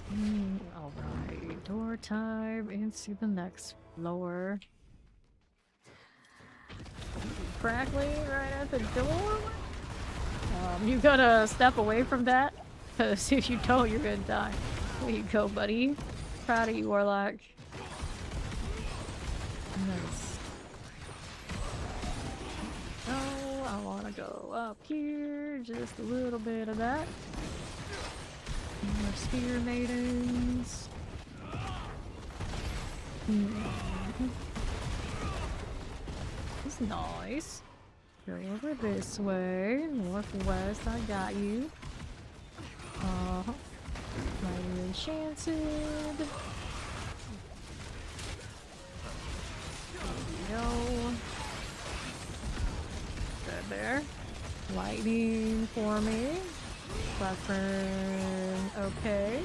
Alright, door time into the next floor. Crackling right at the door. You gotta step away from that, because if you don't, you're gonna die. There you go, buddy. Proud of you, Warlock. Nice. Oh, I wanna go up here. Just a little bit of that. More spear maidens. This is nice. Go over this way. Northwest, I got you. Mighty enchanted. There we go. Good there. Lightning for me. Weapon, okay.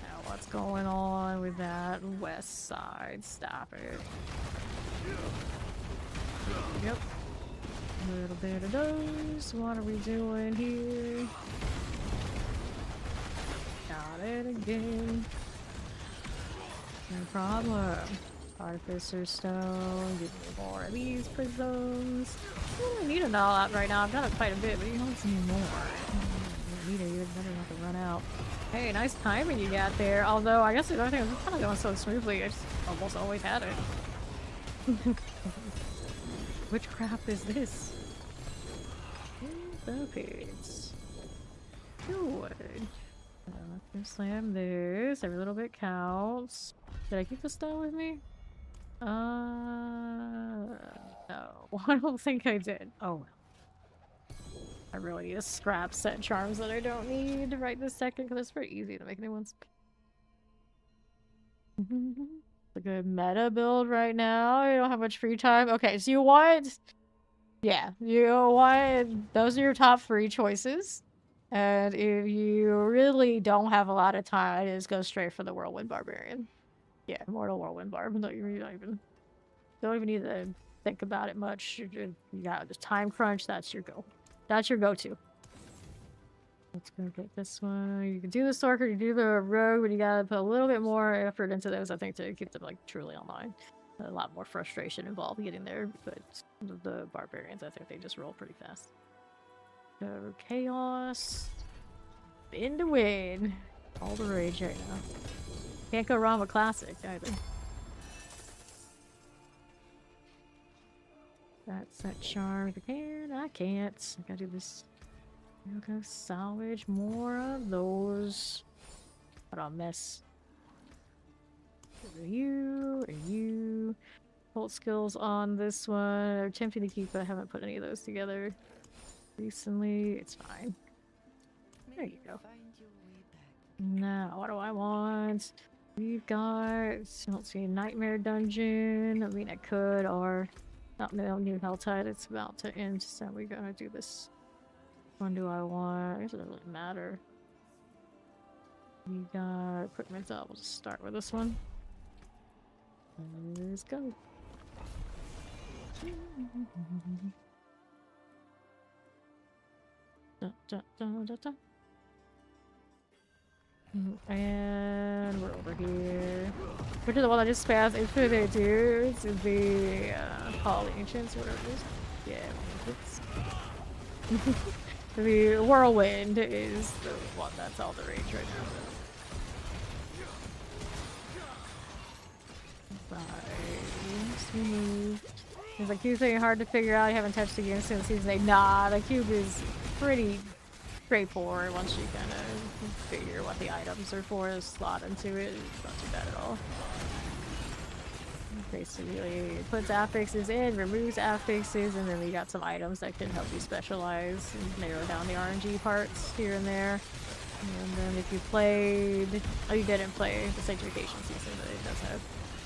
Now what's going on with that west side? Stop it. Yep. A little bit of those. What are we doing here? Got it again. No problem. Artificer stone. Give me more of these prisms. I don't need an all out right now. I've got it quite a bit, but you don't need more. You need it. You're better not to run out. Hey, nice timing you got there. Although, I guess the other thing was kind of going so smoothly. I just almost always had it. Witchcraft is this? The pigs. Good. Slam this. Every little bit counts. Did I keep the stone with me? No. I don't think I did. Oh well. I really need to scrap set charms that I don't need right this second because it's pretty easy to make new ones. It's a good meta build right now. You don't have much free time. Okay, so you want... Yeah, you want... Those are your top 3 choices. And if you really don't have a lot of time, I just go straight for the Whirlwind Barbarian. Yeah, Immortal Whirlwind Barb. Don't even need to think about it much. You got this time crunch. That's your go. That's your go-to. Let's go get this one. You can do the Sorker, you do the Rogue, but you gotta put a little bit more effort into those, I think, to keep them like truly online. A lot more frustration involved getting there, but the Barbarians, I think they just roll pretty fast. So Chaos. In to win. All the rage right now. Can't go wrong with Classic either. That's that charm. If I can, I can't. I gotta do this. I'm gonna salvage more of those. What a mess. You and you. Cult skills on this one. I'm attempting to keep, but I haven't put any of those together recently. It's fine. There you go. Now, what do I want? We've got, I don't see a nightmare dungeon. I mean, I could, or not no new Helltide. It's about to end, so we're gonna do this. Which one do I want? It doesn't really matter. We got equipment up. We'll just start with this one. Let's go. And we're over here. Which is the one I just passed infinite dudes is the Hall Ancients, whatever it is. Yeah, the Whirlwind is the one that's all the rage right now. Right. He's like, Cube's saying hard to figure out. I haven't touched the game since season 8. Nah, the cube is pretty straightforward once you kind of figure what the items are for, slot into it. It's not too bad at all. Basically, puts affixes in, removes affixes, and then we got some items that can help you specialize and narrow down the RNG parts here and there. And then if you played... Oh, you didn't play the Sanctification season, but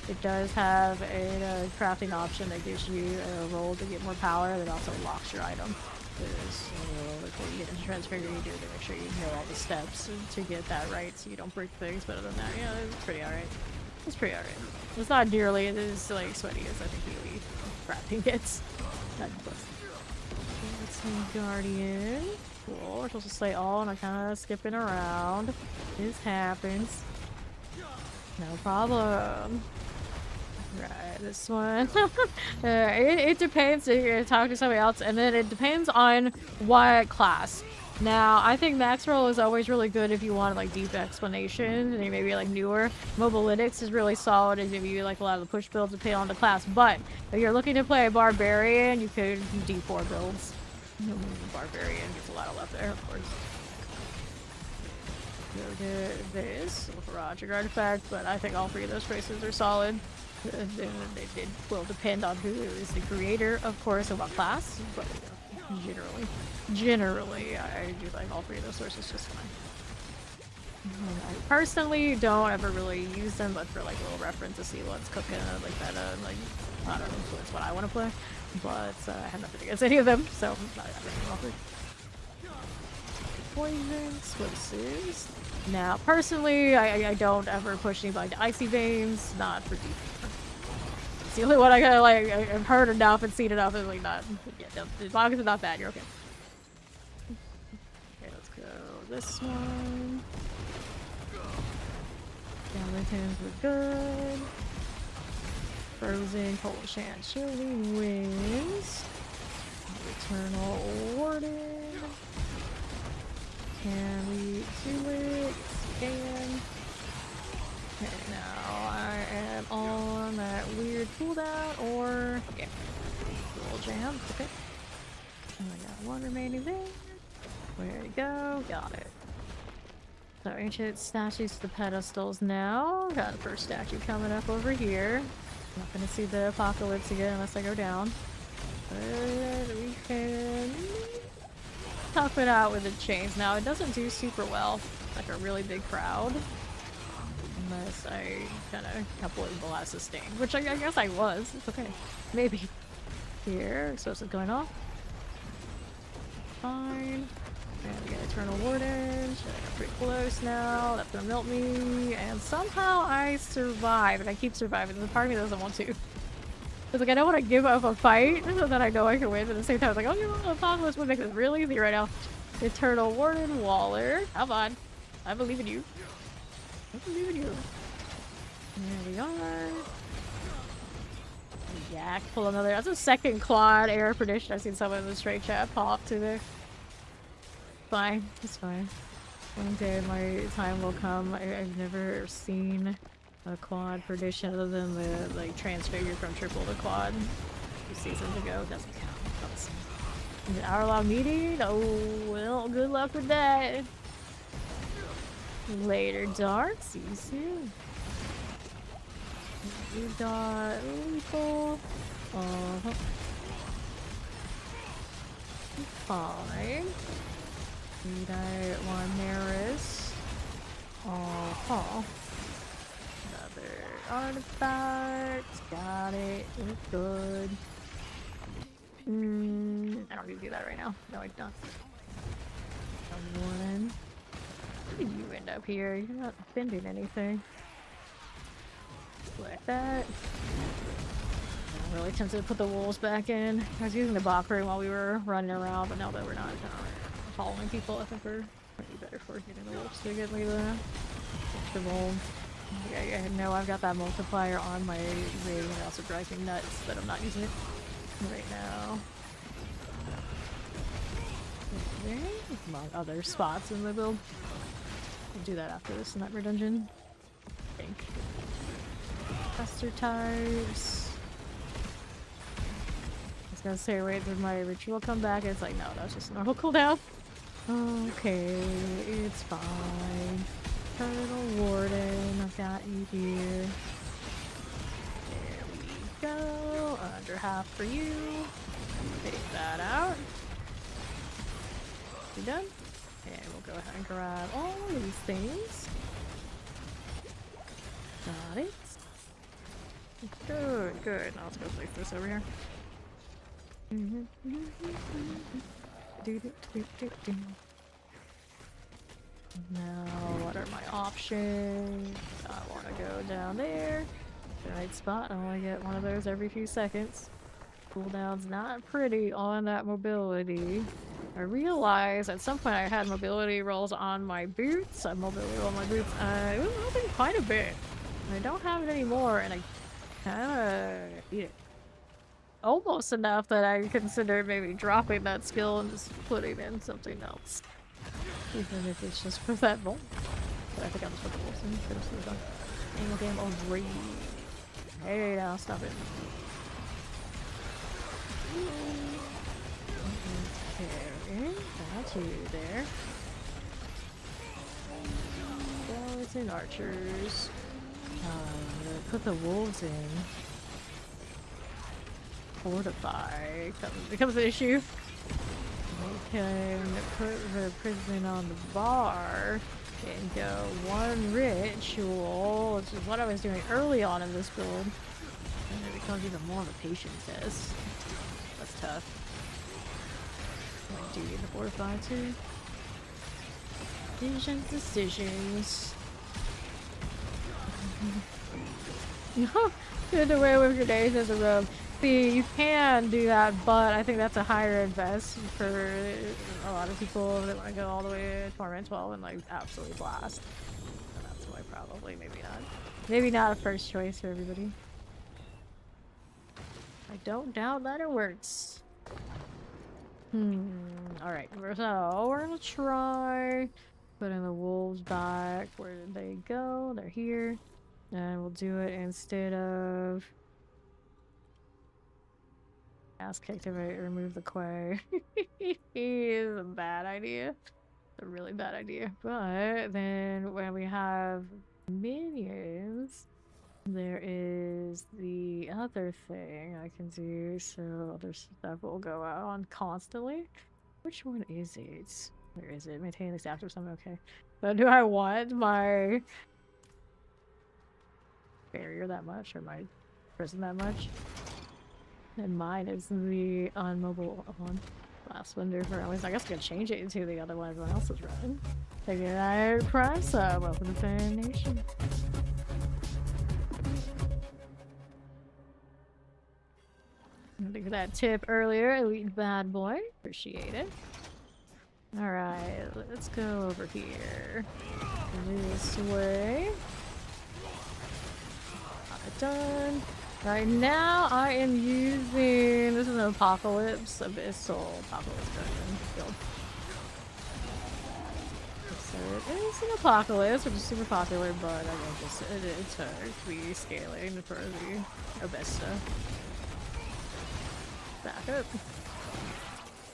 it does have a crafting option that gives you a roll to get more power that also locks your item. Before you get into Transfigure, you do to make sure you know all the steps to get that right so you don't break things. But other than that, yeah, it's pretty alright. It's pretty alright. It's not nearly as like sweaty as I think the crafting gets. Let's see, Guardian. Cool. We're supposed to say all, and I'm kind of skipping around. This happens. No problem. Right, this one. It depends if you're talking to somebody else, and then it depends on what class. Now, I think max roll is always really good if you want like deep explanation, and maybe like newer. Mobalytics is really solid and give you like a lot of the push builds depending on the class. But if you're looking to play a barbarian, you could do D4 builds. Barbarian gets a lot of left there, of course. Go to this Roger artifact, but I think all three of those races are solid. It will depend on who is the creator, of course, and what class, but generally, I do like all three of those sources just fine. I personally don't ever really use them, but for like a little reference to see what's cooking, like meta, and like, I don't influence what I want to play, but I have nothing against any of them, so I'm not really offered. Poison, explosives. Now, personally, I don't ever push anybody to Icy Veins, not for deep. It's the only one I gotta like, I've heard enough and seen enough, and like not, yeah, no, as long as it's not bad, you're okay. Okay, let's go this one. Skeletons were good. Frozen, cold chant, chilling winds. Eternal Warden. Can we do it? Can. Okay, now I am on that weird cooldown, or yeah, cool jam. Okay. And I got one remaining there. There you go. Got it. So ancient statues to the pedestals now. Got the first statue coming up over here. Not gonna see the apocalypse again unless I go down. But we can tough it out with the chains. Now it doesn't do super well, like a really big crowd. Unless I kind of completely the last sustain, which I guess I was. It's okay. Maybe. Here, so this is going off. Fine. And we got Eternal Warden. So I'm pretty close now. That's gonna melt me. And somehow I survive, and I keep surviving. The part of me doesn't want to. It's like I don't want to give up a fight so that I know I can win, but at the same time it's like, oh, you know, Apocalypse would make this really easy right now. Eternal Warden Waller. Come on. I believe in you. I believe in you. There we are. Yak, pull another. That's a second Claude Air Perdition. I've seen someone in the straight chat pop to there. Fine. It's fine. One day my time will come. I've never seen a quad perdition other than the like transfigure from triple to quad 2 seasons ago. Doesn't count. An hour-long meeting? Oh well, good luck with that. Later, Dark. See you soon. You got lethal. Fine. Need I one Maris. Artifact. Got it. We're good. I don't need to do that right now. No, I don't. One. How did you end up here? You're not offending anything. Like that. I'm really tempted to put the wolves back in. I was using the Bach room while we were running around, but now that we're not following people, I think we're maybe better for getting the wolves to get me the extra wolves. Yeah, I know I've got that multiplier on my ring, and also drives me nuts that I'm not using it right now. Okay, among other spots in the build. We'll do that after this Nightmare Dungeon, I think. Faster types. I was gonna say, wait, did my ritual come back? It's like, no, that's just a normal cooldown. Okay, it's fine. Eternal Warden, I've got you here. There we go. Under half for you. Take that out. You done? And we'll go ahead and grab all these things. Got it. Good, good. Now let's go place this over here. Now, what are my options? I want to go down there. The right spot. I only get one of those every few seconds. Cooldown's not pretty on that mobility. I realized at some point I had mobility rolls on my boots. I mobility roll on my boots. It was helping quite a bit. I don't have it anymore, and I kind of need it. Almost enough that I considered maybe dropping that skill and just putting in something else. Even if it's just for that roll. But I think I'll just put the wolves in. Finish this one. Angle game over. Hey, now stop it. Okay, that's you there. Guards and archers. Put the wolves in. Fortify becomes an issue. We can put the prison on the bar and go one ritual, which is what I was doing early on in this build. And it becomes even more of a patience test. That's tough. I do need to fortify too. Decisions. No, get away with grenades as a rogue. See, you can do that, but I think that's a higher invest for a lot of people that want to go all the way to Torment 12 and like absolutely blast. And that's why probably maybe not. Maybe not a first choice for everybody. I don't doubt that it works. Alright, so we're gonna try putting the wolves back. Where did they go? They're here. And we'll do it instead of ass kicked if I remove the quay. It's a bad idea. It's a really bad idea. But then when we have minions, there is the other thing I can do. So other stuff will go out on constantly. Which one is it? Where is it? Maintain the staff or something? Okay. But do I want my barrier that much or my prison that much? And mine is the unmobile one. Last window for at least. I guess I could change it into the other one everyone else is running. Take it out price up. Welcome to Fan Nation. Look at that tip earlier. Elite bad boy. Appreciate it. Alright, let's go over here. This way. Got it done. Right now, I am using. This is an Apocalypse, Abyssal Apocalypse version build. So it is an Apocalypse, which is super popular, but I think just it took the scaling for the Abyssa. Back up.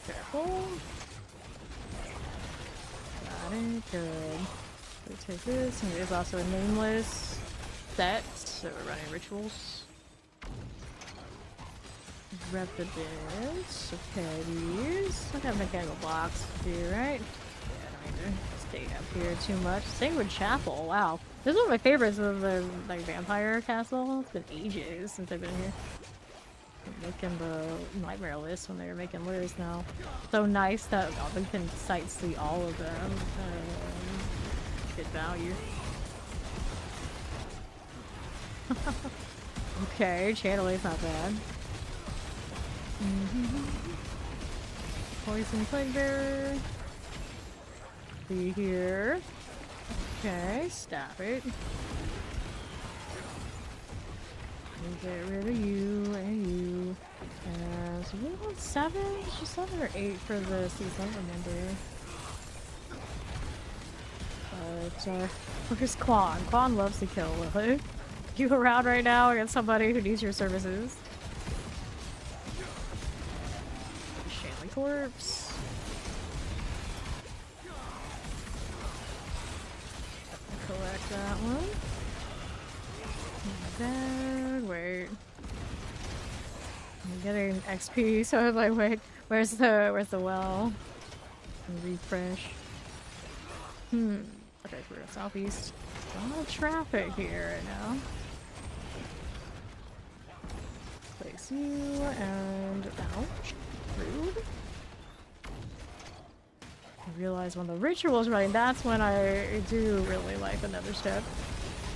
Careful. Got it. Good. We take this, and it is also a nameless set, so we're running rituals. Rep the bits. Okay, these. I have mechanical blocks to do, right? Yeah, I don't need to stay up here too much. Same with Chapel. Wow. This is one of my favorites of the like vampire castle. It's been ages since I've been here. I'm making the nightmare list when they were making lists now. So nice that we can sightsee all of them. Good value. Okay, Channelay's not bad. Poison Plague Bearer. Be here. Okay, stop it. Get rid of you and you. So we want 7? Just 7 or 8 for the season, I don't remember. But where's Quan? Quan loves to kill Lily. You around right now against somebody who needs your services? Shanley corpse. Collect that one. Then wait. I'm getting XP, so I was like, wait, where's the well? Refresh. Okay, we're in southeast. A lot of traffic here right now. Place you and ouch. Rude. I realize when the ritual's running, that's when I do really like another step.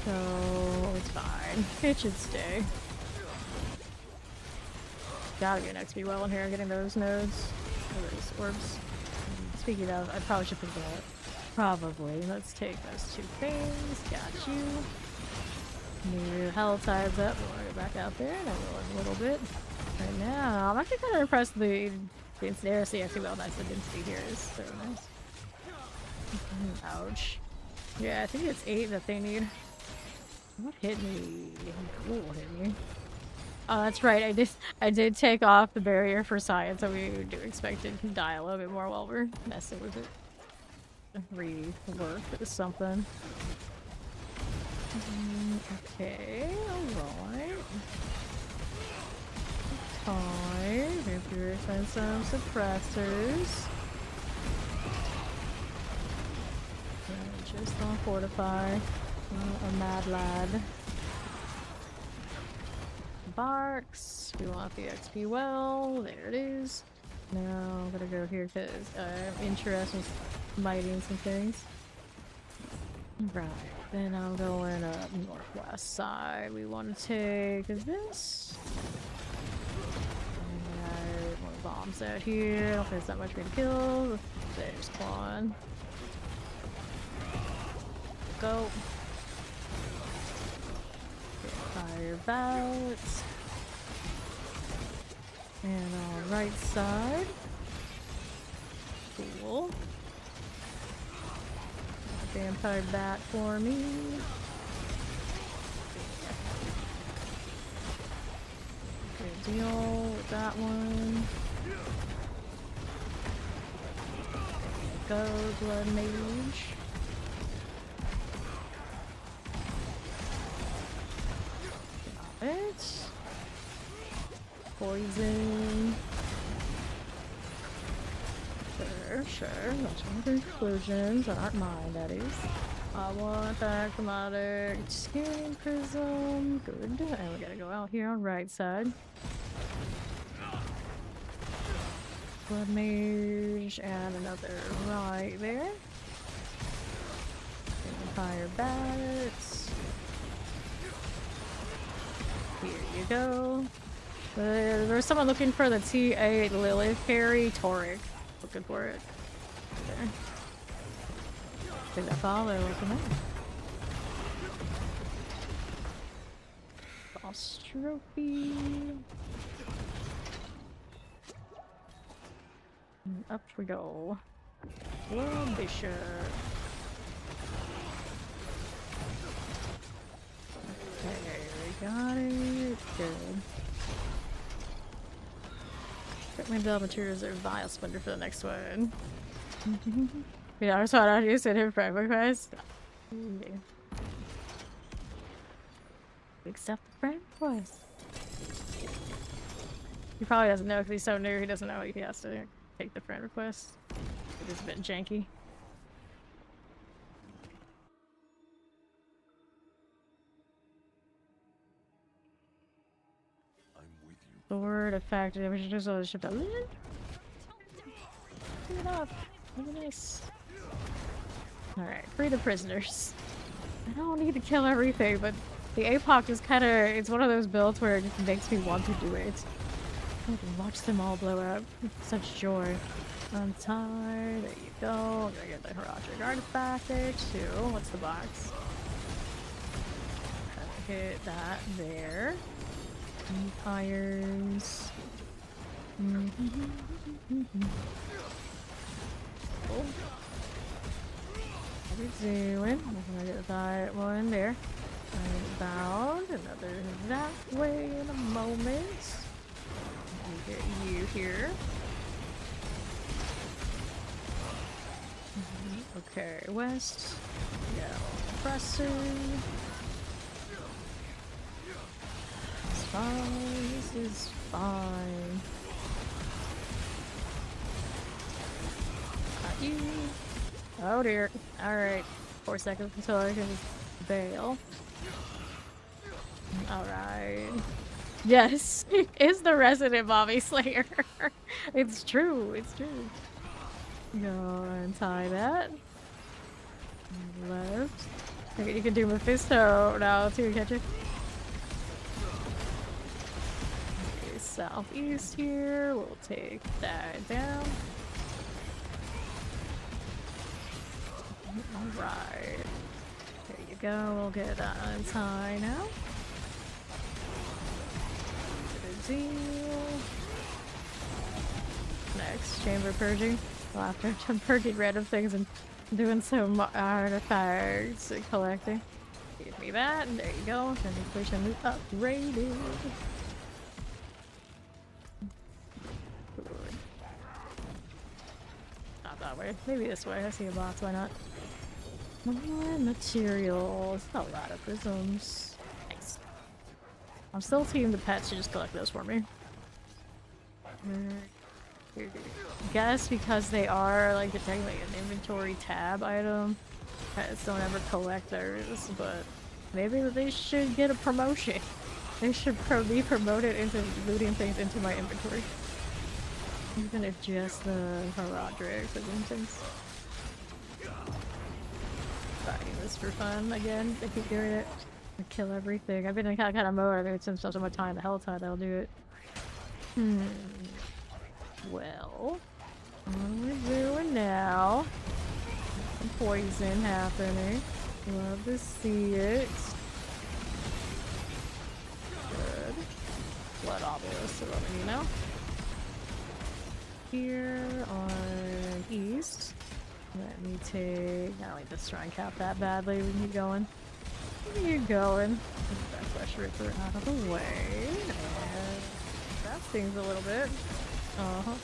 So it's fine. It should stay. Gotta get an XP well in here, getting those nodes. Or those orbs. speaking of, I probably should put that. Probably. Let's take those two things. Got you. New hell tides up. We want to go back out there. And I will in a little bit. Right now, I'm actually kind of impressed with the ensnare. See, actually, well, nice. The density here is very nice. Ouch. Yeah, I think it's 8 that they need. What hit me? Cool hit me. Oh, that's right. I did take off the barrier for science, so we do expect it to die a little bit more while we're messing with it. Rework or something. Okay, alright. Time. Maybe we find some suppressors. Just don't fortify. A mad lad. Barks. We want the XP well. There it is. Now I'm gonna go here because I'm interested in mighting some things. Right. Then I'm going up northwest side. We want to take this. And more bombs out here. I don't think there's that much for me to kill. There's Quan. Go. Fire ballots. And on right side. Cool. Vampire bat for me. Good deal with that one. Go, Blood Mage. Got it. Poison. Sure. That's one of the conclusions that aren't mine, that is. I want that chromatic skin prism. Good. And we gotta go out here on right side. Blood Mage and another right there. Fire bats. Here you go. There's someone looking for the T8 Lilith carry Toric. Looking for it. There. Take that follow. Welcome in. Boss trophy. And up we go. Well, Bishop. Okay, we got it. Good. Got my bill of materials or vile splendor for the next one. Yeah, I was taught how to use it in friend request. Accept the friend request. He probably doesn't know because he's so new, he doesn't know he has to take the friend request. It is a bit janky. Sword effect damage just all the ship. Look it up. Look at this. Alright, free the prisoners. I don't need to kill everything, but the APOC is kind of, it's one of those builds where it just makes me want to do it. I can watch them all blow up. Such joy. Untie, there you go. I'm gonna get the Heraldric artifact there too. What's the box? Hit that there. Irons. Cool. What are we doing? I'm gonna get that one there. I'm bound. Another that way in a moment. Let me get you here. Okay, west. Yeah, presser. This is fine. Got you. Oh dear. Alright. 4 seconds until I can bail. Alright. Yes, is the resident Bobby Slayer. It's true, it's true. Go and tie that. Left. Okay, you can do Mephisto now too, can't you? Southeast here, we'll take that down. Alright. There you go. We'll get that high now. Good deal. Next, chamber purging. Well, after I'm purging random things and doing some artifacts and collecting. Give me that, and there you go. Penetration is upgraded. Good. Not that way. Maybe this way. I see a box. Why not? More materials. A lot of prisms. Nice. I'm still team the pets to just collect those for me. Guess because they are like technically an inventory tab item, pets don't ever collect theirs, but maybe they should get a promotion. They should be promoted into looting things into my inventory. Even if just the Herodrics or things. Buying this for fun again. I keep doing it. I kill everything. I've been in kind of mode. I've spent so much time the hell time I'll do it. Well, what are we doing now? Some poison happening. Love to see it. Good. Blood obelisk, so let me know. Here on east. Let me take. I don't need to try and cap that badly. We can keep going. Where are you going? Get that fresh ripper out of the way. And that stings a little bit. Uh-huh.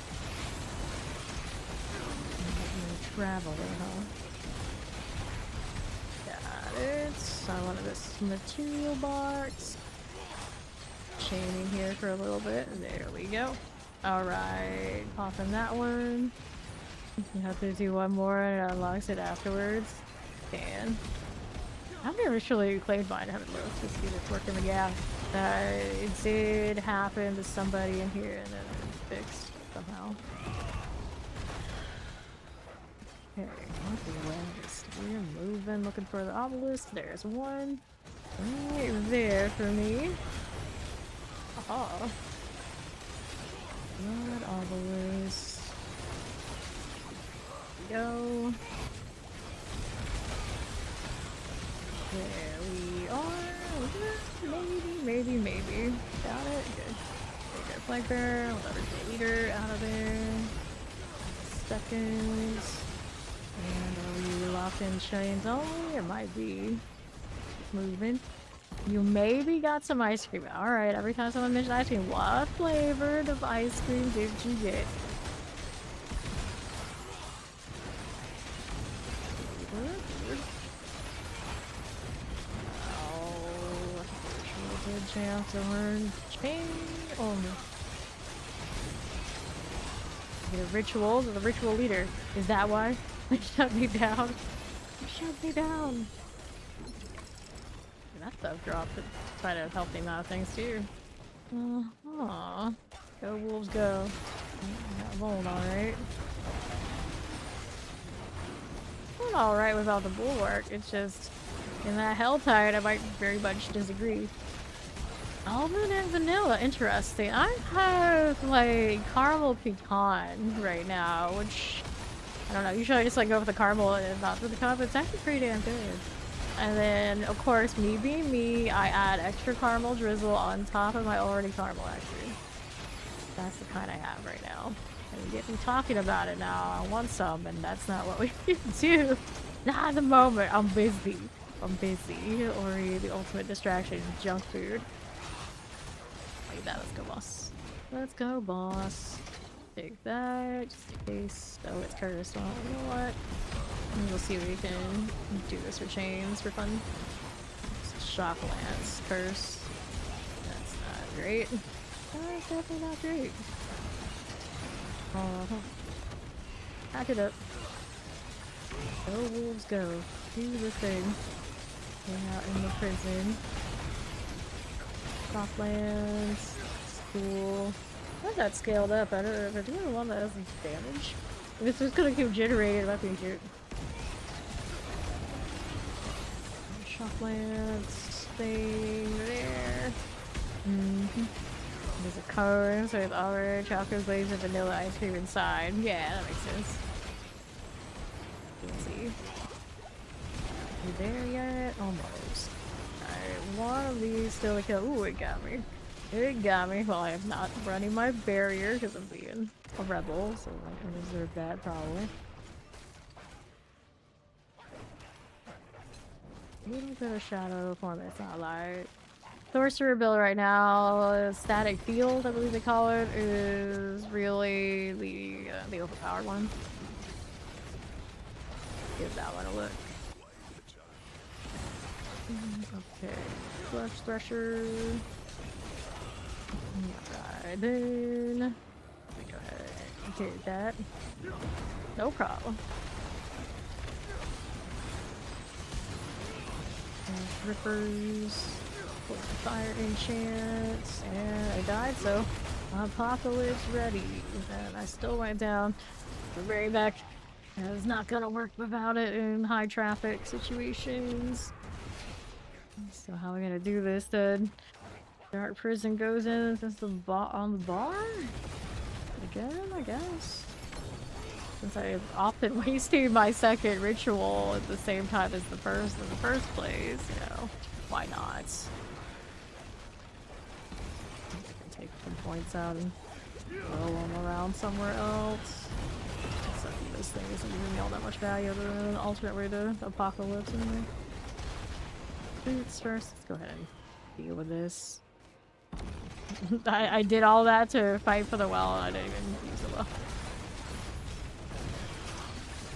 Traveler, huh? Got it. I wanted this material box. Chaining here for a little bit. There we go. Alright. Popping that one. You have to do one more and it unlocks it afterwards. Can. I've never actually claimed mine. I haven't looked to see if it's working. But yeah, it did happen to somebody in here and then it fixed somehow. Okay, we're moving, looking for the obelisk. There's one right there for me. Aha. Blood obelisk. Go. There we are. Maybe. Got it. Good. There you go. Flag bearer. Whatever. Leader out of there. Seconds. And are we locked in chains only? It might be. Moving. You maybe got some ice cream. Alright, every time someone mentions ice cream, what flavor of ice cream did you get? Oh, good chance to learn chain only. Get a ritual, the ritual leader. Is that why? They shut me down. Shut me down. That stuff dropped to try to help him out of things too. Go wolves go. Got bold, alright. Doing alright without the bulwark. It's just in that Helltide I might very much disagree. Almond and vanilla, interesting. I have like caramel pecan right now, which I don't know. Usually I just like go for the caramel and not for the pecan, but it's actually pretty damn good. And then, of course, me being me, I add extra caramel drizzle on top of my already caramel actually. That's the kind I have right now. And you get me talking about it now. I want some, and that's not what we do. Not at the moment. I'm busy. Ori, the ultimate distraction, junk food. Like that. Let's go, boss. Let's go, boss. Take that, just in case. Oh, it's cursed. Well, you know what? We'll see if we can do this for chains for fun. Shock lance, curse. That's not great. That's definitely not great. Pack it up. Go wolves go. Do the thing. Hang out in the prison. Shock lance. Cool. Why is that scaled up? I don't know if it's the one that has damage. If it's just gonna keep generating, it might be cute. Shock lance thing there. There's a cone, so it's orange, chocolate glaze, and vanilla ice cream inside. Yeah, that makes sense. Let's see. You there yet? Almost. Alright, one of these still to kill. Ooh, it got me. It got me. Well, I am not running my barrier because I'm being a rebel, so I can deserve that probably. A little bit of shadow for me, it's not light. Sorcerer build right now, static field, I believe they call it, is really the overpowered one. Give that one a look. Okay, flush thresher. Right then. Let me go ahead and carry that. No problem. Rippers. Fire enchants. And I died, so apocalypse ready. And I still went down the very back. It's not gonna work without it in high traffic situations. So how are we gonna do this then? Dark prison goes in since the on the bar? Again, I guess. Since I often wasting my second ritual at the same time as the first in the first place, you know, why not? I can take some points out and throw them around somewhere else. So this thing isn't giving me all that much value other than an alternate way to apocalypse anyway. Boots first. Let's go ahead and deal with this. I did all that to fight for the well and I didn't even use the well.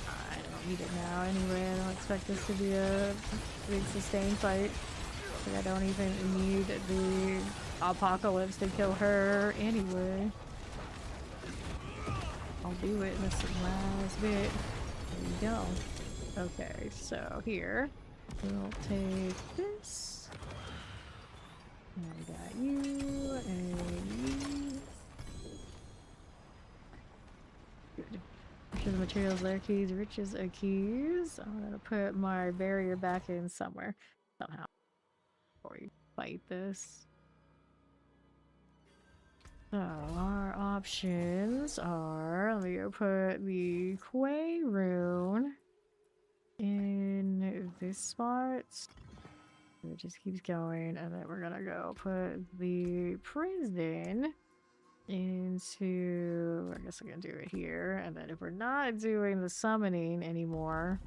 I don't need it now anyway. I don't expect this to be a big sustained fight. Like I don't even need the apocalypse to kill her anyway. I'll do it in this last bit. There you go. Okay, so here we'll take this. I got you and you. Good. Sure the materials there, keys, riches are keys. I'm gonna put my barrier back in somewhere somehow before we fight this. So our options are, let me go put the Quay rune in this spot. It just keeps going, and then we're gonna go put the prison into, I guess I'm gonna do it here, and then if we're not doing the summoning anymore,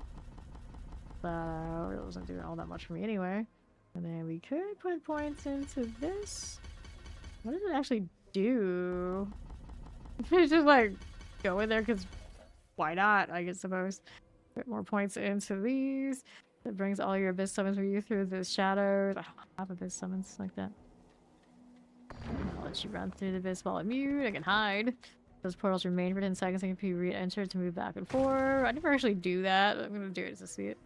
it wasn't doing all that much for me anyway, and then we could put points into this. What does it actually do? It's just like go in there because why not, I guess, suppose. Put more points into these. It brings all your abyss summons with you through the shadows. I don't have abyss summons like that. I'll let you run through the abyss while I'm mute. I can hide. Those portals remain for 10 seconds and can be re-entered to move back and forth. I never actually do that. I'm gonna do it just to see it.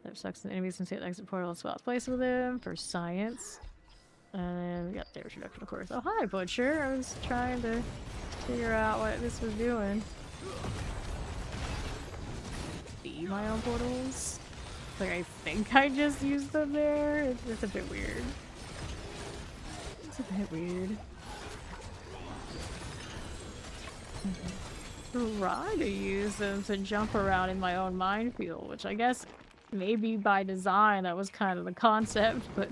That sucks an enemies and see the exit portal and swap place with them for science. And then we got damage reduction, of course. Oh, hi, Butcher. I was trying to figure out what this was doing. Be my own portals. Like, I think I just used them there. It's a bit weird. It's a bit weird. Try to use them to jump around in my own minefield, which I guess maybe by design that was kind of the concept, but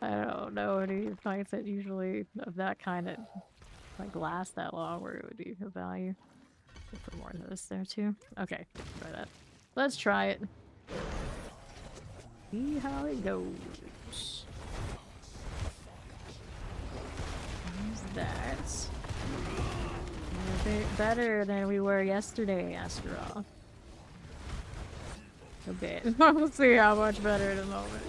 I don't know any fights that usually of that kind that like last that long where it would be of value. I'll put more into this there too. Okay, try that. Let's try it. See how it goes. Use that. A bit better than we were yesterday, after all. A bit. We'll see how much better in a moment.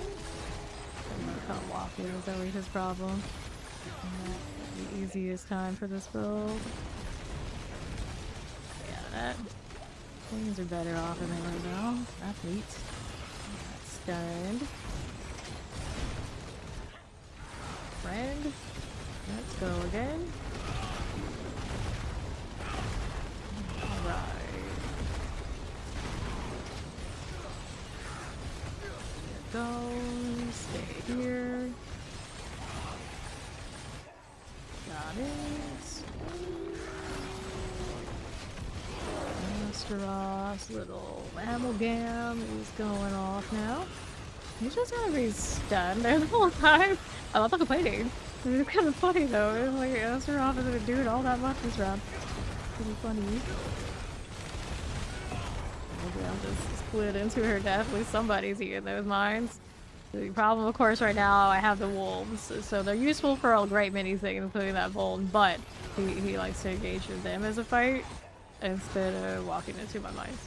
Can't walk in is always his problem. The easiest time for this build. Yeah, that. Things are better off than they right now. That's neat. Stunned. Friend. Let's go again. Alright. Go. Stay here. Got it. Asteros, little amalgam is going off now. You just gotta be stunned there the whole time. I love the complaining. It's kind of funny though. It's like Azeroth isn't doing all that much this round. Pretty funny. Maybe I'll just split into her death. At least somebody's eating those mines. The problem, of course, right now I have the wolves, so they're useful for a great many things, including that Volt. But he likes to engage with them as a fight instead of walking into my mines.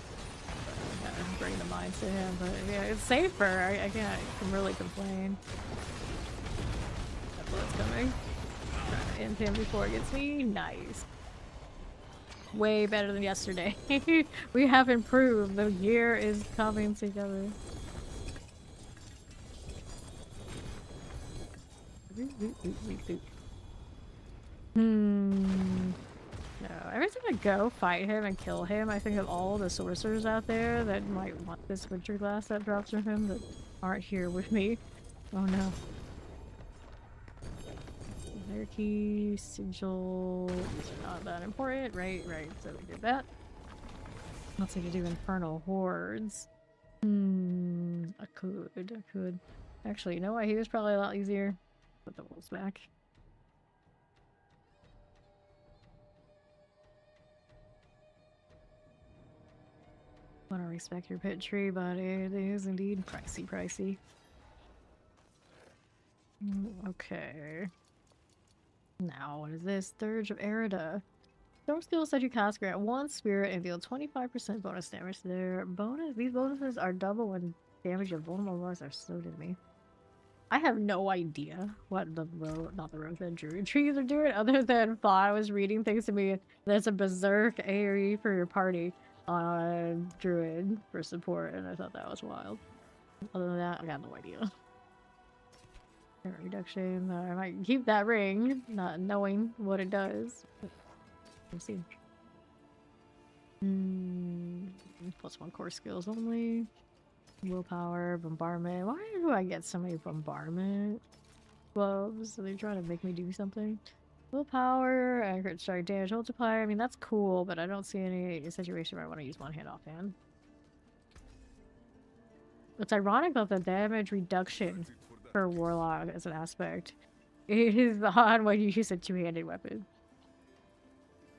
Bring the mines to him, but yeah, it's safer. I can't really complain. That blood's coming. Trying to end him before it gets me. Nice. Way better than yesterday. We have improved. The year is coming together. No, every time I go fight him and kill him, I think of all the sorcerers out there that might want this winter glass that drops from him that aren't here with me. Oh no. Their key, sigil, not that important. Right, so we did that. Let's see to do infernal hordes. I could. Actually, you know what? He was probably a lot easier. Put the wolves back. Want to respect your pet tree, but it is indeed pricey. Okay. Now, what is this? Dirge of Erida. Storm skills that you cast grant 1 spirit and deal 25% bonus damage to their bonus. These bonuses are double when damage of vulnerable bars are slowed to me. I have no idea what the druid trees are doing other than I was reading things to me. There's a berserk AoE for your party on druid for support, and I thought that was wild. Other than that, I got no idea. Reduction. I might keep that ring, not knowing what it does. We'll see. +1 core skills only. Willpower, bombardment. Why do I get so many bombardment gloves? Are they trying to make me do something? Willpower, accurate strike damage multiplier. I mean, that's cool, but I don't see any situation where I want to use one hand offhand. What's ironic about the damage reduction for Warlock as an aspect is on when you use a two-handed weapon.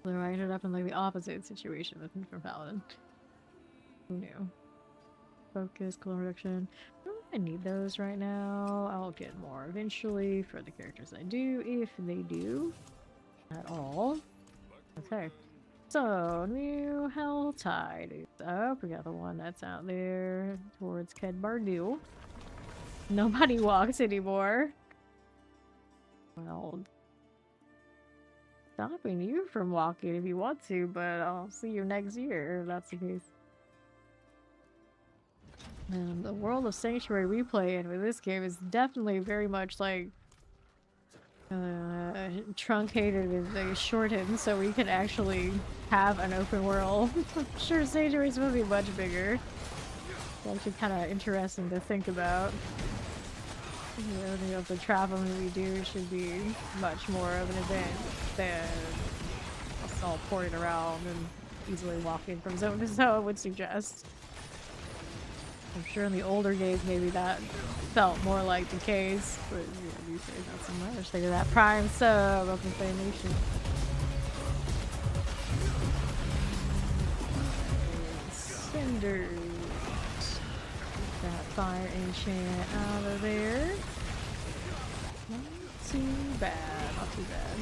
So I ended up in like the opposite situation with me from Paladin. Who knew? Focus, cool reduction. I don't think I need those right now. I'll get more eventually for the characters I do, if they do at all. Okay. So, new Hell Tide is up. We got the one that's out there towards Kedbardu. Nobody walks anymore. Well, stopping you from walking if you want to, but I'll see you next year if that's the case. And the world of Sanctuary we play in with this game is definitely very much like truncated and shortened so we can actually have an open world. I'm sure Sanctuary is supposed to be much bigger. It's actually kind of interesting to think about. The traveling we do should be much more of an event than us all porting around and easily walking from zone to zone would suggest. I'm sure in the older games maybe that felt more like the case, but these days not so much. Think of that prime sub up in Play Nation. Cinders. That fire enchant out of there. Not too bad, not too bad.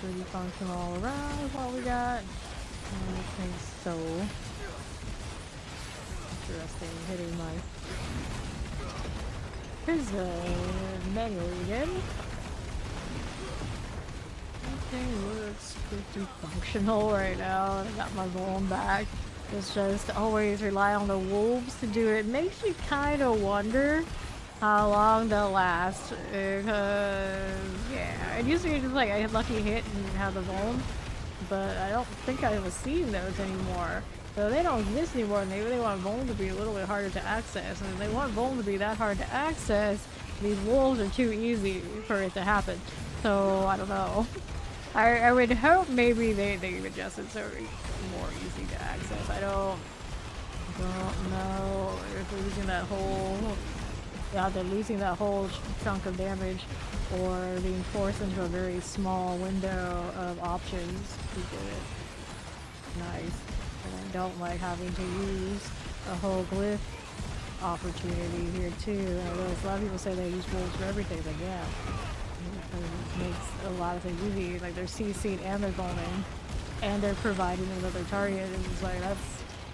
Pretty functional all around with what we got. I think so. Interesting, hitting my prison manually again. Everything looks pretty functional right now. I got my golem back. It's just always rely on the wolves to do it. Makes you kind of wonder how long they'll last. Because, yeah, it used to be just like a lucky hit and have the golem. But I don't think I was seeing those anymore. So they don't exist anymore, and they want Vuln to be a little bit harder to access. And if they want Vuln to be that hard to access, these wolves are too easy for it to happen. So, I don't know. I would hope maybe they've adjusted so it's more easy to access. I don't Don't know if they're losing that whole... Yeah, they're losing that whole chunk of damage or being forced into a very small window of options to get it. Nice. And I don't like having to use a whole glyph opportunity here too. And I realize a lot of people say they use wolves for everything, but yeah. It makes a lot of things easy. Like they're CC'd and they're bombing. And they're providing another target. And it's like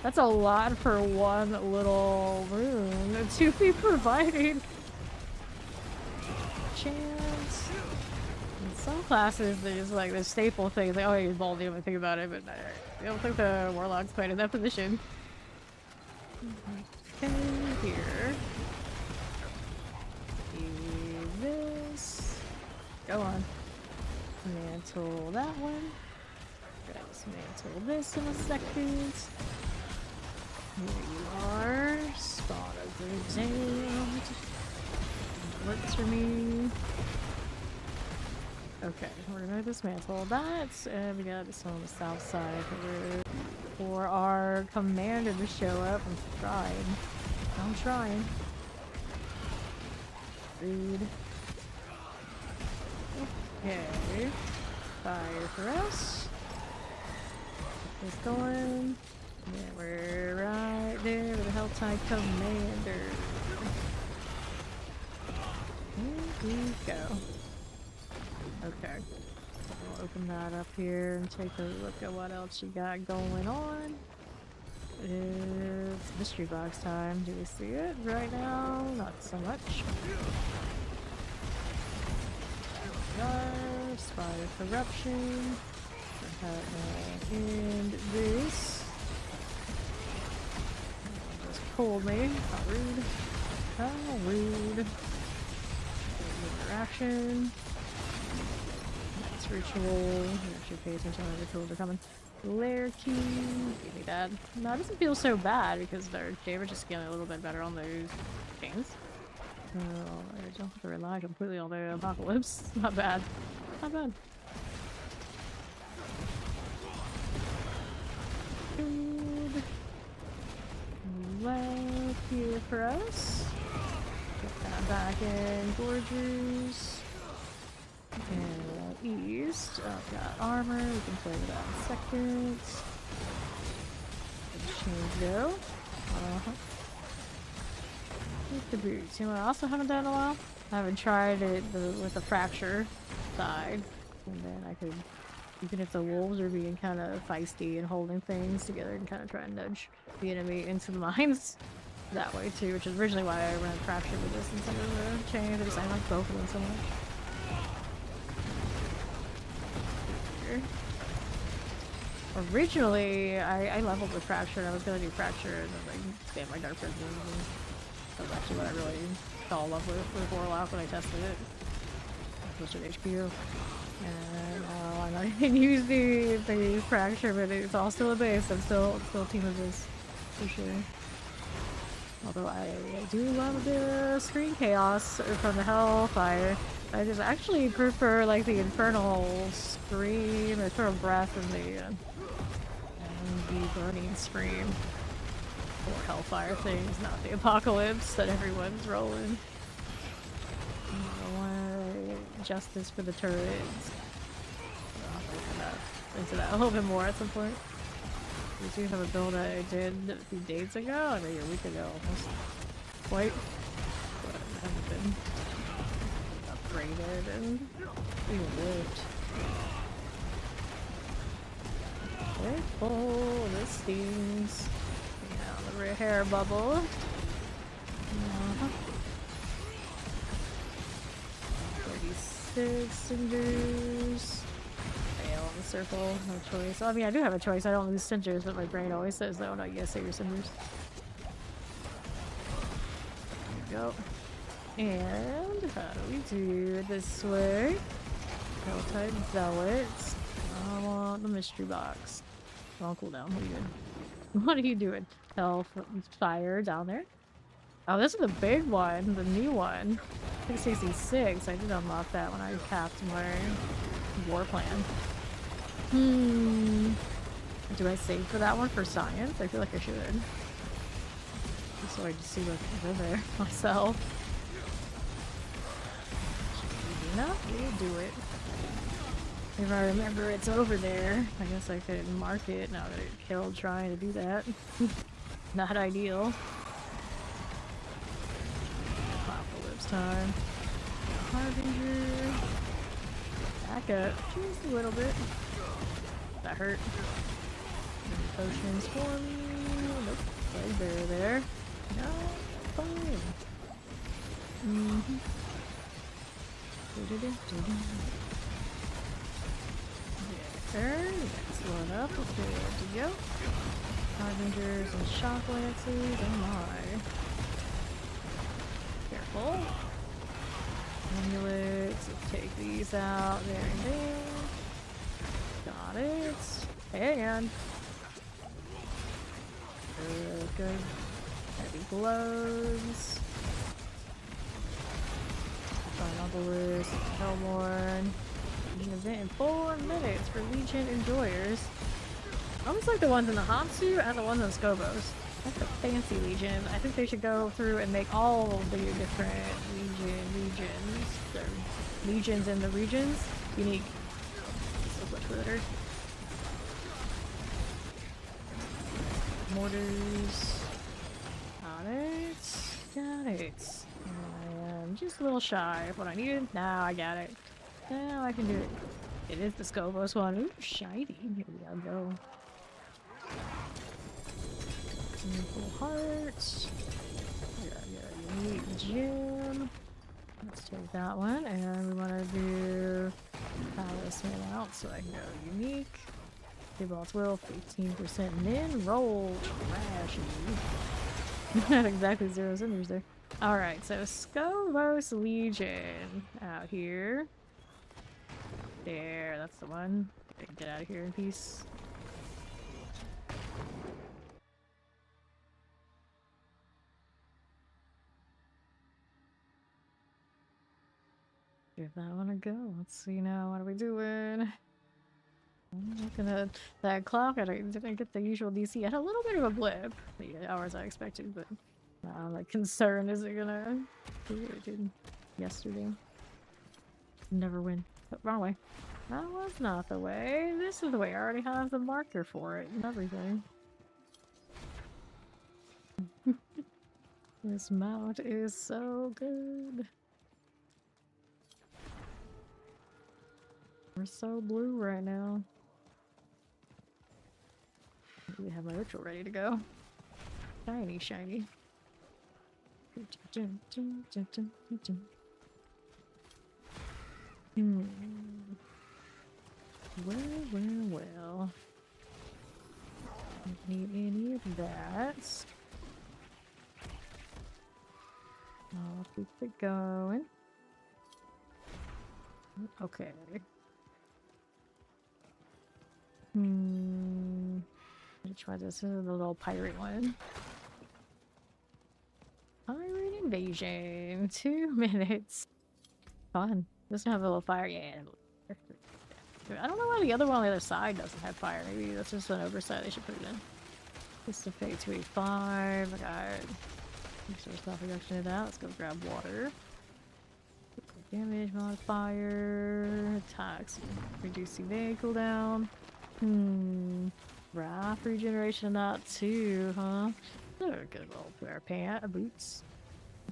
that's a lot for one little room to be providing. Chance. In some classes, there's like the staple things like, oh, you ball the only thing about it, but I don't think the Warlock's quite in that position. Okay, here. Do this. Go on. Mantle that one. Gotta dismantle this in a second. Here you are. Spawn of the damned. Works for me. Okay, we're gonna dismantle that, and we got this on the south side for our commander to show up. I'm trying. Rude. Okay. Fire for us. Get this going. Yeah, we're right there with the Helltide Commander. Here we go. Okay. We'll open that up here and take a look at what else you got going on. It's mystery box time. Do we see it right now? Not so much. Spire corruption. And this. Just pulled me. How rude. How rude. Interaction. Nice ritual. Actually pay attention when the rituals are coming. Lair key. Give me that. No, it doesn't feel so bad because their damage is scaling a little bit better on those chains. So I don't have to rely completely on the apocalypse. Not bad. Not bad. Good. Left here for us. Get that back in Gorgers. And east. I've got armor. We can play with that in a second. Change go. With the boots. You know what I also haven't done in a while? I haven't tried it with the fracture side. And then I could, even if the wolves are being kind of feisty and holding things together, and kind of try and nudge the enemy into the mines that way too, which is originally why I ran fracture with this instead of the chain. I just I like both of them so much. Here. Originally, I leveled with fracture. I was gonna do fracture and then like spam my dark prisms. That was actually what I really fell in love with Warlock when I tested it. Most of HQ. And I know I can use the fracture, but it's all still a base. I'm still team of this for sure. Although I do love the screen chaos from the Hellfire. I just actually prefer like the infernal scream, the infernal breath, and the burning scream. Or Hellfire things, not the apocalypse that everyone's rolling. I want justice for the turrets. I'll into that a little bit more at some point. We do have a build I did a few days ago, maybe a week ago almost. Quite. But it hasn't been upgraded and even lived. Careful, this stings. Yeah, the hair bubble. 36 cinders. Fail on the circle, no choice. I mean, I do have a choice. I don't lose cinders, but my brain always says, no, no, you gotta save your cinders. There we go. And how do we do it this way? Helltide Zealots. I want the mystery box. On cooldown. What are you doing? What are you doing? Hellfire down there. Oh, this is the big one, the new one. 666. I did unlock that when I capped my war plan. Do I save for that one for science? I feel like I should. So I just see what's over there myself. Enough, we'll do it. If I remember it's over there, I guess I could mark it. Now that it killed trying to do that. Not ideal. Apocalypse time. Harbinger. Back up just a little bit. That hurt. Any potions for me? Nope. Right there. No, fine. Turn. Next one up. Let's get it to go. Harbingers and shock lances. Oh my. Careful. Amulets. Let's take these out. There and there. Got it. And good. Heavy blows. Nautilus, Hellborn. An event in 4 minutes for Legion enjoyers. Almost like the ones in the Hansu and the ones in the Skobos. That's a fancy Legion. I think they should go through and make all of the different legions in the regions unique. So much better. Mortars. Got it. Got it. I'm just a little shy of what I needed. Now I got it. Now I can do it. It is the Skobos one. Ooh, shiny. Here we go. Full heart. Yeah, unique gem. Let's take that one. And we want to do Talisman out so I can go unique. Default will 15% min. Roll. Trashy. Not exactly 0 cinders there. Alright, so Skobos Legion out here. There, that's the one. Get out of here in peace. Give that one a go. Let's see now, what are we doing? I'm looking at that clock. I didn't get the usual DC. I had a little bit of a blip. The hours I expected, but I'm like concerned, is it gonna do what it did yesterday? Never win. Oh, wrong way. That was not the way. This is the way. I already have the marker for it and everything. This mount is so good. We're so blue right now. We have my ritual ready to go. Shiny, shiny. Well. Don't need any of that. I'll keep it going. Okay. Which one? This is the little pirate one. Pirate invasion. 2 minutes. Fun. Doesn't have a little fire. Yeah. I don't know why the other one on the other side doesn't have fire. Maybe that's just an oversight. They should put it in. This to fade 285. I got resource health reduction to that. Let's go grab water. Damage modifier. Attacks. Reduce evade cooldown. Wrath regeneration on that too, huh? Oh, good little pair of boots.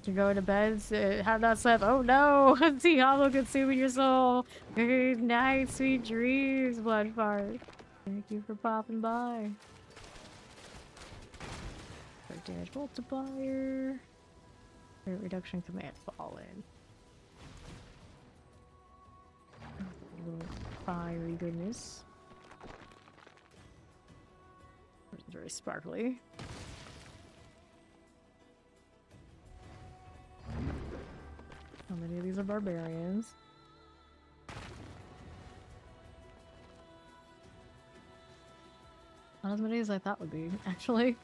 To go to bed, have that slept. Oh no! Diablo consuming your soul. Good night, sweet dreams, Bloodfart. Thank you for popping by. Damage multiplier. Reduction command fallen. Fiery goodness. It's very sparkly. How many of these are barbarians? Not as many as I thought would be, actually.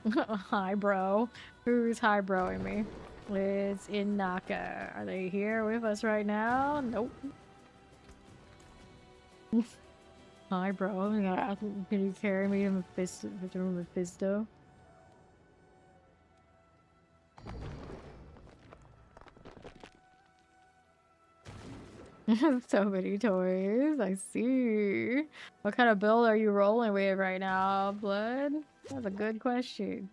Hi, bro. Who's hi-broing me? It's Inaka. Are they here with us right now? Nope. Hi, bro. Can you carry me to Mephisto? So many toys. I see. What kind of build are you rolling with right now, Blood? That's a good question.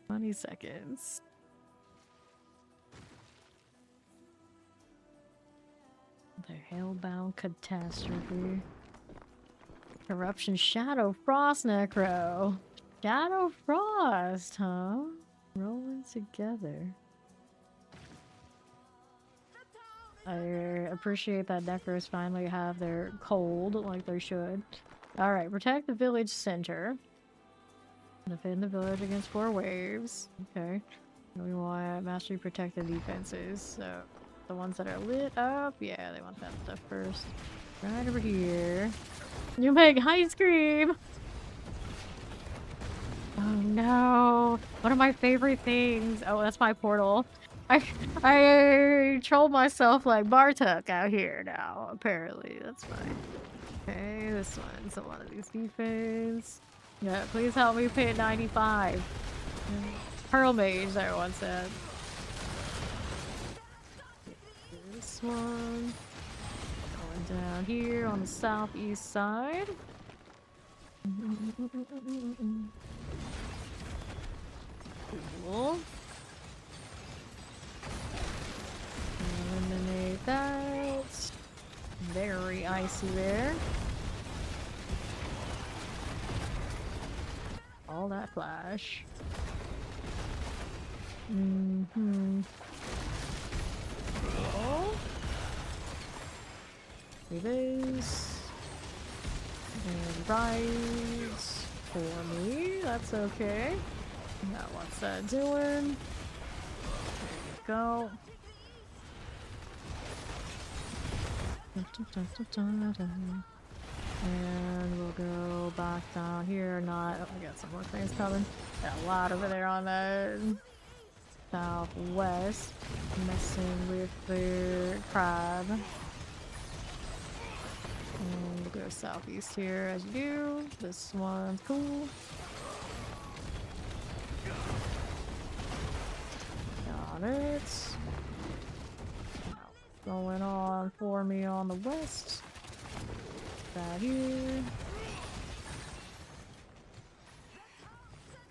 20 seconds. The Hellbound Catastrophe. Corruption Shadow Frost Necro. Shadow Frost, huh? Rolling together. I appreciate that Necros finally have their cold like they should. Alright, protect the village center. Defend the village against 4 waves. Okay. And we want mastery protect the defenses. So the ones that are lit up, yeah, they want that stuff first. Right over here. You make ice cream! Oh no! One of my favorite things. Oh, that's my portal. I troll myself like Bartuk out here now, apparently. That's fine. Okay, this one's one of these defense. Yeah, please help me pit 95. Pearl Mage, everyone said. This one. Going down here on the southeast side. Cool. Eliminate that. Very icy there. All that flash. Cool. This. And rise for me. That's okay. Now what's that doing? There you go. And we'll go back down here. Not. Oh, I got some more things coming. Got a lot over there on the southwest. Messing with the crab. And we'll go southeast here as you do. This one's cool. Got it. Going on for me on the west. That here.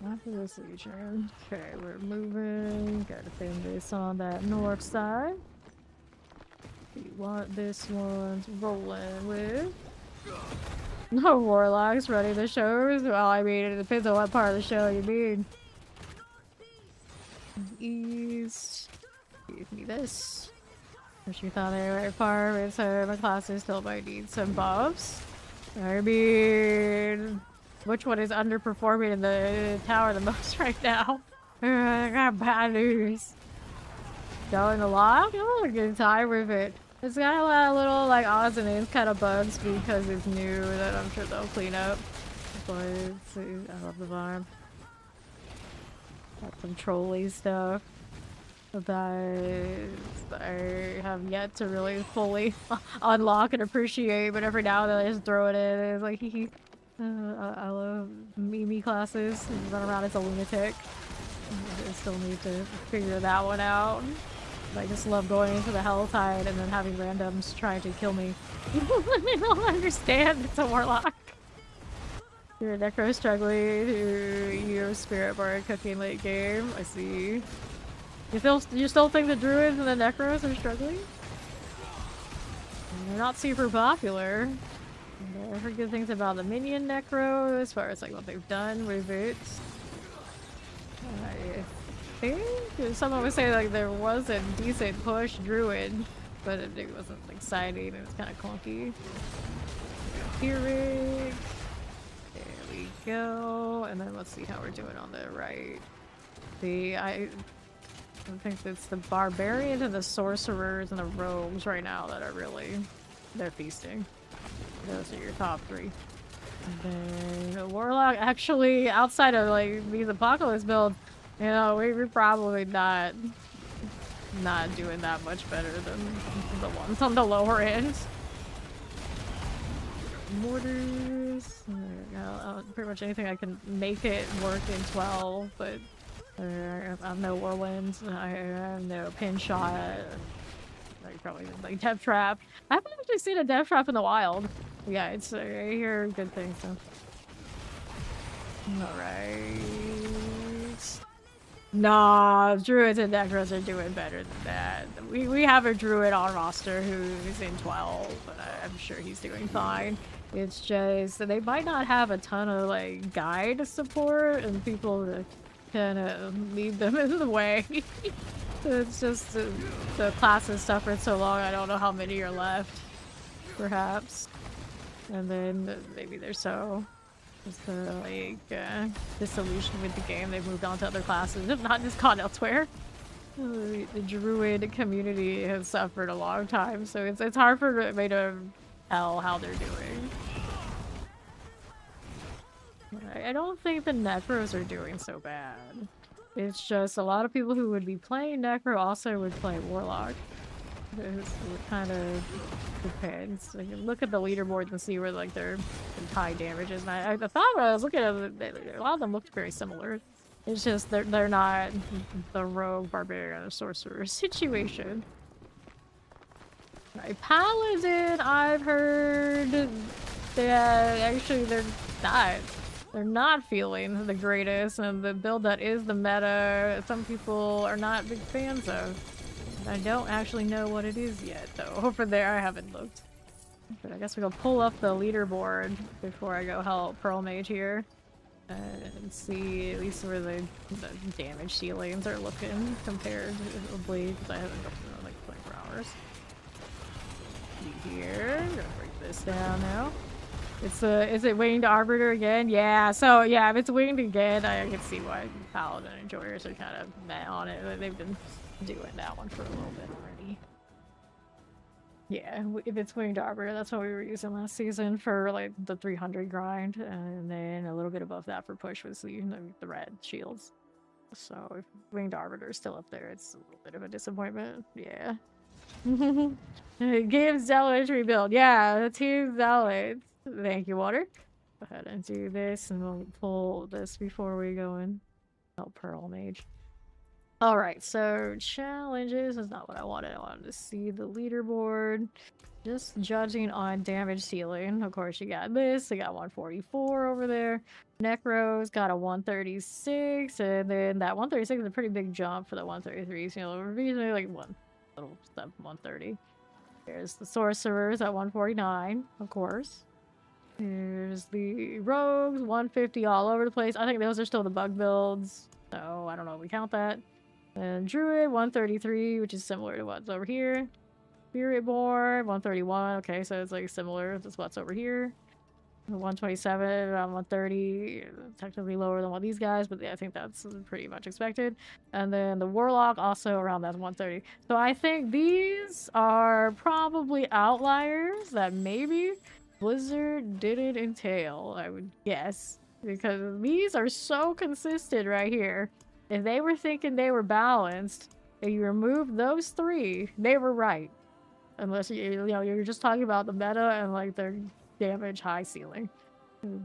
After this legion. Okay, we're moving. Gotta defend this on that north side. You want this one's rolling with. No warlocks running the shows. Well, I mean, it depends on what part of the show you mean. East. Give me this. Which you thought they were right far, but so my classes still might need some buffs. I mean, which one is underperforming in the tower the most right now? I got bad news. Going a lot? I'm having a good time with it. It's got a lot of little like odds and ends kind of bugs because it's new that I'm sure they'll clean up. But I love the vibe. Got some trolly stuff that I have yet to really fully unlock and appreciate, but every now and then I just throw it in and it's like hee I love Mimi classes and run around as a lunatic. I still need to figure that one out. I just love going into the Helltide and then having randoms trying to kill me. I don't understand, it's a warlock. You're a necro struggling to use spirit bard cooking late game. I see. You still think the druids and the necros are struggling? They're not super popular. I've heard good things about the minion necro as far as like what they've done with it. I think someone would say like there was a decent push druid, but it wasn't exciting. It was kind of clunky. Here we go. And then let's see how we're doing on the right. I think it's the barbarians and the sorcerers and the rogues right now that are really, they're feasting. Those are your top 3. And then the warlock, actually, outside of like these apocalypse builds, you know, we're probably not doing that much better than the ones on the lower end. Mortars, pretty much anything I can make it work in 12, but I'm no whirlwind. I have no pin shot. Like probably like death trap. I haven't actually seen a death trap in the wild. Yeah, it's I hear good things. So. All right. Nah, druids and necros are doing better than that. We have a druid on roster who's in 12, but I'm sure he's doing fine. It's just they might not have a ton of like guide support and people to kind of lead them in the way. It's just the class has suffered so long. I don't know how many are left, perhaps. And then maybe they're so. Just the like dissolution with the game. They've moved on to other classes, if not just gone elsewhere. The druid community has suffered a long time, so it's hard for me to tell how they're doing. I don't think the necros are doing so bad. It's just a lot of people who would be playing necro also would play warlock. It kind of depends. Like, look at the leaderboard and see where like their high damage is. And I thought when I was looking at it, a lot of them looked very similar. It's just they're not the rogue barbarian or sorcerer situation. Right, paladin, I've heard that actually they're not feeling the greatest, and the build that is the meta, some people are not big fans of. I don't actually know what it is yet, though. Over there, I haven't looked. But I guess we're gonna pull up the leaderboard before I go help Pearl Mage here. And see at least where the damage ceilings are looking compared to Blade, because I haven't looked in like 24 hours. Here, I'm gonna break this down now. Is it winged arbiter again? Yeah, so yeah, if it's winged again, I can see why Paladin enjoyers are kind of meh on it. They've been doing that one for a little bit already. Yeah, if it's winged arbiter, that's what we were using last season for like the 300 grind, and then a little bit above that for push was the red shields. So if winged arbiter is still up there, it's a little bit of a disappointment. Yeah. Give zealot rebuild. Yeah, team zealots. Thank you, Water. Go ahead and do this, and we'll pull this before we go and help Pearl Mage. Alright, so challenges is not what I wanted. I wanted to see the leaderboard. Just judging on damage ceiling. Of course, you got this. You got 144 over there. Necros got a 136, and then that 136 is a pretty big jump for the 133s. You know, we're usually like one little step 130. There's the sorcerers at 149, of course. Here's the rogues, 150 all over the place. I think those are still the bug builds, so I don't know if we count that. And druid, 133, which is similar to what's over here. Spiritborn, 131. Okay, so it's like similar to what's over here. 127, around 130. Technically lower than what these guys, but yeah, I think that's pretty much expected. And then the Warlock also around that 130. So I think these are probably outliers that maybe Blizzard didn't entail, I would guess. Because these are so consistent right here. If they were thinking they were balanced, if you remove those three, they were right. Unless you know you're just talking about the meta and like their damage high ceiling.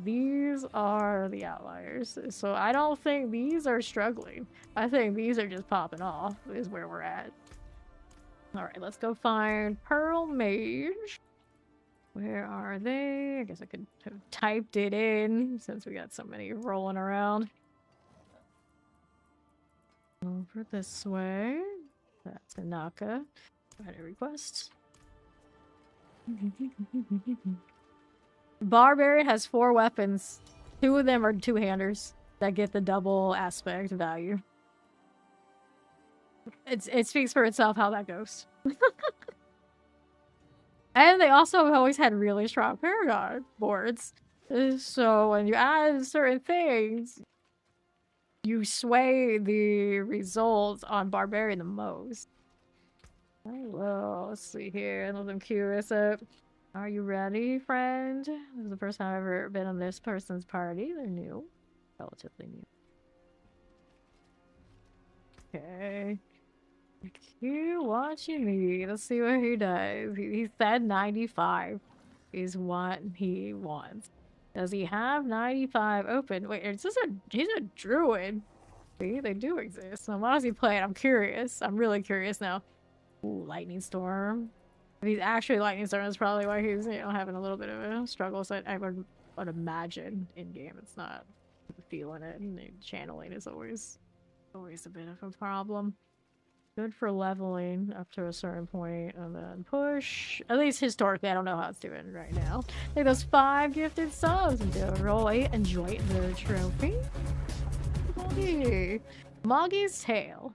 These are the outliers. So I don't think these are struggling. I think these are just popping off is where we're at. Alright, let's go find Pearl Mage. Where are they? I guess I could have typed it in since we got so many rolling around. Over this way. That's Anaka. Write a request. Barbarian has 4 weapons. 2 of them are two-handers that get the double aspect value. It speaks for itself how that goes. And they also have always had really strong Paragon boards. So when you add certain things, you sway the results on Barbarian the most. Oh, well, let's see here. I'm curious. Are you ready, friend? This is the first time I've ever been on this person's party. They're new. Relatively new. Okay. Q, what you need? Let's see what he does. He said 95 is what he wants. Does he have 95 open? Wait, is this he's a druid. See, they do exist. So why does he play it? I'm curious. I'm really curious now. Ooh, lightning storm. If he's actually lightning storm, that's probably why he's, you know, having a little bit of a struggle. So I would imagine in game it's not feeling it, and channeling is always a bit of a problem. Good for leveling up to a certain point, and then push. At least historically, I don't know how it's doing right now. Take those 5 gifted subs and do a roll 8. Enjoy the trophy. Moggy. Moggy's tail.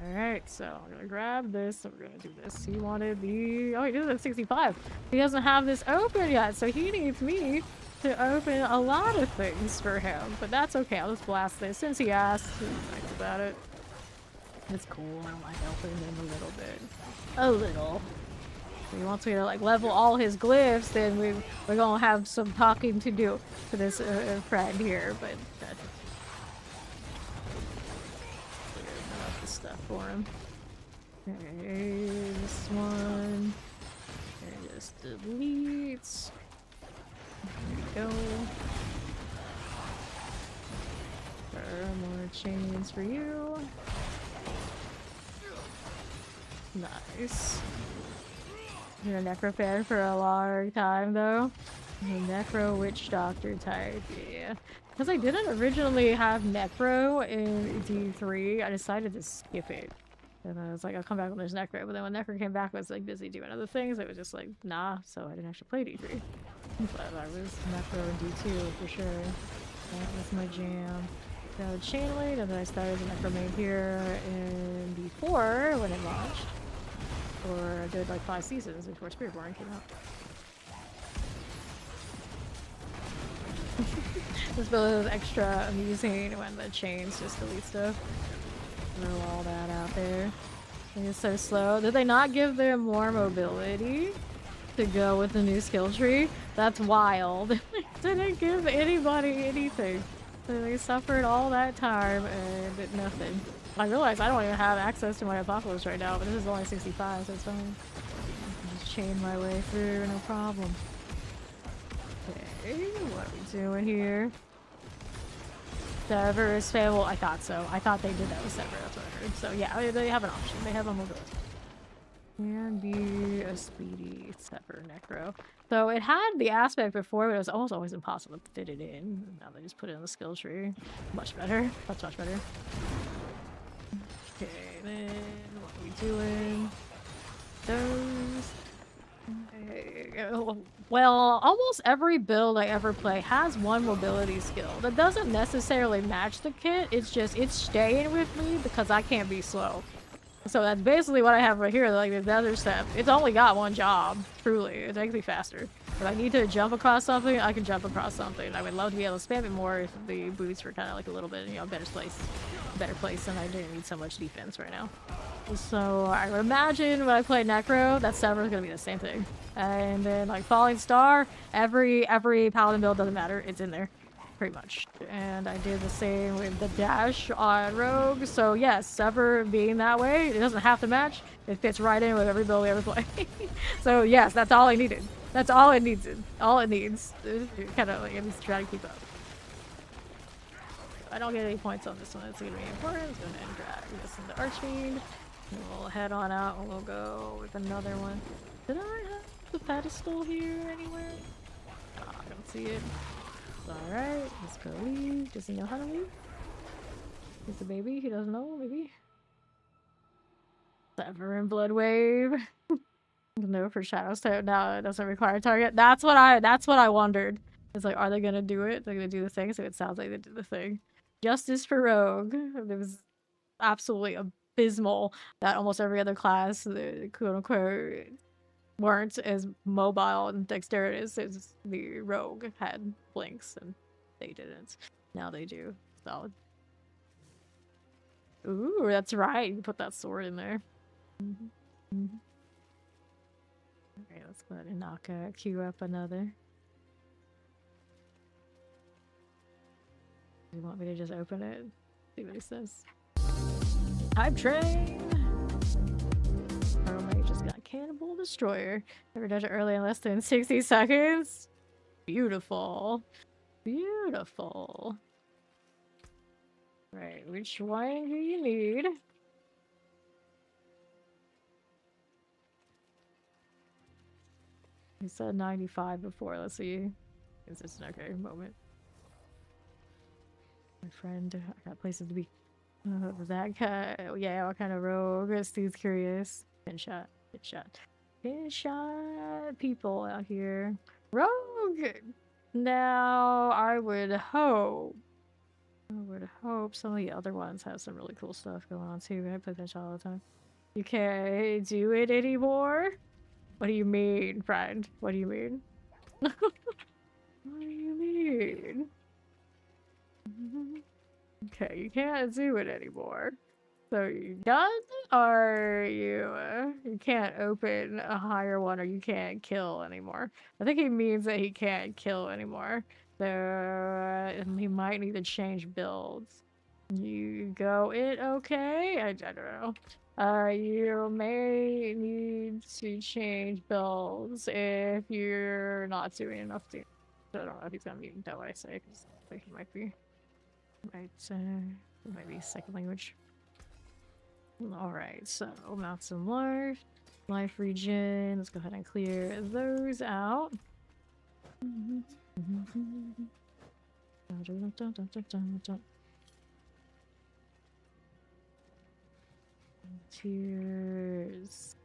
Alright, so I'm gonna grab this. So we're gonna do this. He wanted the. Oh, he does have 65. He doesn't have this open yet, so he needs me to open a lot of things for him. But that's okay. I'll just blast this since he asked. He's nice about it. It's cool. I don't mind helping him a little bit. A little. If he wants me to like level all his glyphs, then we're gonna have some talking to do to this friend here. But that's stuff for him. Okay, this one. And just deletes. There we go. More chains for you. Nice. Been a necro fan for a long time though. The necro witch doctor type, yeah. Because I didn't originally have necro in D3, I decided to skip it. And I was like, I'll come back when there's necro. But then when necro came back, I was like busy doing other things. It was just like, nah. So I didn't actually play D3. But I was necro in D2 for sure. That was my jam. Now the channeling, and then I started the necro main here in D4 when it launched. Or I did like 5 seasons before Spiritborn came out. This build is extra amusing when the chains just delete stuff. Throw all that out there. It's so slow. Did they not give them more mobility to go with the new skill tree? That's wild. They didn't give anybody anything. So they suffered all that time and did nothing. I realize I don't even have access to my apocalypse right now, but this is only 65, so it's fine. I can just chain my way through, no problem. Okay, what are we doing here? Sever is failable. I thought so. I thought they did that with Sever, that's what I heard. So yeah, they have an option. They have a mobility. And be a speedy Sever Necro. So it had the aspect before, but it was almost always impossible to fit it in. Now they just put it in the skill tree. Much better. That's much better. Okay, then what are we doing? Those. Well, almost every build I ever play has one mobility skill. That doesn't necessarily match the kit, it's just, it's staying with me because I can't be slow. So that's basically what I have right here, like the other step. It's only got one job, truly. It makes me faster. If I need to jump across something, I can jump across something. I would love to be able to spam it more if the boots were kind of like a little bit, you know, better place, and I didn't need so much defense right now. So I would imagine when I play Necro, that Sever is gonna be the same thing. And then like Falling Star, every Paladin build doesn't matter, it's in there. Pretty much. And I did the same with the dash on Rogue. So yes, Sever being that way, it doesn't have to match. It fits right in with every build we ever play. So yes, that's all I needed. That's all it needs. All it needs. Kind of like it needs to try to keep up. I don't get any points on this one. It's gonna be important. Let's go ahead and drag this into Archfiend. And we'll head on out and we'll go with another one. Did I have the pedestal here anywhere? Oh, I don't see it. Alright, let's go leave. Does he know how to leave? He's the baby, he doesn't know, maybe? Sever and Blood Wave. No for Shadows type. No, it doesn't require a target. That's what I wondered. It's like, are they gonna do it? They're gonna do the thing, so it sounds like they did the thing. Justice for Rogue. It was absolutely abysmal that almost every other class, the quote unquote, weren't as mobile and dexterous as the Rogue had blinks, and they didn't. Now they do. Solid. Ooh, that's right. You put that sword in there. Alright, let's go ahead and knock queue up another. Do you want me to just open it? See what he says. Hype train! Our mage just got Cannibal Destroyer. Never done it early in less than 60 seconds. Beautiful. Beautiful. Right, which one do you need? He said 95 before. Let's see. Is this an okay moment? My friend, I got places to be. That guy, yeah, what kind of rogue? Steve's curious. Pin shot, pin shot, pin shot. People out here. Rogue! Now, I would hope some of the other ones have some really cool stuff going on too. I play pin shot all the time. You can't do it anymore? What do you mean, friend? What do you mean? What do you mean? Okay, you can't do it anymore. So you done? Or you can't open a higher one, or you can't kill anymore. I think he means that he can't kill anymore. So he might need to change builds. You go it okay? I don't know. You may need to change builds if you're not doing enough damage. I don't know if he's gonna be that way I say, because I think he might be. Might be second language. Alright, so mounts and life regen. Let's go ahead and clear those out. Tiers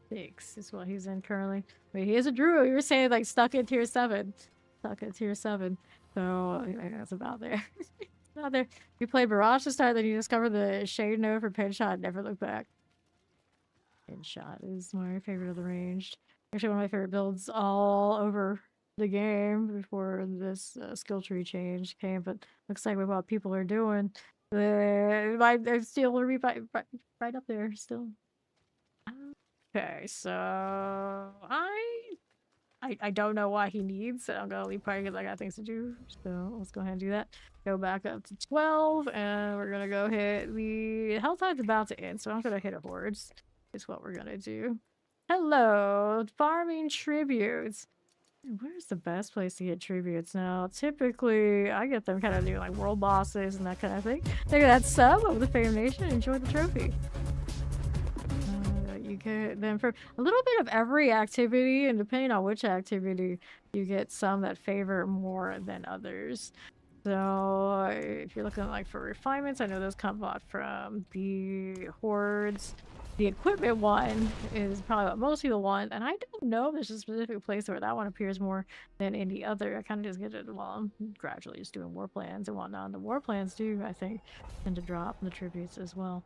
6 is what he's in currently. Wait, he is a druid. You were saying like stuck in tier 7. Stuck at tier 7. So I think that's about there. About there. You played Barrage to start, then you discovered the shade node for pin shot, never look back. Pin shot is my favorite of the ranged. Actually, one of my favorite builds all over the game before this skill tree change came, but looks like with what people are doing, they're still right up there still. Okay, so I don't know what he needs, so I'm gonna leave probably because I got things to do. So let's go ahead and do that. Go back up to 12, and we're gonna go hit the health time's about to end, so I'm gonna hit a hordes. Is what we're gonna do. Hello, farming tributes. Where's the best place to get tributes now? Typically, I get them kind of doing like world bosses and that kind of thing. Look at that sub of the Fame Nation. Enjoy the trophy. You get them for a little bit of every activity, and depending on which activity, you get some that favor more than others. So if you're looking like for refinements, I know those come out from the hordes. The equipment one is probably what most people want, and I don't know if there's a specific place where that one appears more than any other. I kind of just get it while I'm gradually just doing war plans and whatnot. And the war plans do, I think, tend to drop the tributes as well.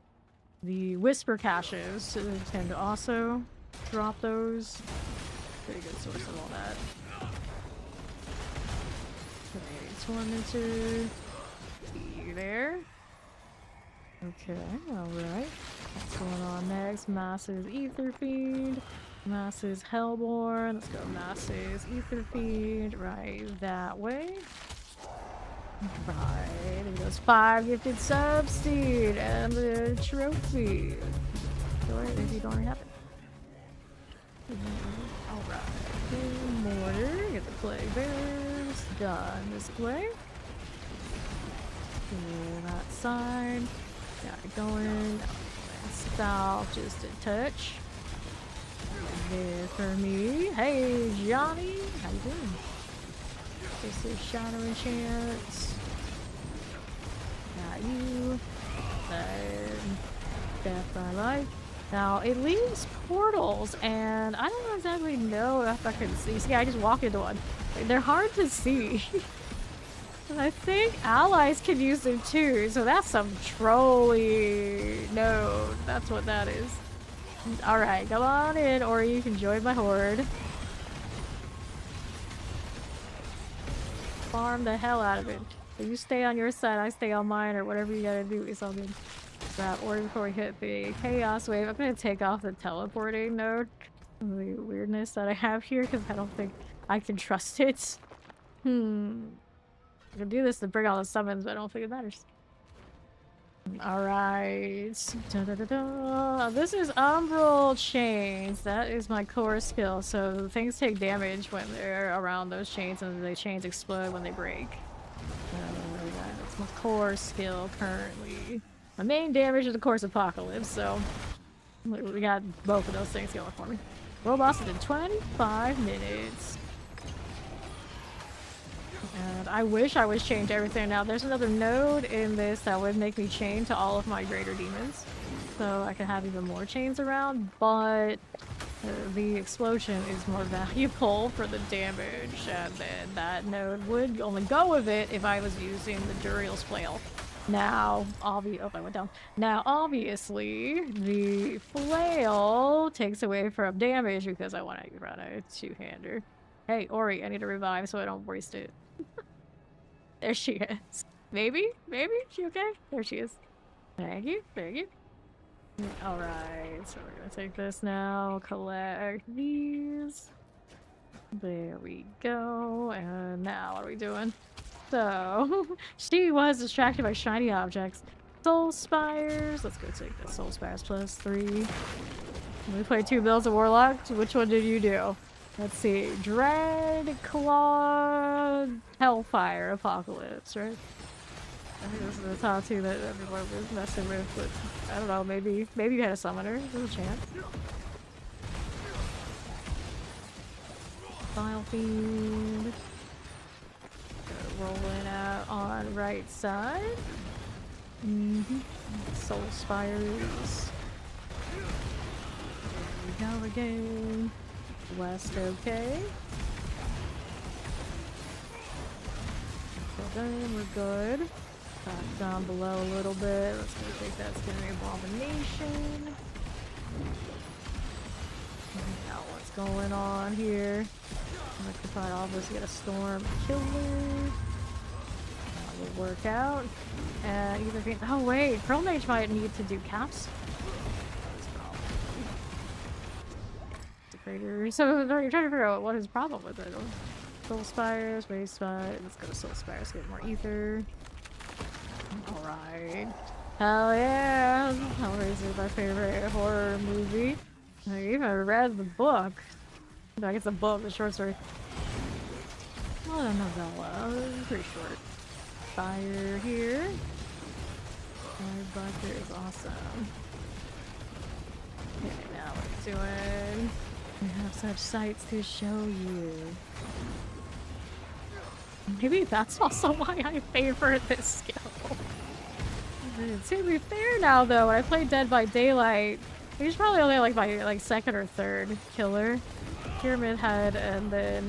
The whisper caches tend to also drop those. Pretty good source of all that. Okay, tormentor. See you there. Okay, alright. What's going on next? Masses Ether Fiend. Masses Hellborn. Let's go Masses Ether Fiend. Right that way. Right. There goes 5 gifted subs, dude. And the trophy. Alright, if you don't already have it. Alright. Mortar. Get the Plague Bearers. Done this way. Clear that side. Got it going. Style just a touch. There for me. Hey, Johnny. How you doing? This is Shadow Enchant. Got you. Then Death by Life. Now, it leaves portals, and I don't exactly know if I can see. See, I just walk into one. They're hard to see. I think allies can use them too, so that's some trolly node. That's what that is. Alright, come on in, or you can join my horde. Farm the hell out of it. So you stay on your side, I stay on mine, or whatever you gotta do. It's all good. Grab order before we hit the chaos wave. I'm gonna take off the teleporting node. The weirdness that I have here, because I don't think I can trust it. I can do this to bring all the summons, but I don't think it matters. Alright. This is Umbral Chains. That is my core skill. So things take damage when they're around those chains, and the chains explode when they break. That's my core skill currently. My main damage is, of course, Apocalypse, so we got both of those things going for me. World boss is in 25 minutes. And I wish I was chained to everything. Now, there's another node in this that would make me chain to all of my greater demons. So I can have even more chains around, but the explosion is more valuable for the damage. And then that node would only go with it if I was using the Duriel's Flail. Now, oh, I went down. Now, obviously, the flail takes away from damage because I want to run a two-hander. Hey, Ori, I need to revive so I don't waste it. There she is. Maybe? Maybe? She okay? There she is. Thank you. Thank you. Alright, so we're gonna take this now, collect these. There we go. And now what are we doing? So, she was distracted by shiny objects. Soul Spires. Let's go take the Soul Spires +3. We played 2 builds of Warlock. Which one did you do? Let's see. Dread, Claw, Hellfire, Apocalypse, right? I think those are the top 2 that everyone was messing with, but I don't know, maybe you had a summoner. There's a chance. Vile Fiend. Rolling out on right side. Soul Spires. There we go again. West okay. So then we're good. Back down below a little bit. Let's go take that Skinny Abomination. Now what's going on here? Electrified Obelisk, get a Storm Killer. That will work out. And either oh wait, Pearl Mage might need to do caps. So you're trying to figure out what his problem with it. Soul Spires, Waste Spire. Let's go to Soul Spires, get more ether. Alright. Hell yeah! Hellraiser is my favorite horror movie. I even read the book. No, I guess the book, the short story. Oh, the novella. Pretty short. Fire here. Fire bucket is awesome. Okay, now what are we doing? We have such sights to show you. Maybe that's also why I favor this skill. To be fair now though, when I played Dead by Daylight, he's probably only like my second or third killer. Pyramid Head and then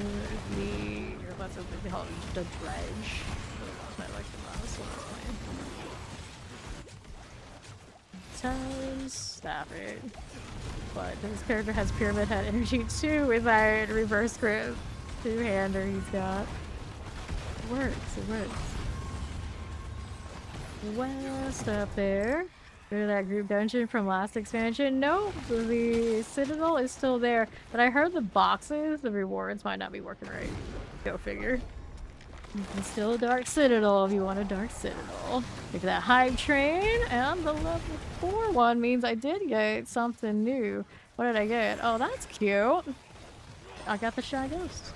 what's it called? The Dredge. I like the last one I was playing. Times, stop it. But this character has Pyramid Head energy too with that reverse grip two-hander he's got. It works, it works. West up there. Go to that group dungeon from last expansion. No, the Citadel is still there, but I heard the boxes, the rewards might not be working right. Go figure. You can still Dark Citadel if you want a Dark Citadel. Look at that Hive Train, and the level 4 one means I did get something new. What did I get? Oh, that's cute. I got the Shy Ghost.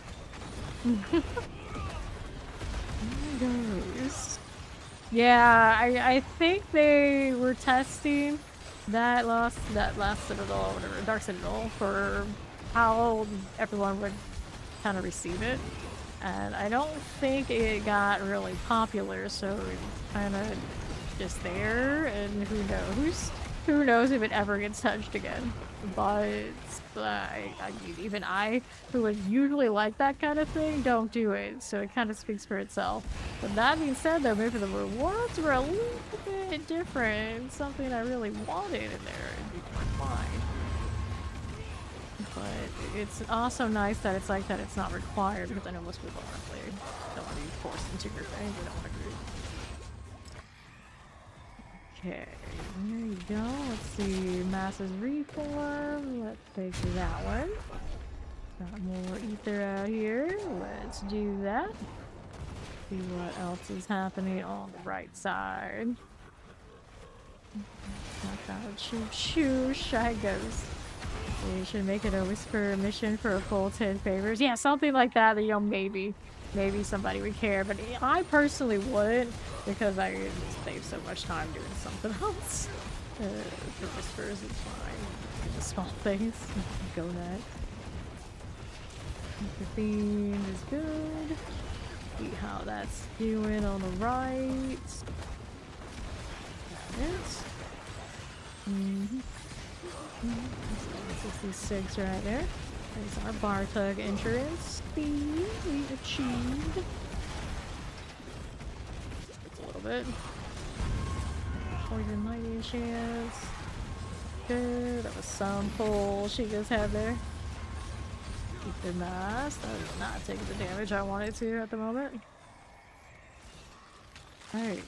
Ghost. Yeah, I think they were testing that last Citadel or whatever, Dark Citadel, for how everyone would kind of receive it. And I don't think it got really popular, so it's kind of just there, and who knows? Who knows if it ever gets touched again. But I mean, even I, who would usually like that kind of thing, don't do it, so it kind of speaks for itself. But that being said, though, maybe the rewards were a little bit different. Something I really wanted in there, and you can find. But it's also nice that it's like that it's not required, because I know most people want to play. Don't want to be forced into your thing. They don't want to agree. Okay, there you go. Let's see. Masses Reform. Let's take that one. Got more ether out here. Let's do that. See what else is happening on the right side. Knock out choo choo, shy ghost. We should make it a whisper mission for a full 10 favors. Yeah, something like that, you know, maybe somebody would care, but I personally wouldn't because I save so much time doing something else. The whispers is fine. The small things. Go next. The theme is good. See how that's doing on the right. Got it. 66 right there. There's our bar tug entrance. We achieved. It's a little bit. Poison lightning chance. Good. That was some pull she just had there. Keep the mask. That is not taking the damage I wanted to at the moment. Alright.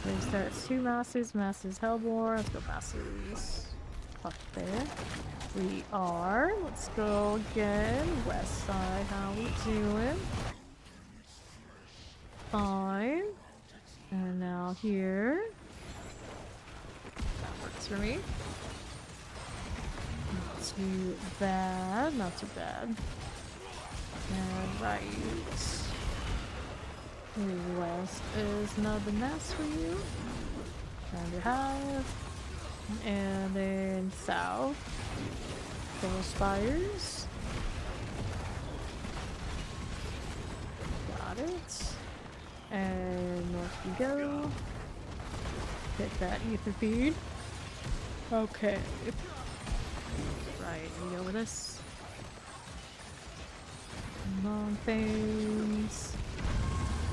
We start 2 masses. Masses Hellborn. Let's go masses up there. We are. Let's go again. West side. How we doing? Fine. And now here. That works for me. Not too bad. Not too bad. And right. West is another mass for you. And you have. And then south. Full spires. Got it. And north we go. Hit that ether feed. Okay. Right, we go with this. Long things.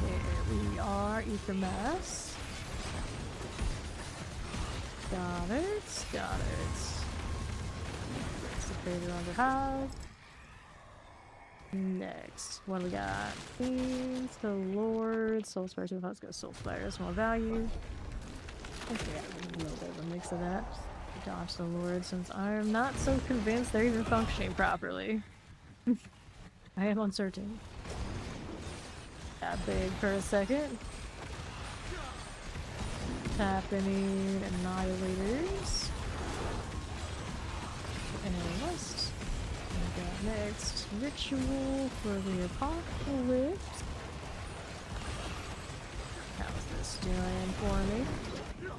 There we are, ether mass. Got it, got it. Fader under hive. Next, what do we got? Queens, the Lord, Soul Spire 2. Let's go Soul Spires, more value. I think we have a little bit of a mix of that. Dodge the Lord since I'm not so convinced they're even functioning properly. I am uncertain. That big for a second. Happening annihilators. And west. We got next ritual for the apocalypse. How's this doing for me?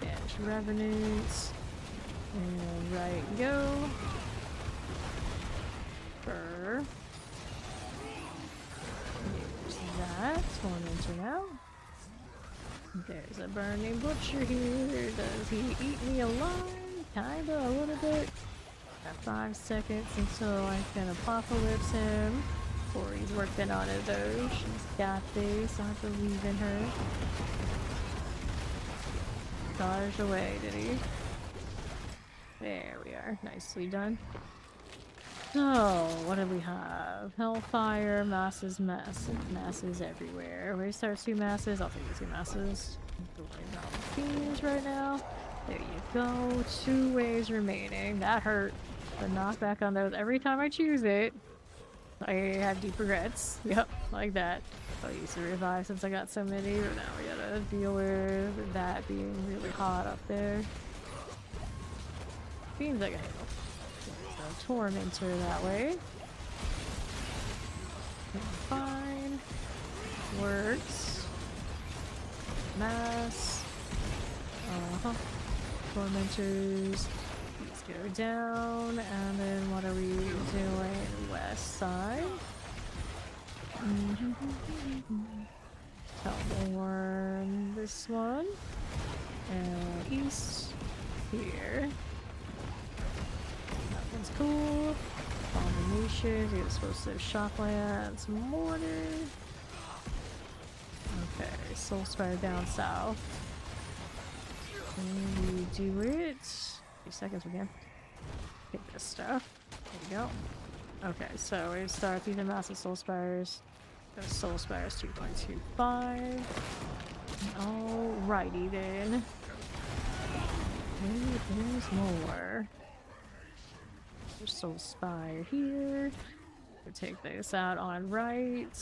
Dash revenues. And right go. Burr. Here's that. Tormentor now. There's a burning butcher here. Does he eat me alive? Kinda, a little bit. Got 5 seconds until I can apocalypse him. Or he's working on it though. She's got this. I believe in her. Dodged away, did he? There we are. Nicely done. So, what do we have? Hellfire, masses, masses everywhere. We start 2 masses. I'll take the 2 masses. Don't worry about the fiends right now. There you go. 2 waves remaining. That hurt. The knockback on those every time I choose it. I have deep regrets. Yep, like that. I used to revive since I got so many, but now we gotta deal with that being really hot up there. Fiends I can handle. There's no tormentor that way. Fine. Works. Mass. Tormentors. Let's go down. And then what are we doing? West side. Hellborn. This one. And east. Here. That one's cool. Abominations. You're supposed to have Shocklands. Mortar. Okay. Soul Spire down south. And we do it. 2 seconds again. Take this stuff. There we go. Okay, so we start these massive Soul Spires. Those Soul Spires 2.25. Alrighty then. Maybe there's more. There's Soul Spire here. We'll take this out on right.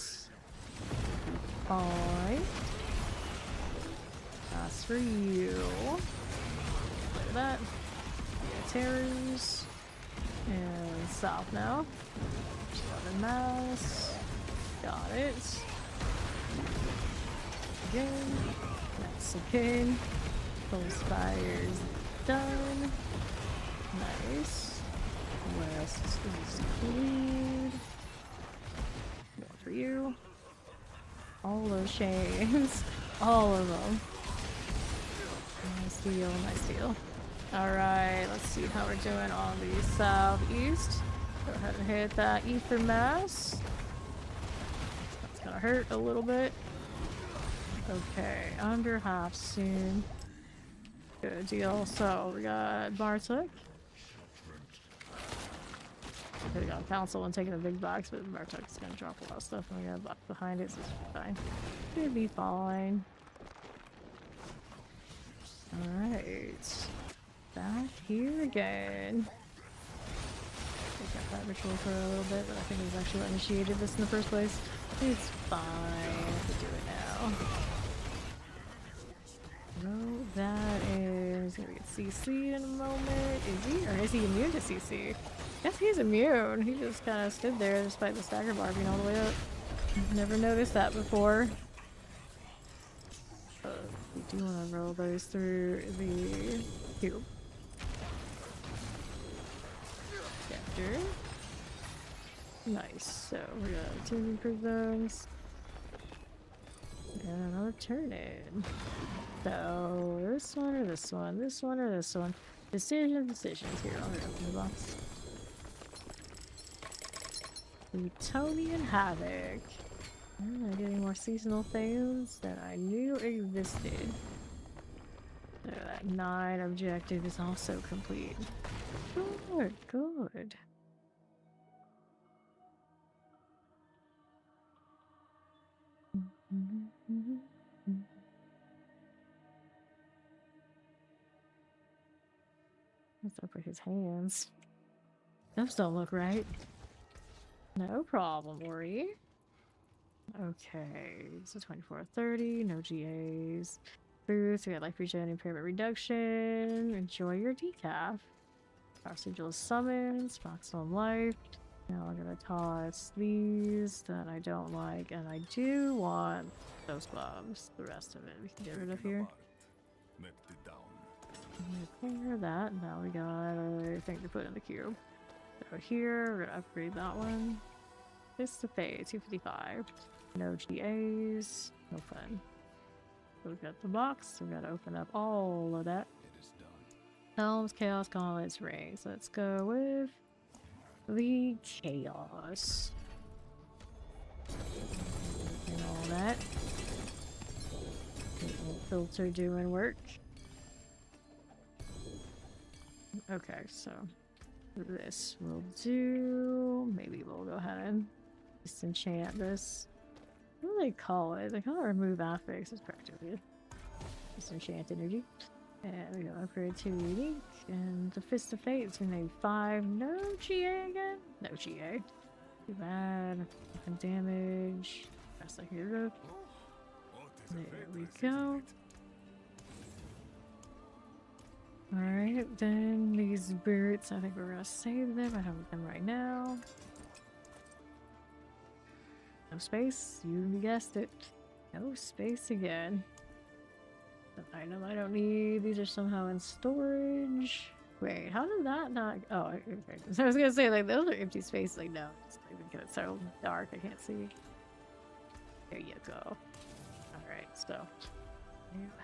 Fine. That's for you. of that. Yeah, terrors. And south now. Southern mass. Got it. Again. That's okay. Pulse fire's done. Nice. West is cleared. More for you. All those chains. All of them. Nice deal, nice deal. Alright, let's see how we're doing on the southeast. Go ahead and hit that ether mass. That's gonna hurt a little bit. Okay, under half soon. Good deal. So we got Bartok. We got Council and taking a big box, but Bartok's gonna drop a lot of stuff and we got a box behind it, so it's fine. Should be fine. Alright. Back here again. We got that ritual for a little bit, but I think it was actually what initiated this in the first place. It's fine. We do it now. No, that is gonna get CC in a moment. Is he? Or is he immune to CC? Yes, he's immune. He just kind of stood there despite the stagger bar being all the way up. Never noticed that before. We do want to roll those through the cube. Scepter. Nice. So we got 2 prisms. And another turn in. So this one or this one? This one or this one? Decisions here. I'll open the box. Plutonian Havoc. I'm getting more seasonal things that I knew existed. So that 9 objective is also complete. Good, good. What's up with his hands? Those don't look right. No problem, Ori. Okay, so 24-30, no GAs. Boost, we got life regen, impairment reduction. Enjoy your decaf. Our sigil is summoned, maximum life. Now I'm gonna toss these that I don't like, and I do want those gloves. The rest of it we can get rid of here. Clear that. Now we got everything to put in the cube. So here, we're gonna upgrade that one. Fist to Fade, 255. No GAs, no fun. So we've got the box, we gotta open up all of that. Helms, Chaos, Gauntlets, Rings. Let's go with the Chaos. And all that. Filter doing work. Okay, so this will do. Maybe we'll go ahead and disenchant this. What do they call it? They call it remove affix. It's practically disenchant energy. And we go upgrade to unique. And the Fist of Fate is gonna be 5. No GA again? No GA. Too bad. And damage. That's like hero. There we go. Alright, then these boots, I think we're gonna save them. I have them right now. No space, you guessed it. No space again. An item I don't need. These are somehow in storage. Wait, how did that not? Oh, okay. So I was gonna say, like, those are empty space. Like, no, it's not even because it's so dark, I can't see. There you go. Alright, so.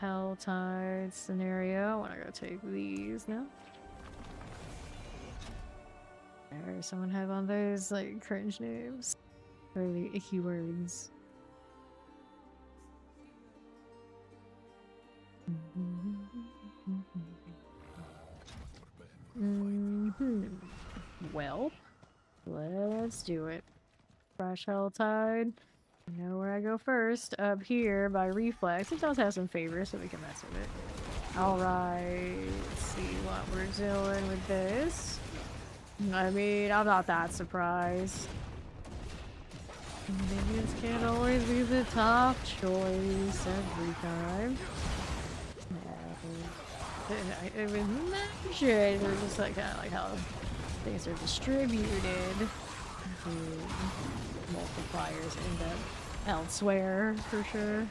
Hell Tide scenario. I wanna go take these now. There, someone have on those, like, cringe names. Or the icky words. Well, let's do it. Fresh Hell Tide. You know where I go first. Up here by reflex. It does have some favors, so we can mess with it. Alright, let's see what we're doing with this. I mean, I'm not that surprised. Minions can't always be the top choice every time. I would imagine they're just like kind of like how things are distributed. Multipliers end up elsewhere for sure.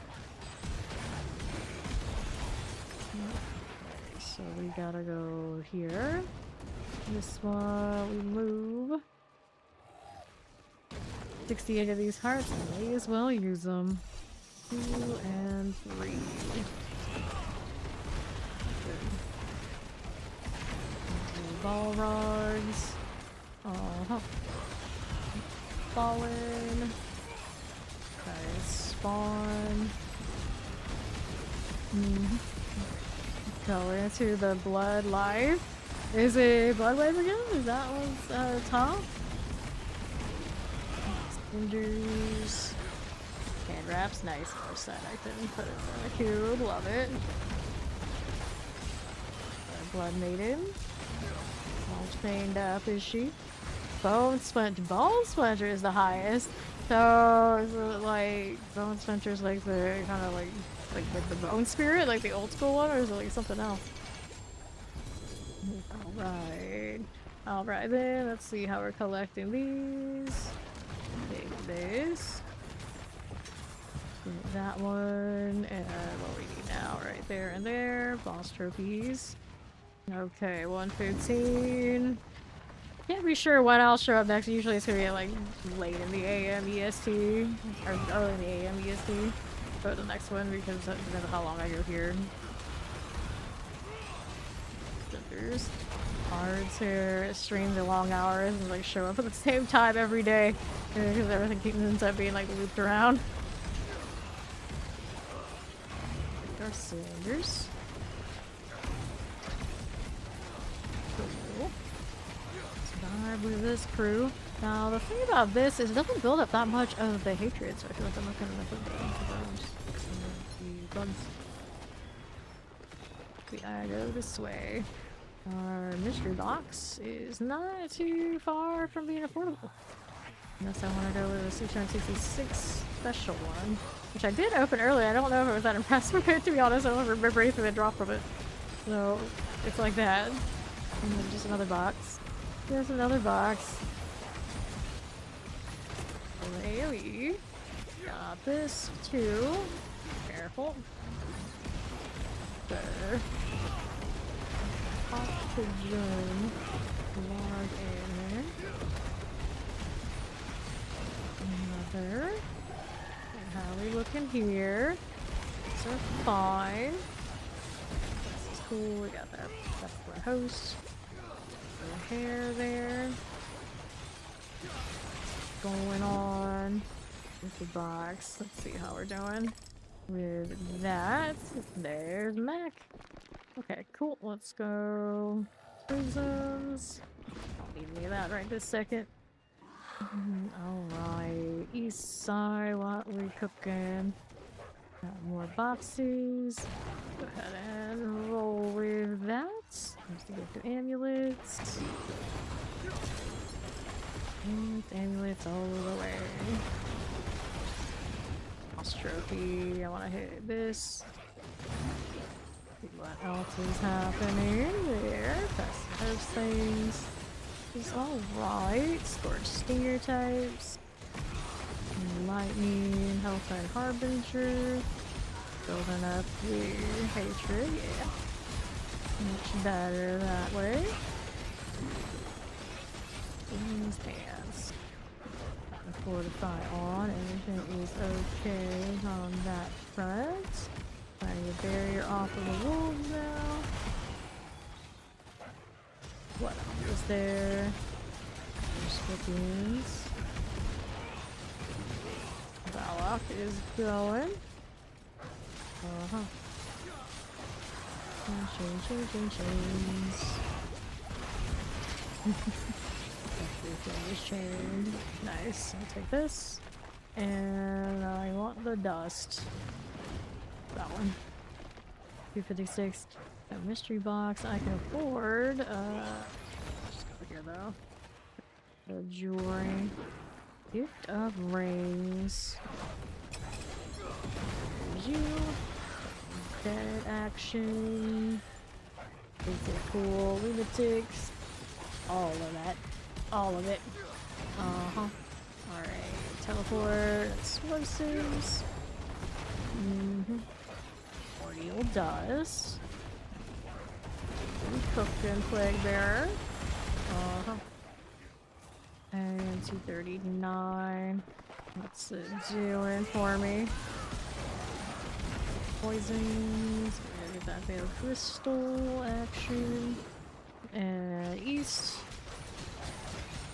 Okay, so we gotta go here. This one we move. 68 of these hearts, I may as well use them. 2 and 3. Ball rods. Oh, fallen. Okay, spawn. Go into the blood life. Is it blood wave again? Is that what's top? Cinders. Hand wraps, nice. More set I couldn't put it in the cube. Love it. Blood maiden. All chained up is she? Bone Splinter. Bone Splinter is the highest. So is it like Bone Splinter's like the kind of like the bone spirit, like the old school one, or is it like something else? Alright. Alright then, let's see how we're collecting these. Take this. Get that one, and what we need now, right there and there. Boss trophies. Okay, 115. Can't be sure when I'll show up next. Usually it's gonna be like late in the AM EST, or early in the AM EST for the next one because it depends on how long I go here. There's cards here, stream the long hours and like show up at the same time every day because everything ends up being like looped around. Our cylinders. Cool. Let's vibe with this crew. Now the thing about this is it doesn't build up that much of the hatred, so I feel like I'm not gonna put the bugs. We gotta go this way. Our mystery box is not too far from being affordable. Unless I want to go with a 666 special one, which I did open earlier. I don't know if it was that impressive, to be honest. I don't remember anything that dropped from it. So, it's like that. And then just another box. There's another box. AoE. Got this too. Careful. There. Oxygen. Log in there. Another. And how are we looking here? These are fine. This is cool. We got that. That's the host. The hair there. Going on with the box. Let's see how we're doing with that. There's Mac. Okay, cool. Let's go. Prisms. Don't need any of that right this second. Alright. East side, what we cooking? Got more boxes. Go ahead and roll with that. Let's get the amulets. And amulets all the way. Boss trophy. I want to hit this. See what else is happening there. That's those things. It's alright. Scorched stinger types. Lightning, health and harbinger. Building up the hatred, yeah. Much better that way. These hands. Fortify on. Everything is okay on that front. Trying to barrier off of the wolves now. What else is there? There's scorpions. Warlock is going. Chains. Everything is chained. Nice. I'll take this. And I want the dust. That one. 256. A mystery box I can afford. Just go here though. The jewelry. Gift of rings. There's you. Dead action. Is it cool? Lunatics. All of that. All of it. Uh-huh. Alright. Teleport. Explosives. Ordeal dust. Cooked in Plague Bearer. Uh-huh. And 239. What's it doing for me? Poisons. We're gonna get that Veil Crystal action. And east.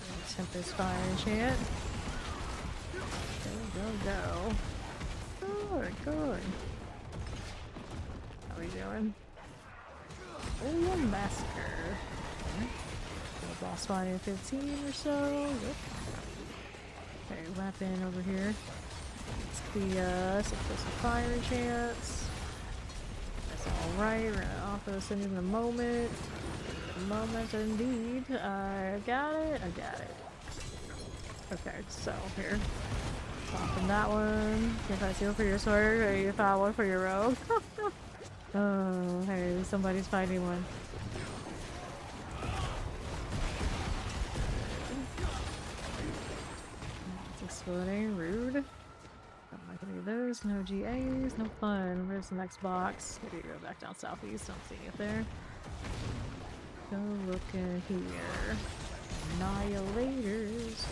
And Tempest Fire Enchant. Go. Good. How are we doing? Oh, Massacre. Boss fight in 15 or so. Yep. Okay, weapon over here. It's the Suppressive Fire Chance. That's alright, we're gonna auto send in a moment. Indeed. I got it. Okay, so here. Open that one. If I seal for your sword, or you found one for your rogue. Oh, hey, somebody's finding one. Exploding, rude. I'm not gonna do those, no GAs, no fun. Where's the next box? Maybe go back down southeast, don't see it there. Go look in here. Annihilators.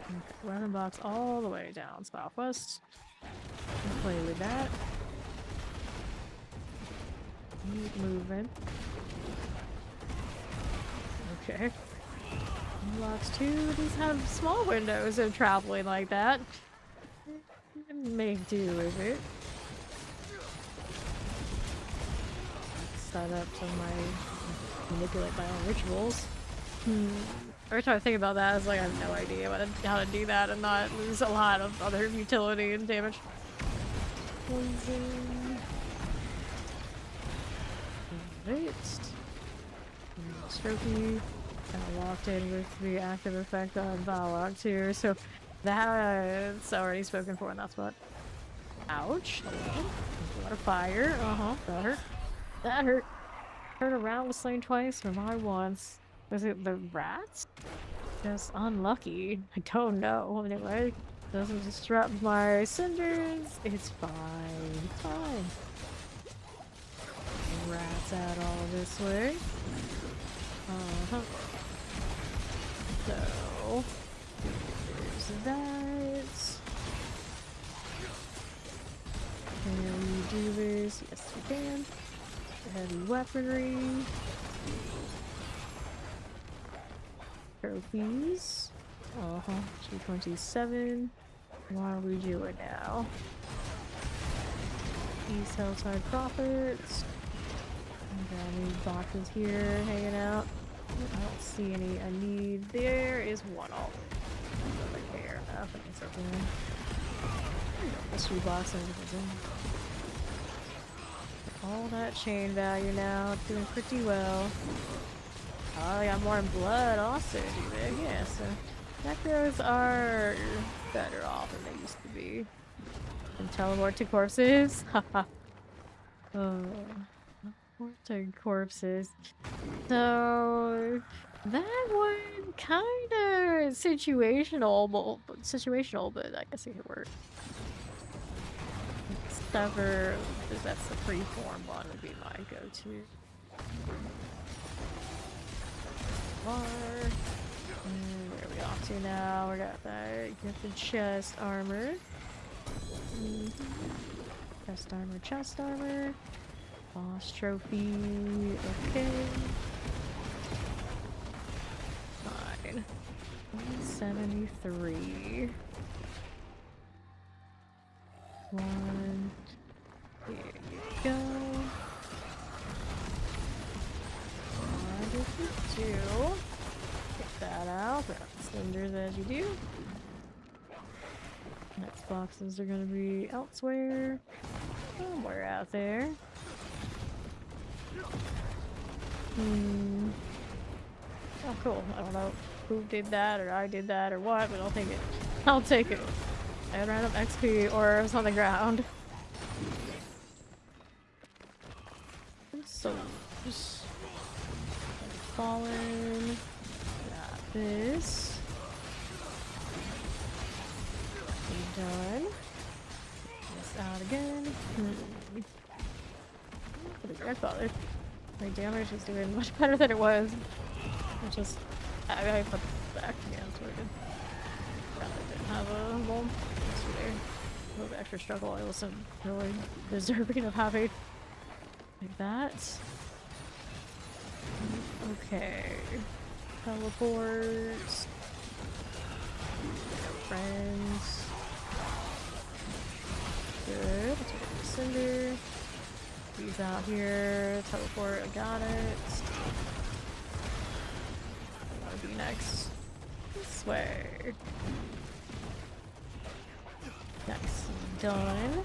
Okay, weapon box all the way down southwest. Play with that. Keep moving. Okay. Blocks 2, these have small windows of traveling like that. Make do with it. Set up some of my manipulate my own rituals. Every time I think about that, it's like I have no idea how to do that and not lose a lot of other utility and damage. Poison. Fixed. Strokey. Kind of locked in with the active effect on Warlock too, so that's already spoken for in that spot. Ouch. A lot of fire. That hurt. That hurt. Heard a rat was slain twice or my once. Was it the rats? Just unlucky. I don't know. Anyway, doesn't disrupt my cinders. It's fine. It's fine. Rats out all this way. So there's that. Can we do this? Yes, we can. Heavy weaponry. Trophies. 227. What are we doing now? East Hellside Profits. Got any boxes here hanging out. I don't see any I need. There is one all right there. Nothing is open. Mystery box and everything. All that chain value now, doing pretty well. Oh, I got more in blood also, do they? Yeah, so necros are better off than they used to be. And teleport to corpses? Haha. To corpses. So that one kind of situational, but I guess it could work. Sever, that's the freeform one, would be my go-to. Where are we off to now? We got that gifted chest armor. Chest armor. Boss trophy. Okay. Fine. 173. One. Here you go. 152. Get that out. Grab the cinders as you do. Next boxes are gonna be elsewhere. Somewhere out there. Oh, cool. I don't know who did that or I did that or what, but I'll take it. I'll take it. And random XP orbs on the ground. So, just fallen. Got this. Done. This out again. For the grandfather. My damage is doing much better than it was. It's just I put the back again so I could probably didn't have a roll yesterday. A little bit extra struggle. I wasn't really deserving of having like that. Okay. Teleports. Friends. Good. Let's get the cinder. He's out here. Teleport. I got it. I want to be next. This way. Nice. Done.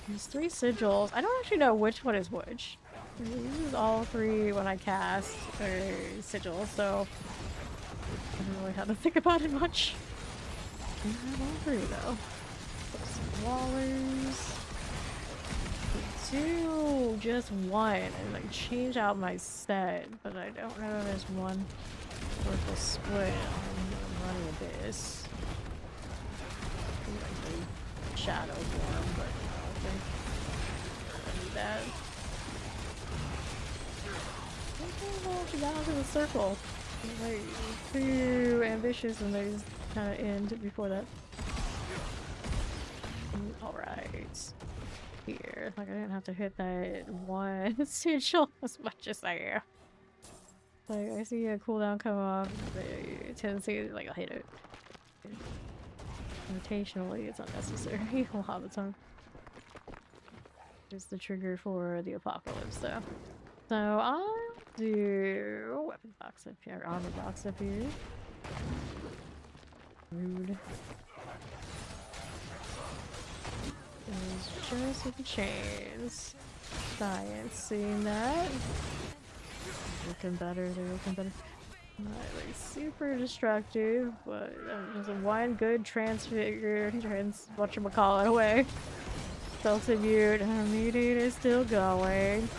These 3 sigils. I don't actually know which one is which. I use all 3 when I cast a sigil, so I don't really have to think about it much. I have all 3 though. Put some wallers. Do just one and like change out my set, but I don't know if there's one worth a split on running Abyss. Like the shadow form, but I don't think I need that. I got onto the circle. Like too ambitious and they just kind of end before that. Alright. Here. Like I didn't have to hit that one sigil as much as I am. Like I see a cooldown come off, the tendency like I'll hit it. Rotationally it's unnecessary a lot of the time. Just the trigger for the apocalypse though. So I'll do weapon box up here, armor box up here. Rude. It's just with the chains. Science, seeing that. Looking better, they're looking better. Not like super destructive, but just one good transfigured whatchamacallit away. Self-immune, her meeting is still going. I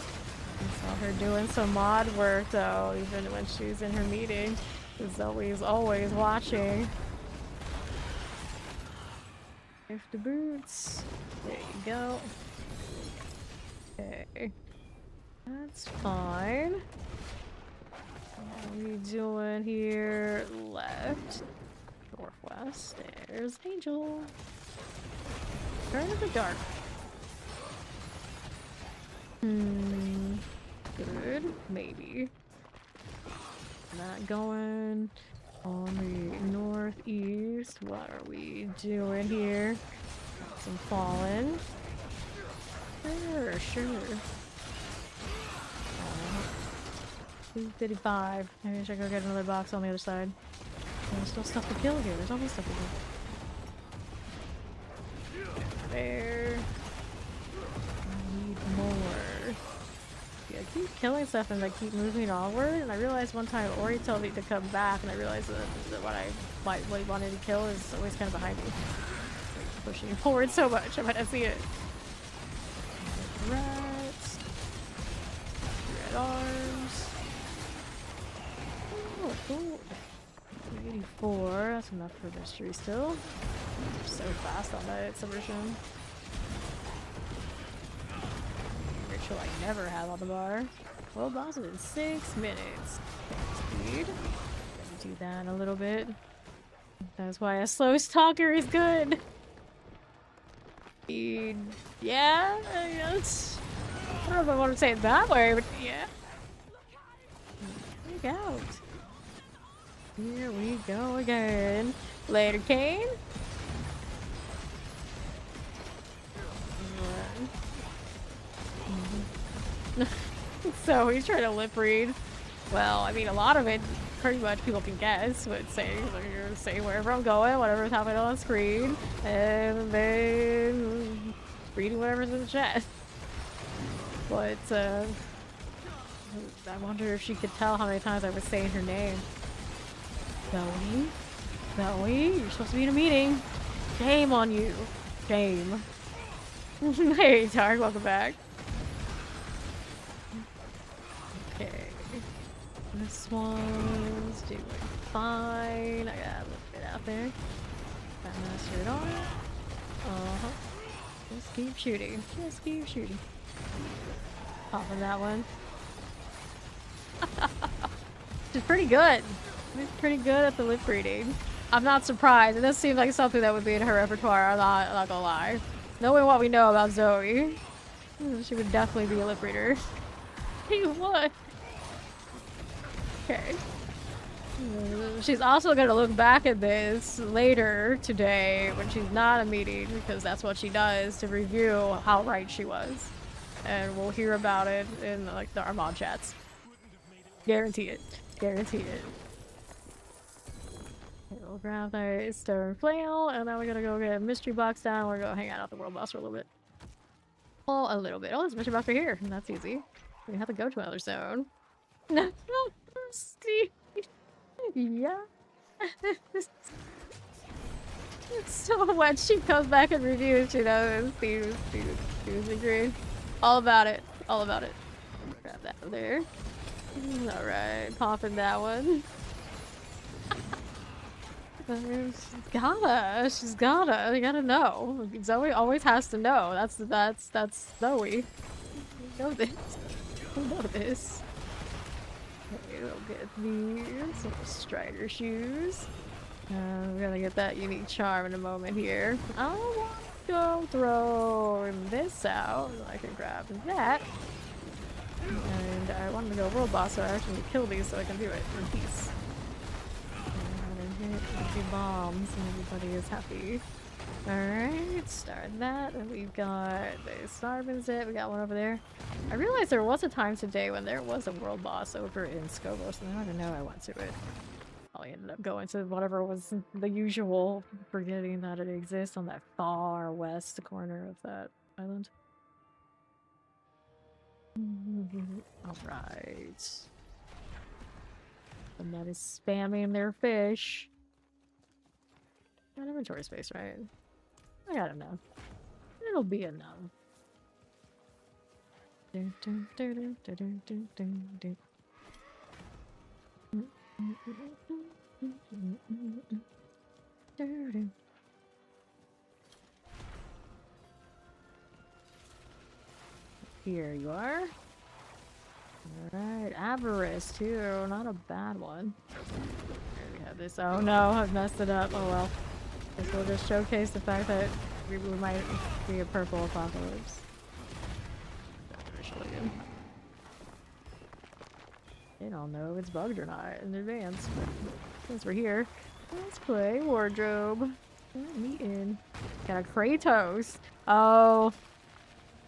saw her doing some mod work though, even when she's in her meeting. She's always watching. If the boots. There you go. Okay. That's fine. What are we doing here? Left. Northwest. There's Angel. Turn to the dark. Good. Maybe. Not going on the northeast. What are we doing here? Some fallen. Sure. 255. Maybe I should go get another box on the other side. There's still stuff to kill here. There's always stuff to kill. There. I need more. Yeah, I keep killing stuff and I keep moving onward. And I realized one time Ori told me to come back, and I realized that what I wanted to kill is always kind of behind me. Like pushing forward so much, I might not see it. Rats. Red arms. Oh, cool. 84. That's enough for mystery still. I'm so fast on that subversion. Ritual I never have on the bar. Well, boss in 6 minutes. Speed. Gonna do that a little bit. That's why a slow stalker is good. Speed. Yeah, I guess. I don't know if I want to say it that way, but yeah. Look out. Here we go again. Later, Kane. So he's trying to lip read. Well, I mean, a lot of it, pretty much people can guess, but you're saying wherever I'm going, whatever's happening on screen, and then reading whatever's in the chat. But I wonder if she could tell how many times I was saying her name. Zoe? Zoe, you're supposed to be in a meeting. Shame on you. Shame. Hey, Tark, welcome back. Okay. This one's doing fine. I got a little bit out there. Got mastered on it. Uh-huh. Just keep shooting. Just keep shooting. Popping that one. She's pretty good. She's pretty good at the lip reading. I'm not surprised. It does seem like something that would be in her repertoire. I'm not gonna lie. Knowing what we know about Zoe, she would definitely be a lip reader. She would. Okay. She's also gonna look back at this later today when she's not a meeting, because that's what she does to review how right she was. And we'll hear about it in like the Armand chats. Guarantee it. Guarantee it. Okay, we'll grab that stone flail, and then we're gonna go get a mystery box down. We're gonna hang out at the world boss for a little bit. Oh, a little bit. Oh, there's a mystery box right here. And that's easy. We have to go to another zone. No, Steve. Yeah. It's so when she comes back and reviews, she knows Steve agreed. All about it. All about it. Grab that there. Alright, popping that one. She's gotta. You gotta know. Zoe always has to know. That's Zoe. You know this. You know this. Okay, we'll get these little Strider shoes. We're gonna get that unique charm in a moment here. I want to go throw this out. I can grab that. And I wanted to go world boss, so I actually need to kill these so I can do it in peace. And hit a few bombs and everybody is happy. Alright, start that. And we've got the Starvin Zit. We got one over there. I realized there was a time today when there was a world boss over in Skobos, and I don't know I went to it. I ended up going to whatever was the usual, forgetting that it exists on that far west corner of that island. Alright. And that is spamming their fish. Got inventory space, right? I got enough. It'll be enough. Here you are. Alright, Avarice too, not a bad one. Here we have this. Oh no, I've messed it up. Oh well. Guess we'll just showcase the fact that we might be a purple apocalypse. I don't know if it's bugged or not in advance, but since we're here, let's play wardrobe. Meeting. Got a Kratos. Oh.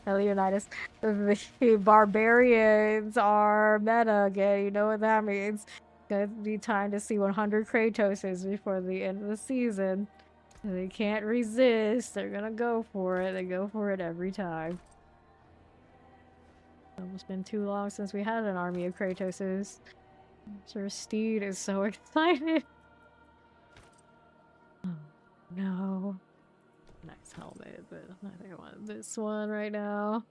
Leonidas. The barbarians are meta again. You know what that means. It's gonna be time to see 100 Kratoses before the end of the season. They can't resist. They're gonna go for it. They go for it every time. It's almost been too long since we had an army of Kratoses. Sir Steed is so excited. Oh no. Nice helmet, but I think I want this one right now.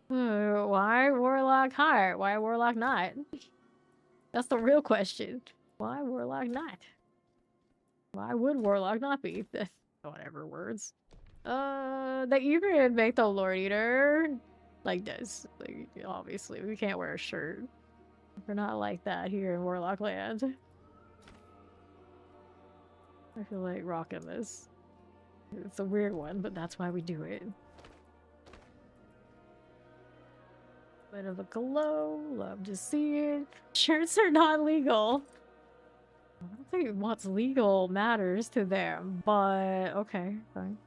Why Warlock higher? Why Warlock not? That's the real question. Why Warlock not? Why would Warlock not be? Whatever words. They even make the Lord Eater like this. Like, obviously, we can't wear a shirt. We're not like that here in Warlock Land. I feel like rocking this. It's a weird one, but that's why we do it. Bit of a glow. Love to see it. Shirts are not legal. I don't think what's legal matters to them, but okay, fine.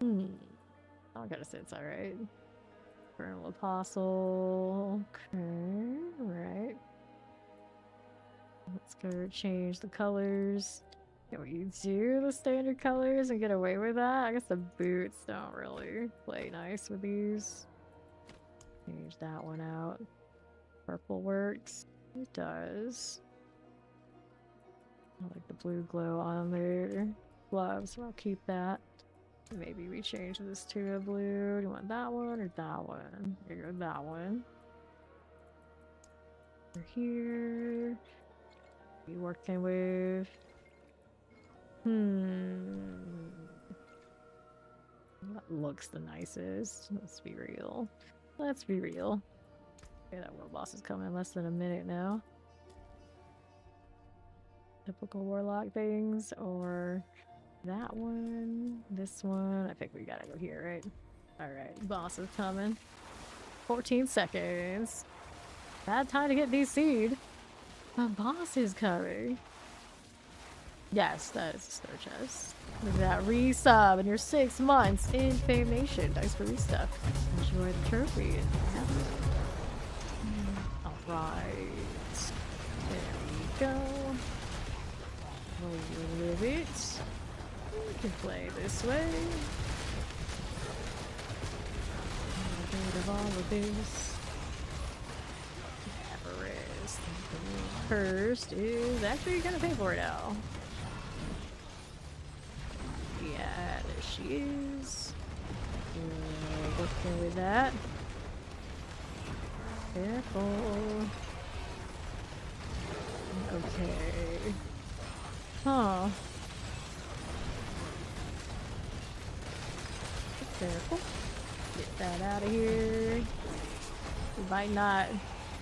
I gotta say it's alright. Infernal Apostle. Okay, alright. Let's go change the colors. Can we do the standard colors and get away with that? I guess the boots don't really play nice with these. Change that one out. Purple works. It does. I like the blue glow on their gloves, so I'll keep that. Maybe we change this to a blue. Do you want that one or that one? Here you go, that one. We're here. Be working with. That looks the nicest. Let's be real. Let's be real. Okay, that world boss is coming in less than a minute now. Typical Warlock things, or that one, this one. I think we gotta go here, right? Alright, boss is coming. 14 seconds. Bad time to get DC'd. The boss is coming. Yes, that is a star chest. Look at that resub in your 6 months in Fame Nation. Thanks for resub. Enjoy the trophy. Alright. There we go. We'll live it. We can play this way. A bit of all of this. Avarice. Cursed is actually gonna pay for it now. Yeah, there she is. Working with that. Careful. Okay. Huh. Careful. Get that out of here. We might not.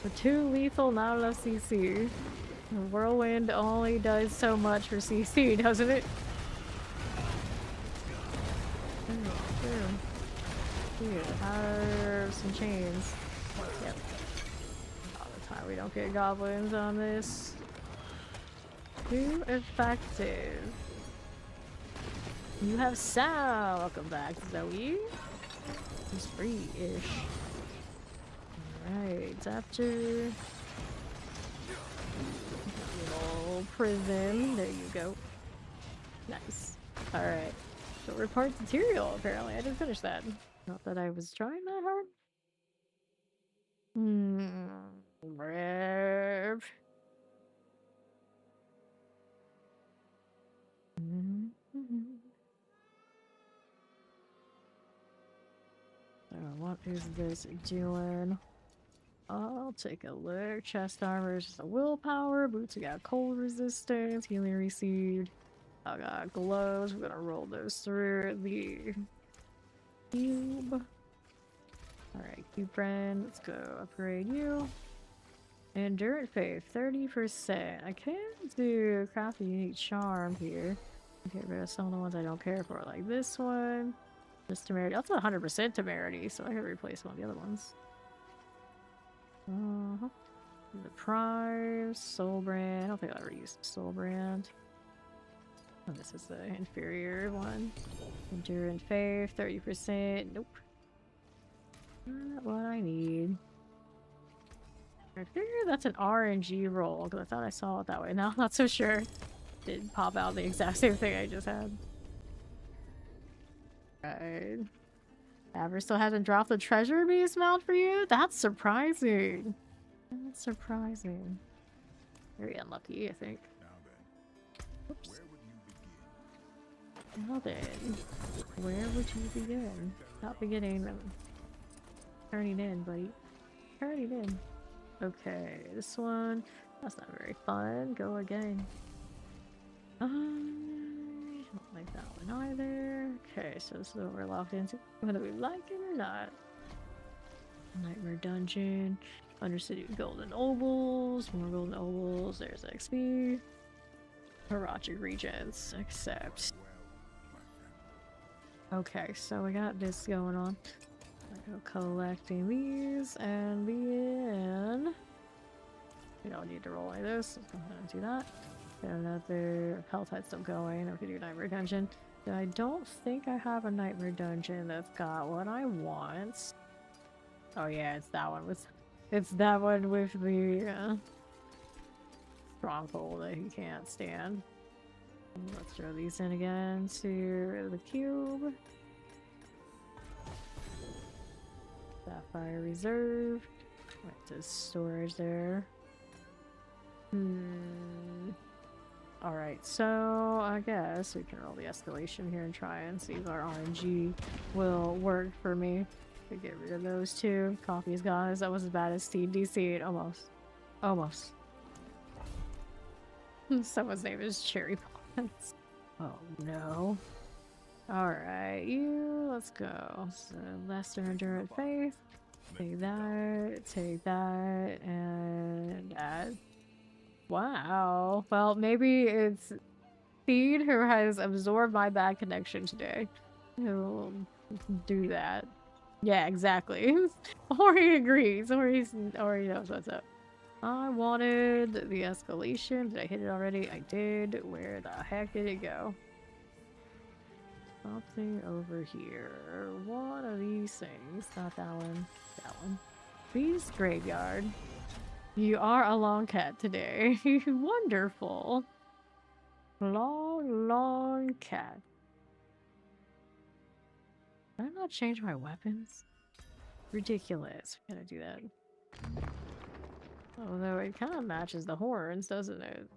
We're too lethal, not enough CC. The whirlwind only does so much for CC, doesn't it? Here, have some chains. Yep. All the time we don't get goblins on this. Too effective. You have sound. Welcome back, Zoe. He's free-ish. Alright, after little prison. There you go. Nice. Alright. So report material, apparently. I didn't finish that. Not that I was trying that hard. Brave. So what is this doing? I'll take a look. Chest armor is just a willpower. Boots, we got cold resistance. Healing received. I got gloves. We're gonna roll those through the cube. Alright, cube friend. Let's go upgrade you. Endurance Faith, 30%. I can do crafty unique charm here. Get rid of some of the ones I don't care for, like this one. Just temerity. That's 100% temerity, so I can replace one of the other ones. The Prime, Soul Brand. I don't think I'll ever use Soul Brand. Oh, this is the inferior one. Endurance Faith, 30%. Nope. Not what I need. I figure that's an RNG roll, because I thought I saw it that way. Now I'm not so sure. Didn't pop out the exact same thing I just had. Right. Ever still hasn't dropped the treasure beast mount for you? That's surprising. That's surprising. Very unlucky, I think. Oops. Now then, where would you begin? Not beginning. Turning in, buddy. Turning in. Okay, this one. That's not very fun. Go again. I don't like that one either. Okay, so this is what we're locked into. Whether we like it or not. Nightmare Dungeon. Undercity Golden Ovals. More Golden Ovals. There's XP. Harachic Regents. Accept. Okay, so we got this going on. I go collecting these, and then we don't need to roll any of this. I'm gonna do that. Got another Peltite still going. We can do Nightmare Dungeon. I don't think I have a Nightmare Dungeon that's got what I want. Oh yeah, it's that one with the stronghold that he can't stand. Let's throw these in again to the cube. Sapphire Reserve. Went to storage there. Alright, so I guess we can roll the escalation here and try and see if our RNG will work for me to get rid of those two. Coffee's gone. That was as bad as Steam DC. Almost. Almost. Someone's name is Cherry Pots. Oh no. Alright, let's go. So, lesser endurance faith. Take that, and that. Wow. Well, maybe it's Feed who has absorbed my bad connection today. Who'll do that. Yeah, exactly. Or he agrees, or he knows what's up. I wanted the escalation. Did I hit it already? I did. Where the heck did it go? Something over here. One of these things. Not that one. That one. Beast Graveyard. You are a long cat today. Wonderful. Long cat. Did I not change my weapons? Ridiculous. We gotta do that. Although it kind of matches the horns, doesn't it?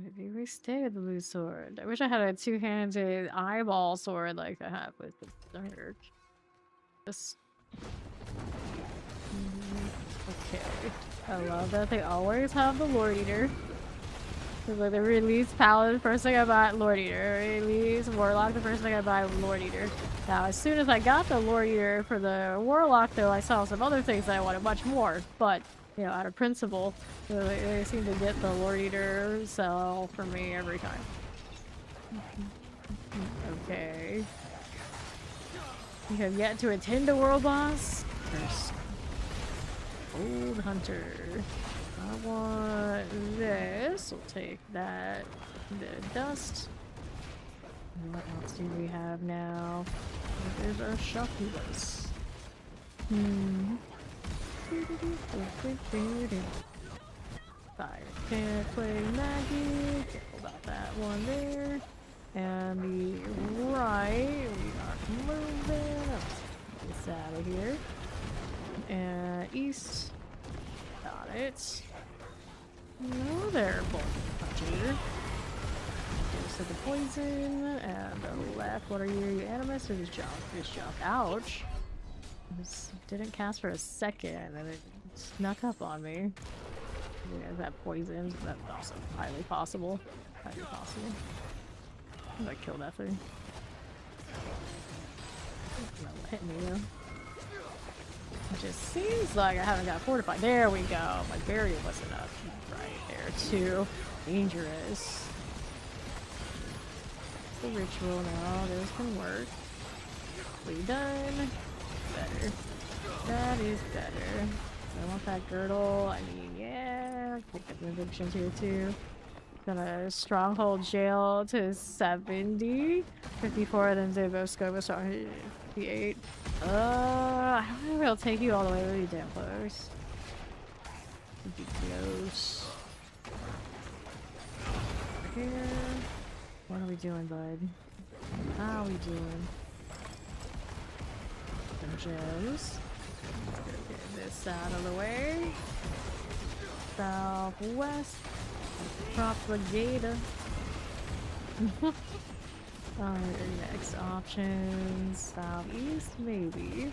Maybe we stay with the blue sword. I wish I had a two-handed eyeball sword like I have with the dark. Just... Okay. I love that they always have the Lord Eater. Cause like they release Paladin, first thing I buy Lord Eater. Release Warlock, the first thing I buy Lord Eater. Now, as soon as I got the Lord Eater for the Warlock, though, I saw some other things that I wanted much more. But, you know, out of principle, they seem to get the Lord Eater sell for me every time. Okay. You have yet to attend a world boss? First. Old Hunter. I want this. We'll take that. The dust. What else do we have now? There's our Shufflers. Fire can't play Maggie. Careful about that one there. And the right, we are moving. Let's get this out of here. And east. Got it. No, there, Bolt Puncher. So the poison, and the left, what are you animus or just jump? Just jump. Ouch. This didn't cast for a second, and it snuck up on me. Yeah, that poison, that's also highly possible. Highly possible. I'm gonna kill that thing. It's not hitting me though. It just seems like I haven't got fortified. There we go. My barrier wasn't up right there too. Dangerous. The ritual now. This can work. We done. Better. That is better. I want that girdle. I mean, yeah. Pick up the evictions here too. Gonna stronghold jail to 70. 54, then Zabo Scoba started 58. I don't know if it'll take you all the way. Really damn close. It'd be close. Here. What are we doing, bud? How are we doing? Some gems. Let's go get this out of the way. Southwest. Propagator. Next options. Southeast, maybe.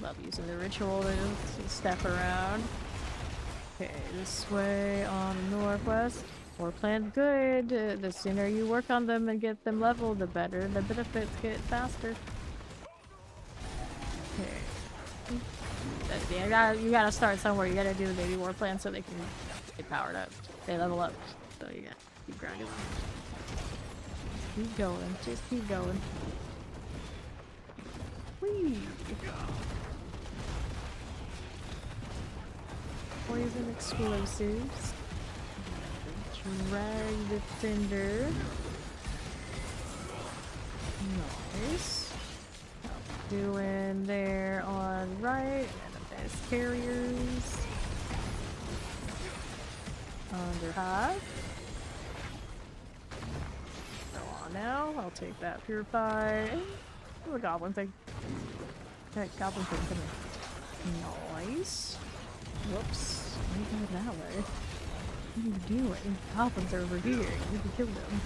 Love using the ritual to step around. Okay, this way on the northwest. More plans good. The sooner you work on them and get them leveled, the better the benefits get faster. Okay. Yeah, you gotta start somewhere. You gotta do the baby war plan so they can get powered up. They level up. So you gotta keep grinding. Keep going. Just keep going. Whee! Poison explosives. Drag defender. Nice. Doing there on right. And the best carriers. Under high. Go on now. I'll take that purify. Oh, the goblin thing. That goblin thing, come here. Nice. Whoops. Let me go that way. What are you doing? Goblins are over here. You need to kill them.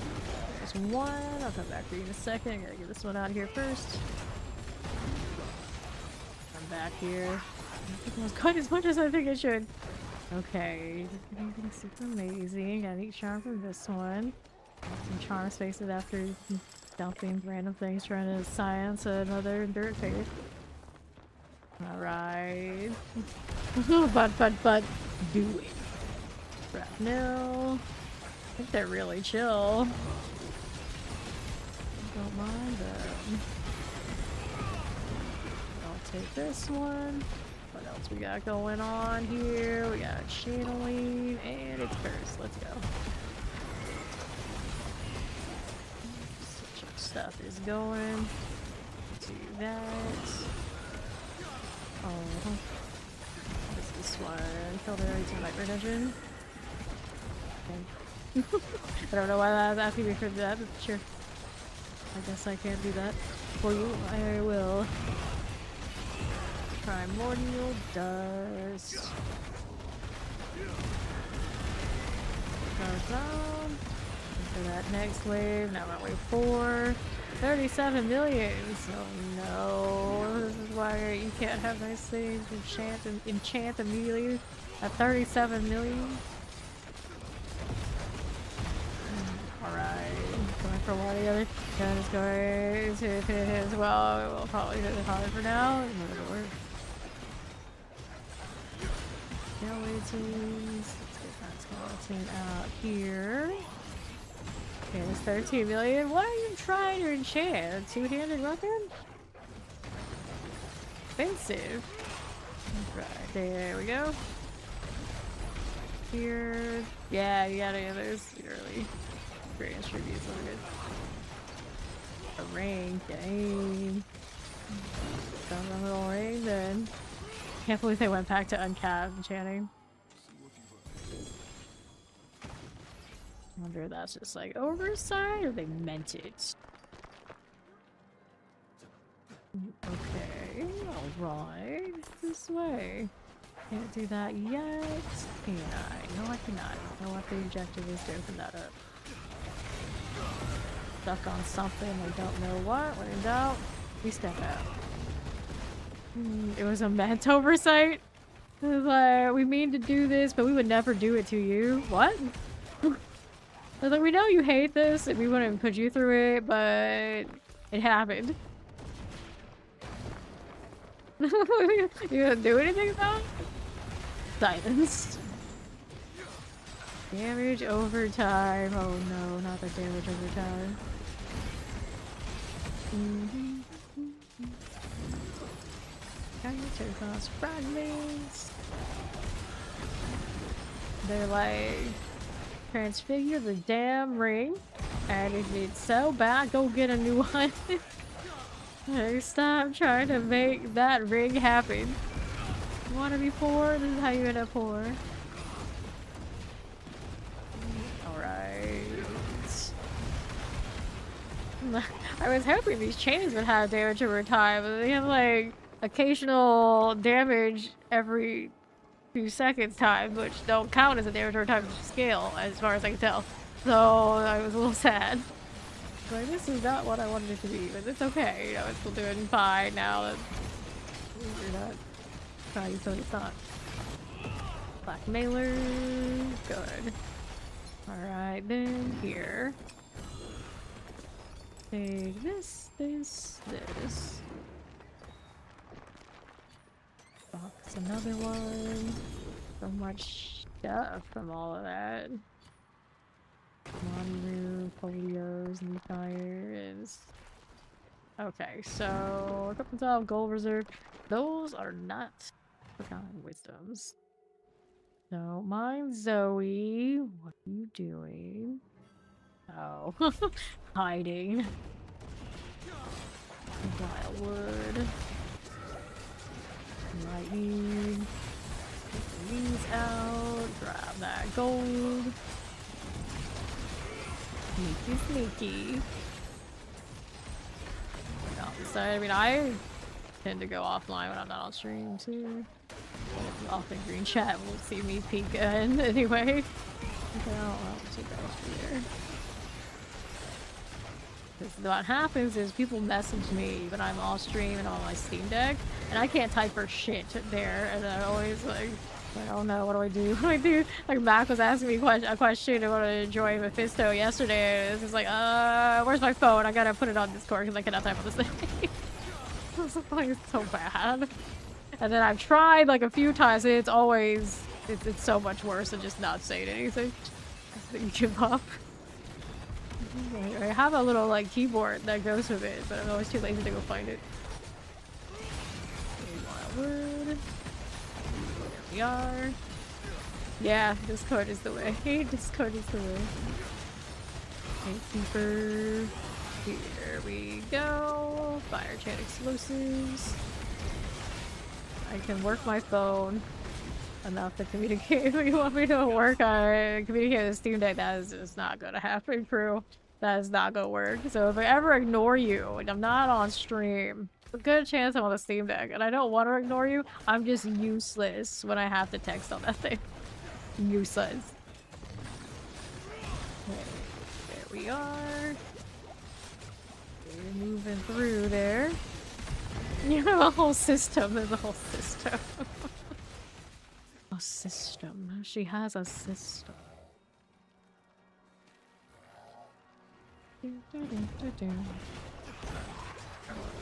There's one. I'll come back for you in a second. I gotta get this one out of here first. I'm back here. I think it was quite as much as I think it should. Okay. Anything super amazing. Got 8 charm from this one. Got some charm spaces after dumping random things trying to science another dirt phase. Alright. but do it. Rapnel. I think they're really chill. Don't mind them. I'll take this one. What else we got going on here? We got channeling and it's cursed. Let's go. Such stuff is going. Do that. Oh. This one. Killed it already to light retention. Okay. I don't know why that was asking me for that, but sure. I guess I can't do that for you. I will. Primordial dust. Goes down. For that next wave. Now we're at wave 4. 37 million. So no. This is why you can't have nice things. Enchant immediately at 37 million. Alright. Going for one of the other. Gun is going to hit as well. We'll probably hit it hard for now. It'll work. Skeletons. Let's get that skeleton out here. Okay, it's 13 million. What are you trying to enchant? Two-handed weapon? Expensive. Right, there we go. Here. Yeah, you gotta get those early. Experience tributes are good. A ring, dang. Found a little ring then. Can't believe they went back to uncapped enchanting. I wonder if that's just like oversight or they meant it. Okay, alright. This way. Can't do that yet. Can I? No, I cannot. I know what the objective is to open that up. Stuck on something, I don't know what. When in doubt, we step out. It was a meant oversight. It was like, we mean to do this, but we would never do it to you. What? I was like, we know you hate this, and we wouldn't put you through it, but it happened. You didn't do anything about it? Silence. Damage over time. Oh no, not the damage over time. Cost fragments. They're like transfigure the damn ring, and if it's so bad, go get a new one. Hey, stop trying to make that ring happen. You want to be poor? This is how you end up poor. Alright. I was hoping these chains would have damage over time, but they have like occasional damage every few seconds time, which don't count as a damage over time scale, as far as I can tell. So I was a little sad. Like, this is not what I wanted it to be, but it's okay. You know, it's still doing fine now that you're not trying to it's not. Blackmailer. Good. Alright, then here. Take this. Box another one. So much stuff from all of that. Monroe, folios, and fires. Okay, so Cup Gold Reserve. Those are not Forgotten Wisdoms. So, mine's Zoe. What are you doing? Oh, hiding. Wildwood. Lightning. Take these out. Grab that gold. Sneaky. So, I mean, I tend to go offline when I'm not on stream too. Off in green chat will see me peek in anyway. Okay, I'll take that off here. Because what happens is people message me when I'm off stream and on my Steam Deck, and I can't type for shit there, and I always like, oh no, what do I do? What do I do? Like Mac was asking me a question about enjoying Mephisto yesterday, and it's just like, where's my phone? I gotta put it on Discord because I cannot type on this thing. This is so bad. And then I've tried like a few times, and it's always, it's so much worse than just not saying anything. You give up. I have a little like keyboard that goes with it, but I'm always too lazy to go find it. Wildwood. There we are. Yeah, Discord is the way. Discord is the way. Gatekeeper. Here we go. Fire chat explosives. I can work my phone enough to communicate. You want me to work on communicate with the Steam Deck? That is just not gonna happen, crew. That is not gonna work. So if I ever ignore you and I'm not on stream, a good chance I'm on the Steam Deck, and I don't want to ignore you. I'm just useless when I have to text on that thing. Useless. Okay, there we are. We're moving through there. You have a whole system. There's a whole system. A system. She has a system.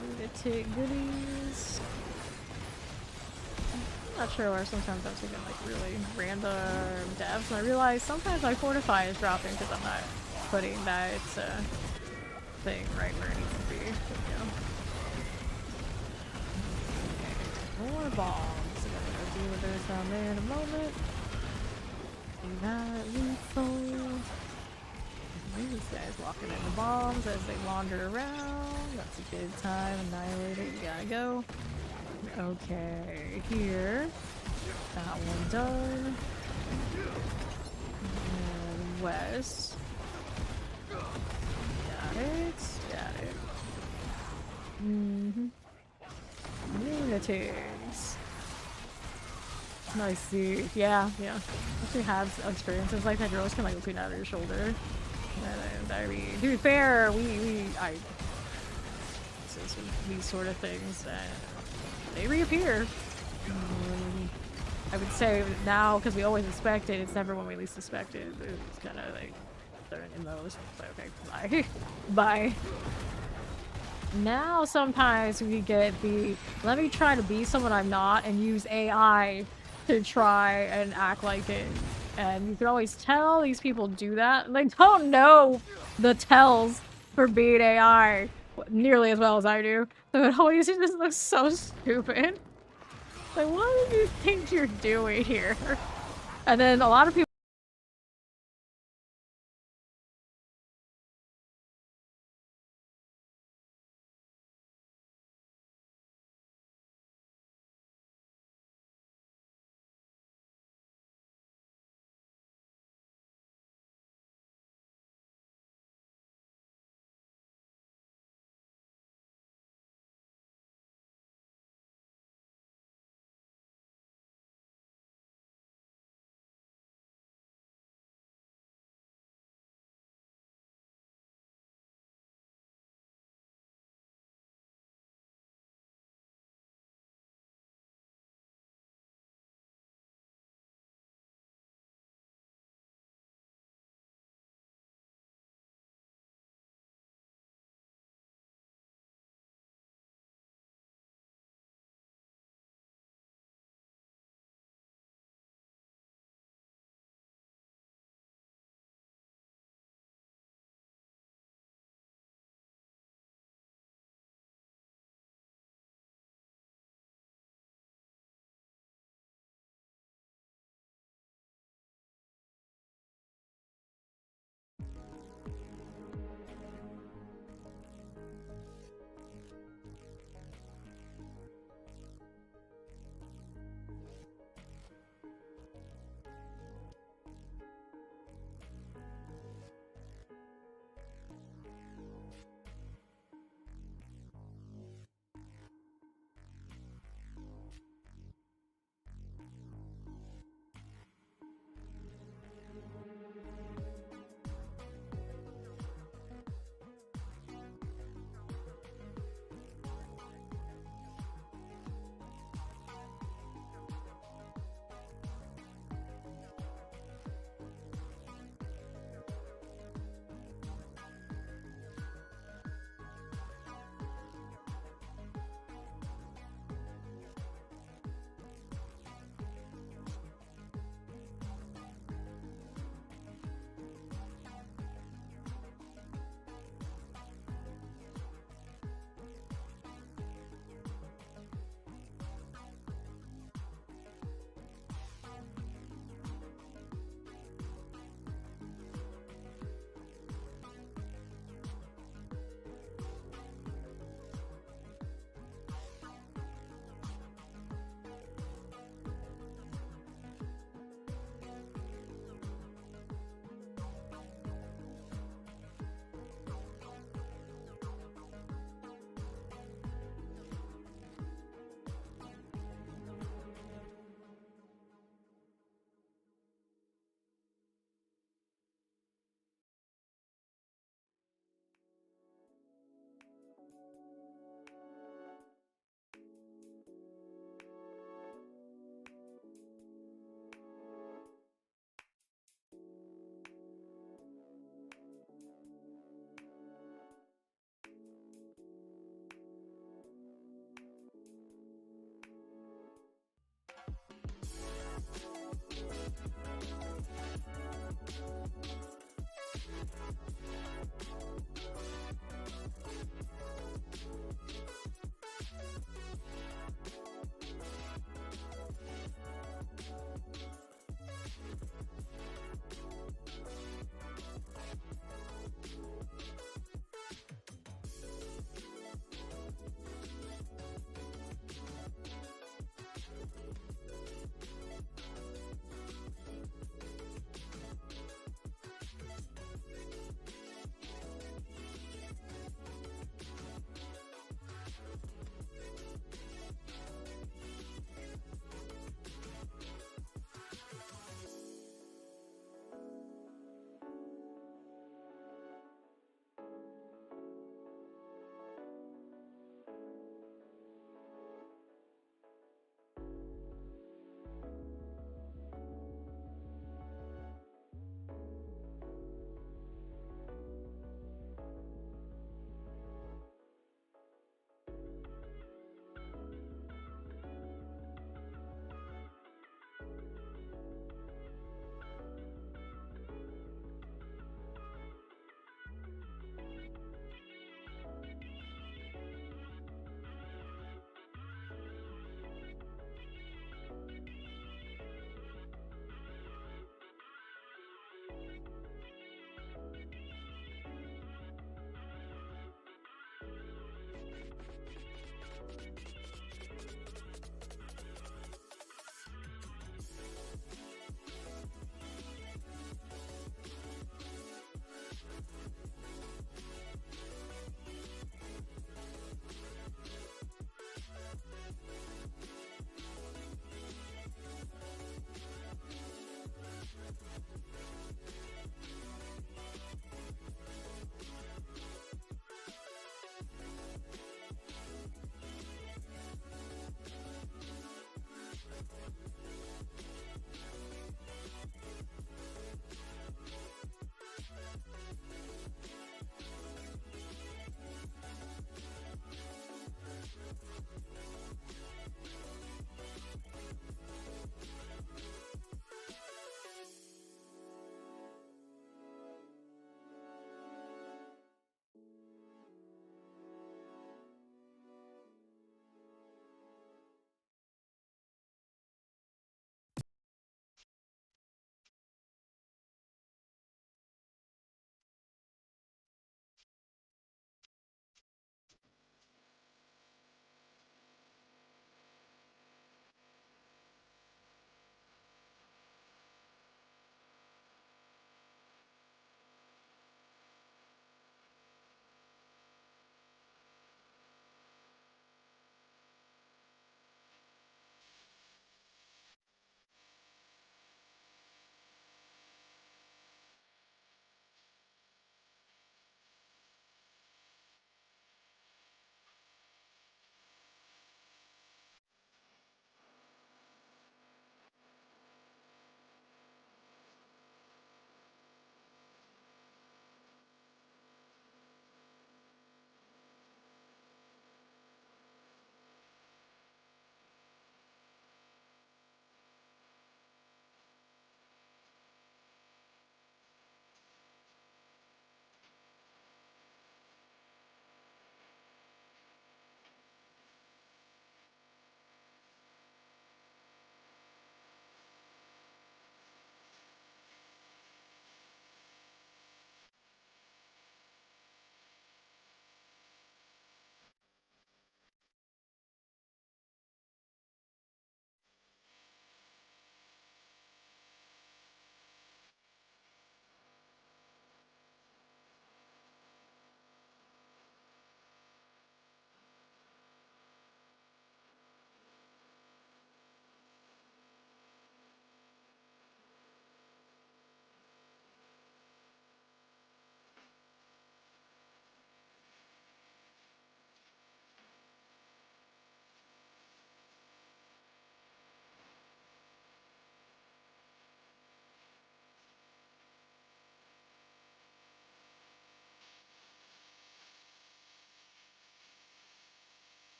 Lunatic goodies. I'm not sure why sometimes I'm taking like really random devs, and I realize sometimes my fortify is dropping because I'm not putting that thing right where it needs to be. There we go. More bombs. I'm gonna go deal with those down there in a moment. Do that lethal. These guys walking in the bombs as they wander around. That's a good time. Annihilate it. You gotta go. Okay, here. That one done. And west. Got it. Got it. Lunatics. Nice see. Yeah. Actually have experiences like that. You're always kind of like looking over your shoulder. And I mean, to be fair, these sort of things, they reappear. I would say now, because we always expect it, it's never when we least expect it. It's kind of like they're in those. It's like, okay, bye. Bye. Now sometimes we get the, let me try to be someone I'm not and use AI to try and act like it. And you can always tell these people do that. They don't know the tells for being AI nearly as well as I do. So it always just looks so stupid. Like, what do you think you're doing here? And then a lot of people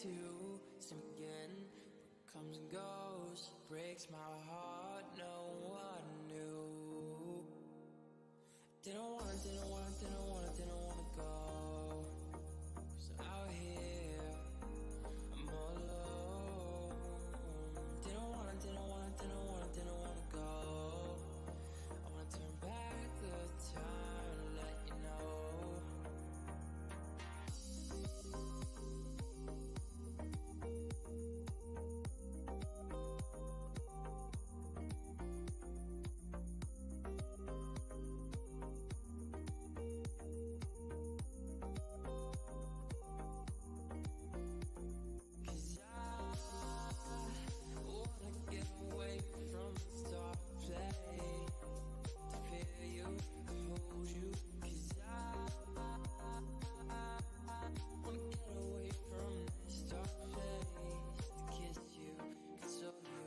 to sim again. Comes and goes, breaks my heart, no one knew. Didn't wanna go. So out here, I'm all alone. Didn't wanna go. I wanna turn back the time and let you know. Cause I wanna get away from this dark place, to feel you, hold you. Cause I wanna get away from this dark place, to kiss you, console you.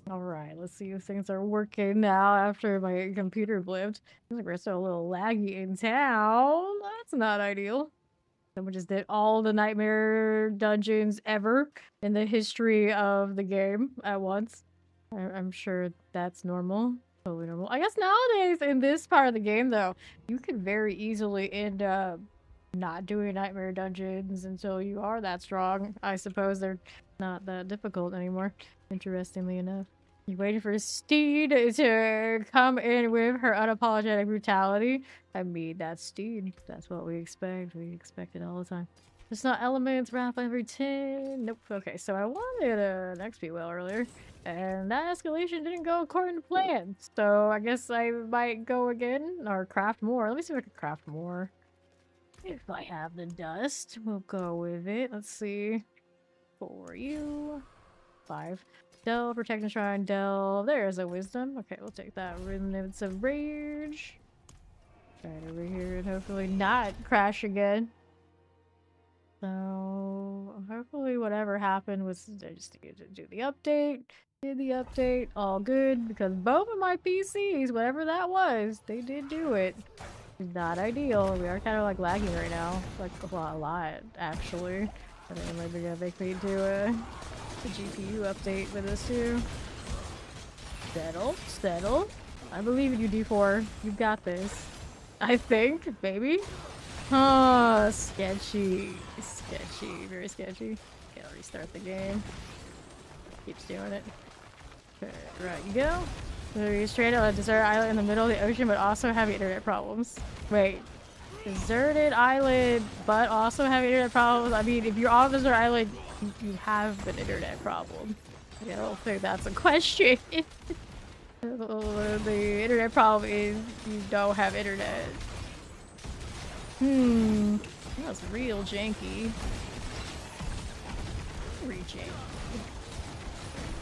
Alright, let's see if things are working now after my computer blipped. Seems like we're still a little laggy in town. That's not ideal. Someone just did all the nightmare dungeons ever in the history of the game at once. I'm sure that's normal. Totally normal. I guess nowadays in this part of the game, though, you could very easily end up not doing nightmare dungeons until you are that strong. I suppose they're not that difficult anymore, interestingly enough. You waiting for Steed to come in with her unapologetic brutality? I mean, that's Steed. That's what we expect. We expect it all the time. It's not elements, wrap every 10. Nope. Okay, so I wanted an XP well earlier, and that escalation didn't go according to plan. So I guess I might go again or craft more. Let me see if I can craft more. If I have the dust, we'll go with it. Let's see. For you. 5. Delve, Protect and Shrine, Delve. There's a Wisdom. Okay, we'll take that. Remnants of Rage. Right over here and hopefully not crash again. So, hopefully whatever happened was I just needed to do the update. Did the update. All good. Because both of my PCs, whatever that was, they did do it. Not ideal. We are kind of like lagging right now. Like a lot actually. I think maybe gonna make me do a GPU update with this too. Settle. I believe in you, D4. You got this. I think, maybe. Oh, sketchy. Very sketchy. Okay, I'll restart the game. Keeps doing it. Okay, right you go. You're straight on a desert island in the middle of the ocean, but also having internet problems. Wait. Deserted island, but also having internet problems? I mean, if you're on a desert island, you have an internet problem. I don't think that's a question. The internet problem is you don't have internet. That's real janky.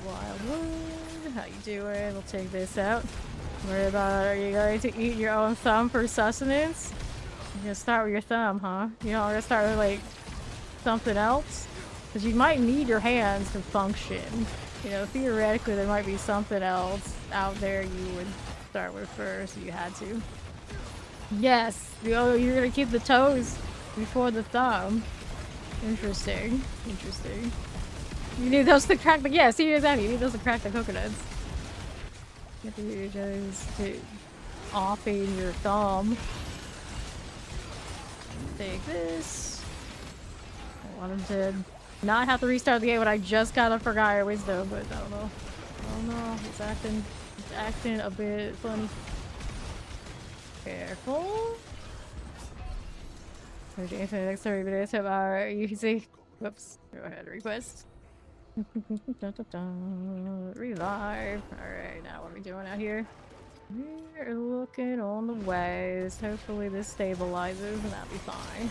Wildwood, how you doing? We'll take this out. Worry about, are you going to eat your own thumb for sustenance? You're gonna start with your thumb, huh? You know, we're gonna start with like something else? Because you might need your hands to function. You know, theoretically there might be something else out there you would start with first if you had to. Yes! Oh, you're gonna keep the toes before the thumb. Interesting. You need those to crack the— yeah, see, exactly. You need those to crack the coconuts. You have to use those to offing your thumb. Take this. I want him to not have to restart the game when I just got a Forgotten Wisdom, but I don't know. He's acting a bit funny. Careful. There's infinite next 30 minutes of our easy. Whoops. Go ahead, request. Revive. Alright, now what are we doing out here? We're looking on the west. Hopefully this stabilizes and that'll be fine.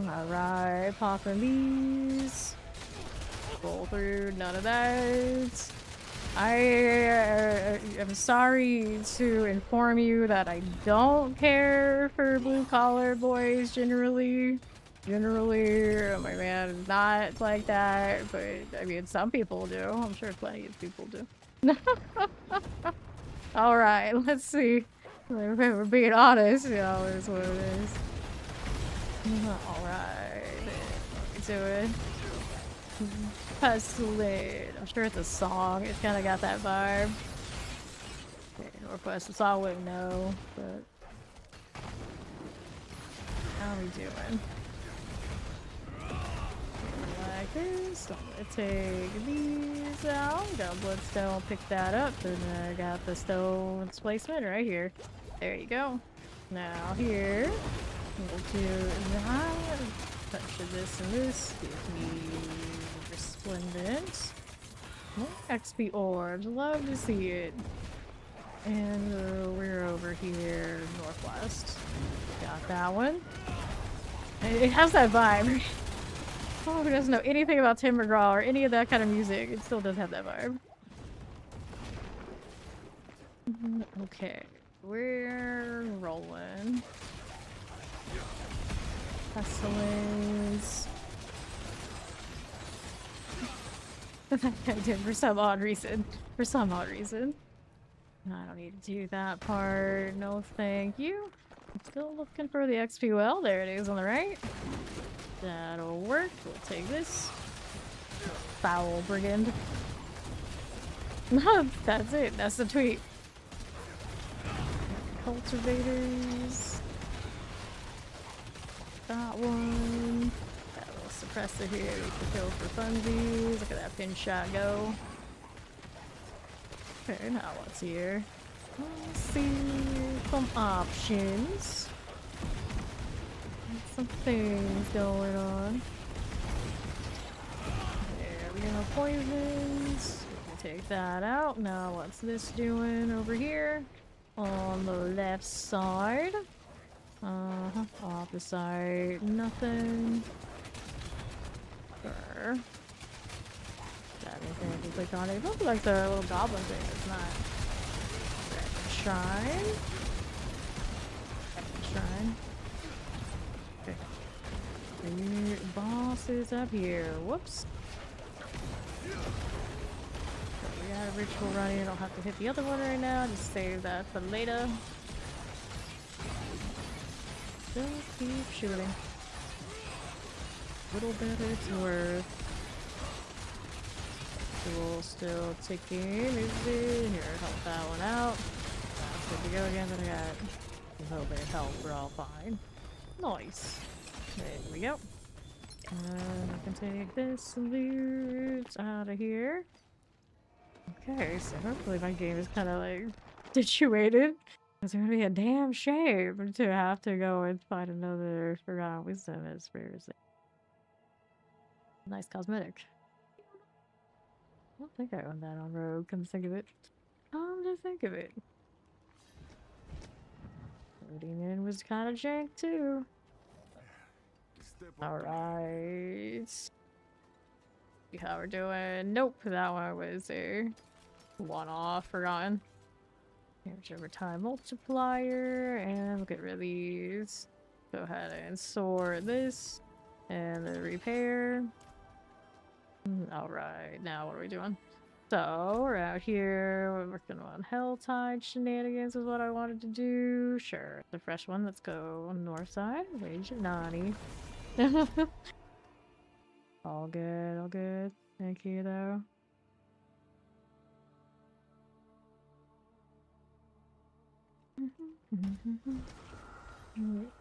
Alright, popping these. Roll through, none of that. I am sorry to inform you that I don't care for blue collar boys generally. Generally, my man is not like that, but I mean, some people do. I'm sure plenty of people do. Alright, let's see. We're being honest, you know, is what it is. Alright, what are we doing? Pestilent. I'm sure it's a song. It's kind of got that vibe. Okay, Northwest, the song wouldn't know, but how are we doing? Like this. I'm gonna take these out. Got bloodstone, pick that up, and I got the stone displacement right here. There you go. Now here, we'll do that. Touch this and this. Give me resplendent. More XP orbs. Love to see it. And we're over here, northwest. Got that one. It has that vibe. Oh, who doesn't know anything about Tim McGraw or any of that kind of music? It still does have that vibe. Okay, we're rolling. Pestilence. I did for some odd reason. For some odd reason. I don't need to do that part. No, thank you. I'm still looking for the XP well. There it is on the right. That'll work. We'll take this. Foul brigand. That's it. That's the tweet. Cultivators. That one. Got a little suppressor here. We can kill for funsies. Look at that pin shot go. Okay, now what's here? Let's see some options. Some things going on. There we go, poisons. We can take that out. Now what's this doing over here? On the left side. Off the side, nothing. Sure. Got anything to click on it? It looks like the little goblin thing. It's not. Shrine. Shrine. Okay. The boss is up here. Whoops. So we got a ritual running. I don't have to hit the other one right now. Just save that for later. Just keep shooting. Little bit it's worth. We'll still ticking. Is it? Here, help that one out. That's good to go again. Then I got a little bit of health. We're all fine. Nice. There we go. And I can take this loot out of here. Okay, so hopefully my game is kind of like situated. It's gonna be a damn shame to have to go and find another Forgotten Wisdom as rare as it. Nice cosmetic. I don't think I own that on Rogue, come to think of it. Come to think of it. Loading in was kind of jank too. Alright. See how we're doing. Nope, that one was a one-off, forgotten. Here's your time multiplier, and we'll get rid of these. Go ahead and sort this, and the repair. Alright, now what are we doing? So, we're out here, we're working on Helltide shenanigans is what I wanted to do. Sure, the fresh one, let's go on the north side. Wage of 90. All good, all good. Thank you, though.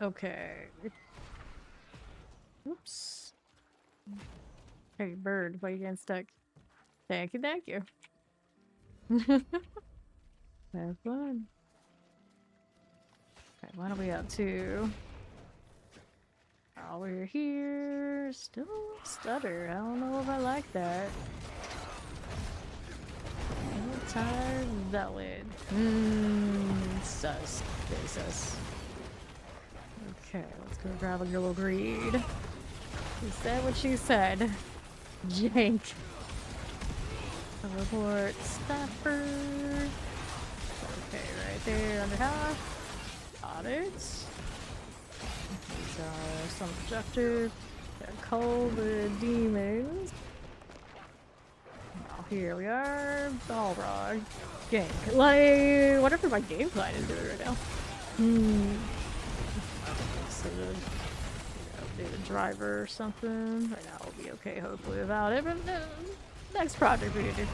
Okay. Oops. Hey, bird, why you getting stuck? Thank you, thank you. Have fun. Okay, what are we up to? Now we're here. Still stutter. I don't know if I like that. I'm tired of that lid. Sus. Very sus. Okay, let's go grab a little greed. She said what she said. Jank. Teleport stopper. Okay, right there under half. Got it. These are some objective. Call the demons. Now here we are. Balrog. Gank. Like, whatever my game plan is doing right now. So do the driver or something. Right now we'll be okay hopefully without it, but next project we do.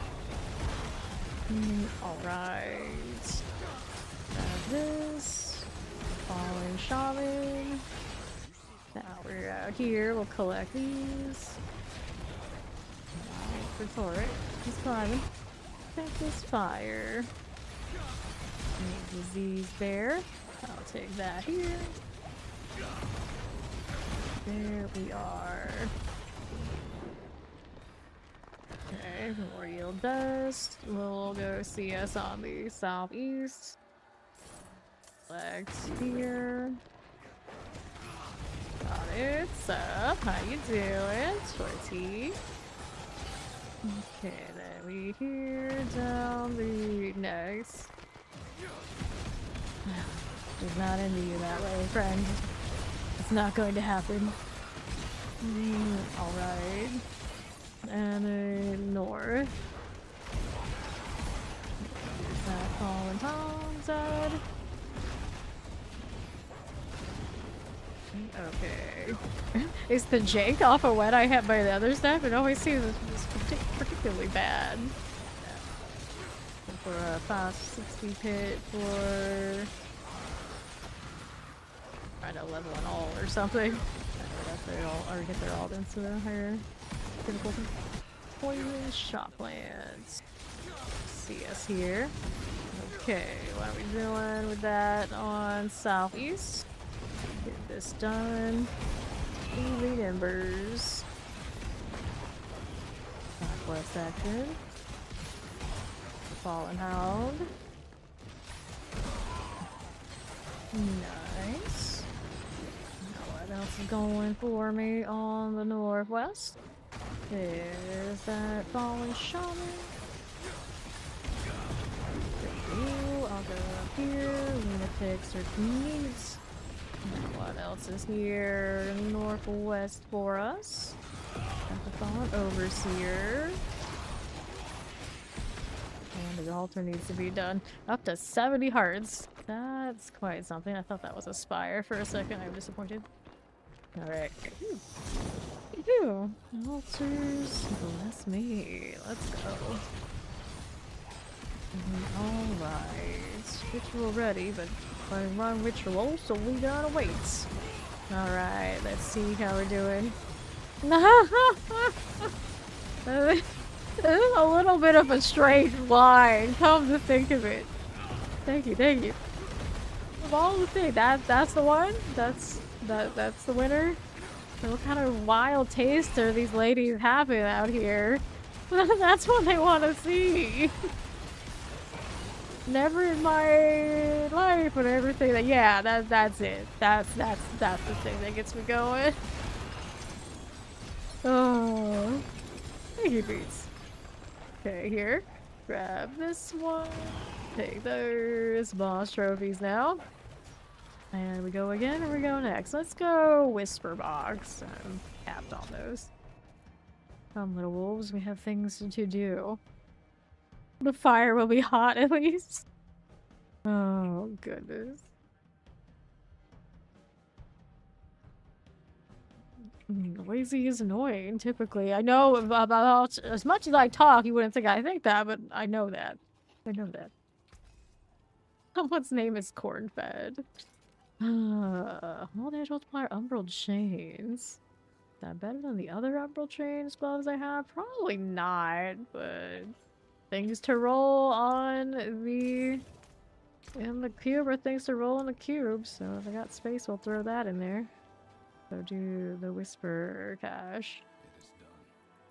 Alright. Grab this. Falling shaman. Now we're out here, we'll collect these. Good for it. He's climbing. Take this fire. Disease bear. I'll take that here. There we are. Okay, more yield dust. We'll go see us on the southeast. Legs here. Got it. Sup? How you doing, Shorty? Okay, then we here down the next. Does not envy you that way, friend. It's not going to happen. Alright. And then north. Is that Fallen Tom's side? Okay. Is the jank off of what I had by the other stuff? It always seems particularly bad. For a 560 pit for try to level an all or something. Or get their all into the higher difficulty. Poison shoplands. See us here. Okay, what are we doing with that on southeast? Get this done. Lead embers. Southwest section. Fallen Hound. Nice. Now what else is going for me on the northwest? There's that Fallen Shaman. I'll go up here. Lunatics or needs. What else is here northwest for us? Got the Fallen Overseer. And the altar needs to be done. Up to 70 hearts. That's quite something. I thought that was a spire for a second. I'm disappointed. Alright. Ew. Altars. Bless me. Let's go. Alright. Ritual ready, but running wrong ritual, so we gotta wait. Alright, let's see how we're doing. This is a little bit of a strange line, come to think of it. Thank you, thank you. Of all the things, that's the one? That's the winner? So what kind of wild taste are these ladies having out here? That's what they want to see. Never in my life would I ever think that. Yeah, that's it. That's the thing that gets me going. Oh, thank you, Beats. Okay, here. Grab this one. Take those boss trophies now. And we go again, and we go next. Let's go Whisper Box. I'm capped on those. Come, little wolves, we have things to do. The fire will be hot at least. Oh, goodness. Noisy is annoying, typically. I know about as much as I talk, you wouldn't think I think that, but I know that. I know that. Someone's name is Cornfed. All damage multiplier Umbral Chains. Is that better than the other Umbral Chains gloves I have? Probably not, but things to roll on the in the cube are things to roll in the cube, so if I got space, we'll throw that in there. So do the Whisper Cache. It is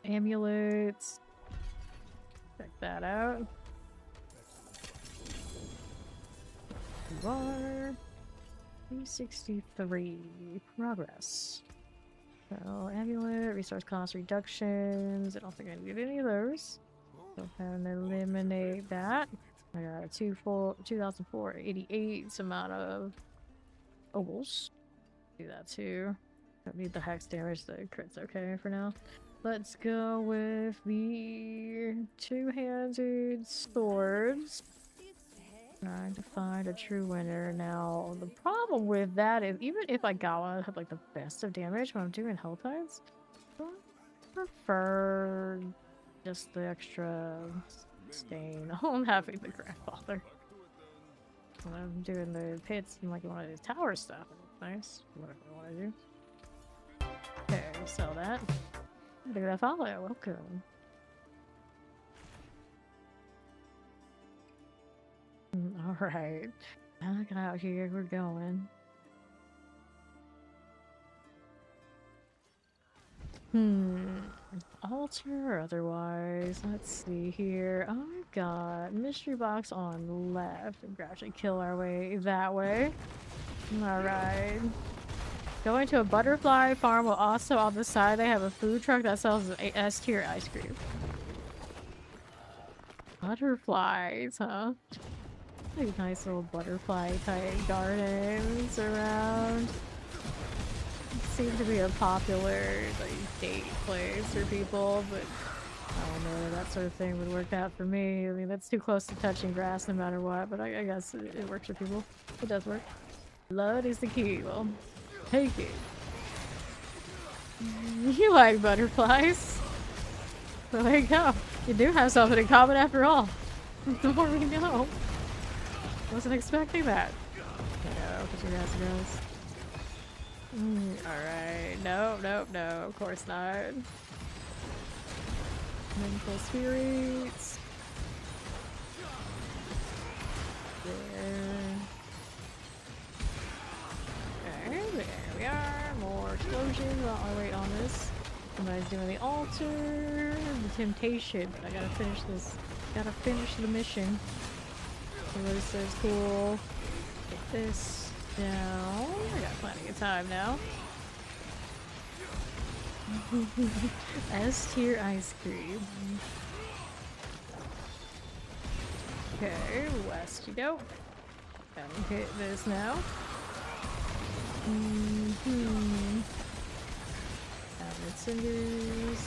done. Amulets. Check that out. Bar. 363. Progress. So, amulet, resource cost reductions. I don't think I need any of those. So, I'm gonna eliminate that. I got a 2,488 amount of ovals. Do that too. Don't need the hex damage, the crit's okay for now. Let's go with the two-handed swords. Trying to find a true winner. Now, the problem with that is even if I got one that had like the best of damage when I'm doing Hell Tides, I prefer just the extra stain on having the grandfather. When I'm doing the pits and like one of these tower stuff, it's nice. Whatever I want to do. Okay, sell that. Look at that follow. Welcome. Alright. Back out here, we're going. Altar or otherwise. Let's see here. Oh, I've got mystery box on left. We can actually kill our way that way. Alright. Going to a butterfly farm, while also on the side they have a food truck that sells S-tier ice cream. Butterflies, huh? Like nice little butterfly type gardens around. Seems to be a popular like date place for people, but I don't know, that sort of thing would work out for me. I mean, that's too close to touching grass no matter what, but I guess it works for people. It does work. Love is the key. Well, take it. You like butterflies. So there you go. You do have something in common after all. The more we know. Wasn't expecting that. No, put your grass girls. Alright. No, no, no. Of course not. Mental spirits. There. Okay, there we are. More explosions while I wait on this. Somebody's doing the altar. The temptation. I gotta finish this. Gotta finish the mission. This is cool. Get this down. I got plenty of time now. S-tier ice cream. Okay, west you go. Gotta hit this now. Avid cinders.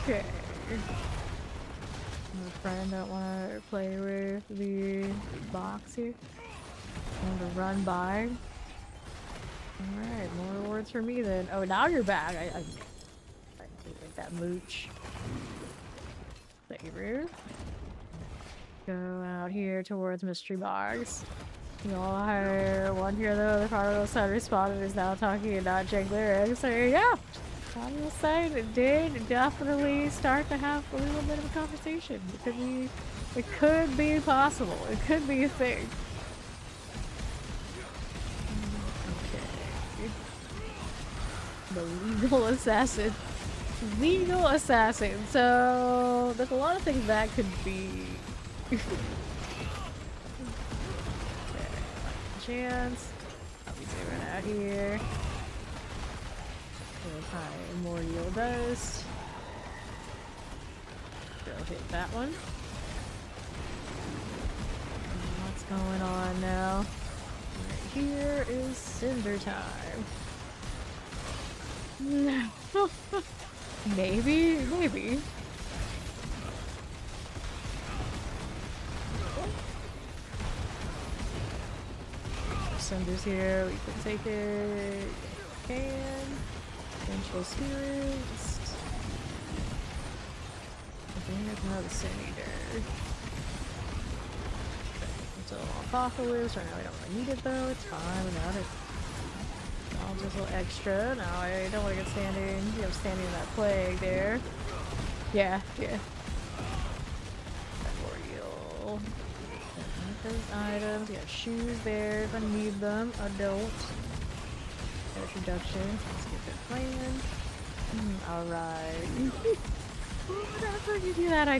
Okay. My friend don't want to play with the box here. Want to run by. Alright, more rewards for me then. Oh, now you're back. I like that mooch. Favor. Go out here towards Mystery Box. You all hire one here though. The part of the side responded is now talking and not check lyrics. There you go. I will say it did definitely start to have a little bit of a conversation. It could be possible. It could be a thing. Okay. The legal assassin. Legal assassin. So there's a lot of things that could be. Okay, chance. I'll be saving out here. Primordial dust. Go hit that one. What's going on now? Right here is Cinder time. Maybe. Cinder's here. We can take it. Can. Potential spirits. I think there's another sin eater. It's a little apocalypse. Right now we don't really need it though. It's fine without it. I'll just a little extra. No, I don't want to get standing. You know, standing in that plague there. Yeah. Primordial those items. We got shoes there if I need them. I don't. Introduction. Let's get the plan. Alright. Whatever, give you that idea.